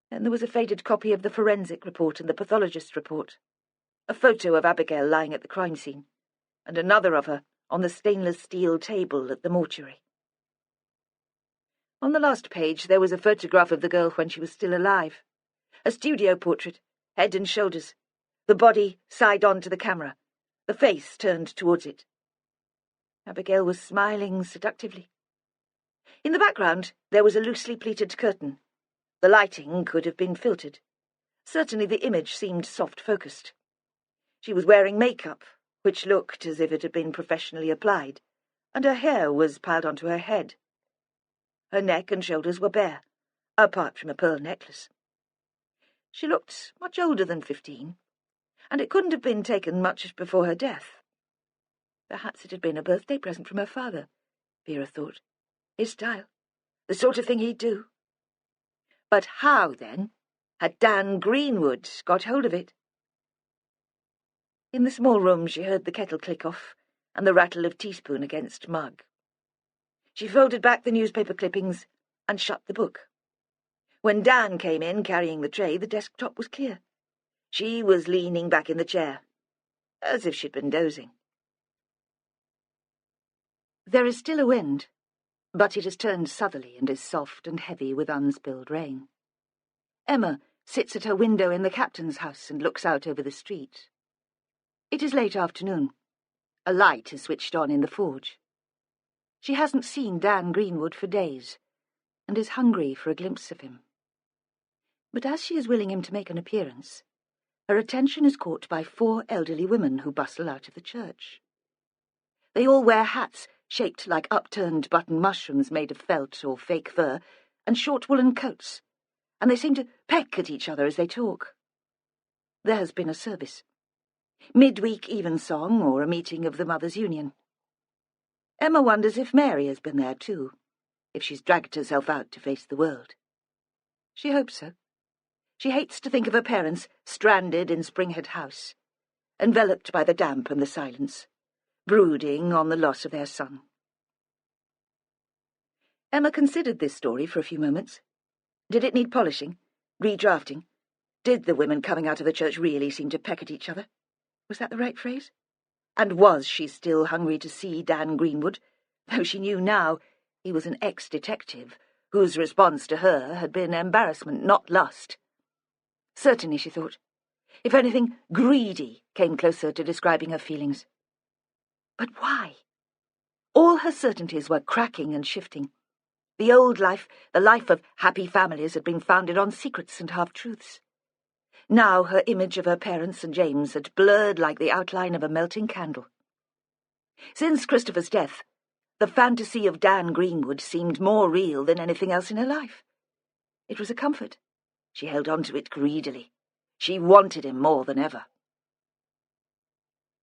Then there was a faded copy of the forensic report and the pathologist's report, a photo of Abigail lying at the crime scene, and another of her on the stainless steel table at the mortuary. On the last page there was a photograph of the girl when she was still alive, a studio portrait, head and shoulders, the body side on to the camera, the face turned towards it. Abigail was smiling seductively. In the background there was a loosely pleated curtain. The lighting could have been filtered. Certainly the image seemed soft-focused. She was wearing makeup, which looked as if it had been professionally applied, and her hair was piled onto her head. Her neck and shoulders were bare, apart from a pearl necklace. She looked much older than 15, and it couldn't have been taken much before her death. Perhaps it had been a birthday present from her father, Vera thought. His style, the sort of thing he'd do. But how, then, had Dan Greenwood got hold of it? In the small room she heard the kettle click off and the rattle of teaspoon against mug. She folded back the newspaper clippings and shut the book. When Dan came in carrying the tray, the desktop was clear. She was leaning back in the chair, as if she'd been dozing. There is still a wind, but it has turned southerly and is soft and heavy with unspilled rain. Emma sits at her window in the captain's house and looks out over the street. It is late afternoon. A light is switched on in the forge. She hasn't seen Dan Greenwood for days, and is hungry for a glimpse of him. But as she is willing him to make an appearance, her attention is caught by 4 elderly women who bustle out of the church. They all wear hats shaped like upturned button mushrooms made of felt or fake fur, and short woolen coats, and they seem to peck at each other as they talk. There has been a service. Midweek evensong or a meeting of the Mothers' Union. Emma wonders if Mary has been there too, if she's dragged herself out to face the world. She hopes so. She hates to think of her parents stranded in Springhead House, enveloped by the damp and the silence, brooding on the loss of their son. Emma considered this story for a few moments. Did it need polishing? Redrafting? Did the women coming out of the church really seem to peck at each other? Was that the right phrase? And was she still hungry to see Dan Greenwood, though she knew now he was an ex-detective whose response to her had been embarrassment, not lust? Certainly, she thought. If anything, greedy came closer to describing her feelings. But why? All her certainties were cracking and shifting. The old life, the life of happy families, had been founded on secrets and half-truths. Now her image of her parents and James had blurred like the outline of a melting candle. Since Christopher's death, the fantasy of Dan Greenwood seemed more real than anything else in her life. It was a comfort. She held on to it greedily. She wanted him more than ever.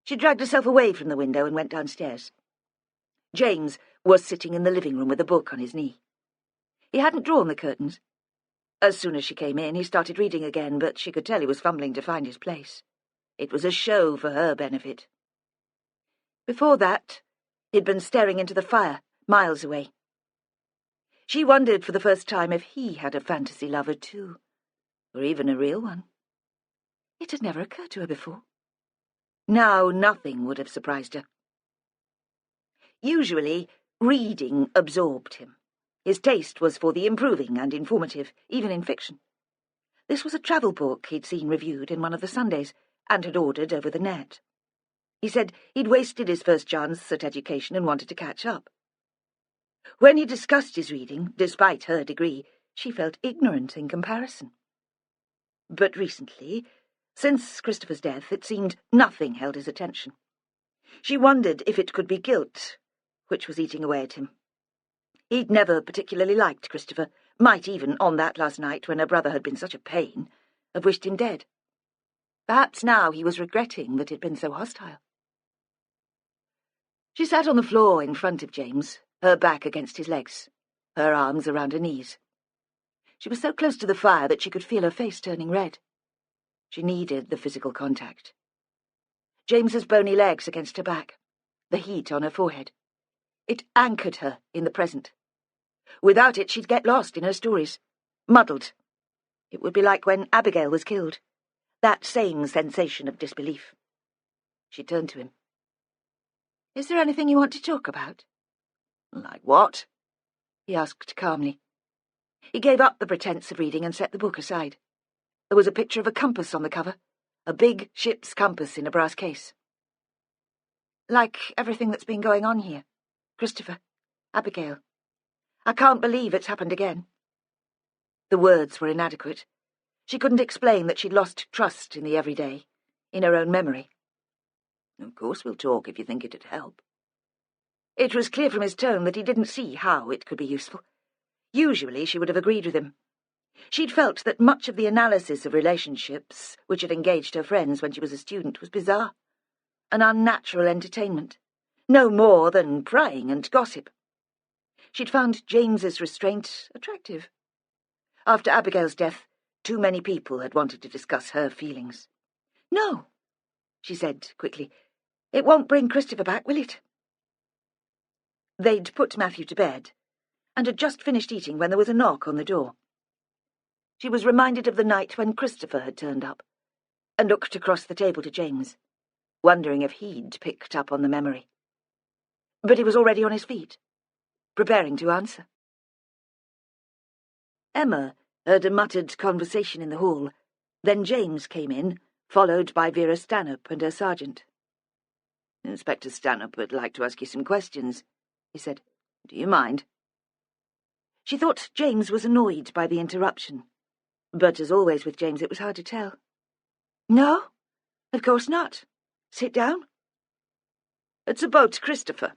She dragged herself away from the window and went downstairs. James was sitting in the living room with a book on his knee. He hadn't drawn the curtains. As soon as she came in, he started reading again, but she could tell he was fumbling to find his place. It was a show for her benefit. Before that, he'd been staring into the fire, miles away. She wondered for the first time if he had a fantasy lover too, or even a real one. It had never occurred to her before. Now nothing would have surprised her. Usually, reading absorbed him. His taste was for the improving and informative, even in fiction. This was a travel book he'd seen reviewed in one of the Sundays, and had ordered over the net. He said he'd wasted his first chance at education and wanted to catch up. When he discussed his reading, despite her degree, she felt ignorant in comparison. But recently, since Christopher's death, it seemed nothing held his attention. She wondered if it could be guilt, which was eating away at him. He'd never particularly liked Christopher, might even, on that last night when her brother had been such a pain, have wished him dead. Perhaps now he was regretting that he'd been so hostile. She sat on the floor in front of James, her back against his legs, her arms around her knees. She was so close to the fire that she could feel her face turning red. She needed the physical contact. James's bony legs against her back, the heat on her forehead. It anchored her in the present. Without it, she'd get lost in her stories, muddled. It would be like when Abigail was killed, that same sensation of disbelief. She turned to him. "Is there anything you want to talk about?" "Like what?" he asked calmly. He gave up the pretense of reading and set the book aside. There was a picture of a compass on the cover, a big ship's compass in a brass case. "Like everything that's been going on here. Christopher, Abigail. I can't believe it's happened again." The words were inadequate. She couldn't explain that she'd lost trust in the everyday, in her own memory. "Of course we'll talk if you think it'd help." It was clear from his tone that he didn't see how it could be useful. Usually she would have agreed with him. She'd felt that much of the analysis of relationships which had engaged her friends when she was a student was bizarre, an unnatural entertainment, no more than prying and gossip. She'd found James's restraint attractive. After Abigail's death, too many people had wanted to discuss her feelings. No, she said quickly. "It won't bring Christopher back, will it?" They'd put Matthew to bed, and had just finished eating when there was a knock on the door. She was reminded of the night when Christopher had turned up, and looked across the table to James, wondering if he'd picked up on the memory. But he was already on his feet, preparing to answer. Emma heard a muttered conversation in the hall. Then James came in, followed by Vera Stanhope and her sergeant. "Inspector Stanhope would like to ask you some questions," he said. "Do you mind?" She thought James was annoyed by the interruption, but as always with James it was hard to tell. "No, of course not. Sit down." "It's about Christopher,"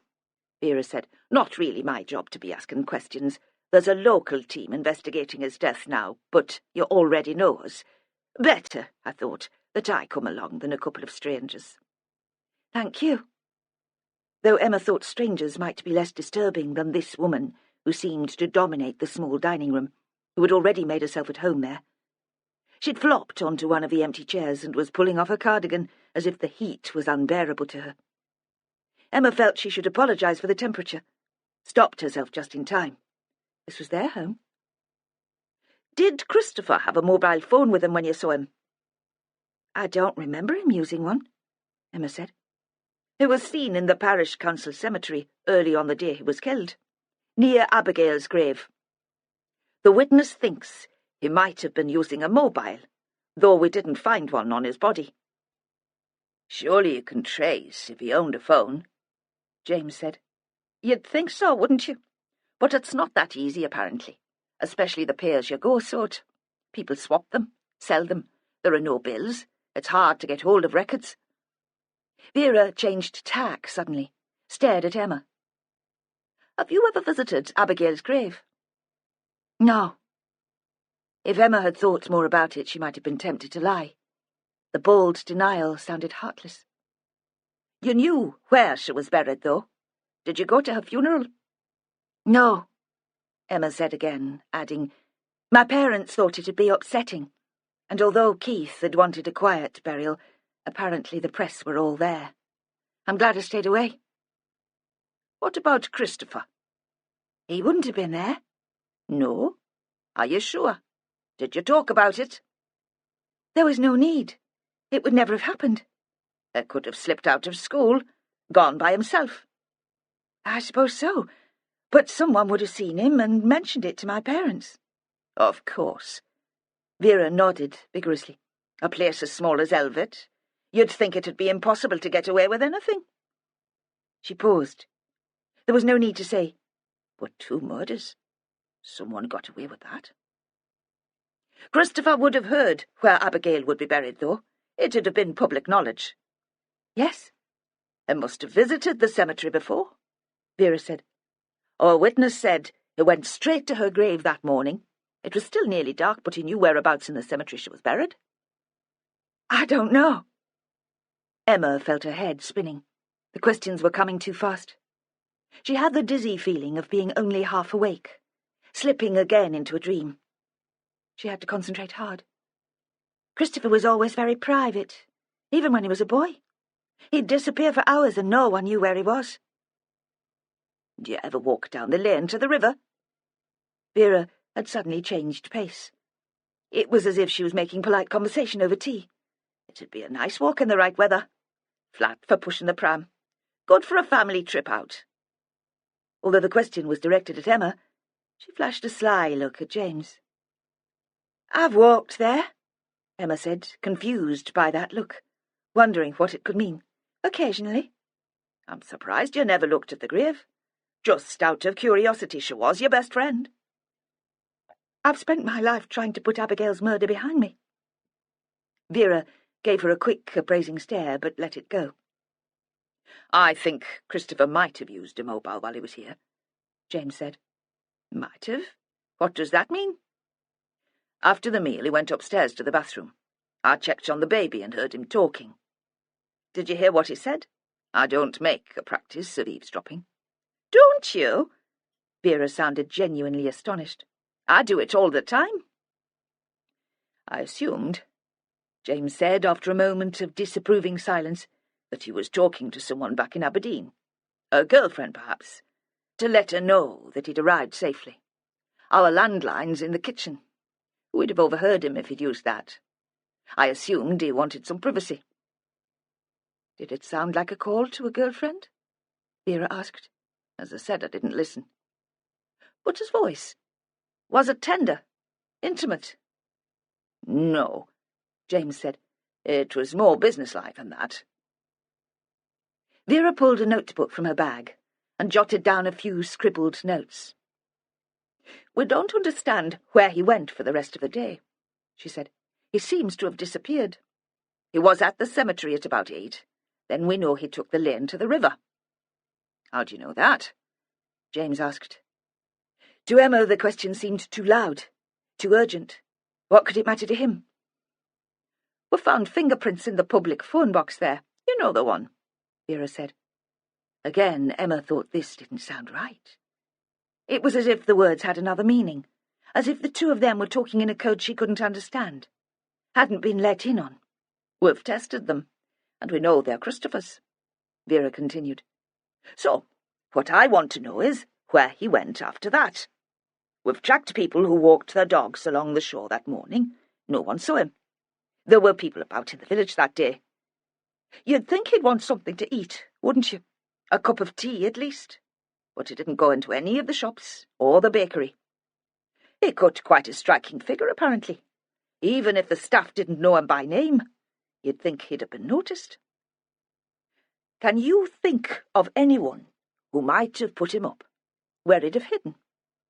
Vera said. "Not really my job to be asking questions. There's a local team investigating his death now, but you already know us. Better, I thought, that I come along than a couple of strangers." "Thank you." Though Emma thought strangers might be less disturbing than this woman who seemed to dominate the small dining room, who had already made herself at home there. She'd flopped onto one of the empty chairs and was pulling off her cardigan as if the heat was unbearable to her. Emma felt she should apologize for the temperature, stopped herself just in time. This was their home. "Did Christopher have a mobile phone with him when you saw him?" "I don't remember him using one," Emma said. "It was seen in the parish council cemetery early on the day he was killed, near Abigail's grave. The witness thinks he might have been using a mobile, though we didn't find one on his body." "Surely you can trace if he owned a phone," James said. "You'd think so, wouldn't you? But it's not that easy, apparently, especially the pay-as-you-go sort. People swap them, sell them. There are no bills. It's hard to get hold of records." Vera changed tack suddenly, stared at Emma. "Have you ever visited Abigail's grave?" "No." If Emma had thought more about it, she might have been tempted to lie. The bold denial sounded heartless. "You knew where she was buried, though? Did you go to her funeral?" "No," Emma said again, adding, "My parents thought it'd be upsetting, and although Keith had wanted a quiet burial, apparently the press were all there. I'm glad I stayed away." "What about Christopher?" "He wouldn't have been there." "No? Are you sure? Did you talk about it?" "There was no need. It would never have happened." "He could have slipped out of school, gone by himself." "I suppose so, but someone would have seen him and mentioned it to my parents." "Of course." Vera nodded vigorously. "A place as small as Elvet. You'd think it'd be impossible to get away with anything." She paused. There was no need to say, "But 2 murders. Someone got away with that." "Christopher would have heard where Abigail would be buried, though. It'd have been public knowledge." "Yes." "He must have visited the cemetery before," Vera said. "Our witness said he went straight to her grave that morning. It was still nearly dark, but he knew whereabouts in the cemetery she was buried." "I don't know." Emma felt her head spinning. The questions were coming too fast. She had the dizzy feeling of being only half awake, slipping again into a dream. She had to concentrate hard. Christopher was always very private, even when he was a boy. He'd disappear for hours and no one knew where he was. "Do you ever walk down the lane to the river?" Vera had suddenly changed pace. It was as if she was making polite conversation over tea. "It'd be a nice walk in the right weather. Flat for pushing the pram. Good for a family trip out." Although the question was directed at Emma, she flashed a sly look at James. "I've walked there," Emma said, confused by that look, wondering what it could mean. "Occasionally." "I'm surprised you never looked at the grave. Just out of curiosity, she was your best friend." "I've spent my life trying to put Abigail's murder behind me." Vera gave her a quick, appraising stare, but let it go. "I think Christopher might have used a mobile while he was here," James said. "Might have? What does that mean?" "After the meal, he went upstairs to the bathroom. I checked on the baby and heard him talking." "Did you hear what he said?" "I don't make a practice of eavesdropping." "Don't you?" Vera sounded genuinely astonished. "I do it all the time." "I assumed." James said after a moment of disapproving silence that he was talking to someone back in Aberdeen. A girlfriend, perhaps, to let her know that he'd arrived safely. Our landline's in the kitchen. We'd have overheard him if he'd used that. I assumed he wanted some privacy. Did it sound like a call to a girlfriend? Vera asked. As I said, I didn't listen. But his voice, was it tender, intimate? No, James said. It was more businesslike than that. Vera pulled a notebook from her bag and jotted down a few scribbled notes. We don't understand where he went for the rest of the day, she said. He seems to have disappeared. He was at the cemetery at about 8. Then we know he took the lane to the river. How do you know that? James asked. To Emma, the question seemed too loud, too urgent. What could it matter to him? We found fingerprints in the public phone box there. You know the one, Vera said. Again, Emma thought this didn't sound right. It was as if the words had another meaning, as if the two of them were talking in a code she couldn't understand, hadn't been let in on. We've tested them, and we know they're Christopher's, Vera continued. So, what I want to know is where he went after that. We've tracked people who walked their dogs along the shore that morning. No one saw him. There were people about in the village that day. You'd think he'd want something to eat, wouldn't you? A cup of tea, at least. But he didn't go into any of the shops or the bakery. He cut quite a striking figure, apparently. Even if the staff didn't know him by name, you'd think he'd have been noticed. Can you think of anyone who might have put him up, where he'd have hidden,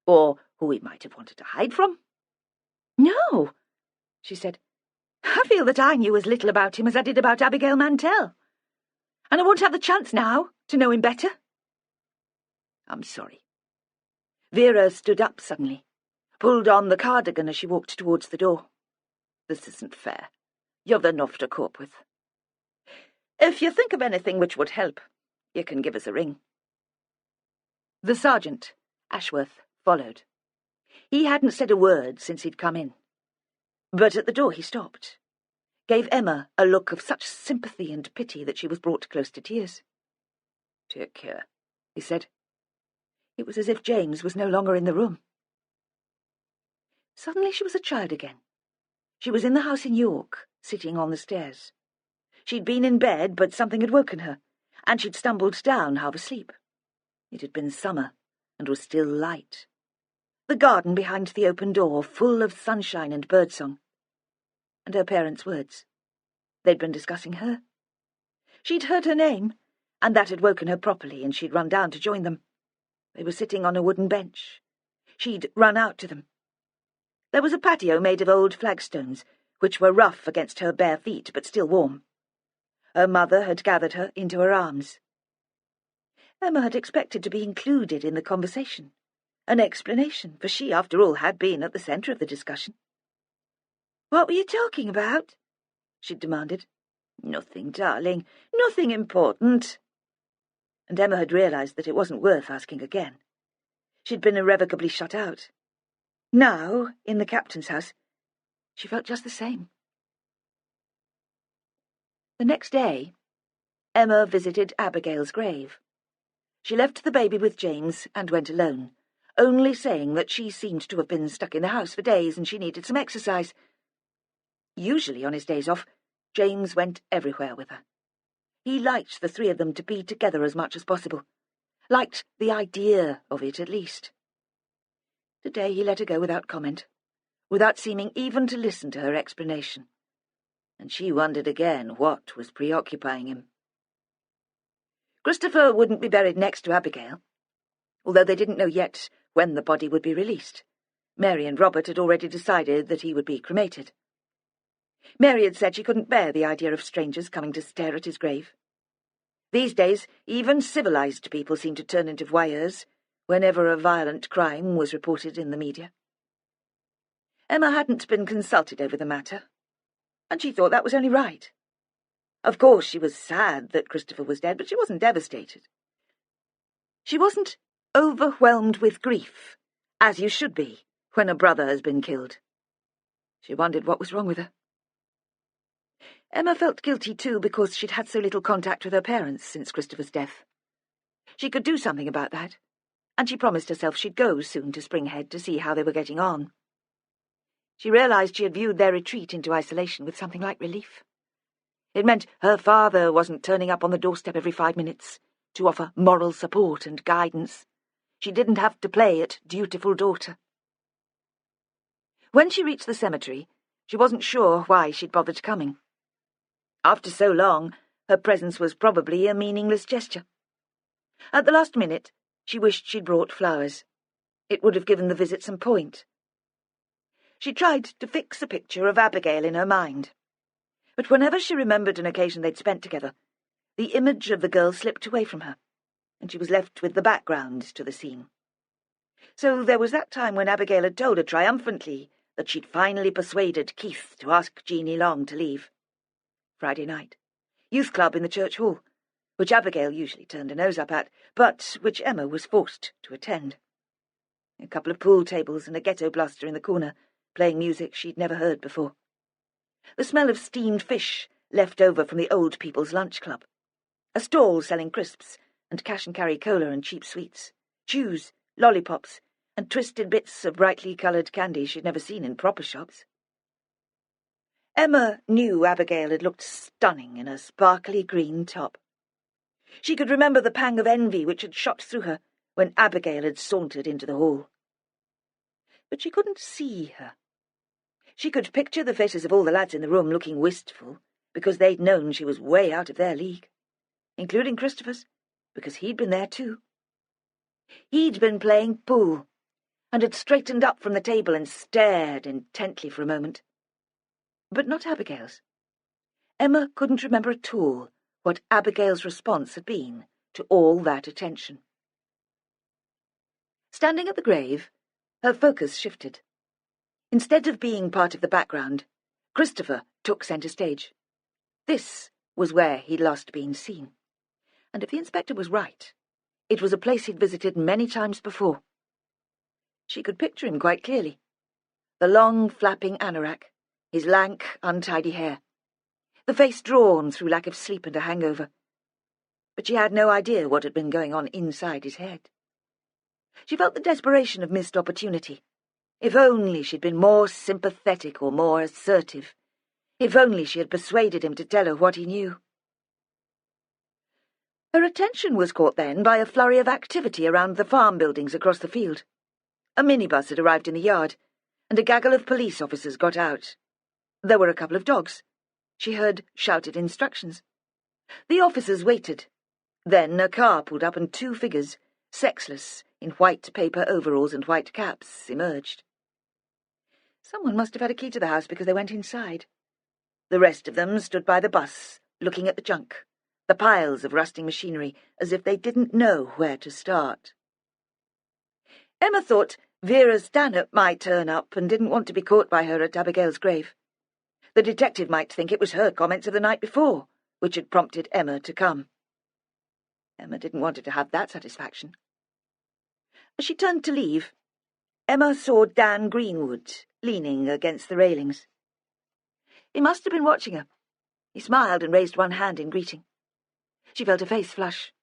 or who he might have wanted to hide from? No, she said. I feel that I knew as little about him as I did about Abigail Mantel. And I won't have the chance now to know him better. I'm sorry. Vera stood up suddenly, pulled on the cardigan as she walked towards the door. This isn't fair. You've enough to cope with. If you think of anything which would help, you can give us a ring. The sergeant, Ashworth, followed. He hadn't said a word since he'd come in. But at the door he stopped, gave Emma a look of such sympathy and pity that she was brought close to tears. Take care, he said. It was as if James was no longer in the room. Suddenly she was a child again. She was in the house in York, sitting on the stairs. She'd been in bed, but something had woken her, and she'd stumbled down, half asleep. It had been summer, and was still light. The garden behind the open door, full of sunshine and birdsong. And her parents' words. They'd been discussing her. She'd heard her name, and that had woken her properly, and she'd run down to join them. They were sitting on a wooden bench. She'd run out to them. There was a patio made of old flagstones, which were rough against her bare feet, but still warm. Her mother had gathered her into her arms. Emma had expected to be included in the conversation, an explanation, for she, after all, had been at the centre of the discussion. "What were you talking about?" she'd demanded. "Nothing, darling, nothing important." And Emma had realised that it wasn't worth asking again. She'd been irrevocably shut out. Now, in the captain's house, she felt just the same. The next day, Emma visited Abigail's grave. She left the baby with James and went alone, only saying that she seemed to have been stuck in the house for days and she needed some exercise. Usually on his days off, James went everywhere with her. He liked the three of them to be together as much as possible. Liked the idea of it, at least. Today he let her go without comment, without seeming even to listen to her explanation. And she wondered again what was preoccupying him. Christopher wouldn't be buried next to Abigail, although they didn't know yet when the body would be released. Mary and Robert had already decided that he would be cremated. Mary had said she couldn't bear the idea of strangers coming to stare at his grave. These days, even civilized people seemed to turn into voyeurs whenever a violent crime was reported in the media. Emma hadn't been consulted over the matter, and she thought that was only right. Of course, she was sad that Christopher was dead, but she wasn't devastated. She wasn't overwhelmed with grief, as you should be when a brother has been killed. She wondered what was wrong with her. Emma felt guilty too because she'd had so little contact with her parents since Christopher's death. She could do something about that, and she promised herself she'd go soon to Springhead to see how they were getting on. She realised she had viewed their retreat into isolation with something like relief. It meant her father wasn't turning up on the doorstep every 5 minutes to offer moral support and guidance. She didn't have to play at dutiful daughter. When she reached the cemetery, she wasn't sure why she'd bothered coming. After so long, her presence was probably a meaningless gesture. At the last minute, she wished she'd brought flowers. It would have given the visit some point. She tried to fix a picture of Abigail in her mind. But whenever she remembered an occasion they'd spent together, the image of the girl slipped away from her, and she was left with the background to the scene. So there was that time when Abigail had told her triumphantly that she'd finally persuaded Keith to ask Jeanie Long to leave. Friday night. Youth club in the church hall, which Abigail usually turned a nose up at, but which Emma was forced to attend. A couple of pool tables and a ghetto blaster in the corner, playing music she'd never heard before. The smell of steamed fish left over from the old people's lunch club. A stall selling crisps and cash-and-carry cola and cheap sweets, chews, lollipops, and twisted bits of brightly coloured candy she'd never seen in proper shops. Emma knew Abigail had looked stunning in a sparkly green top. She could remember the pang of envy which had shot through her when Abigail had sauntered into the hall. But she couldn't see her. She could picture the faces of all the lads in the room looking wistful, because they'd known she was way out of their league, including Christopher's, because he'd been there too. He'd been playing pool, and had straightened up from the table and stared intently for a moment. But not Abigail's. Emma couldn't remember at all what Abigail's response had been to all that attention. Standing at the grave, her focus shifted. Instead of being part of the background, Christopher took centre stage. This was where he'd last been seen. And if the inspector was right, it was a place he'd visited many times before. She could picture him quite clearly. The long, flapping anorak, his lank, untidy hair, the face drawn through lack of sleep and a hangover. But she had no idea what had been going on inside his head. She felt the desperation of missed opportunity. If only she'd been more sympathetic or more assertive. If only she had persuaded him to tell her what he knew. Her attention was caught then by a flurry of activity around the farm buildings across the field. A minibus had arrived in the yard, and a gaggle of police officers got out. There were a couple of dogs. She heard shouted instructions. The officers waited. Then a car pulled up and 2 figures, sexless, in white paper overalls and white caps, emerged. Someone must have had a key to the house because they went inside. The rest of them stood by the bus, looking at the junk, the piles of rusting machinery, as if they didn't know where to start. Emma thought Vera Stanhope might turn up and didn't want to be caught by her at Abigail's grave. The detective might think it was her comments of the night before which had prompted Emma to come. Emma didn't want her to have that satisfaction. As she turned to leave, Emma saw Dan Greenwood leaning against the railings. He must have been watching her. He smiled and raised one hand in greeting. She felt a face flush,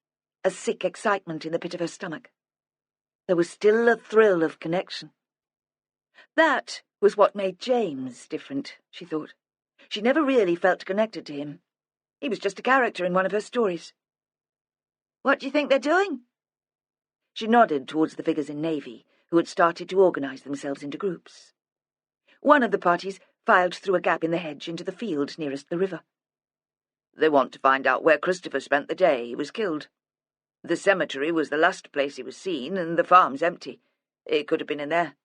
a sick excitement in the pit of her stomach. There was still a thrill of connection. That was what made James different, she thought. She never really felt connected to him. He was just a character in one of her stories. "What do you think they're doing?" She nodded towards the figures in navy, who had started to organise themselves into groups. One of the parties filed through a gap in the hedge into the field nearest the river. "They want to find out where Christopher spent the day he was killed. The cemetery was the last place he was seen, and the farm's empty. It could have been in there.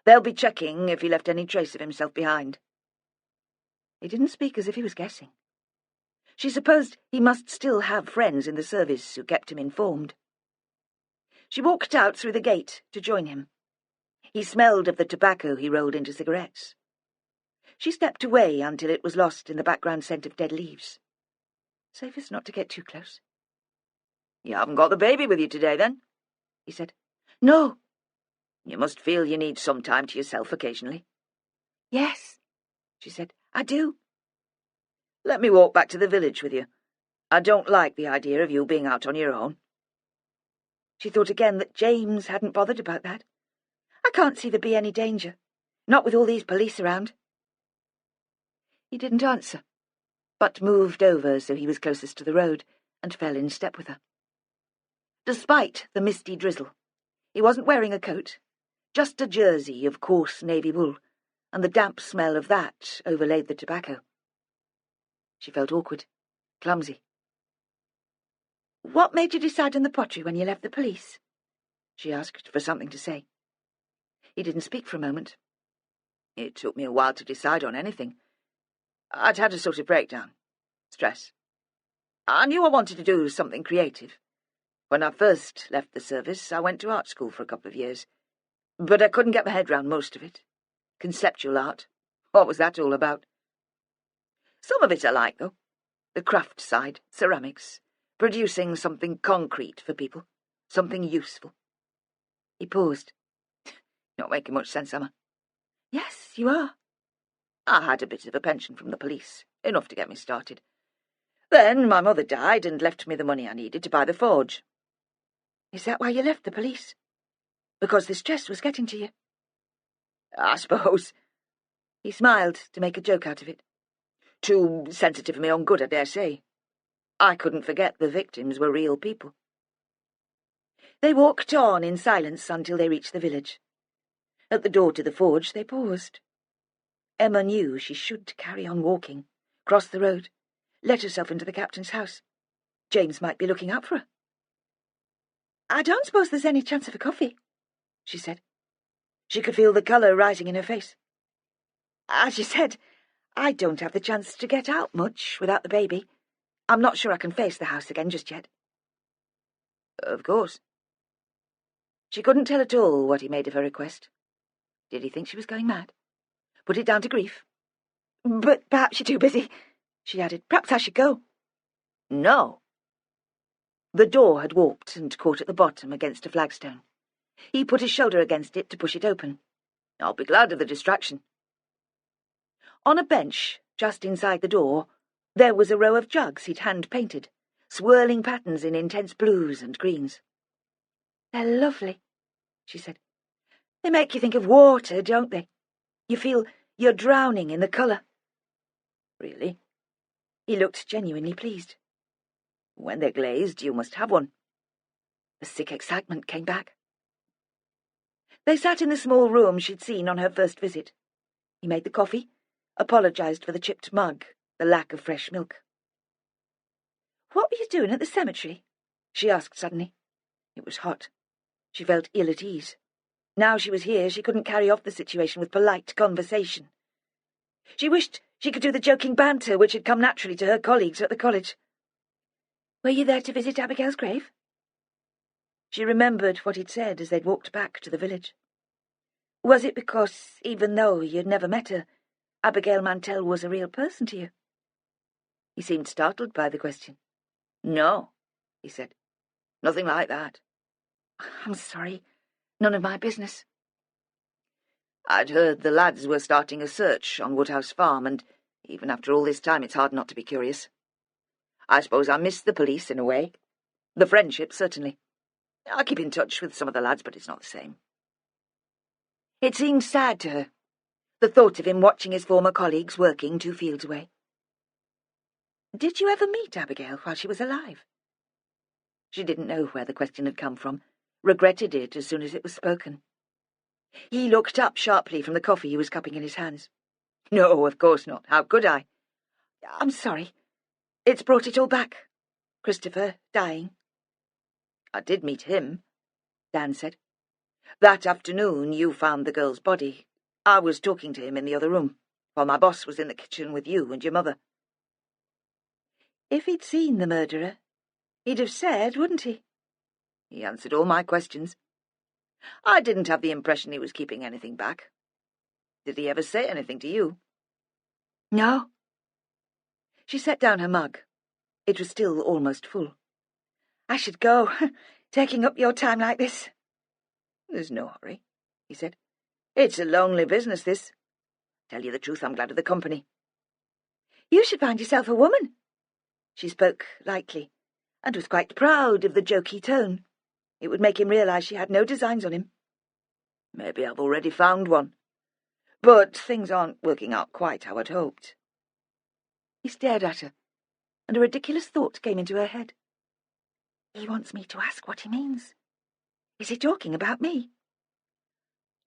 They'll be checking if he left any trace of himself behind." He didn't speak as if he was guessing. She supposed he must still have friends in the service who kept him informed. She walked out through the gate to join him. He smelled of the tobacco he rolled into cigarettes. She stepped away until it was lost in the background scent of dead leaves. Safest not to get too close. "You haven't got the baby with you today, then?" he said. "No." "You must feel you need some time to yourself occasionally." "Yes," she said, "I do." Let me walk back to the village with you. I don't like the idea of you being out on your own." She thought again that James hadn't bothered about that. "I can't see there be any danger. Not with all these police around." He didn't answer, but moved over so he was closest to the road and fell in step with her. Despite the misty drizzle, he wasn't wearing a coat, just a jersey of coarse navy wool, and the damp smell of that overlaid the tobacco. She felt awkward, clumsy. "What made you decide on the pottery when you left the police?" she asked for something to say. He didn't speak for a moment. "It took me a while to decide on anything. I'd had a sort of breakdown. Stress. I knew I wanted to do something creative. When I first left the service, I went to art school for a couple of years. But I couldn't get my head round most of it. Conceptual art. What was that all about? Some of it I like, though. The craft side, ceramics, producing something concrete for people, something useful." He paused. "Not making much sense, am I?" "Yes, you are." "I had a bit of a pension from the police, enough to get me started. Then my mother died and left me the money I needed to buy the forge." "Is that why you left the police? Because the stress was getting to you?" "I suppose." He smiled to make a joke out of it. "Too sensitive for my own good, I dare say. I couldn't forget the victims were real people." They walked on in silence until they reached the village. At the door to the forge they paused. Emma knew she should carry on walking, cross the road, let herself into the captain's house. James might be looking out for her. "I don't suppose there's any chance of a coffee," she said. She could feel the colour rising in her face. "As you said, I don't have the chance to get out much without the baby. I'm not sure I can face the house again just yet." "Of course." She couldn't tell at all what he made of her request. Did he think she was going mad? Put it down to grief? "But perhaps you're too busy," she added. "Perhaps I should go." "No." The door had warped and caught at the bottom against a flagstone. He put his shoulder against it to push it open. "I'll be glad of the distraction." On a bench, just inside the door, there was a row of jugs he'd hand-painted, swirling patterns in intense blues and greens. "They're lovely," she said. "They make you think of water, don't they? You feel you're drowning in the colour." "Really?" He looked genuinely pleased. "When they're glazed, you must have one." The sick excitement came back. They sat in the small room she'd seen on her first visit. He made the coffee, apologised for the chipped mug, the lack of fresh milk. "What were you doing at the cemetery?" she asked suddenly. It was hot. She felt ill at ease. Now she was here, she couldn't carry off the situation with polite conversation. She wished she could do the joking banter which had come naturally to her colleagues at the college. "Were you there to visit Abigail's grave?" She remembered what he'd said as they'd walked back to the village. "Was it because, even though you'd never met her, Abigail Mantel was a real person to you?" He seemed startled by the question. "No," he said. "Nothing like that." "I'm sorry. None of my business." "I'd heard the lads were starting a search on Woodhouse Farm, and even after all this time it's hard not to be curious. I suppose I missed the police in a way. The friendship, certainly. I keep in touch with some of the lads, but it's not the same." It seemed sad to her, the thought of him watching his former colleagues working 2 fields away. "Did you ever meet Abigail while she was alive?" She didn't know where the question had come from, regretted it as soon as it was spoken. He looked up sharply from the coffee he was cupping in his hands. "No, of course not. How could I?" "I'm sorry. It's brought it all back. Christopher dying." "I did meet him," Dan said. "That afternoon you found the girl's body. I was talking to him in the other room, while my boss was in the kitchen with you and your mother." If he'd seen the murderer, he'd have said, wouldn't he? He answered all my questions. I didn't have the impression he was keeping anything back. Did he ever say anything to you?" "No." She set down her mug. It was still almost full. "I should go, taking up your time like this." "There's no hurry," he said. "It's a lonely business, this. Tell you the truth, I'm glad of the company." You should find yourself a woman. She spoke lightly, and was quite proud of the jokey tone. It would make him realise she had no designs on him. Maybe I've already found one. But things aren't working out quite how I'd hoped. He stared at her, and a ridiculous thought came into her head. He wants me to ask what he means. Is he talking about me?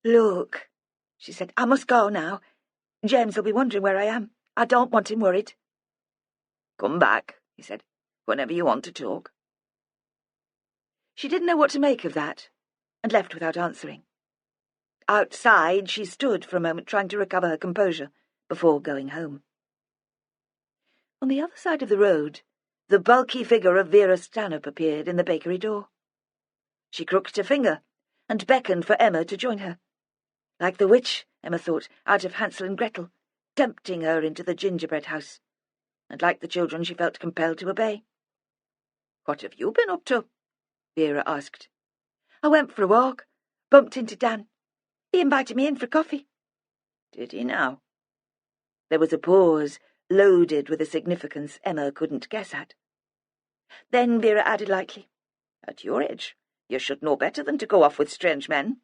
Look, she said, I must go now. James will be wondering where I am. I don't want him worried. Come back, he said, whenever you want to talk. She didn't know what to make of that, and left without answering. Outside, she stood for a moment trying to recover her composure before going home. On the other side of the road, the bulky figure of Vera Stanhope appeared in the bakery door. She crooked her finger and beckoned for Emma to join her. Like the witch, Emma thought, out of Hansel and Gretel, tempting her into the gingerbread house, and like the children she felt compelled to obey. "What have you been up to?" Vera asked. I went for a walk, bumped into Dan. He invited me in for coffee. Did he now? There was a pause, loaded with a significance Emma couldn't guess at. Then Vera added lightly, "At your age, you should know better than to go off with strange men."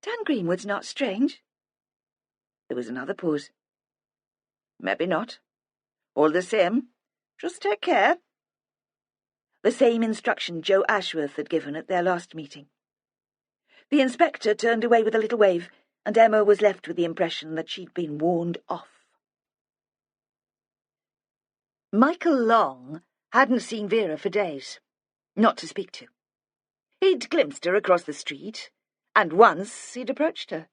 Dan Greenwood's not strange. There was another pause. "Maybe not. All the same, just take care." The same instruction Joe Ashworth had given at their last meeting. The inspector turned away with a little wave, and Emma was left with the impression that she'd been warned off. Michael Long hadn't seen Vera for days, not to speak to. He'd glimpsed her across the street, and once he'd approached her,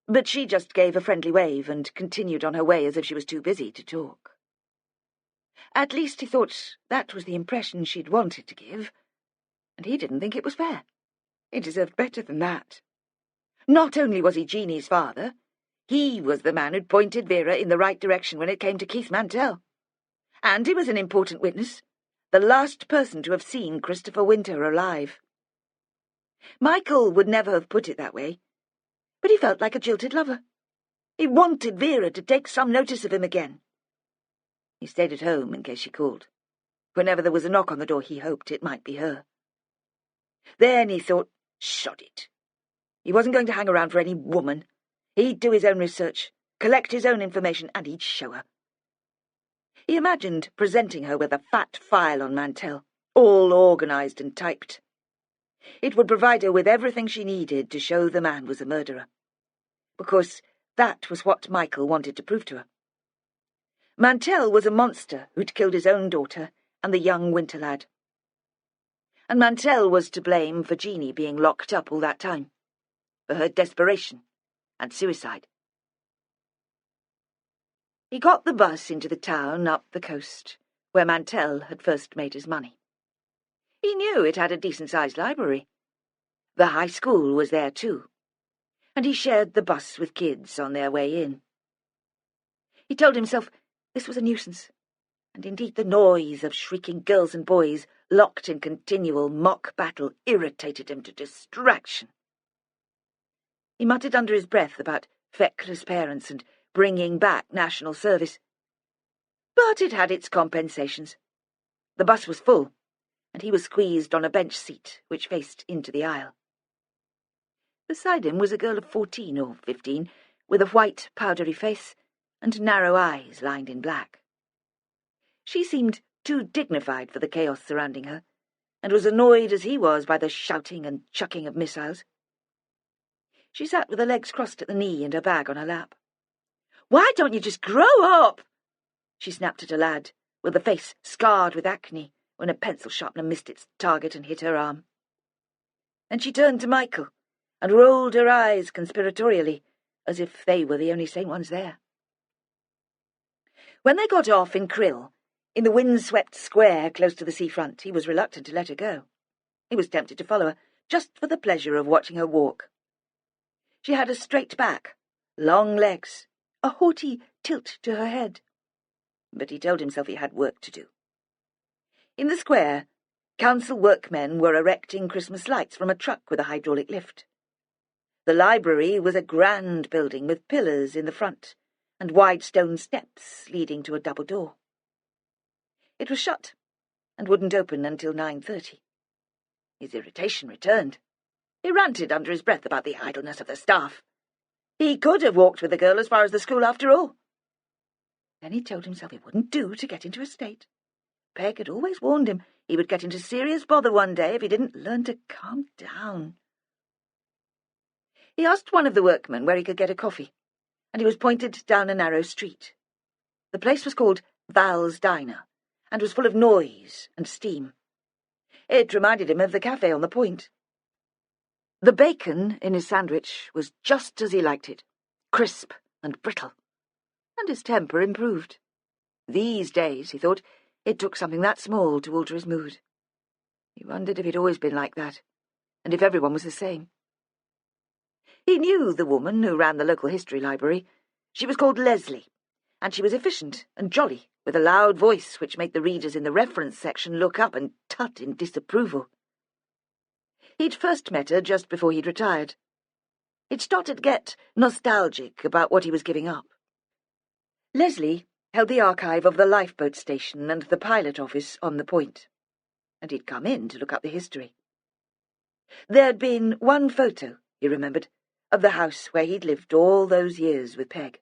but she just gave a friendly wave and continued on her way as if she was too busy to talk. At least he thought that was the impression she'd wanted to give, and he didn't think it was fair. He deserved better than that. Not only was he Jeanie's father, he was the man who'd pointed Vera in the right direction when it came to Keith Mantel. And he was an important witness, the last person to have seen Christopher Winter alive. Michael would never have put it that way, but he felt like a jilted lover. He wanted Vera to take some notice of him again. He stayed at home in case she called. Whenever there was a knock on the door, he hoped it might be her. Then he thought, sod it. He wasn't going to hang around for any woman. He'd do his own research, collect his own information, and he'd show her. He imagined presenting her with a fat file on Mantel, all organised and typed. It would provide her with everything she needed to show the man was a murderer, because that was what Michael wanted to prove to her. Mantel was a monster who'd killed his own daughter and the young Winter lad. And Mantel was to blame for Jeanie being locked up all that time, for her desperation and suicide. He got the bus into the town up the coast, where Mantel had first made his money. He knew it had a decent-sized library. The high school was there too, and he shared the bus with kids on their way in. He told himself this was a nuisance, and indeed the noise of shrieking girls and boys locked in continual mock battle irritated him to distraction. He muttered under his breath about feckless parents and bringing back national service. But it had its compensations. The bus was full, and he was squeezed on a bench seat which faced into the aisle. Beside him was a girl of 14 or 15, with a white, powdery face and narrow eyes lined in black. She seemed too dignified for the chaos surrounding her, and was annoyed as he was by the shouting and chucking of missiles. She sat with her legs crossed at the knee and her bag on her lap. "Why don't you just grow up?" she snapped at a lad, with a face scarred with acne, when a pencil sharpener missed its target and hit her arm. Then she turned to Michael and rolled her eyes conspiratorially, as if they were the only sane ones there. When they got off in Krill, in the wind-swept square close to the seafront, he was reluctant to let her go. He was tempted to follow her, just for the pleasure of watching her walk. She had a straight back, long legs, a haughty tilt to her head. But he told himself he had work to do. In the square, council workmen were erecting Christmas lights from a truck with a hydraulic lift. The library was a grand building with pillars in the front, and wide stone steps leading to a double door. It was shut, and wouldn't open until 9:30. His irritation returned. He ranted under his breath about the idleness of the staff. He could have walked with the girl as far as the school after all. Then he told himself it wouldn't do to get into a state. Peg had always warned him he would get into serious bother one day if he didn't learn to calm down. He asked one of the workmen where he could get a coffee, and he was pointed down a narrow street. The place was called Val's Diner, and was full of noise and steam. It reminded him of the cafe on the point. The bacon in his sandwich was just as he liked it, crisp and brittle, and his temper improved. These days, he thought, it took something that small to alter his mood. He wondered if he'd always been like that, and if everyone was the same. He knew the woman who ran the local history library. She was called Leslie, and she was efficient and jolly, with a loud voice which made the readers in the reference section look up and tut in disapproval. He'd first met her just before he'd retired. He'd started to get nostalgic about what he was giving up. Leslie held the archive of the lifeboat station and the pilot office on the point, and he'd come in to look up the history. There'd been one photo, he remembered, of the house where he'd lived all those years with Peg.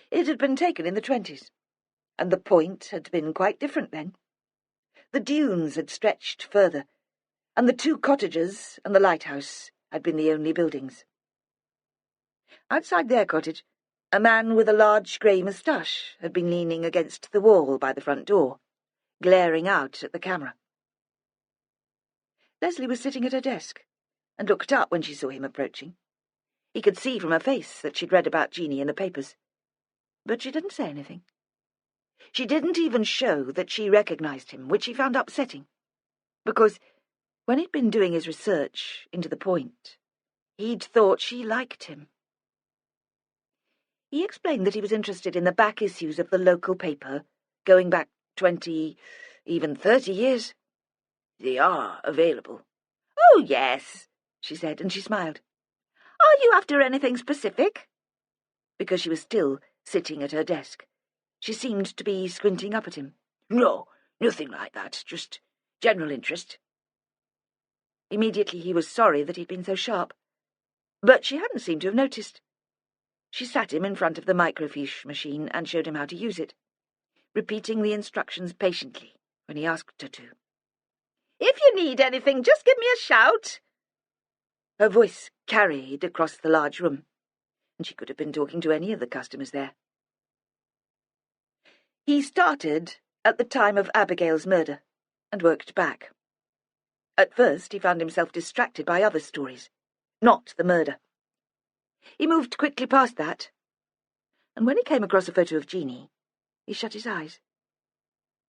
It had been taken in the 20s, and the point had been quite different then. The dunes had stretched further, and the 2 cottages and the lighthouse had been the only buildings. Outside their cottage, a man with a large grey moustache had been leaning against the wall by the front door, glaring out at the camera. Leslie was sitting at her desk, and looked up when she saw him approaching. He could see from her face that she'd read about Jeanie in the papers, but she didn't say anything. She didn't even show that she recognised him, which he found upsetting, because when he'd been doing his research into the point, he'd thought she liked him. He explained that he was interested in the back issues of the local paper, going back 20, even 30 years. They are available. Oh, yes, she said, and she smiled. Are you after anything specific? Because she was still sitting at her desk. She seemed to be squinting up at him. No, nothing like that, just general interest. Immediately he was sorry that he'd been so sharp, but she hadn't seemed to have noticed. She sat him in front of the microfiche machine and showed him how to use it, repeating the instructions patiently when he asked her to. If you need anything, just give me a shout. Her voice carried across the large room, and she could have been talking to any of the customers there. He started at the time of Abigail's murder and worked back. At first he found himself distracted by other stories, not the murder. He moved quickly past that, and when he came across a photo of Jeanie, he shut his eyes.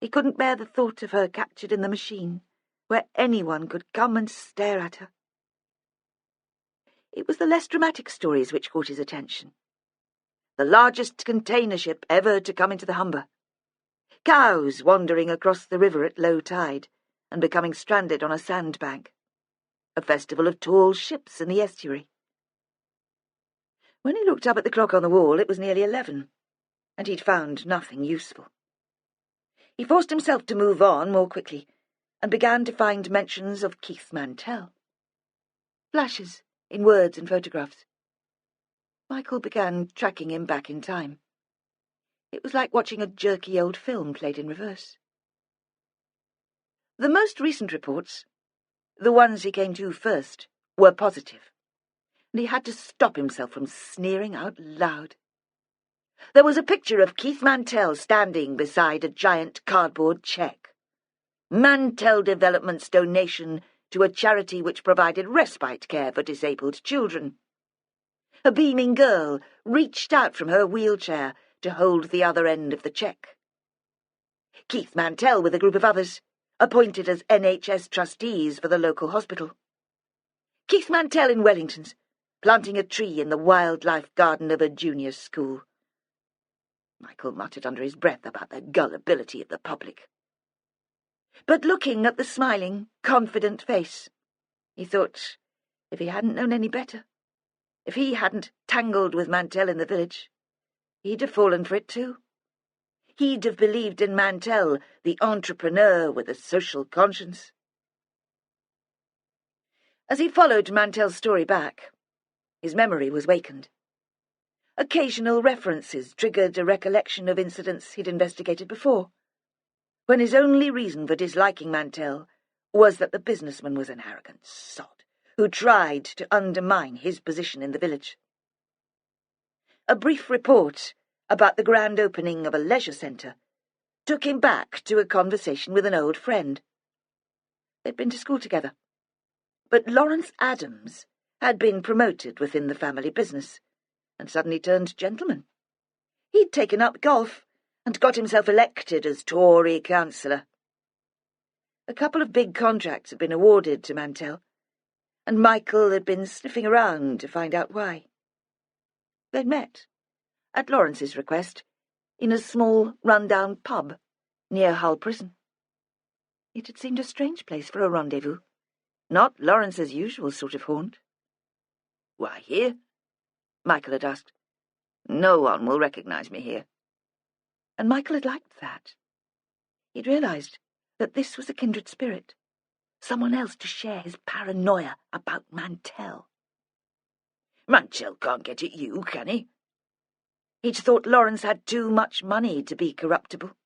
He couldn't bear the thought of her captured in the machine, where anyone could come and stare at her. It was the less dramatic stories which caught his attention. The largest container ship ever to come into the Humber. Cows wandering across the river at low tide and becoming stranded on a sandbank. A festival of tall ships in the estuary. When he looked up at the clock on the wall, it was nearly 11, and he'd found nothing useful. He forced himself to move on more quickly, and began to find mentions of Keith Mantel. Flashes in words and photographs. Michael began tracking him back in time. It was like watching a jerky old film played in reverse. The most recent reports, the ones he came to first, were positive, and he had to stop himself from sneering out loud. There was a picture of Keith Mantel standing beside a giant cardboard cheque. Mantel Development's donation to a charity which provided respite care for disabled children. A beaming girl reached out from her wheelchair to hold the other end of the cheque. Keith Mantel, with a group of others, appointed as NHS trustees for the local hospital. Keith Mantel in Wellington's, planting a tree in the wildlife garden of a junior school. Michael muttered under his breath about the gullibility of the public. But looking at the smiling, confident face, he thought, if he hadn't known any better, if he hadn't tangled with Mantel in the village, He'd have fallen for it too. He'd have believed in Mantel, the entrepreneur with a social conscience. As he followed Mantel's story back, his memory was wakened. Occasional references triggered a recollection of incidents he'd investigated before, when his only reason for disliking Mantel was that the businessman was an arrogant sod who tried to undermine his position in the village. A brief report about the grand opening of a leisure centre took him back to a conversation with an old friend. They'd been to school together, but Lawrence Adams had been promoted within the family business and suddenly turned gentleman. He'd taken up golf and got himself elected as Tory councillor. A couple of big contracts had been awarded to Mantel, and Michael had been sniffing around to find out why. They'd met, at Lawrence's request, in a small, run-down pub near Hull Prison. It had seemed a strange place for a rendezvous, not Lawrence's usual sort of haunt. "Why here?" Michael had asked. "No one will recognise me here." And Michael had liked that. He'd realised that this was a kindred spirit, someone else to share his paranoia about Mantel. "Mantel can't get at you, can he?" He'd thought Lawrence had too much money to be corruptible.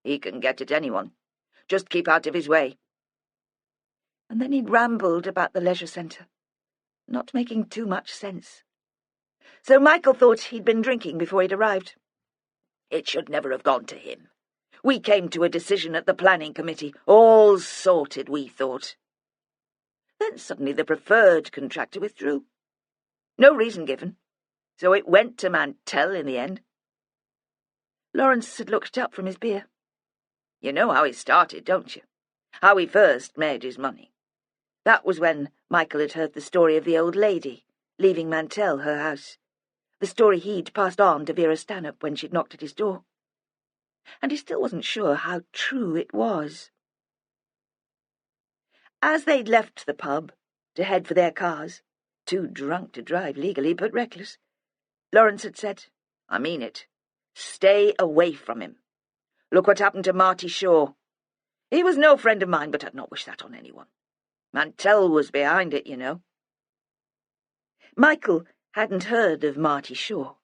"He can get at anyone. Just keep out of his way." And then he'd rambled about the leisure centre, not making too much sense. So Michael thought he'd been drinking before he'd arrived. "It should never have gone to him. We came to a decision at the planning committee, all sorted, we thought." Then suddenly the preferred contractor withdrew. No reason given, so it went to Mantel in the end. Lawrence had looked up from his beer. "You know how it started, don't you? How he first made his money. That was when Michael had heard the story of the old lady leaving Mantel her house, the story he'd passed on to Vera Stanhope when she'd knocked at his door. And he still wasn't sure how true it was. As they'd left the pub to head for their cars, too drunk to drive legally but reckless, Lawrence had said, "I mean it. Stay away from him. Look what happened to Marty Shaw. He was no friend of mine, but I'd not wish that on anyone. Mantel was behind it, you know." Michael hadn't heard of Marty Shaw,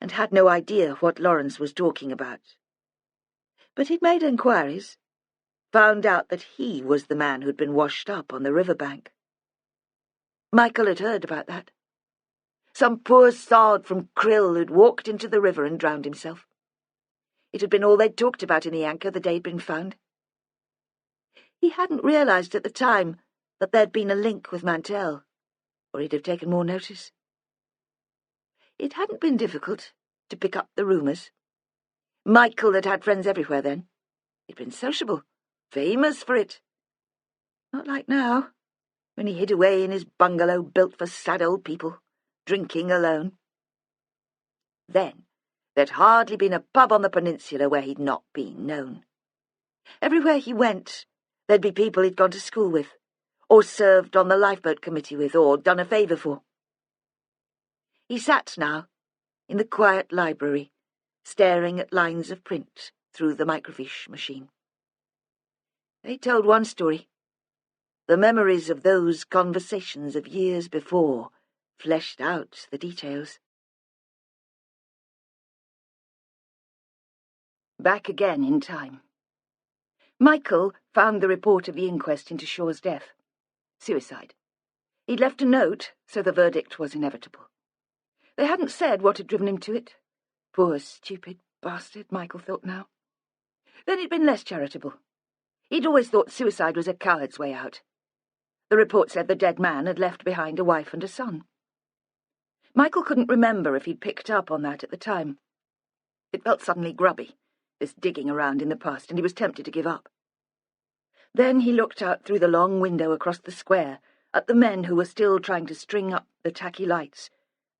and had no idea what Lawrence was talking about. But he'd made inquiries, found out that he was the man who'd been washed up on the riverbank. Michael had heard about that. Some poor sod from Krill who'd walked into the river and drowned himself. It had been all they'd talked about in the anchor the day he'd been found. He hadn't realised at the time that there'd been a link with Mantel, or he'd have taken more notice. It hadn't been difficult to pick up the rumours. Michael had had friends everywhere then. He'd been sociable, famous for it. Not like now, when he hid away in his bungalow built for sad old people, drinking alone. Then there'd hardly been a pub on the peninsula where he'd not been known. Everywhere he went, there'd be people he'd gone to school with, or served on the lifeboat committee with, or done a favour for. He sat now, in the quiet library, staring at lines of print through the microfiche machine. They told one story. The memories of those conversations of years before fleshed out the details. Back again in time. Michael found the report of the inquest into Shaw's death. Suicide. He'd left a note, so the verdict was inevitable. They hadn't said what had driven him to it. Poor stupid bastard, Michael thought now. Then he'd been less charitable. He'd always thought suicide was a coward's way out. The report said the dead man had left behind a wife and a son. Michael couldn't remember if he'd picked up on that at the time. It felt suddenly grubby, this digging around in the past, and he was tempted to give up. Then he looked out through the long window across the square at the men who were still trying to string up the tacky lights,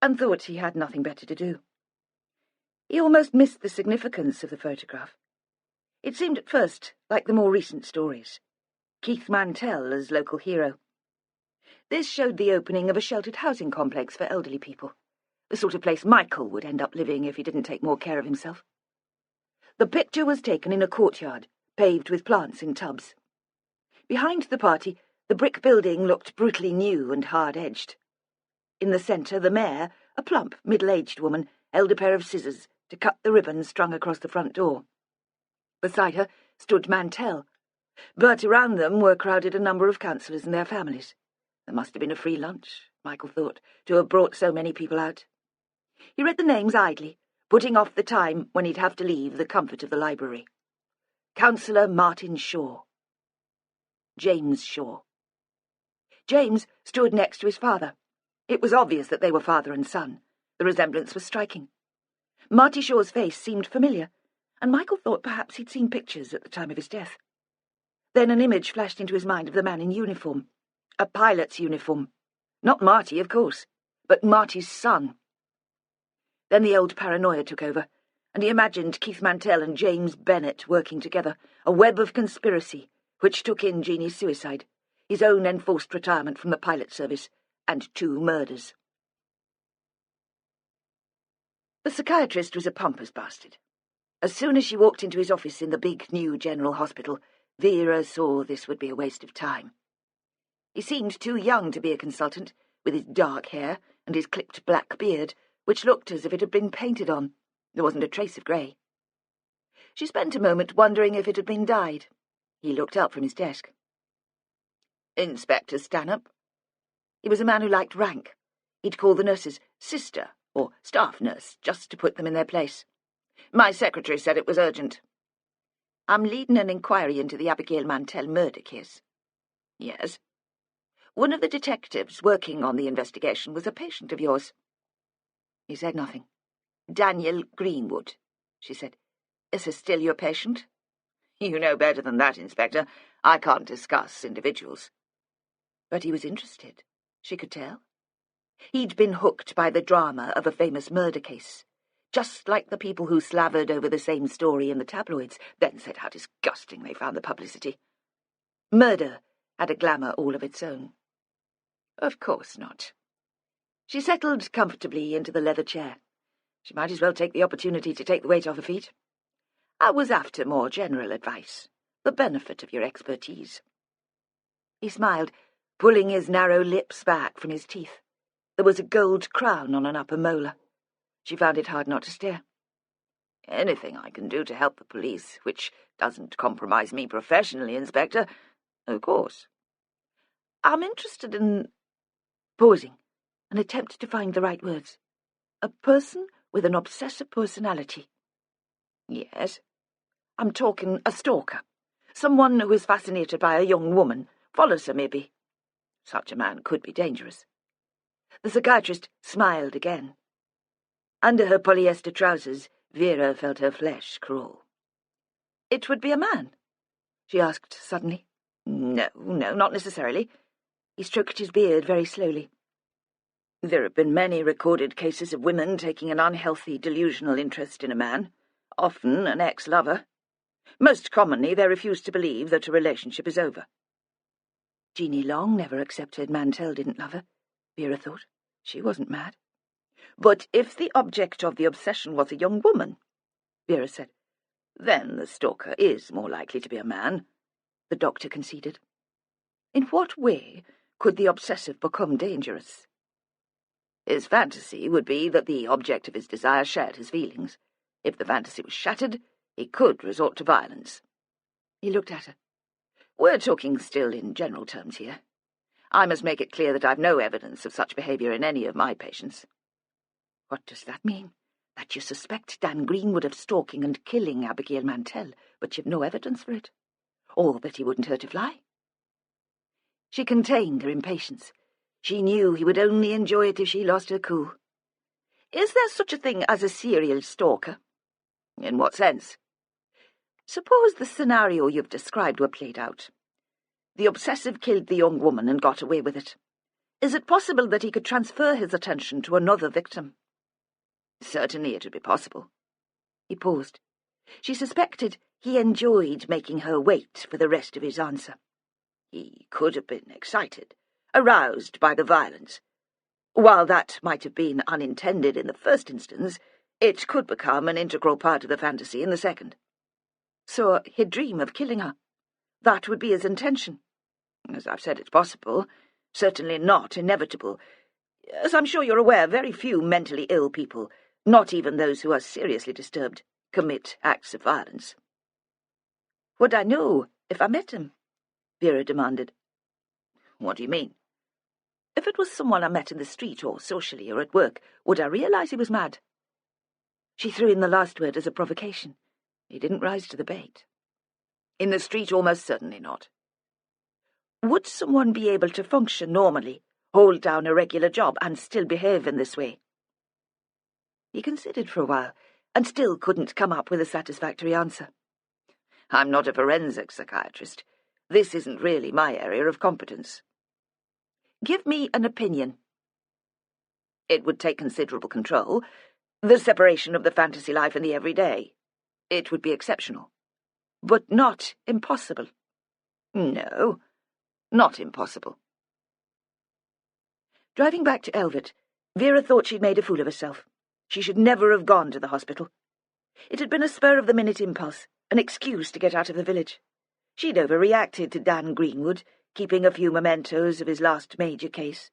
and thought he had nothing better to do. He almost missed the significance of the photograph. It seemed at first like the more recent stories. Keith Mantel as local hero. This showed the opening of a sheltered housing complex for elderly people, The sort of place Michael would end up living if he didn't take more care of himself. The picture was taken in a courtyard, paved with plants in tubs. Behind the party, the brick building looked brutally new and hard-edged. In the centre, the mayor, a plump, middle-aged woman, held a pair of scissors to cut the ribbons strung across the front door. Beside her stood Mantel, but around them were crowded a number of councillors and their families. There must have been a free lunch, Michael thought, to have brought so many people out. He read the names idly, putting off the time when he'd have to leave the comfort of the library. Councillor Martin Shaw. James Shaw. James stood next to his father. It was obvious that they were father and son. The resemblance was striking. Marty Shaw's face seemed familiar, and Michael thought perhaps he'd seen pictures at the time of his death. Then an image flashed into his mind of the man in uniform. A pilot's uniform. Not Marty, of course, but Marty's son. Then the old paranoia took over, and he imagined Keith Mantel and James Bennett working together, a web of conspiracy, which took in Jeanie's suicide, his own enforced retirement from the pilot service, and 2 murders. The psychiatrist was a pompous bastard. As soon as she walked into his office in the big new General Hospital, Vera saw this would be a waste of time. He seemed too young to be a consultant, with his dark hair and his clipped black beard, which looked as if it had been painted on. There wasn't a trace of grey. She spent a moment wondering if it had been dyed. He looked up from his desk. Inspector Stanhope. He was a man who liked rank. He'd call the nurses sister or staff nurse, just to put them in their place. My secretary said it was urgent. I'm leading an inquiry into the Abigail Mantel murder case. Yes. One of the detectives working on the investigation was a patient of yours. He said nothing. Daniel Greenwood, she said. Is he still your patient? You know better than that, Inspector. I can't discuss individuals. But he was interested, she could tell. He'd been hooked by the drama of a famous murder case, just like the people who slavered over the same story in the tabloids, then said how disgusting they found the publicity. Murder had a glamour all of its own. Of course not. She settled comfortably into the leather chair. She might as well take the opportunity to take the weight off her feet. I was after more general advice, the benefit of your expertise. He smiled, pulling his narrow lips back from his teeth. There was a gold crown on an upper molar. She found it hard not to stare. Anything I can do to help the police, which doesn't compromise me professionally, Inspector, of course. I'm interested in... Pausing, an attempt to find the right words. A person with an obsessive personality. Yes. I'm talking a stalker. Someone who is fascinated by a young woman, follows her maybe. Such a man could be dangerous. The psychiatrist smiled again. Under her polyester trousers, Vera felt her flesh crawl. It would be a man? She asked suddenly. No, not necessarily. He stroked his beard very slowly. There have been many recorded cases of women taking an unhealthy, delusional interest in a man, often an ex-lover. Most commonly, they refuse to believe that a relationship is over. Jeanie Long never accepted Mantel didn't love her, Vera thought. She wasn't mad. But if the object of the obsession was a young woman, Vera said, then the stalker is more likely to be a man, the doctor conceded. In what way could the obsessive become dangerous? His fantasy would be that the object of his desire shared his feelings. If the fantasy was shattered, he could resort to violence. He looked at her. We're talking still in general terms here. I must make it clear that I've no evidence of such behaviour in any of my patients. What does that mean? That you suspect Dan Greenwood of stalking and killing Abigail Mantel, but you've no evidence for it? Or that he wouldn't hurt a fly? She contained her impatience. She knew he would only enjoy it if she lost her cool. Is there such a thing as a serial stalker? In what sense? Suppose the scenario you've described were played out. The obsessive killed the young woman and got away with it. Is it possible that he could transfer his attention to another victim? Certainly it would be possible. He paused. She suspected he enjoyed making her wait for the rest of his answer. He could have been excited, aroused by the violence. While that might have been unintended in the first instance, it could become an integral part of the fantasy in the second. So he'd dream of killing her. That would be his intention. As I've said, it's possible, certainly not inevitable. As I'm sure you're aware, very few mentally ill people, not even those who are seriously disturbed, commit acts of violence. Would I know if I met him? Vera demanded. What do you mean? If it was someone I met in the street or socially or at work, would I realise he was mad? She threw in the last word as a provocation. He didn't rise to the bait. In the street, almost certainly not. Would someone be able to function normally, hold down a regular job, and still behave in this way? He considered for a while, and still couldn't come up with a satisfactory answer. I'm not a forensic psychiatrist. This isn't really my area of competence. Give me an opinion. It would take considerable control. The separation of the fantasy life and the everyday. It would be exceptional. But not impossible. No, not impossible. Driving back to Elvet, Vera thought she'd made a fool of herself. She should never have gone to the hospital. It had been a spur-of-the-minute impulse, an excuse to get out of the village. She'd overreacted to Dan Greenwood, keeping a few mementos of his last major case.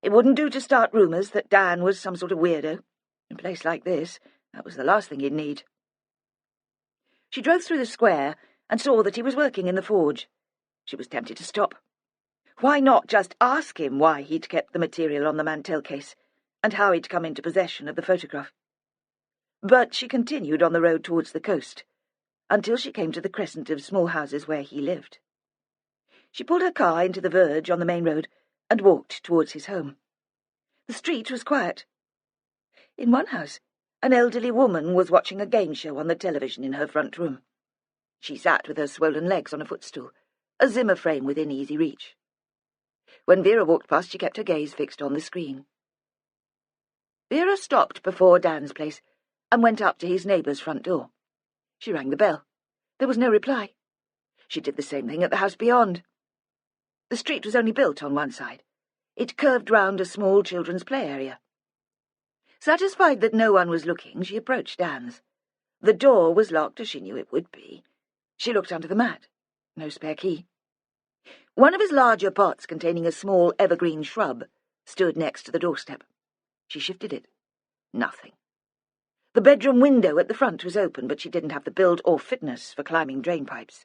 It wouldn't do to start rumours that Dan was some sort of weirdo. In a place like this, that was the last thing he'd need. She drove through the square and saw that he was working in the forge. She was tempted to stop. Why not just ask him why he'd kept the material on the Mantel case, and how he'd come into possession of the photograph? But she continued on the road towards the coast, until she came to the crescent of small houses where he lived. She pulled her car into the verge on the main road and walked towards his home. The street was quiet. In one house, an elderly woman was watching a game show on the television in her front room. She sat with her swollen legs on a footstool, a Zimmer frame within easy reach. When Vera walked past, she kept her gaze fixed on the screen. Vera stopped before Dan's place and went up to his neighbour's front door. She rang the bell. There was no reply. She did the same thing at the house beyond. The street was only built on one side. It curved round a small children's play area. Satisfied that no one was looking, she approached Dan's. The door was locked, as she knew it would be. She looked under the mat. No spare key. One of his larger pots, containing a small evergreen shrub, stood next to the doorstep. She shifted it. Nothing. The bedroom window at the front was open, but she didn't have the build or fitness for climbing drain pipes.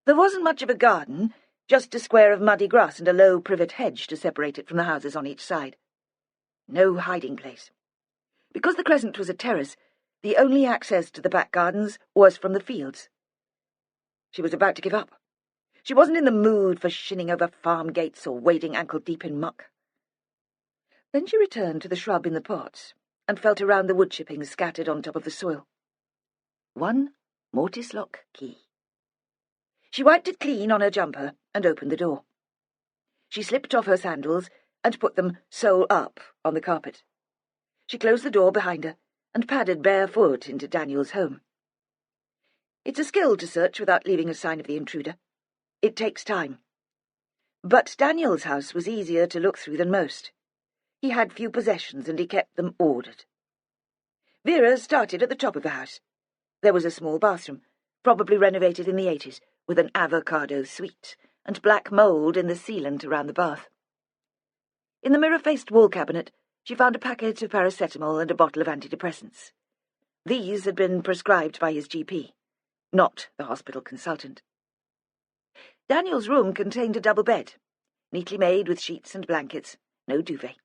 There wasn't much of a garden, just a square of muddy grass and a low privet hedge to separate it from the houses on each side. No hiding place. Because the crescent was a terrace, the only access to the back gardens was from the fields. She was about to give up. She wasn't in the mood for shinning over farm gates or wading ankle-deep in muck. Then she returned to the shrub in the pots and felt around the wood chippings scattered on top of the soil. One mortise lock key. She wiped it clean on her jumper and opened the door. She slipped off her sandals and put them sole up on the carpet. She closed the door behind her and padded barefoot into Daniel's home. It's a skill to search without leaving a sign of the intruder. It takes time. But Daniel's house was easier to look through than most. He had few possessions and he kept them ordered. Vera started at the top of the house. There was a small bathroom, probably renovated in the 80s, with an avocado suite and black mould in the sealant around the bath. In the mirror-faced wall cabinet, she found a packet of paracetamol and a bottle of antidepressants. These had been prescribed by his GP, not the hospital consultant. Daniel's room contained a double bed, neatly made with sheets and blankets, no duvet.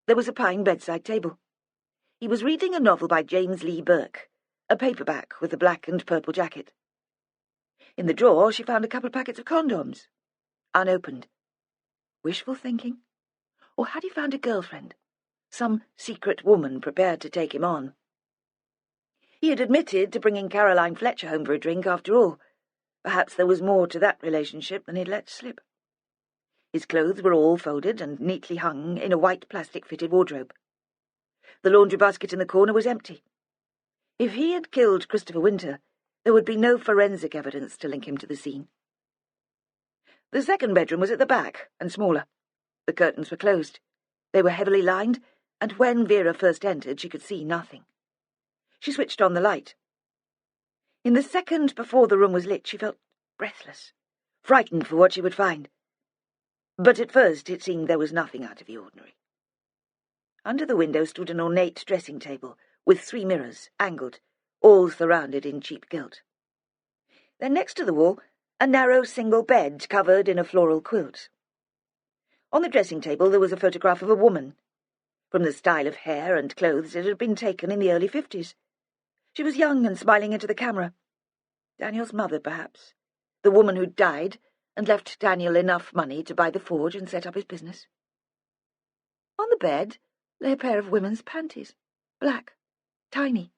There was a pine bedside table. He was reading a novel by James Lee Burke, a paperback with a black and purple jacket. In the drawer she found a couple of packets of condoms, unopened. Wishful thinking? Or had he found a girlfriend, some secret woman prepared to take him on? He had admitted to bringing Caroline Fletcher home for a drink after all. Perhaps there was more to that relationship than he'd let slip. His clothes were all folded and neatly hung in a white plastic-fitted wardrobe. The laundry basket in the corner was empty. If he had killed Christopher Winter, there would be no forensic evidence to link him to the scene. The second bedroom was at the back and smaller. The curtains were closed. They were heavily lined, and when Vera first entered she could see nothing. She switched on the light. In the second before the room was lit she felt breathless, frightened for what she would find. But at first it seemed there was nothing out of the ordinary. Under the window stood an ornate dressing table, with 3 mirrors, angled, all surrounded in cheap gilt. Then next to the wall, a narrow single bed covered in a floral quilt. On the dressing table there was a photograph of a woman. From the style of hair and clothes it had been taken in the early 50s. She was young and smiling into the camera. Daniel's mother, perhaps. The woman who'd died and left Daniel enough money to buy the forge and set up his business. On the bed lay a pair of women's panties, black, tiny,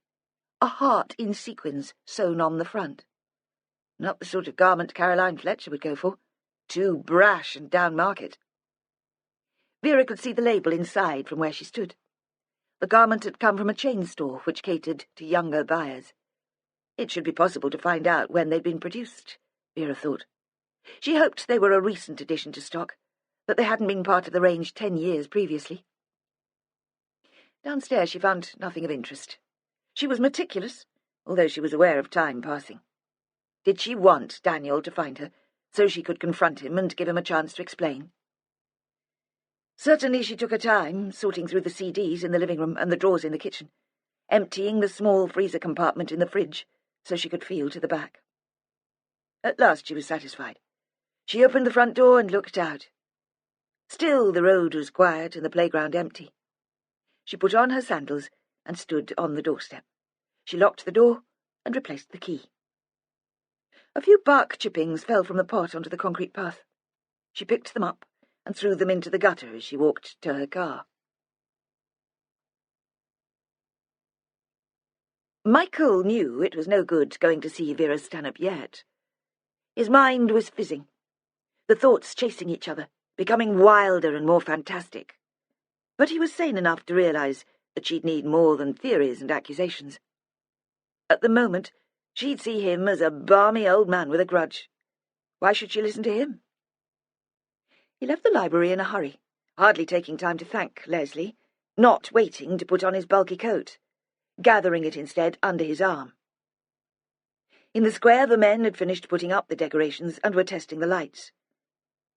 a heart in sequins sewn on the front. Not the sort of garment Caroline Fletcher would go for. Too brash and down-market. Vera could see the label inside from where she stood. The garment had come from a chain store which catered to younger buyers. It should be possible to find out when they'd been produced, Vera thought. She hoped they were a recent addition to stock, that they hadn't been part of the range 10 years previously. Downstairs she found nothing of interest. She was meticulous, although she was aware of time passing. Did she want Daniel to find her, so she could confront him and give him a chance to explain? Certainly she took her time, sorting through the CDs in the living room and the drawers in the kitchen, emptying the small freezer compartment in the fridge so she could feel to the back. At last she was satisfied. She opened the front door and looked out. Still the road was quiet and the playground empty. She put on her sandals and stood on the doorstep. She locked the door and replaced the key. A few bark chippings fell from the pot onto the concrete path. She picked them up and threw them into the gutter as she walked to her car. Michael knew it was no good going to see Vera Stanhope yet. His mind was fizzing, the thoughts chasing each other, becoming wilder and more fantastic. But he was sane enough to realize that she'd need more than theories and accusations. At the moment, she'd see him as a balmy old man with a grudge. Why should she listen to him? He left the library in a hurry, hardly taking time to thank Leslie, not waiting to put on his bulky coat, gathering it instead under his arm. In the square the men had finished putting up the decorations and were testing the lights.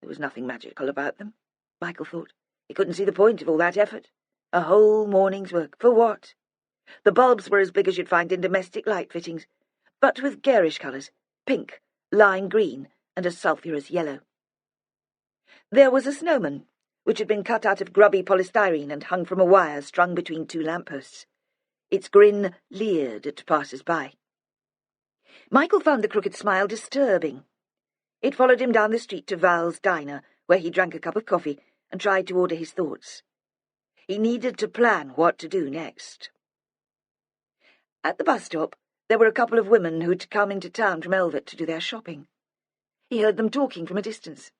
There was nothing magical about them, Michael thought. He couldn't see the point of all that effort. A whole morning's work. For what? The bulbs were as big as you'd find in domestic light fittings, but with garish colours, pink, lime green, and a sulphurous yellow. There was a snowman, which had been cut out of grubby polystyrene and hung from a wire strung between 2 lampposts. Its grin leered at passers-by. Michael found the crooked smile disturbing. It followed him down the street to Val's diner, where he drank a cup of coffee and tried to order his thoughts. He needed to plan what to do next. At the bus stop, there were a couple of women who'd come into town from Elvet to do their shopping. He heard them talking from a distance.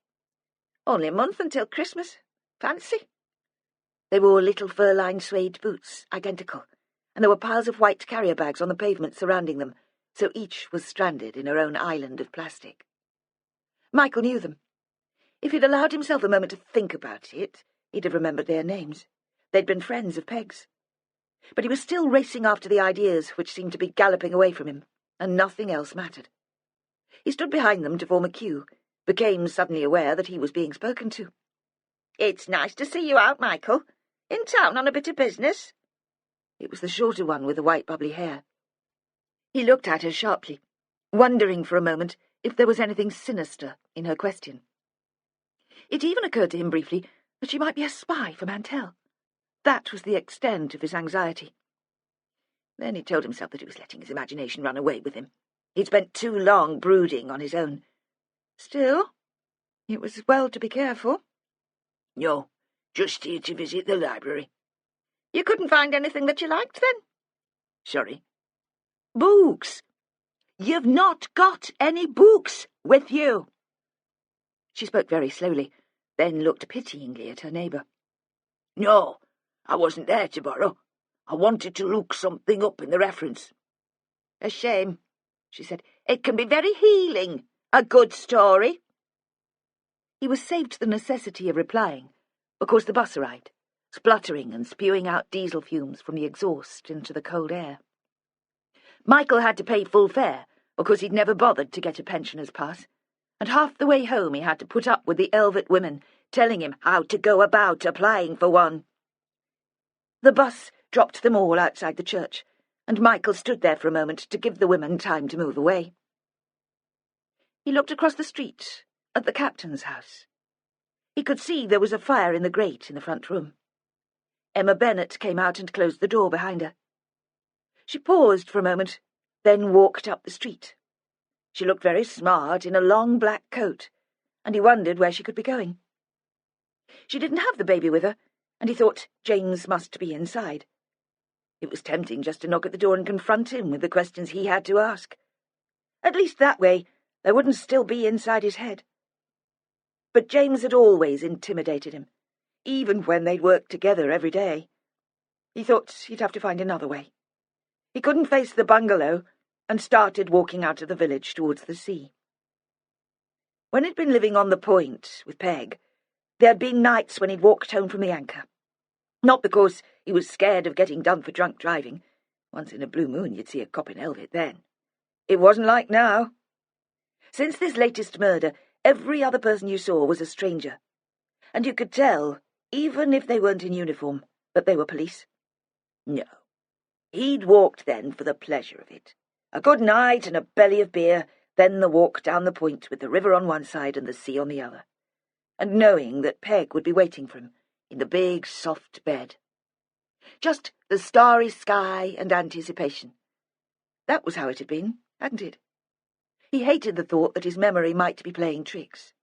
Only a month until Christmas. Fancy? They wore little fur-lined suede boots, identical, and there were piles of white carrier bags on the pavement surrounding them, so each was stranded in her own island of plastic. Michael knew them. If he'd allowed himself a moment to think about it, he'd have remembered their names. They'd been friends of Peg's. But he was still racing after the ideas which seemed to be galloping away from him, and nothing else mattered. He stood behind them to form a queue, became suddenly aware that he was being spoken to. "It's nice to see you out, Michael. In town on a bit of business?" It was the shorter one with the white bubbly hair. He looked at her sharply, wondering for a moment if there was anything sinister in her question. It even occurred to him briefly that she might be a spy for Mantel. That was the extent of his anxiety. Then he told himself that he was letting his imagination run away with him. He'd spent too long brooding on his own. Still, it was well to be careful. "No, just here to visit the library." "You couldn't find anything that you liked, then?" "Sorry." "Books. You've not got any books with you." She spoke very slowly, then looked pityingly at her neighbour. "No, I wasn't there to borrow. I wanted to look something up in the reference." "A shame," she said. "It can be very healing, a good story." He was saved the necessity of replying, because the bus arrived, spluttering and spewing out diesel fumes from the exhaust into the cold air. Michael had to pay full fare because he'd never bothered to get a pensioner's pass, and half the way home he had to put up with the Elvet women telling him how to go about applying for one. The bus dropped them all outside the church, and Michael stood there for a moment to give the women time to move away. He looked across the street at the captain's house. He could see there was a fire in the grate in the front room. Emma Bennet came out and closed the door behind her. She paused for a moment, then walked up the street. She looked very smart in a long black coat, and he wondered where she could be going. She didn't have the baby with her, and he thought James must be inside. It was tempting just to knock at the door and confront him with the questions he had to ask. At least that way they wouldn't still be inside his head. But James had always intimidated him, even when they'd worked together every day. He thought he'd have to find another way. He couldn't face the bungalow, and started walking out of the village towards the sea. When he'd been living on the Point with Peg, there had been nights when he'd walked home from the Anchor. Not because he was scared of getting done for drunk driving. Once in a blue moon you'd see a cop in Elvet then. It wasn't like now. Since this latest murder, every other person you saw was a stranger, and you could tell, even if they weren't in uniform, that they were police. No, he'd walked then for the pleasure of it. A good night and a belly of beer, then the walk down the Point with the river on one side and the sea on the other, and knowing that Peg would be waiting for him in the big, soft bed. Just the starry sky and anticipation. That was how it had been, hadn't it? He hated the thought that his memory might be playing tricks.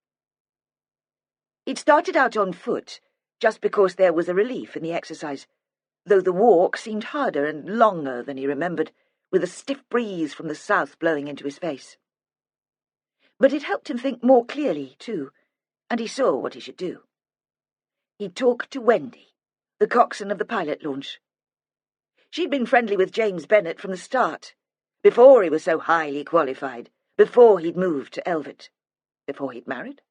He'd started out on foot just because there was a relief in the exercise, though the walk seemed harder and longer than he remembered, with a stiff breeze from the south blowing into his face. But it helped him think more clearly, too, and he saw what he should do. He'd talk to Wendy, the coxswain of the pilot launch. She'd been friendly with James Bennet from the start, before he was so highly qualified, before he'd moved to Elvet, before he'd married.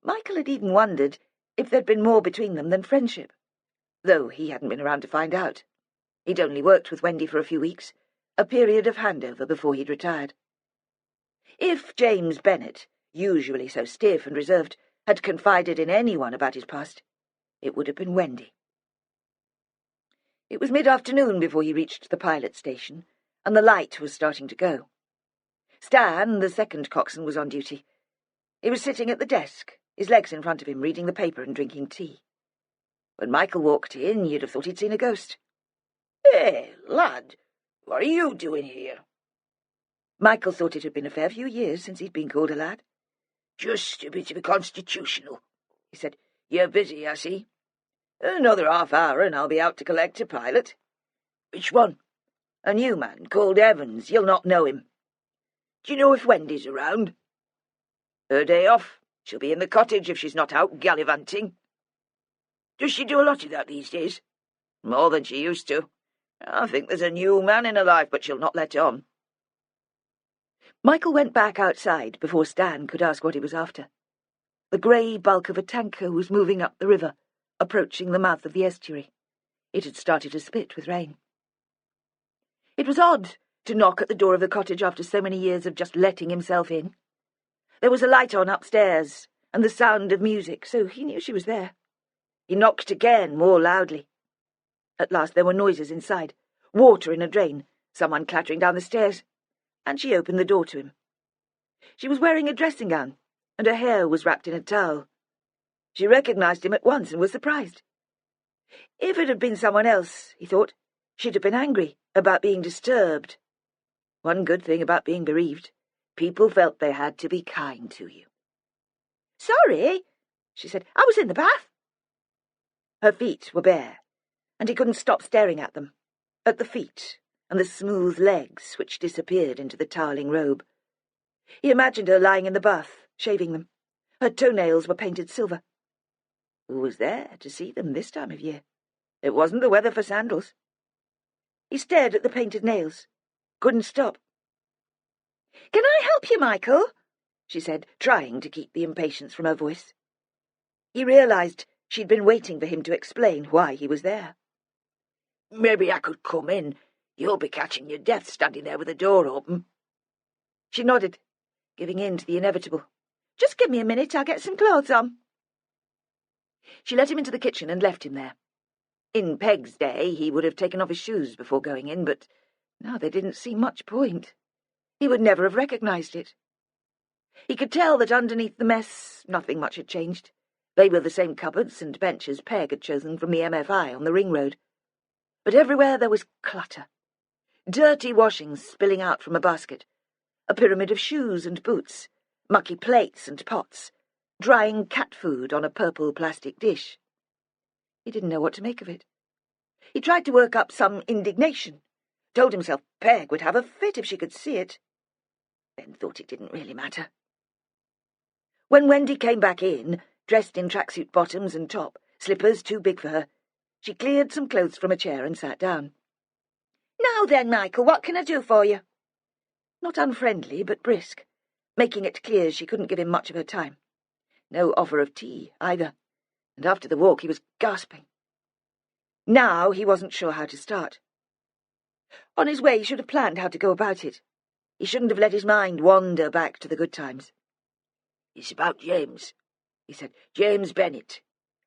Michael had even wondered if there'd been more between them than friendship, though he hadn't been around to find out. He'd only worked with Wendy for a few weeks, a period of handover before he'd retired. If James Bennet, usually so stiff and reserved, had confided in anyone about his past, it would have been Wendy. It was mid-afternoon before he reached the pilot station, and the light was starting to go. Stan, the second coxswain, was on duty. He was sitting at the desk, his legs in front of him, reading the paper and drinking tea. When Michael walked in, you'd have thought he'd seen a ghost. "Hey, lad, what are you doing here?" Michael thought it had been a fair few years since he'd been called a lad. "Just a bit of a constitutional," he said. "You're busy, I see. Another half-hour and I'll be out to collect a pilot." "Which one?" "A new man called Evans. You'll not know him." "Do you know if Wendy's around?" "Her day off. She'll be in the cottage if she's not out gallivanting." "Does she do a lot of that these days?" "More than she used to. I think there's a new man in her life, but she'll not let on." Michael went back outside before Stan could ask what he was after. The grey bulk of a tanker was moving up the river, approaching the mouth of the estuary. It had started to spit with rain. It was odd to knock at the door of the cottage after so many years of just letting himself in. There was a light on upstairs, and the sound of music, so he knew she was there. He knocked again, more loudly. At last there were noises inside, water in a drain, someone clattering down the stairs, and she opened the door to him. She was wearing a dressing gown, and her hair was wrapped in a towel. She recognized him at once and was surprised. If it had been someone else, he thought, she'd have been angry about being disturbed. One good thing about being bereaved, people felt they had to be kind to you. "Sorry," she said, "I was in the bath." Her feet were bare, and he couldn't stop staring at them, at the feet and the smooth legs which disappeared into the toweling robe. He imagined her lying in the bath, shaving them. Her toenails were painted silver. Who was there to see them this time of year? It wasn't the weather for sandals. He stared at the painted nails, couldn't stop. "Can I help you, Michael?" she said, trying to keep the impatience from her voice. He realized She'd been waiting for him to explain why he was there. "Maybe I could come in. You'll be catching your death standing there with the door open." She nodded, giving in to the inevitable. "Just give me a minute, I'll get some clothes on." She let him into the kitchen and left him there. In Peg's day, he would have taken off his shoes before going in, but now there didn't seem much point. He would never have recognised it. He could tell that underneath the mess, nothing much had changed. They were the same cupboards and benches Peg had chosen from the MFI on the ring road. But everywhere there was clutter. Dirty washings spilling out from a basket, a pyramid of shoes and boots, mucky plates and pots, drying cat food on a purple plastic dish. He didn't know what to make of it. He tried to work up some indignation, told himself Peg would have a fit if she could see it, then thought it didn't really matter. When Wendy came back in, dressed in tracksuit bottoms and top, slippers too big for her, she cleared some clothes from a chair and sat down. "Now then, Michael, what can I do for you?" Not unfriendly, but brisk, making it clear she couldn't give him much of her time. No offer of tea, either, and after the walk he was gasping. Now he wasn't sure how to start. On his way he should have planned how to go about it. He shouldn't have let his mind wander back to the good times. "It's about James," he said. "James Bennett.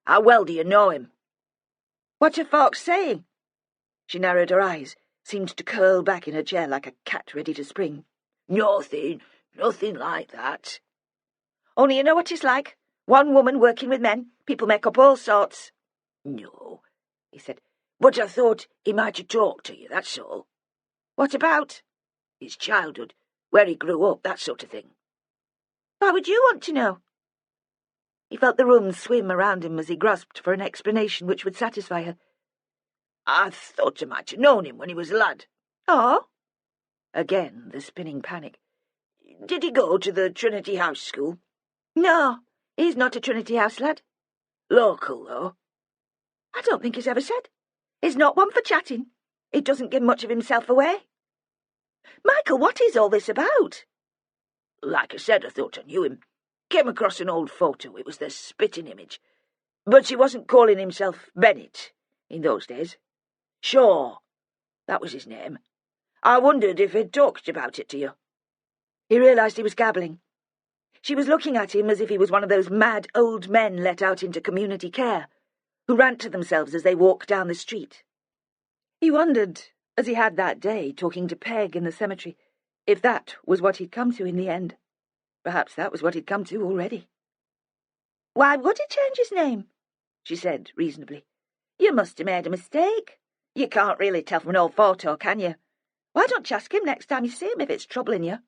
How well do you know him?" "What are folks saying?" She narrowed her eyes, seemed to curl back in her chair like a cat ready to spring. Nothing like that." "Only you know what it's like. One woman working with men. People make up all sorts." "No," he said, "but I thought he might have talked to you, that's all." "What about?" "His childhood, where he grew up, that sort of thing." "Why would you want to know?" He felt the room swim around him as he grasped for an explanation which would satisfy her. "I thought I might have known him when he was a lad." "Oh?" Again the spinning panic. "Did he go to the Trinity House School?" "No, he's not a Trinity House lad." "Local, though?" "I don't think he's ever said. He's not one for chatting. He doesn't give much of himself away." "Michael, what is all this about?" "Like I said, I thought I knew him. Came across an old photo. It was the spitting image. But he wasn't calling himself Bennett in those days. Shaw, that was his name. I wondered if he'd talked about it to you." He realised he was gabbling. She was looking at him as if he was one of those mad old men let out into community care, who rant to themselves as they walk down the street. He wondered, as he had that day talking to Peg in the cemetery, if that was what he'd come to in the end. Perhaps that was what he'd come to already. "Why would he change his name?" she said reasonably. "You must have made a mistake. You can't really tell from an old photo, can you? Why don't you ask him next time you see him if it's troubling you?"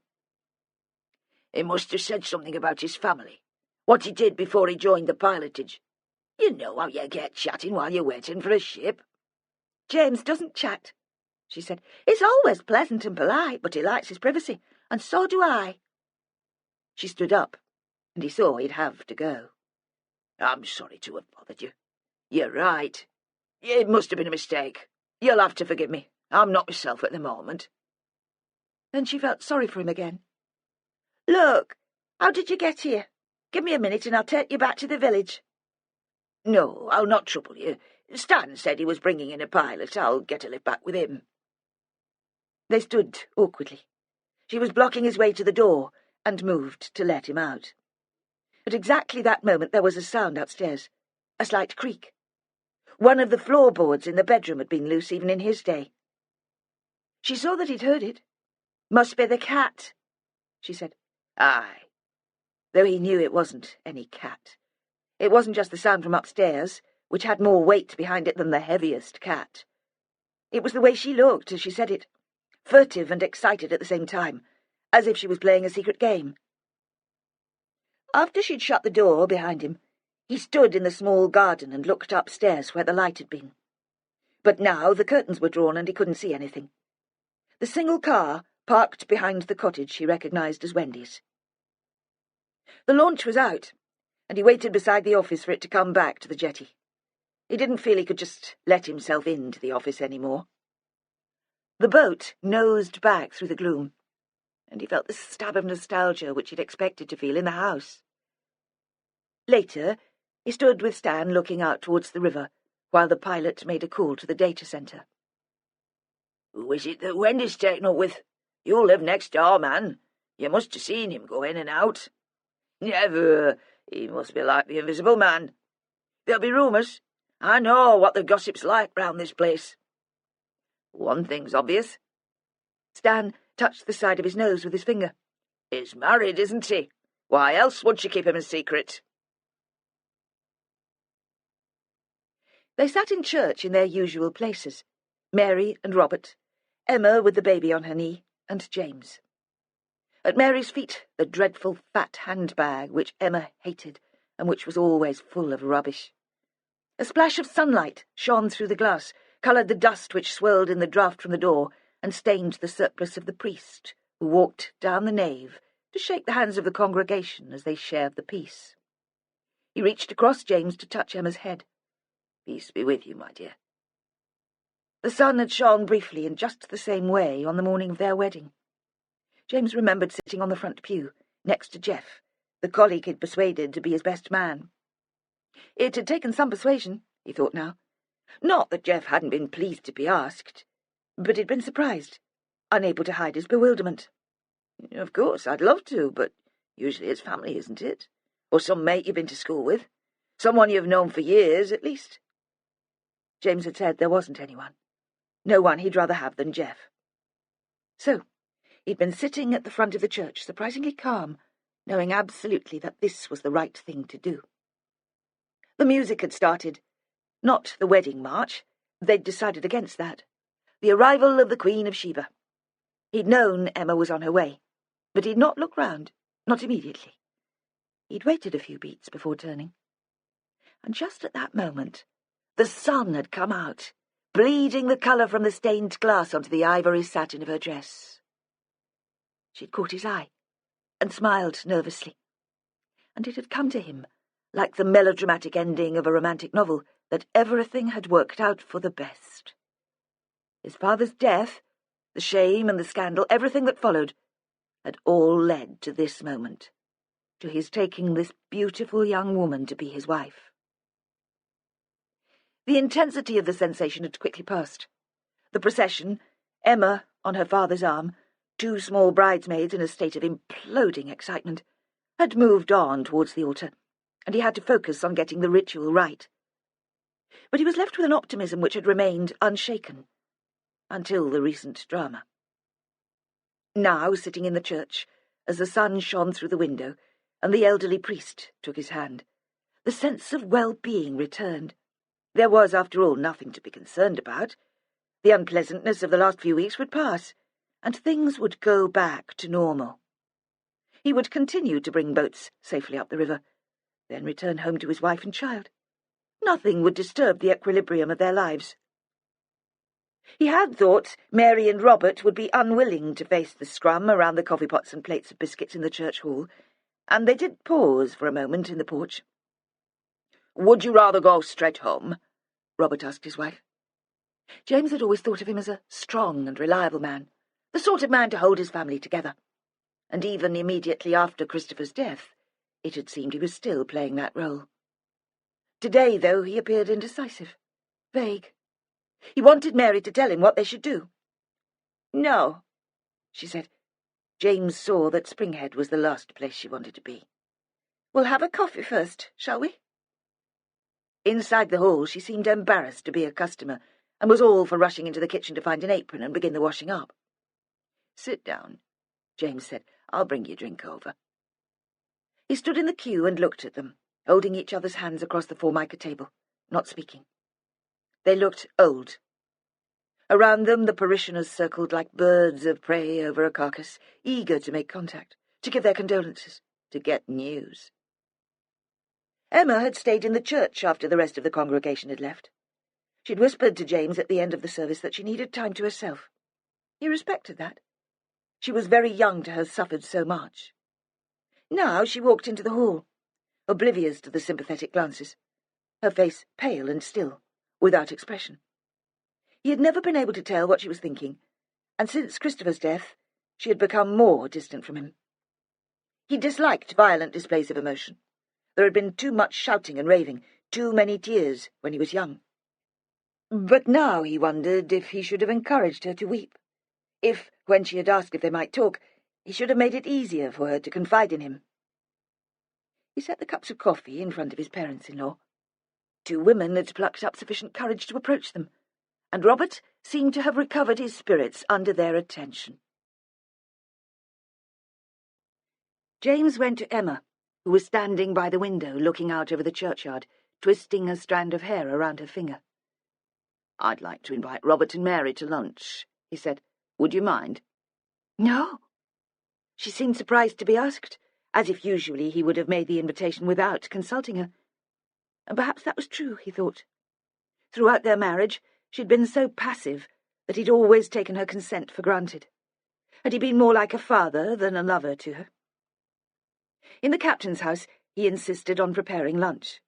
"He must have said something about his family, what he did before he joined the pilotage. You know how you get chatting while you're waiting for a ship." "James doesn't chat," she said. "He's always pleasant and polite, but he likes his privacy, and so do I." She stood up, and he saw he'd have to go. "I'm sorry to have bothered you. You're right. It must have been a mistake. You'll have to forgive me. I'm not myself at the moment." Then she felt sorry for him again. "Look, how did you get here? Give me a minute and I'll take you back to the village." "No, I'll not trouble you. Stan said he was bringing in a pilot. I'll get a lift back with him." They stood awkwardly. She was blocking his way to the door and moved to let him out. At exactly that moment there was a sound upstairs, a slight creak. One of the floorboards in the bedroom had been loose even in his day. She saw that he'd heard it. "Must be the cat," she said. "Aye," though he knew it wasn't any cat. It wasn't just the sound from upstairs, which had more weight behind it than the heaviest cat. It was the way she looked as she said it, furtive and excited at the same time, as if she was playing a secret game. After she'd shut the door behind him, he stood in the small garden and looked upstairs where the light had been. But now the curtains were drawn and he couldn't see anything. The single car parked behind the cottage he recognised as Wendy's. The launch was out, and he waited beside the office for it to come back to the jetty. He didn't feel he could just let himself into the office any more. The boat nosed back through the gloom, and he felt the stab of nostalgia which he'd expected to feel in the house. Later, He stood with Stan looking out towards the river, while the pilot made a call to the data centre. "Who is it that Wendy's taken up with? You live next door, man. You must have seen him go in and out." "Never. He must be like the Invisible Man. There'll be rumours. I know what the gossip's like round this place." "One thing's obvious." Stan touched the side of his nose with his finger. "He's married, isn't he? Why else would she keep him a secret?" They sat in church in their usual places, Mary and Robert, Emma with the baby on her knee, and James. At Mary's feet, the dreadful fat handbag which Emma hated and which was always full of rubbish. A splash of sunlight shone through the glass, coloured the dust which swirled in the draught from the door, and stained the surplice of the priest, who walked down the nave to shake the hands of the congregation as they shared the peace. He reached across James to touch Emma's head. "Peace be with you, my dear." The sun had shone briefly in just the same way on the morning of their wedding. James remembered sitting on the front pew, next to Jeff, the colleague he'd persuaded to be his best man. It had taken some persuasion, he thought now. Not that Jeff hadn't been pleased to be asked, but he'd been surprised, unable to hide his bewilderment. "Of course, I'd love to, but usually it's family, isn't it? Or some mate you've been to school with. Someone you've known for years, at least." James had said there wasn't anyone. No one he'd rather have than Jeff. So, he'd been sitting at the front of the church, surprisingly calm, knowing absolutely that this was the right thing to do. The music had started. Not the wedding march. They'd decided against that. The arrival of the Queen of Sheba. He'd known Emma was on her way, but he'd not looked round, not immediately. He'd waited a few beats before turning. And just at that moment, the sun had come out, bleeding the colour from the stained glass onto the ivory satin of her dress. She'd caught his eye, and smiled nervously. And it had come to him, like the melodramatic ending of a romantic novel, that everything had worked out for the best. His father's death, the shame and the scandal, everything that followed, had all led to this moment, to his taking this beautiful young woman to be his wife. The intensity of the sensation had quickly passed. The procession, Emma on her father's arm, 2 small bridesmaids in a state of imploding excitement, had moved on towards the altar, and he had to focus on getting the ritual right. But he was left with an optimism which had remained unshaken, until the recent drama. Now, sitting in the church, as the sun shone through the window, and the elderly priest took his hand, the sense of well-being returned. There was, after all, nothing to be concerned about. The unpleasantness of the last few weeks would pass, and things would go back to normal. He would continue to bring boats safely up the river, then return home to his wife and child. Nothing would disturb the equilibrium of their lives. He had thought Mary and Robert would be unwilling to face the scrum around the coffee pots and plates of biscuits in the church hall, and they did pause for a moment in the porch. "Would you rather go straight home?" Robert asked his wife. James had always thought of him as a strong and reliable man, the sort of man to hold his family together. And even immediately after Christopher's death, it had seemed he was still playing that role. Today, though, he appeared indecisive, vague. He wanted Mary to tell him what they should do. "No," she said. James saw that Springhead was the last place she wanted to be. "We'll have a coffee first, shall we?" Inside the hall, she seemed embarrassed to be a customer, and was all for rushing into the kitchen to find an apron and begin the washing up. "Sit down," James said. "I'll bring your drink over." He stood in the queue and looked at them, holding each other's hands across the Formica table, not speaking. They looked old. Around them the parishioners circled like birds of prey over a carcass, eager to make contact, to give their condolences, to get news. Emma had stayed in the church after the rest of the congregation had left. She'd whispered to James at the end of the service that she needed time to herself. He respected that. She was very young to have suffered so much. Now she walked into the hall, oblivious to the sympathetic glances, her face pale and still, without expression. He had never been able to tell what she was thinking, and since Christopher's death, she had become more distant from him. He disliked violent displays of emotion, There had been too much shouting and raving, too many tears when he was young. But now he wondered if he should have encouraged her to weep. If, when she had asked if they might talk, he should have made it easier for her to confide in him. He set the cups of coffee in front of his parents-in-law. 2 women had plucked up sufficient courage to approach them, and Robert seemed to have recovered his spirits under their attention. James went to Emma, who was standing by the window looking out over the churchyard, twisting a strand of hair around her finger. "I'd like to invite Robert and Mary to lunch," he said. "Would you mind?" "No." She seemed surprised to be asked, as if usually he would have made the invitation without consulting her. And perhaps that was true, he thought. Throughout their marriage, she'd been so passive that he'd always taken her consent for granted. Had he been more like a father than a lover to her? In the captain's house, he insisted on preparing lunch.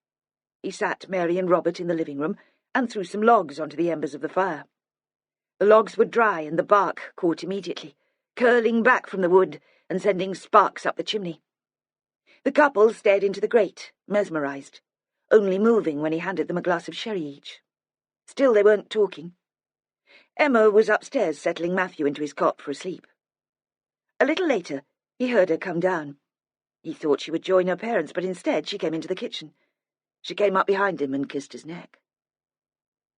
He sat Mary and Robert in the living room and threw some logs onto the embers of the fire. The logs were dry and the bark caught immediately, curling back from the wood and sending sparks up the chimney. The couple stared into the grate, mesmerised, only moving when he handed them a glass of sherry each. Still they weren't talking. Emma was upstairs settling Matthew into his cot for a sleep. A little later, he heard her come down. He thought she would join her parents, but instead she came into the kitchen. She came up behind him and kissed his neck.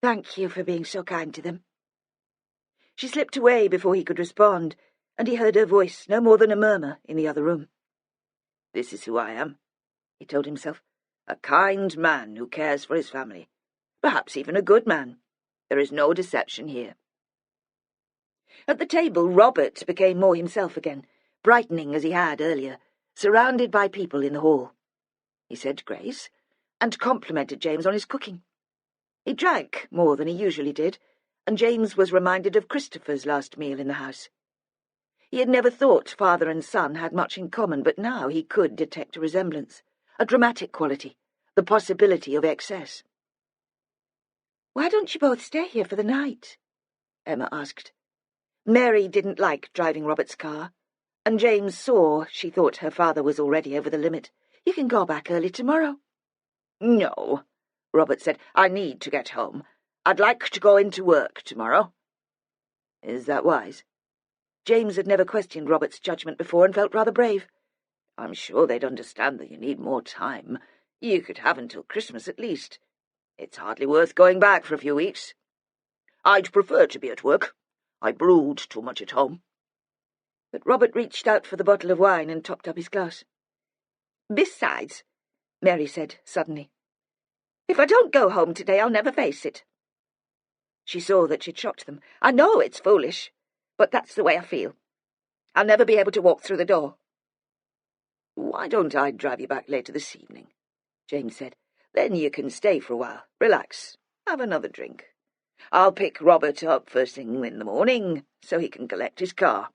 "Thank you for being so kind to them." She slipped away before he could respond, and he heard her voice, no more than a murmur, in the other room. "This is who I am," he told himself. "A kind man who cares for his family. Perhaps even a good man. There is no deception here." At the table, Robert became more himself again, brightening as he had earlier, surrounded by people in the hall. He said grace, and complimented James on his cooking. He drank more than he usually did, and James was reminded of Christopher's last meal in the house. He had never thought father and son had much in common, but now he could detect a resemblance, a dramatic quality, the possibility of excess. "Why don't you both stay here for the night?" Emma asked. Mary didn't like driving Robert's car, and James saw she thought her father was already over the limit. "You can go back early tomorrow." "No," Robert said. "I need to get home. I'd like to go into work tomorrow." "Is that wise?" James had never questioned Robert's judgment before and felt rather brave. "I'm sure they'd understand that you need more time. You could have until Christmas at least. It's hardly worth going back for a few weeks." "I'd prefer to be at work. I brood too much at home." But Robert reached out for the bottle of wine and topped up his glass. "Besides," Mary said suddenly, "if I don't go home today, I'll never face it." She saw that she'd shocked them. "I know it's foolish, but that's the way I feel. I'll never be able to walk through the door." "Why don't I drive you back later this evening?" James said. "Then you can stay for a while, relax, have another drink. I'll pick Robert up first thing in the morning so he can collect his car."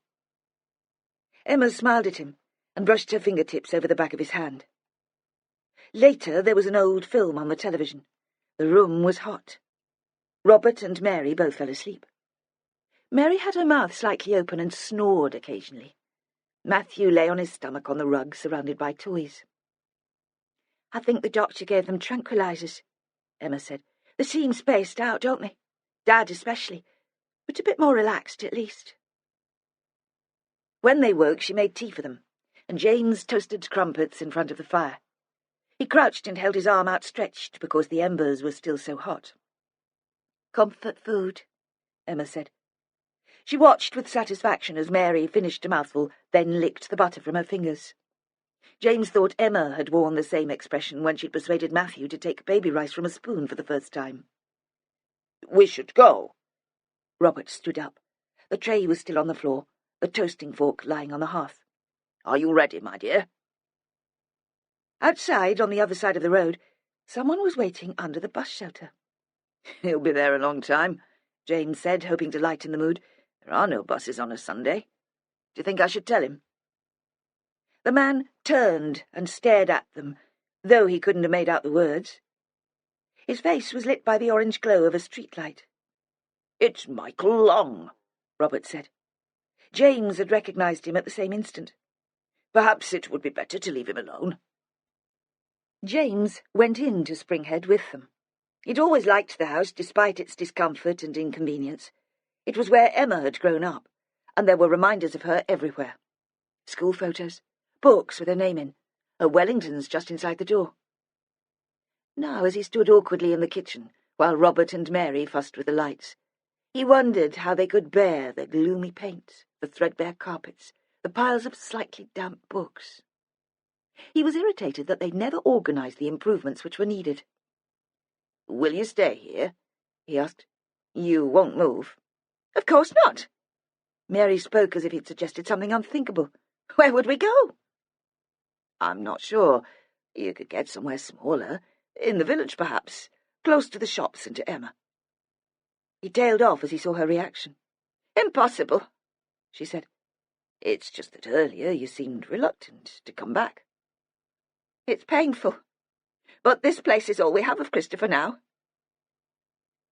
Emma smiled at him and brushed her fingertips over the back of his hand. Later there was an old film on the television. The room was hot. Robert and Mary both fell asleep. Mary had her mouth slightly open and snored occasionally. Matthew lay on his stomach on the rug, surrounded by toys. "I think the doctor gave them tranquilizers," Emma said. "They seem spaced out, don't they? Dad especially, but a bit more relaxed at least." When they woke, she made tea for them, and James toasted crumpets in front of the fire. He crouched and held his arm outstretched because the embers were still so hot. "Comfort food," Emma said. She watched with satisfaction as Mary finished a mouthful, then licked the butter from her fingers. James thought Emma had worn the same expression when she'd persuaded Matthew to take baby rice from a spoon for the first time. "We should go." Robert stood up. The tray was still on the floor, the toasting fork lying on the hearth. "Are you ready, my dear?" Outside, on the other side of the road, someone was waiting under the bus shelter. "He'll be there a long time," James said, hoping to lighten the mood. "There are no buses on a Sunday. Do you think I should tell him?" The man turned and stared at them, though he couldn't have made out the words. His face was lit by the orange glow of a streetlight. "It's Michael Long," Robert said. James had recognised him at the same instant. "Perhaps it would be better to leave him alone." James went into Springhead with them. He'd always liked the house, despite its discomfort and inconvenience. It was where Emma had grown up, and there were reminders of her everywhere. School photos, books with her name in, her Wellingtons just inside the door. Now, as he stood awkwardly in the kitchen, while Robert and Mary fussed with the lights, he wondered how they could bear the gloomy paint, the threadbare carpets, the piles of slightly damp books. He was irritated that they'd never organised the improvements which were needed. "Will you stay here?" he asked. "You won't move?" "Of course not." Mary spoke as if he'd suggested something unthinkable. "Where would we go?" "I'm not sure. You could get somewhere smaller. In the village, perhaps. Close to the shops and to Emma." He tailed off as he saw her reaction. "Impossible," she said. "It's just that earlier you seemed reluctant to come back." "It's painful. But this place is all we have of Christopher now."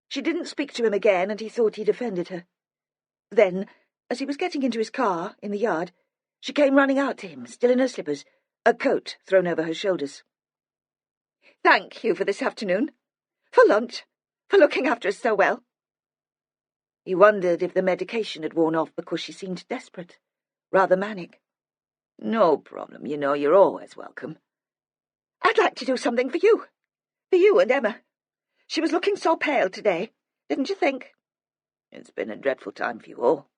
She didn't speak to him again, and he thought he'd offended her. Then, as he was getting into his car in the yard, she came running out to him, still in her slippers, a coat thrown over her shoulders. "Thank you for this afternoon. For lunch. For looking after us so well." He wondered if the medication had worn off because she seemed desperate, rather manic. "No problem. You know, you're always welcome." "I'd like to do something for you and Emma. She was looking so pale today, didn't you think?" "It's been a dreadful time for you all."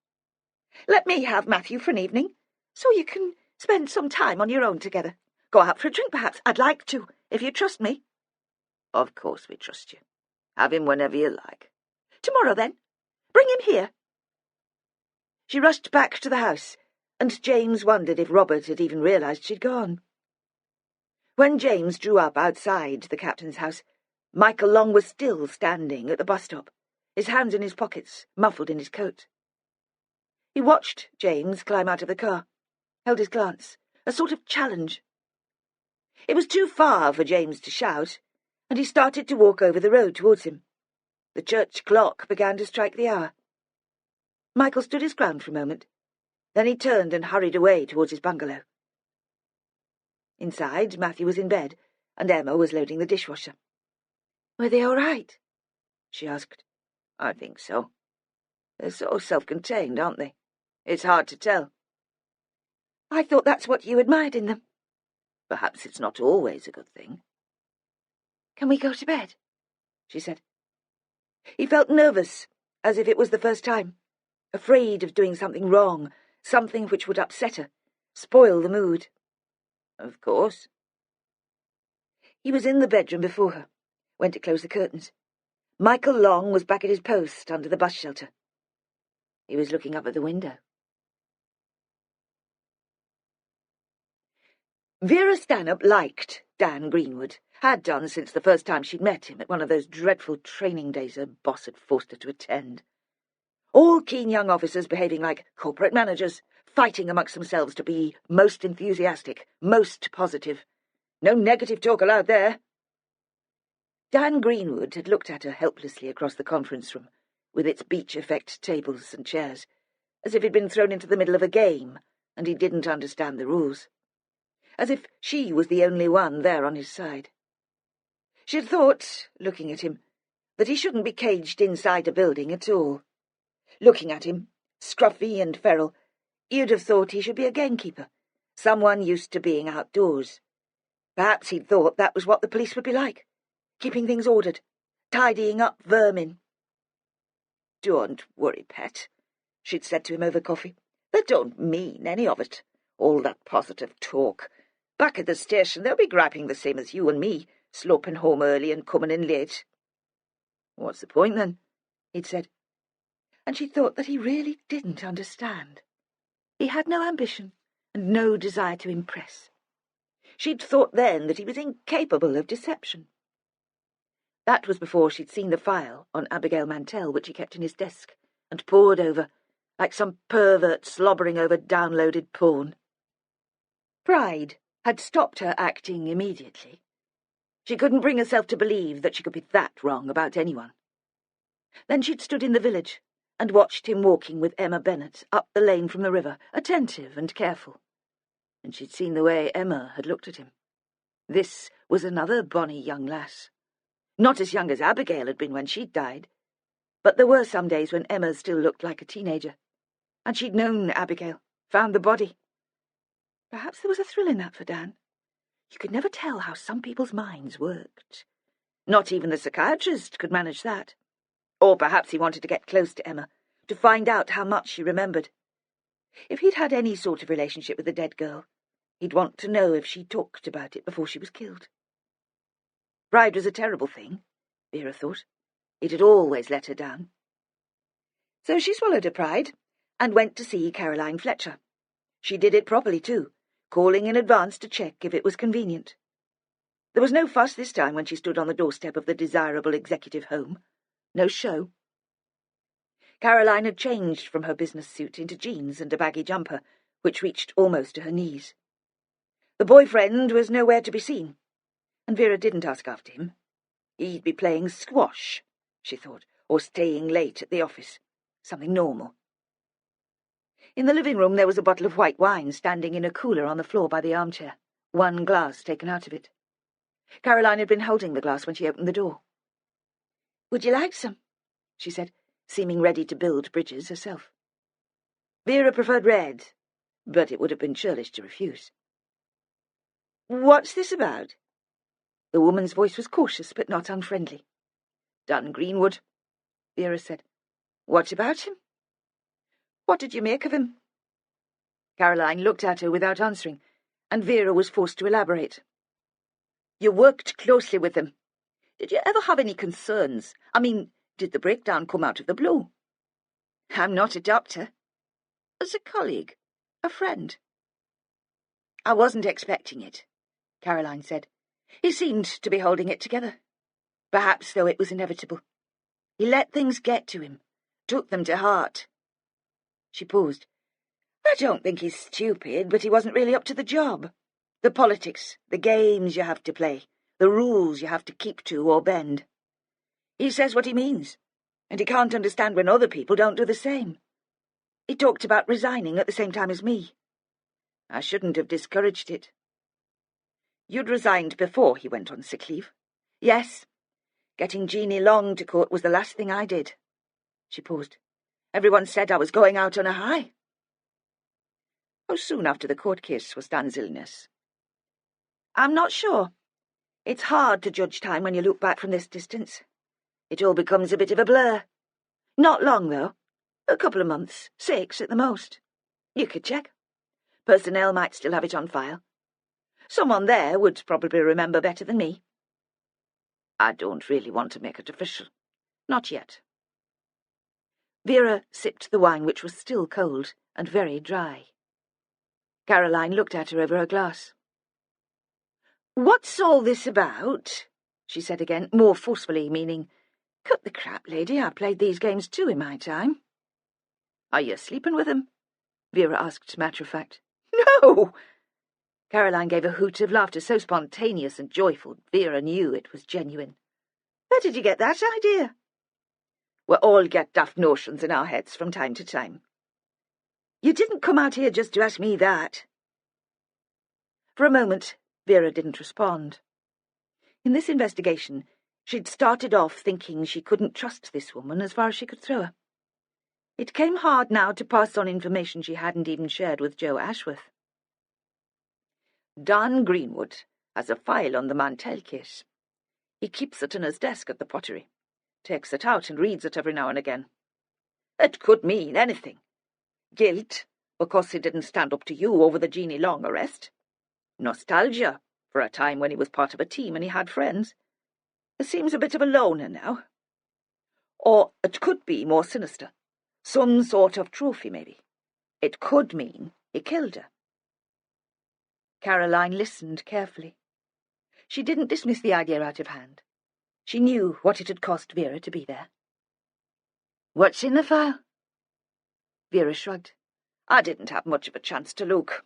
"Let me have Matthew for an evening, so you can spend some time on your own together. Go out for a drink, perhaps. I'd like to, if you trust me." "Of course we trust you. Have him whenever you like." "Tomorrow, then. Bring him here." She rushed back to the house, and James wondered if Robert had even realised she'd gone. When James drew up outside the captain's house, Michael Long was still standing at the bus stop, his hands in his pockets, muffled in his coat. He watched James climb out of the car, held his glance, a sort of challenge. It was too far for James to shout, and he started to walk over the road towards him. The church clock began to strike the hour. Michael stood his ground for a moment. Then he turned and hurried away towards his bungalow. Inside, Matthew was in bed, and Emma was loading the dishwasher. "Were they all right?" she asked. "I think so. They're so self-contained, aren't they? It's hard to tell." "I thought that's what you admired in them." "Perhaps it's not always a good thing." "Can we go to bed?" she said. He felt nervous, as if it was the first time, afraid of doing something wrong, something which would upset her, spoil the mood. "Of course." He was in the bedroom before her, went to close the curtains. Michael Long was back at his post under the bus shelter. He was looking up at the window. Vera Stanhope liked Dan Greenwood, had done since the first time she'd met him at one of those dreadful training days her boss had forced her to attend. All keen young officers behaving like corporate managers, fighting amongst themselves to be most enthusiastic, most positive. No negative talk allowed there. Dan Greenwood had looked at her helplessly across the conference room, with its beach-effect tables and chairs, as if he'd been thrown into the middle of a game, and he didn't understand the rules. As if she was the only one there on his side. She had thought, looking at him, that he shouldn't be caged inside a building at all. Looking at him, scruffy and feral, you'd have thought he should be a gamekeeper, someone used to being outdoors. Perhaps he'd thought that was what the police would be like, keeping things ordered, tidying up vermin. "Don't worry, pet," she'd said to him over coffee. "They don't mean any of it, all that positive talk. Back at the station they'll be griping the same as you and me, sloping home early and coming in late." "What's the point, then?" he'd said. And she thought that he really didn't understand. He had no ambition and no desire to impress. She'd thought then that he was incapable of deception. That was before she'd seen the file on Abigail Mantel which he kept in his desk and pored over, like some pervert slobbering over downloaded porn. Pride had stopped her acting immediately. She couldn't bring herself to believe that she could be that wrong about anyone. Then she'd stood in the village and watched him walking with Emma Bennet up the lane from the river, attentive and careful. And she'd seen the way Emma had looked at him. This was another bonny young lass. Not as young as Abigail had been when she'd died, but there were some days when Emma still looked like a teenager, and she'd known Abigail, found the body. Perhaps there was a thrill in that for Dan. You could never tell how some people's minds worked. Not even the psychiatrist could manage that. Or perhaps he wanted to get close to Emma, to find out how much she remembered. If he'd had any sort of relationship with the dead girl, he'd want to know if she talked about it before she was killed. Pride was a terrible thing, Vera thought. It had always let her down. So she swallowed her pride and went to see Caroline Fletcher. She did it properly, too, calling in advance to check if it was convenient. There was no fuss this time when she stood on the doorstep of the desirable executive home. No show. Caroline had changed from her business suit into jeans and a baggy jumper, which reached almost to her knees. The boyfriend was nowhere to be seen, and Vera didn't ask after him. He'd be playing squash, she thought, or staying late at the office. Something normal. In the living room there was a bottle of white wine standing in a cooler on the floor by the armchair, one glass taken out of it. Caroline had been holding the glass when she opened the door. "Would you like some?" she said, seeming ready to build bridges herself. Vera preferred red, but it would have been churlish to refuse. "What's this about?" The woman's voice was cautious but not unfriendly. "Done Greenwood," Vera said. "What about him?" "What did you make of him?" Caroline looked at her without answering, and Vera was forced to elaborate. "You worked closely with him. Did you ever have any concerns? I mean, did the breakdown come out of the blue?" "I'm not a doctor." "As a colleague? A friend?" "I wasn't expecting it," Caroline said. "He seemed to be holding it together. Perhaps, though, it was inevitable. He let things get to him, took them to heart." She paused. "I don't think he's stupid, but he wasn't really up to the job. The politics, the games you have to play, the rules you have to keep to or bend. He says what he means, and he can't understand when other people don't do the same. He talked about resigning at the same time as me. I shouldn't have discouraged it." "You'd resigned before he went on sick leave?" "Yes. Getting Jeanie Long to court was the last thing I did." She paused. "Everyone said I was going out on a high." "How soon after the court case was Dan's illness?" "I'm not sure. It's hard to judge time when you look back from this distance. It all becomes a bit of a blur. Not long, though. A couple of months, 6 at the most. You could check. Personnel might still have it on file. Someone there would probably remember better than me." "I don't really want to make it official. Not yet." Vera sipped the wine, which was still cold and very dry. Caroline looked at her over her glass. "What's all this about?" she said again, more forcefully, meaning, "Cut the crap, lady, I played these games too in my time." "Are you sleeping with him?" Vera asked matter-of-fact. "No!" Caroline gave a hoot of laughter so spontaneous and joyful Vera knew it was genuine. "Where did you get that idea?" "We all get daft notions in our heads from time to time." "You didn't come out here just to ask me that." For a moment, Vera didn't respond. In this investigation, she'd started off thinking she couldn't trust this woman as far as she could throw her. It came hard now to pass on information she hadn't even shared with Joe Ashworth. "Dan Greenwood has a file on the Mantel case. He keeps it in his desk at the Pottery, takes it out and reads it every now and again. It could mean anything. Guilt, because he didn't stand up to you over the Jeanie Long arrest. Nostalgia, for a time when he was part of a team and he had friends. He seems a bit of a loner now. Or it could be more sinister. Some sort of trophy, maybe. It could mean he killed her." Caroline listened carefully. She didn't dismiss the idea out of hand. She knew what it had cost Vera to be there. "What's in the file?" Vera shrugged. "I didn't have much of a chance to look.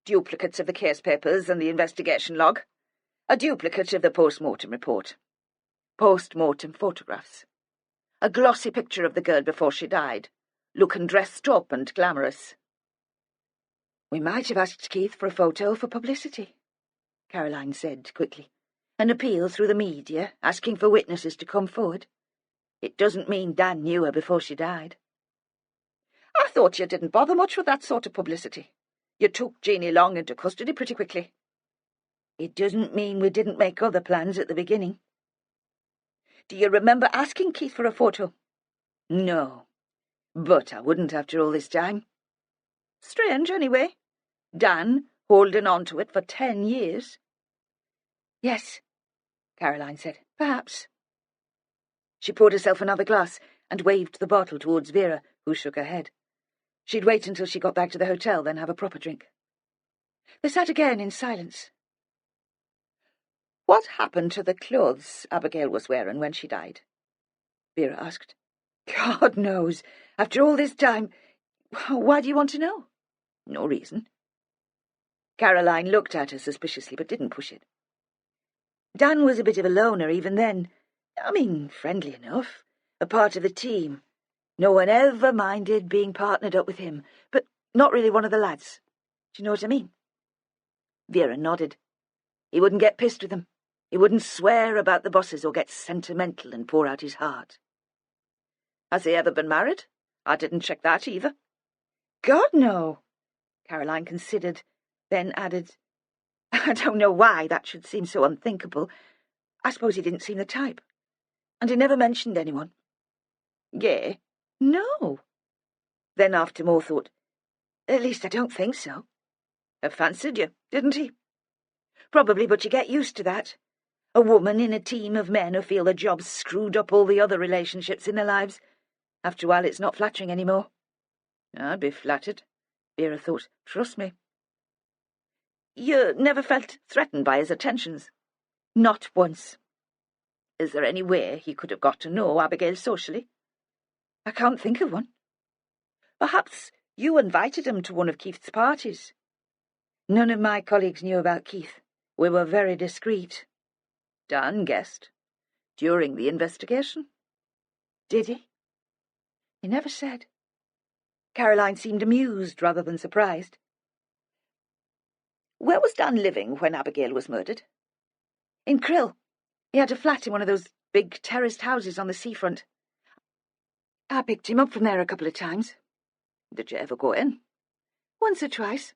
Duplicates of the case papers and the investigation log. A duplicate of the post-mortem report. Post-mortem photographs. A glossy picture of the girl before she died, looking dressed up and glamorous." "We might have asked Keith for a photo for publicity," Caroline said quickly. "An appeal through the media, asking for witnesses to come forward. It doesn't mean Dan knew her before she died." "I thought you didn't bother much with that sort of publicity. You took Jeanie Long into custody pretty quickly." "It doesn't mean we didn't make other plans at the beginning." "Do you remember asking Keith for a photo?" "No, but I wouldn't after all this time." "Strange, anyway. Dan holding on to it for 10 years. "Yes," Caroline said. "Perhaps." She poured herself another glass and waved the bottle towards Vera, who shook her head. She'd wait until she got back to the hotel, then have a proper drink. They sat again in silence. "What happened to the clothes Abigail was wearing when she died?" Vera asked. "God knows. After all this time. Why do you want to know?" "No reason." Caroline looked at her suspiciously, but didn't push it. Dan was a bit of a loner even then. I mean, friendly enough. A part of the team. No one ever minded being partnered up with him, but not really one of the lads. Do you know what I mean? Vera nodded. He wouldn't get pissed with them. He wouldn't swear about the bosses or get sentimental and pour out his heart. "Has he ever been married? I didn't check that either." "God, no." Caroline considered, then added, "I don't know why that should seem so unthinkable. I suppose he didn't seem the type. And he never mentioned anyone." "Yeah?" "No." Then after more thought, "At least I don't think so." "He fancied you, didn't he?" "Probably, but you get used to that. A woman in a team of men who feel the job's screwed up all the other relationships in their lives. After a while it's not flattering anymore." "I'd be flattered," Vera thought. "Trust me." "You never felt threatened by his attentions?" "Not once." "Is there any way he could have got to know Abigail socially?" "I can't think of one." "Perhaps you invited him to one of Keith's parties?" "None of my colleagues knew about Keith. We were very discreet." "Dan guessed. During the investigation?" "Did he?" "He never said." Caroline seemed amused rather than surprised. "Where was Dan living when Abigail was murdered?" "In Krill. He had a flat in one of those big terraced houses on the seafront. I picked him up from there a couple of times." "Did you ever go in?" "Once or twice.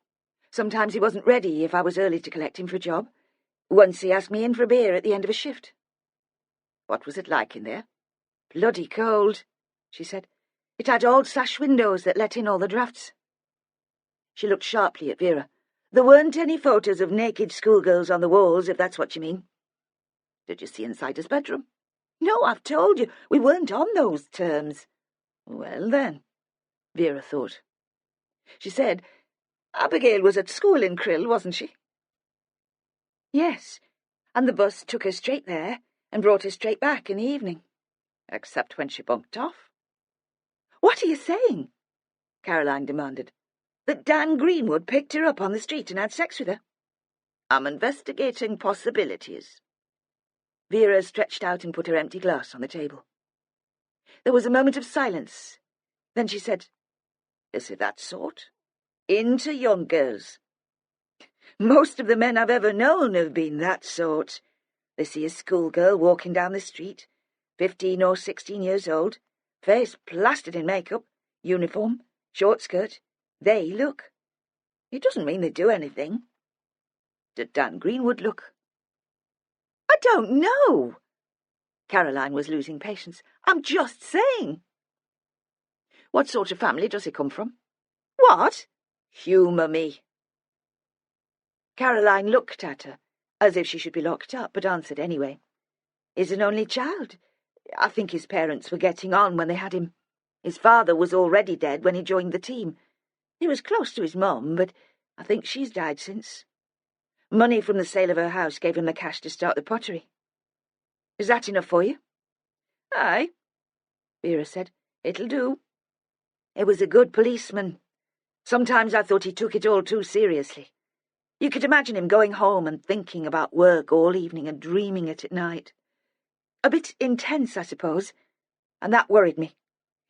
Sometimes he wasn't ready if I was early to collect him for a job. Once he asked me in for a beer at the end of a shift." "What was it like in there?" "Bloody cold," she said. "It had old sash windows that let in all the drafts." She looked sharply at Vera. "There weren't any photos of naked schoolgirls on the walls, if that's what you mean." "Did you see inside his bedroom?" "No, I've told you, we weren't on those terms." "Well, then," Vera thought. She said, "Abigail was at school in Krill, wasn't she?" "Yes, and the bus took her straight there and brought her straight back in the evening." "Except when she bunked off?" "What are you saying?" Caroline demanded. "That Dan Greenwood picked her up on the street and had sex with her?" "I'm investigating possibilities." Vera stretched out and put her empty glass on the table. There was a moment of silence. Then she said, "Is he that sort? Into young girls?" "Most of the men I've ever known have been that sort. They see a schoolgirl walking down the street, 15 or 16 years old, face plastered in makeup, uniform, short skirt. They look. It doesn't mean they do anything." "Did Dan Greenwood look?" "I don't know." Caroline was losing patience. "I'm just saying." "What sort of family does he come from?" "What?" "Humour me." Caroline looked at her, as if she should be locked up, but answered anyway. "He's an only child. I think his parents were getting on when they had him. His father was already dead when he joined the team. He was close to his mum, but I think she's died since. Money from the sale of her house gave him the cash to start the pottery." "Is that enough for you?" "Aye," Vera said. "It'll do. He was a good policeman. Sometimes I thought he took it all too seriously. You could imagine him going home and thinking about work all evening and dreaming it at night. A bit intense, I suppose, and that worried me.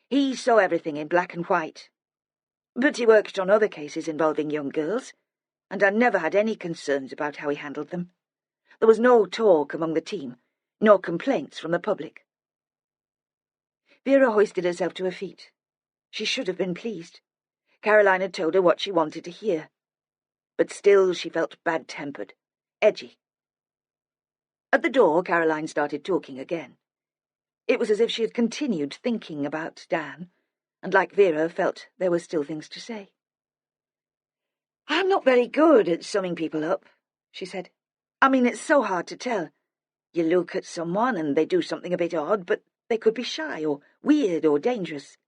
He saw everything in black and white. But he worked on other cases involving young girls, and I never had any concerns about how he handled them." There was no talk among the team, no complaints from the public. Vera hoisted herself to her feet. She should have been pleased. Caroline had told her what she wanted to hear. But still she felt bad-tempered, edgy. At the door, Caroline started talking again. It was as if she had continued thinking about Dan, and like Vera, felt there were still things to say. "I'm not very good at summing people up," she said. "I mean, it's so hard to tell. You look at someone and they do something a bit odd, but they could be shy or weird or dangerous.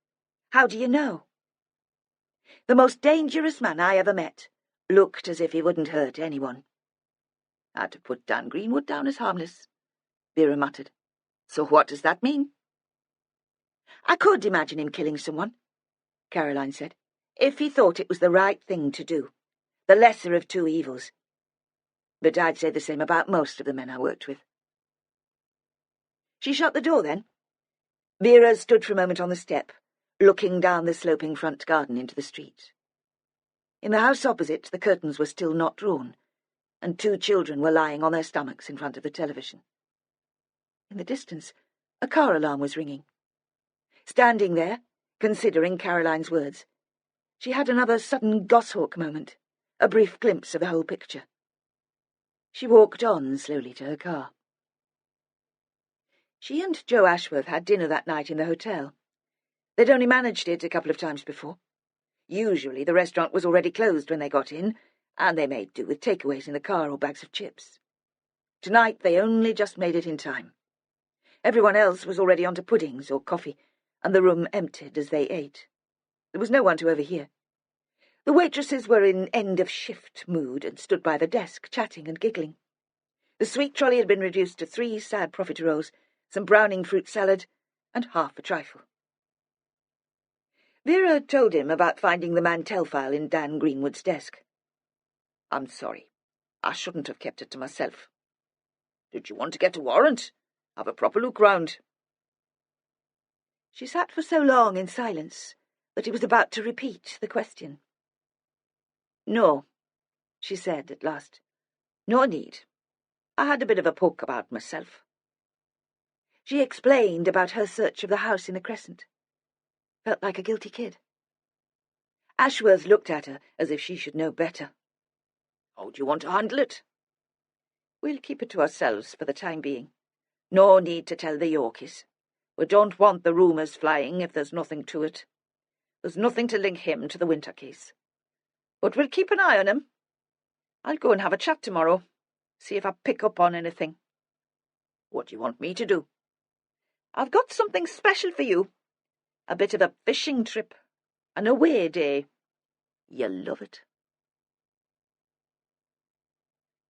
How do you know? The most dangerous man I ever met looked as if he wouldn't hurt anyone." "Had to put Dan Greenwood down as harmless," Vera muttered. "So what does that mean?" "I could imagine him killing someone," Caroline said, "if he thought it was the right thing to do, the lesser of two evils. But I'd say the same about most of the men I worked with." She shut the door then. Vera stood for a moment on the step, looking down the sloping front garden into the street. In the house opposite, the curtains were still not drawn, and two children were lying on their stomachs in front of the television. In the distance, a car alarm was ringing. Standing there, considering Caroline's words, she had another sudden goshawk moment, a brief glimpse of the whole picture. She walked on slowly to her car. She and Joe Ashworth had dinner that night in the hotel. They'd only managed it a couple of times before. Usually the restaurant was already closed when they got in, and they made do with takeaways in the car or bags of chips. Tonight they only just made it in time. Everyone else was already on to puddings or coffee, and the room emptied as they ate. There was no one to overhear. The waitresses were in end-of-shift mood and stood by the desk, chatting and giggling. The sweet trolley had been reduced to 3 sad profiteroles, some browning fruit salad, and half a trifle. Vera told him about finding the Mantel file in Dan Greenwood's desk. "I'm sorry. I shouldn't have kept it to myself. Did you want to get a warrant? Have a proper look round." She sat for so long in silence that he was about to repeat the question. "No," she said at last. "No need. I had a bit of a poke about myself." She explained about her search of the house in the Crescent. Felt like a guilty kid. Ashworth looked at her as if she should know better. "How do you want to handle it?" "We'll keep it to ourselves for the time being. No need to tell the Yorkies. We don't want the rumours flying if there's nothing to it. There's nothing to link him to the Winter case. But we'll keep an eye on him. I'll go and have a chat tomorrow, see if I pick up on anything." "What do you want me to do?" "I've got something special for you. A bit of a fishing trip. An away day. You'll love it."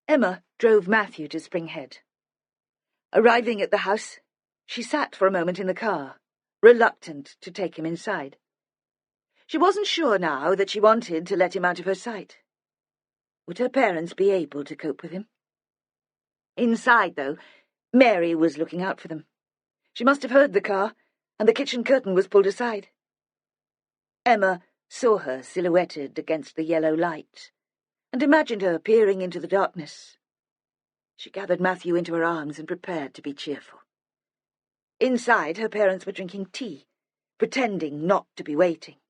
Emma drove Matthew to Spring Head. Arriving at the house, she sat for a moment in the car, reluctant to take him inside. She wasn't sure now that she wanted to let him out of her sight. Would her parents be able to cope with him? Inside, though, Mary was looking out for them. She must have heard the car, and the kitchen curtain was pulled aside. Emma saw her silhouetted against the yellow light, and imagined her peering into the darkness. She gathered Matthew into her arms and prepared to be cheerful. Inside, her parents were drinking tea, pretending not to be waiting.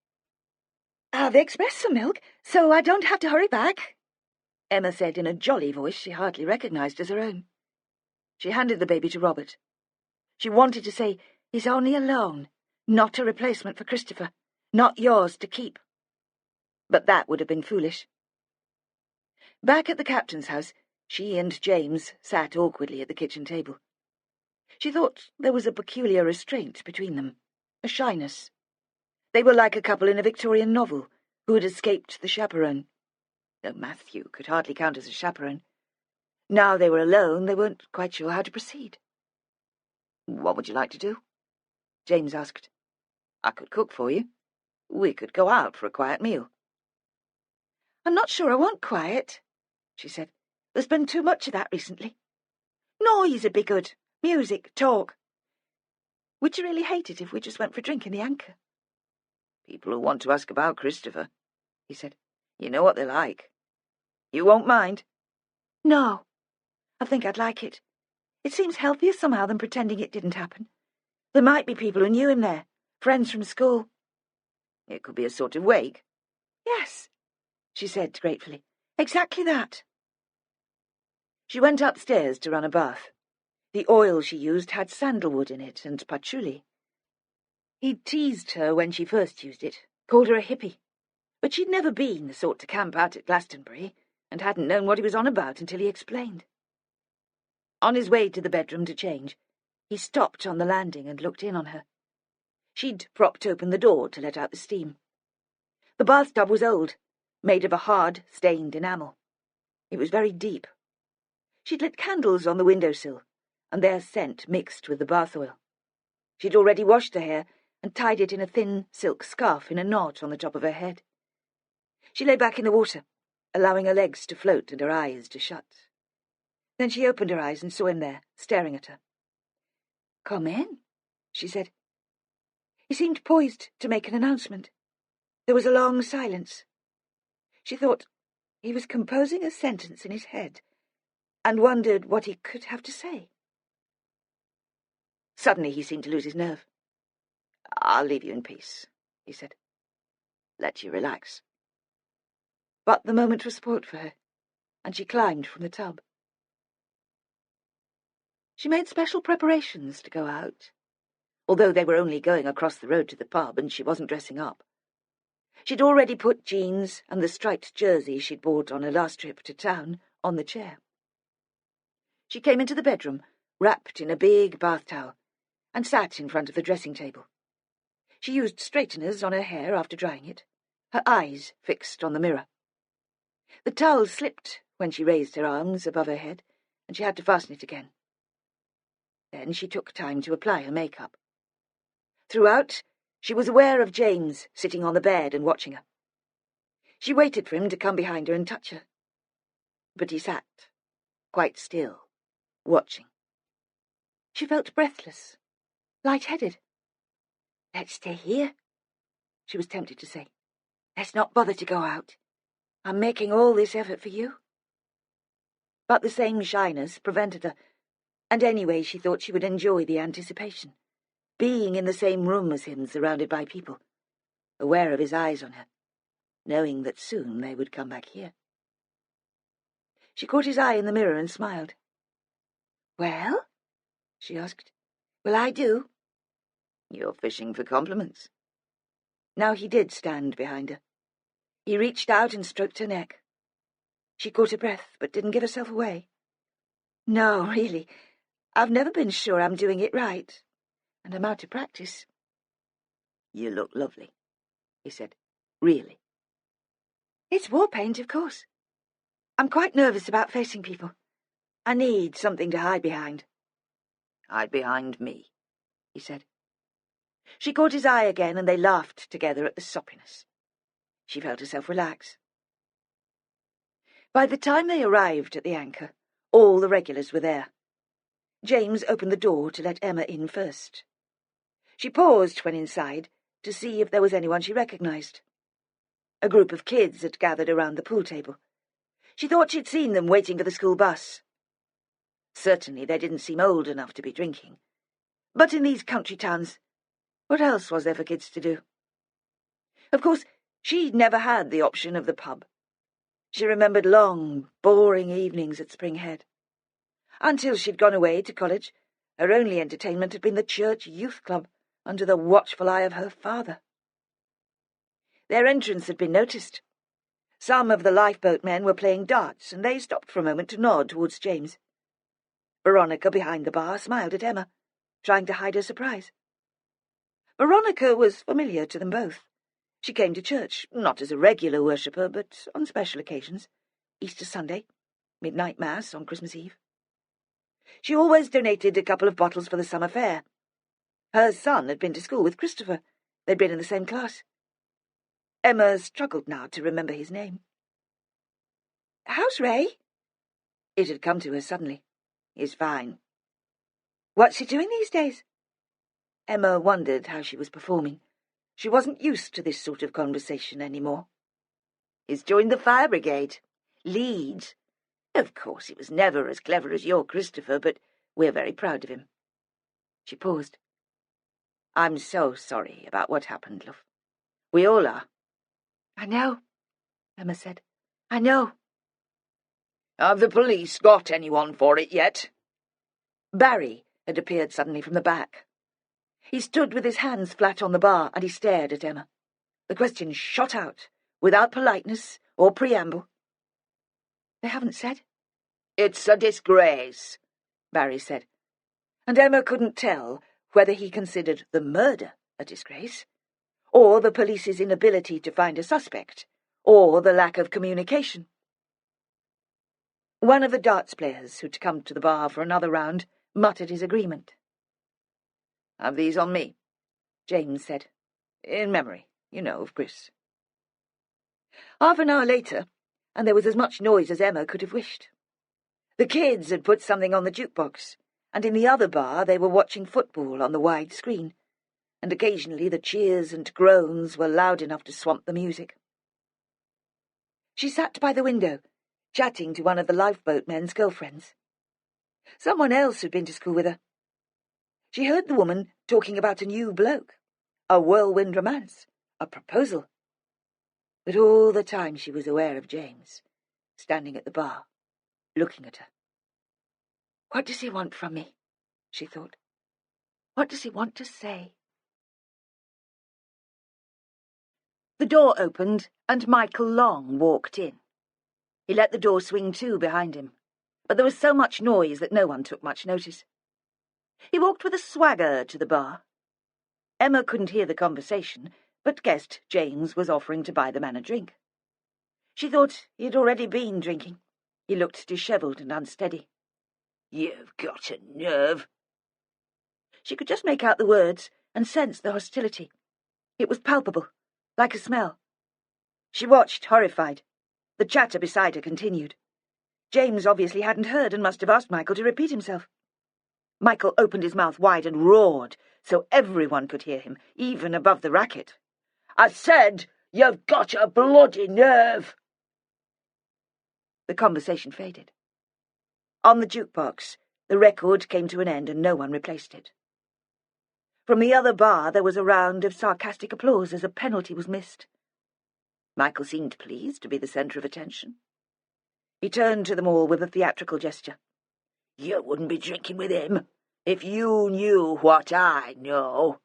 "I've expressed some milk, so I don't have to hurry back," Emma said in a jolly voice she hardly recognised as her own. She handed the baby to Robert. She wanted to say, "He's only a loan, not a replacement for Christopher, not yours to keep." But that would have been foolish. Back at the captain's house, she and James sat awkwardly at the kitchen table. She thought there was a peculiar restraint between them, a shyness. They were like a couple in a Victorian novel who had escaped the chaperone. Though Matthew could hardly count as a chaperone. Now they were alone, they weren't quite sure how to proceed. "What would you like to do?" James asked. "I could cook for you. We could go out for a quiet meal." "I'm not sure I want quiet," she said. "There's been too much of that recently. Noise would be good. Music, talk. Would you really hate it if we just went for a drink in the Anchor?" "People will want to ask about Christopher," he said. "You know what they're like. You won't mind?" "No. I think I'd like it. It seems healthier somehow than pretending it didn't happen. There might be people who knew him there, friends from school. It could be a sort of wake. Yes, she said gratefully. Exactly that. She went upstairs to run a bath. The oil she used had sandalwood in it and patchouli. He'd teased her when she first used it, called her a hippie, but she'd never been the sort to camp out at Glastonbury, and hadn't known what he was on about until he explained. On his way to the bedroom to change, he stopped on the landing and looked in on her. She'd propped open the door to let out the steam. The bathtub was old, made of a hard, stained enamel. It was very deep. She'd lit candles on the windowsill, and their scent mixed with the bath oil. She'd already washed her hair and tied it in a thin silk scarf in a knot on the top of her head. She lay back in the water, allowing her legs to float and her eyes to shut. Then she opened her eyes and saw him there, staring at her. "Come in," she said. He seemed poised to make an announcement. There was a long silence. She thought he was composing a sentence in his head and wondered what he could have to say. Suddenly he seemed to lose his nerve. "I'll leave you in peace," he said. "Let you relax." But the moment was spoilt for her, and she climbed from the tub. She made special preparations to go out, although they were only going across the road to the pub and she wasn't dressing up. She'd already put jeans and the striped jersey she'd bought on her last trip to town on the chair. She came into the bedroom, wrapped in a big bath towel, and sat in front of the dressing table. She used straighteners on her hair after drying it, her eyes fixed on the mirror. The towel slipped when she raised her arms above her head, and she had to fasten it again. Then she took time to apply her makeup. Throughout, she was aware of James sitting on the bed and watching her. She waited for him to come behind her and touch her. But he sat, quite still, watching. She felt breathless, light-headed. "Let's stay here," she was tempted to say. "Let's not bother to go out. I'm making all this effort for you." But the same shyness prevented her, and anyway she thought she would enjoy the anticipation, being in the same room as him, surrounded by people, aware of his eyes on her, knowing that soon they would come back here. She caught his eye in the mirror and smiled. "Well?" she asked. "Will I do?" "You're fishing for compliments." Now he did stand behind her. He reached out and stroked her neck. She caught her breath, but didn't give herself away. "No, really, I've never been sure I'm doing it right, and I'm out of practice." "You look lovely," he said. "Really." "It's war paint, of course. I'm quite nervous about facing people. I need something to hide behind." "Hide behind me," he said. She caught his eye again, and they laughed together at the soppiness. She felt herself relax. By the time they arrived at the Anchor, all the regulars were there. James opened the door to let Emma in first. She paused when inside to see if there was anyone she recognized. A group of kids had gathered around the pool table. She thought she'd seen them waiting for the school bus. Certainly they didn't seem old enough to be drinking. But in these country towns, what else was there for kids to do? Of course, she'd never had the option of the pub. She remembered long, boring evenings at Spring Head. Until she'd gone away to college, her only entertainment had been the church youth club, under the watchful eye of her father. Their entrance had been noticed. Some of the lifeboat men were playing darts, and they stopped for a moment to nod towards James. Veronica, behind the bar, smiled at Emma, trying to hide her surprise. Veronica was familiar to them both. She came to church, not as a regular worshipper, but on special occasions. Easter Sunday, midnight mass on Christmas Eve. She always donated a couple of bottles for the summer fair. Her son had been to school with Christopher. They'd been in the same class. Emma struggled now to remember his name. "How's Ray?" It had come to her suddenly. "He's fine." "What's he doing these days?" Emma wondered how she was performing. She wasn't used to this sort of conversation any more. "He's joined the fire brigade. Leeds. Of course, he was never as clever as your Christopher, but we're very proud of him." She paused. "I'm so sorry about what happened, love. We all are." "I know," Emma said. "I know." "Have the police got anyone for it yet?" Barry had appeared suddenly from the back. He stood with his hands flat on the bar, and he stared at Emma. The question shot out, without politeness or preamble. "They haven't said?" "It's a disgrace," Barry said, and Emma couldn't tell whether he considered the murder a disgrace, or the police's inability to find a suspect, or the lack of communication. One of the darts players who'd come to the bar for another round muttered his agreement. "Have these on me," James said. "In memory, of Chris." Half an hour later, and there was as much noise as Emma could have wished. The kids had put something on the jukebox, and in the other bar they were watching football on the wide screen, and occasionally the cheers and groans were loud enough to swamp the music. She sat by the window, chatting to one of the lifeboat men's girlfriends. Someone else had been to school with her. She heard the woman talking about a new bloke, a whirlwind romance, a proposal. But all the time she was aware of James, standing at the bar, looking at her. "What does he want from me?" she thought. "What does he want to say?" The door opened, and Michael Long walked in. He let the door swing to behind him, but there was so much noise that no one took much notice. He walked with a swagger to the bar. Emma couldn't hear the conversation, but guessed James was offering to buy the man a drink. She thought he had already been drinking. He looked dishevelled and unsteady. "You've got a nerve." She could just make out the words and sense the hostility. It was palpable, like a smell. She watched, horrified. The chatter beside her continued. James obviously hadn't heard and must have asked Michael to repeat himself. Michael opened his mouth wide and roared, so everyone could hear him, even above the racket. "I said, you've got a bloody nerve!" The conversation faded. On the jukebox, the record came to an end and no one replaced it. From the other bar there was a round of sarcastic applause as a penalty was missed. Michael seemed pleased to be the centre of attention. He turned to them all with a theatrical gesture. "You wouldn't be drinking with him if you knew what I know."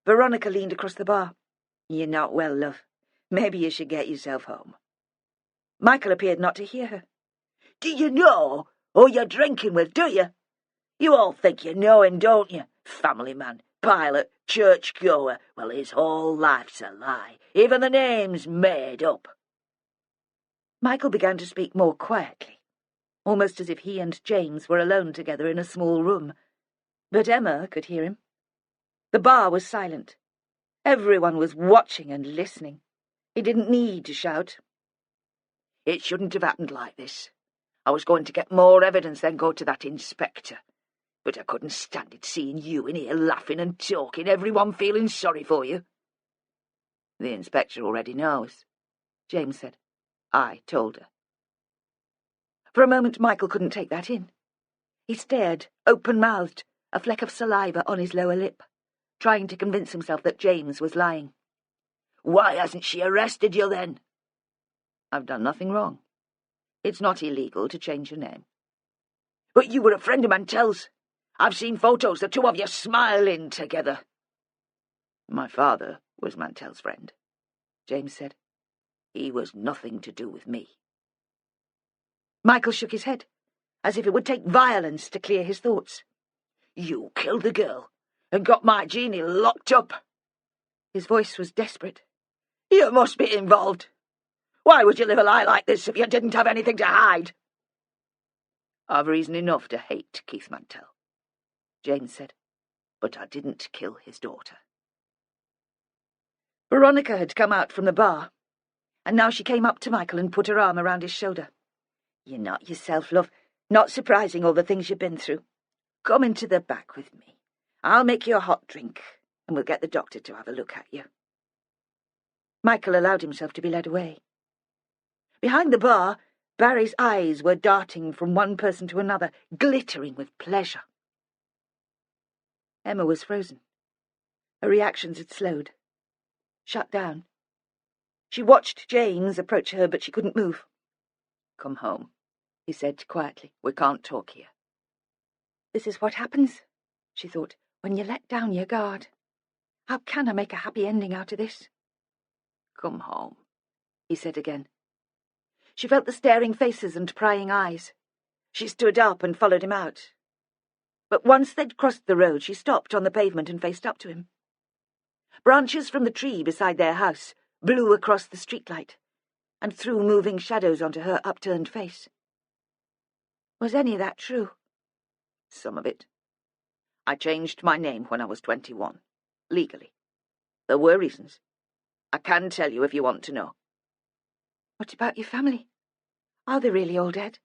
Veronica leaned across the bar. "You're not well, love. Maybe you should get yourself home." Michael appeared not to hear her. "Do you know who you're drinking with, do you? You all think you know him, don't you? Family man, pilot, churchgoer. Well, his whole life's a lie. Even the name's made up." Michael began to speak more quietly, almost as if he and James were alone together in a small room. But Emma could hear him. The bar was silent. Everyone was watching and listening. He didn't need to shout. "It shouldn't have happened like this. I was going to get more evidence than go to that inspector. But I couldn't stand it seeing you in here laughing and talking, everyone feeling sorry for you." "The inspector already knows," James said. "I told her." For a moment Michael couldn't take that in. He stared, open-mouthed, a fleck of saliva on his lower lip, trying to convince himself that James was lying. "Why hasn't she arrested you, then?" "I've done nothing wrong. It's not illegal to change your name." "But you were a friend of Mantel's. I've seen photos, the two of you smiling together." "My father was Mantel's friend," James said. "He was nothing to do with me." Michael shook his head, as if it would take violence to clear his thoughts. "You killed the girl and got my Jeanie locked up." His voice was desperate. "You must be involved. Why would you live a lie like this if you didn't have anything to hide?" "I've reason enough to hate Keith Mantel," James said, "but I didn't kill his daughter." Veronica had come out from the bar, and now she came up to Michael and put her arm around his shoulder. "You're not yourself, love. Not surprising, all the things you've been through. Come into the back with me. I'll make you a hot drink, and we'll get the doctor to have a look at you." Michael allowed himself to be led away. Behind the bar, Barry's eyes were darting from one person to another, glittering with pleasure. Emma was frozen. Her reactions had slowed, shut down. She watched James approach her, but she couldn't move. "Come home," he said quietly. "We can't talk here." This is what happens, she thought, when you let down your guard. How can I make a happy ending out of this? "Come home," he said again. She felt the staring faces and prying eyes. She stood up and followed him out. But once they'd crossed the road, she stopped on the pavement and faced up to him. Branches from the tree beside their house blew across the streetlight and threw moving shadows onto her upturned face. Was any of that true? "Some of it. I changed my name when I was 21, legally. There were reasons. I can tell you if you want to know." What about your family? Are they really all dead?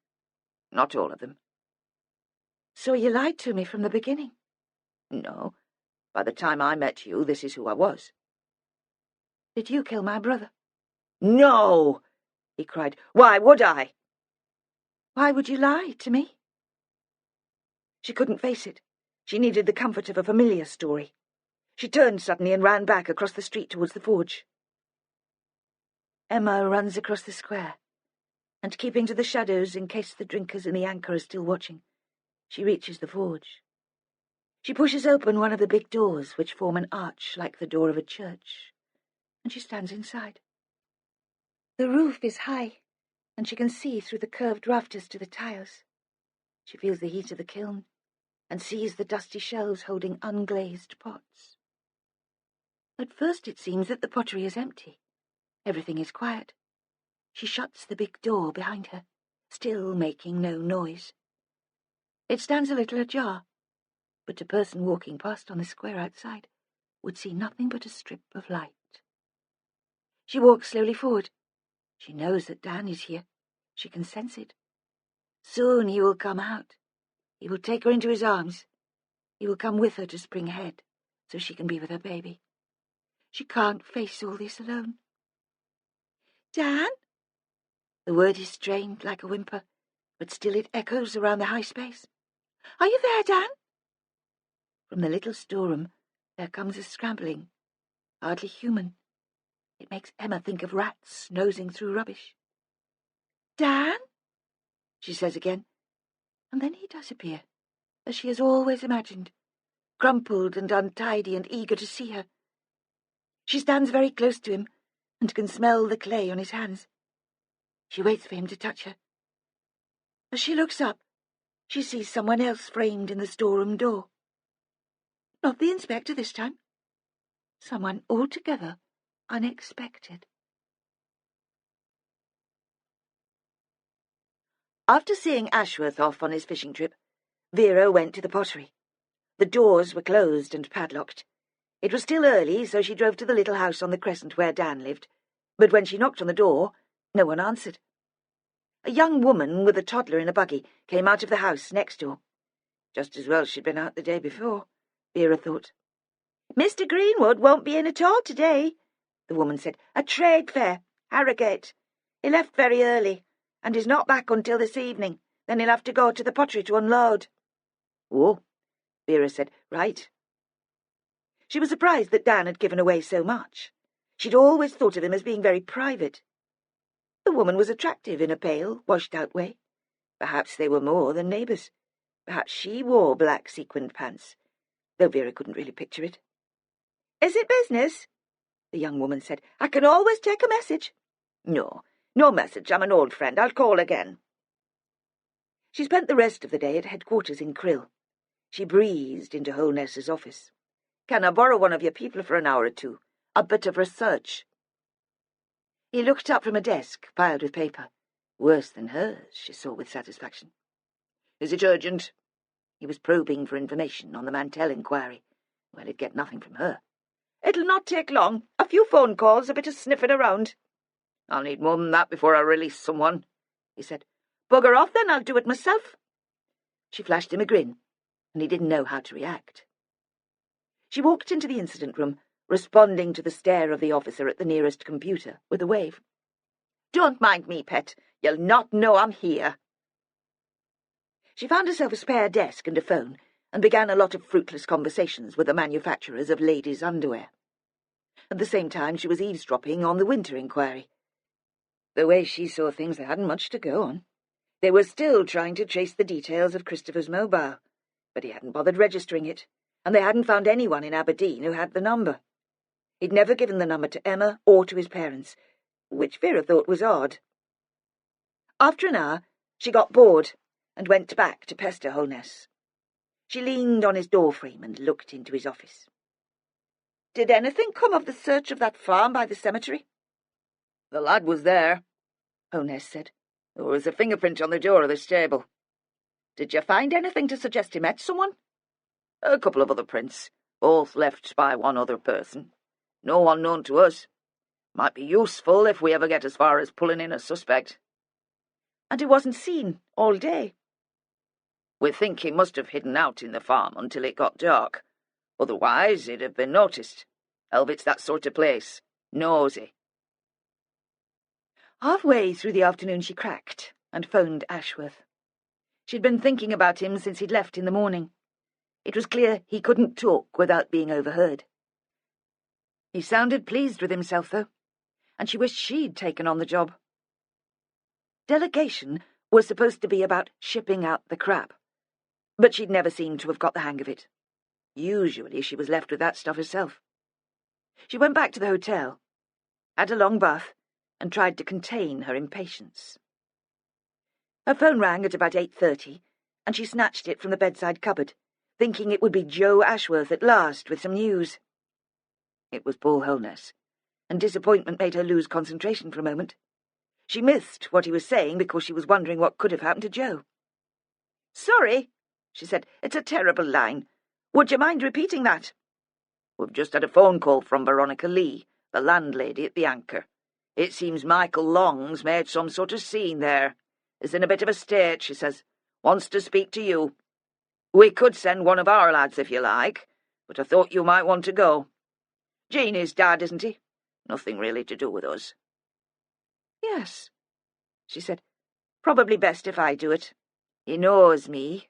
"Not all of them." So you lied to me from the beginning? "No. By the time I met you, this is who I was." Did you kill my brother? "No!" he cried. "Why would I?" Why would you lie to me? She couldn't face it. She needed the comfort of a familiar story. She turned suddenly and ran back across the street towards the forge. Emma runs across the square, and keeping to the shadows in case the drinkers and the anchor are still watching, she reaches the forge. She pushes open one of the big doors which form an arch like the door of a church, and she stands inside. The roof is high, and she can see through the curved rafters to the tiles. She feels the heat of the kiln, and sees the dusty shelves holding unglazed pots. At first it seems that the pottery is empty. Everything is quiet. She shuts the big door behind her, still making no noise. It stands a little ajar, but a person walking past on the square outside would see nothing but a strip of light. She walks slowly forward. She knows that Dan is here. She can sense it. Soon he will come out. He will take her into his arms. He will come with her to Spring Head, so she can be with her baby. She can't face all this alone. Dan? The word is strained like a whimper, but still it echoes around the high space. Are you there, Dan? From the little storeroom there comes a scrambling, hardly human. It makes Emma think of rats nosing through rubbish. Dan? She says again, and then he does appear, as she has always imagined, crumpled and untidy and eager to see her. She stands very close to him and can smell the clay on his hands. She waits for him to touch her. As she looks up, she sees someone else framed in the storeroom door. Not the inspector this time. Someone altogether unexpected. After seeing Ashworth off on his fishing trip, Vera went to the pottery. The doors were closed and padlocked. It was still early, so she drove to the little house on the crescent where Dan lived, but when she knocked on the door, no one answered. A young woman with a toddler in a buggy came out of the house next door. Just as well she'd been out the day before, Vera thought. "Mr. Greenwood won't be in at all today," the woman said. "A trade fair, Harrogate. He left very early, and is not back until this evening. Then he'll have to go to the pottery to unload." "Oh," Vera said. "Right." She was surprised that Dan had given away so much. She'd always thought of him as being very private. The woman was attractive in a pale, washed-out way. Perhaps they were more than neighbours. Perhaps she wore black sequined pants, though Vera couldn't really picture it. "Is it business?" the young woman said. "I can always take a message." "No message. I'm an old friend. I'll call again." She spent the rest of the day at headquarters in Krill. She breezed into Holness's office. "Can I borrow one of your people for an hour or two? A bit of research." He looked up from a desk piled with paper. Worse than hers, she saw with satisfaction. "Is it urgent?" He was probing for information on the Mantel inquiry. Well, he'd get nothing from her. "It'll not take long. A few phone calls, a bit of sniffing around." "I'll need more than that before I release someone," he said. "Bugger off, then. I'll do it myself." She flashed him a grin, and he didn't know how to react. She walked into the incident room, responding to the stare of the officer at the nearest computer with a wave. Don't mind me, pet. You'll not know I'm here. She found herself a spare desk and a phone, and began a lot of fruitless conversations with the manufacturers of ladies' underwear. At the same time, she was eavesdropping on the winter inquiry. The way she saw things, they hadn't much to go on. They were still trying to trace the details of Christopher's mobile, but he hadn't bothered registering it, and they hadn't found anyone in Aberdeen who had the number. He'd never given the number to Emma or to his parents, which Vera thought was odd. After an hour, she got bored and went back to pester Holness. She leaned on his doorframe and looked into his office. "Did anything come of the search of that farm by the cemetery?" "The lad was there," Holness said. "There was a fingerprint on the door of the stable." "Did you find anything to suggest he met someone?" "A couple of other prints, both left by one other person. No one known to us. Might be useful if we ever get as far as pulling in a suspect." "And he wasn't seen all day?" "We think he must have hidden out in the farm until it got dark. Otherwise, he'd have been noticed. Elvet's that sort of place. Nosy." Halfway through the afternoon she cracked and phoned Ashworth. She'd been thinking about him since he'd left in the morning. It was clear he couldn't talk without being overheard. He sounded pleased with himself, though, and she wished she'd taken on the job. Delegation was supposed to be about shipping out the crap, but she'd never seemed to have got the hang of it. Usually she was left with that stuff herself. She went back to the hotel, had a long bath, and tried to contain her impatience. Her phone rang at about 8:30, and she snatched it from the bedside cupboard, thinking it would be Joe Ashworth at last with some news. It was Paul Holness, and disappointment made her lose concentration for a moment. She missed what he was saying because she was wondering what could have happened to Joe. "Sorry," she said, "it's a terrible line. Would you mind repeating that?" "We've just had a phone call from Veronica Lee, the landlady at the Anchor. It seems Michael Long's made some sort of scene there. Is in a bit of a state, she says. Wants to speak to you. We could send one of our lads if you like, but I thought you might want to go. Jeanie's dad, isn't he? Nothing really to do with us." "Yes," she said. "Probably best if I do it. He knows me."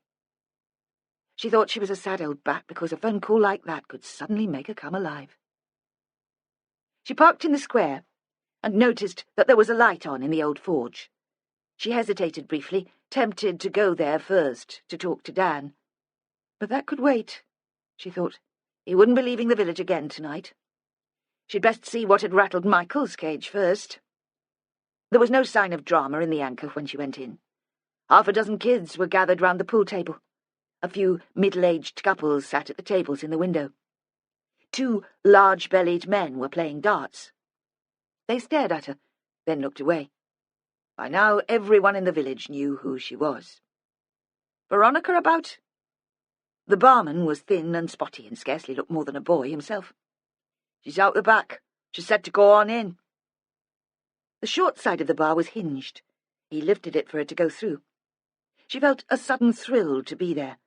She thought she was a sad old bat because a phone call like that could suddenly make her come alive. She parked in the square and noticed that there was a light on in the old forge. She hesitated briefly, tempted to go there first to talk to Dan. But that could wait, she thought. He wouldn't be leaving the village again tonight. She'd best see what had rattled Michael's cage first. There was no sign of drama in the Anchor when she went in. Half a dozen kids were gathered round the pool table. A few middle-aged couples sat at the tables in the window. 2 large-bellied men were playing darts. They stared at her, then looked away. By now everyone in the village knew who she was. "Veronica about?" The barman was thin and spotty and scarcely looked more than a boy himself. "She's out the back. She said to go on in." The short side of the bar was hinged. He lifted it for her to go through. She felt a sudden thrill to be there,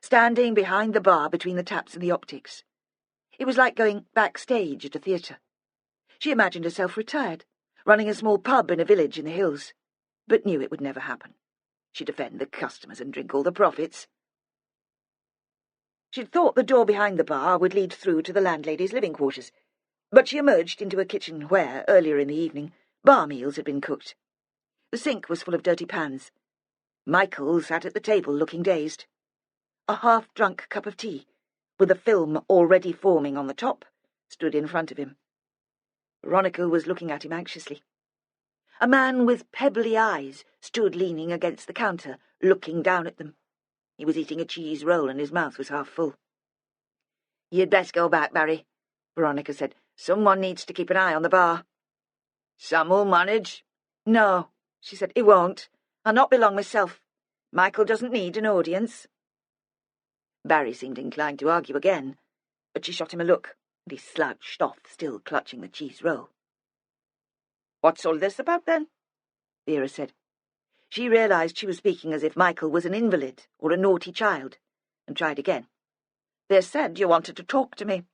standing behind the bar between the taps and the optics. It was like going backstage at a theatre. She imagined herself retired, running a small pub in a village in the hills, but knew it would never happen. She'd offend the customers and drink all the profits. She'd thought the door behind the bar would lead through to the landlady's living quarters, but she emerged into a kitchen where, earlier in the evening, bar meals had been cooked. The sink was full of dirty pans. Michael sat at the table looking dazed. A half-drunk cup of tea, with a film already forming on the top, stood in front of him. Veronica was looking at him anxiously. A man with pebbly eyes stood leaning against the counter, looking down at them. He was eating a cheese roll and his mouth was half full. "You'd best go back, Barry," Veronica said. "Someone needs to keep an eye on the bar." "Sam'll manage." "No," she said, "he won't. I'll not be long myself. Michael doesn't need an audience." Barry seemed inclined to argue again, but she shot him a look, and he slouched off, still clutching the cheese roll. "What's all this about, then?" Vera said. She realised she was speaking as if Michael was an invalid or a naughty child, and tried again. "They said you wanted to talk to me."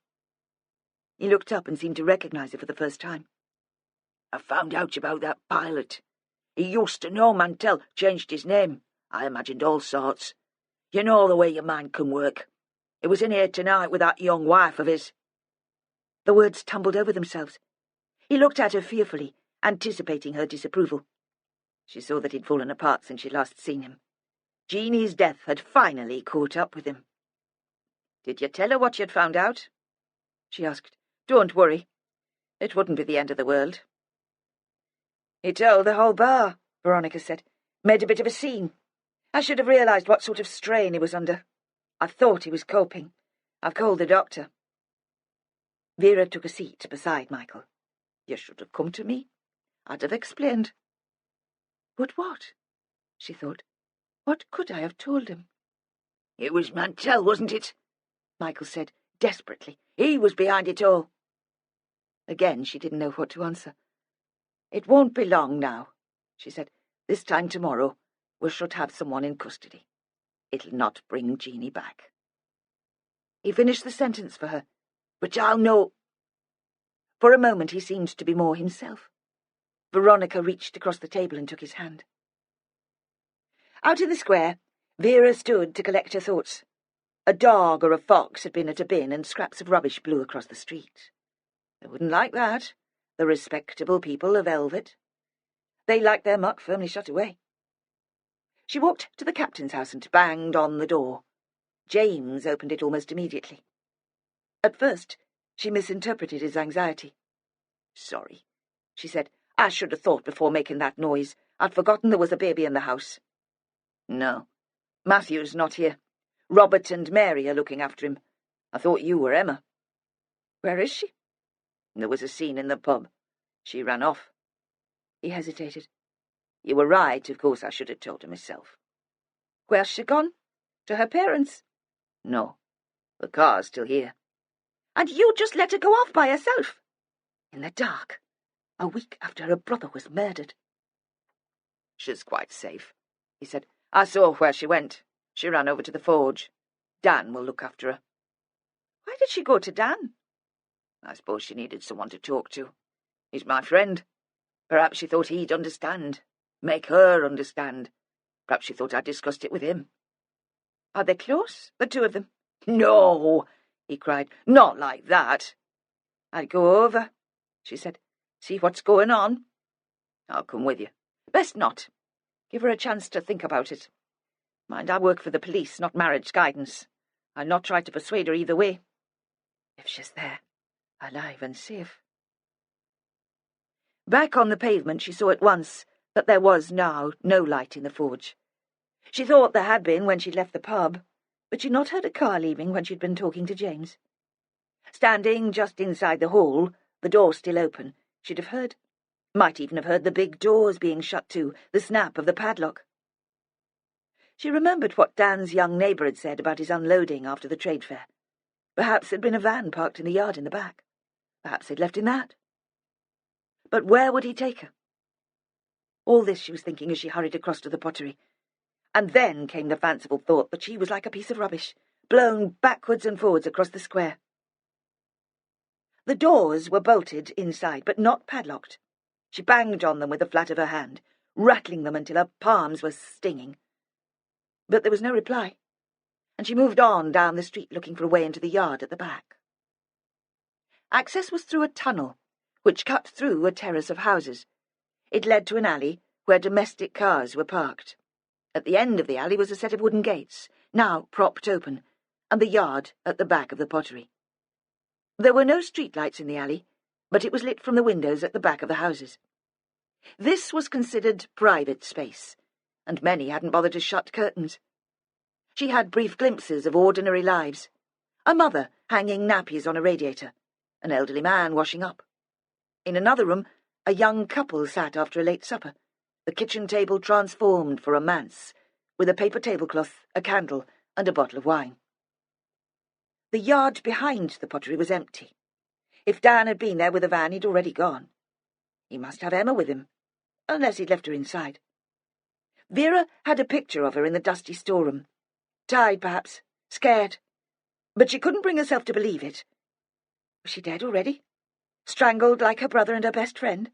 He looked up and seemed to recognise her for the first time. I found out about that pilot. He used to know Mantel, changed his name. I imagined all sorts. You know the way your mind can work. It was in here tonight with that young wife of his." The words tumbled over themselves. He looked at her fearfully, anticipating her disapproval. She saw that he'd fallen apart since she'd last seen him. Jeanie's death had finally caught up with him. "Did you tell her what you'd found out?" she asked. "Don't worry. It wouldn't be the end of the world." "He told the whole bar," Veronica said. "Made a bit of a scene. I should have realised what sort of strain he was under. I thought he was coping. I've called the doctor." Vera took a seat beside Michael. "You should have come to me. I'd have explained." "But what?" she thought. "What could I have told him?" "It was Mantel, wasn't it?" Michael said, desperately. "He was behind it all." Again she didn't know what to answer. "It won't be long now," she said. "This time tomorrow we should have someone in custody. It'll not bring Jeanie back." He finished the sentence for her. "But I'll know—" For a moment he seemed to be more himself. Veronica reached across the table and took his hand. Out in the square, Vera stood to collect her thoughts. A dog or a fox had been at a bin and scraps of rubbish blew across the street. They wouldn't like that, the respectable people of Velvet. They liked their muck firmly shut away. She walked to the captain's house and banged on the door. James opened it almost immediately. At first, she misinterpreted his anxiety. "Sorry," she said. "I should have thought before making that noise. I'd forgotten there was a baby in the house." "No, Matthew's not here. Robert and Mary are looking after him. I thought you were Emma." "Where is she?" "There was a scene in the pub. She ran off." He hesitated. "You were right, of course I should have told her myself." "Where's she gone? To her parents?" "No, the car's still here." "And you just let her go off by herself? In the dark, a week after her brother was murdered." "She's quite safe," he said. "I saw where she went. She ran over to the forge. Dan will look after her." "Why did she go to Dan?" "I suppose she needed someone to talk to. He's my friend. Perhaps she thought he'd understand. Make her understand. Perhaps she thought I'd discussed it with him." "Are they close, the two of them?" "No," he cried. "Not like that." "I'd go over," she said. "See what's going on." "I'll come with you." "Best not. Give her a chance to think about it. Mind, I work for the police, not marriage guidance. I'll not try to persuade her either way. If she's there, alive and safe." Back on the pavement, she saw at once that there was now no light in the forge. She thought there had been when she'd left the pub, but she'd not heard a car leaving when she'd been talking to James. Standing just inside the hall, the door still open, she'd have heard, might even have heard the big doors being shut to, the snap of the padlock. She remembered what Dan's young neighbour had said about his unloading after the trade fair. Perhaps there'd been a van parked in the yard in the back. Perhaps they'd left in that. But where would he take her? All this she was thinking as she hurried across to the pottery. And then came the fanciful thought that she was like a piece of rubbish, blown backwards and forwards across the square. The doors were bolted inside, but not padlocked. She banged on them with the flat of her hand, rattling them until her palms were stinging. But there was no reply, and she moved on down the street looking for a way into the yard at the back. Access was through a tunnel, which cut through a terrace of houses. It led to an alley where domestic cars were parked. At the end of the alley was a set of wooden gates, now propped open, and the yard at the back of the pottery. There were no streetlights in the alley, but it was lit from the windows at the back of the houses. This was considered private space, and many hadn't bothered to shut curtains. She had brief glimpses of ordinary lives. A mother hanging nappies on a radiator, an elderly man washing up. In another room, a young couple sat after a late supper, the kitchen table transformed for a manse, with a paper tablecloth, a candle, and a bottle of wine. The yard behind the pottery was empty. If Dan had been there with a van, he'd already gone. He must have Emma with him, unless he'd left her inside. Vera had a picture of her in the dusty storeroom. Tired, perhaps, scared. But she couldn't bring herself to believe it. Was she dead already? Strangled like her brother and her best friend?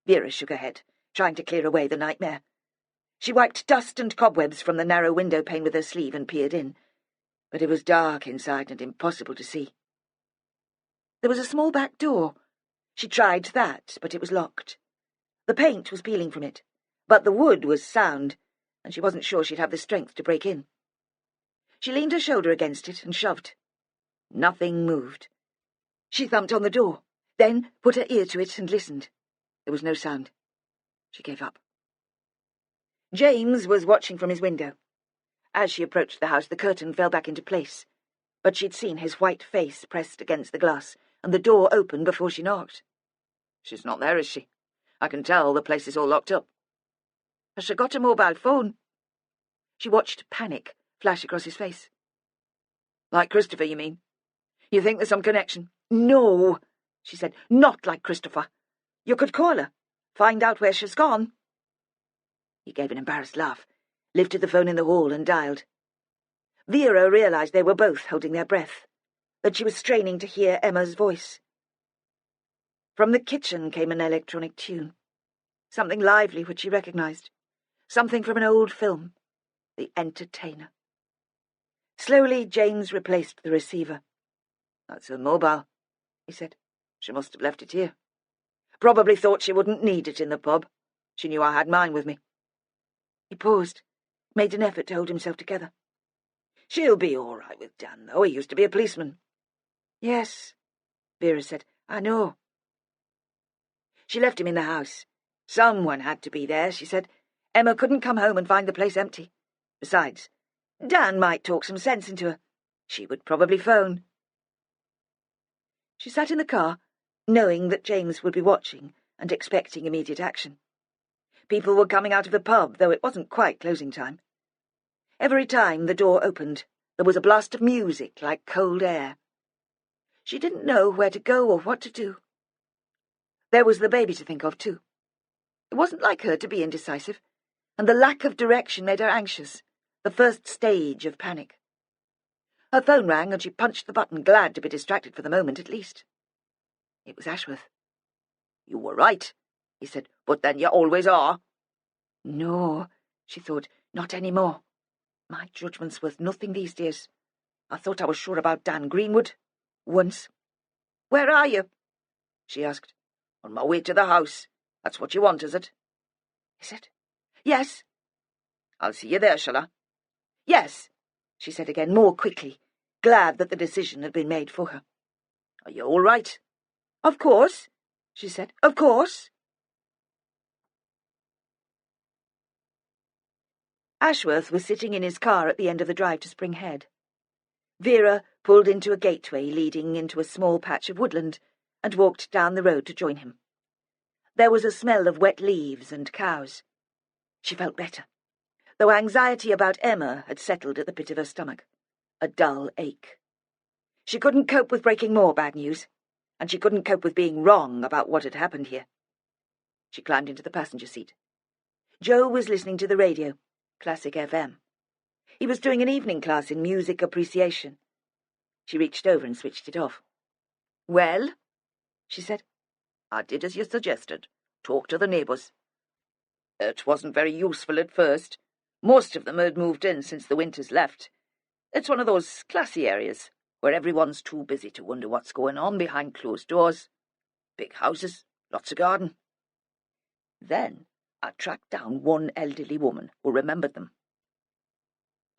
Vera shook her head, trying to clear away the nightmare. She wiped dust and cobwebs from the narrow window pane with her sleeve and peered in, but it was dark inside and impossible to see. There was a small back door. She tried that, but it was locked. The paint was peeling from it, but the wood was sound, and she wasn't sure she'd have the strength to break in. She leaned her shoulder against it and shoved. Nothing moved. She thumped on the door, then put her ear to it and listened. There was no sound. She gave up. James was watching from his window. As she approached the house, the curtain fell back into place, but she'd seen his white face pressed against the glass, and the door open before she knocked. She's not there, is she? I can tell the place is all locked up. Has she got a mobile phone? She watched panic flash across his face. Like Christopher, you mean? You think there's some connection? No, she said, not like Christopher. You could call her, find out where she's gone. He gave an embarrassed laugh, lifted the phone in the hall and dialed. Vera realized they were both holding their breath, that she was straining to hear Emma's voice. From the kitchen came an electronic tune, something lively which she recognized, something from an old film, The Entertainer. Slowly, James replaced the receiver. That's her mobile, he said. She must have left it here. Probably thought she wouldn't need it in the pub. She knew I had mine with me. He paused, made an effort to hold himself together. She'll be all right with Dan, though. He used to be a policeman. Yes, Vera said. I know. She left him in the house. Someone had to be there, she said. Emma couldn't come home and find the place empty. Besides, Dan might talk some sense into her. She would probably phone. She sat in the car, knowing that James would be watching and expecting immediate action. People were coming out of the pub, though it wasn't quite closing time. Every time the door opened, there was a blast of music like cold air. She didn't know where to go or what to do. There was the baby to think of, too. It wasn't like her to be indecisive, and the lack of direction made her anxious, the first stage of panic. Her phone rang, and she punched the button, glad to be distracted for the moment at least. It was Ashworth. You were right, he said, but then you always are. No, she thought, not any more. My judgment's worth nothing these days. I thought I was sure about Dan Greenwood. Once. Where are you? She asked. On my way to the house. That's what you want, is it? Is it? Yes. I'll see you there, shall I? Yes, she said again, more quickly, glad that the decision had been made for her. Are you all right? Of course, she said. Of course. Ashworth was sitting in his car at the end of the drive to Spring Head. Vera pulled into a gateway leading into a small patch of woodland and walked down the road to join him. There was a smell of wet leaves and cows. She felt better, though anxiety about Emma had settled at the pit of her stomach, a dull ache. She couldn't cope with breaking more bad news, and she couldn't cope with being wrong about what had happened here. She climbed into the passenger seat. Joe was listening to the radio, Classic FM. He was doing an evening class in music appreciation. She reached over and switched it off. Well, she said. I did as you suggested. Talk to the neighbours. It wasn't very useful at first. Most of them had moved in since the Winters left. It's one of those classy areas where everyone's too busy to wonder what's going on behind closed doors. Big houses, lots of garden. Then I tracked down one elderly woman who remembered them.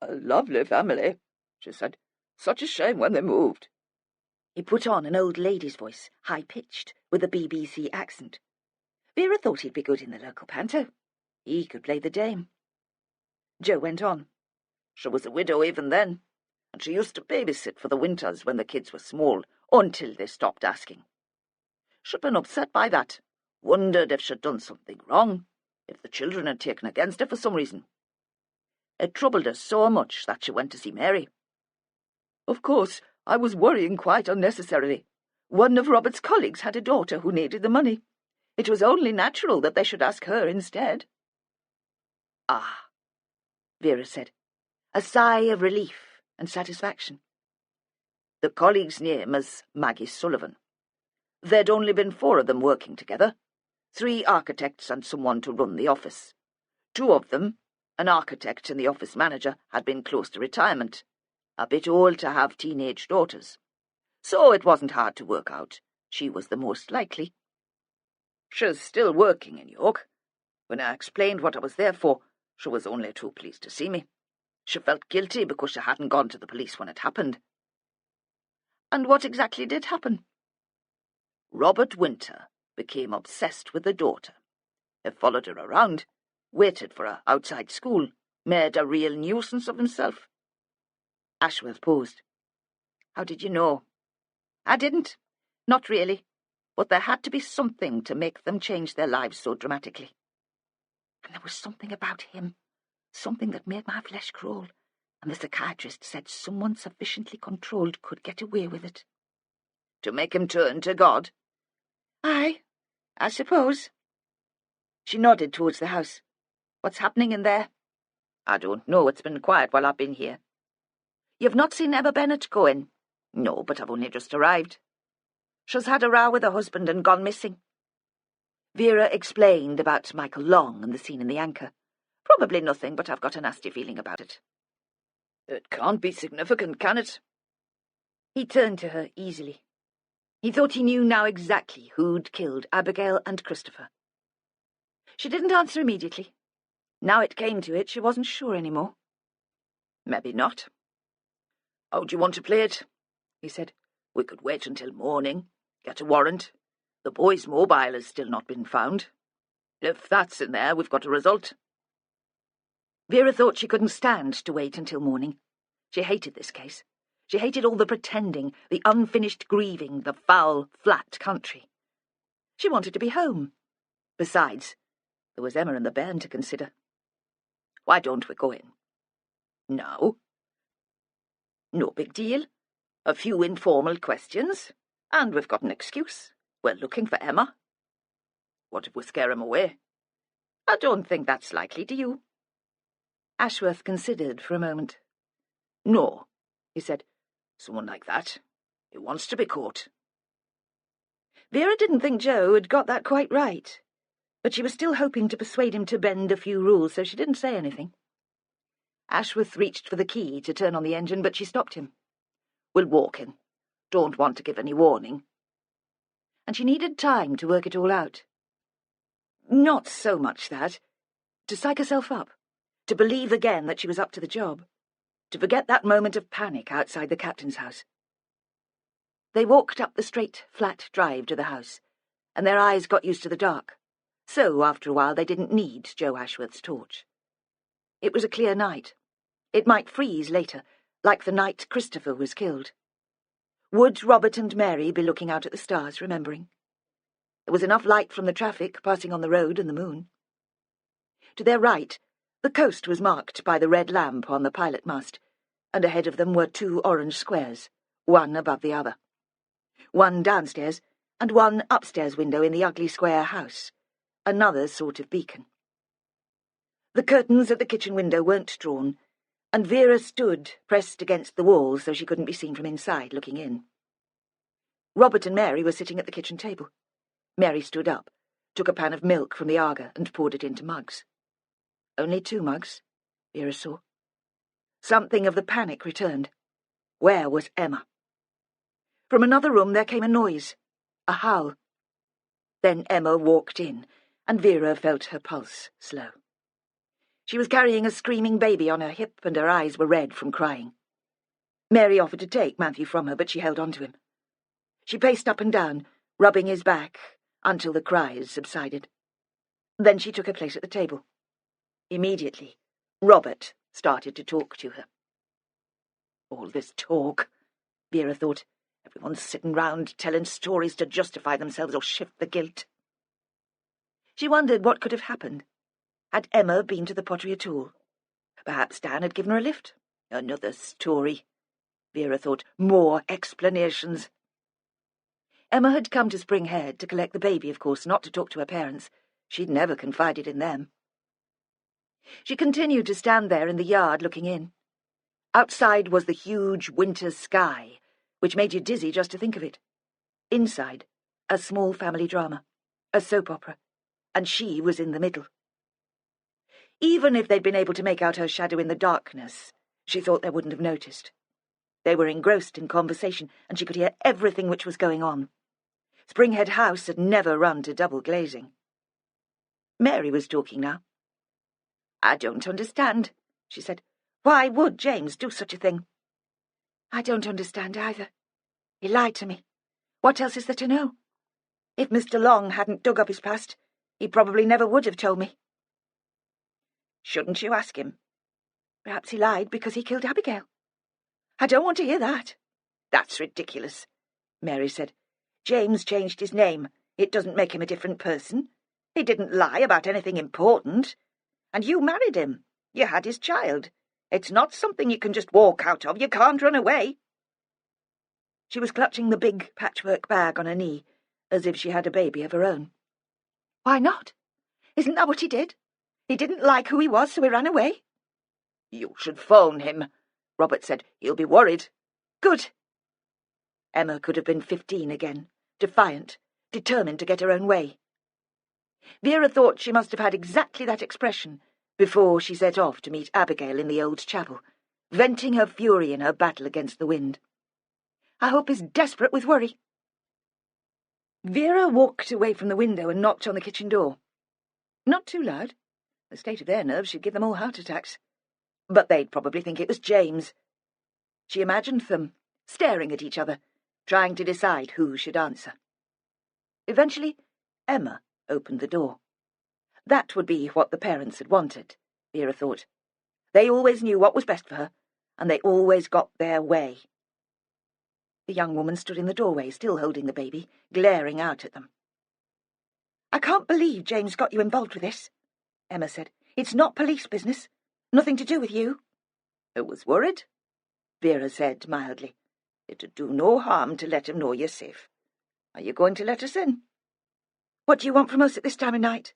A lovely family, she said. Such a shame when they moved. He put on an old lady's voice, high-pitched, with a BBC accent. Vera thought he'd be good in the local panto. He could play the dame. Joe went on. She was a widow even then, and she used to babysit for the Winters when the kids were small, until they stopped asking. She'd been upset by that, wondered if she'd done something wrong, if the children had taken against her for some reason. It troubled her so much that she went to see Mary. Of course, I was worrying quite unnecessarily. One of Robert's colleagues had a daughter who needed the money. It was only natural that they should ask her instead. Ah, Vera said, a sigh of relief and satisfaction. The colleague's name is Maggie Sullivan. There'd only been 4 of them working together. 3 architects and someone to run the office. 2 of them, an architect and the office manager, had been close to retirement, a bit old to have teenage daughters. So it wasn't hard to work out. She was the most likely. She's still working in York. When I explained what I was there for, she was only too pleased to see me. She felt guilty because she hadn't gone to the police when it happened. And what exactly did happen? Robert Winter became obsessed with the daughter. He followed her around, waited for her outside school, made a real nuisance of himself. Ashworth paused. How did you know? I didn't. Not really. But there had to be something to make them change their lives so dramatically. And there was something about him, something that made my flesh crawl, and the psychiatrist said someone sufficiently controlled could get away with it. To make him turn to God? Aye, I suppose. She nodded towards the house. What's happening in there? I don't know. It's been quiet while I've been here. You've not seen Emma Bennett go in? No, but I've only just arrived. She's had a row with her husband and gone missing. Vera explained about Michael Long and the scene in the Anchor. Probably nothing, but I've got a nasty feeling about it. It can't be significant, can it? He turned to her easily. He thought he knew now exactly who'd killed Abigail and Christopher. She didn't answer immediately. Now it came to it, she wasn't sure anymore. Maybe not. How do you want to play it? He said. We could wait until morning, get a warrant. The boy's mobile has still not been found. If that's in there, we've got a result. Vera thought she couldn't stand to wait until morning. She hated this case. She hated all the pretending, the unfinished grieving, the foul, flat country. She wanted to be home. Besides, there was Emma and the bairn to consider. Why don't we go in? Now? No big deal. A few informal questions, and we've got an excuse. We're looking for Emma. What if we scare him away? I don't think that's likely, do you? Ashworth considered for a moment. No, he said. Someone like that. He wants to be caught. Vera didn't think Joe had got that quite right, but she was still hoping to persuade him to bend a few rules, so she didn't say anything. Ashworth reached for the key to turn on the engine, but she stopped him. We'll walk in. Don't want to give any warning. And she needed time to work it all out. Not so much that. To psych herself up. To believe again that she was up to the job. To forget that moment of panic outside the captain's house. They walked up the straight, flat drive to the house, and their eyes got used to the dark. So, after a while, they didn't need Joe Ashworth's torch. It was a clear night. It might freeze later, like the night Christopher was killed. Would Robert and Mary be looking out at the stars, remembering? There was enough light from the traffic passing on the road and the moon. To their right, the coast was marked by the red lamp on the pilot mast, and ahead of them were 2 orange squares, one above the other. One downstairs, and one upstairs window in the ugly square house, another sort of beacon. The curtains at the kitchen window weren't drawn, and Vera stood pressed against the wall so she couldn't be seen from inside, looking in. Robert and Mary were sitting at the kitchen table. Mary stood up, took a pan of milk from the Aga and poured it into mugs. Only 2 mugs, Vera saw. Something of the panic returned. Where was Emma? From another room there came a noise, a howl. Then Emma walked in, and Vera felt her pulse slow. She was carrying a screaming baby on her hip, and her eyes were red from crying. Mary offered to take Matthew from her, but she held on to him. She paced up and down, rubbing his back, until the cries subsided. Then she took her place at the table. Immediately, Robert started to talk to her. All this talk, Vera thought. Everyone's sitting round telling stories to justify themselves or shift the guilt. She wondered what could have happened. Had Emma been to the pottery at all? Perhaps Dan had given her a lift. Another story, Vera thought. More explanations. Emma had come to Spring Head to collect the baby, of course, not to talk to her parents. She'd never confided in them. She continued to stand there in the yard looking in. Outside was the huge winter sky, which made you dizzy just to think of it. Inside, a small family drama, a soap opera, and she was in the middle. Even if they'd been able to make out her shadow in the darkness, she thought they wouldn't have noticed. They were engrossed in conversation, and she could hear everything which was going on. Springhead House had never run to double glazing. Mary was talking now. "I don't understand," she said. "Why would James do such a thing?" "I don't understand either. He lied to me. What else is there to know? If Mr. Long hadn't dug up his past, he probably never would have told me." "Shouldn't you ask him?" "Perhaps he lied because he killed Abigail." "I don't want to hear that." "That's ridiculous," Mary said. "James changed his name. It doesn't make him a different person. He didn't lie about anything important. And you married him. You had his child. It's not something you can just walk out of. You can't run away." She was clutching the big patchwork bag on her knee, as if she had a baby of her own. "Why not? Isn't that what he did? He didn't like who he was, so he ran away." "You should phone him," Robert said. "He'll be worried." "Good." Emma could have been 15 again, defiant, determined to get her own way. Vera thought she must have had exactly that expression before she set off to meet Abigail in the old chapel, venting her fury in her battle against the wind. "I hope he's desperate with worry." Vera walked away from the window and knocked on the kitchen door. Not too loud. The state of their nerves should give them all heart attacks. But they'd probably think it was James. She imagined them staring at each other, trying to decide who should answer. Eventually, Emma opened the door. That would be what the parents had wanted, Vera thought. They always knew what was best for her, and they always got their way. The young woman stood in the doorway, still holding the baby, glaring out at them. "I can't believe James got you involved with this," Emma said. "It's not police business. Nothing to do with you." "I was worried," Vera said mildly. "It'd do no harm to let him know you're safe. Are you going to let us in?" "What do you want from us at this time of night?"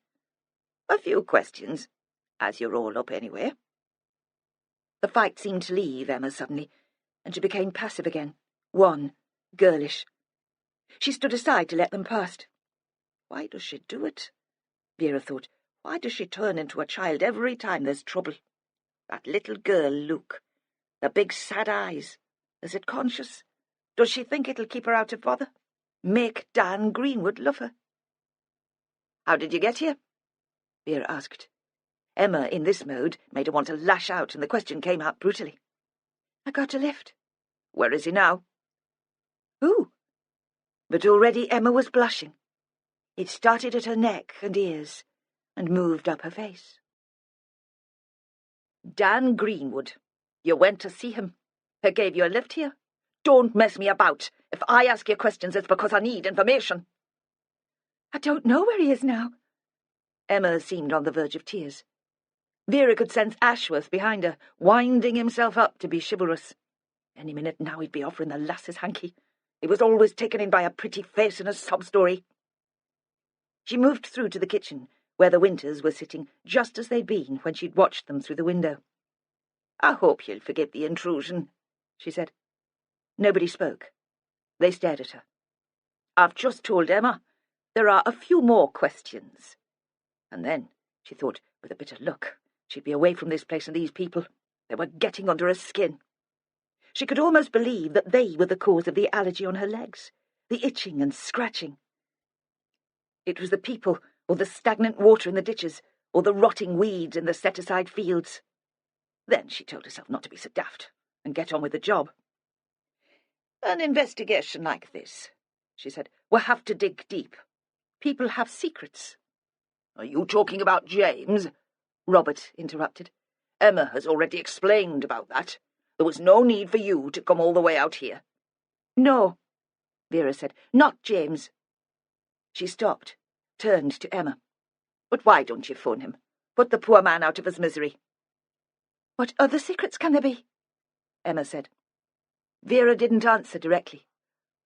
"A few questions, as you're all up anyway." The fight seemed to leave Emma suddenly, and she became passive again, wan, girlish. She stood aside to let them past. Why does she do it? Vera thought. Why does she turn into a child every time there's trouble? That little girl look, the big sad eyes. Is it conscious? Does she think it'll keep her out of bother? Make Dan Greenwood love her? "How did you get here?" Vera asked. Emma, in this mode, made her want to lash out, and the question came out brutally. "I got a lift." "Where is he now?" "Who?" But already Emma was blushing. It started at her neck and ears, and moved up her face. "Dan Greenwood. You went to see him. He gave you a lift here. Don't mess me about. If I ask you questions, it's because I need information." "I don't know where he is now." Emma seemed on the verge of tears. Vera could sense Ashworth behind her, winding himself up to be chivalrous. Any minute now he'd be offering the lass's hanky. He was always taken in by a pretty face and a sob-story. She moved through to the kitchen, where the Winters were sitting just as they'd been when she'd watched them through the window. "I hope you'll forgive the intrusion," she said. Nobody spoke. They stared at her. "I've just told Emma. There are a few more questions." And then, she thought, with a bitter look, she'd be away from this place and these people. They were getting under her skin. She could almost believe that they were the cause of the allergy on her legs, the itching and scratching. It was the people, or the stagnant water in the ditches, or the rotting weeds in the set-aside fields. Then she told herself not to be so daft, and get on with the job. "An investigation like this," she said, "will have to dig deep. People have secrets." "Are you talking about James?" Robert interrupted. "Emma has already explained about that. There was no need for you to come all the way out here." "No," Vera said, "not James." She stopped, turned to Emma. "But why don't you phone him? Put the poor man out of his misery." "What other secrets can there be?" Emma said. Vera didn't answer directly.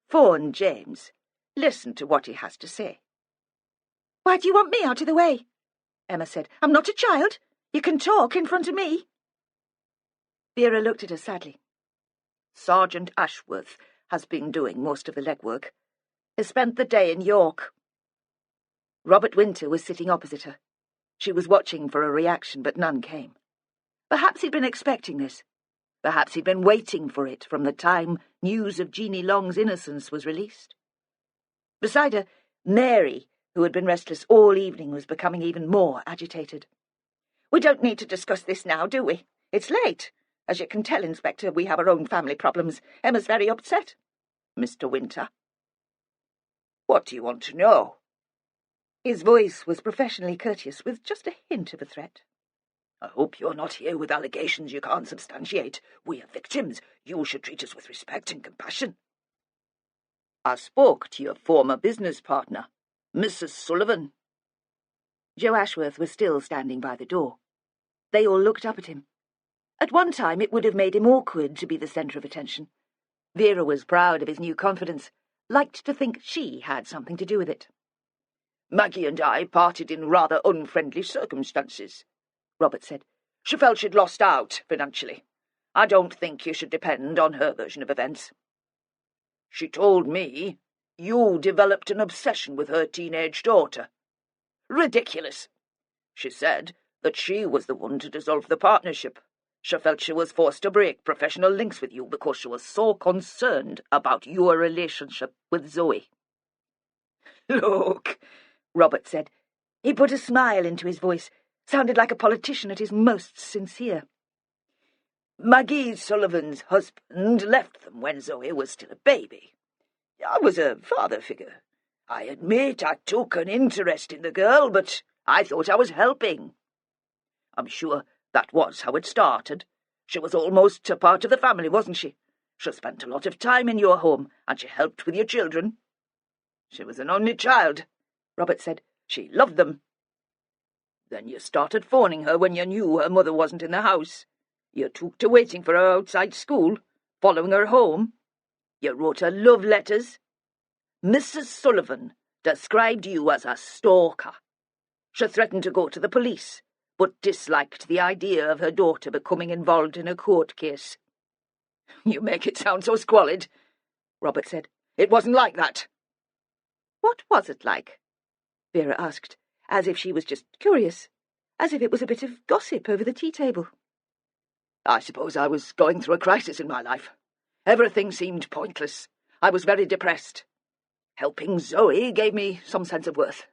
"Phone James. Listen to what he has to say." "Why do you want me out of the way?" Emma said. "I'm not a child. You can talk in front of me." Vera looked at her sadly. "Sergeant Ashworth has been doing most of the legwork. He spent the day in York." Robert Winter was sitting opposite her. She was watching for a reaction, but none came. Perhaps he'd been expecting this. Perhaps he'd been waiting for it from the time news of Jeanie Long's innocence was released. Beside her, Mary, who had been restless all evening, was becoming even more agitated. "We don't need to discuss this now, do we? It's late. As you can tell, Inspector, we have our own family problems. Emma's very upset." "Mr. Winter?" "What do you want to know?" His voice was professionally courteous, with just a hint of a threat. "I hope you're not here with allegations you can't substantiate. We are victims. You should treat us with respect and compassion." "I spoke to your former business partner, Mrs. Sullivan." Joe Ashworth was still standing by the door. They all looked up at him. At one time it would have made him awkward to be the centre of attention. Vera was proud of his new confidence, liked to think she had something to do with it. "Maggie and I parted in rather unfriendly circumstances," Robert said. "She felt she'd lost out financially. I don't think you should depend on her version of events. She told me you developed an obsession with her teenage daughter. Ridiculous. She said that she was the one to dissolve the partnership. She felt she was forced to break professional links with you because she was so concerned about your relationship with Zoe." "Look," Robert said. He put a smile into his voice, sounded like a politician at his most sincere. "Maggie Sullivan's husband left them when Zoe was still a baby. I was a father figure. I admit I took an interest in the girl, but I thought I was helping. I'm sure that was how it started. She was almost a part of the family, wasn't she? She spent a lot of time in your home, and she helped with your children." "She was an only child," Robert said. "She loved them." "Then you started phoning her when you knew her mother wasn't in the house. You took to waiting for her outside school, following her home. You wrote her love letters. Mrs. Sullivan described you as a stalker. She threatened to go to the police, but disliked the idea of her daughter becoming involved in a court case." "You make it sound so squalid," Robert said. "It wasn't like that." "What was it like?" Vera asked, as if she was just curious, as if it was a bit of gossip over the tea table. "I suppose I was going through a crisis in my life. Everything seemed pointless. I was very depressed. Helping Zoe gave me some sense of worth.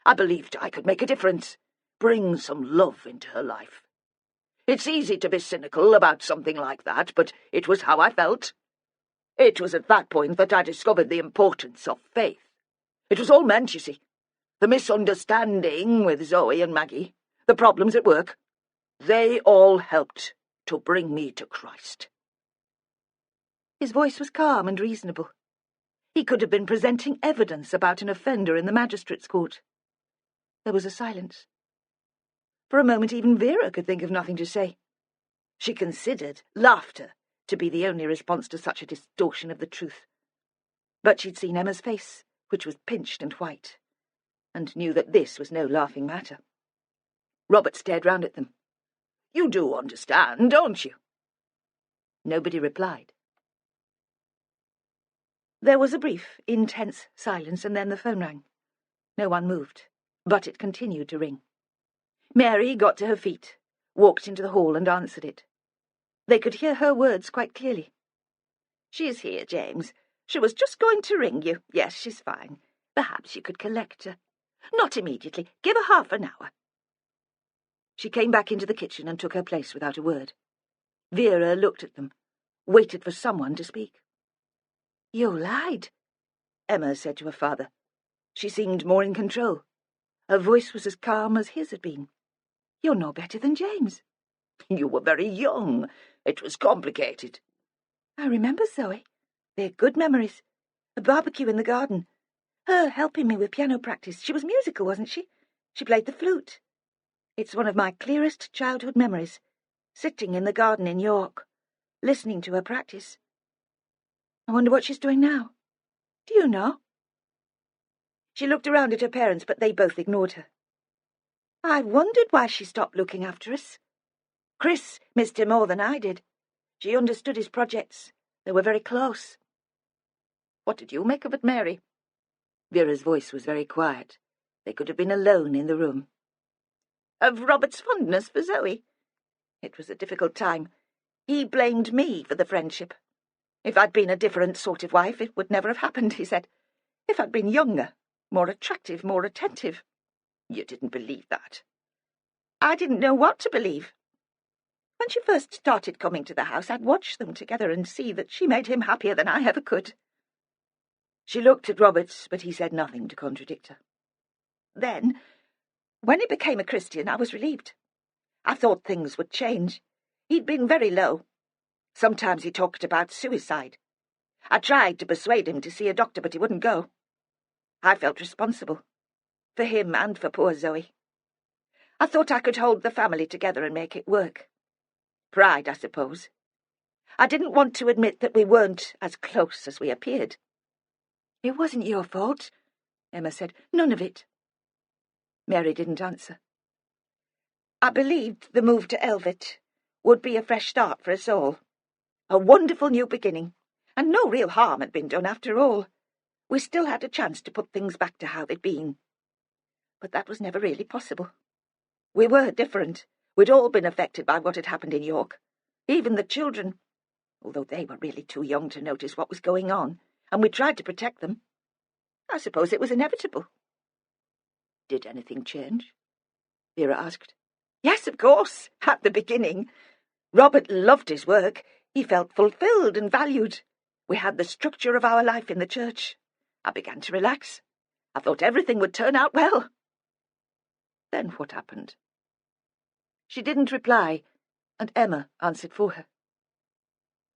I believed I could make a difference, bring some love into her life. It's easy to be cynical about something like that, but it was how I felt. It was at that point that I discovered the importance of faith. It was all meant, you see. The misunderstanding with Zoe and Maggie, the problems at work, they all helped to bring me to Christ." His voice was calm and reasonable. He could have been presenting evidence about an offender in the magistrate's court. There was a silence. For a moment even Vera could think of nothing to say. She considered laughter to be the only response to such a distortion of the truth. But she'd seen Emma's face, which was pinched and white, and knew that this was no laughing matter. Robert stared round at them. "You do understand, don't you?" Nobody replied. There was a brief, intense silence, and then the phone rang. No one moved, but it continued to ring. Mary got to her feet, walked into the hall and answered it. They could hear her words quite clearly. "She's here, James. She was just going to ring you. Yes, she's fine. Perhaps you could collect her. Not immediately. Give her half an hour." She came back into the kitchen and took her place without a word. Vera looked at them, waited for someone to speak. "You lied," Emma said to her father. She seemed more in control. Her voice was as calm as his had been. "You're no better than James." "You were very young. It was complicated." "I remember Zoe. They're good memories. A barbecue in the garden. Her helping me with piano practice. She was musical, wasn't she? She played the flute. It's one of my clearest childhood memories, sitting in the garden in York, listening to her practice. I wonder what she's doing now. Do you know?" She looked around at her parents, but they both ignored her. "I wondered why she stopped looking after us. Chris missed her more than I did. She understood his projects. They were very close." "What did you make of it, Mary?" Vera's voice was very quiet. They could have been alone in the room. Of Robert's fondness for Zoe? It was a difficult time. He blamed me for the friendship. If I'd been a different sort of wife, it would never have happened, he said. If I'd been younger, more attractive, more attentive. You didn't believe that. I didn't know what to believe. When she first started coming to the house, I'd watch them together and see that she made him happier than I ever could. She looked at Roberts, but he said nothing to contradict her. Then, when he became a Christian, I was relieved. I thought things would change. He'd been very low. Sometimes he talked about suicide. I tried to persuade him to see a doctor, but he wouldn't go. I felt responsible, for him and for poor Zoe. I thought I could hold the family together and make it work. Pride, I suppose. I didn't want to admit that we weren't as close as we appeared. It wasn't your fault, Emma said. None of it. Mary didn't answer. I believed the move to Elvet would be a fresh start for us all. A wonderful new beginning, and no real harm had been done after all. We still had a chance to put things back to how they'd been. But that was never really possible. We were different. We'd all been affected by what had happened in York. Even the children, although they were really too young to notice what was going on, and we tried to protect them. I suppose it was inevitable. Did anything change? Vera asked. Yes, of course, at the beginning. Robert loved his work. He felt fulfilled and valued. We had the structure of our life in the church. I began to relax. I thought everything would turn out well. Then what happened? She didn't reply, and Emma answered for her.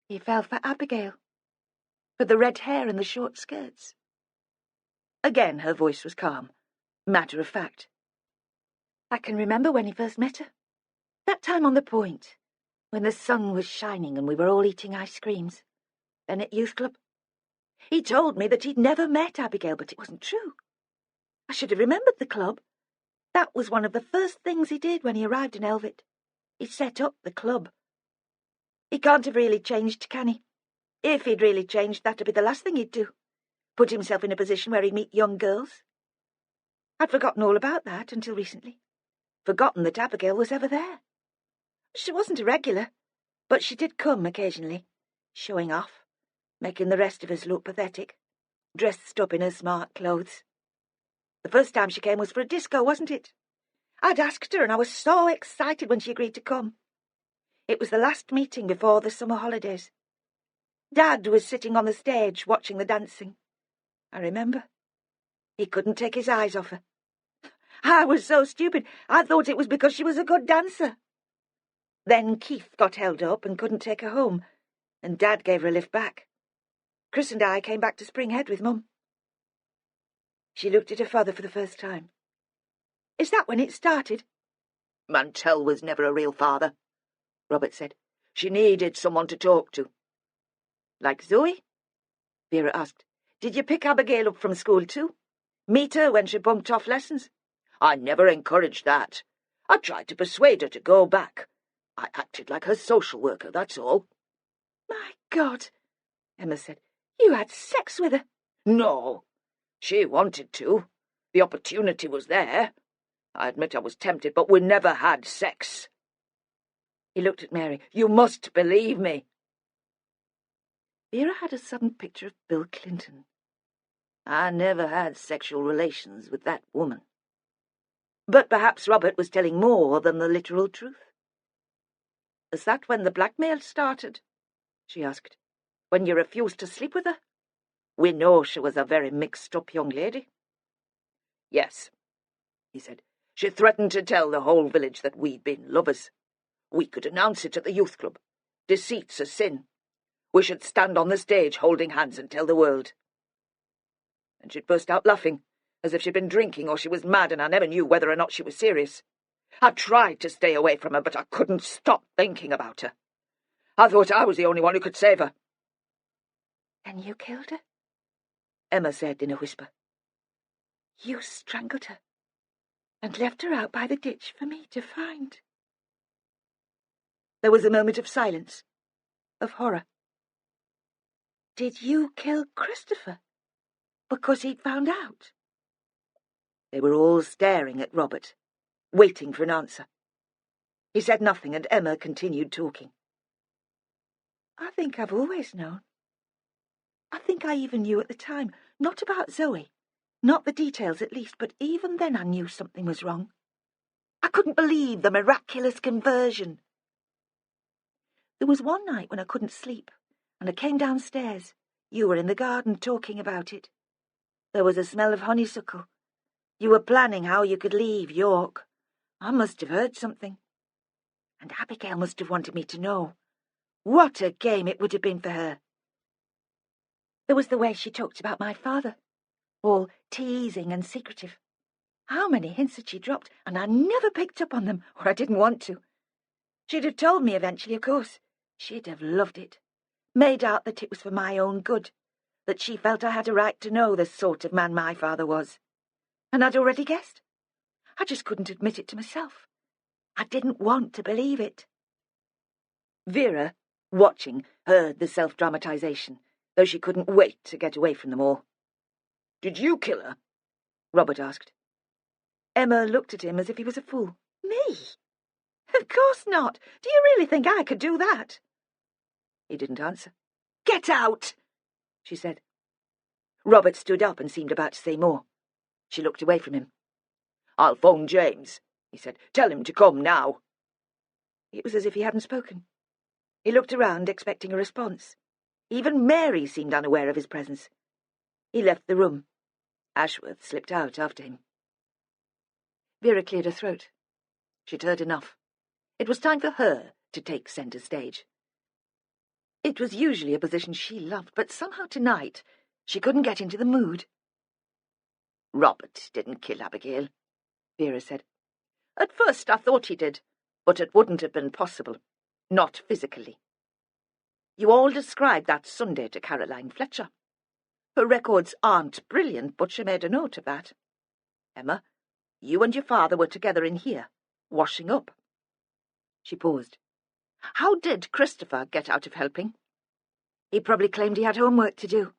He fell for Abigail, for the red hair and the short skirts. Again her voice was calm, matter of fact. I can remember when he first met her. That time on the point, when the sun was shining and we were all eating ice creams. Then at youth club. He told me that he'd never met Abigail, but it wasn't true. I should have remembered the club. That was one of the first things he did when he arrived in Elvet. He set up the club. He can't have really changed, can he? If he'd really changed, that'd be the last thing he'd do. Put himself in a position where he'd meet young girls. I'd forgotten all about that until recently. Forgotten that Abigail was ever there. She wasn't a regular, but she did come occasionally, showing off, making the rest of us look pathetic, dressed up in her smart clothes. The first time she came was for a disco, wasn't it? I'd asked her, and I was so excited when she agreed to come. It was the last meeting before the summer holidays. Dad was sitting on the stage watching the dancing. I remember. He couldn't take his eyes off her. I was so stupid. I thought it was because she was a good dancer. Then Keith got held up and couldn't take her home, and Dad gave her a lift back. Chris and I came back to Spring Head with Mum. She looked at her father for the first time. Is that when it started? Mantel was never a real father, Robert said. She needed someone to talk to. Like Zoe? Vera asked. Did you pick Abigail up from school too? Meet her when she bunked off lessons? I never encouraged that. I tried to persuade her to go back. I acted like her social worker, that's all. My God, Emma said. You had sex with her. No. She wanted to. The opportunity was there. I admit I was tempted, but we never had sex. He looked at Mary. You must believe me. Vera had a sudden picture of Bill Clinton. I never had sexual relations with that woman. But perhaps Robert was telling more than the literal truth. Is that when the blackmail started? She asked. When you refused to sleep with her? We know she was a very mixed-up young lady. Yes, he said. She threatened to tell the whole village that we'd been lovers. We could announce it at the youth club. Deceit's a sin. We should stand on the stage holding hands and tell the world. And she'd burst out laughing, as if she'd been drinking or she was mad, and I never knew whether or not she was serious. I tried to stay away from her, but I couldn't stop thinking about her. I thought I was the only one who could save her. Then you killed her? Emma said in a whisper. You strangled her and left her out by the ditch for me to find. There was a moment of silence, of horror. Did you kill Christopher because he'd found out? They were all staring at Robert, waiting for an answer. He said nothing, and Emma continued talking. I think I've always known. I think I even knew at the time, not about Zoe, not the details at least, but even then I knew something was wrong. I couldn't believe the miraculous conversion. There was one night when I couldn't sleep, and I came downstairs. You were in the garden talking about it. There was a smell of honeysuckle. You were planning how you could leave York. I must have heard something. And Abigail must have wanted me to know. What a game it would have been for her. There was the way she talked about my father, all teasing and secretive. How many hints had she dropped, and I never picked up on them, or I didn't want to. She'd have told me eventually, of course. She'd have loved it. Made out that it was for my own good, that she felt I had a right to know the sort of man my father was. And I'd already guessed. I just couldn't admit it to myself. I didn't want to believe it. Vera, watching, heard the self-dramatization, though she couldn't wait to get away from them all. Did you kill her? Robert asked. Emma looked at him as if he was a fool. Me? Of course not. Do you really think I could do that? He didn't answer. Get out, she said. Robert stood up and seemed about to say more. She looked away from him. I'll phone James, he said. Tell him to come now. It was as if he hadn't spoken. He looked around, expecting a response. Even Mary seemed unaware of his presence. He left the room. Ashworth slipped out after him. Vera cleared her throat. She'd heard enough. It was time for her to take centre stage. It was usually a position she loved, but somehow tonight she couldn't get into the mood. Robert didn't kill Abigail, Vera said. At first I thought he did, but it wouldn't have been possible. Not physically. You all described that Sunday to Caroline Fletcher. Her records aren't brilliant, but she made a note of that. Emma, you and your father were together in here, washing up. She paused. How did Christopher get out of helping? He probably claimed he had homework to do.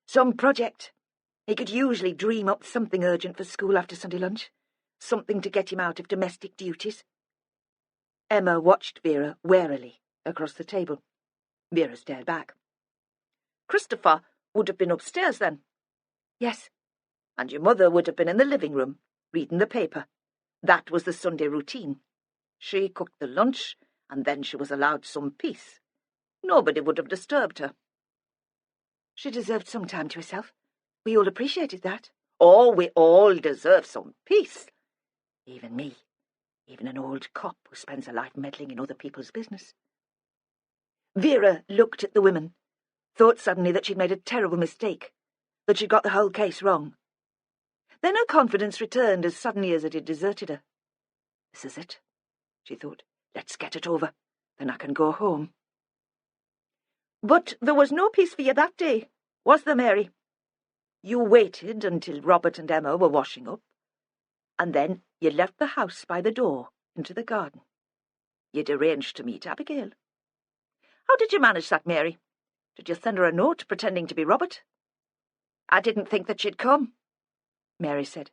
Some project. He could usually dream up something urgent for school after Sunday lunch. Something to get him out of domestic duties. Emma watched Vera warily across the table. Vera stared back. Christopher would have been upstairs then? Yes. And your mother would have been in the living room, reading the paper. That was the Sunday routine. She cooked the lunch, and then she was allowed some peace. Nobody would have disturbed her. She deserved some time to herself. We all appreciated that. Oh, we all deserve some peace. Even me. Even an old cop who spends her life meddling in other people's business. Vera looked at the women, thought suddenly that she'd made a terrible mistake, that she'd got the whole case wrong. Then her confidence returned as suddenly as it had deserted her. This is it, she thought. Let's get it over. Then I can go home. But there was no peace for you that day, was there, Mary? You waited until Robert and Emma were washing up, and then you left the house by the door into the garden. You'd arranged to meet Abigail. How did you manage that, Mary? Did you send her a note pretending to be Robert? I didn't think that she'd come, Mary said.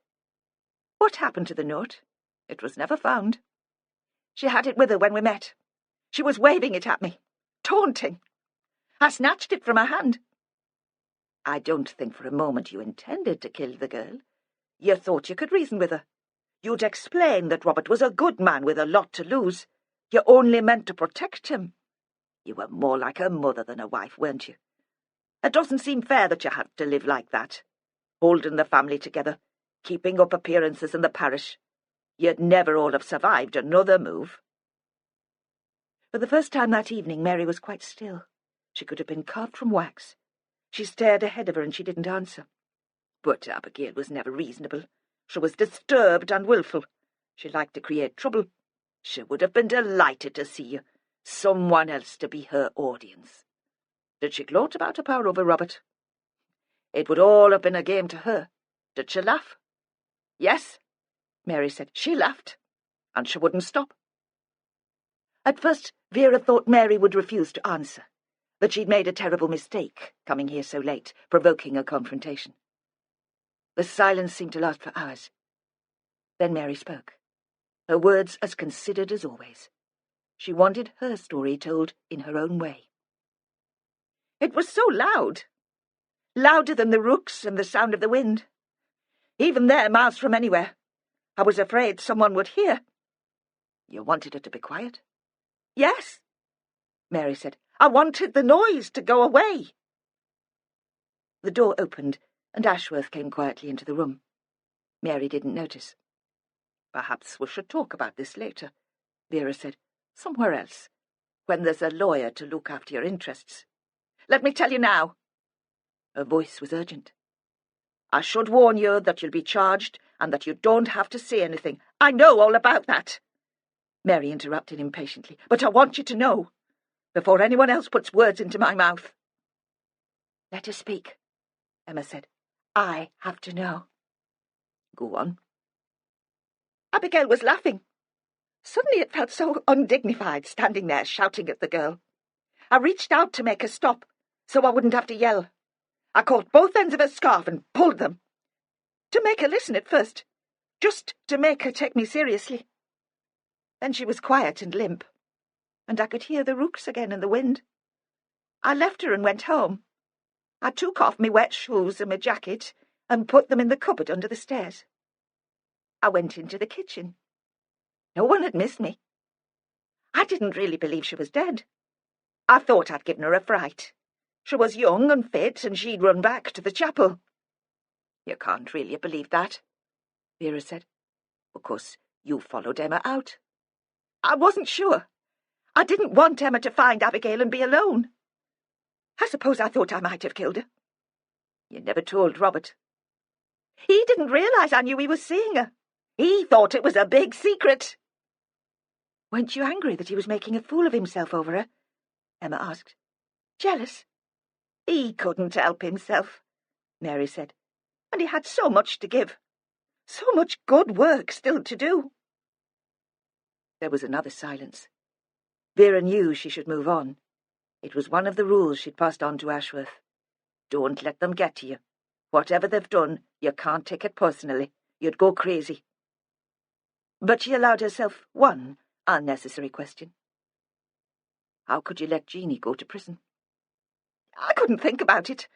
What happened to the note? It was never found. She had it with her when we met. She was waving it at me, taunting. I snatched it from her hand. I don't think for a moment you intended to kill the girl. You thought you could reason with her. You'd explain that Robert was a good man with a lot to lose. You only meant to protect him. You were more like a mother than a wife, weren't you? It doesn't seem fair that you had to live like that, holding the family together, keeping up appearances in the parish. You'd never all have survived another move. For the first time that evening, Mary was quite still. She could have been carved from wax. She stared ahead of her and she didn't answer. But Abigail was never reasonable. She was disturbed and wilful. She liked to create trouble. She would have been delighted to see you. Someone else to be her audience. Did she gloat about her power over Robert? It would all have been a game to her. Did she laugh? Yes, Mary said. She laughed, and she wouldn't stop. At first, Vera thought Mary would refuse to answer, that she'd made a terrible mistake, coming here so late, provoking a confrontation. The silence seemed to last for hours. Then Mary spoke, her words as considered as always. She wanted her story told in her own way. It was so loud. Louder than the rooks and the sound of the wind. Even there, miles from anywhere. I was afraid someone would hear. You wanted her to be quiet? Yes, Mary said. I wanted the noise to go away. The door opened, and Ashworth came quietly into the room. Mary didn't notice. Perhaps we should talk about this later, Vera said. Somewhere else, when there's a lawyer to look after your interests. Let me tell you now. Her voice was urgent. I should warn you that you'll be charged and that you don't have to say anything. I know all about that. Mary interrupted impatiently. But I want you to know, before anyone else puts words into my mouth. Let her speak, Emma said. I have to know. Go on. Abigail was laughing. Suddenly it felt so undignified standing there shouting at the girl. I reached out to make her stop, so I wouldn't have to yell. I caught both ends of her scarf and pulled them. To make her listen at first, just to make her take me seriously. Then she was quiet and limp, and I could hear the rooks again in the wind. I left her and went home. I took off my wet shoes and my jacket and put them in the cupboard under the stairs. I went into the kitchen. No one had missed me. I didn't really believe she was dead. I thought I'd given her a fright. She was young and fit, and she'd run back to the chapel. You can't really believe that, Vera said. Of course, you followed Emma out. I wasn't sure. I didn't want Emma to find Abigail and be alone. I suppose I thought I might have killed her. You never told Robert. He didn't realise I knew he was seeing her. He thought it was a big secret. Weren't you angry that he was making a fool of himself over her? Emma asked. Jealous? He couldn't help himself, Mary said. And he had so much to give. So much good work still to do. There was another silence. Vera knew she should move on. It was one of the rules she'd passed on to Ashworth. Don't let them get to you. Whatever they've done, you can't take it personally. You'd go crazy. But she allowed herself one unnecessary question. How could you let Jeanie go to prison? I couldn't think about it.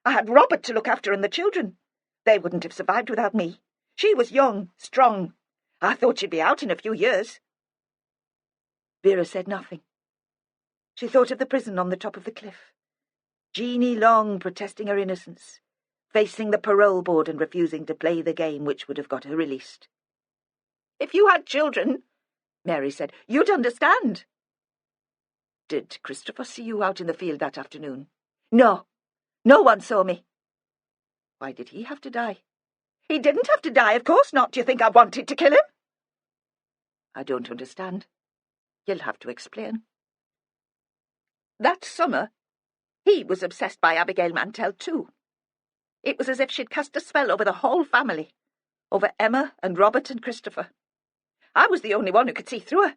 I had Robert to look after and the children. They wouldn't have survived without me. She was young, strong. I thought she'd be out in a few years. Vera said nothing. She thought of the prison on the top of the cliff. Jeanie Long protesting her innocence, facing the parole board and refusing to play the game which would have got her released. If you had children, Mary said, you'd understand. Did Christopher see you out in the field that afternoon? No. No one saw me. Why did he have to die? He didn't have to die, of course not. Do you think I wanted to kill him? I don't understand. You'll have to explain. That summer, he was obsessed by Abigail Mantel too. It was as if she'd cast a spell over the whole family, over Emma and Robert and Christopher. I was the only one who could see through her.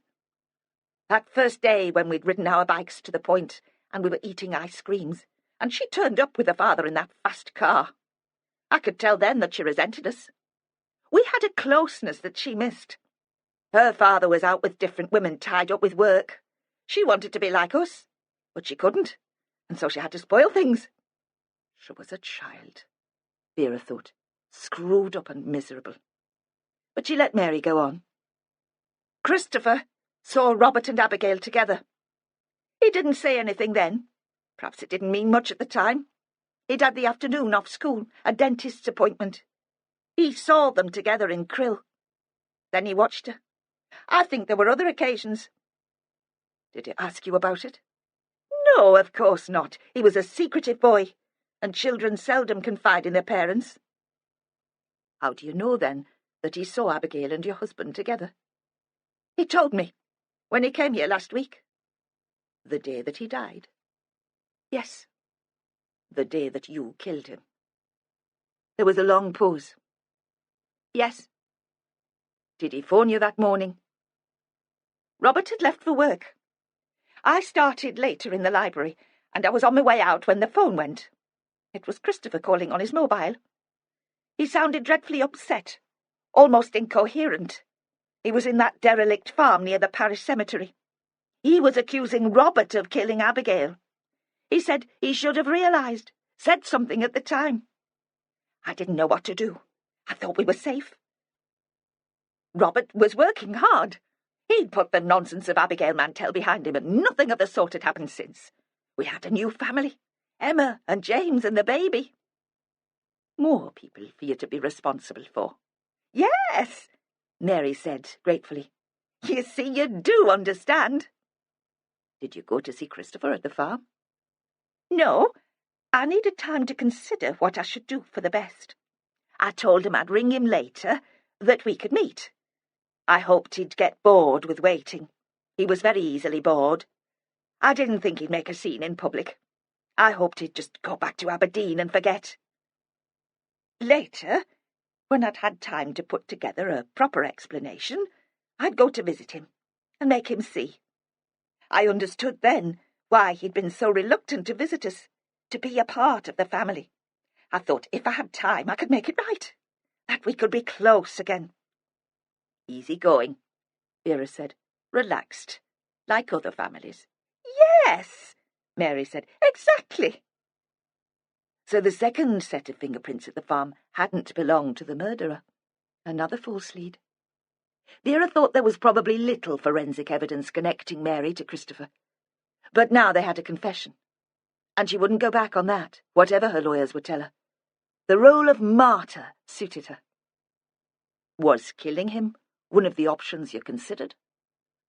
That first day when we'd ridden our bikes to the point and we were eating ice creams, and she turned up with her father in that fast car. I could tell then that she resented us. We had a closeness that she missed. Her father was out with different women tied up with work. She wanted to be like us, but she couldn't, and so she had to spoil things. She was a child, Vera thought, screwed up and miserable. But she let Mary go on. Christopher saw Robert and Abigail together. He didn't say anything then. Perhaps it didn't mean much at the time. He'd had the afternoon off school, a dentist's appointment. He saw them together in Krill. Then he watched her. I think there were other occasions. Did he ask you about it? No, of course not. He was a secretive boy, and children seldom confide in their parents. How do you know, then, that he saw Abigail and your husband together? He told me, when he came here last week. The day that he died? Yes. The day that you killed him? There was a long pause. Yes. Did he phone you that morning? Robert had left for work. I started later in the library, and I was on my way out when the phone went. It was Christopher calling on his mobile. He sounded dreadfully upset. almost incoherent. He was in that derelict farm near the parish cemetery. He was accusing Robert of killing Abigail. He said he should have realised, said something at the time. I didn't know what to do. I thought we were safe. Robert was working hard. He'd put the nonsense of Abigail Mantel behind him, and nothing of the sort had happened since. We had a new family, Emma and James and the baby. More people for you to be responsible for. Yes, Mary said gratefully. You see, you do understand. Did you go to see Christopher at the farm? No, I needed time to consider what I should do for the best. I told him I'd ring him later, that we could meet. I hoped he'd get bored with waiting. He was very easily bored. I didn't think he'd make a scene in public. I hoped he'd just go back to Aberdeen and forget. Later, when I'd had time to put together a proper explanation, I'd go to visit him and make him see. I understood then why he'd been so reluctant to visit us, to be a part of the family. I thought if I had time I could make it right, that we could be close again. Easy going, Vera said, relaxed, like other families. Yes, Mary said, exactly. So the second set of fingerprints at the farm hadn't belonged to the murderer. Another false lead. Vera thought there was probably little forensic evidence connecting Mary to Christopher. But now they had a confession, and she wouldn't go back on that, whatever her lawyers would tell her. The role of martyr suited her. Was killing him one of the options you considered?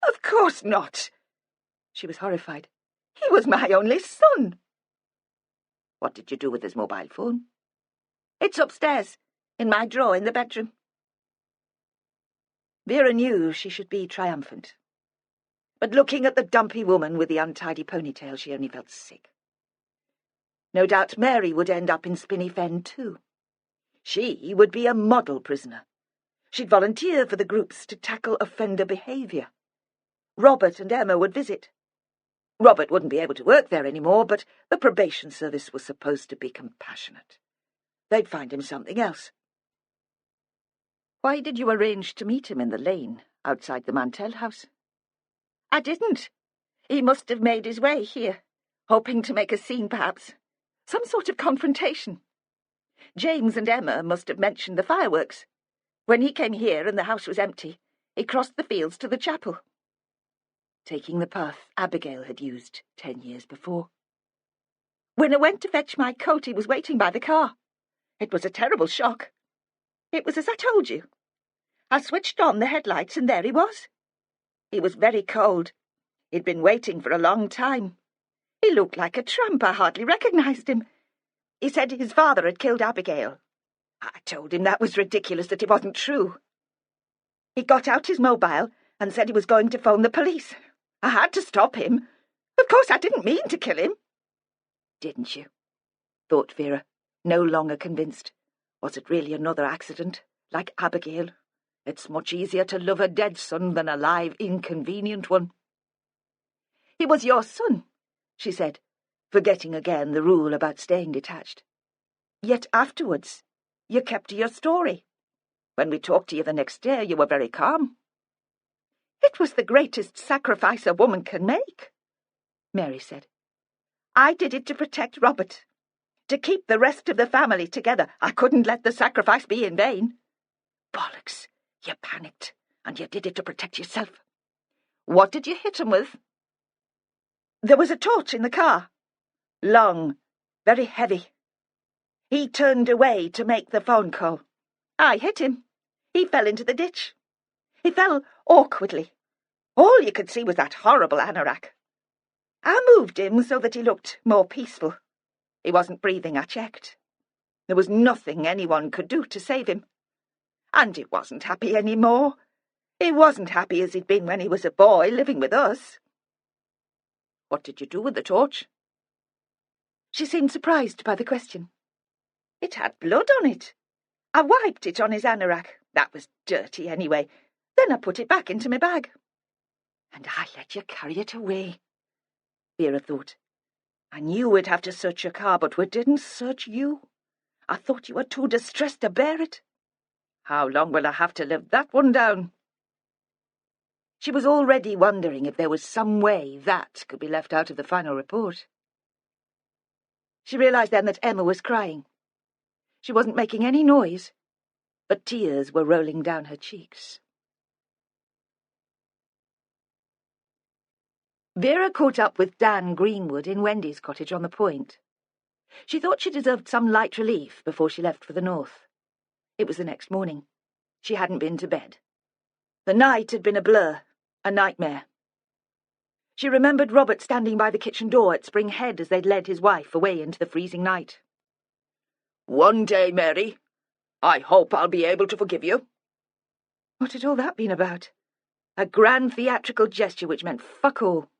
Of course not. She was horrified. He was my only son. What did you do with his mobile phone? It's upstairs, in my drawer in the bedroom. Vera knew she should be triumphant. But looking at the dumpy woman with the untidy ponytail, she only felt sick. No doubt Mary would end up in Spinney Fen too. She would be a model prisoner. She'd volunteer for the groups to tackle offender behaviour. Robert and Emma would visit. Robert wouldn't be able to work there anymore, but the probation service was supposed to be compassionate. They'd find him something else. Why did you arrange to meet him in the lane outside the Mantel house? I didn't. He must have made his way here, hoping to make a scene perhaps. Some sort of confrontation. James and Emma must have mentioned the fireworks. When he came here and the house was empty, he crossed the fields to the chapel, taking the path Abigail had used 10 years before. When I went to fetch my coat, he was waiting by the car. It was a terrible shock. It was as I told you. I switched on the headlights and there he was. He was very cold. He'd been waiting for a long time. He looked like a tramp. I hardly recognised him. He said his father had killed Abigail. I told him that was ridiculous, that it wasn't true. He got out his mobile and said he was going to phone the police. I had to stop him. Of course, I didn't mean to kill him. Didn't you? Thought Vera, no longer convinced. Was it really another accident, like Abigail? It's much easier to love a dead son than a live, inconvenient one. He was your son, she said, forgetting again the rule about staying detached. Yet afterwards, you kept to your story. When we talked to you the next day, you were very calm. It was the greatest sacrifice a woman can make, Mary said. I did it to protect Robert, to keep the rest of the family together. I couldn't let the sacrifice be in vain. Bollocks, you panicked, and you did it to protect yourself. What did you hit him with? There was a torch in the car. Long, very heavy. He turned away to make the phone call. I hit him. He fell into the ditch. He fell awkwardly. All you could see was that horrible anorak. I moved him so that he looked more peaceful. He wasn't breathing, I checked. There was nothing anyone could do to save him. And he wasn't happy any more. He wasn't happy as he'd been when he was a boy living with us. What did you do with the torch? She seemed surprised by the question. It had blood on it. I wiped it on his anorak. That was dirty anyway. Then I put it back into my bag. And I let you carry it away, Vera thought. I knew we'd have to search your car, but we didn't search you. I thought you were too distressed to bear it. How long will I have to live that one down? She was already wondering if there was some way that could be left out of the final report. She realised then that Emma was crying. She wasn't making any noise, but tears were rolling down her cheeks. Vera caught up with Dan Greenwood in Wendy's cottage on the Point. She thought she deserved some light relief before she left for the north. It was the next morning. She hadn't been to bed. The night had been a blur, a nightmare. She remembered Robert standing by the kitchen door at Spring Head as they'd led his wife away into the freezing night. "One day, Mary, I hope I'll be able to forgive you." What had all that been about? A grand theatrical gesture which meant fuck all.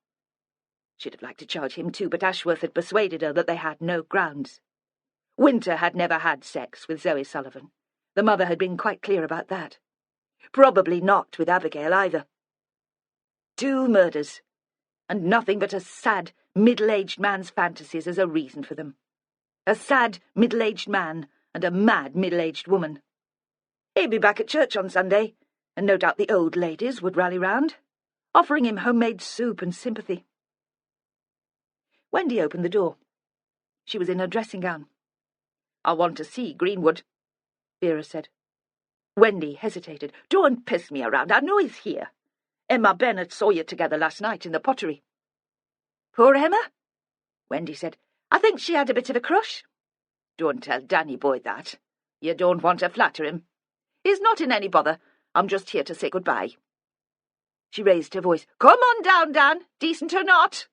She'd have liked to charge him too, but Ashworth had persuaded her that they had no grounds. Winter had never had sex with Zoe Sullivan. The mother had been quite clear about that. Probably not with Abigail either. 2 murders, and nothing but a sad, middle-aged man's fantasies as a reason for them. A sad, middle-aged man and a mad, middle-aged woman. He'd be back at church on Sunday, and no doubt the old ladies would rally round, offering him homemade soup and sympathy. Wendy opened the door. She was in her dressing gown. "I want to see Greenwood," Vera said. Wendy hesitated. "Don't piss me around. I know he's here. Emma Bennett saw you together last night in the pottery." "Poor Emma?" Wendy said. "I think she had a bit of a crush." "Don't tell Danny boy that. You don't want to flatter him. He's not in any bother. I'm just here to say goodbye." She raised her voice. "Come on down, Dan, decent or not."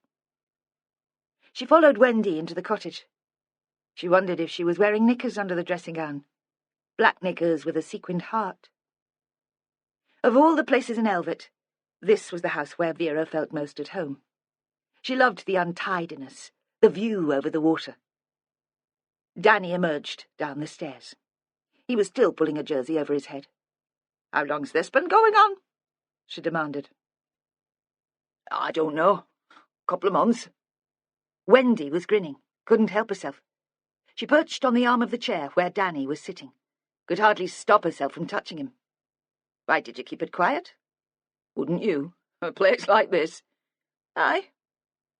She followed Wendy into the cottage. She wondered if she was wearing knickers under the dressing gown. Black knickers with a sequined heart. Of all the places in Elvet, this was the house where Vera felt most at home. She loved the untidiness, the view over the water. Danny emerged down the stairs. He was still pulling a jersey over his head. "How long's this been going on?" she demanded. "I don't know. Couple of months." Wendy was grinning, couldn't help herself. She perched on the arm of the chair where Danny was sitting, could hardly stop herself from touching him. "Why did you keep it quiet?" "Wouldn't you? A place like this." "Aye,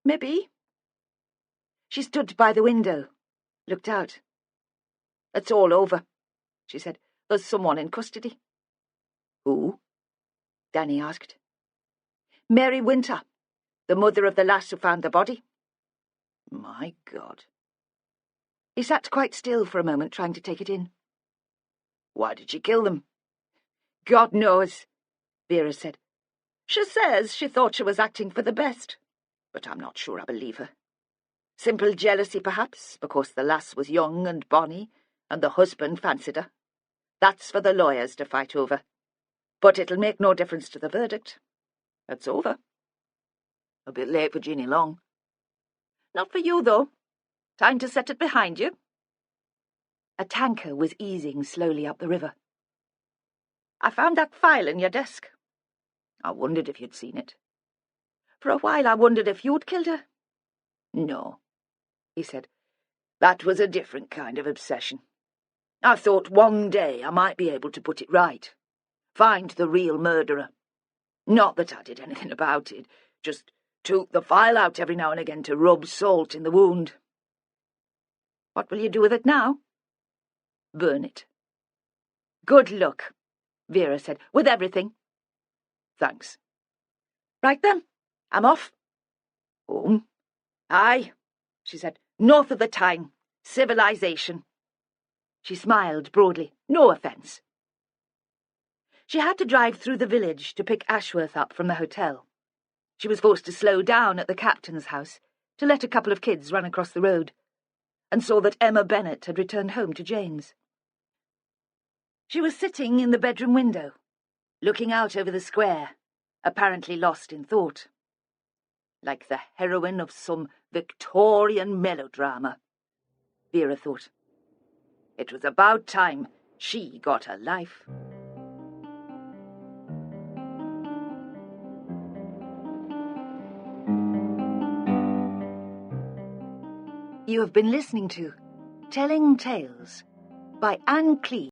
maybe." She stood by the window, looked out. "It's all over," she said. "There's someone in custody." "Who?" Danny asked. "Mary Winter, the mother of the lass who found the body." "My God." He sat quite still for a moment, trying to take it in. "Why did she kill them?" "God knows," Vera said. "She says she thought she was acting for the best, but I'm not sure I believe her. Simple jealousy, perhaps, because the lass was young and bonny, and the husband fancied her. That's for the lawyers to fight over. But it'll make no difference to the verdict. It's over. A bit late for Jeanie Long." "Not for you, though. Time to set it behind you." A tanker was easing slowly up the river. "I found that file in your desk. I wondered if you'd seen it. For a while I wondered if you'd killed her." "No," he said. "That was a different kind of obsession. I thought one day I might be able to put it right, find the real murderer. Not that I did anything about it, just took the file out every now and again to rub salt in the wound." "What will you do with it now?" "Burn it." "Good luck," Vera said, "with everything." "Thanks." "Right then, I'm off." "Home?" "Aye," she said, "north of the Tyne. Civilization." She smiled broadly. "No offence." She had to drive through the village to pick Ashworth up from the hotel. She was forced to slow down at the captain's house to let a couple of kids run across the road, and saw that Emma Bennett had returned home to Jane's. She was sitting in the bedroom window, looking out over the square, apparently lost in thought. Like the heroine of some Victorian melodrama, Vera thought. It was about time she got her life. You have been listening to Telling Tales by Ann Cleeves.